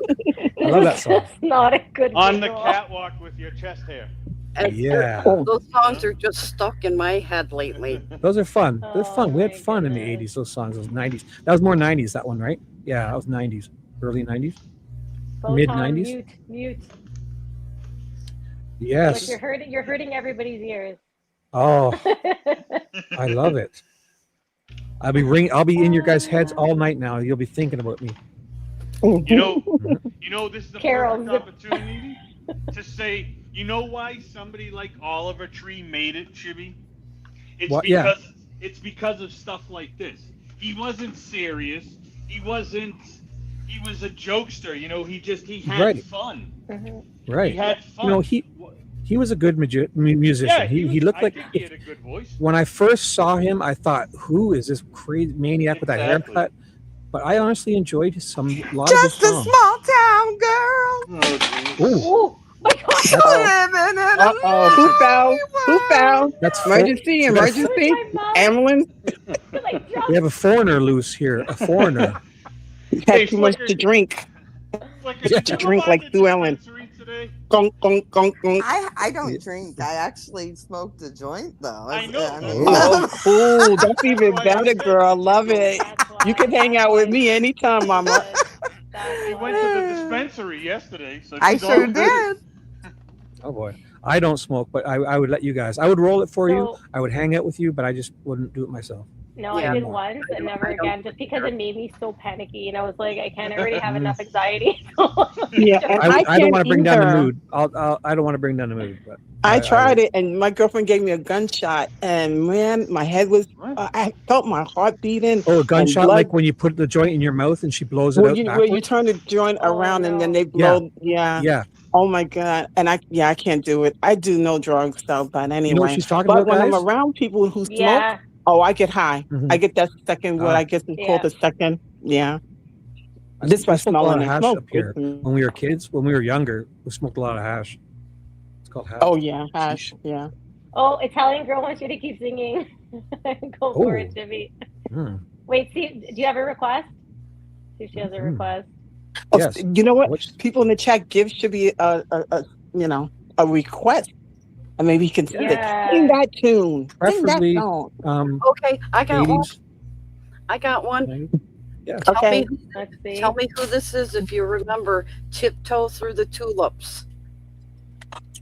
I love that song. That's not a good On the visual. catwalk with your chest hair. And Yeah. those songs are just stuck in my head lately. Those are fun. They're fun. We had my fun in the 80s, those songs, those 90s. That was more 90s, that one, right? Yeah, that was 90s. Early 90s? Photon, Mid-90s? Mute. Yes. Look, you're hurting everybody's ears. Oh, I love it. I'll be in your guys' heads all night now. You'll be thinking about me. You know, this is the Carol, perfect opportunity to say, you know why somebody like Oliver Tree made it, Shibby? It's What? Yeah. because of stuff like this. He wasn't serious. He was a jokester, you know, he had Right. fun. Right. He had fun. You know, he was a good musician. Yeah, he looked I like, think he had a good voice. when I first saw him, I thought, who is this crazy maniac with that Exactly. haircut? But I honestly enjoyed a lot Just of his a songs. small town girl. Ooh, Oh my God! Living in a Uh-oh. Who fell? Who fell? that's Emergency, we got a- emergency. Ambulance. We have a foreigner loose here. A foreigner. Had too much to drink. Yeah. To drink like Sue Ellen. Gong, gong, gong, gong. I don't drink. I actually smoked a joint though. I know. Oh, that's even better, girl. Love it. You can hang out with me anytime, Mama. He went to the dispensary yesterday. So I she's sure all good. did. Oh boy. I don't smoke, but I would let you guys. I would roll it for you. So- I would hang out with you, but I just wouldn't do it myself. No, Yeah. I did once and never again, just because it made me so panicky, and I was like, I can't already have enough anxiety. Yeah, and I don't can't want to bring down the either. mood. I don't want to bring down the mood, but I tried it, and my girlfriend gave me a gunshot, and man, my head was. I felt my heart beating. Oh, a and gunshot blood. like when you put the joint in your mouth and she blows it Where out you backwards? turn the joint around and then they blow. Yeah. Yeah. Oh my God. And I can't do it. I do no drugs though, but anyway. You know what she's talking but about, when guys? I'm around people who smoke, Yeah. oh, I get high. Mhm. I get that second, what Ah. I guess is called the second. Yeah. This by We smoked a lot smelling of and hash smoke. up here when we were kids. When we were younger, we smoked a lot of hash. It's called hash. Oh yeah, hash. Yeah. Oh, Italian girl wants you to keep singing. Go for it, Oh. Jimmy. Hmm. Wait, see, do you have a request? See if she has a request. Oh, Yes. you know what? People in the chat give should be a request, and maybe he can sing that tune, sing that Preferably, song. Okay, I got one. 80s. I got one. Yeah. Tell Okay. me, tell me who this is if you remember "Tiptoe Through the Tulips."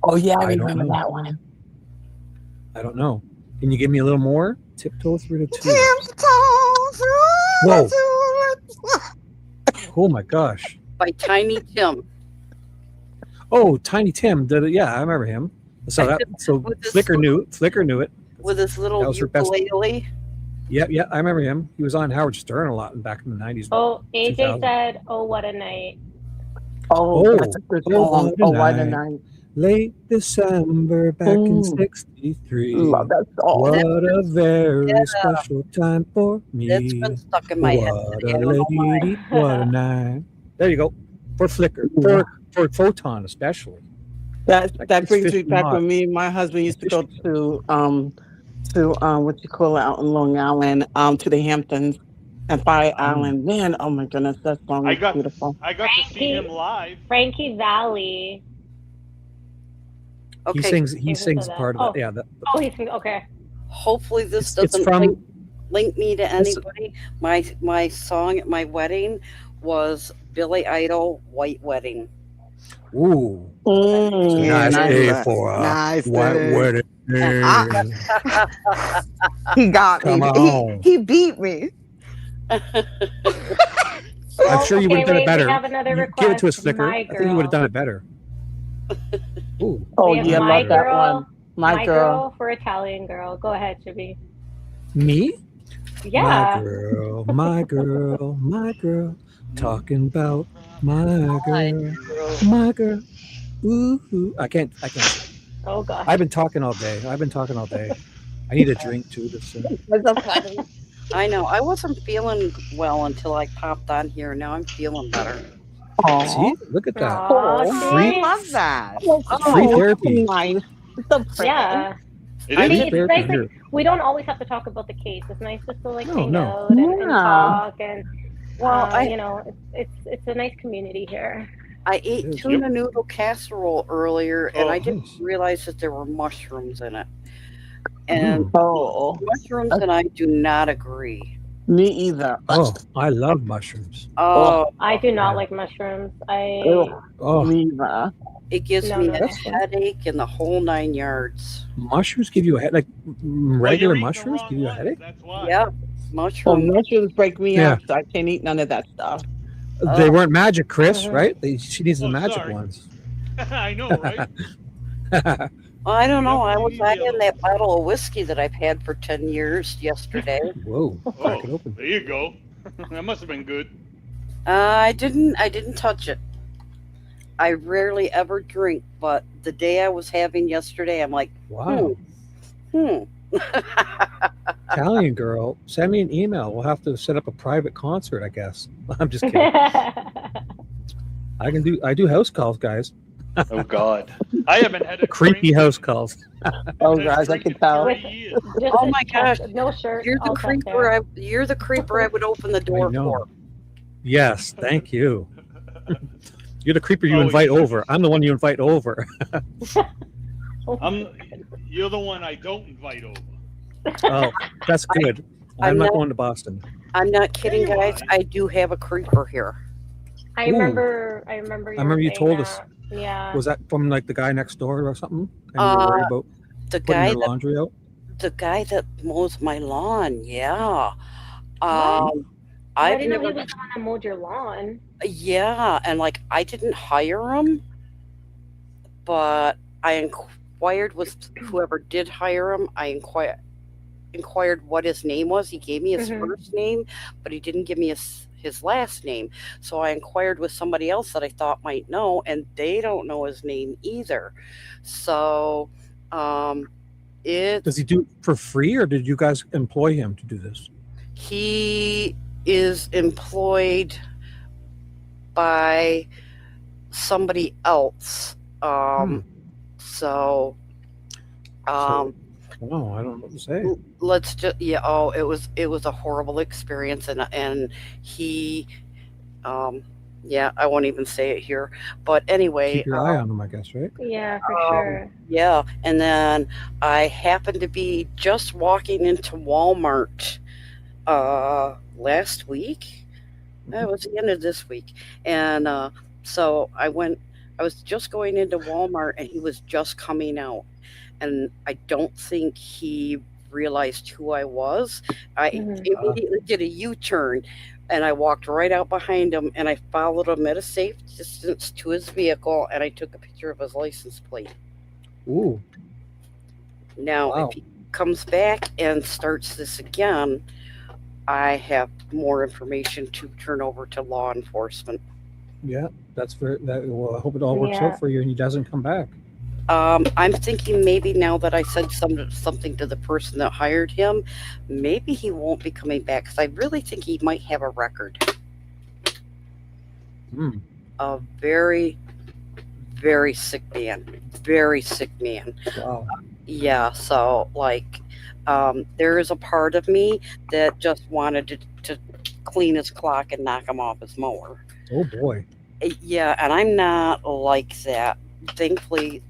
Oh yeah, I I don't remember know. that one. I don't know. Can you give me a little more? Tiptoe through the tulips. Tiptoe through Whoa. the tulips. Oh my gosh. By Tiny Tim. Oh, Tiny Tim did it. Yeah, I remember him. So With this Flicker knew it. Flicker knew it. with his That little was her best. ukulele. Yeah, I remember him. He was on Howard Stern a lot back in the 90s. Oh, AJ 2000. said, "Oh, what a night." Oh, that's a good song. Oh, what a night. Late December back in '63. Love that song. What a very special time for me. That's been stuck in my head What today. a I don't know why. lady, what a night. There you go. For Flicker. For Photon especially. That it's brings me 50 back when knots. me and my husband used to go to what you call it out in Long Island, to the Hamptons and Fire Island. Man, oh my goodness, that song is beautiful. I got to see him live. Frankie Valli. He Okay. sings part of that. Yeah. Oh, he's okay. Hopefully this It's doesn't from- link me to anybody. My song at my wedding was Billy Idol, "White Wedding." Ooh. Nice A for a nice white wedding. He got Come me. on. He beat me. I'm sure you would have done it better. We have another You request. give it to us, Flicker. My I think you would have Girl. done it better. Ooh. Oh We have yeah, My love that Girl. one. My girl. For Italian girl. Go ahead, Shibby. Me? Yeah. My girl, talking about my girl. Ooh. I can't. Oh gosh. I've been talking all day. I need a drink too. I know. I wasn't feeling well until I popped on here. Now I'm feeling better. See, look at that. Aw, Free, see? Love that. free therapy. Nice. So pretty. Yeah. It I is. mean, Free it's therapy nice. here. Like, we don't always have to talk about the case. It's nice just to like hang No. out and Yeah. talk and Well, you know, it's a nice community here. I ate tuna noodle casserole earlier, and Oh, I didn't nice. realize that there were mushrooms in it. And Oh, mushrooms and I do not agree. me either. Oh, I love mushrooms. Oh, I do not like mushrooms. Oh, Me either. it gives No, me no, a that's fine. headache and the whole 9 yards. mushrooms give you a head like Well, regular you're eating the mushrooms wrong give you a ones, headache. That's why. Yeah, Well, mushrooms. mushrooms break me Yeah. up, so I can't eat none of that stuff. They weren't magic, Chris, Mhm. right? She needs the Oh, magic sorry. ones. I know, right? I don't know. I was Definitely need in that bottle of whiskey that I've had for 10 years yesterday. Whoa, crack it Oh, open. there you go. That must have been good. I didn't touch it. I rarely ever drink, but the day I was having yesterday, I'm like, Wow. hmm. Italian girl, send me an email. We'll have to set up a private concert, I guess. I'm just kidding. I do house calls, guys. Oh God, I haven't had a Creepy drink house calls. Oh, guys, I can tell. With, years. just Oh a my chest- gosh. no shirt. You're the all chest creeper. hair. You're the creeper I would open the door know. for. Yes, thank you. You're the creeper you Oh, invite yeah. over. I'm the one you invite over. You're the one I don't invite over. Oh, that's good. I'm I'm not not- going to Boston. I'm not kidding, you guys. are. I do have a creeper here. I Ooh. remember. I remember you saying told us. that. Yeah. Was that from like the guy next door or something? And you were worried about The putting guy your that laundry out? the guy that mows my lawn. Yeah. I I've didn't know never. he was the one that mowed your lawn. Yeah, and like I didn't hire him, but I inquired with whoever did hire him. I inquired what his name was. He gave me his Mhm. first name, but he didn't give me his last name. So I inquired with somebody else that I thought might know, and they don't know his name either. So Does he do it for free, or did you guys employ him to do this? he is employed by somebody else. So Oh, I don't know what to say. Let's just yeah. Oh, it was a horrible experience, and he yeah, I won't even say it here. But anyway, Keep your eye on them, I guess, right? Yeah, for sure. yeah, and then I happened to be just walking into Walmart last week. It was the end of this week, and so I was just going into Walmart, and he was just coming out, and I don't think he realized who I was. I immediately did a U-turn, and I walked right out behind him, and I followed him at a safe distance to his vehicle, and I took a picture of his license plate. Ooh. Now, Wow. if he comes back and starts this again, I have more information to turn over to law enforcement. Yeah, that's very. Well, I hope it all works Yeah. out for you and he doesn't come back. I'm thinking maybe now that I said something to the person that hired him, maybe he won't be coming back because I really think he might have a record. Hmm. A very, very sick man. Very sick man. Wow. Yeah, so like there is a part of me that just wanted to clean his clock and knock him off his mower. Oh boy. Yeah, and I'm not like that. Thankfully,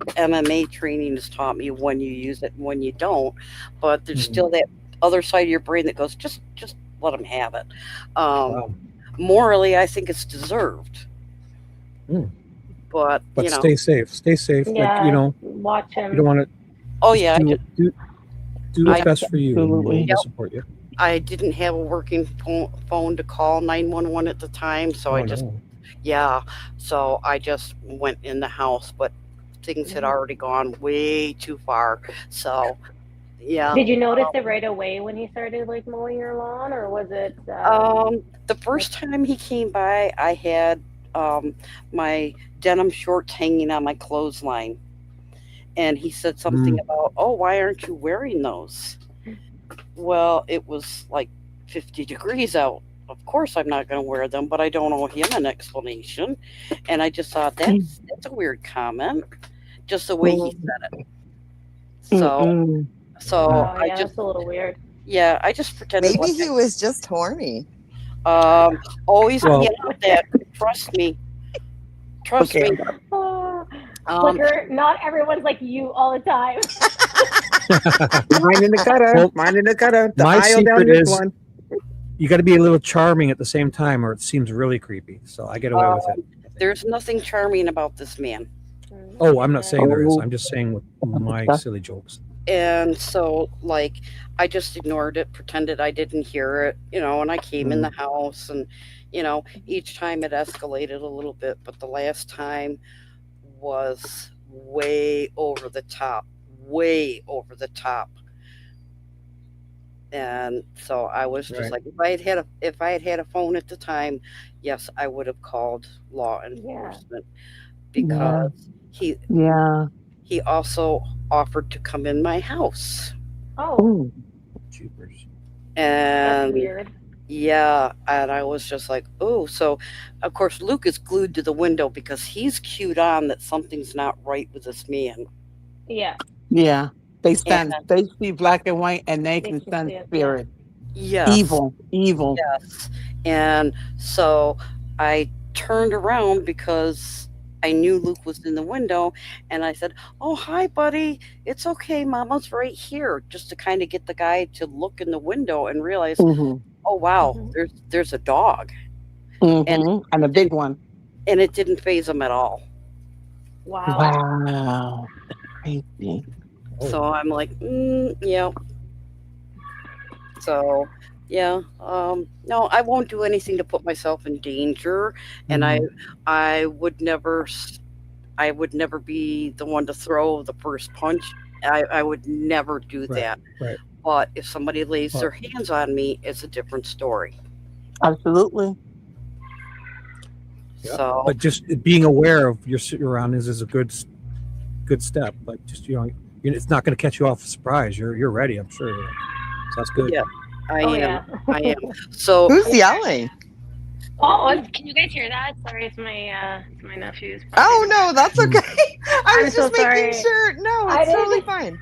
MMA training has taught me when you use it and when you don't. But there's still that other side of your brain that goes, just let him have it. Morally, I think it's deserved. But you know, stay safe. Stay safe. Yeah, Like, you know, watch him. you don't want to. Oh yeah, Do what's best for you. And we'll Yep. support you. I didn't have a working phone to call 911 at the time, so I just yeah, so I just went in the house, but things had already gone way too far. So yeah. Did you notice it right away when he started like mowing your lawn, or was it? The first time he came by, I had my denim shorts hanging on my clothesline, and he said something about, "Oh, why aren't you wearing those?" Well, it was like 50 degrees out. Of course, I'm not going to wear them, but I don't owe him an explanation. And I just thought that's a weird comment, just the way he said it. So I yeah, just that's a little weird. yeah, I just pretended. Maybe like he was just horny. Always Well- get out that. Trust me. Trust Okay. me. Flicker, not everyone's like you all the time. Mine in the cutter. Mine in the cutter. The My aisle down secret this is one. you got to be a little charming at the same time, or it seems really creepy. So I get away with it. There's nothing charming about this man. Oh, I'm not saying there is. I'm just saying with my silly jokes. And so, like, I just ignored it, pretended I didn't hear it, you know, and I came in the house, and, you know, each time it escalated a little bit, but the last time was way over the top. And so I was just Right. like, if I had had a phone at the time, yes, I would have called law enforcement because he also offered to come in my house. Oh, And that's weird. yeah, and I was just like, oh, so of course Luke is glued to the window because he's cued on that something's not right with this man. Yeah. Yeah. They stand. And- They see black and white, and they They can can sense see it, spirit. Yes. Evil. Yes. And so I turned around because I knew Luke was in the window, and I said, "Oh, hi, buddy. It's okay. Mama's right here." Just to kind of get the guy to look in the window and realize, Mhm. oh wow, there's a dog, And a big one. and it didn't faze him at all. Wow. Wow. Crazy. So I'm like, yeah. So yeah, no, I won't do anything to put myself in danger, and I would never be the one to throw the first punch. I would never do that. Right. But if somebody lays their hands on me, it's a different story. Absolutely. So, But just being aware of your surroundings is a good step. Like just it's not going to catch you off surprise. You're ready. I'm sure. So that's good. yeah, I Oh, am. yeah. I am. So Who's yelling? Oh, can you guys hear that? Sorry, it's my nephew's. Oh no, that's okay. I I'm was so just making sorry. sure. No, I it's totally didn't- fine.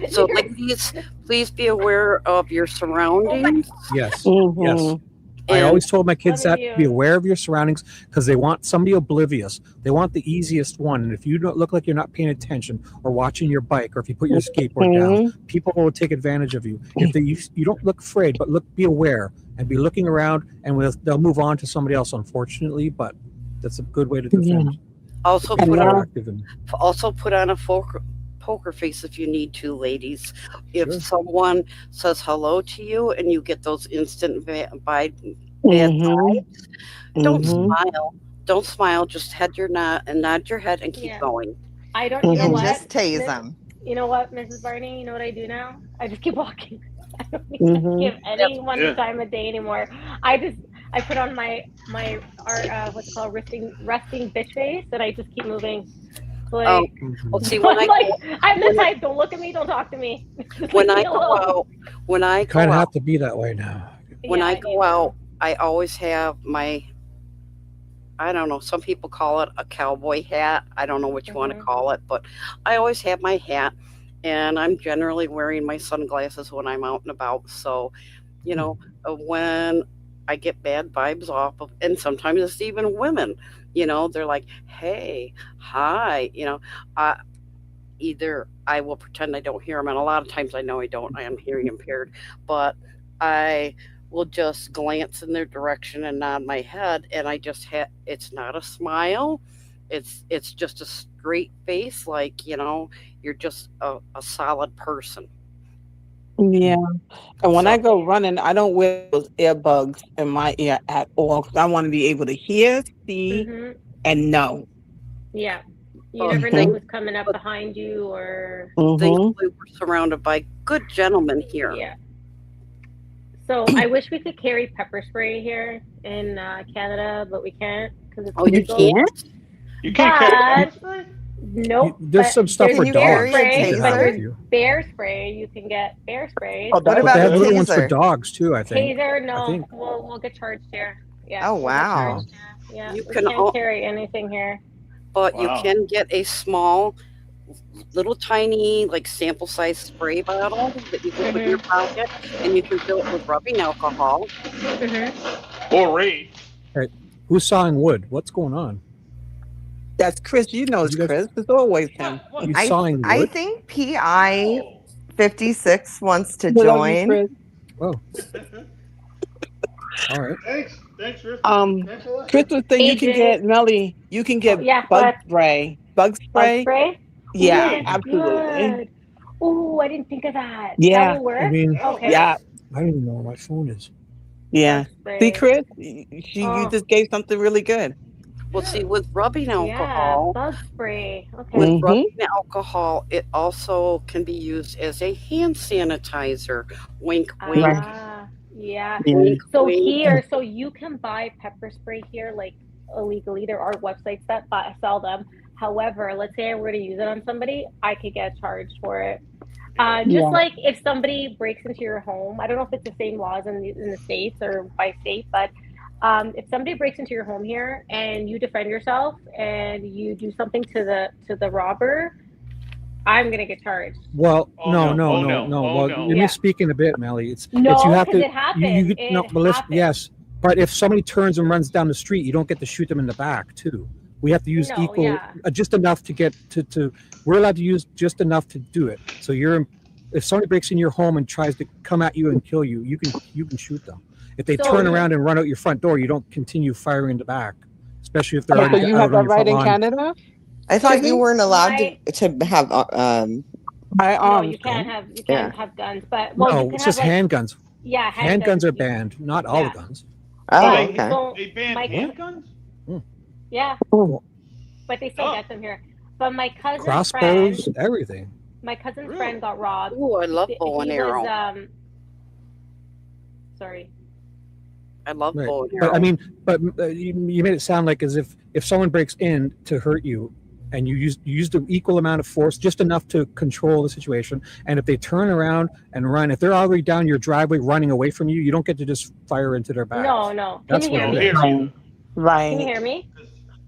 So, ladies, please be aware of your surroundings. Yes. Mm-hmm. Yes. I And always told my kids What that are be you? aware of your surroundings because they want somebody oblivious. They want the easiest one. And if you don't look like you're not paying attention or watching your bike, or if you put your skateboard down, people will take advantage of you. If you don't look afraid, but be aware and be looking around, and they'll move on to somebody else, unfortunately. But that's a good way to defend. also Be put on proactive and a poker face if you need to, ladies. If Sure. someone says hello to you and you get those instant bad Mm-hmm. vibes, don't Mm-hmm. smile. Don't smile. Just nod your head and keep Yeah. going. I don't. You know And what? just tase Miss- them. You know what, Mrs. Barney? You know what I do now? I just keep walking. I don't Mm-hmm. give anyone Yeah. the time of day anymore. I put on my what's it called, resting bitch face, and I just keep moving. Oh, Like, well, see, when I I'm the when I- type. Don't look at me. Don't talk to me. Just when leave I me go alone. out, when I you go kind of out, have to be that way now. when I Yeah, go out, I always have my, I don't know, some people call it a cowboy hat. I don't know what you want to call it, but I always have my hat, and I'm generally wearing my sunglasses when I'm out and about. So, you know, when I get bad vibes off of, and sometimes it's even women, they're like, hey, hi, either I will pretend I don't hear them, and a lot of times I know I don't. I am hearing impaired, but I will just glance in their direction and nod my head, and I just it's not a smile, it's just a straight face, like you're just a solid person. Yeah. And when So I go running, I don't wear those earbuds in my ear at all because I want to be able to hear, see, Mm-hmm. and know. Yeah. You Well, never know Mhm. who's coming up behind you or. Mm-hmm. thankfully we're surrounded by good gentlemen here. Yeah. So I wish we could carry pepper spray here in Canada, but we can't because it's Oh, you illegal. can't? You can't carry But pepper spray? nope. There's but some stuff there's for you bear carry dogs. a spray, You can but have taser? with there's you. bear spray. You can get bear spray. Oh, What that's But about they a have little ones for taser? dogs too, I think. Taser, I no. think. We'll get charged here. Yeah, Oh, we'll get wow. charged. Yeah, You we can can't carry anything here. but you Wow. can get a small, little tiny, like sample size spray bottle that you can put in your pocket, and you can fill it with rubbing alcohol. Or rape. All right. Who's sawing wood? What's going on? That's Chris. You know it's You guys, Chris. It's always him. you I sawing I wood? think PI 56 wants to We love you, join. Chris. Oh, all right. Thanks, Rick. Um, Thanks a lot. Chris was saying you can AJ. get Melly. You can get Yeah, bug but spray. Bug bug spray. spray. Yeah, Ooh, that's absolutely. good. Ooh, I didn't think of that. That Yeah, will work. I mean, Okay. yeah, I don't even know where my phone is. yeah. Bug See, spray. Chris, you Oh, just gave something really good. Well, see, with rubbing yeah, alcohol, bug spray. with Okay. Mm-hmm. rubbing alcohol, it also can be used as a hand sanitizer. Wink, wink, Right. Yeah. Yeah. wink, So wink. so you can buy pepper spray here, like illegally. There are websites that sell them. However, let's say I were to use it on somebody, I could get charged for it. Just Yeah. like if somebody breaks into your home, I don't know if it's the same laws in the states or by state, but if somebody breaks into your home here and you defend yourself and you do something to the robber, I'm gonna get charged. Well, Oh, no, no. no, Oh, no, no. no. Oh, Well, no. you're Yeah. misspeaking a bit, Melly. It's No, you have because to it happened. no, It but listen, happened. yes, but if somebody turns and runs down the street, you don't get to shoot them in the back too. We have to use No, equal, yeah. just enough to get to. We're allowed to use just enough to do it. So if somebody breaks in your home and tries to come at you and kill you, you can shoot them. If they So- turn around and run out your front door, you don't continue firing in the back, especially if they're Oh, so already you out have on that your right front in lawn. Canada? I thought you Shibby? weren't allowed My- to have No, Firearms. you can't have Yeah. guns, but well, you No, can it's have just like handguns. yeah, Handguns are You- banned, not all the Yeah. guns. Oh, They, okay. So they banned my- handguns? yeah, Oh. but they still get them here. But my cousin's Crossbows, friend, everything. my cousin's Really? friend got robbed. Ooh, I love bow and He arrow. was sorry. I love Right. bow and arrow. But I mean, you made it sound like as if someone breaks in to hurt you, and you use the equal amount of force, just enough to control the situation. And if they turn around and run, if they're already down your driveway running away from you, you don't get to just fire into their back. No. Can That's you what hear it me? is. Right. Can you hear me?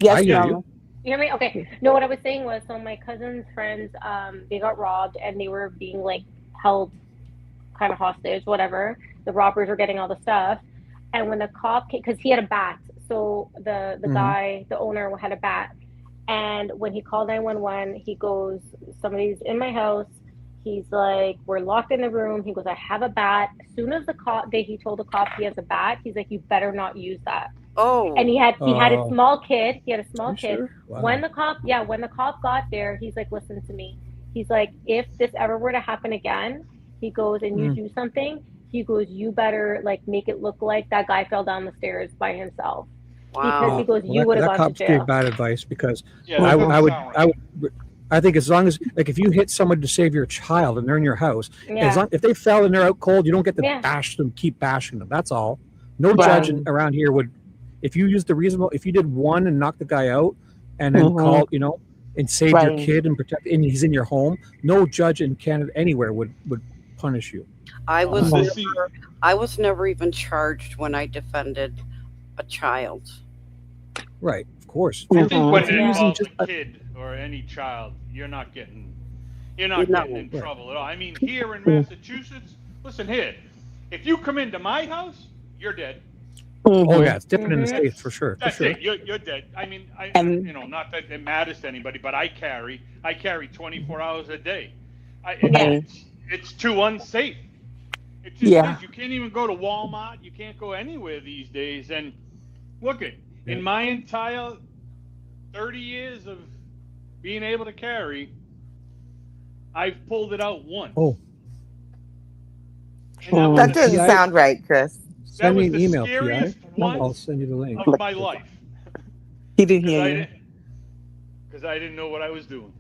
Yes, I hear Melly. you. You hear me? Okay. No, what I was saying was, so my cousin's friends, they got robbed and they were being like held kind of hostage, whatever. The robbers were getting all the stuff. And when the cop came, because he had a bat, so the guy, the owner, had a bat. And when he called 911, he goes, somebody's in my house. He's like, we're locked in the room. He goes, I have a bat. As soon as he told the cop he has a bat, he's like, you better not use that. Oh. And he had a small kid. He had a small You kid. sure? Wow. When the cop got there, he's like, listen to me. He's like, if this ever were to happen again, he goes, and you do something, he goes, you better like make it look like that guy fell down the stairs by himself. Because he goes, you would have that gone cop's to jail. gave bad advice because Yeah, I that would, doesn't I would, I think as long as like if you hit someone to save your child and they're in your house, if they fell and they're out cold, you don't get to bash them, keep bashing them. That's all. No judge around here would, if you use the reasonable, if you did one and knocked the guy out and then called, and saved your kid and protect, and he's in your home, no judge in Canada anywhere would punish you. I was never even charged when I defended a child. Right, of course. I think when it involves a kid or any child, you're not getting in trouble at all. I mean, here in Massachusetts, listen here, if you come into my house, you're dead. Oh yeah, it's different in the States for sure. That's it. You're dead. I mean, not that it matters to anybody, but I carry 24 hours a day. It's too unsafe. It just is. You can't even go to Walmart. You can't go anywhere these days. And look it, in my entire 30 years of being able to carry, I've pulled it out once. Oh. That doesn't sound right, Chris. Send me an email, PI. I'll send you the link. Of my life. He didn't hear you. Because I didn't know what I was doing.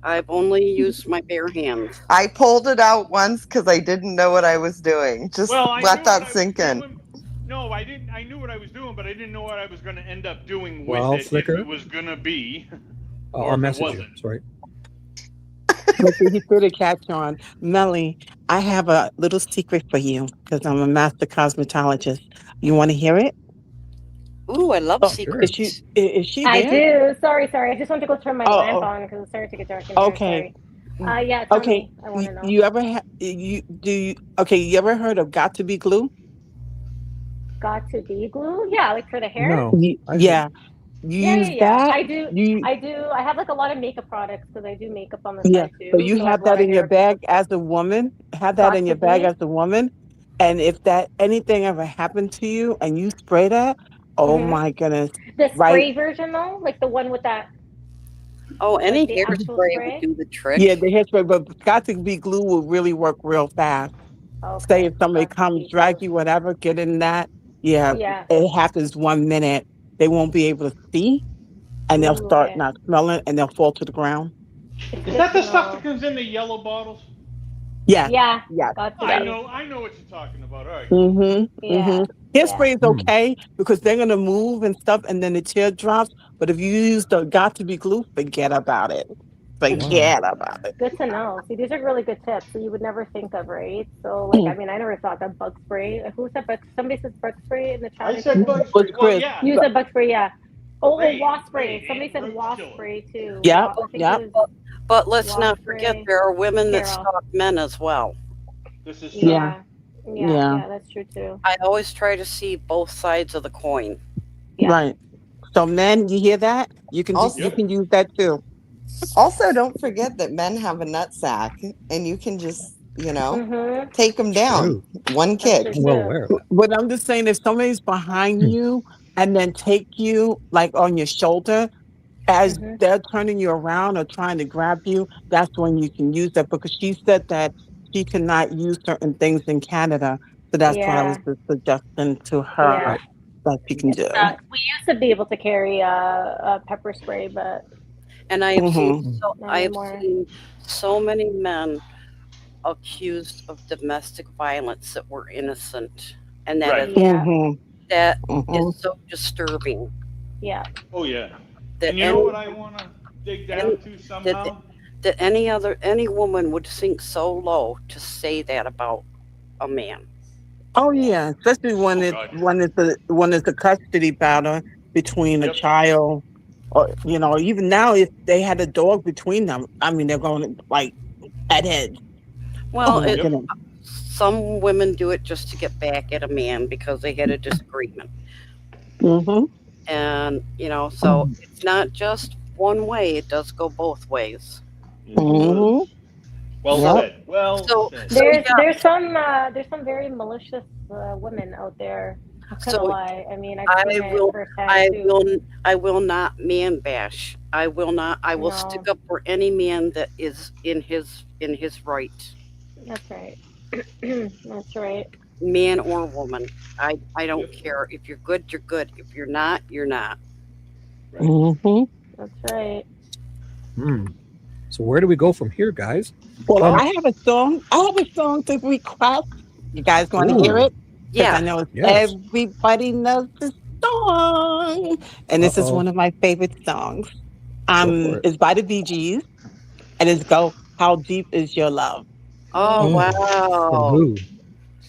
I've only used my bare hands. I pulled it out once because I didn't know what I was doing. Just let that sink in. No, I didn't. I knew what I was doing, but I didn't know what I was going to end up doing with it. Flicker. If it was going to be. I'll message you. Sorry. He put a catch on. Melly, I have a little secret for you because I'm a master cosmetologist. You want to hear it? Ooh, I love secrets. Is she there? I do. Sorry. I just want to go turn my lamp on because it's starting to get dark in here. Okay. Sorry. Yeah. Tell me. I want to know. You ever you ever heard of Got to Be Glue? Got to be glue? Yeah, like for the hair? No. Yeah. You use that? I do. I have like a lot of makeup products because I do makeup on the Yeah. side too. So you have that in your bag as a woman. Have that in your bag as a woman. And if anything ever happened to you and you spray that, oh my goodness. The spray version though? Like the one with that. Oh, any like the actual hairspray would do the trick. Yeah, the hairspray, but Got to Be Glue will really work real fast. Okay. Say if somebody comes, drag you, whatever, get in that. Yeah. It happens 1 minute. They won't be able to see, and they'll start not smelling, and they'll fall to the ground. Is that the stuff that comes in the yellow bottles? Yeah. Yeah. I know what you're talking about. All right. Hairspray is okay because they're gonna move and stuff, and then the tear drops. But if you use the Got to Be Glue, forget about it. Forget about it. Good to know. See, these are really good tips that you would never think of, right? So, like, I mean, I never thought that bug spray. Who said bug? Somebody said bug spray in the chat. I said bug spray. Well, yeah. You said bug spray, yeah. Oh, Spray, wasp spray. Somebody said wasp spray too. Yeah. But let's not forget there are women that stalk men as well. This is true. Yeah, that's true too. I always try to see both sides of the coin. Right. So, men, you hear that? You can you can use that too. Also, don't forget that men have a nut sack, and you can just, take them down. One kick. But I'm just saying, if somebody's behind you and then take you like on your shoulder as they're turning you around or trying to grab you, that's when you can use that, because she said that she cannot use certain things in Canada. So that's what I was just suggesting to her that she can do. We used to be able to carry a pepper spray, but. And I have seen so many men accused of domestic violence that were innocent, and that is so disturbing. Yeah. Oh yeah. And you know what I want to dig down to somehow? That any woman would sink so low to say that about a man. Oh yeah, especially when it's a custody battle between a child or even now, if they had a dog between them, I mean, they're going like at head. Well, Oh my goodness. some women do it just to get back at a man because they had a disagreement. Mm-hmm. And, so it's not just one way, it does go both ways. Mm-hmm. Well Yep. said. Well So, said. There's some very malicious women out there. Not gonna So lie. I mean, I've I seen it will, firsthand too. I will not man bash. I will not, I will stick No, up for any man that is in his right, that's right. That's right. man or woman. I don't care. If you're good, you're good. If you're not, you're not. Mm-hmm. That's right. So where do we go from here, guys? Well, I have a song. To request. You guys want to hear Ooh. it? Because Yeah. I know Yes. everybody knows the song, and this is one of my favorite songs. for it. It's by the Bee Gees, and it's "Go How Deep Is Your Love." Oh, From wow. who?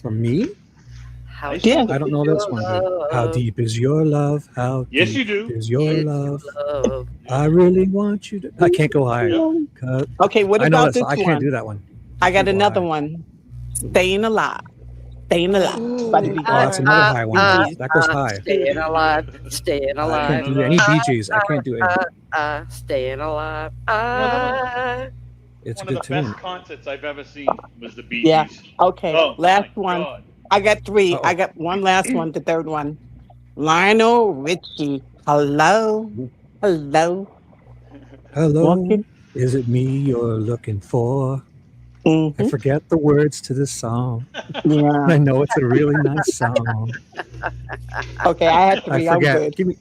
From me? How Yeah. I don't know this one. How deep is your love? How Yes, deep you do. is your is love? love? I really want you to. I can't go higher. Yep. 'Cause Okay, what I know about this. this I one? can't do that one. I got Can't go another high. one. "Staying Alive." "Staying Alive" by the Bee Oh, that's Gees. another high one. That goes high. Staying alive, staying I alive. can't do any Bee Gees. I can't do any. Staying alive. It's a One of good the tune. best concerts I've ever seen was the Bee Yeah. Gees. Okay. Oh, Last my one. God. I got three. Uh-oh. I got one last one. The third one. Lionel Richie. Hello. Hello. Hello, Walking. is it me you're looking for? I Mm-hmm. forget the words to this song. Yeah. I know it's a really nice song. Okay, I had I three. I'm forget. good. Give me.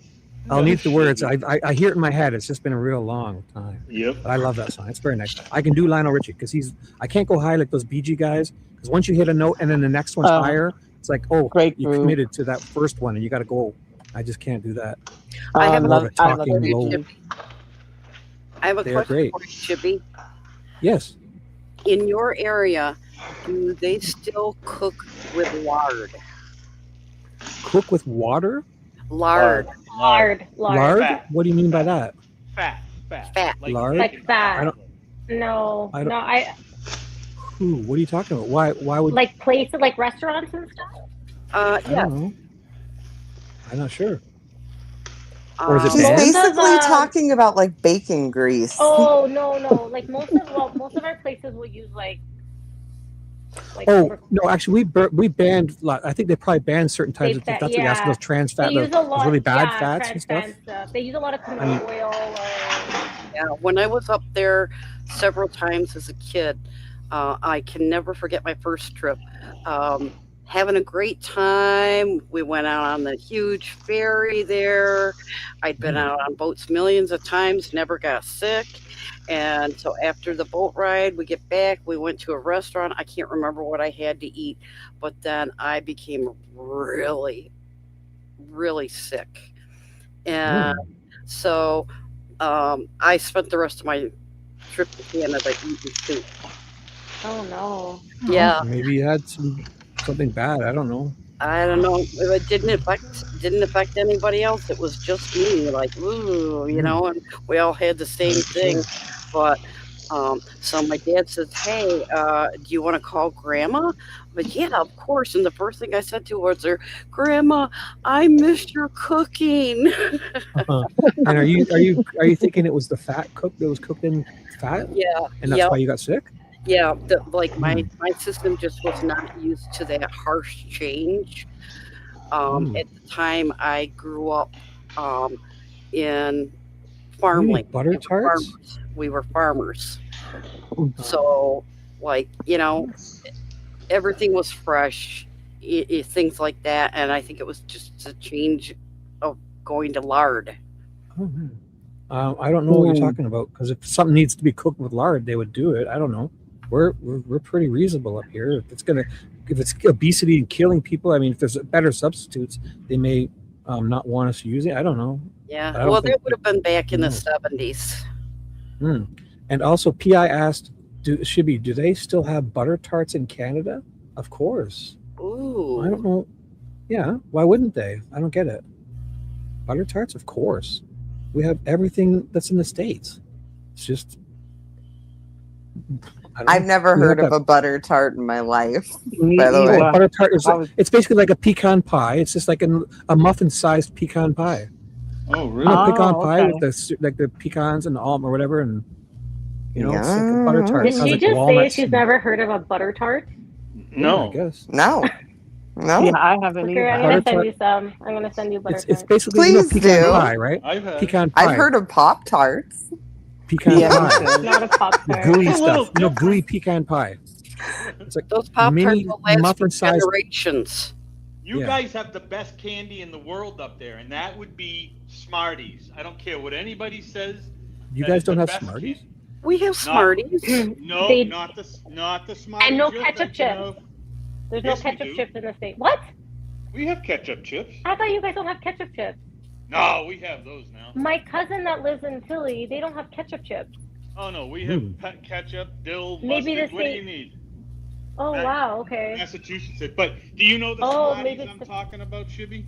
I'll need the words. I hear it in my head. It's just been a real long time. Yep. But I love that song. It's very nice. I can do Lionel Richie because I can't go high like those Bee Gee guys. Because once you hit a note and then the next one's higher, it's like, oh, Great you groove. committed to that first one and you got to go. I just can't do that. I have More of a I love talking Bee low. Gees. I have a They're question great. for you, Shibby. Yes. In your area, do they still cook with lard? Cook with water? Lard. Lard. Lard? What do you mean by that? Fat. Fat. Lard? Like I fat. don't. No, I don't- no. I Ooh, what are you talking about? Why would? like places like restaurants and stuff. I Yeah. don't know. I'm not sure. Or is it She's banned? basically talking about like bacon grease. Oh no. Like most of our places will use like Oh no, actually, we banned. I think they probably banned certain types of. fat, That's what you're asking. Those trans fat, They use those a lot, really bad yeah, fats trans and stuff. fat stuff. They use a lot of I canola mean, oil. Yeah, when I was up there several times as a kid, I can never forget my first trip. Having a great time. We went out on the huge ferry there. I'd been out on boats millions of times, never got sick. And so after the boat ride, we get back, we went to a restaurant. I can't remember what I had to eat, but then I became really, really sick. And so I spent the rest of my trip to Canada eating soup. Oh no. Yeah. Maybe you had something bad. I don't know. I don't know. It didn't affect anybody else. It was just me, like, ooh, and we all had the same thing. But so my dad says, hey, do you want to call Grandma? But yeah, of course. And the first thing I said to her was, Grandma, I miss your cooking. And are you thinking it was the fat cook that was cooked in fat? Yeah. And that's why you got sick? Yeah, my system just was not used to that harsh change. At the time, I grew up in farmland. Butter tarts? We were farmers. So, everything was fresh, things like that. And I think it was just a change of going to lard. I don't know what you're talking about, because if something needs to be cooked with lard, they would do it. I don't know. We're pretty reasonable up here. If it's obesity and killing people, I mean, if there's better substitutes, they may not want us using it. I don't know. Yeah, well, that would have been back in the 70s. And also, P.I. asked, Shibby, do they still have butter tarts in Canada? Of course. Ooh. I don't know. Yeah, why wouldn't they? I don't get it. Butter tarts? Of course. We have everything that's in the States. It's just. I've never heard of a butter tart in my life. By the way, Butter tart is it's basically like a pecan pie. It's just like a muffin-sized pecan pie. Oh, You know, pecan pie with the pecans and the almond or whatever, and it's like a butter tart. It Did sounds she like just say walnuts she's and- never heard of a butter tart? Yeah, I guess. No. Yeah, I haven't Booker, I'm Butter gonna send tart- you some. I'm gonna send you butter It's tarts. basically pecan pie, right? Pecan pie. I've heard of Pop Tarts. Pecan pie. It's not a pop The tart. gooey stuff. Gooey pecan pie. It's like Those Pop Tarts mini will last for muffin-sized. generations. You Yeah. guys have the best candy in the world up there, and that would be Smarties. I don't care what anybody says. You that guys is the don't have best Smarties? We have Smarties. No, They- not the Smarties. And no you're ketchup thinking chips. of. There's Yes, no we ketchup do. chips in the state. What? We have ketchup chips. I thought you guys don't have ketchup chips. No, we have those now. My cousin that lives in Philly, they don't have ketchup chips. Oh no, we have ketchup, dill, Maybe mustard. the What do state- you need? Oh wow, okay. Massachusetts. But do you know the Oh, Smarties maybe I'm talking about, Shibby?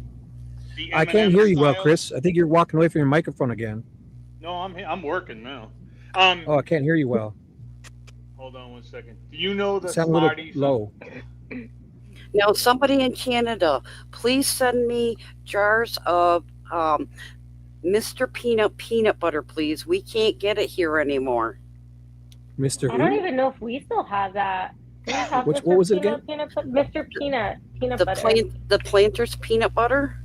The I can't M&M hear you well, style? Chris. I think you're walking away from your microphone again. No, I'm working now. Oh, I can't hear you well. Hold on one second. Do you know the You sound a little Smarties? low. Now, somebody in Canada, please send me jars of Mr. Peanut butter, please. We can't get it here anymore. Mr. I don't Who? even know if we still have that. Do we have Which- Mr. what was it Peanut, Mr. Peanut The butter. the Planters peanut butter.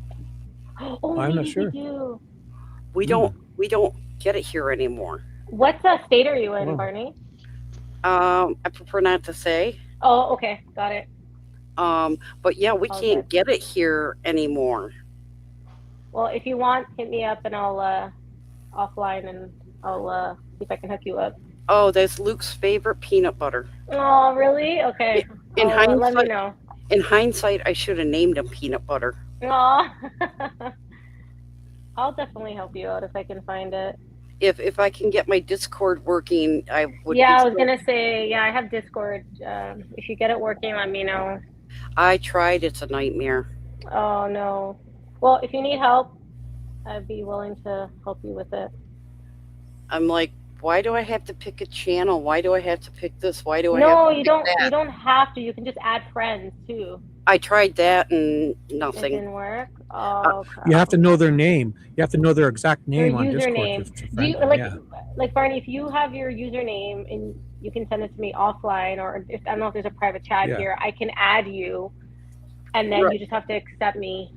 Oh, I'm not maybe sure. we do. We don't get it here anymore. What state are you in, Oh. Barney? I prefer not to say. Oh, okay, got it. But yeah, we All can't get it here anymore. Well, if you want, hit me up and I'll offline and I'll see if I can hook you up. Oh, that's Luke's favorite peanut butter. Oh, really? Okay. In Let me hindsight, know. in hindsight, I should have named him peanut butter. Aw. I'll definitely help you out if I can find it. If I can get my Discord working, I would. Yeah, be I was so- gonna say, yeah, I have Discord. If you get it working, let me know. I tried. It's a nightmare. Oh no. Well, if you need help, I'd be willing to help you with it. I'm like, why do I have to pick a channel? Why do I have to pick this? Why do I? No, have to you pick don't. That? You don't have to. You can just add friends too. I tried that and It nothing. didn't work. Oh, crap. You have to know their name. You have to know their exact Your name on Discord. username. to Do find you them, like yeah. like Barney? If you have your username and you can send it to me offline, or if I don't know if there's a private chat Yeah. here, I can add you, and then Right. you just have to accept me.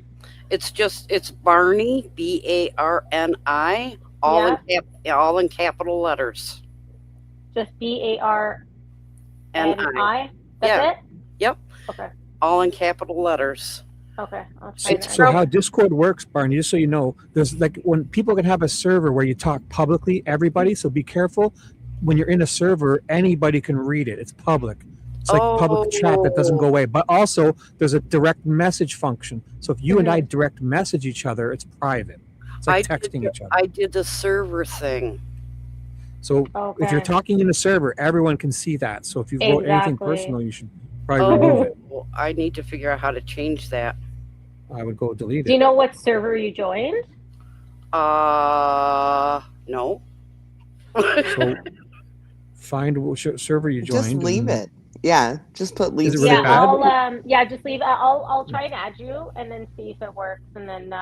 It's Barney, BARNI, all in capital letters. Just BARNI. N-I. That's Yeah. it. Yep. Okay. All in capital letters. Okay. I'll try that. So how Discord works, Barney, just so you know, there's like when people can have a server where you talk publicly, everybody, so be careful. When you're in a server, anybody can read it. It's public. It's like public chat that doesn't go away. But also there's a direct message function. So if you and I direct message each other, it's private. It's like texting each other. I did the server thing. So if you're Okay. talking in a server, everyone can see that. So if you wrote anything Exactly. personal, you should probably remove it. Well, I need to figure out how to change that. I would go delete Do you it. know what server you joined? No. So find what server you joined. Just leave and- it. Yeah, just put leave. Is it really Yeah, bad? I'll just leave. I'll try and add you, and then see if it works, and then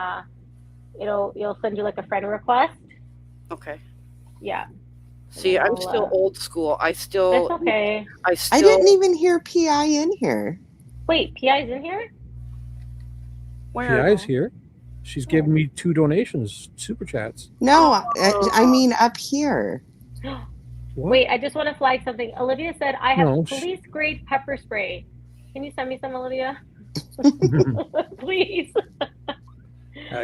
you'll send you like a friend request. Okay. Yeah. See, I'm still old school. I still. That's okay. I still. I didn't even hear PI in here. Wait, PI's in here? PI's here. She's given me 2 donations, super chats. No, I mean up here. What? Wait, I just want to flag something. Olivia said I have No, police grade pepper spray. Can you send me some, Olivia? Please.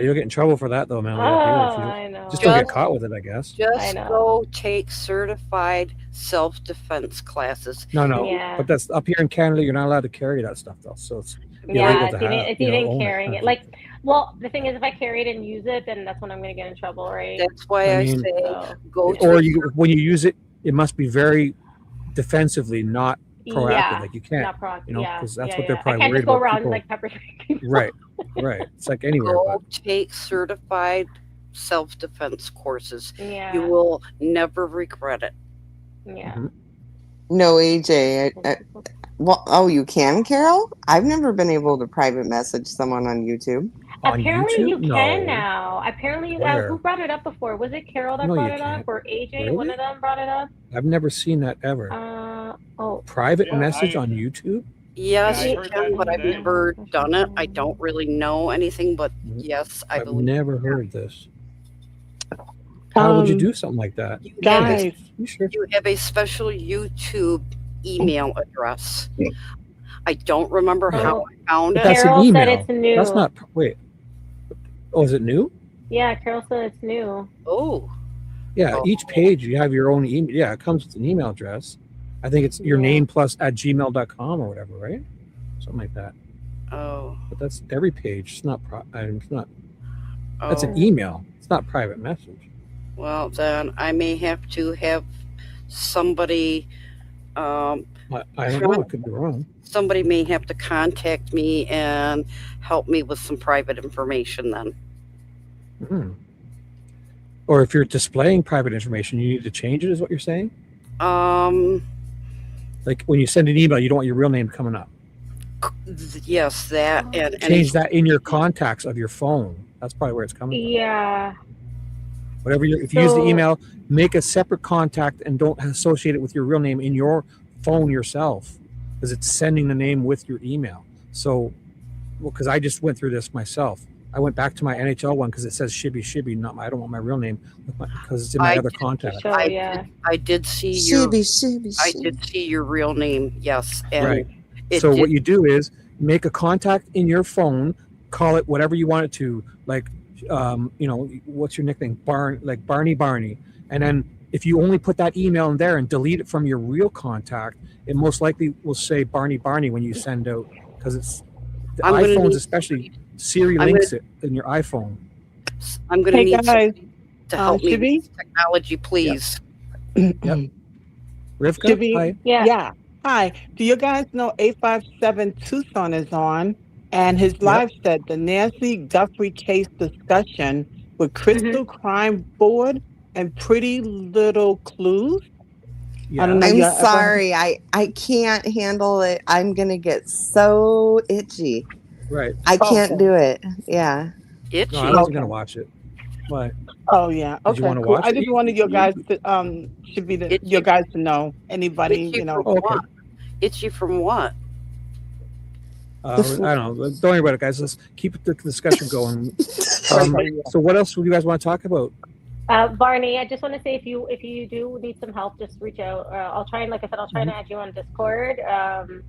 You'll get in trouble for that though, Melanie. Oh, up here if you- I know. Just don't get Just- caught with it, I guess. Just know. go take certified self-defense classes. No. Yeah. But that's up here in Canada. You're not allowed to carry that stuff though. So it's Yeah, illegal it's to even, have. it's you know, even own it. carrying it. Like, well, the thing is, if I carry it and use it, then that's when I'm going to get in trouble, right? That's why I I, mean- say go to. Or you when you use it, it must be very defensively, not proactive. Yeah, Like you can't, not proactive. you know, Yeah, because that's yeah, what they're yeah. probably I can't worried just go about. around People, like pepper spraying people. right. It's like anywhere. Go take certified self-defense courses. Yeah. You will never regret it. Yeah. No, AJ. Well, oh, you can, Carol? I've never been able to private message someone on YouTube. On Apparently YouTube? you No. can now. Apparently, Where? who brought it up before? Was it Carol that No, brought you it up, can't. or AJ? Really? One of them brought it up. I've never seen that ever. Oh. Private Yeah, message I- on YouTube? Yes, I you heard can, that but I've today. never done it. I don't really know anything, but yes, I I've believe. never heard this. How would you do something like that? You have a- Guys, You have a special YouTube email address. I don't remember how I found But it. that's Carol an said email. it's new. That's not. Wait. Oh, is it new? Yeah, Carol said it's new. Oh. Yeah. Each page you have your own email. Yeah, it comes with an email address. I think it's your name plus @gmail.com or whatever, right? Something like that. Oh. But that's every page. It's not. It's not. That's an Oh. email. It's not private message. Well, then I may have to have somebody. I don't know. I could be wrong. Somebody may have to contact me and help me with some private information then. Hmm. Or if you're displaying private information, you need to change it. Is what you're saying? Like when you send an email, you don't want your real name coming up. Yes, that and Change that in your contacts of your phone. That's probably where it's coming from. Yeah. Whatever if you use the So- email, make a separate contact and don't associate it with your real name in your phone yourself, because it's sending the name with your email. So, because I just went through this myself. I went back to my NHL one because it says Shibby. I don't want my real name because it's in my other contact. I did see your. I did see your real name. Yes, and Right. it So did- what you do is make a contact in your phone, call it whatever you want it to, like, what's your nickname? Barney. And then if you only put that email in there and delete it from your real contact, it most likely will say Barney when you send out, because it's the I'm gonna iPhones, need- especially Siri I'm links gonna- it in your iPhone. I'm going to Hey, need guys, somebody to help me Shibby? with technology, please. Yep. Rivka, Shibby? hi. Yeah. Hi. Do you guys know 857 Tucson is on? And his live said the Nancy Guthrie case discussion with Crystal Crime Board and Pretty Little Clues. I don't know. I'm y'all ever- sorry. I can't handle it. I'm gonna get so itchy. Right. I can't Okay. do it. Yeah. No, I wasn't gonna watch it. Why? Oh yeah. Did Okay. you want to Cool. watch I it? just wanted your guys to should be your guys to know. Anybody, Itchy you know. from what? Itchy from what? I don't know. Don't worry about it, guys. Let's keep the discussion going. So what else would you guys want to talk about? Barney, I just want to say if you do need some help, just reach out. I'll try and, like I said, I'll try and add you on Discord. Or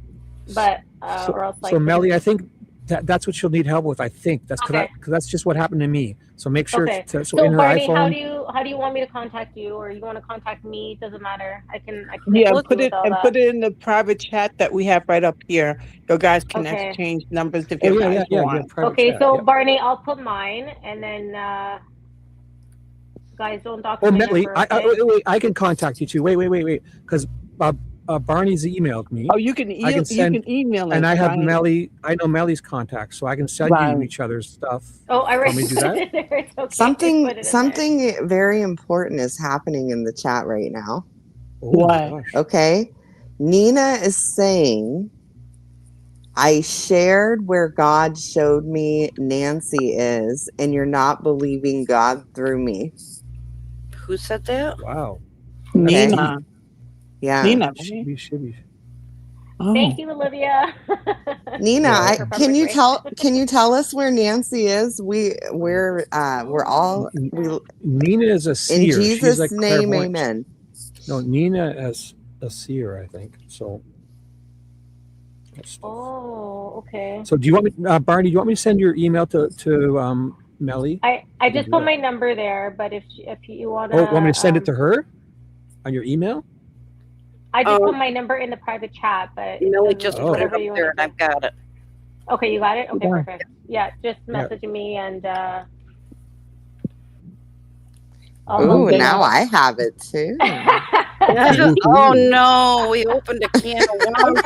else like. So Melly, I think that's what she'll need help with. I think that's because that's just what happened to me. So make sure Okay. so So in her Barney, iPhone. how do you want me to contact you, or you want to contact me? Doesn't matter. I can Yeah, help you put with it all and that. put it in the private chat that we have right up here. You guys can Okay. exchange numbers if Oh, you yeah, guys yeah, want. Okay, so Barney, I'll put mine, and then guys, don't dox Oh, my Melly, number, okay? wait, I can contact you too. Wait, because Barney's emailed me. Oh, you can I can send, you can email and it, I have right? Melly. I know Melly's contacts, so I can send you Right. each other's stuff. Oh, I Want me already to do that? put it in there. It's okay. Something Put it in there. something very important is happening in the chat right now. Oh my What? gosh. Okay. Nina is saying, I shared where God showed me Nancy is, and you're not believing God through me. Who said that? Wow. Nina. Yeah. Nina. Shibby. Oh. Thank you, Olivia. Nina, Yeah. can you tell us where Nancy is? We're all Nina is a seer. in She's Jesus' like name, clairvoyant. amen. No, Nina is a seer, I think. So. Oh, okay. So do you want me, Barney? Do you want me to send your email to Melly? I You can just do put that. my number there, but if you wanna, Oh, want me to send it to her on your email? I just put my number in the private chat, but it Melly doesn't- just Oh. put it whatever up you there, want. and I've got it. Okay, you got it. Okay, Yeah. perfect. Yeah, just Yeah. message me and. Oh, now I have it too. Oh no, we opened a can of worms.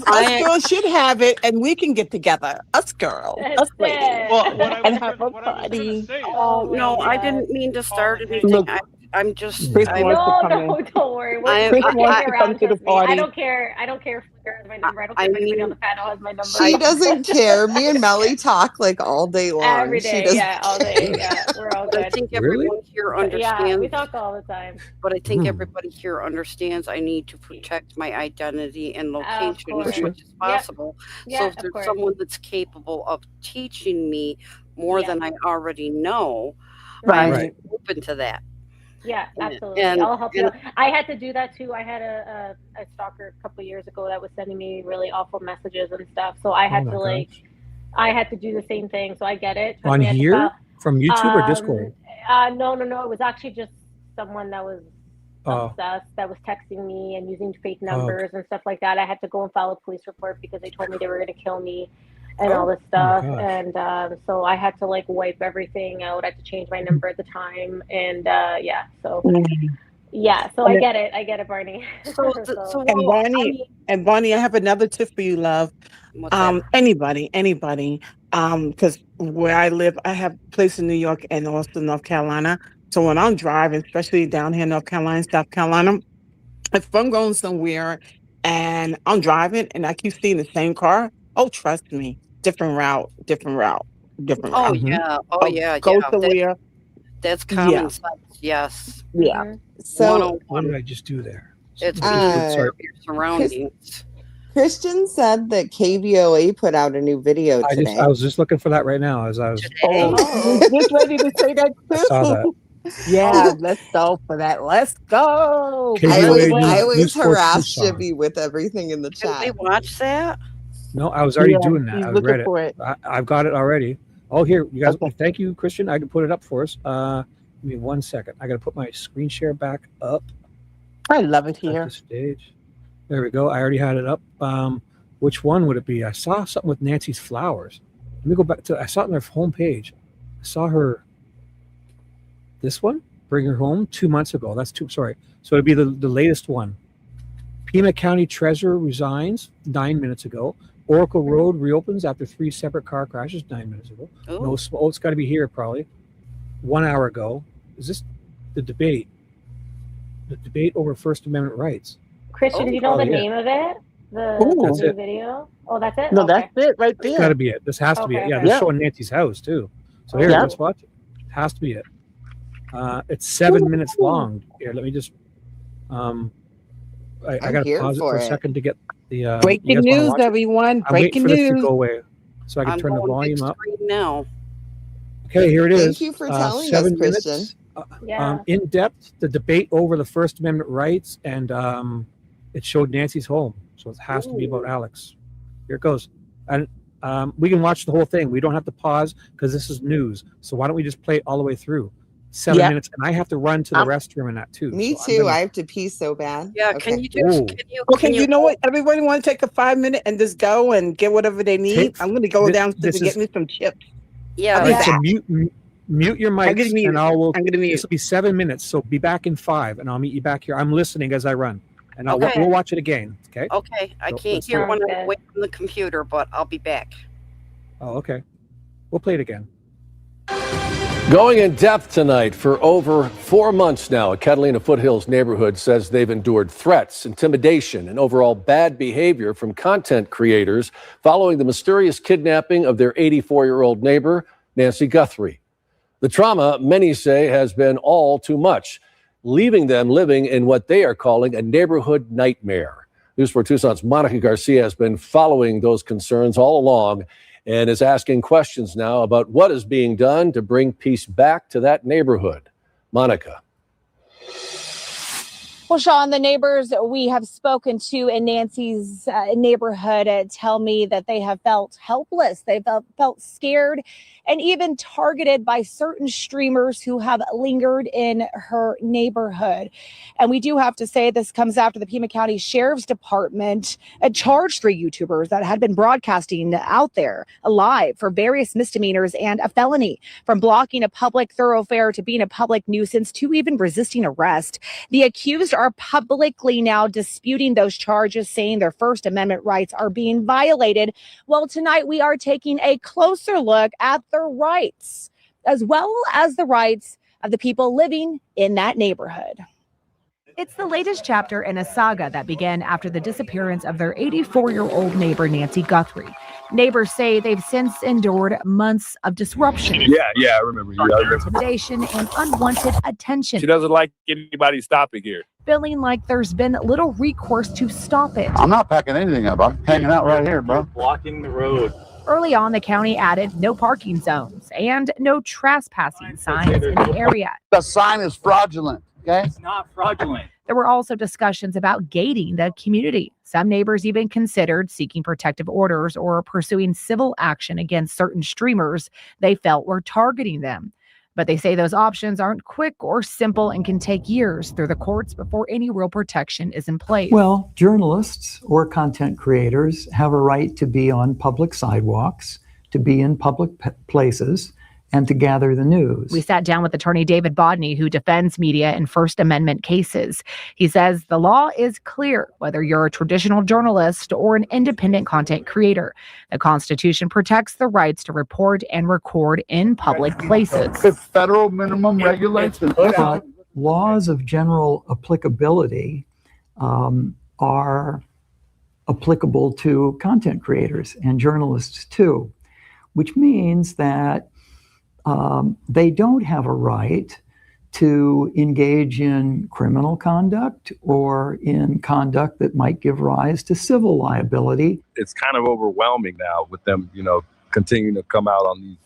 Us girls should have it, and we can get together. Us girls, us ladies, Well, what I and was have a what I was gonna party. say is, Oh no, I Ellie, didn't mean to start Colin, anything. Look, I'm just. Chris I'm, wants to come No, in. don't worry. Chris I'll wants hang to come around. to the Trust me. I party. don't care. I don't care if Flickr has my number. I don't care I if anybody on mean, the panel has my number. She doesn't care. Me and Melly talk like all day long. Every She day, doesn't yeah, all day, care. yeah. We're all but I good. think Really? everyone here But yeah, we understands. talk all the time. But I think Hmm. everybody here understands I need to protect my identity and Of location as course. much as Yep. possible. So Yeah, if of there's course. someone that's capable of teaching me more Yeah. than I already know, I'm Right. Right. open to that. Yeah, And absolutely. and, I'll help you and out. I had to do that too. I had a stalker a couple of years ago that was sending me really awful messages and stuff. So I Oh had my to like, gosh. I had to do the same thing. So I get it. Trust On me, I had to here file. from YouTube or Discord? No. It was actually just someone that was Oh, obsessed, that was texting me and using fake oh, numbers and stuff like that. I had to go and file a police report because they told me they were going to kill me and all this oh my stuff. gosh. And so I had to like wipe everything out. I had to change my number at the time. And yeah, so yeah, so I get it, Barney. so So And well, I Bonnie, mean, and Bonnie, I have another tip for you, love. what's that? Anybody, because where I live, I have a place in New York and also North Carolina. So when I'm driving, especially down here in North Carolina, South Carolina, if I'm going somewhere and I'm driving and I keep seeing the same car, oh, trust me, different route. Oh Mm-hmm. yeah, Go That, somewhere. that's Yeah, common sense. Yes. yeah. So, What did 101. I just do there? It's Something I just being did. uh, aware Sorry. of your surroundings. Christian said that KVOA put out a new video I today. was just looking for that right now as I was. Oh, Oh. just ready to say that I saw that. too. Yeah, let's go for that. Let's go. I KVOA always, News, I News always Sports harass Tucson. Shibby with everything in the Can we chat. watch that? No, I was already Yeah, doing that. he's I looking read it. for it. I've got it already. Oh, here, you guys. Okay. Thank you, Christian. I can put it up for us. Give me 1 second. I got to put my screen share back up I love it at the here. stage. There we go. I already had it up. Which one would it be? I saw something with Nancy's flowers. Let me go back to. I saw it on their homepage. I saw her. This one, Bring Her Home, 2 months ago. That's two. Sorry. So it'd be the latest one. Pima County Treasurer resigns 9 minutes ago. Oracle Road reopens after 3 separate car crashes 9 minutes ago. No, it's got to be here probably. 1 hour ago. Is this the debate? The debate over First Amendment rights. Christian, do you know the Probably it. name of it? The That's new it. video? Oh, that's it? No, Okay. that's it right It's got there. to be it. This has to be it. Okay, Yeah, okay. they're Yeah. showing Nancy's house too. So here, Yeah. let's watch it. It has to be it. It's 7 minutes long. Here, let me just. I I'm got to here pause it for for a it. second to get the. You Breaking guys wanna news, watch it? everyone. I'm waiting Breaking for this to news. go away so I can I'm turn the going big volume up. screen now. Okay, here it is. Thank you for telling us, 7 Christian. minutes. Yeah. In depth, the debate over the First Amendment rights, and it showed Nancy's home, so it has to be about Alex. Here it goes, and we can watch the whole thing. We don't have to pause because this is news. So why don't we just play it all the way through? 7 Yep. minutes, and I have to run to the restroom in that too. Me so too. I'm gonna- I have to pee so bad. Yeah, Okay. can you just Ooh. Okay, you know what? Everybody want to take a 5 minute and just go and get whatever they need. Take- I'm going to go thi- downstairs this and get is- me some chips. Yeah, All right, Yeah. so mute your I'm gonna mics, mute. and I will. I'm gonna mute. This will be 7 minutes, so be back in 5, and I'll meet you back here. I'm listening as I run, and Okay. we'll watch it again. Okay. Okay, I So can't let's hear do it. when Sounds I'm good. away from the computer, but I'll be back. Oh, okay. We'll play it again. Going in depth tonight for over 4 months now, a Catalina Foothills neighborhood says they've endured threats, intimidation, and overall bad behavior from content creators following the mysterious kidnapping of their 84-year-old neighbor, Nancy Guthrie. The trauma, many say, has been all too much, leaving them living in what they are calling a neighborhood nightmare. News 4 Tucson's Monica Garcia has been following those concerns all along and is asking questions now about what is being done to bring peace back to that neighborhood. Monica. Well, Sean, the neighbors we have spoken to in Nancy's neighborhood tell me that they have felt helpless. They felt scared and even targeted by certain streamers who have lingered in her neighborhood. And we do have to say this comes after the Pima County Sheriff's Department charged 3 YouTubers that had been broadcasting out there alive for various misdemeanors and a felony, from blocking a public thoroughfare to being a public nuisance to even resisting arrest. The accused are publicly now disputing those charges, saying their First Amendment rights are being violated. Well, tonight we are taking a closer look at their rights, as well as the rights of the people living in that neighborhood. It's the latest chapter in a saga that began after the disappearance of their 84-year-old neighbor, Nancy Guthrie. Neighbors say they've since endured months of disruption. Yeah, I remember. Intimidation and unwanted attention. She doesn't like anybody stopping here. Feeling like there's been little recourse to stop it. I'm not packing anything up. I'm hanging out right here, bro. Blocking the road. Early on, the county added no parking zones and no trespassing signs in the area. The sign is fraudulent, okay? It's not fraudulent. There were also discussions about gating the community. Some neighbors even considered seeking protective orders or pursuing civil action against certain streamers they felt were targeting them. But they say those options aren't quick or simple and can take years through the courts before any real protection is in place. Well, journalists or content creators have a right to be on public sidewalks, to be in public places, and to gather the news. We sat down with attorney David Bodney, who defends media in First Amendment cases. He says the law is clear, whether you're a traditional journalist or an independent content creator. The Constitution protects the rights to report and record in public places. The federal minimum regulations. But laws of general applicability are applicable to content creators and journalists too, which means that they don't have a right to engage in criminal conduct or in conduct that might give rise to civil liability. It's kind of overwhelming now with them, continuing to come out on these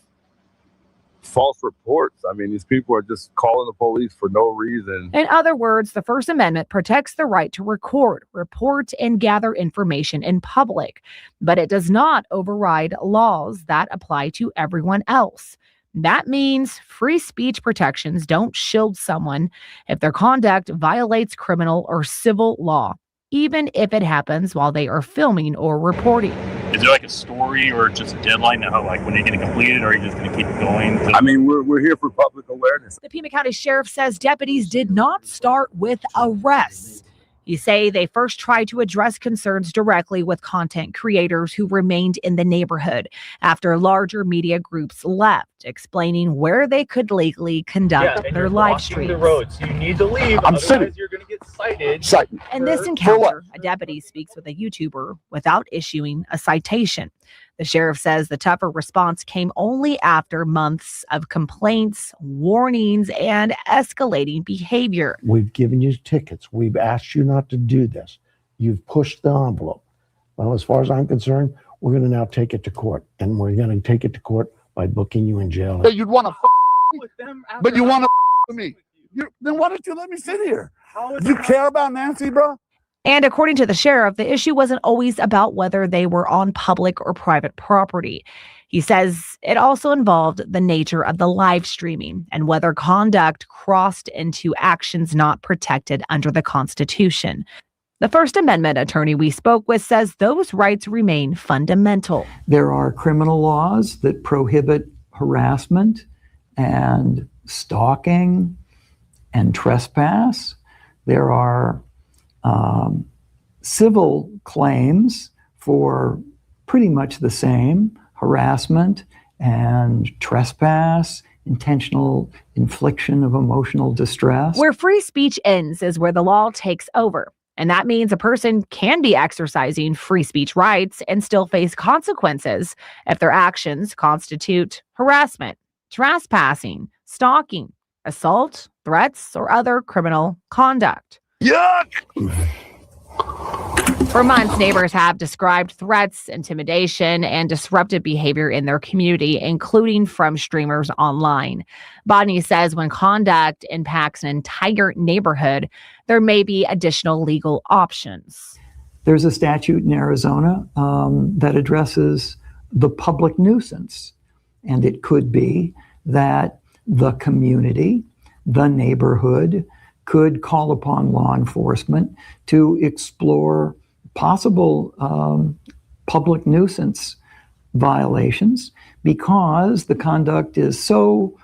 false reports. I mean, these people are just calling the police for no reason. In other words, the First Amendment protects the right to record, report, and gather information in public, but it does not override laws that apply to everyone else. That means free speech protections don't shield someone if their conduct violates criminal or civil law, even if it happens while they are filming or reporting. Is there like a story or just a deadline to how, like, when you're going to complete it, or are you just going to keep it going? I mean, we're here for public awareness. The Pima County Sheriff says deputies did not start with arrests. You say they first tried to address concerns directly with content creators who remained in the neighborhood after larger media groups left, explaining where they could legally conduct their live streams. The roads. You need to leave. I'm sitting. You're going to get cited. In this encounter, a deputy speaks with a YouTuber without issuing a citation. The sheriff says the tougher response came only after months of complaints, warnings, and escalating behavior. We've given you tickets. We've asked you not to do this. You've pushed the envelope. Well, as far as I'm concerned, we're going to now take it to court. And we're going to take it to court by booking you in jail. Hey, you'd want to with them, but you want to with me. Then why don't you let me sit here? You care about Nancy, bro? And according to the sheriff, the issue wasn't always about whether they were on public or private property. He says it also involved the nature of the live streaming and whether conduct crossed into actions not protected under the Constitution. The First Amendment attorney we spoke with says those rights remain fundamental. There are criminal laws that prohibit harassment and stalking and trespass. There are civil claims for pretty much the same: harassment and trespass, intentional infliction of emotional distress. Where free speech ends is where the law takes over. And that means a person can be exercising free speech rights and still face consequences if their actions constitute harassment, trespassing, stalking, assault, threats, or other criminal conduct. Yuck! For months, neighbors have described threats, intimidation, and disruptive behavior in their community, including from streamers online. Bodney says when conduct impacts an entire neighborhood, there may be additional legal options. There's a statute in Arizona that addresses the public nuisance. And it could be that the community, the neighborhood, could call upon law enforcement to explore possible public nuisance violations because the conduct is so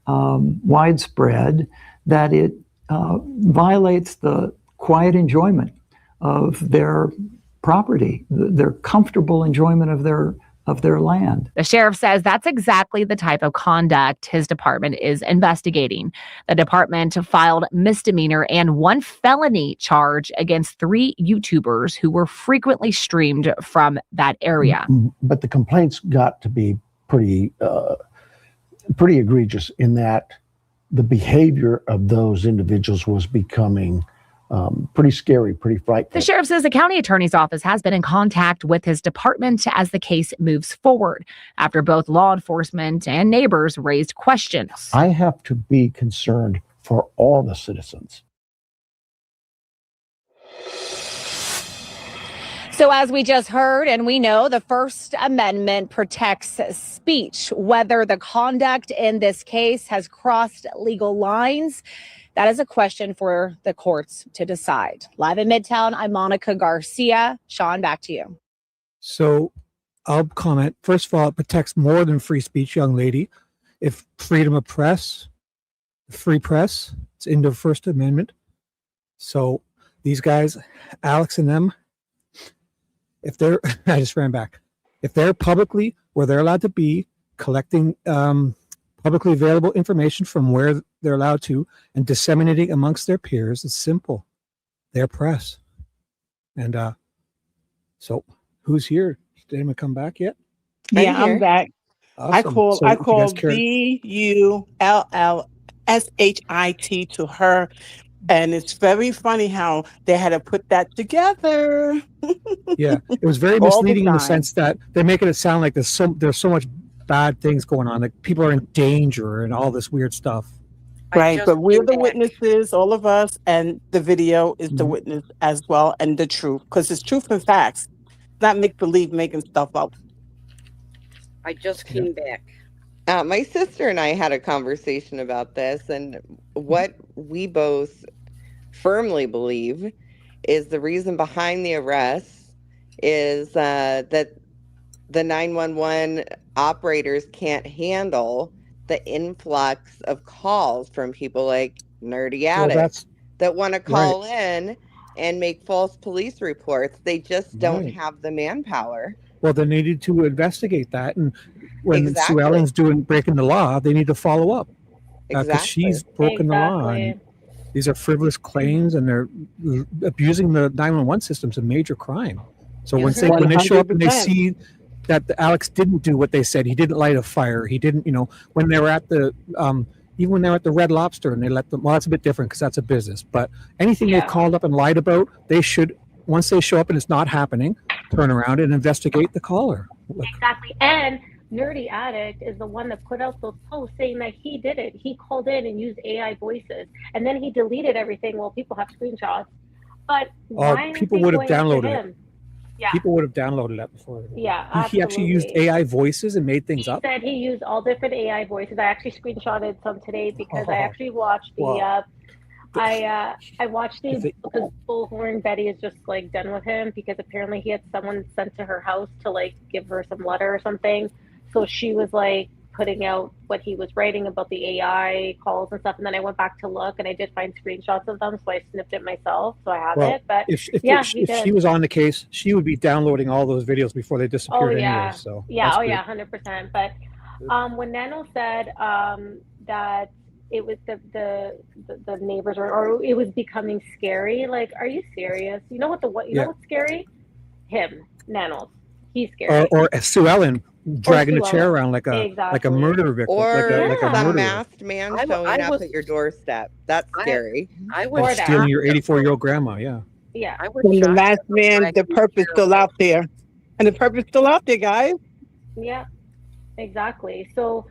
widespread that it violates the quiet enjoyment of their property, their comfortable enjoyment of their land. The sheriff says that's exactly the type of conduct his department is investigating. The department filed misdemeanor and 1 felony charge against 3 YouTubers who were frequently streamed from that area. But the complaints got to be pretty egregious in that the behavior of those individuals was becoming pretty scary, pretty frightful. The sheriff says the county attorney's office has been in contact with his department as the case moves forward after both law enforcement and neighbors raised questions. I have to be concerned for all the citizens. So as we just heard, and we know, the First Amendment protects speech. Whether the conduct in this case has crossed legal lines, that is a question for the courts to decide. Live in Midtown, I'm Monica Garcia. Sean, back to you. So I'll comment. First of all, it protects more than free speech, young lady. If freedom of press, free press, it's in the First Amendment. So these guys, Alex and them, if they're, I just ran back. If they're publicly where they're allowed to be, collecting publicly available information from where they're allowed to and disseminating amongst their peers, it's simple. They're press. And so who's here? Did anyone come back yet? Yeah, I'm back. Awesome. I called So you guys care- BULLSHIT to her, and it's very funny how they had to put that together. Yeah, it was very All the misleading in the time. sense that they're making it sound like there's so much bad things going on, like people are in danger and all this weird stuff. Right, but we're the witnesses, all of us, and the video is the witness as well, and the truth, because it's truth and facts, not make believe making stuff up. I just came back. My sister and I had a conversation about this, and what we both firmly believe is the reason behind the arrests is that the 911 operators can't handle the influx of calls from people like Nerdy Addict that want to call in and make false police reports. They just don't have the manpower. Well, they needed to investigate that, and when Sue Ellen's breaking the law, they need to follow up because she's broken the law. And these are frivolous claims, and they're abusing the 911 system is a major crime. So when they show up and they see that Alex didn't do what they said, he didn't light a fire, he didn't, when they were at the even when they were at the Red Lobster and they let them, well, that's a bit different because that's a business, but anything they've called up and lied about, they should, once they show up and it's not happening, turn around and investigate the caller. Exactly. And Nerdy Addict is the one that put out those posts saying that he did it. He called in and used AI voices, and then he deleted everything. Well, people have screenshots, but why people would have downloaded it. Yeah. People would have downloaded that before. Yeah, He actually used AI voices and made things He up. said he used all different AI voices. I actually screenshotted some today because I actually watched the. I watched the because Bullhorn Betty is just like done with him because apparently he had someone sent to her house to like give her some letter or something. So she was like putting out what he was writing about the AI calls and stuff, and then I went back to look and I did find screenshots of them, so I snipped it myself, so I have it. But if did. she was on the case, she would be downloading all those videos before they disappeared anyway. So yeah, that's good. 100%. But when Nano said that it was the neighbors or it was becoming scary, like, are you serious? You know what know what's scary? Him, Nano. He's scary. Or Sue Ellen dragging a chair around like a murder victim, Or like a some murderer. masked man showing up at your doorstep. That's scary. Or stealing your 84-year-old grandma. Yeah. Yeah. And the last man, the purpose still out there. And the purpose still out there, guys. Yeah, exactly. So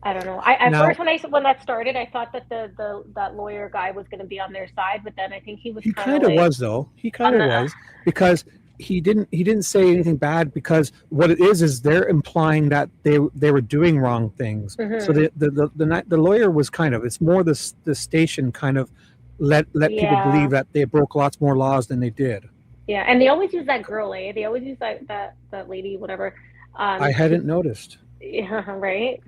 I don't know. At first when that started, I thought that that lawyer guy was going to be on their side, but then I think he was kind of was though. He kind of was because he didn't say anything bad, because what it is they're implying that they were doing wrong things. Mm-hmm. So the lawyer was kind of, it's more the station kind of let people believe that they broke lots more laws than they did. Yeah, and they always use that girl, eh? They always use that lady, whatever. I hadn't noticed. Yeah, right.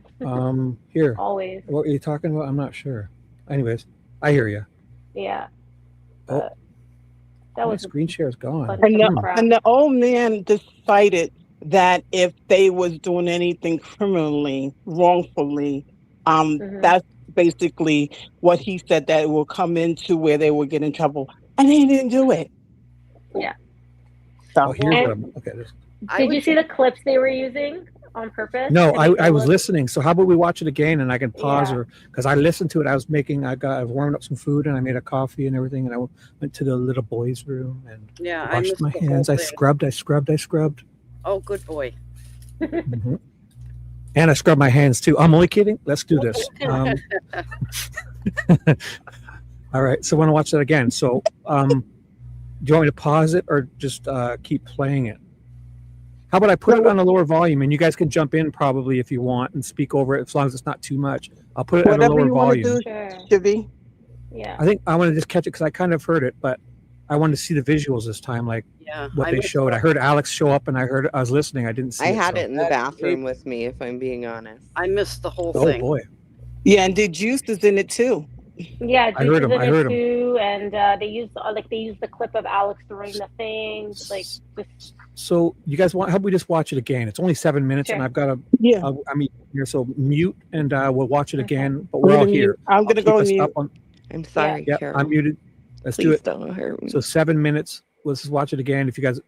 Here. Always. What are you talking about? I'm not sure. Anyways, I hear you. Yeah. But that my was screen share is gone. bunch And of the, crap. and the old man decided that if they was doing anything criminally, wrongfully, that's basically what he said, that it will come into where they will get in trouble. And they didn't do it. Yeah. Oh, here's what And I'm okay. This, did you see the clips they were using on purpose? no, to make I it was look- listening. So how about we watch it again and I can pause Yeah. or because I listened to it. I was warming up some food and I made a coffee and everything. And I went to the little boys' room and Yeah, I washed missed my the whole hands. I thing. scrubbed. Oh, good boy. Mhm. And I scrubbed my hands too. I'm only kidding. Let's do this. All right. So I want to watch that again. So do you want me to pause it or just keep playing it? How about I put it on a lower volume and you guys can jump in probably if you want and speak over it as long as it's not too much. I'll put it at a Whatever lower you want to volume. do, Shibby. Yeah. I think I want to just catch it because I kind of heard it, but I wanted to see the visuals this time, like Yeah, what I they missed showed. I heard Alex show up and I was listening. I didn't see I it. had so. it in the bathroom with me, if I'm being honest. I missed the whole Oh thing. boy. Yeah, and did Juice is in it too. Yeah, I Juice heard is him, in I it heard him. too, and they used the clip of Alex throwing the thing, like just So you guys want? How about we just watch it again? It's only 7 minutes, and Sure. I've got to. Yeah. I mean, here. So mute, and we'll watch it again. But we're I'm all gonna here. mute. I'm gonna I'll go keep us mute. up on. I'm sorry, Yeah, Carol. I'm muted. Let's do Please it. don't hurt me. So 7 minutes. Let's just watch it again. If you guys,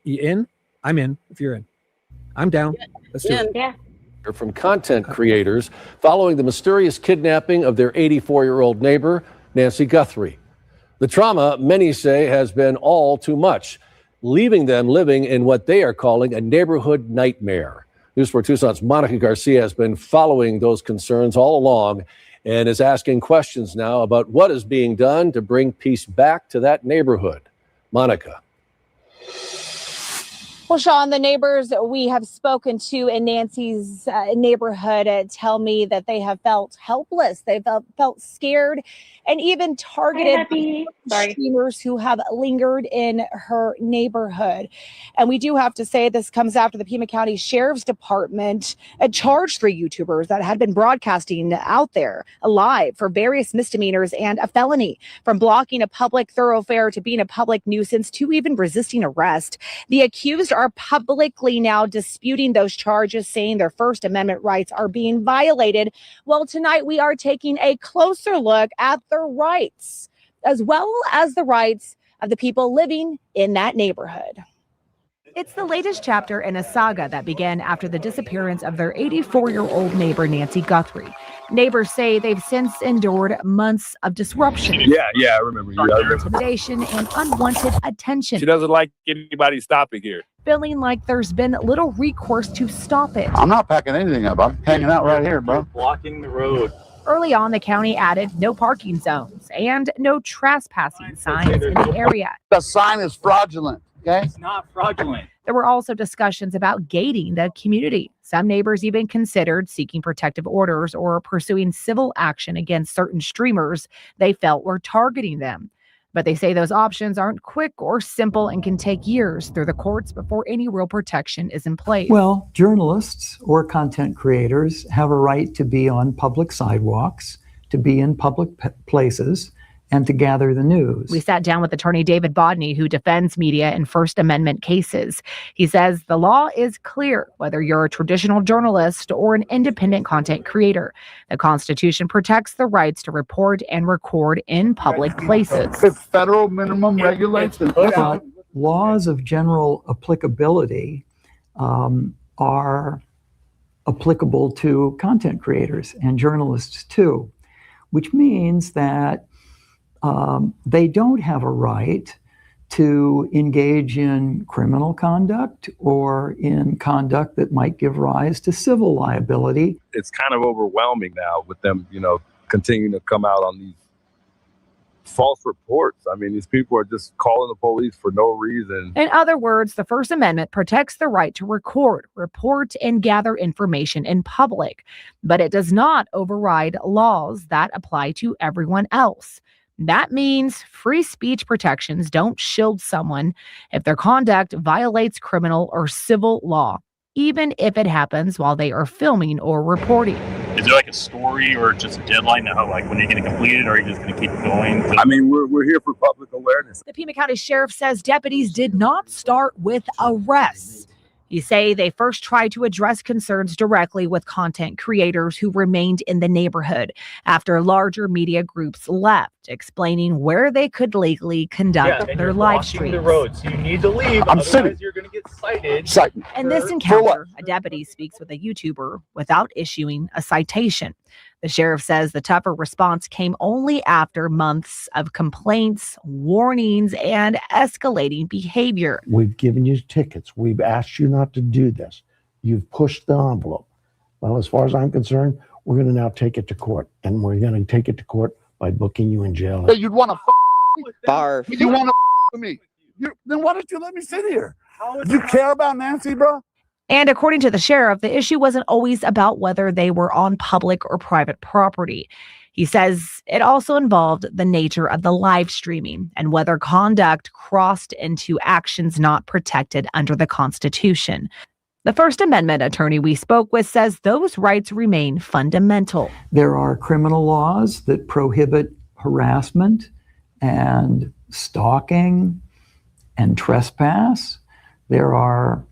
you in? I'm in. If you're in, I'm down. Let's do it. Yeah. From content creators following the mysterious kidnapping of their 84-year-old neighbor, Nancy Guthrie. The trauma, many say, has been all too much, leaving them living in what they are calling a neighborhood nightmare. News 4 Tucson's Monica Garcia has been following those concerns all along and is asking questions now about what is being done to bring peace back to that neighborhood. Monica. Well, Sean, the neighbors we have spoken to in Nancy's neighborhood tell me that they have felt helpless. They felt scared and even targeted by streamers who have lingered in her neighborhood. And we do have to say this comes after the Pima County Sheriff's Department charged 3 YouTubers that had been broadcasting out there alive for various misdemeanors and a felony, from blocking a public thoroughfare to being a public nuisance to even resisting arrest. The accused are publicly now disputing those charges, saying their First Amendment rights are being violated. Well, tonight we are taking a closer look at their rights, as well as the rights of the people living in that neighborhood. It's the latest chapter in a saga that began after the disappearance of their 84-year-old neighbor, Nancy Guthrie. Neighbors say they've since endured months of disruption. Yeah, I remember you. Intimidation and unwanted attention. She doesn't like anybody stopping here. Feeling like there's been little recourse to stop it. I'm not packing anything up. I'm hanging out right here, bro. Blocking the road. Early on, the county added no parking zones and no trespassing signs in the area. The sign is fraudulent, okay? It's not fraudulent. There were also discussions about gating the community. Some neighbors even considered seeking protective orders or pursuing civil action against certain streamers they felt were targeting them. But they say those options aren't quick or simple and can take years through the courts before any real protection is in place. Well, journalists or content creators have a right to be on public sidewalks, to be in public places, and to gather the news. We sat down with attorney David Bodney, who defends media in First Amendment cases. He says the law is clear, whether you're a traditional journalist or an independent content creator. The Constitution protects the rights to report and record in public places. The federal minimum regulations. But laws of general applicability are applicable to content creators and journalists too, which means that they don't have a right to engage in criminal conduct or in conduct that might give rise to civil liability. It's kind of overwhelming now with them, continuing to come out on these false reports. I mean, these people are just calling the police for no reason. In other words, the First Amendment protects the right to record, report, and gather information in public, but it does not override laws that apply to everyone else. That means free speech protections don't shield someone if their conduct violates criminal or civil law, even if it happens while they are filming or reporting. Is there like a story or just a deadline to how, like, when you're going to complete it, or are you just going to keep going? I mean, we're here for public awareness. The Pima County Sheriff says deputies did not start with arrests. He say they first tried to address concerns directly with content creators who remained in the neighborhood after larger media groups left, explaining where they could legally conduct their live streams. The roads. You need to leave. I'm sitting. You're going to get cited. Cited. In this encounter, a deputy speaks with a YouTuber without issuing a citation. The sheriff says the tougher response came only after months of complaints, warnings, and escalating behavior. We've given you tickets. We've asked you not to do this. You've pushed the envelope. Well, as far as I'm concerned, we're going to now take it to court. And we're going to take it to court by booking you in jail. Hey, you'd want to Barf. You want to with me? Then why don't you let me sit here? Do you care about Nancy, bro? And according to the sheriff, the issue wasn't always about whether they were on public or private property. He says it also involved the nature of the live streaming and whether conduct crossed into actions not protected under the Constitution. The First Amendment attorney we spoke with says those rights remain fundamental. There are criminal laws that prohibit harassment and stalking and trespass. There are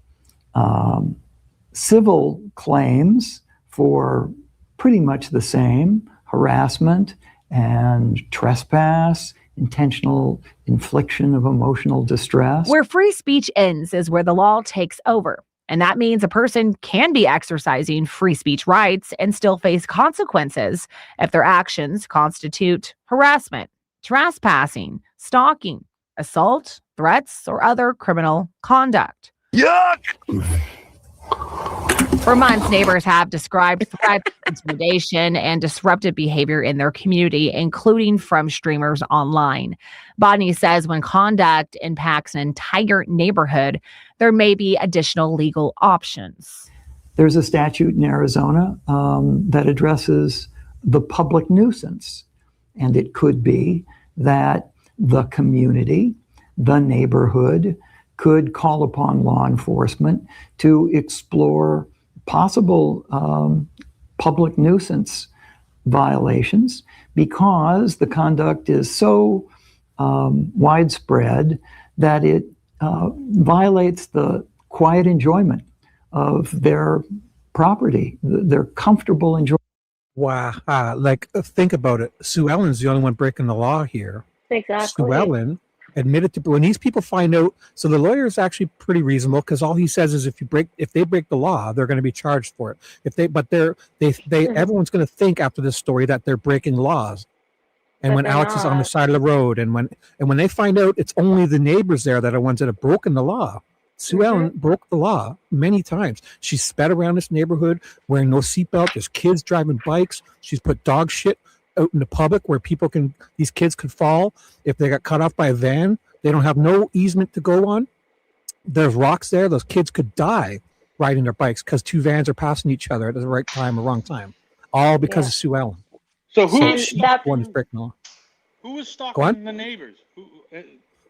civil claims for pretty much the same: harassment and trespass, intentional infliction of emotional distress. Where free speech ends is where the law takes over. And that means a person can be exercising free speech rights and still face consequences if their actions constitute harassment, trespassing, stalking, assault, threats, or other criminal conduct. Yuck! For months, neighbors have described threats, intimidation, and disruptive behavior in their community, including from streamers online. Bodney says when conduct impacts an entire neighborhood, there may be additional legal options. There's a statute in Arizona that addresses the public nuisance. And it could be that the community, the neighborhood, could call upon law enforcement to explore possible public nuisance violations because the conduct is so widespread that it violates the quiet enjoyment of their property, their comfortable enjoyment. Wow. Like, think about it. Sue Ellen's the only one breaking the law here. Exactly. Sue Ellen admitted to, when these people find out, so the lawyer is actually pretty reasonable because all he says is if they break the law, they're going to be charged for it. Everyone's going to think after this story that they're breaking laws. And But when they're Alex is on the not. side of the road, and when they find out it's only the neighbors there that are ones that have broken the law. Sue Ellen broke the law many times. She sped around this neighborhood wearing no seatbelt. There's kids driving bikes. She's put dog shit out in the public where these kids could fall if they got cut off by a van. They don't have no easement to go on. There's rocks there. Those kids could die riding their bikes because two vans are passing each other at the right time or wrong time, all because of Sue Ellen. So she's the one who's breaking the law. Who was Go on. stalking the neighbors?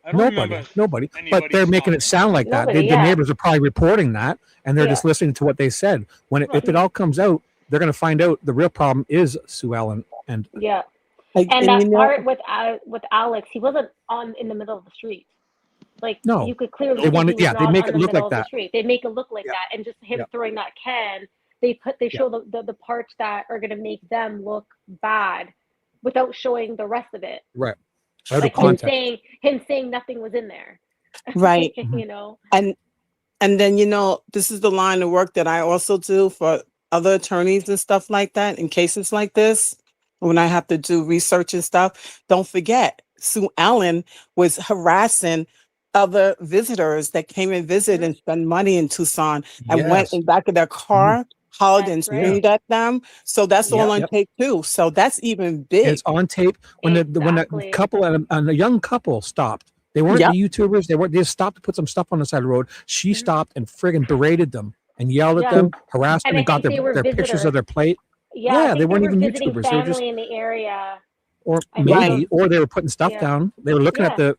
I don't remember Nobody. But they're making it sound like that. Nobody, The yeah. neighbors are probably reporting that, and they're just listening to what they said. If it all comes out, they're going to find out the real problem is Sue Ellen. And Yeah. Like, And and that you know- part with Alex, he wasn't in the middle of the street. Like No. you could clearly They see wanted- he was yeah, they not make on it the look middle like of the that. street. They make it look like Yeah. that, and just him Yeah. throwing that can. They show the parts that are going to make them look bad without showing the rest of it. right. Out of Like context. him saying nothing was in there. Right. You know. And then, you know, this is the line of work that I also do for other attorneys and stuff like that in cases like this. When I have to do research and stuff, don't forget Sue Ellen was harassing other visitors that came and visit and spend money in Tucson and went Yes. in back of their car, hollered and That's right. screamed at them. So that's all on Yep. tape too. So that's even big. It's on tape when the Exactly. couple and a young couple stopped. They weren't Yep. the YouTubers. They just stopped to put some stuff on the side of the road. She stopped and friggin' berated them and yelled at Yeah. them, harassed And them, I and got think they were their pictures visitors. of their plate. Yeah, Yeah, I they think they weren't were even visiting YouTubers. They were family just, in the area. or I think maybe, those- or they were putting stuff Yeah. down. They were looking Yeah. at the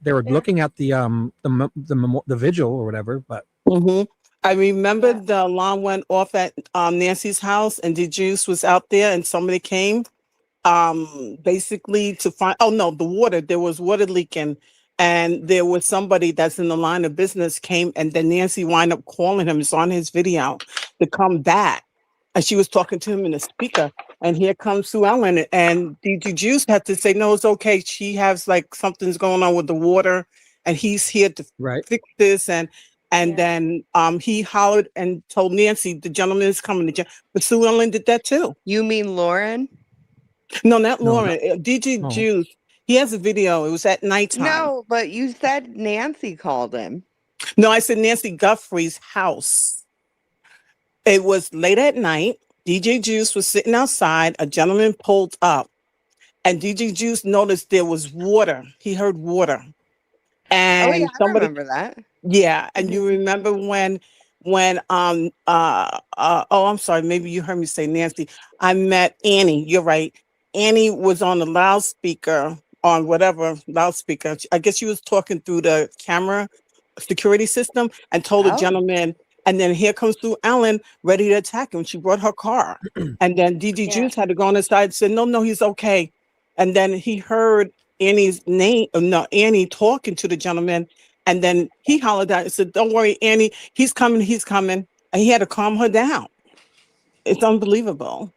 vigil or whatever. But Mhm. I remember the alarm went off at Nancy's house, and the juice was out there, and somebody came basically to find, oh no, the water, there was water leaking, and there was somebody that's in the line of business came, and then Nancy wound up calling him, it's on his video, to come back. And she was talking to him in the speaker, and here comes Sue Ellen, and DG Juice had to say, no, it's okay. She has like something's going on with the water, and he's here to fix this. And then he hollered and told Nancy, the gentleman is coming. But Sue Ellen did that too. You mean Lauren? No, not Lauren. DG Juice. He has a video. It was at nighttime. No, but you said Nancy called him. No, I said Nancy Guthrie's house. It was late at night. DJ Juice was sitting outside. A gentleman pulled up, and DJ Juice noticed there was water. He heard water. And I somebody, remember that. yeah, and you remember when I'm sorry, maybe you heard me say Nancy. I met Annie. You're right. Annie was on the loudspeaker, on whatever loudspeaker. I guess she was talking through the camera security system and told the gentleman. And then here comes Sue Ellen ready to attack him. She brought her car. And then DG Juice had to go on the side and said, no, he's okay. And then he heard Annie's name, Annie talking to the gentleman. And then he hollered out and said, don't worry, Annie, he's coming. And he had to calm her down. It's unbelievable.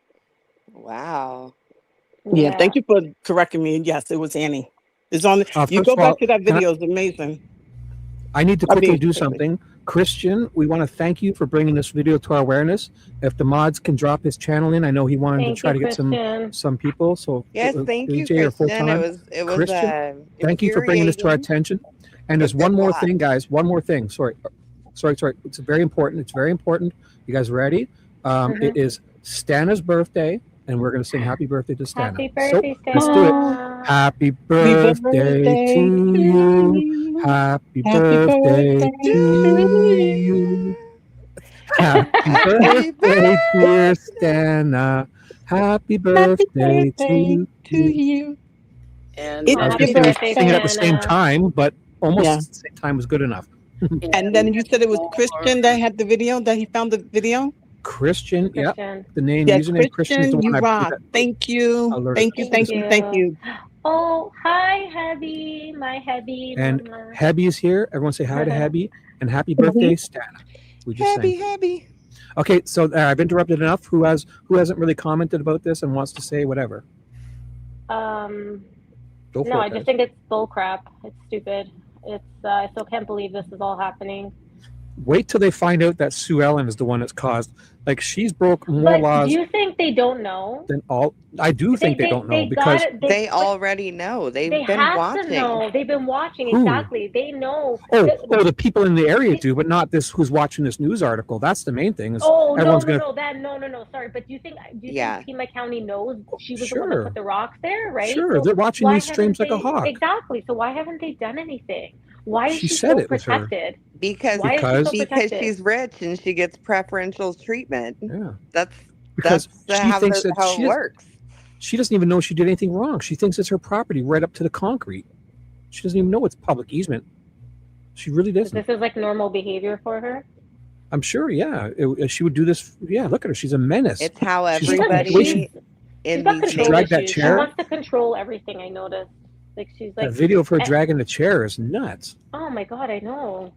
Wow. Yeah, thank you for correcting me. Yes, it was Annie. It's on. You go back to that video. It's amazing. I need to quickly do something. Christian, we want to thank you for bringing this video to our awareness. If the mods can drop his channel in, I know he wanted to try to get some people. So yes, thank you, DJ Christian. It was Christian, thank you for bringing this to our attention. And there's one more thing, guys. One more thing. Sorry. It's very important. You guys ready? It is Stana's birthday, and we're going to sing happy birthday to Stana. Happy birthday, Stana. Let's do it. Happy birthday to you. Happy birthday to you. Happy birthday, dear Stana. Happy birthday to you. And I was going to sing it at the same time, but almost at the same time was good enough. And then you said it was Christian that had the video, that he found the video? Christian, yeah. The name, yes, username Christian is the one you I rock. put. Thank you. Thank you. Oh, hi, Hebby, my Hebby. And mama. Hebby is here. Everyone say hi to Hebby and happy birthday, Stana. We just sang. Hebby. Okay, so I've interrupted enough. Who hasn't really commented about this and wants to say whatever? Go for No, it, I just guys. think it's bull crap. It's stupid. I still can't believe this is all happening. Wait till they find out that Sue Ellen is the one that's caused. Like, she's broke more But laws do you think they don't know? than all. I do think they don't know they because they already know. They've they been have watching. to know. They've been watching. Who? Exactly. They know. the people in the area do, but not this who's watching this news article. That's the main thing. Is Oh, everyone's no, gonna. no. Sorry, but do you think Yeah. Pima County knows she was the one that Sure. put the rocks there, right? Sure, they're watching why these streams haven't like a hawk. Exactly. So why haven't they done anything? Why is She she said so it was her. protected? Because Why is she so because protected? she's rich and she gets preferential treatment. Yeah. That's Because how, she thinks the, that how she it works. She doesn't even know she did anything wrong. She thinks it's her property right up to the concrete. She doesn't even know it's public easement. She really doesn't. This is like normal behavior for her. I'm sure, yeah. She would do this. Yeah, look at her. She's a menace. It's how She's- everybody She's in got these control dragged that issues. She chair. wants to control everything. I noticed. Like she's like That video of her and- dragging the chair is nuts. Oh my god, I know.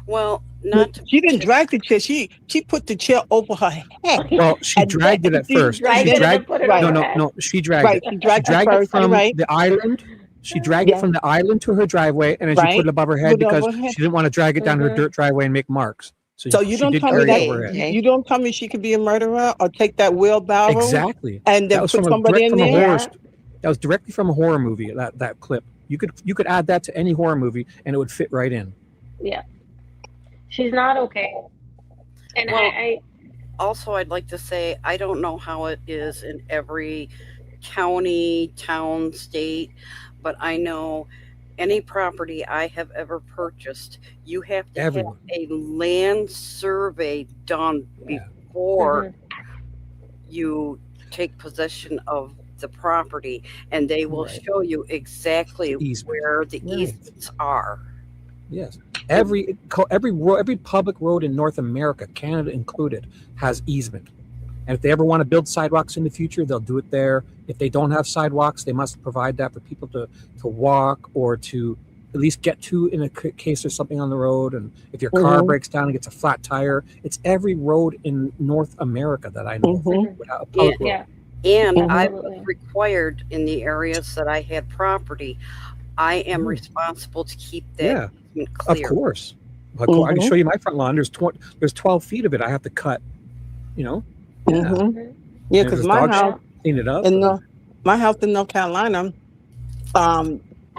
Well, not to She didn't drag the chair. She put the chair over her head. Well, she And dragged it at she first. dragged She it and dragged. put it No, on no, her head. no. She dragged Right, it. she dragged it it first, from right. the island. She dragged it from the island to her driveway, and then she Right. put it above her head Put it because over her head. she didn't want to drag it down her dirt driveway and make marks. So you she don't did tell me carry it that over her head. you don't tell me she could be a murderer or take that wheelbarrow Exactly. and then That was put from somebody in there. That was directly from a horror movie. That clip. You could add that to any horror movie, and it would fit right in. Yeah. She's not okay. And Well, I also, I'd like to say I don't know how it is in every county, town, state, but I know any property I have ever purchased, you have to Everyone. have a land survey done before you take possession of the property, and they will show you exactly where the easements are. Yes. Every public road in North America, Canada included, has easement. And if they ever want to build sidewalks in the future, they'll do it there. If they don't have sidewalks, they must provide that for people to walk or to at least get to in a case there's something on the road. And if your car breaks down and gets a flat tire, it's every road in North America that I know of without a public road. And I was required in the areas that I had property, I am responsible to keep that easement clear. Of course. I can show you my front lawn. There's 12 feet of it I have to cut, you know? Yeah, because my house, clean it up. My house in North Carolina,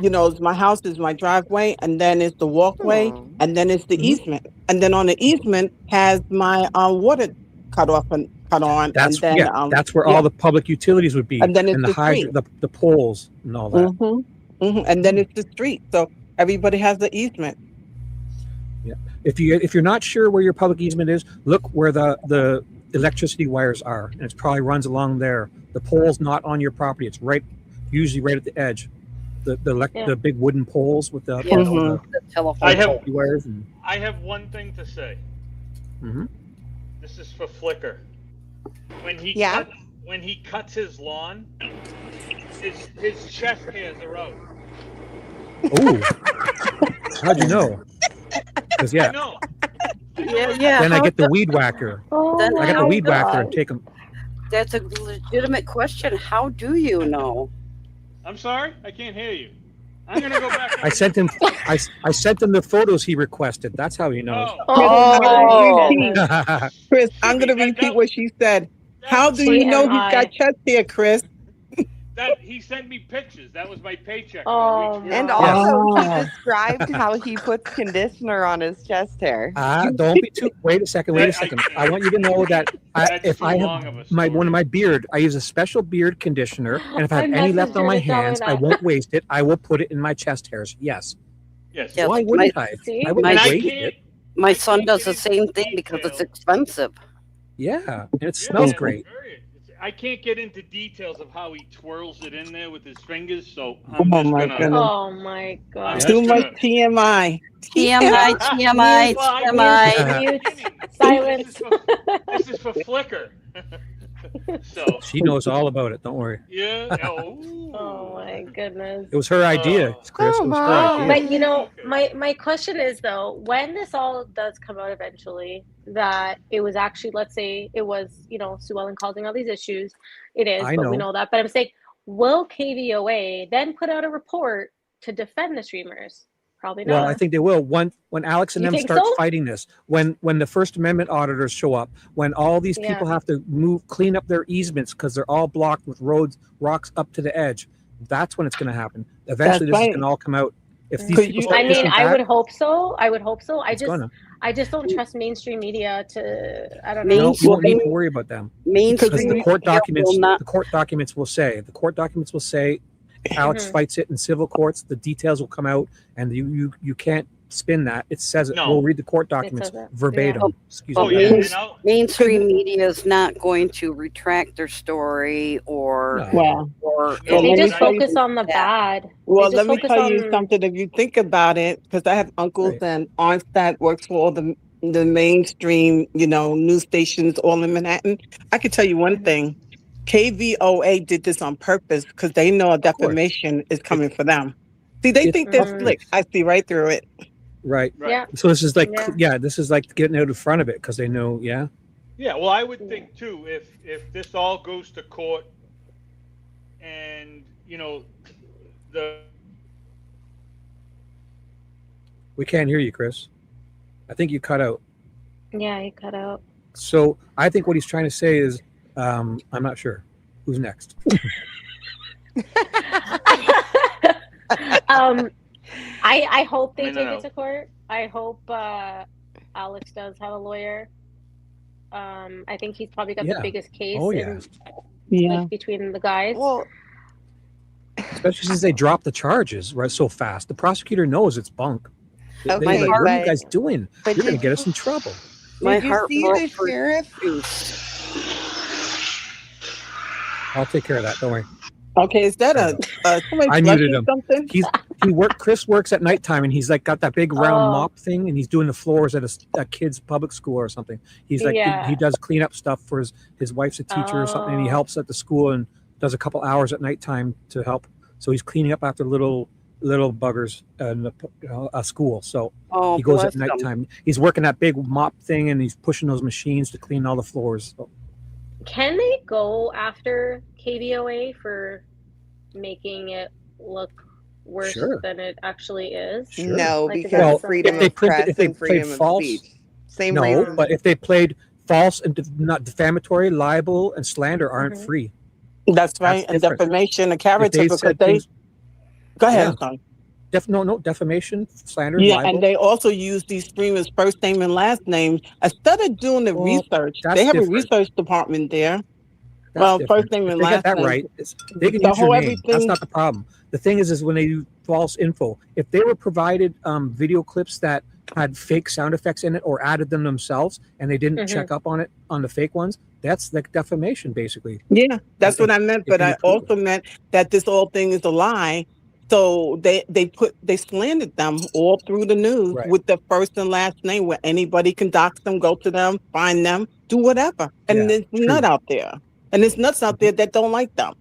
you know, my house is my driveway, and then it's the walkway, and then it's the easement, and then on the easement has my water cut on. That's and then, that's where all the public utilities would be, and then it's the the hydrant, the poles, and all that. And then it's the street, so everybody has the easement. Yeah. If you're not sure where your public easement is, look where the electricity wires are, and it probably runs along there. The pole's not on your property; it's usually right at the edge. The big wooden poles with the telephone wires. I have one thing to say. This is for Flicker. When he cuts his lawn, his chest hairs are out. Oh, how'd you know? Because I know. Then I get the weed whacker. I got the weed whacker and take them. That's a legitimate question. How do you know? I'm sorry, I can't hear you. I'm gonna go back. I sent him the photos he requested. That's how he knows. Chris, I'm gonna repeat what she said. How do you know he's got chest hair, Chris? That he sent me pictures. That was my paycheck. And also he described how he puts conditioner on his chest hair. Don't be too. Wait a second. I want you to know that if I have one of my beard, I use a special beard conditioner, and if I have any left on my hands, I won't waste it. I will put it in my chest hairs. Yes. Yes. Why wouldn't I? I wouldn't waste it. My son does the same thing because it's expensive. Yeah, and it smells great. I can't get into details of how he twirls it in there with his fingers, so I'm just gonna. Oh my god! Too much TMI. TMI. Silence. This is for Flicker. So she knows all about it. Don't worry. Yeah. Oh my goodness. It was her idea, Chris. It was her idea. But you know, my question is though, when this all does come out eventually, that it was actually, let's say it was, you know, Sue Ellen causing all these issues. It is, but we know that. But I'm saying, will KVOA then put out a report to defend the streamers? Probably not. Well, I think they will. When Alex and them start fighting this, when the First Amendment auditors show up, when all these people have to clean up their easements because they're all blocked with rocks up to the edge, that's when it's going to happen. Eventually, this is going to all come out. If these people start I would hope so. I just don't trust mainstream media to. I don't know. No, you won't need to worry about them because the court documents will say. Alex fights it in civil courts. The details will come out, and you can't spin that. It says it. We'll read the court documents verbatim. Mainstream media is not going to retract their story or they just focus on the bad. Well, let me tell you something. If you think about it, because I have uncles and aunts that work for all the mainstream, you know, news stations all in Manhattan. I can tell you one thing. KVOA did this on purpose because they know a defamation is coming for them. See, they think they're slick. I see right through it. Right. Yeah. So this is like, this is like getting out in front of it because they know, Yeah, well, I would think too, if this all goes to court and, you know, We can't hear you, Chris. I think you cut out. Yeah, he cut out. So I think what he's trying to say is, I'm not sure. Who's next? I hope they take it to court. I hope Alex does have a lawyer. I think he's probably got the biggest case between the guys. Well, especially since they dropped the charges so fast. The prosecutor knows it's bunk. They're like, what are you guys doing? You're going to get us in trouble. Did you see the sheriff? I'll take care of that. Don't worry. Okay, is that somebody I muted flushing him. something? Chris works at nighttime, and he's like got that big round Oh. mop thing, and he's doing the floors at a kid's public school or something. He's like Yeah. he does cleanup stuff for his wife's a teacher or something, and he Oh. helps at the school and does a couple hours at nighttime to help. So he's cleaning up after little buggers in a school. So Oh, he goes at bless him. nighttime. He's working that big mop thing, and he's pushing those machines to clean all the floors. So, Can they go after KBOA for making it look worse Sure. than it actually is? No, Like, is because that well, freedom if they of printed, press if they and played freedom of false, speech. Same no, reason. but if they played false and not defamatory, libel, and slander aren't Mhm. free. That's right. And different. defamation of If character they because said they things, go ahead, yeah, I'm sorry. no, defamation, slander, Yeah, libel. and they also use these streamers' first name and last name. Instead of doing the Well, research, that's they have a different. research department there. That's Well, different. first name If and they get last that name. right, they can The use your whole name. That's everything. not the problem. The thing is when they do false info. If they were provided video clips that had fake sound effects in it or added them themselves, and they didn't Mhm. check up on it on the fake ones, that's like defamation, basically. Yeah, that's what I meant. If But you I prove it. also meant that this whole thing is a lie. So they slandered them all through the news Right. with their first and last name, where anybody can dox them, go to them, find them, do whatever. And Yeah, there's nut true. out there, and there's nuts out there that don't like them.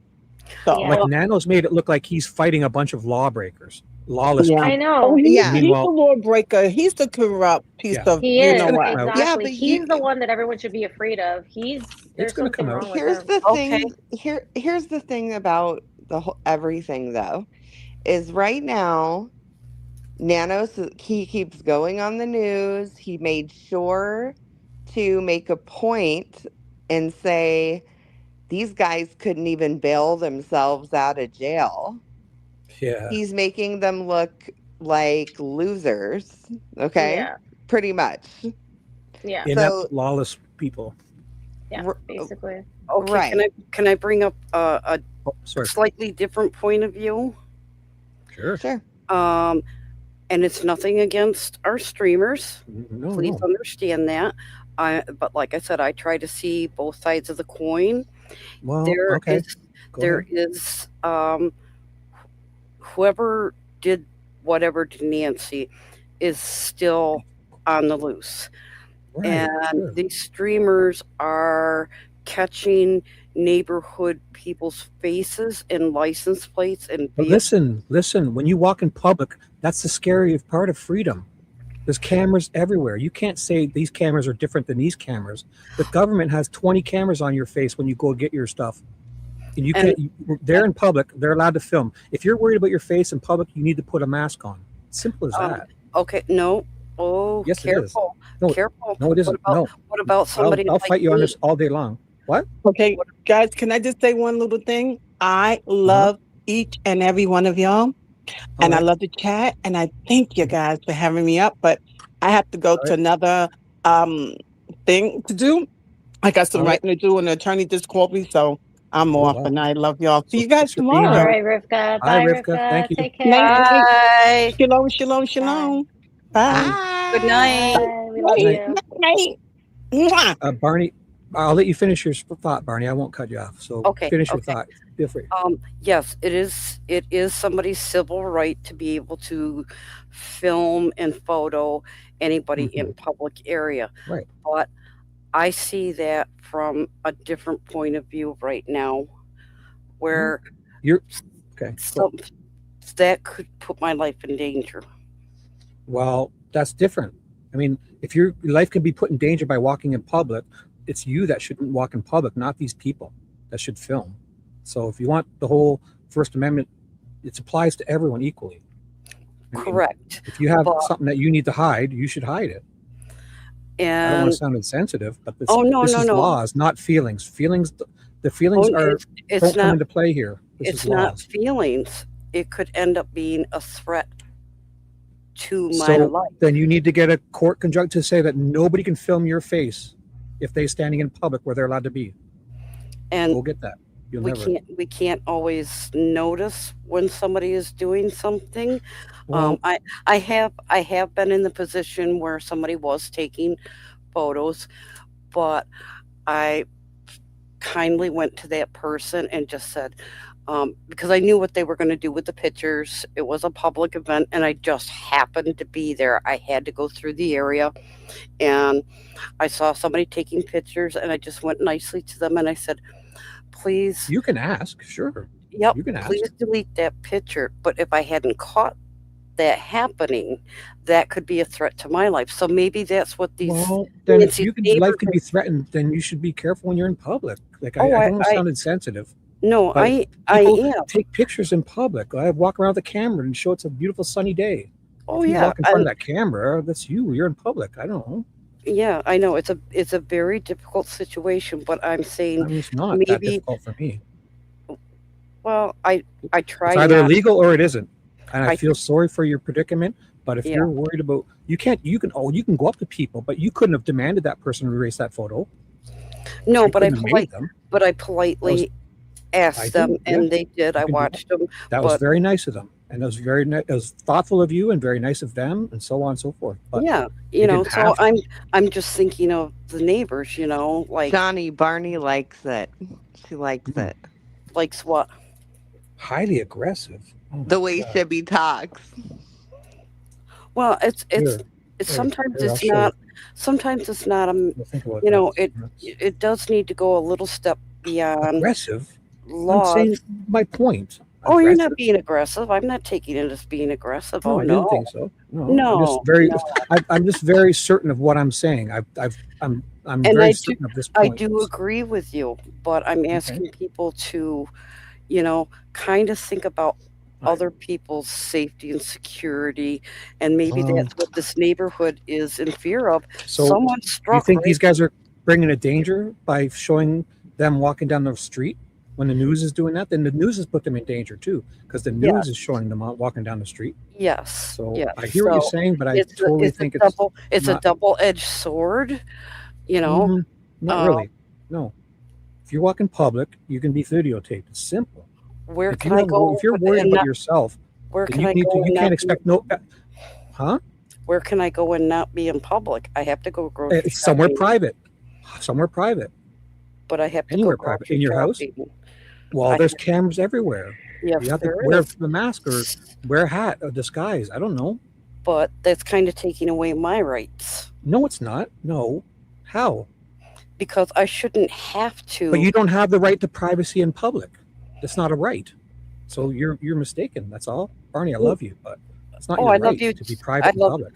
So Yeah. Like Nano's made it look like he's fighting a bunch of lawbreakers, lawless yeah. I people. know. Oh, he's Yeah. the Meanwhile, lawbreaker. He's the corrupt piece yeah, of He you is, know what. out. Yeah, exactly. but He's the one that everyone should be afraid of. It's There's gonna something come out. wrong with Here's him. the Okay. thing. Here's the thing about the whole everything though, is right now he keeps going on the news. He made sure to make a point and say these guys couldn't even bail themselves out of jail. Yeah. He's making them look like losers. Okay. Yeah. Pretty much. Yeah. Inept, So lawless people. Yeah. r- Basically. Okay. right. Can I bring up a Oh, sorry. slightly different point of view? Sure. Sure. And it's nothing against our streamers. No, Please no. understand that. But like I said, I try to see both sides of the coin. Well, There okay. is Go there ahead. is whoever did whatever to Nancy is still on the loose. Right. And Sure. these streamers are catching neighborhood people's faces and license plates and But listen, when you walk in public, that's the scariest part of freedom. There's cameras everywhere. You can't say these cameras are different than these cameras. The government has 20 cameras on your face when you go get your stuff. And you And- can't, they're in public, they're allowed to film. If you're worried about your face in public, you need to put a mask on. Simple as that. Okay, no. Oh, Yes, it is. careful. No, Careful. no, it isn't. What about somebody I'll like fight you on me? this all day long. What? Okay, guys, can I just say one little thing? I love each and every one of y'all. And I right. love the chat. And I thank you guys for having me up. But I have to go to another thing to do. I got some All right. writing to do, and the attorney just called me. So I'm Oh, off. wow. And I love y'all. See you guys Thanks for being All tomorrow. here. right, Rivka. Bye, Bye, Rivka. Thank you. Take Night, care. night. Bye. Shalom, shalom, shalom. Bye. Good night. Bye. We love Night, you. night. Mwah. Barney, I'll let you finish your thought, Barney. I won't cut you off. So Okay, finish your okay. thought. Feel free. Yes, it is somebody's civil right to be able to film and photo anybody in public area. Right. But I see that from a different point of view right now, where You're okay. some, that could put my life in danger. Well, that's different. I mean, if your life can be put in danger by walking in public, it's you that shouldn't walk in public, not these people that should film. So if you want the whole First Amendment, it applies to everyone equally. I mean, Correct. if you have But- something that you need to hide, you should hide it. I don't And want to sound insensitive, but this, Oh, no, this no, is no. laws, not feelings. The feelings Oh, are it's don't come not- into play here. This it's is not laws. feelings. It could end up being a threat to my So life. then you need to get a court conjunct to say that nobody can film your face if they're standing in public where they're allowed to be. And We'll get that. You'll we never. we can't always notice when somebody is doing something. Well- I have been in the position where somebody was taking photos, but I kindly went to that person and just said, because I knew what they were going to do with the pictures. It was a public event, and I just happened to be there. I had to go through the area, and I saw somebody taking pictures, and I just went nicely to them and I said, please, You can ask, sure. yep, You can ask. please delete that picture. But if I hadn't caught that happening, that could be a threat to my life. So maybe that's what these Well, then if Nancy's you can, life can be neighborhood. threatened, then you should be careful when you're in public. Like Oh, I don't want to sound insensitive, no, but I people am. take pictures in public. I walk around with a camera and show it's a beautiful sunny day. Oh If you yeah, walk in front of that camera, that's you. You're in public. I don't know. yeah, I know it's a very difficult situation, but I'm I saying mean, it's not that maybe. difficult for me. Well, I It's try either not. illegal or it isn't. And I I feel sorry for your predicament. But if Yeah. you're worried about, you can go up to people, but you couldn't have demanded that person to erase that photo. No, You but I couldn't have made them. politely asked I them, do, yeah. and they did. I You can do that. watched them, That was but very nice of them, and it was it was thoughtful of you, and very nice of them, and so on and so forth. But yeah, you so didn't have to. I'm just thinking of the neighbors, like Johnny, Barney likes it. She likes it. likes what? Highly aggressive. Oh The my way God. Shibby talks. Well, it's Here, sometimes here, I'll it's show not. you. Sometimes it's not. We'll think about that. It does need to go a little step beyond Aggressive. I'm laws. saying my point. Oh, you're not Aggressive. being aggressive. I'm not taking it as being aggressive. No, Oh I didn't no, think so. No, no, no. I'm just very certain of what I'm saying. I'm And very certain of this I point. do agree with you, but I'm asking people to, kind of think about other people's safety and security, and maybe that's what this neighborhood is in fear of. So Someone you struck think right. these guys are bringing a danger by showing them walking down the street when the news is doing that? Then the news has put them in danger too, because the news is showing them out walking down the street. Yes. So Yeah. I hear what you're So saying, but I it's totally it's a think double it's a not. double-edged sword. Not Uh, really. No. If you walk in public, you can be videotaped. It's simple. Where If can you I don't, go if you're with- worried and about not- yourself, Where then can you I need go to. You and can't not expect no. Huh? Where can I go and not be in public? I have to go grocery It's somewhere shopping, private. Somewhere private. but I have to Anywhere go private. grocery In your house? shopping. Well, I there's have- cameras everywhere. Yes, You have to there wear is. the mask or wear a hat or disguise. I don't know. But that's kind of taking away my rights No, it's not. No. How? because I shouldn't have to. But you don't have the right to privacy in public. That's not a right. So you're mistaken. That's all. Barney, I love you, but it's not Oh, your I love right you. to be I private in love, public.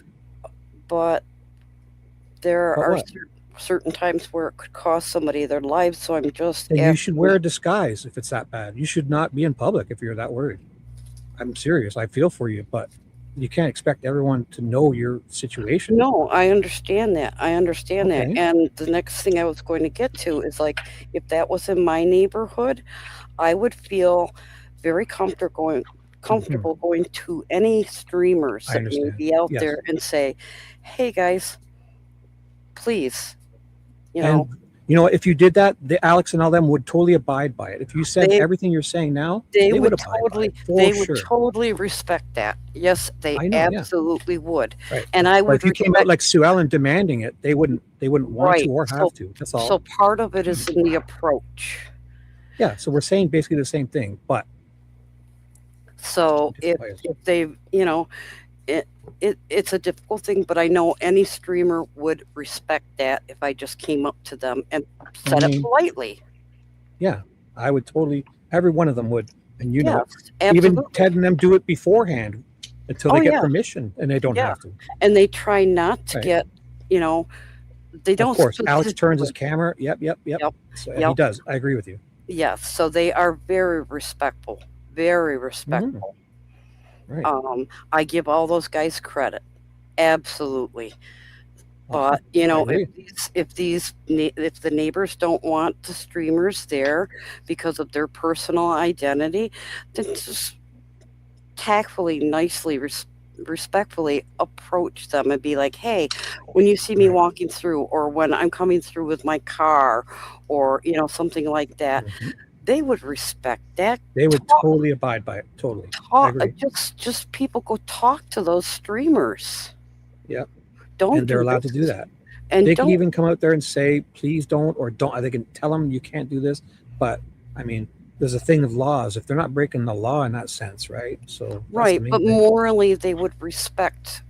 but there But are what? certain times where it could cost somebody their lives. So I'm just Then you should asking. wear a disguise if it's that bad. You should not be in public if you're that worried. I'm serious. I feel for you, but you can't expect everyone to know your situation. No, I understand that. I understand that. Okay. And the next thing I was going to get to is like, if that was in my neighborhood, I would feel very comfortable going to any streamers I that may understand. be out Yes. there and say, "Hey guys, please, And if you did that, Alex and all them would totally abide by it. If you said They- everything you're saying now, they would would abide by totally, it, for they sure. would totally respect that. Yes, they I know, yeah. absolutely would. Right. And I But would if you came out like Sue Ellen demanding it, they wouldn't want to or have to. That's all. So part of it is in the approach. Yeah. So we're saying basically the same thing, but So if they, it's a difficult thing, but I know any streamer would respect that if I just came up to them and said it mean, politely. yeah, I would totally. Every one of them would, and Yes, even absolutely. Ted and them do it beforehand until they Oh, get yeah. permission, and they don't Yeah. have to. And they try not to Right. get, they don't. Of course, Alex turns his specifically- camera. Yep. So he Yep. does. I agree with you. Yes, so they are very respectful, very respectful. Right. I give all those guys credit, absolutely. But I if agree. if the neighbors don't want the streamers there because of their personal identity, then just tactfully, nicely, respectfully approach them and be like, "Hey, when you see me walking through, or when I'm coming through with my car, or something like that," they would respect that. They would totally abide by it. Totally. I Talk, agree. just people go talk to those streamers. Yep. Don't And they're do allowed to this. do that. And They don't. can even come out there and say, please don't, or don't. They can tell them you can't do this. But I mean, there's a thing of laws. If they're not breaking the law in that sense, right? So that's the Right, main but thing. morally they would respect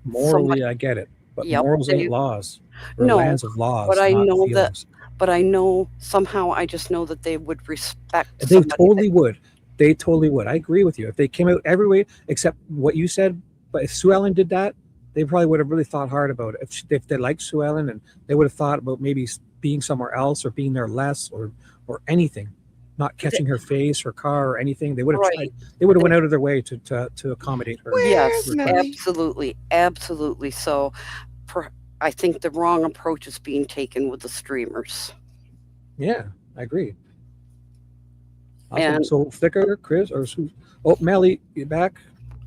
Morally, somebody. I get it, but Yep, morals they ain't laws. We're no, lands of but laws, I not know that. feelings. But I know somehow I just know that they would respect They somebody. totally would. They totally would. I agree with you. If they came out every way except what you said, but if Sue Ellen did that, they probably would have really thought hard about it. If they liked Sue Ellen, and they would have thought about maybe being somewhere else or being there less or anything, not catching her face, her car, or anything. They would have tried. Right. They would have went out of their way to accommodate her. Yes, request. absolutely, absolutely. So, I think the wrong approach is being taken with the streamers. Yeah, I agree. Awesome. And So Thicker, Chris, or Sue? Oh, Melly, you back?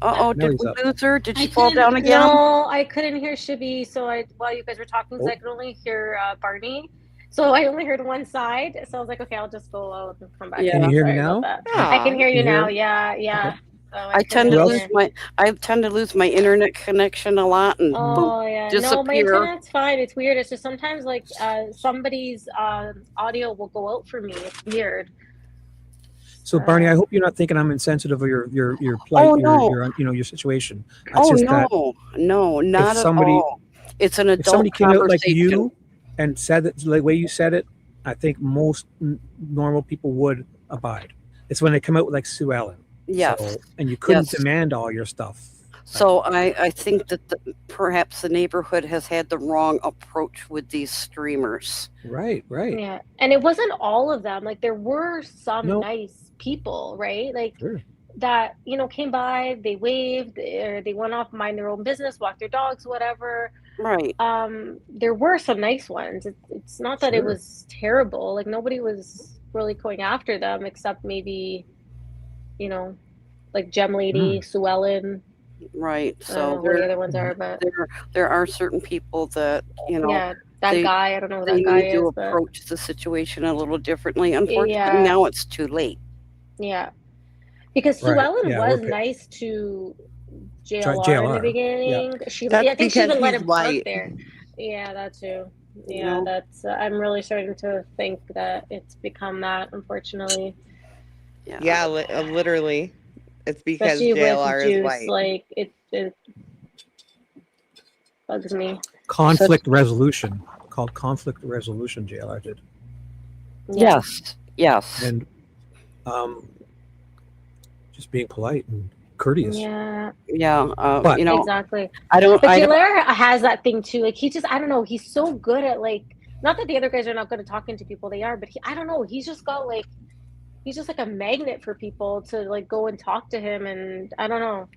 did Melly's we up. lose her? Did I she fall couldn't- down again? No, I couldn't hear Shibby. So while you guys were talking, so I could only hear Barney. So I only heard one side. So I was like, okay, I'll just go out and come back. Yeah. Can you hear me Sorry about now? that. I can hear Can you you hear now. me? Yeah. So I tend to Who lose else? my internet connection a lot and Oh yeah, no, my disappear. internet's fine. It's weird. It's just sometimes like somebody's audio will go out for me. It's weird. So Barney, I hope you're not thinking I'm insensitive of your plight, Oh, no. your situation. That's Oh just that no, not at somebody- all. It's an if adult somebody came out like conversation. you and said it the way you said it, I think most normal people would abide. It's when they come out like Sue Ellen. Yes. So, and you couldn't Yes. demand all your stuff. So I think that perhaps the neighborhood has had the wrong approach with these streamers. Right. Yeah, and it wasn't all of them. Like there were some No. nice people, right? Like Sure. that, came by, they waved, or they went off, mind their own business, walked their dogs, whatever. Right. There were some nice ones. It's not that it Sure. was terrible. Like nobody was really going after them except maybe, like Gem Lady, Sue Ellen. Right. I don't know who the other ones are, but there are certain people that yeah, that guy. I don't know who they that guy need to is, but approach the situation a little differently. Unfortunately, Yeah. now it's too late. yeah, because Sue Right. Ellen Yeah, was we're pi- nice to JLR, in JLR, the beginning. That's I think she because even let he's him park white. there. Yeah, that too. Yeah, know? that's. I'm really starting to think that it's become that, unfortunately. Yeah, literally. It's because Especially JLR with is juice, white. like it bugs me. Conflict resolution, called conflict resolution. JLR did, Yeah. Yes. and just being polite and courteous. Yeah. Yeah. But- Exactly. I don't. But I don't- JLR has that thing too. Like he just, I don't know. He's so good at like, not that the other guys are not good at talking to people. They are, but I don't know. He's just got like, he's just like a magnet for people to like go and talk to him. And I don't know.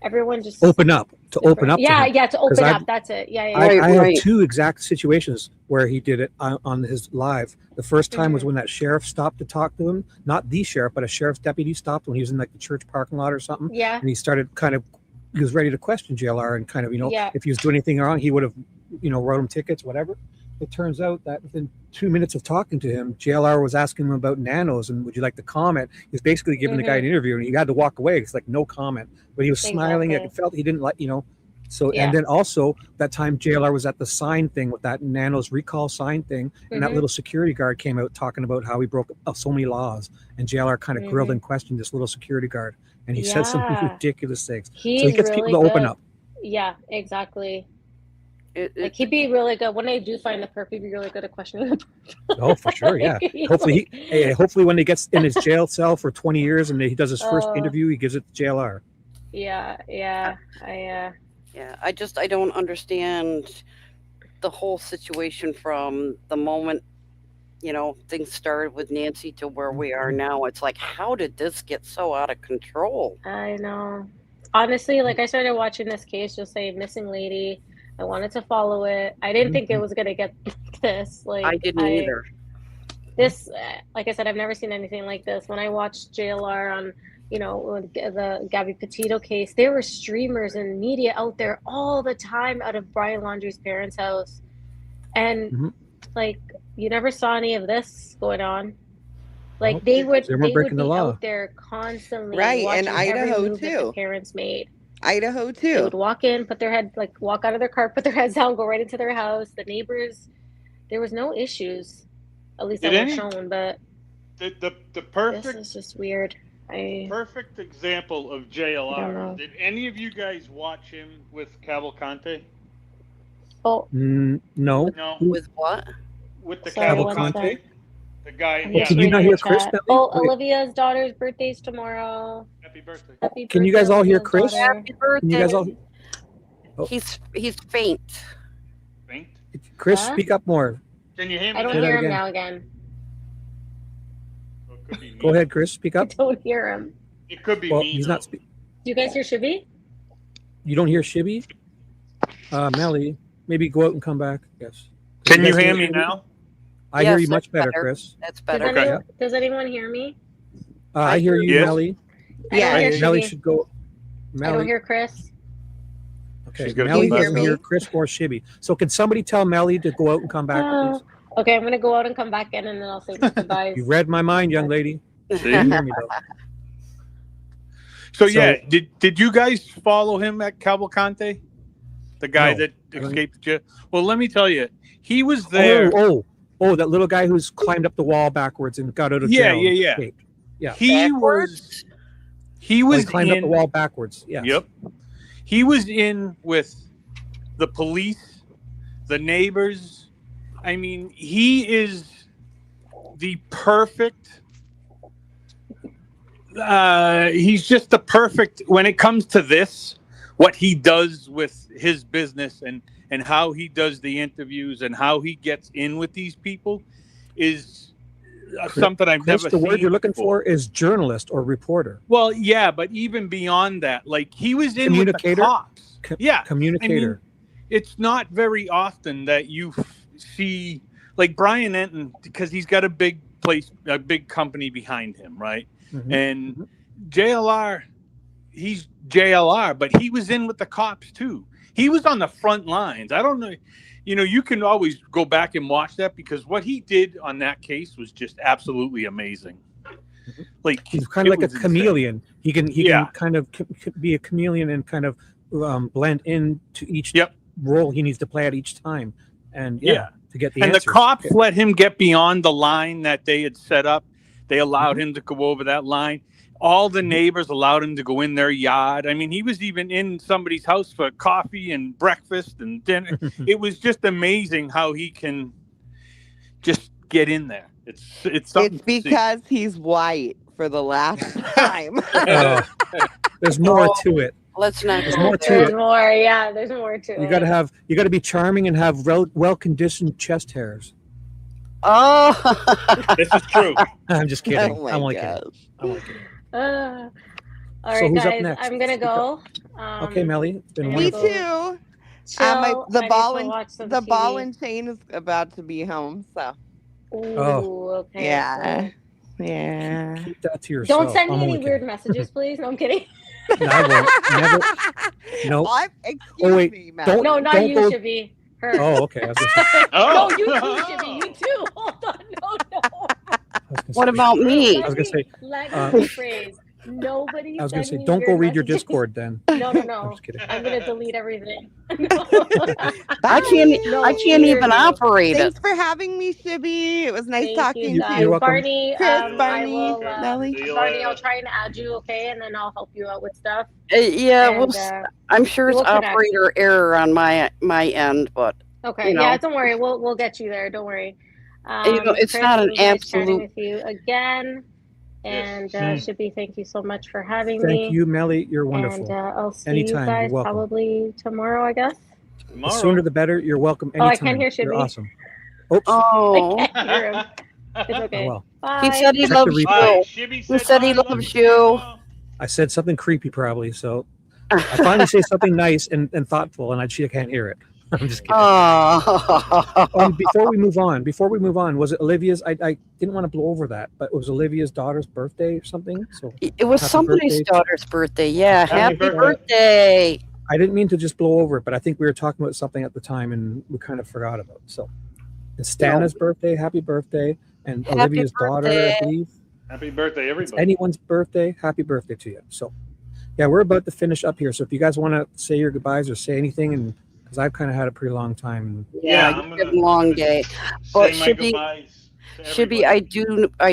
Everyone just Open up to open up. Yeah, to him. yeah, to 'Cause open I've- up. That's it. Yeah, yeah. I Right. have two exact situations where he did it on his live. The first time was Mm-hmm. when that sheriff stopped to talk to him, not the sheriff, but a sheriff's deputy stopped when he was in like the church parking lot or something. Yeah. And he started he was ready to question JLR and kind of, Yeah. if he was doing anything wrong, he would have, wrote him tickets, whatever. It turns out that within 2 minutes of talking to him, JLR was asking him about nanos and would you like to comment? He was basically giving the guy an interview and he had to walk away. It's like no comment, but he was smiling. I Exactly. felt he didn't like, So, Yeah. and then also that time JLR was at the sign thing with that Nanos recall sign thing, and that Mhm. little security guard came out talking about how he broke so many laws, and JLR kind of grilled Mhm. and questioned this little security guard, and he said some Yeah. ridiculous things. He's So he gets really people to open good. up. Yeah, exactly. It, Like he'd be really good when I do find the perp. He'd be really good at questioning the perp. Oh, for sure, yeah. Like- Hopefully when he gets in his jail cell for 20 years and he does his first Oh. interview, he gives it to JLR. Yeah, Yeah, I don't understand the whole situation from the moment, things started with Nancy to where we are now. It's like, how did this get so out of control? I know. Honestly, like I started watching this case, just say missing lady. I wanted to follow it. I didn't think it was gonna get like this. Like I didn't either. This, like I said, I've never seen anything like this. When I watched JLR on, the Gabby Petito case, there were streamers and media out there all the time out of Brian Laundrie's parents' house, and like you never saw any of this going on. Like Nope, they would because they weren't breaking be the law. out there constantly, Right, watching and every Idaho move that the too. parents made. Idaho They too. would walk in, put their head, like walk out of their car, put their heads down, go right into their house. The neighbors, there was no issues, at least that Did were any- shown. But The perfect. This is just weird. Perfect example of I don't JLR. know. Did any of you guys watch him with Cavalcante? Oh, No. No. With what? With the sorry, one Cavalcante. sec. The guy. I'm Oh, just can you not reading hear the Chris, chat. Melly? Oh, Wait. Olivia's daughter's birthday's tomorrow. Happy birthday. Happy Can you birthday, guys all hear Olivia's Chris? daughter. Happy Can you guys all? birthday. Oh, He's faint. Faint? Chris, Huh? speak up more. Can you hear me? I don't Say that hear him again. now again. It could be me. Go ahead, Chris. Speak I up. don't hear him. It could be Well, me. he's though. not. Do you guys hear Shibby? You don't hear Shibby? Melly, maybe go out and come back. Yes. Can you guys hear me now? I hear Yes, you much that's better, better. Chris. That's Does better. Okay. anyone hear me? I hear you, Yes. Melly. I don't hear Melly Shibby. should go. I don't Melly. hear Chris. Okay. She's gonna Melly come back doesn't out. hear Chris or Shibby. So can somebody tell Melly to go out and come back, please? Okay, I'm gonna go out and come back in, and then I'll say goodbyes. You read my mind, young lady. You didn't hear me though. So yeah, did you guys follow him at Cavalcante? The guy No, that I don't- escaped jail? Well, let me tell you, he was there. Oh, that little guy who's climbed up the wall backwards and got out of Yeah, jail. yeah, and yeah. escaped. Yeah. He was climbed up the in- wall backwards. Yes. Yep. He was in with the police, the neighbors. I mean, he is the perfect. He's just the perfect when it comes to this. What he does with his business and how he does the interviews and how he gets in with these people is something I've Chris, never the seen. word you're looking before. for is journalist or reporter. Well, yeah, but even beyond that, like he was in with the Communicator? cops. Yeah, Communicator. I mean, it's not very often that you see like Brian Enton because he's got a big company behind him, right? Mhm. And JLR, he's JLR, but he was in with the cops too. He was on the front lines. I don't know. You know, you can always go back and watch that because what he did on that case was just absolutely amazing. Like He's kind of it like a was chameleon. He can Yeah. kind of be a chameleon and kind of blend into each role he needs to play at each time. And Yeah. to get the and answers. the cops let him get beyond the line that they had set up. They allowed him to go over that line. All the neighbors allowed him to go in their yard. I mean, he was even in somebody's house for coffee and breakfast and dinner. It was just amazing how he can just get in there. It's something It's to see. because he's white for the last time. There's more to it. Let's not. There's more to There's it. more. Yeah, there's more to it. You got to be charming and have well conditioned chest hairs. Oh, this is true. I'm just kidding. Oh my I'm only gosh. kidding. I'm only kidding. All So right, who's up guys, next? I'm gonna Speak up. go. Okay, Melly. It's been Me wonderful. too. Chill. The I ball need to and watch some the ball TV. and chain is about to be home. So Ooh, okay. yeah, cool. yeah. Keep that to yourself. Don't send me I'm any only weird kidding. messages, please. No, I'm kidding. No, I won't. Never. No. Excuse Oh wait. me, Matt. Don't. No, not don't you, go. Shibby. Her. Oh, okay. I was gonna say. No, you too, Shibby. You too. Hold on. No. what about me? I was gonna say. Let Uh, me rephrase. Nobody. I was gonna send say, me don't go weird read your messages. Discord then. No. I'm just kidding. I'm gonna delete everything. I can't. No, I can't even seriously. operate Thanks it. for having me, Shibby. It was nice Thank talking you, to guys. you. Barney, Chris, I Barney, will, Melly. Barney, I'll try and add you, okay, and then I'll help you out with stuff. Yeah, And, I'm sure it's we'll connect. operator error on my end, but Okay, you know. yeah, don't worry, we'll get you there. Don't worry. You know, it's Chris, not it an was nice chatting absolute. with you again, and Shibby, thank you so much for having me. Thank you, Melly. You're wonderful. And I'll see Anytime, you you're guys welcome. probably tomorrow, I guess. The sooner the better. You're welcome. Oh, Anytime. I can't hear You're Shibby. awesome. Oops. Oh, I can't hear him. It's okay. Oh, well. Bye. he said he Check the loves replay. you. He said he loves you. I said something creepy, probably. So I finally say something nice and thoughtful, and she can't hear it. I'm just kidding. Oh. Before we move on, was it Olivia's? I didn't want to blow over that, but it was Olivia's daughter's birthday or something. So It was happy somebody's birthday. daughter's birthday. Yeah, happy birthday. birthday. I didn't mean to just blow over it, but I think we were talking about something at the time and we kind of forgot about it. So it's Stana's birthday, happy birthday, and Happy Olivia's daughter, I birthday. believe. Happy birthday, It's everybody. anyone's birthday, happy birthday to you. So yeah, we're about to finish up here. So if you guys want to say your goodbyes or say anything, and because I've kind of had a pretty long time. Yeah, I'm it's been a long day. But Say my Shibby, goodbyes. Shibby, I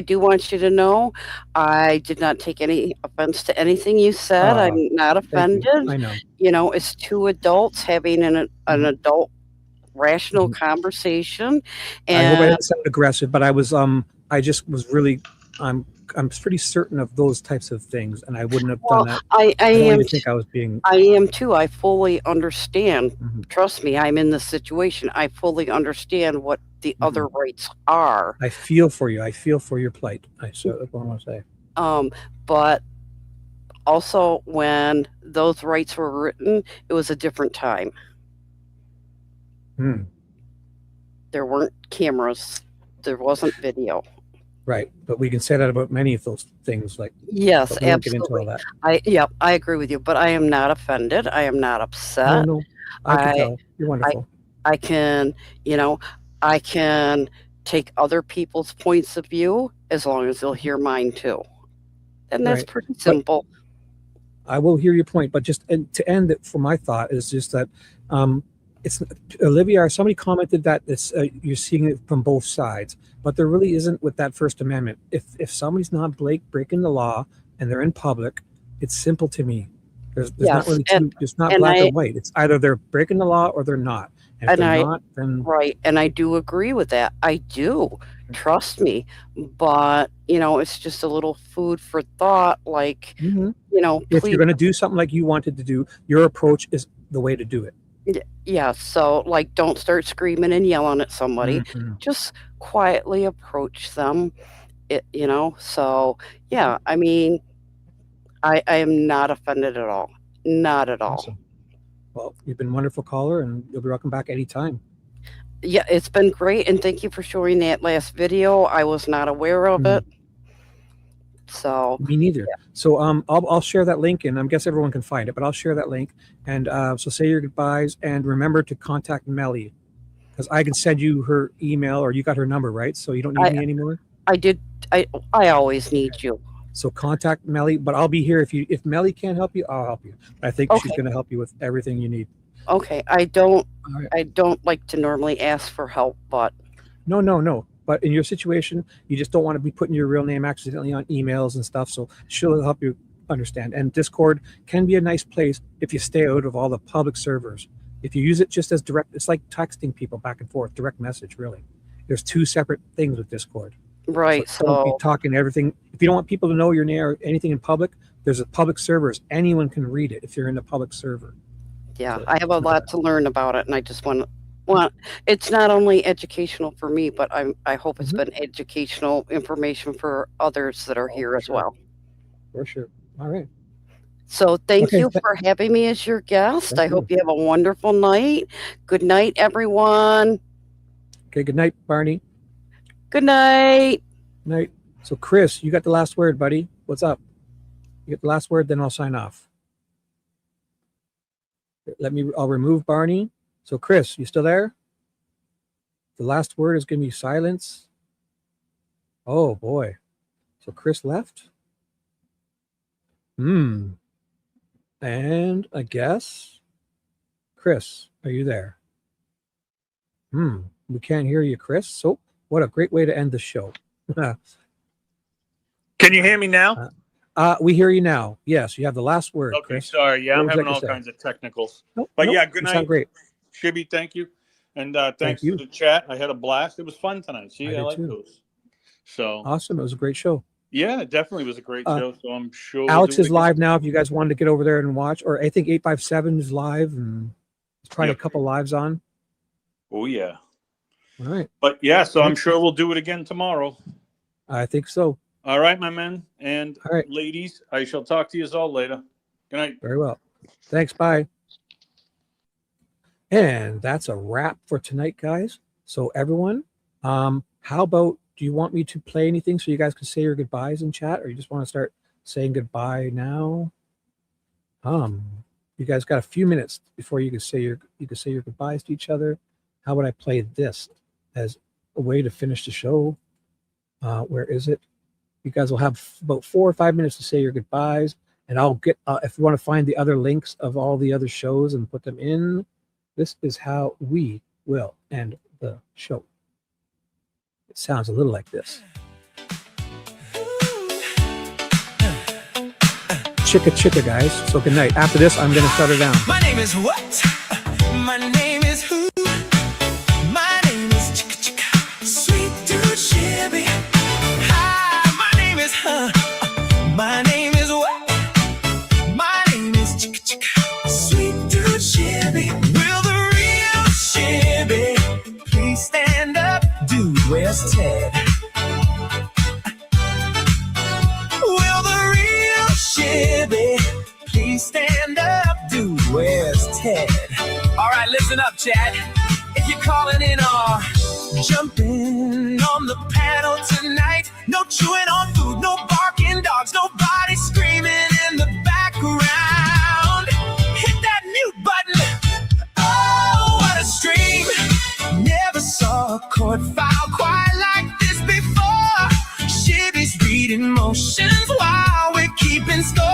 do want you to know, I did not take any offense to anything you said. I'm not Thank you. offended. I know. You know, it's two adults having an adult rational conversation, I hope I and didn't sound aggressive, but I just was really I'm pretty certain of those types of things, and I wouldn't have done well, that. I I don't am even think I was being. I am too. I fully understand. Mhm. Trust me, I'm in this situation. I fully understand what the other Mhm. rights are. I feel for you. I feel for your plight. That's what I want to say. But also when those rights were written, it was a different time. Hmm. There weren't cameras. There wasn't video. Right, but we can say that about many of those things. Like, Yes, but we won't get into all absolutely. that. I agree with you, but I am not offended. I am not No, upset. no, I can tell. You're I wonderful. I can, you know, I can take other people's points of view as long as they'll hear mine too. And that's Right, pretty but simple. I will hear your point. But just and to end it for my thought is just that it's Olivia. Somebody commented that it's you're seeing it from both sides, but there really isn't with that First Amendment. If somebody's not breaking the law and they're in public, it's simple to me. There's not Yes, really two. It's not and black or I white. It's either they're breaking the law or they're not. And if and they're I not, then right, and I do agree with that. I do. Trust me. But, you know, it's just a little food for thought like, Mhm. you know, If you're please going to do something like you wanted to do, your approach is the way to do it. yeah, so like don't start screaming and yelling at somebody. Mhm. Just quietly approach them. You know, so yeah, I mean, I am not offended at all. Not at all. Awesome. Well, you've been a wonderful caller, and you'll be welcome back anytime. Yeah, it's been great, and thank you for showing that last video. I was not aware of Mhm. it. So Me neither. So I'll share that link, and I guess everyone can find it, but I'll share that link. And so say your goodbyes, and remember to contact Melly, because I can send you her email, or you got her number, right? So you don't need I me anymore. I did I always need you. So contact Melly, but I'll be here if Melly can't help you, I'll help you. I think she's Okay. going to help you with everything you need. Okay. All right. I don't like to normally ask for help, but No. But in your situation, you just don't want to be putting your real name accidentally on emails and stuff. So she'll help you understand. And Discord can be a nice place if you stay out of all the public servers. If you use it just as direct, it's like texting people back and forth, direct message, really. There's two separate things with Discord. right. So don't be So talking everything. If you don't want people to know your name or anything in public, there's a public servers. Anyone can read it if you're in the public server. yeah, So I have a lot to learn about it, and I just want it's not only educational for me, but I hope it's been educational information for others that are here as well. for sure. All right. So thank Okay. you for having me as your guest. Thank I you. hope you have a wonderful night. Good night, everyone. Okay. Good night, Barney. Good night. Night. So Chris, you got the last word, buddy. What's up? You get the last word, then I'll sign off. I'll remove Barney. So Chris, you still there? The last word is going to be silence. Oh boy. So Chris left. And I guess, Chris, are you there? We can't hear you, Chris. So what a great way to end the show. Can you hear me now? We hear you now. Yes, you have the last word, Okay, Chris. sorry. Yeah, What I'm would you having like all to say? kinds of technicals. Nope, But nope, yeah, good you night. sound great. Shibby, thank you. And Thank thanks you. for the chat. I had a blast. It was fun tonight. See, I I did like too. those. So Awesome. It was a great show. yeah, it definitely was a great show. So I'm sure we'll Alex do it is again. live now if you guys wanted to get over there and watch, or I think 857 is live, and there's probably Yep. a couple lives on. Oh yeah. All right. But yeah, so I'm sure we'll do it again tomorrow. I think so. All right, my men and All right. ladies. I shall talk to you all later. Good night. Very well. Thanks. Bye. And that's a wrap for tonight, guys. So everyone, how about, do you want me to play anything so you guys can say your goodbyes in chat, or you just want to start saying goodbye now? You guys got a few minutes before you can say your goodbyes to each other. How would I play this as a way to finish the show? Where is it? You guys will have about 4 or 5 minutes to say your goodbyes, and I'll get if you want to find the other links of all the other shows and put them in. This is how we will end the show. It sounds a little like this. Chicka chicka, guys. So good night. After this, I'm gonna shut her down. My name is what? My name is who? My name is Chicka Chicka. Sweet dude Shibby. Hi, my name is my name is what? My name is Chicka Chicka. Sweet dude Shibby. Will the real Shibby please stand up? Dude, where's Ted? Will the real Shibby please stand up? Dude, where's Ted? All right, listen up, Chad. If you're calling in or jumping on the panel tonight, no chewing on food, no barking dogs, nobody screaming in the background. Hit that mute button. Oh, what a stream. Never saw a court file quite like this before. Shibby's reading motions while we're keeping score.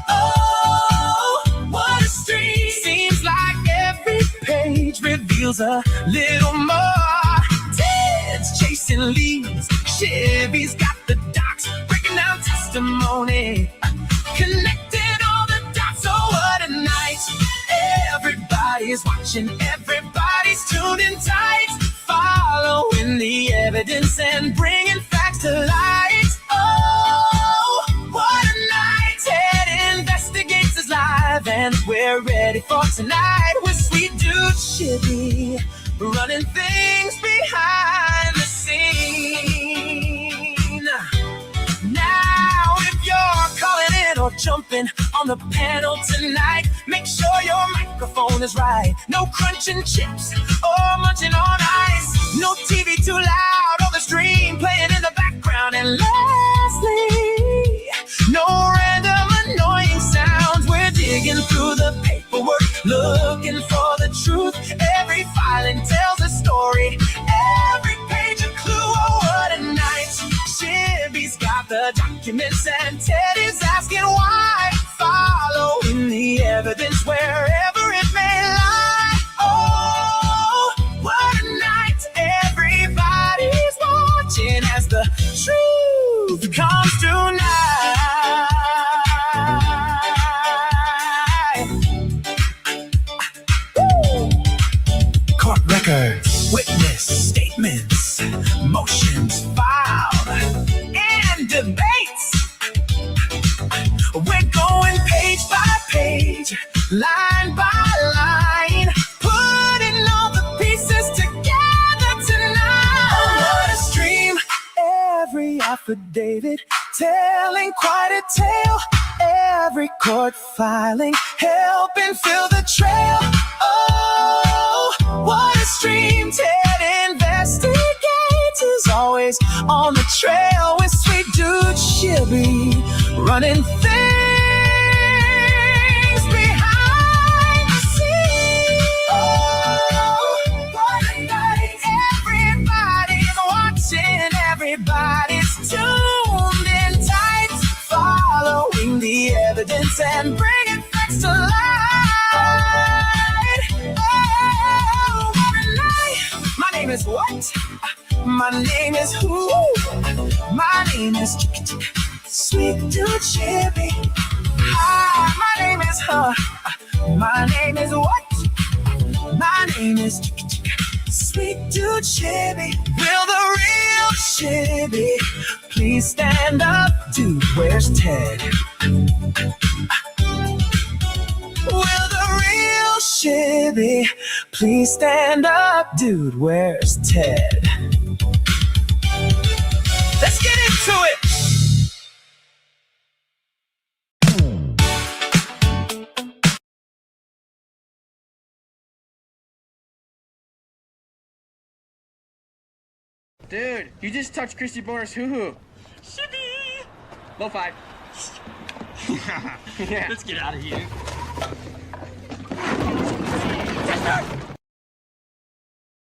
Oh, what a stream. Seems like every page reveals a little more. Ted's chasing leads. Shibby's got the docs, breaking down testimony, connecting all the dots. Oh, what a night. Everybody's watching, everybody's tuned in tight, following the evidence and bringing facts to light. Oh, what a night. Ted Investigates is live, and we're ready for tonight with sweet dude Shibby, running things behind the scene. Now, if you're calling in or jumping on the panel tonight, make sure your microphone is right. No crunching chips or munching on ice. No TV too loud or the stream playing in the background. And lastly, no random annoying sounds. We're digging through the paperwork, looking for the truth. Every filing tells a story, every page a clue. Oh, what a night. Shibby's got the documents and Ted is asking why, following the evidence wherever it may lie. Oh, what a night. Everybody's watching as the truth comes to light. Court records, witness statements, motions filed, and debates. We're going page by page, line by line, putting all the pieces together tonight. Oh, what a stream. Every affidavit telling quite a tale. Every court filing helping fill the trail. Oh, what a stream. Ted Investigates is always on the trail with sweet dude Shibby, running things behind the scenes. Oh, what a night. Everybody's watching, everybody's tuned in tight, following the evidence and bringing facts to light. Oh, what a night. My name is what? My name is who? My name is Chicka Chicka. Sweet dude Shibby. Hi, my name is my name is what? My name is Chicka Chicka. Sweet dude Shibby. Will the real Shibby please stand up? Dude, where's Ted? Will the real Shibby please stand up? Dude, where's Ted? Let's get into it. Dude, you just touched Christy Boner's hoo-hoo. Shibby! Low five. Yeah. Let's get out of here.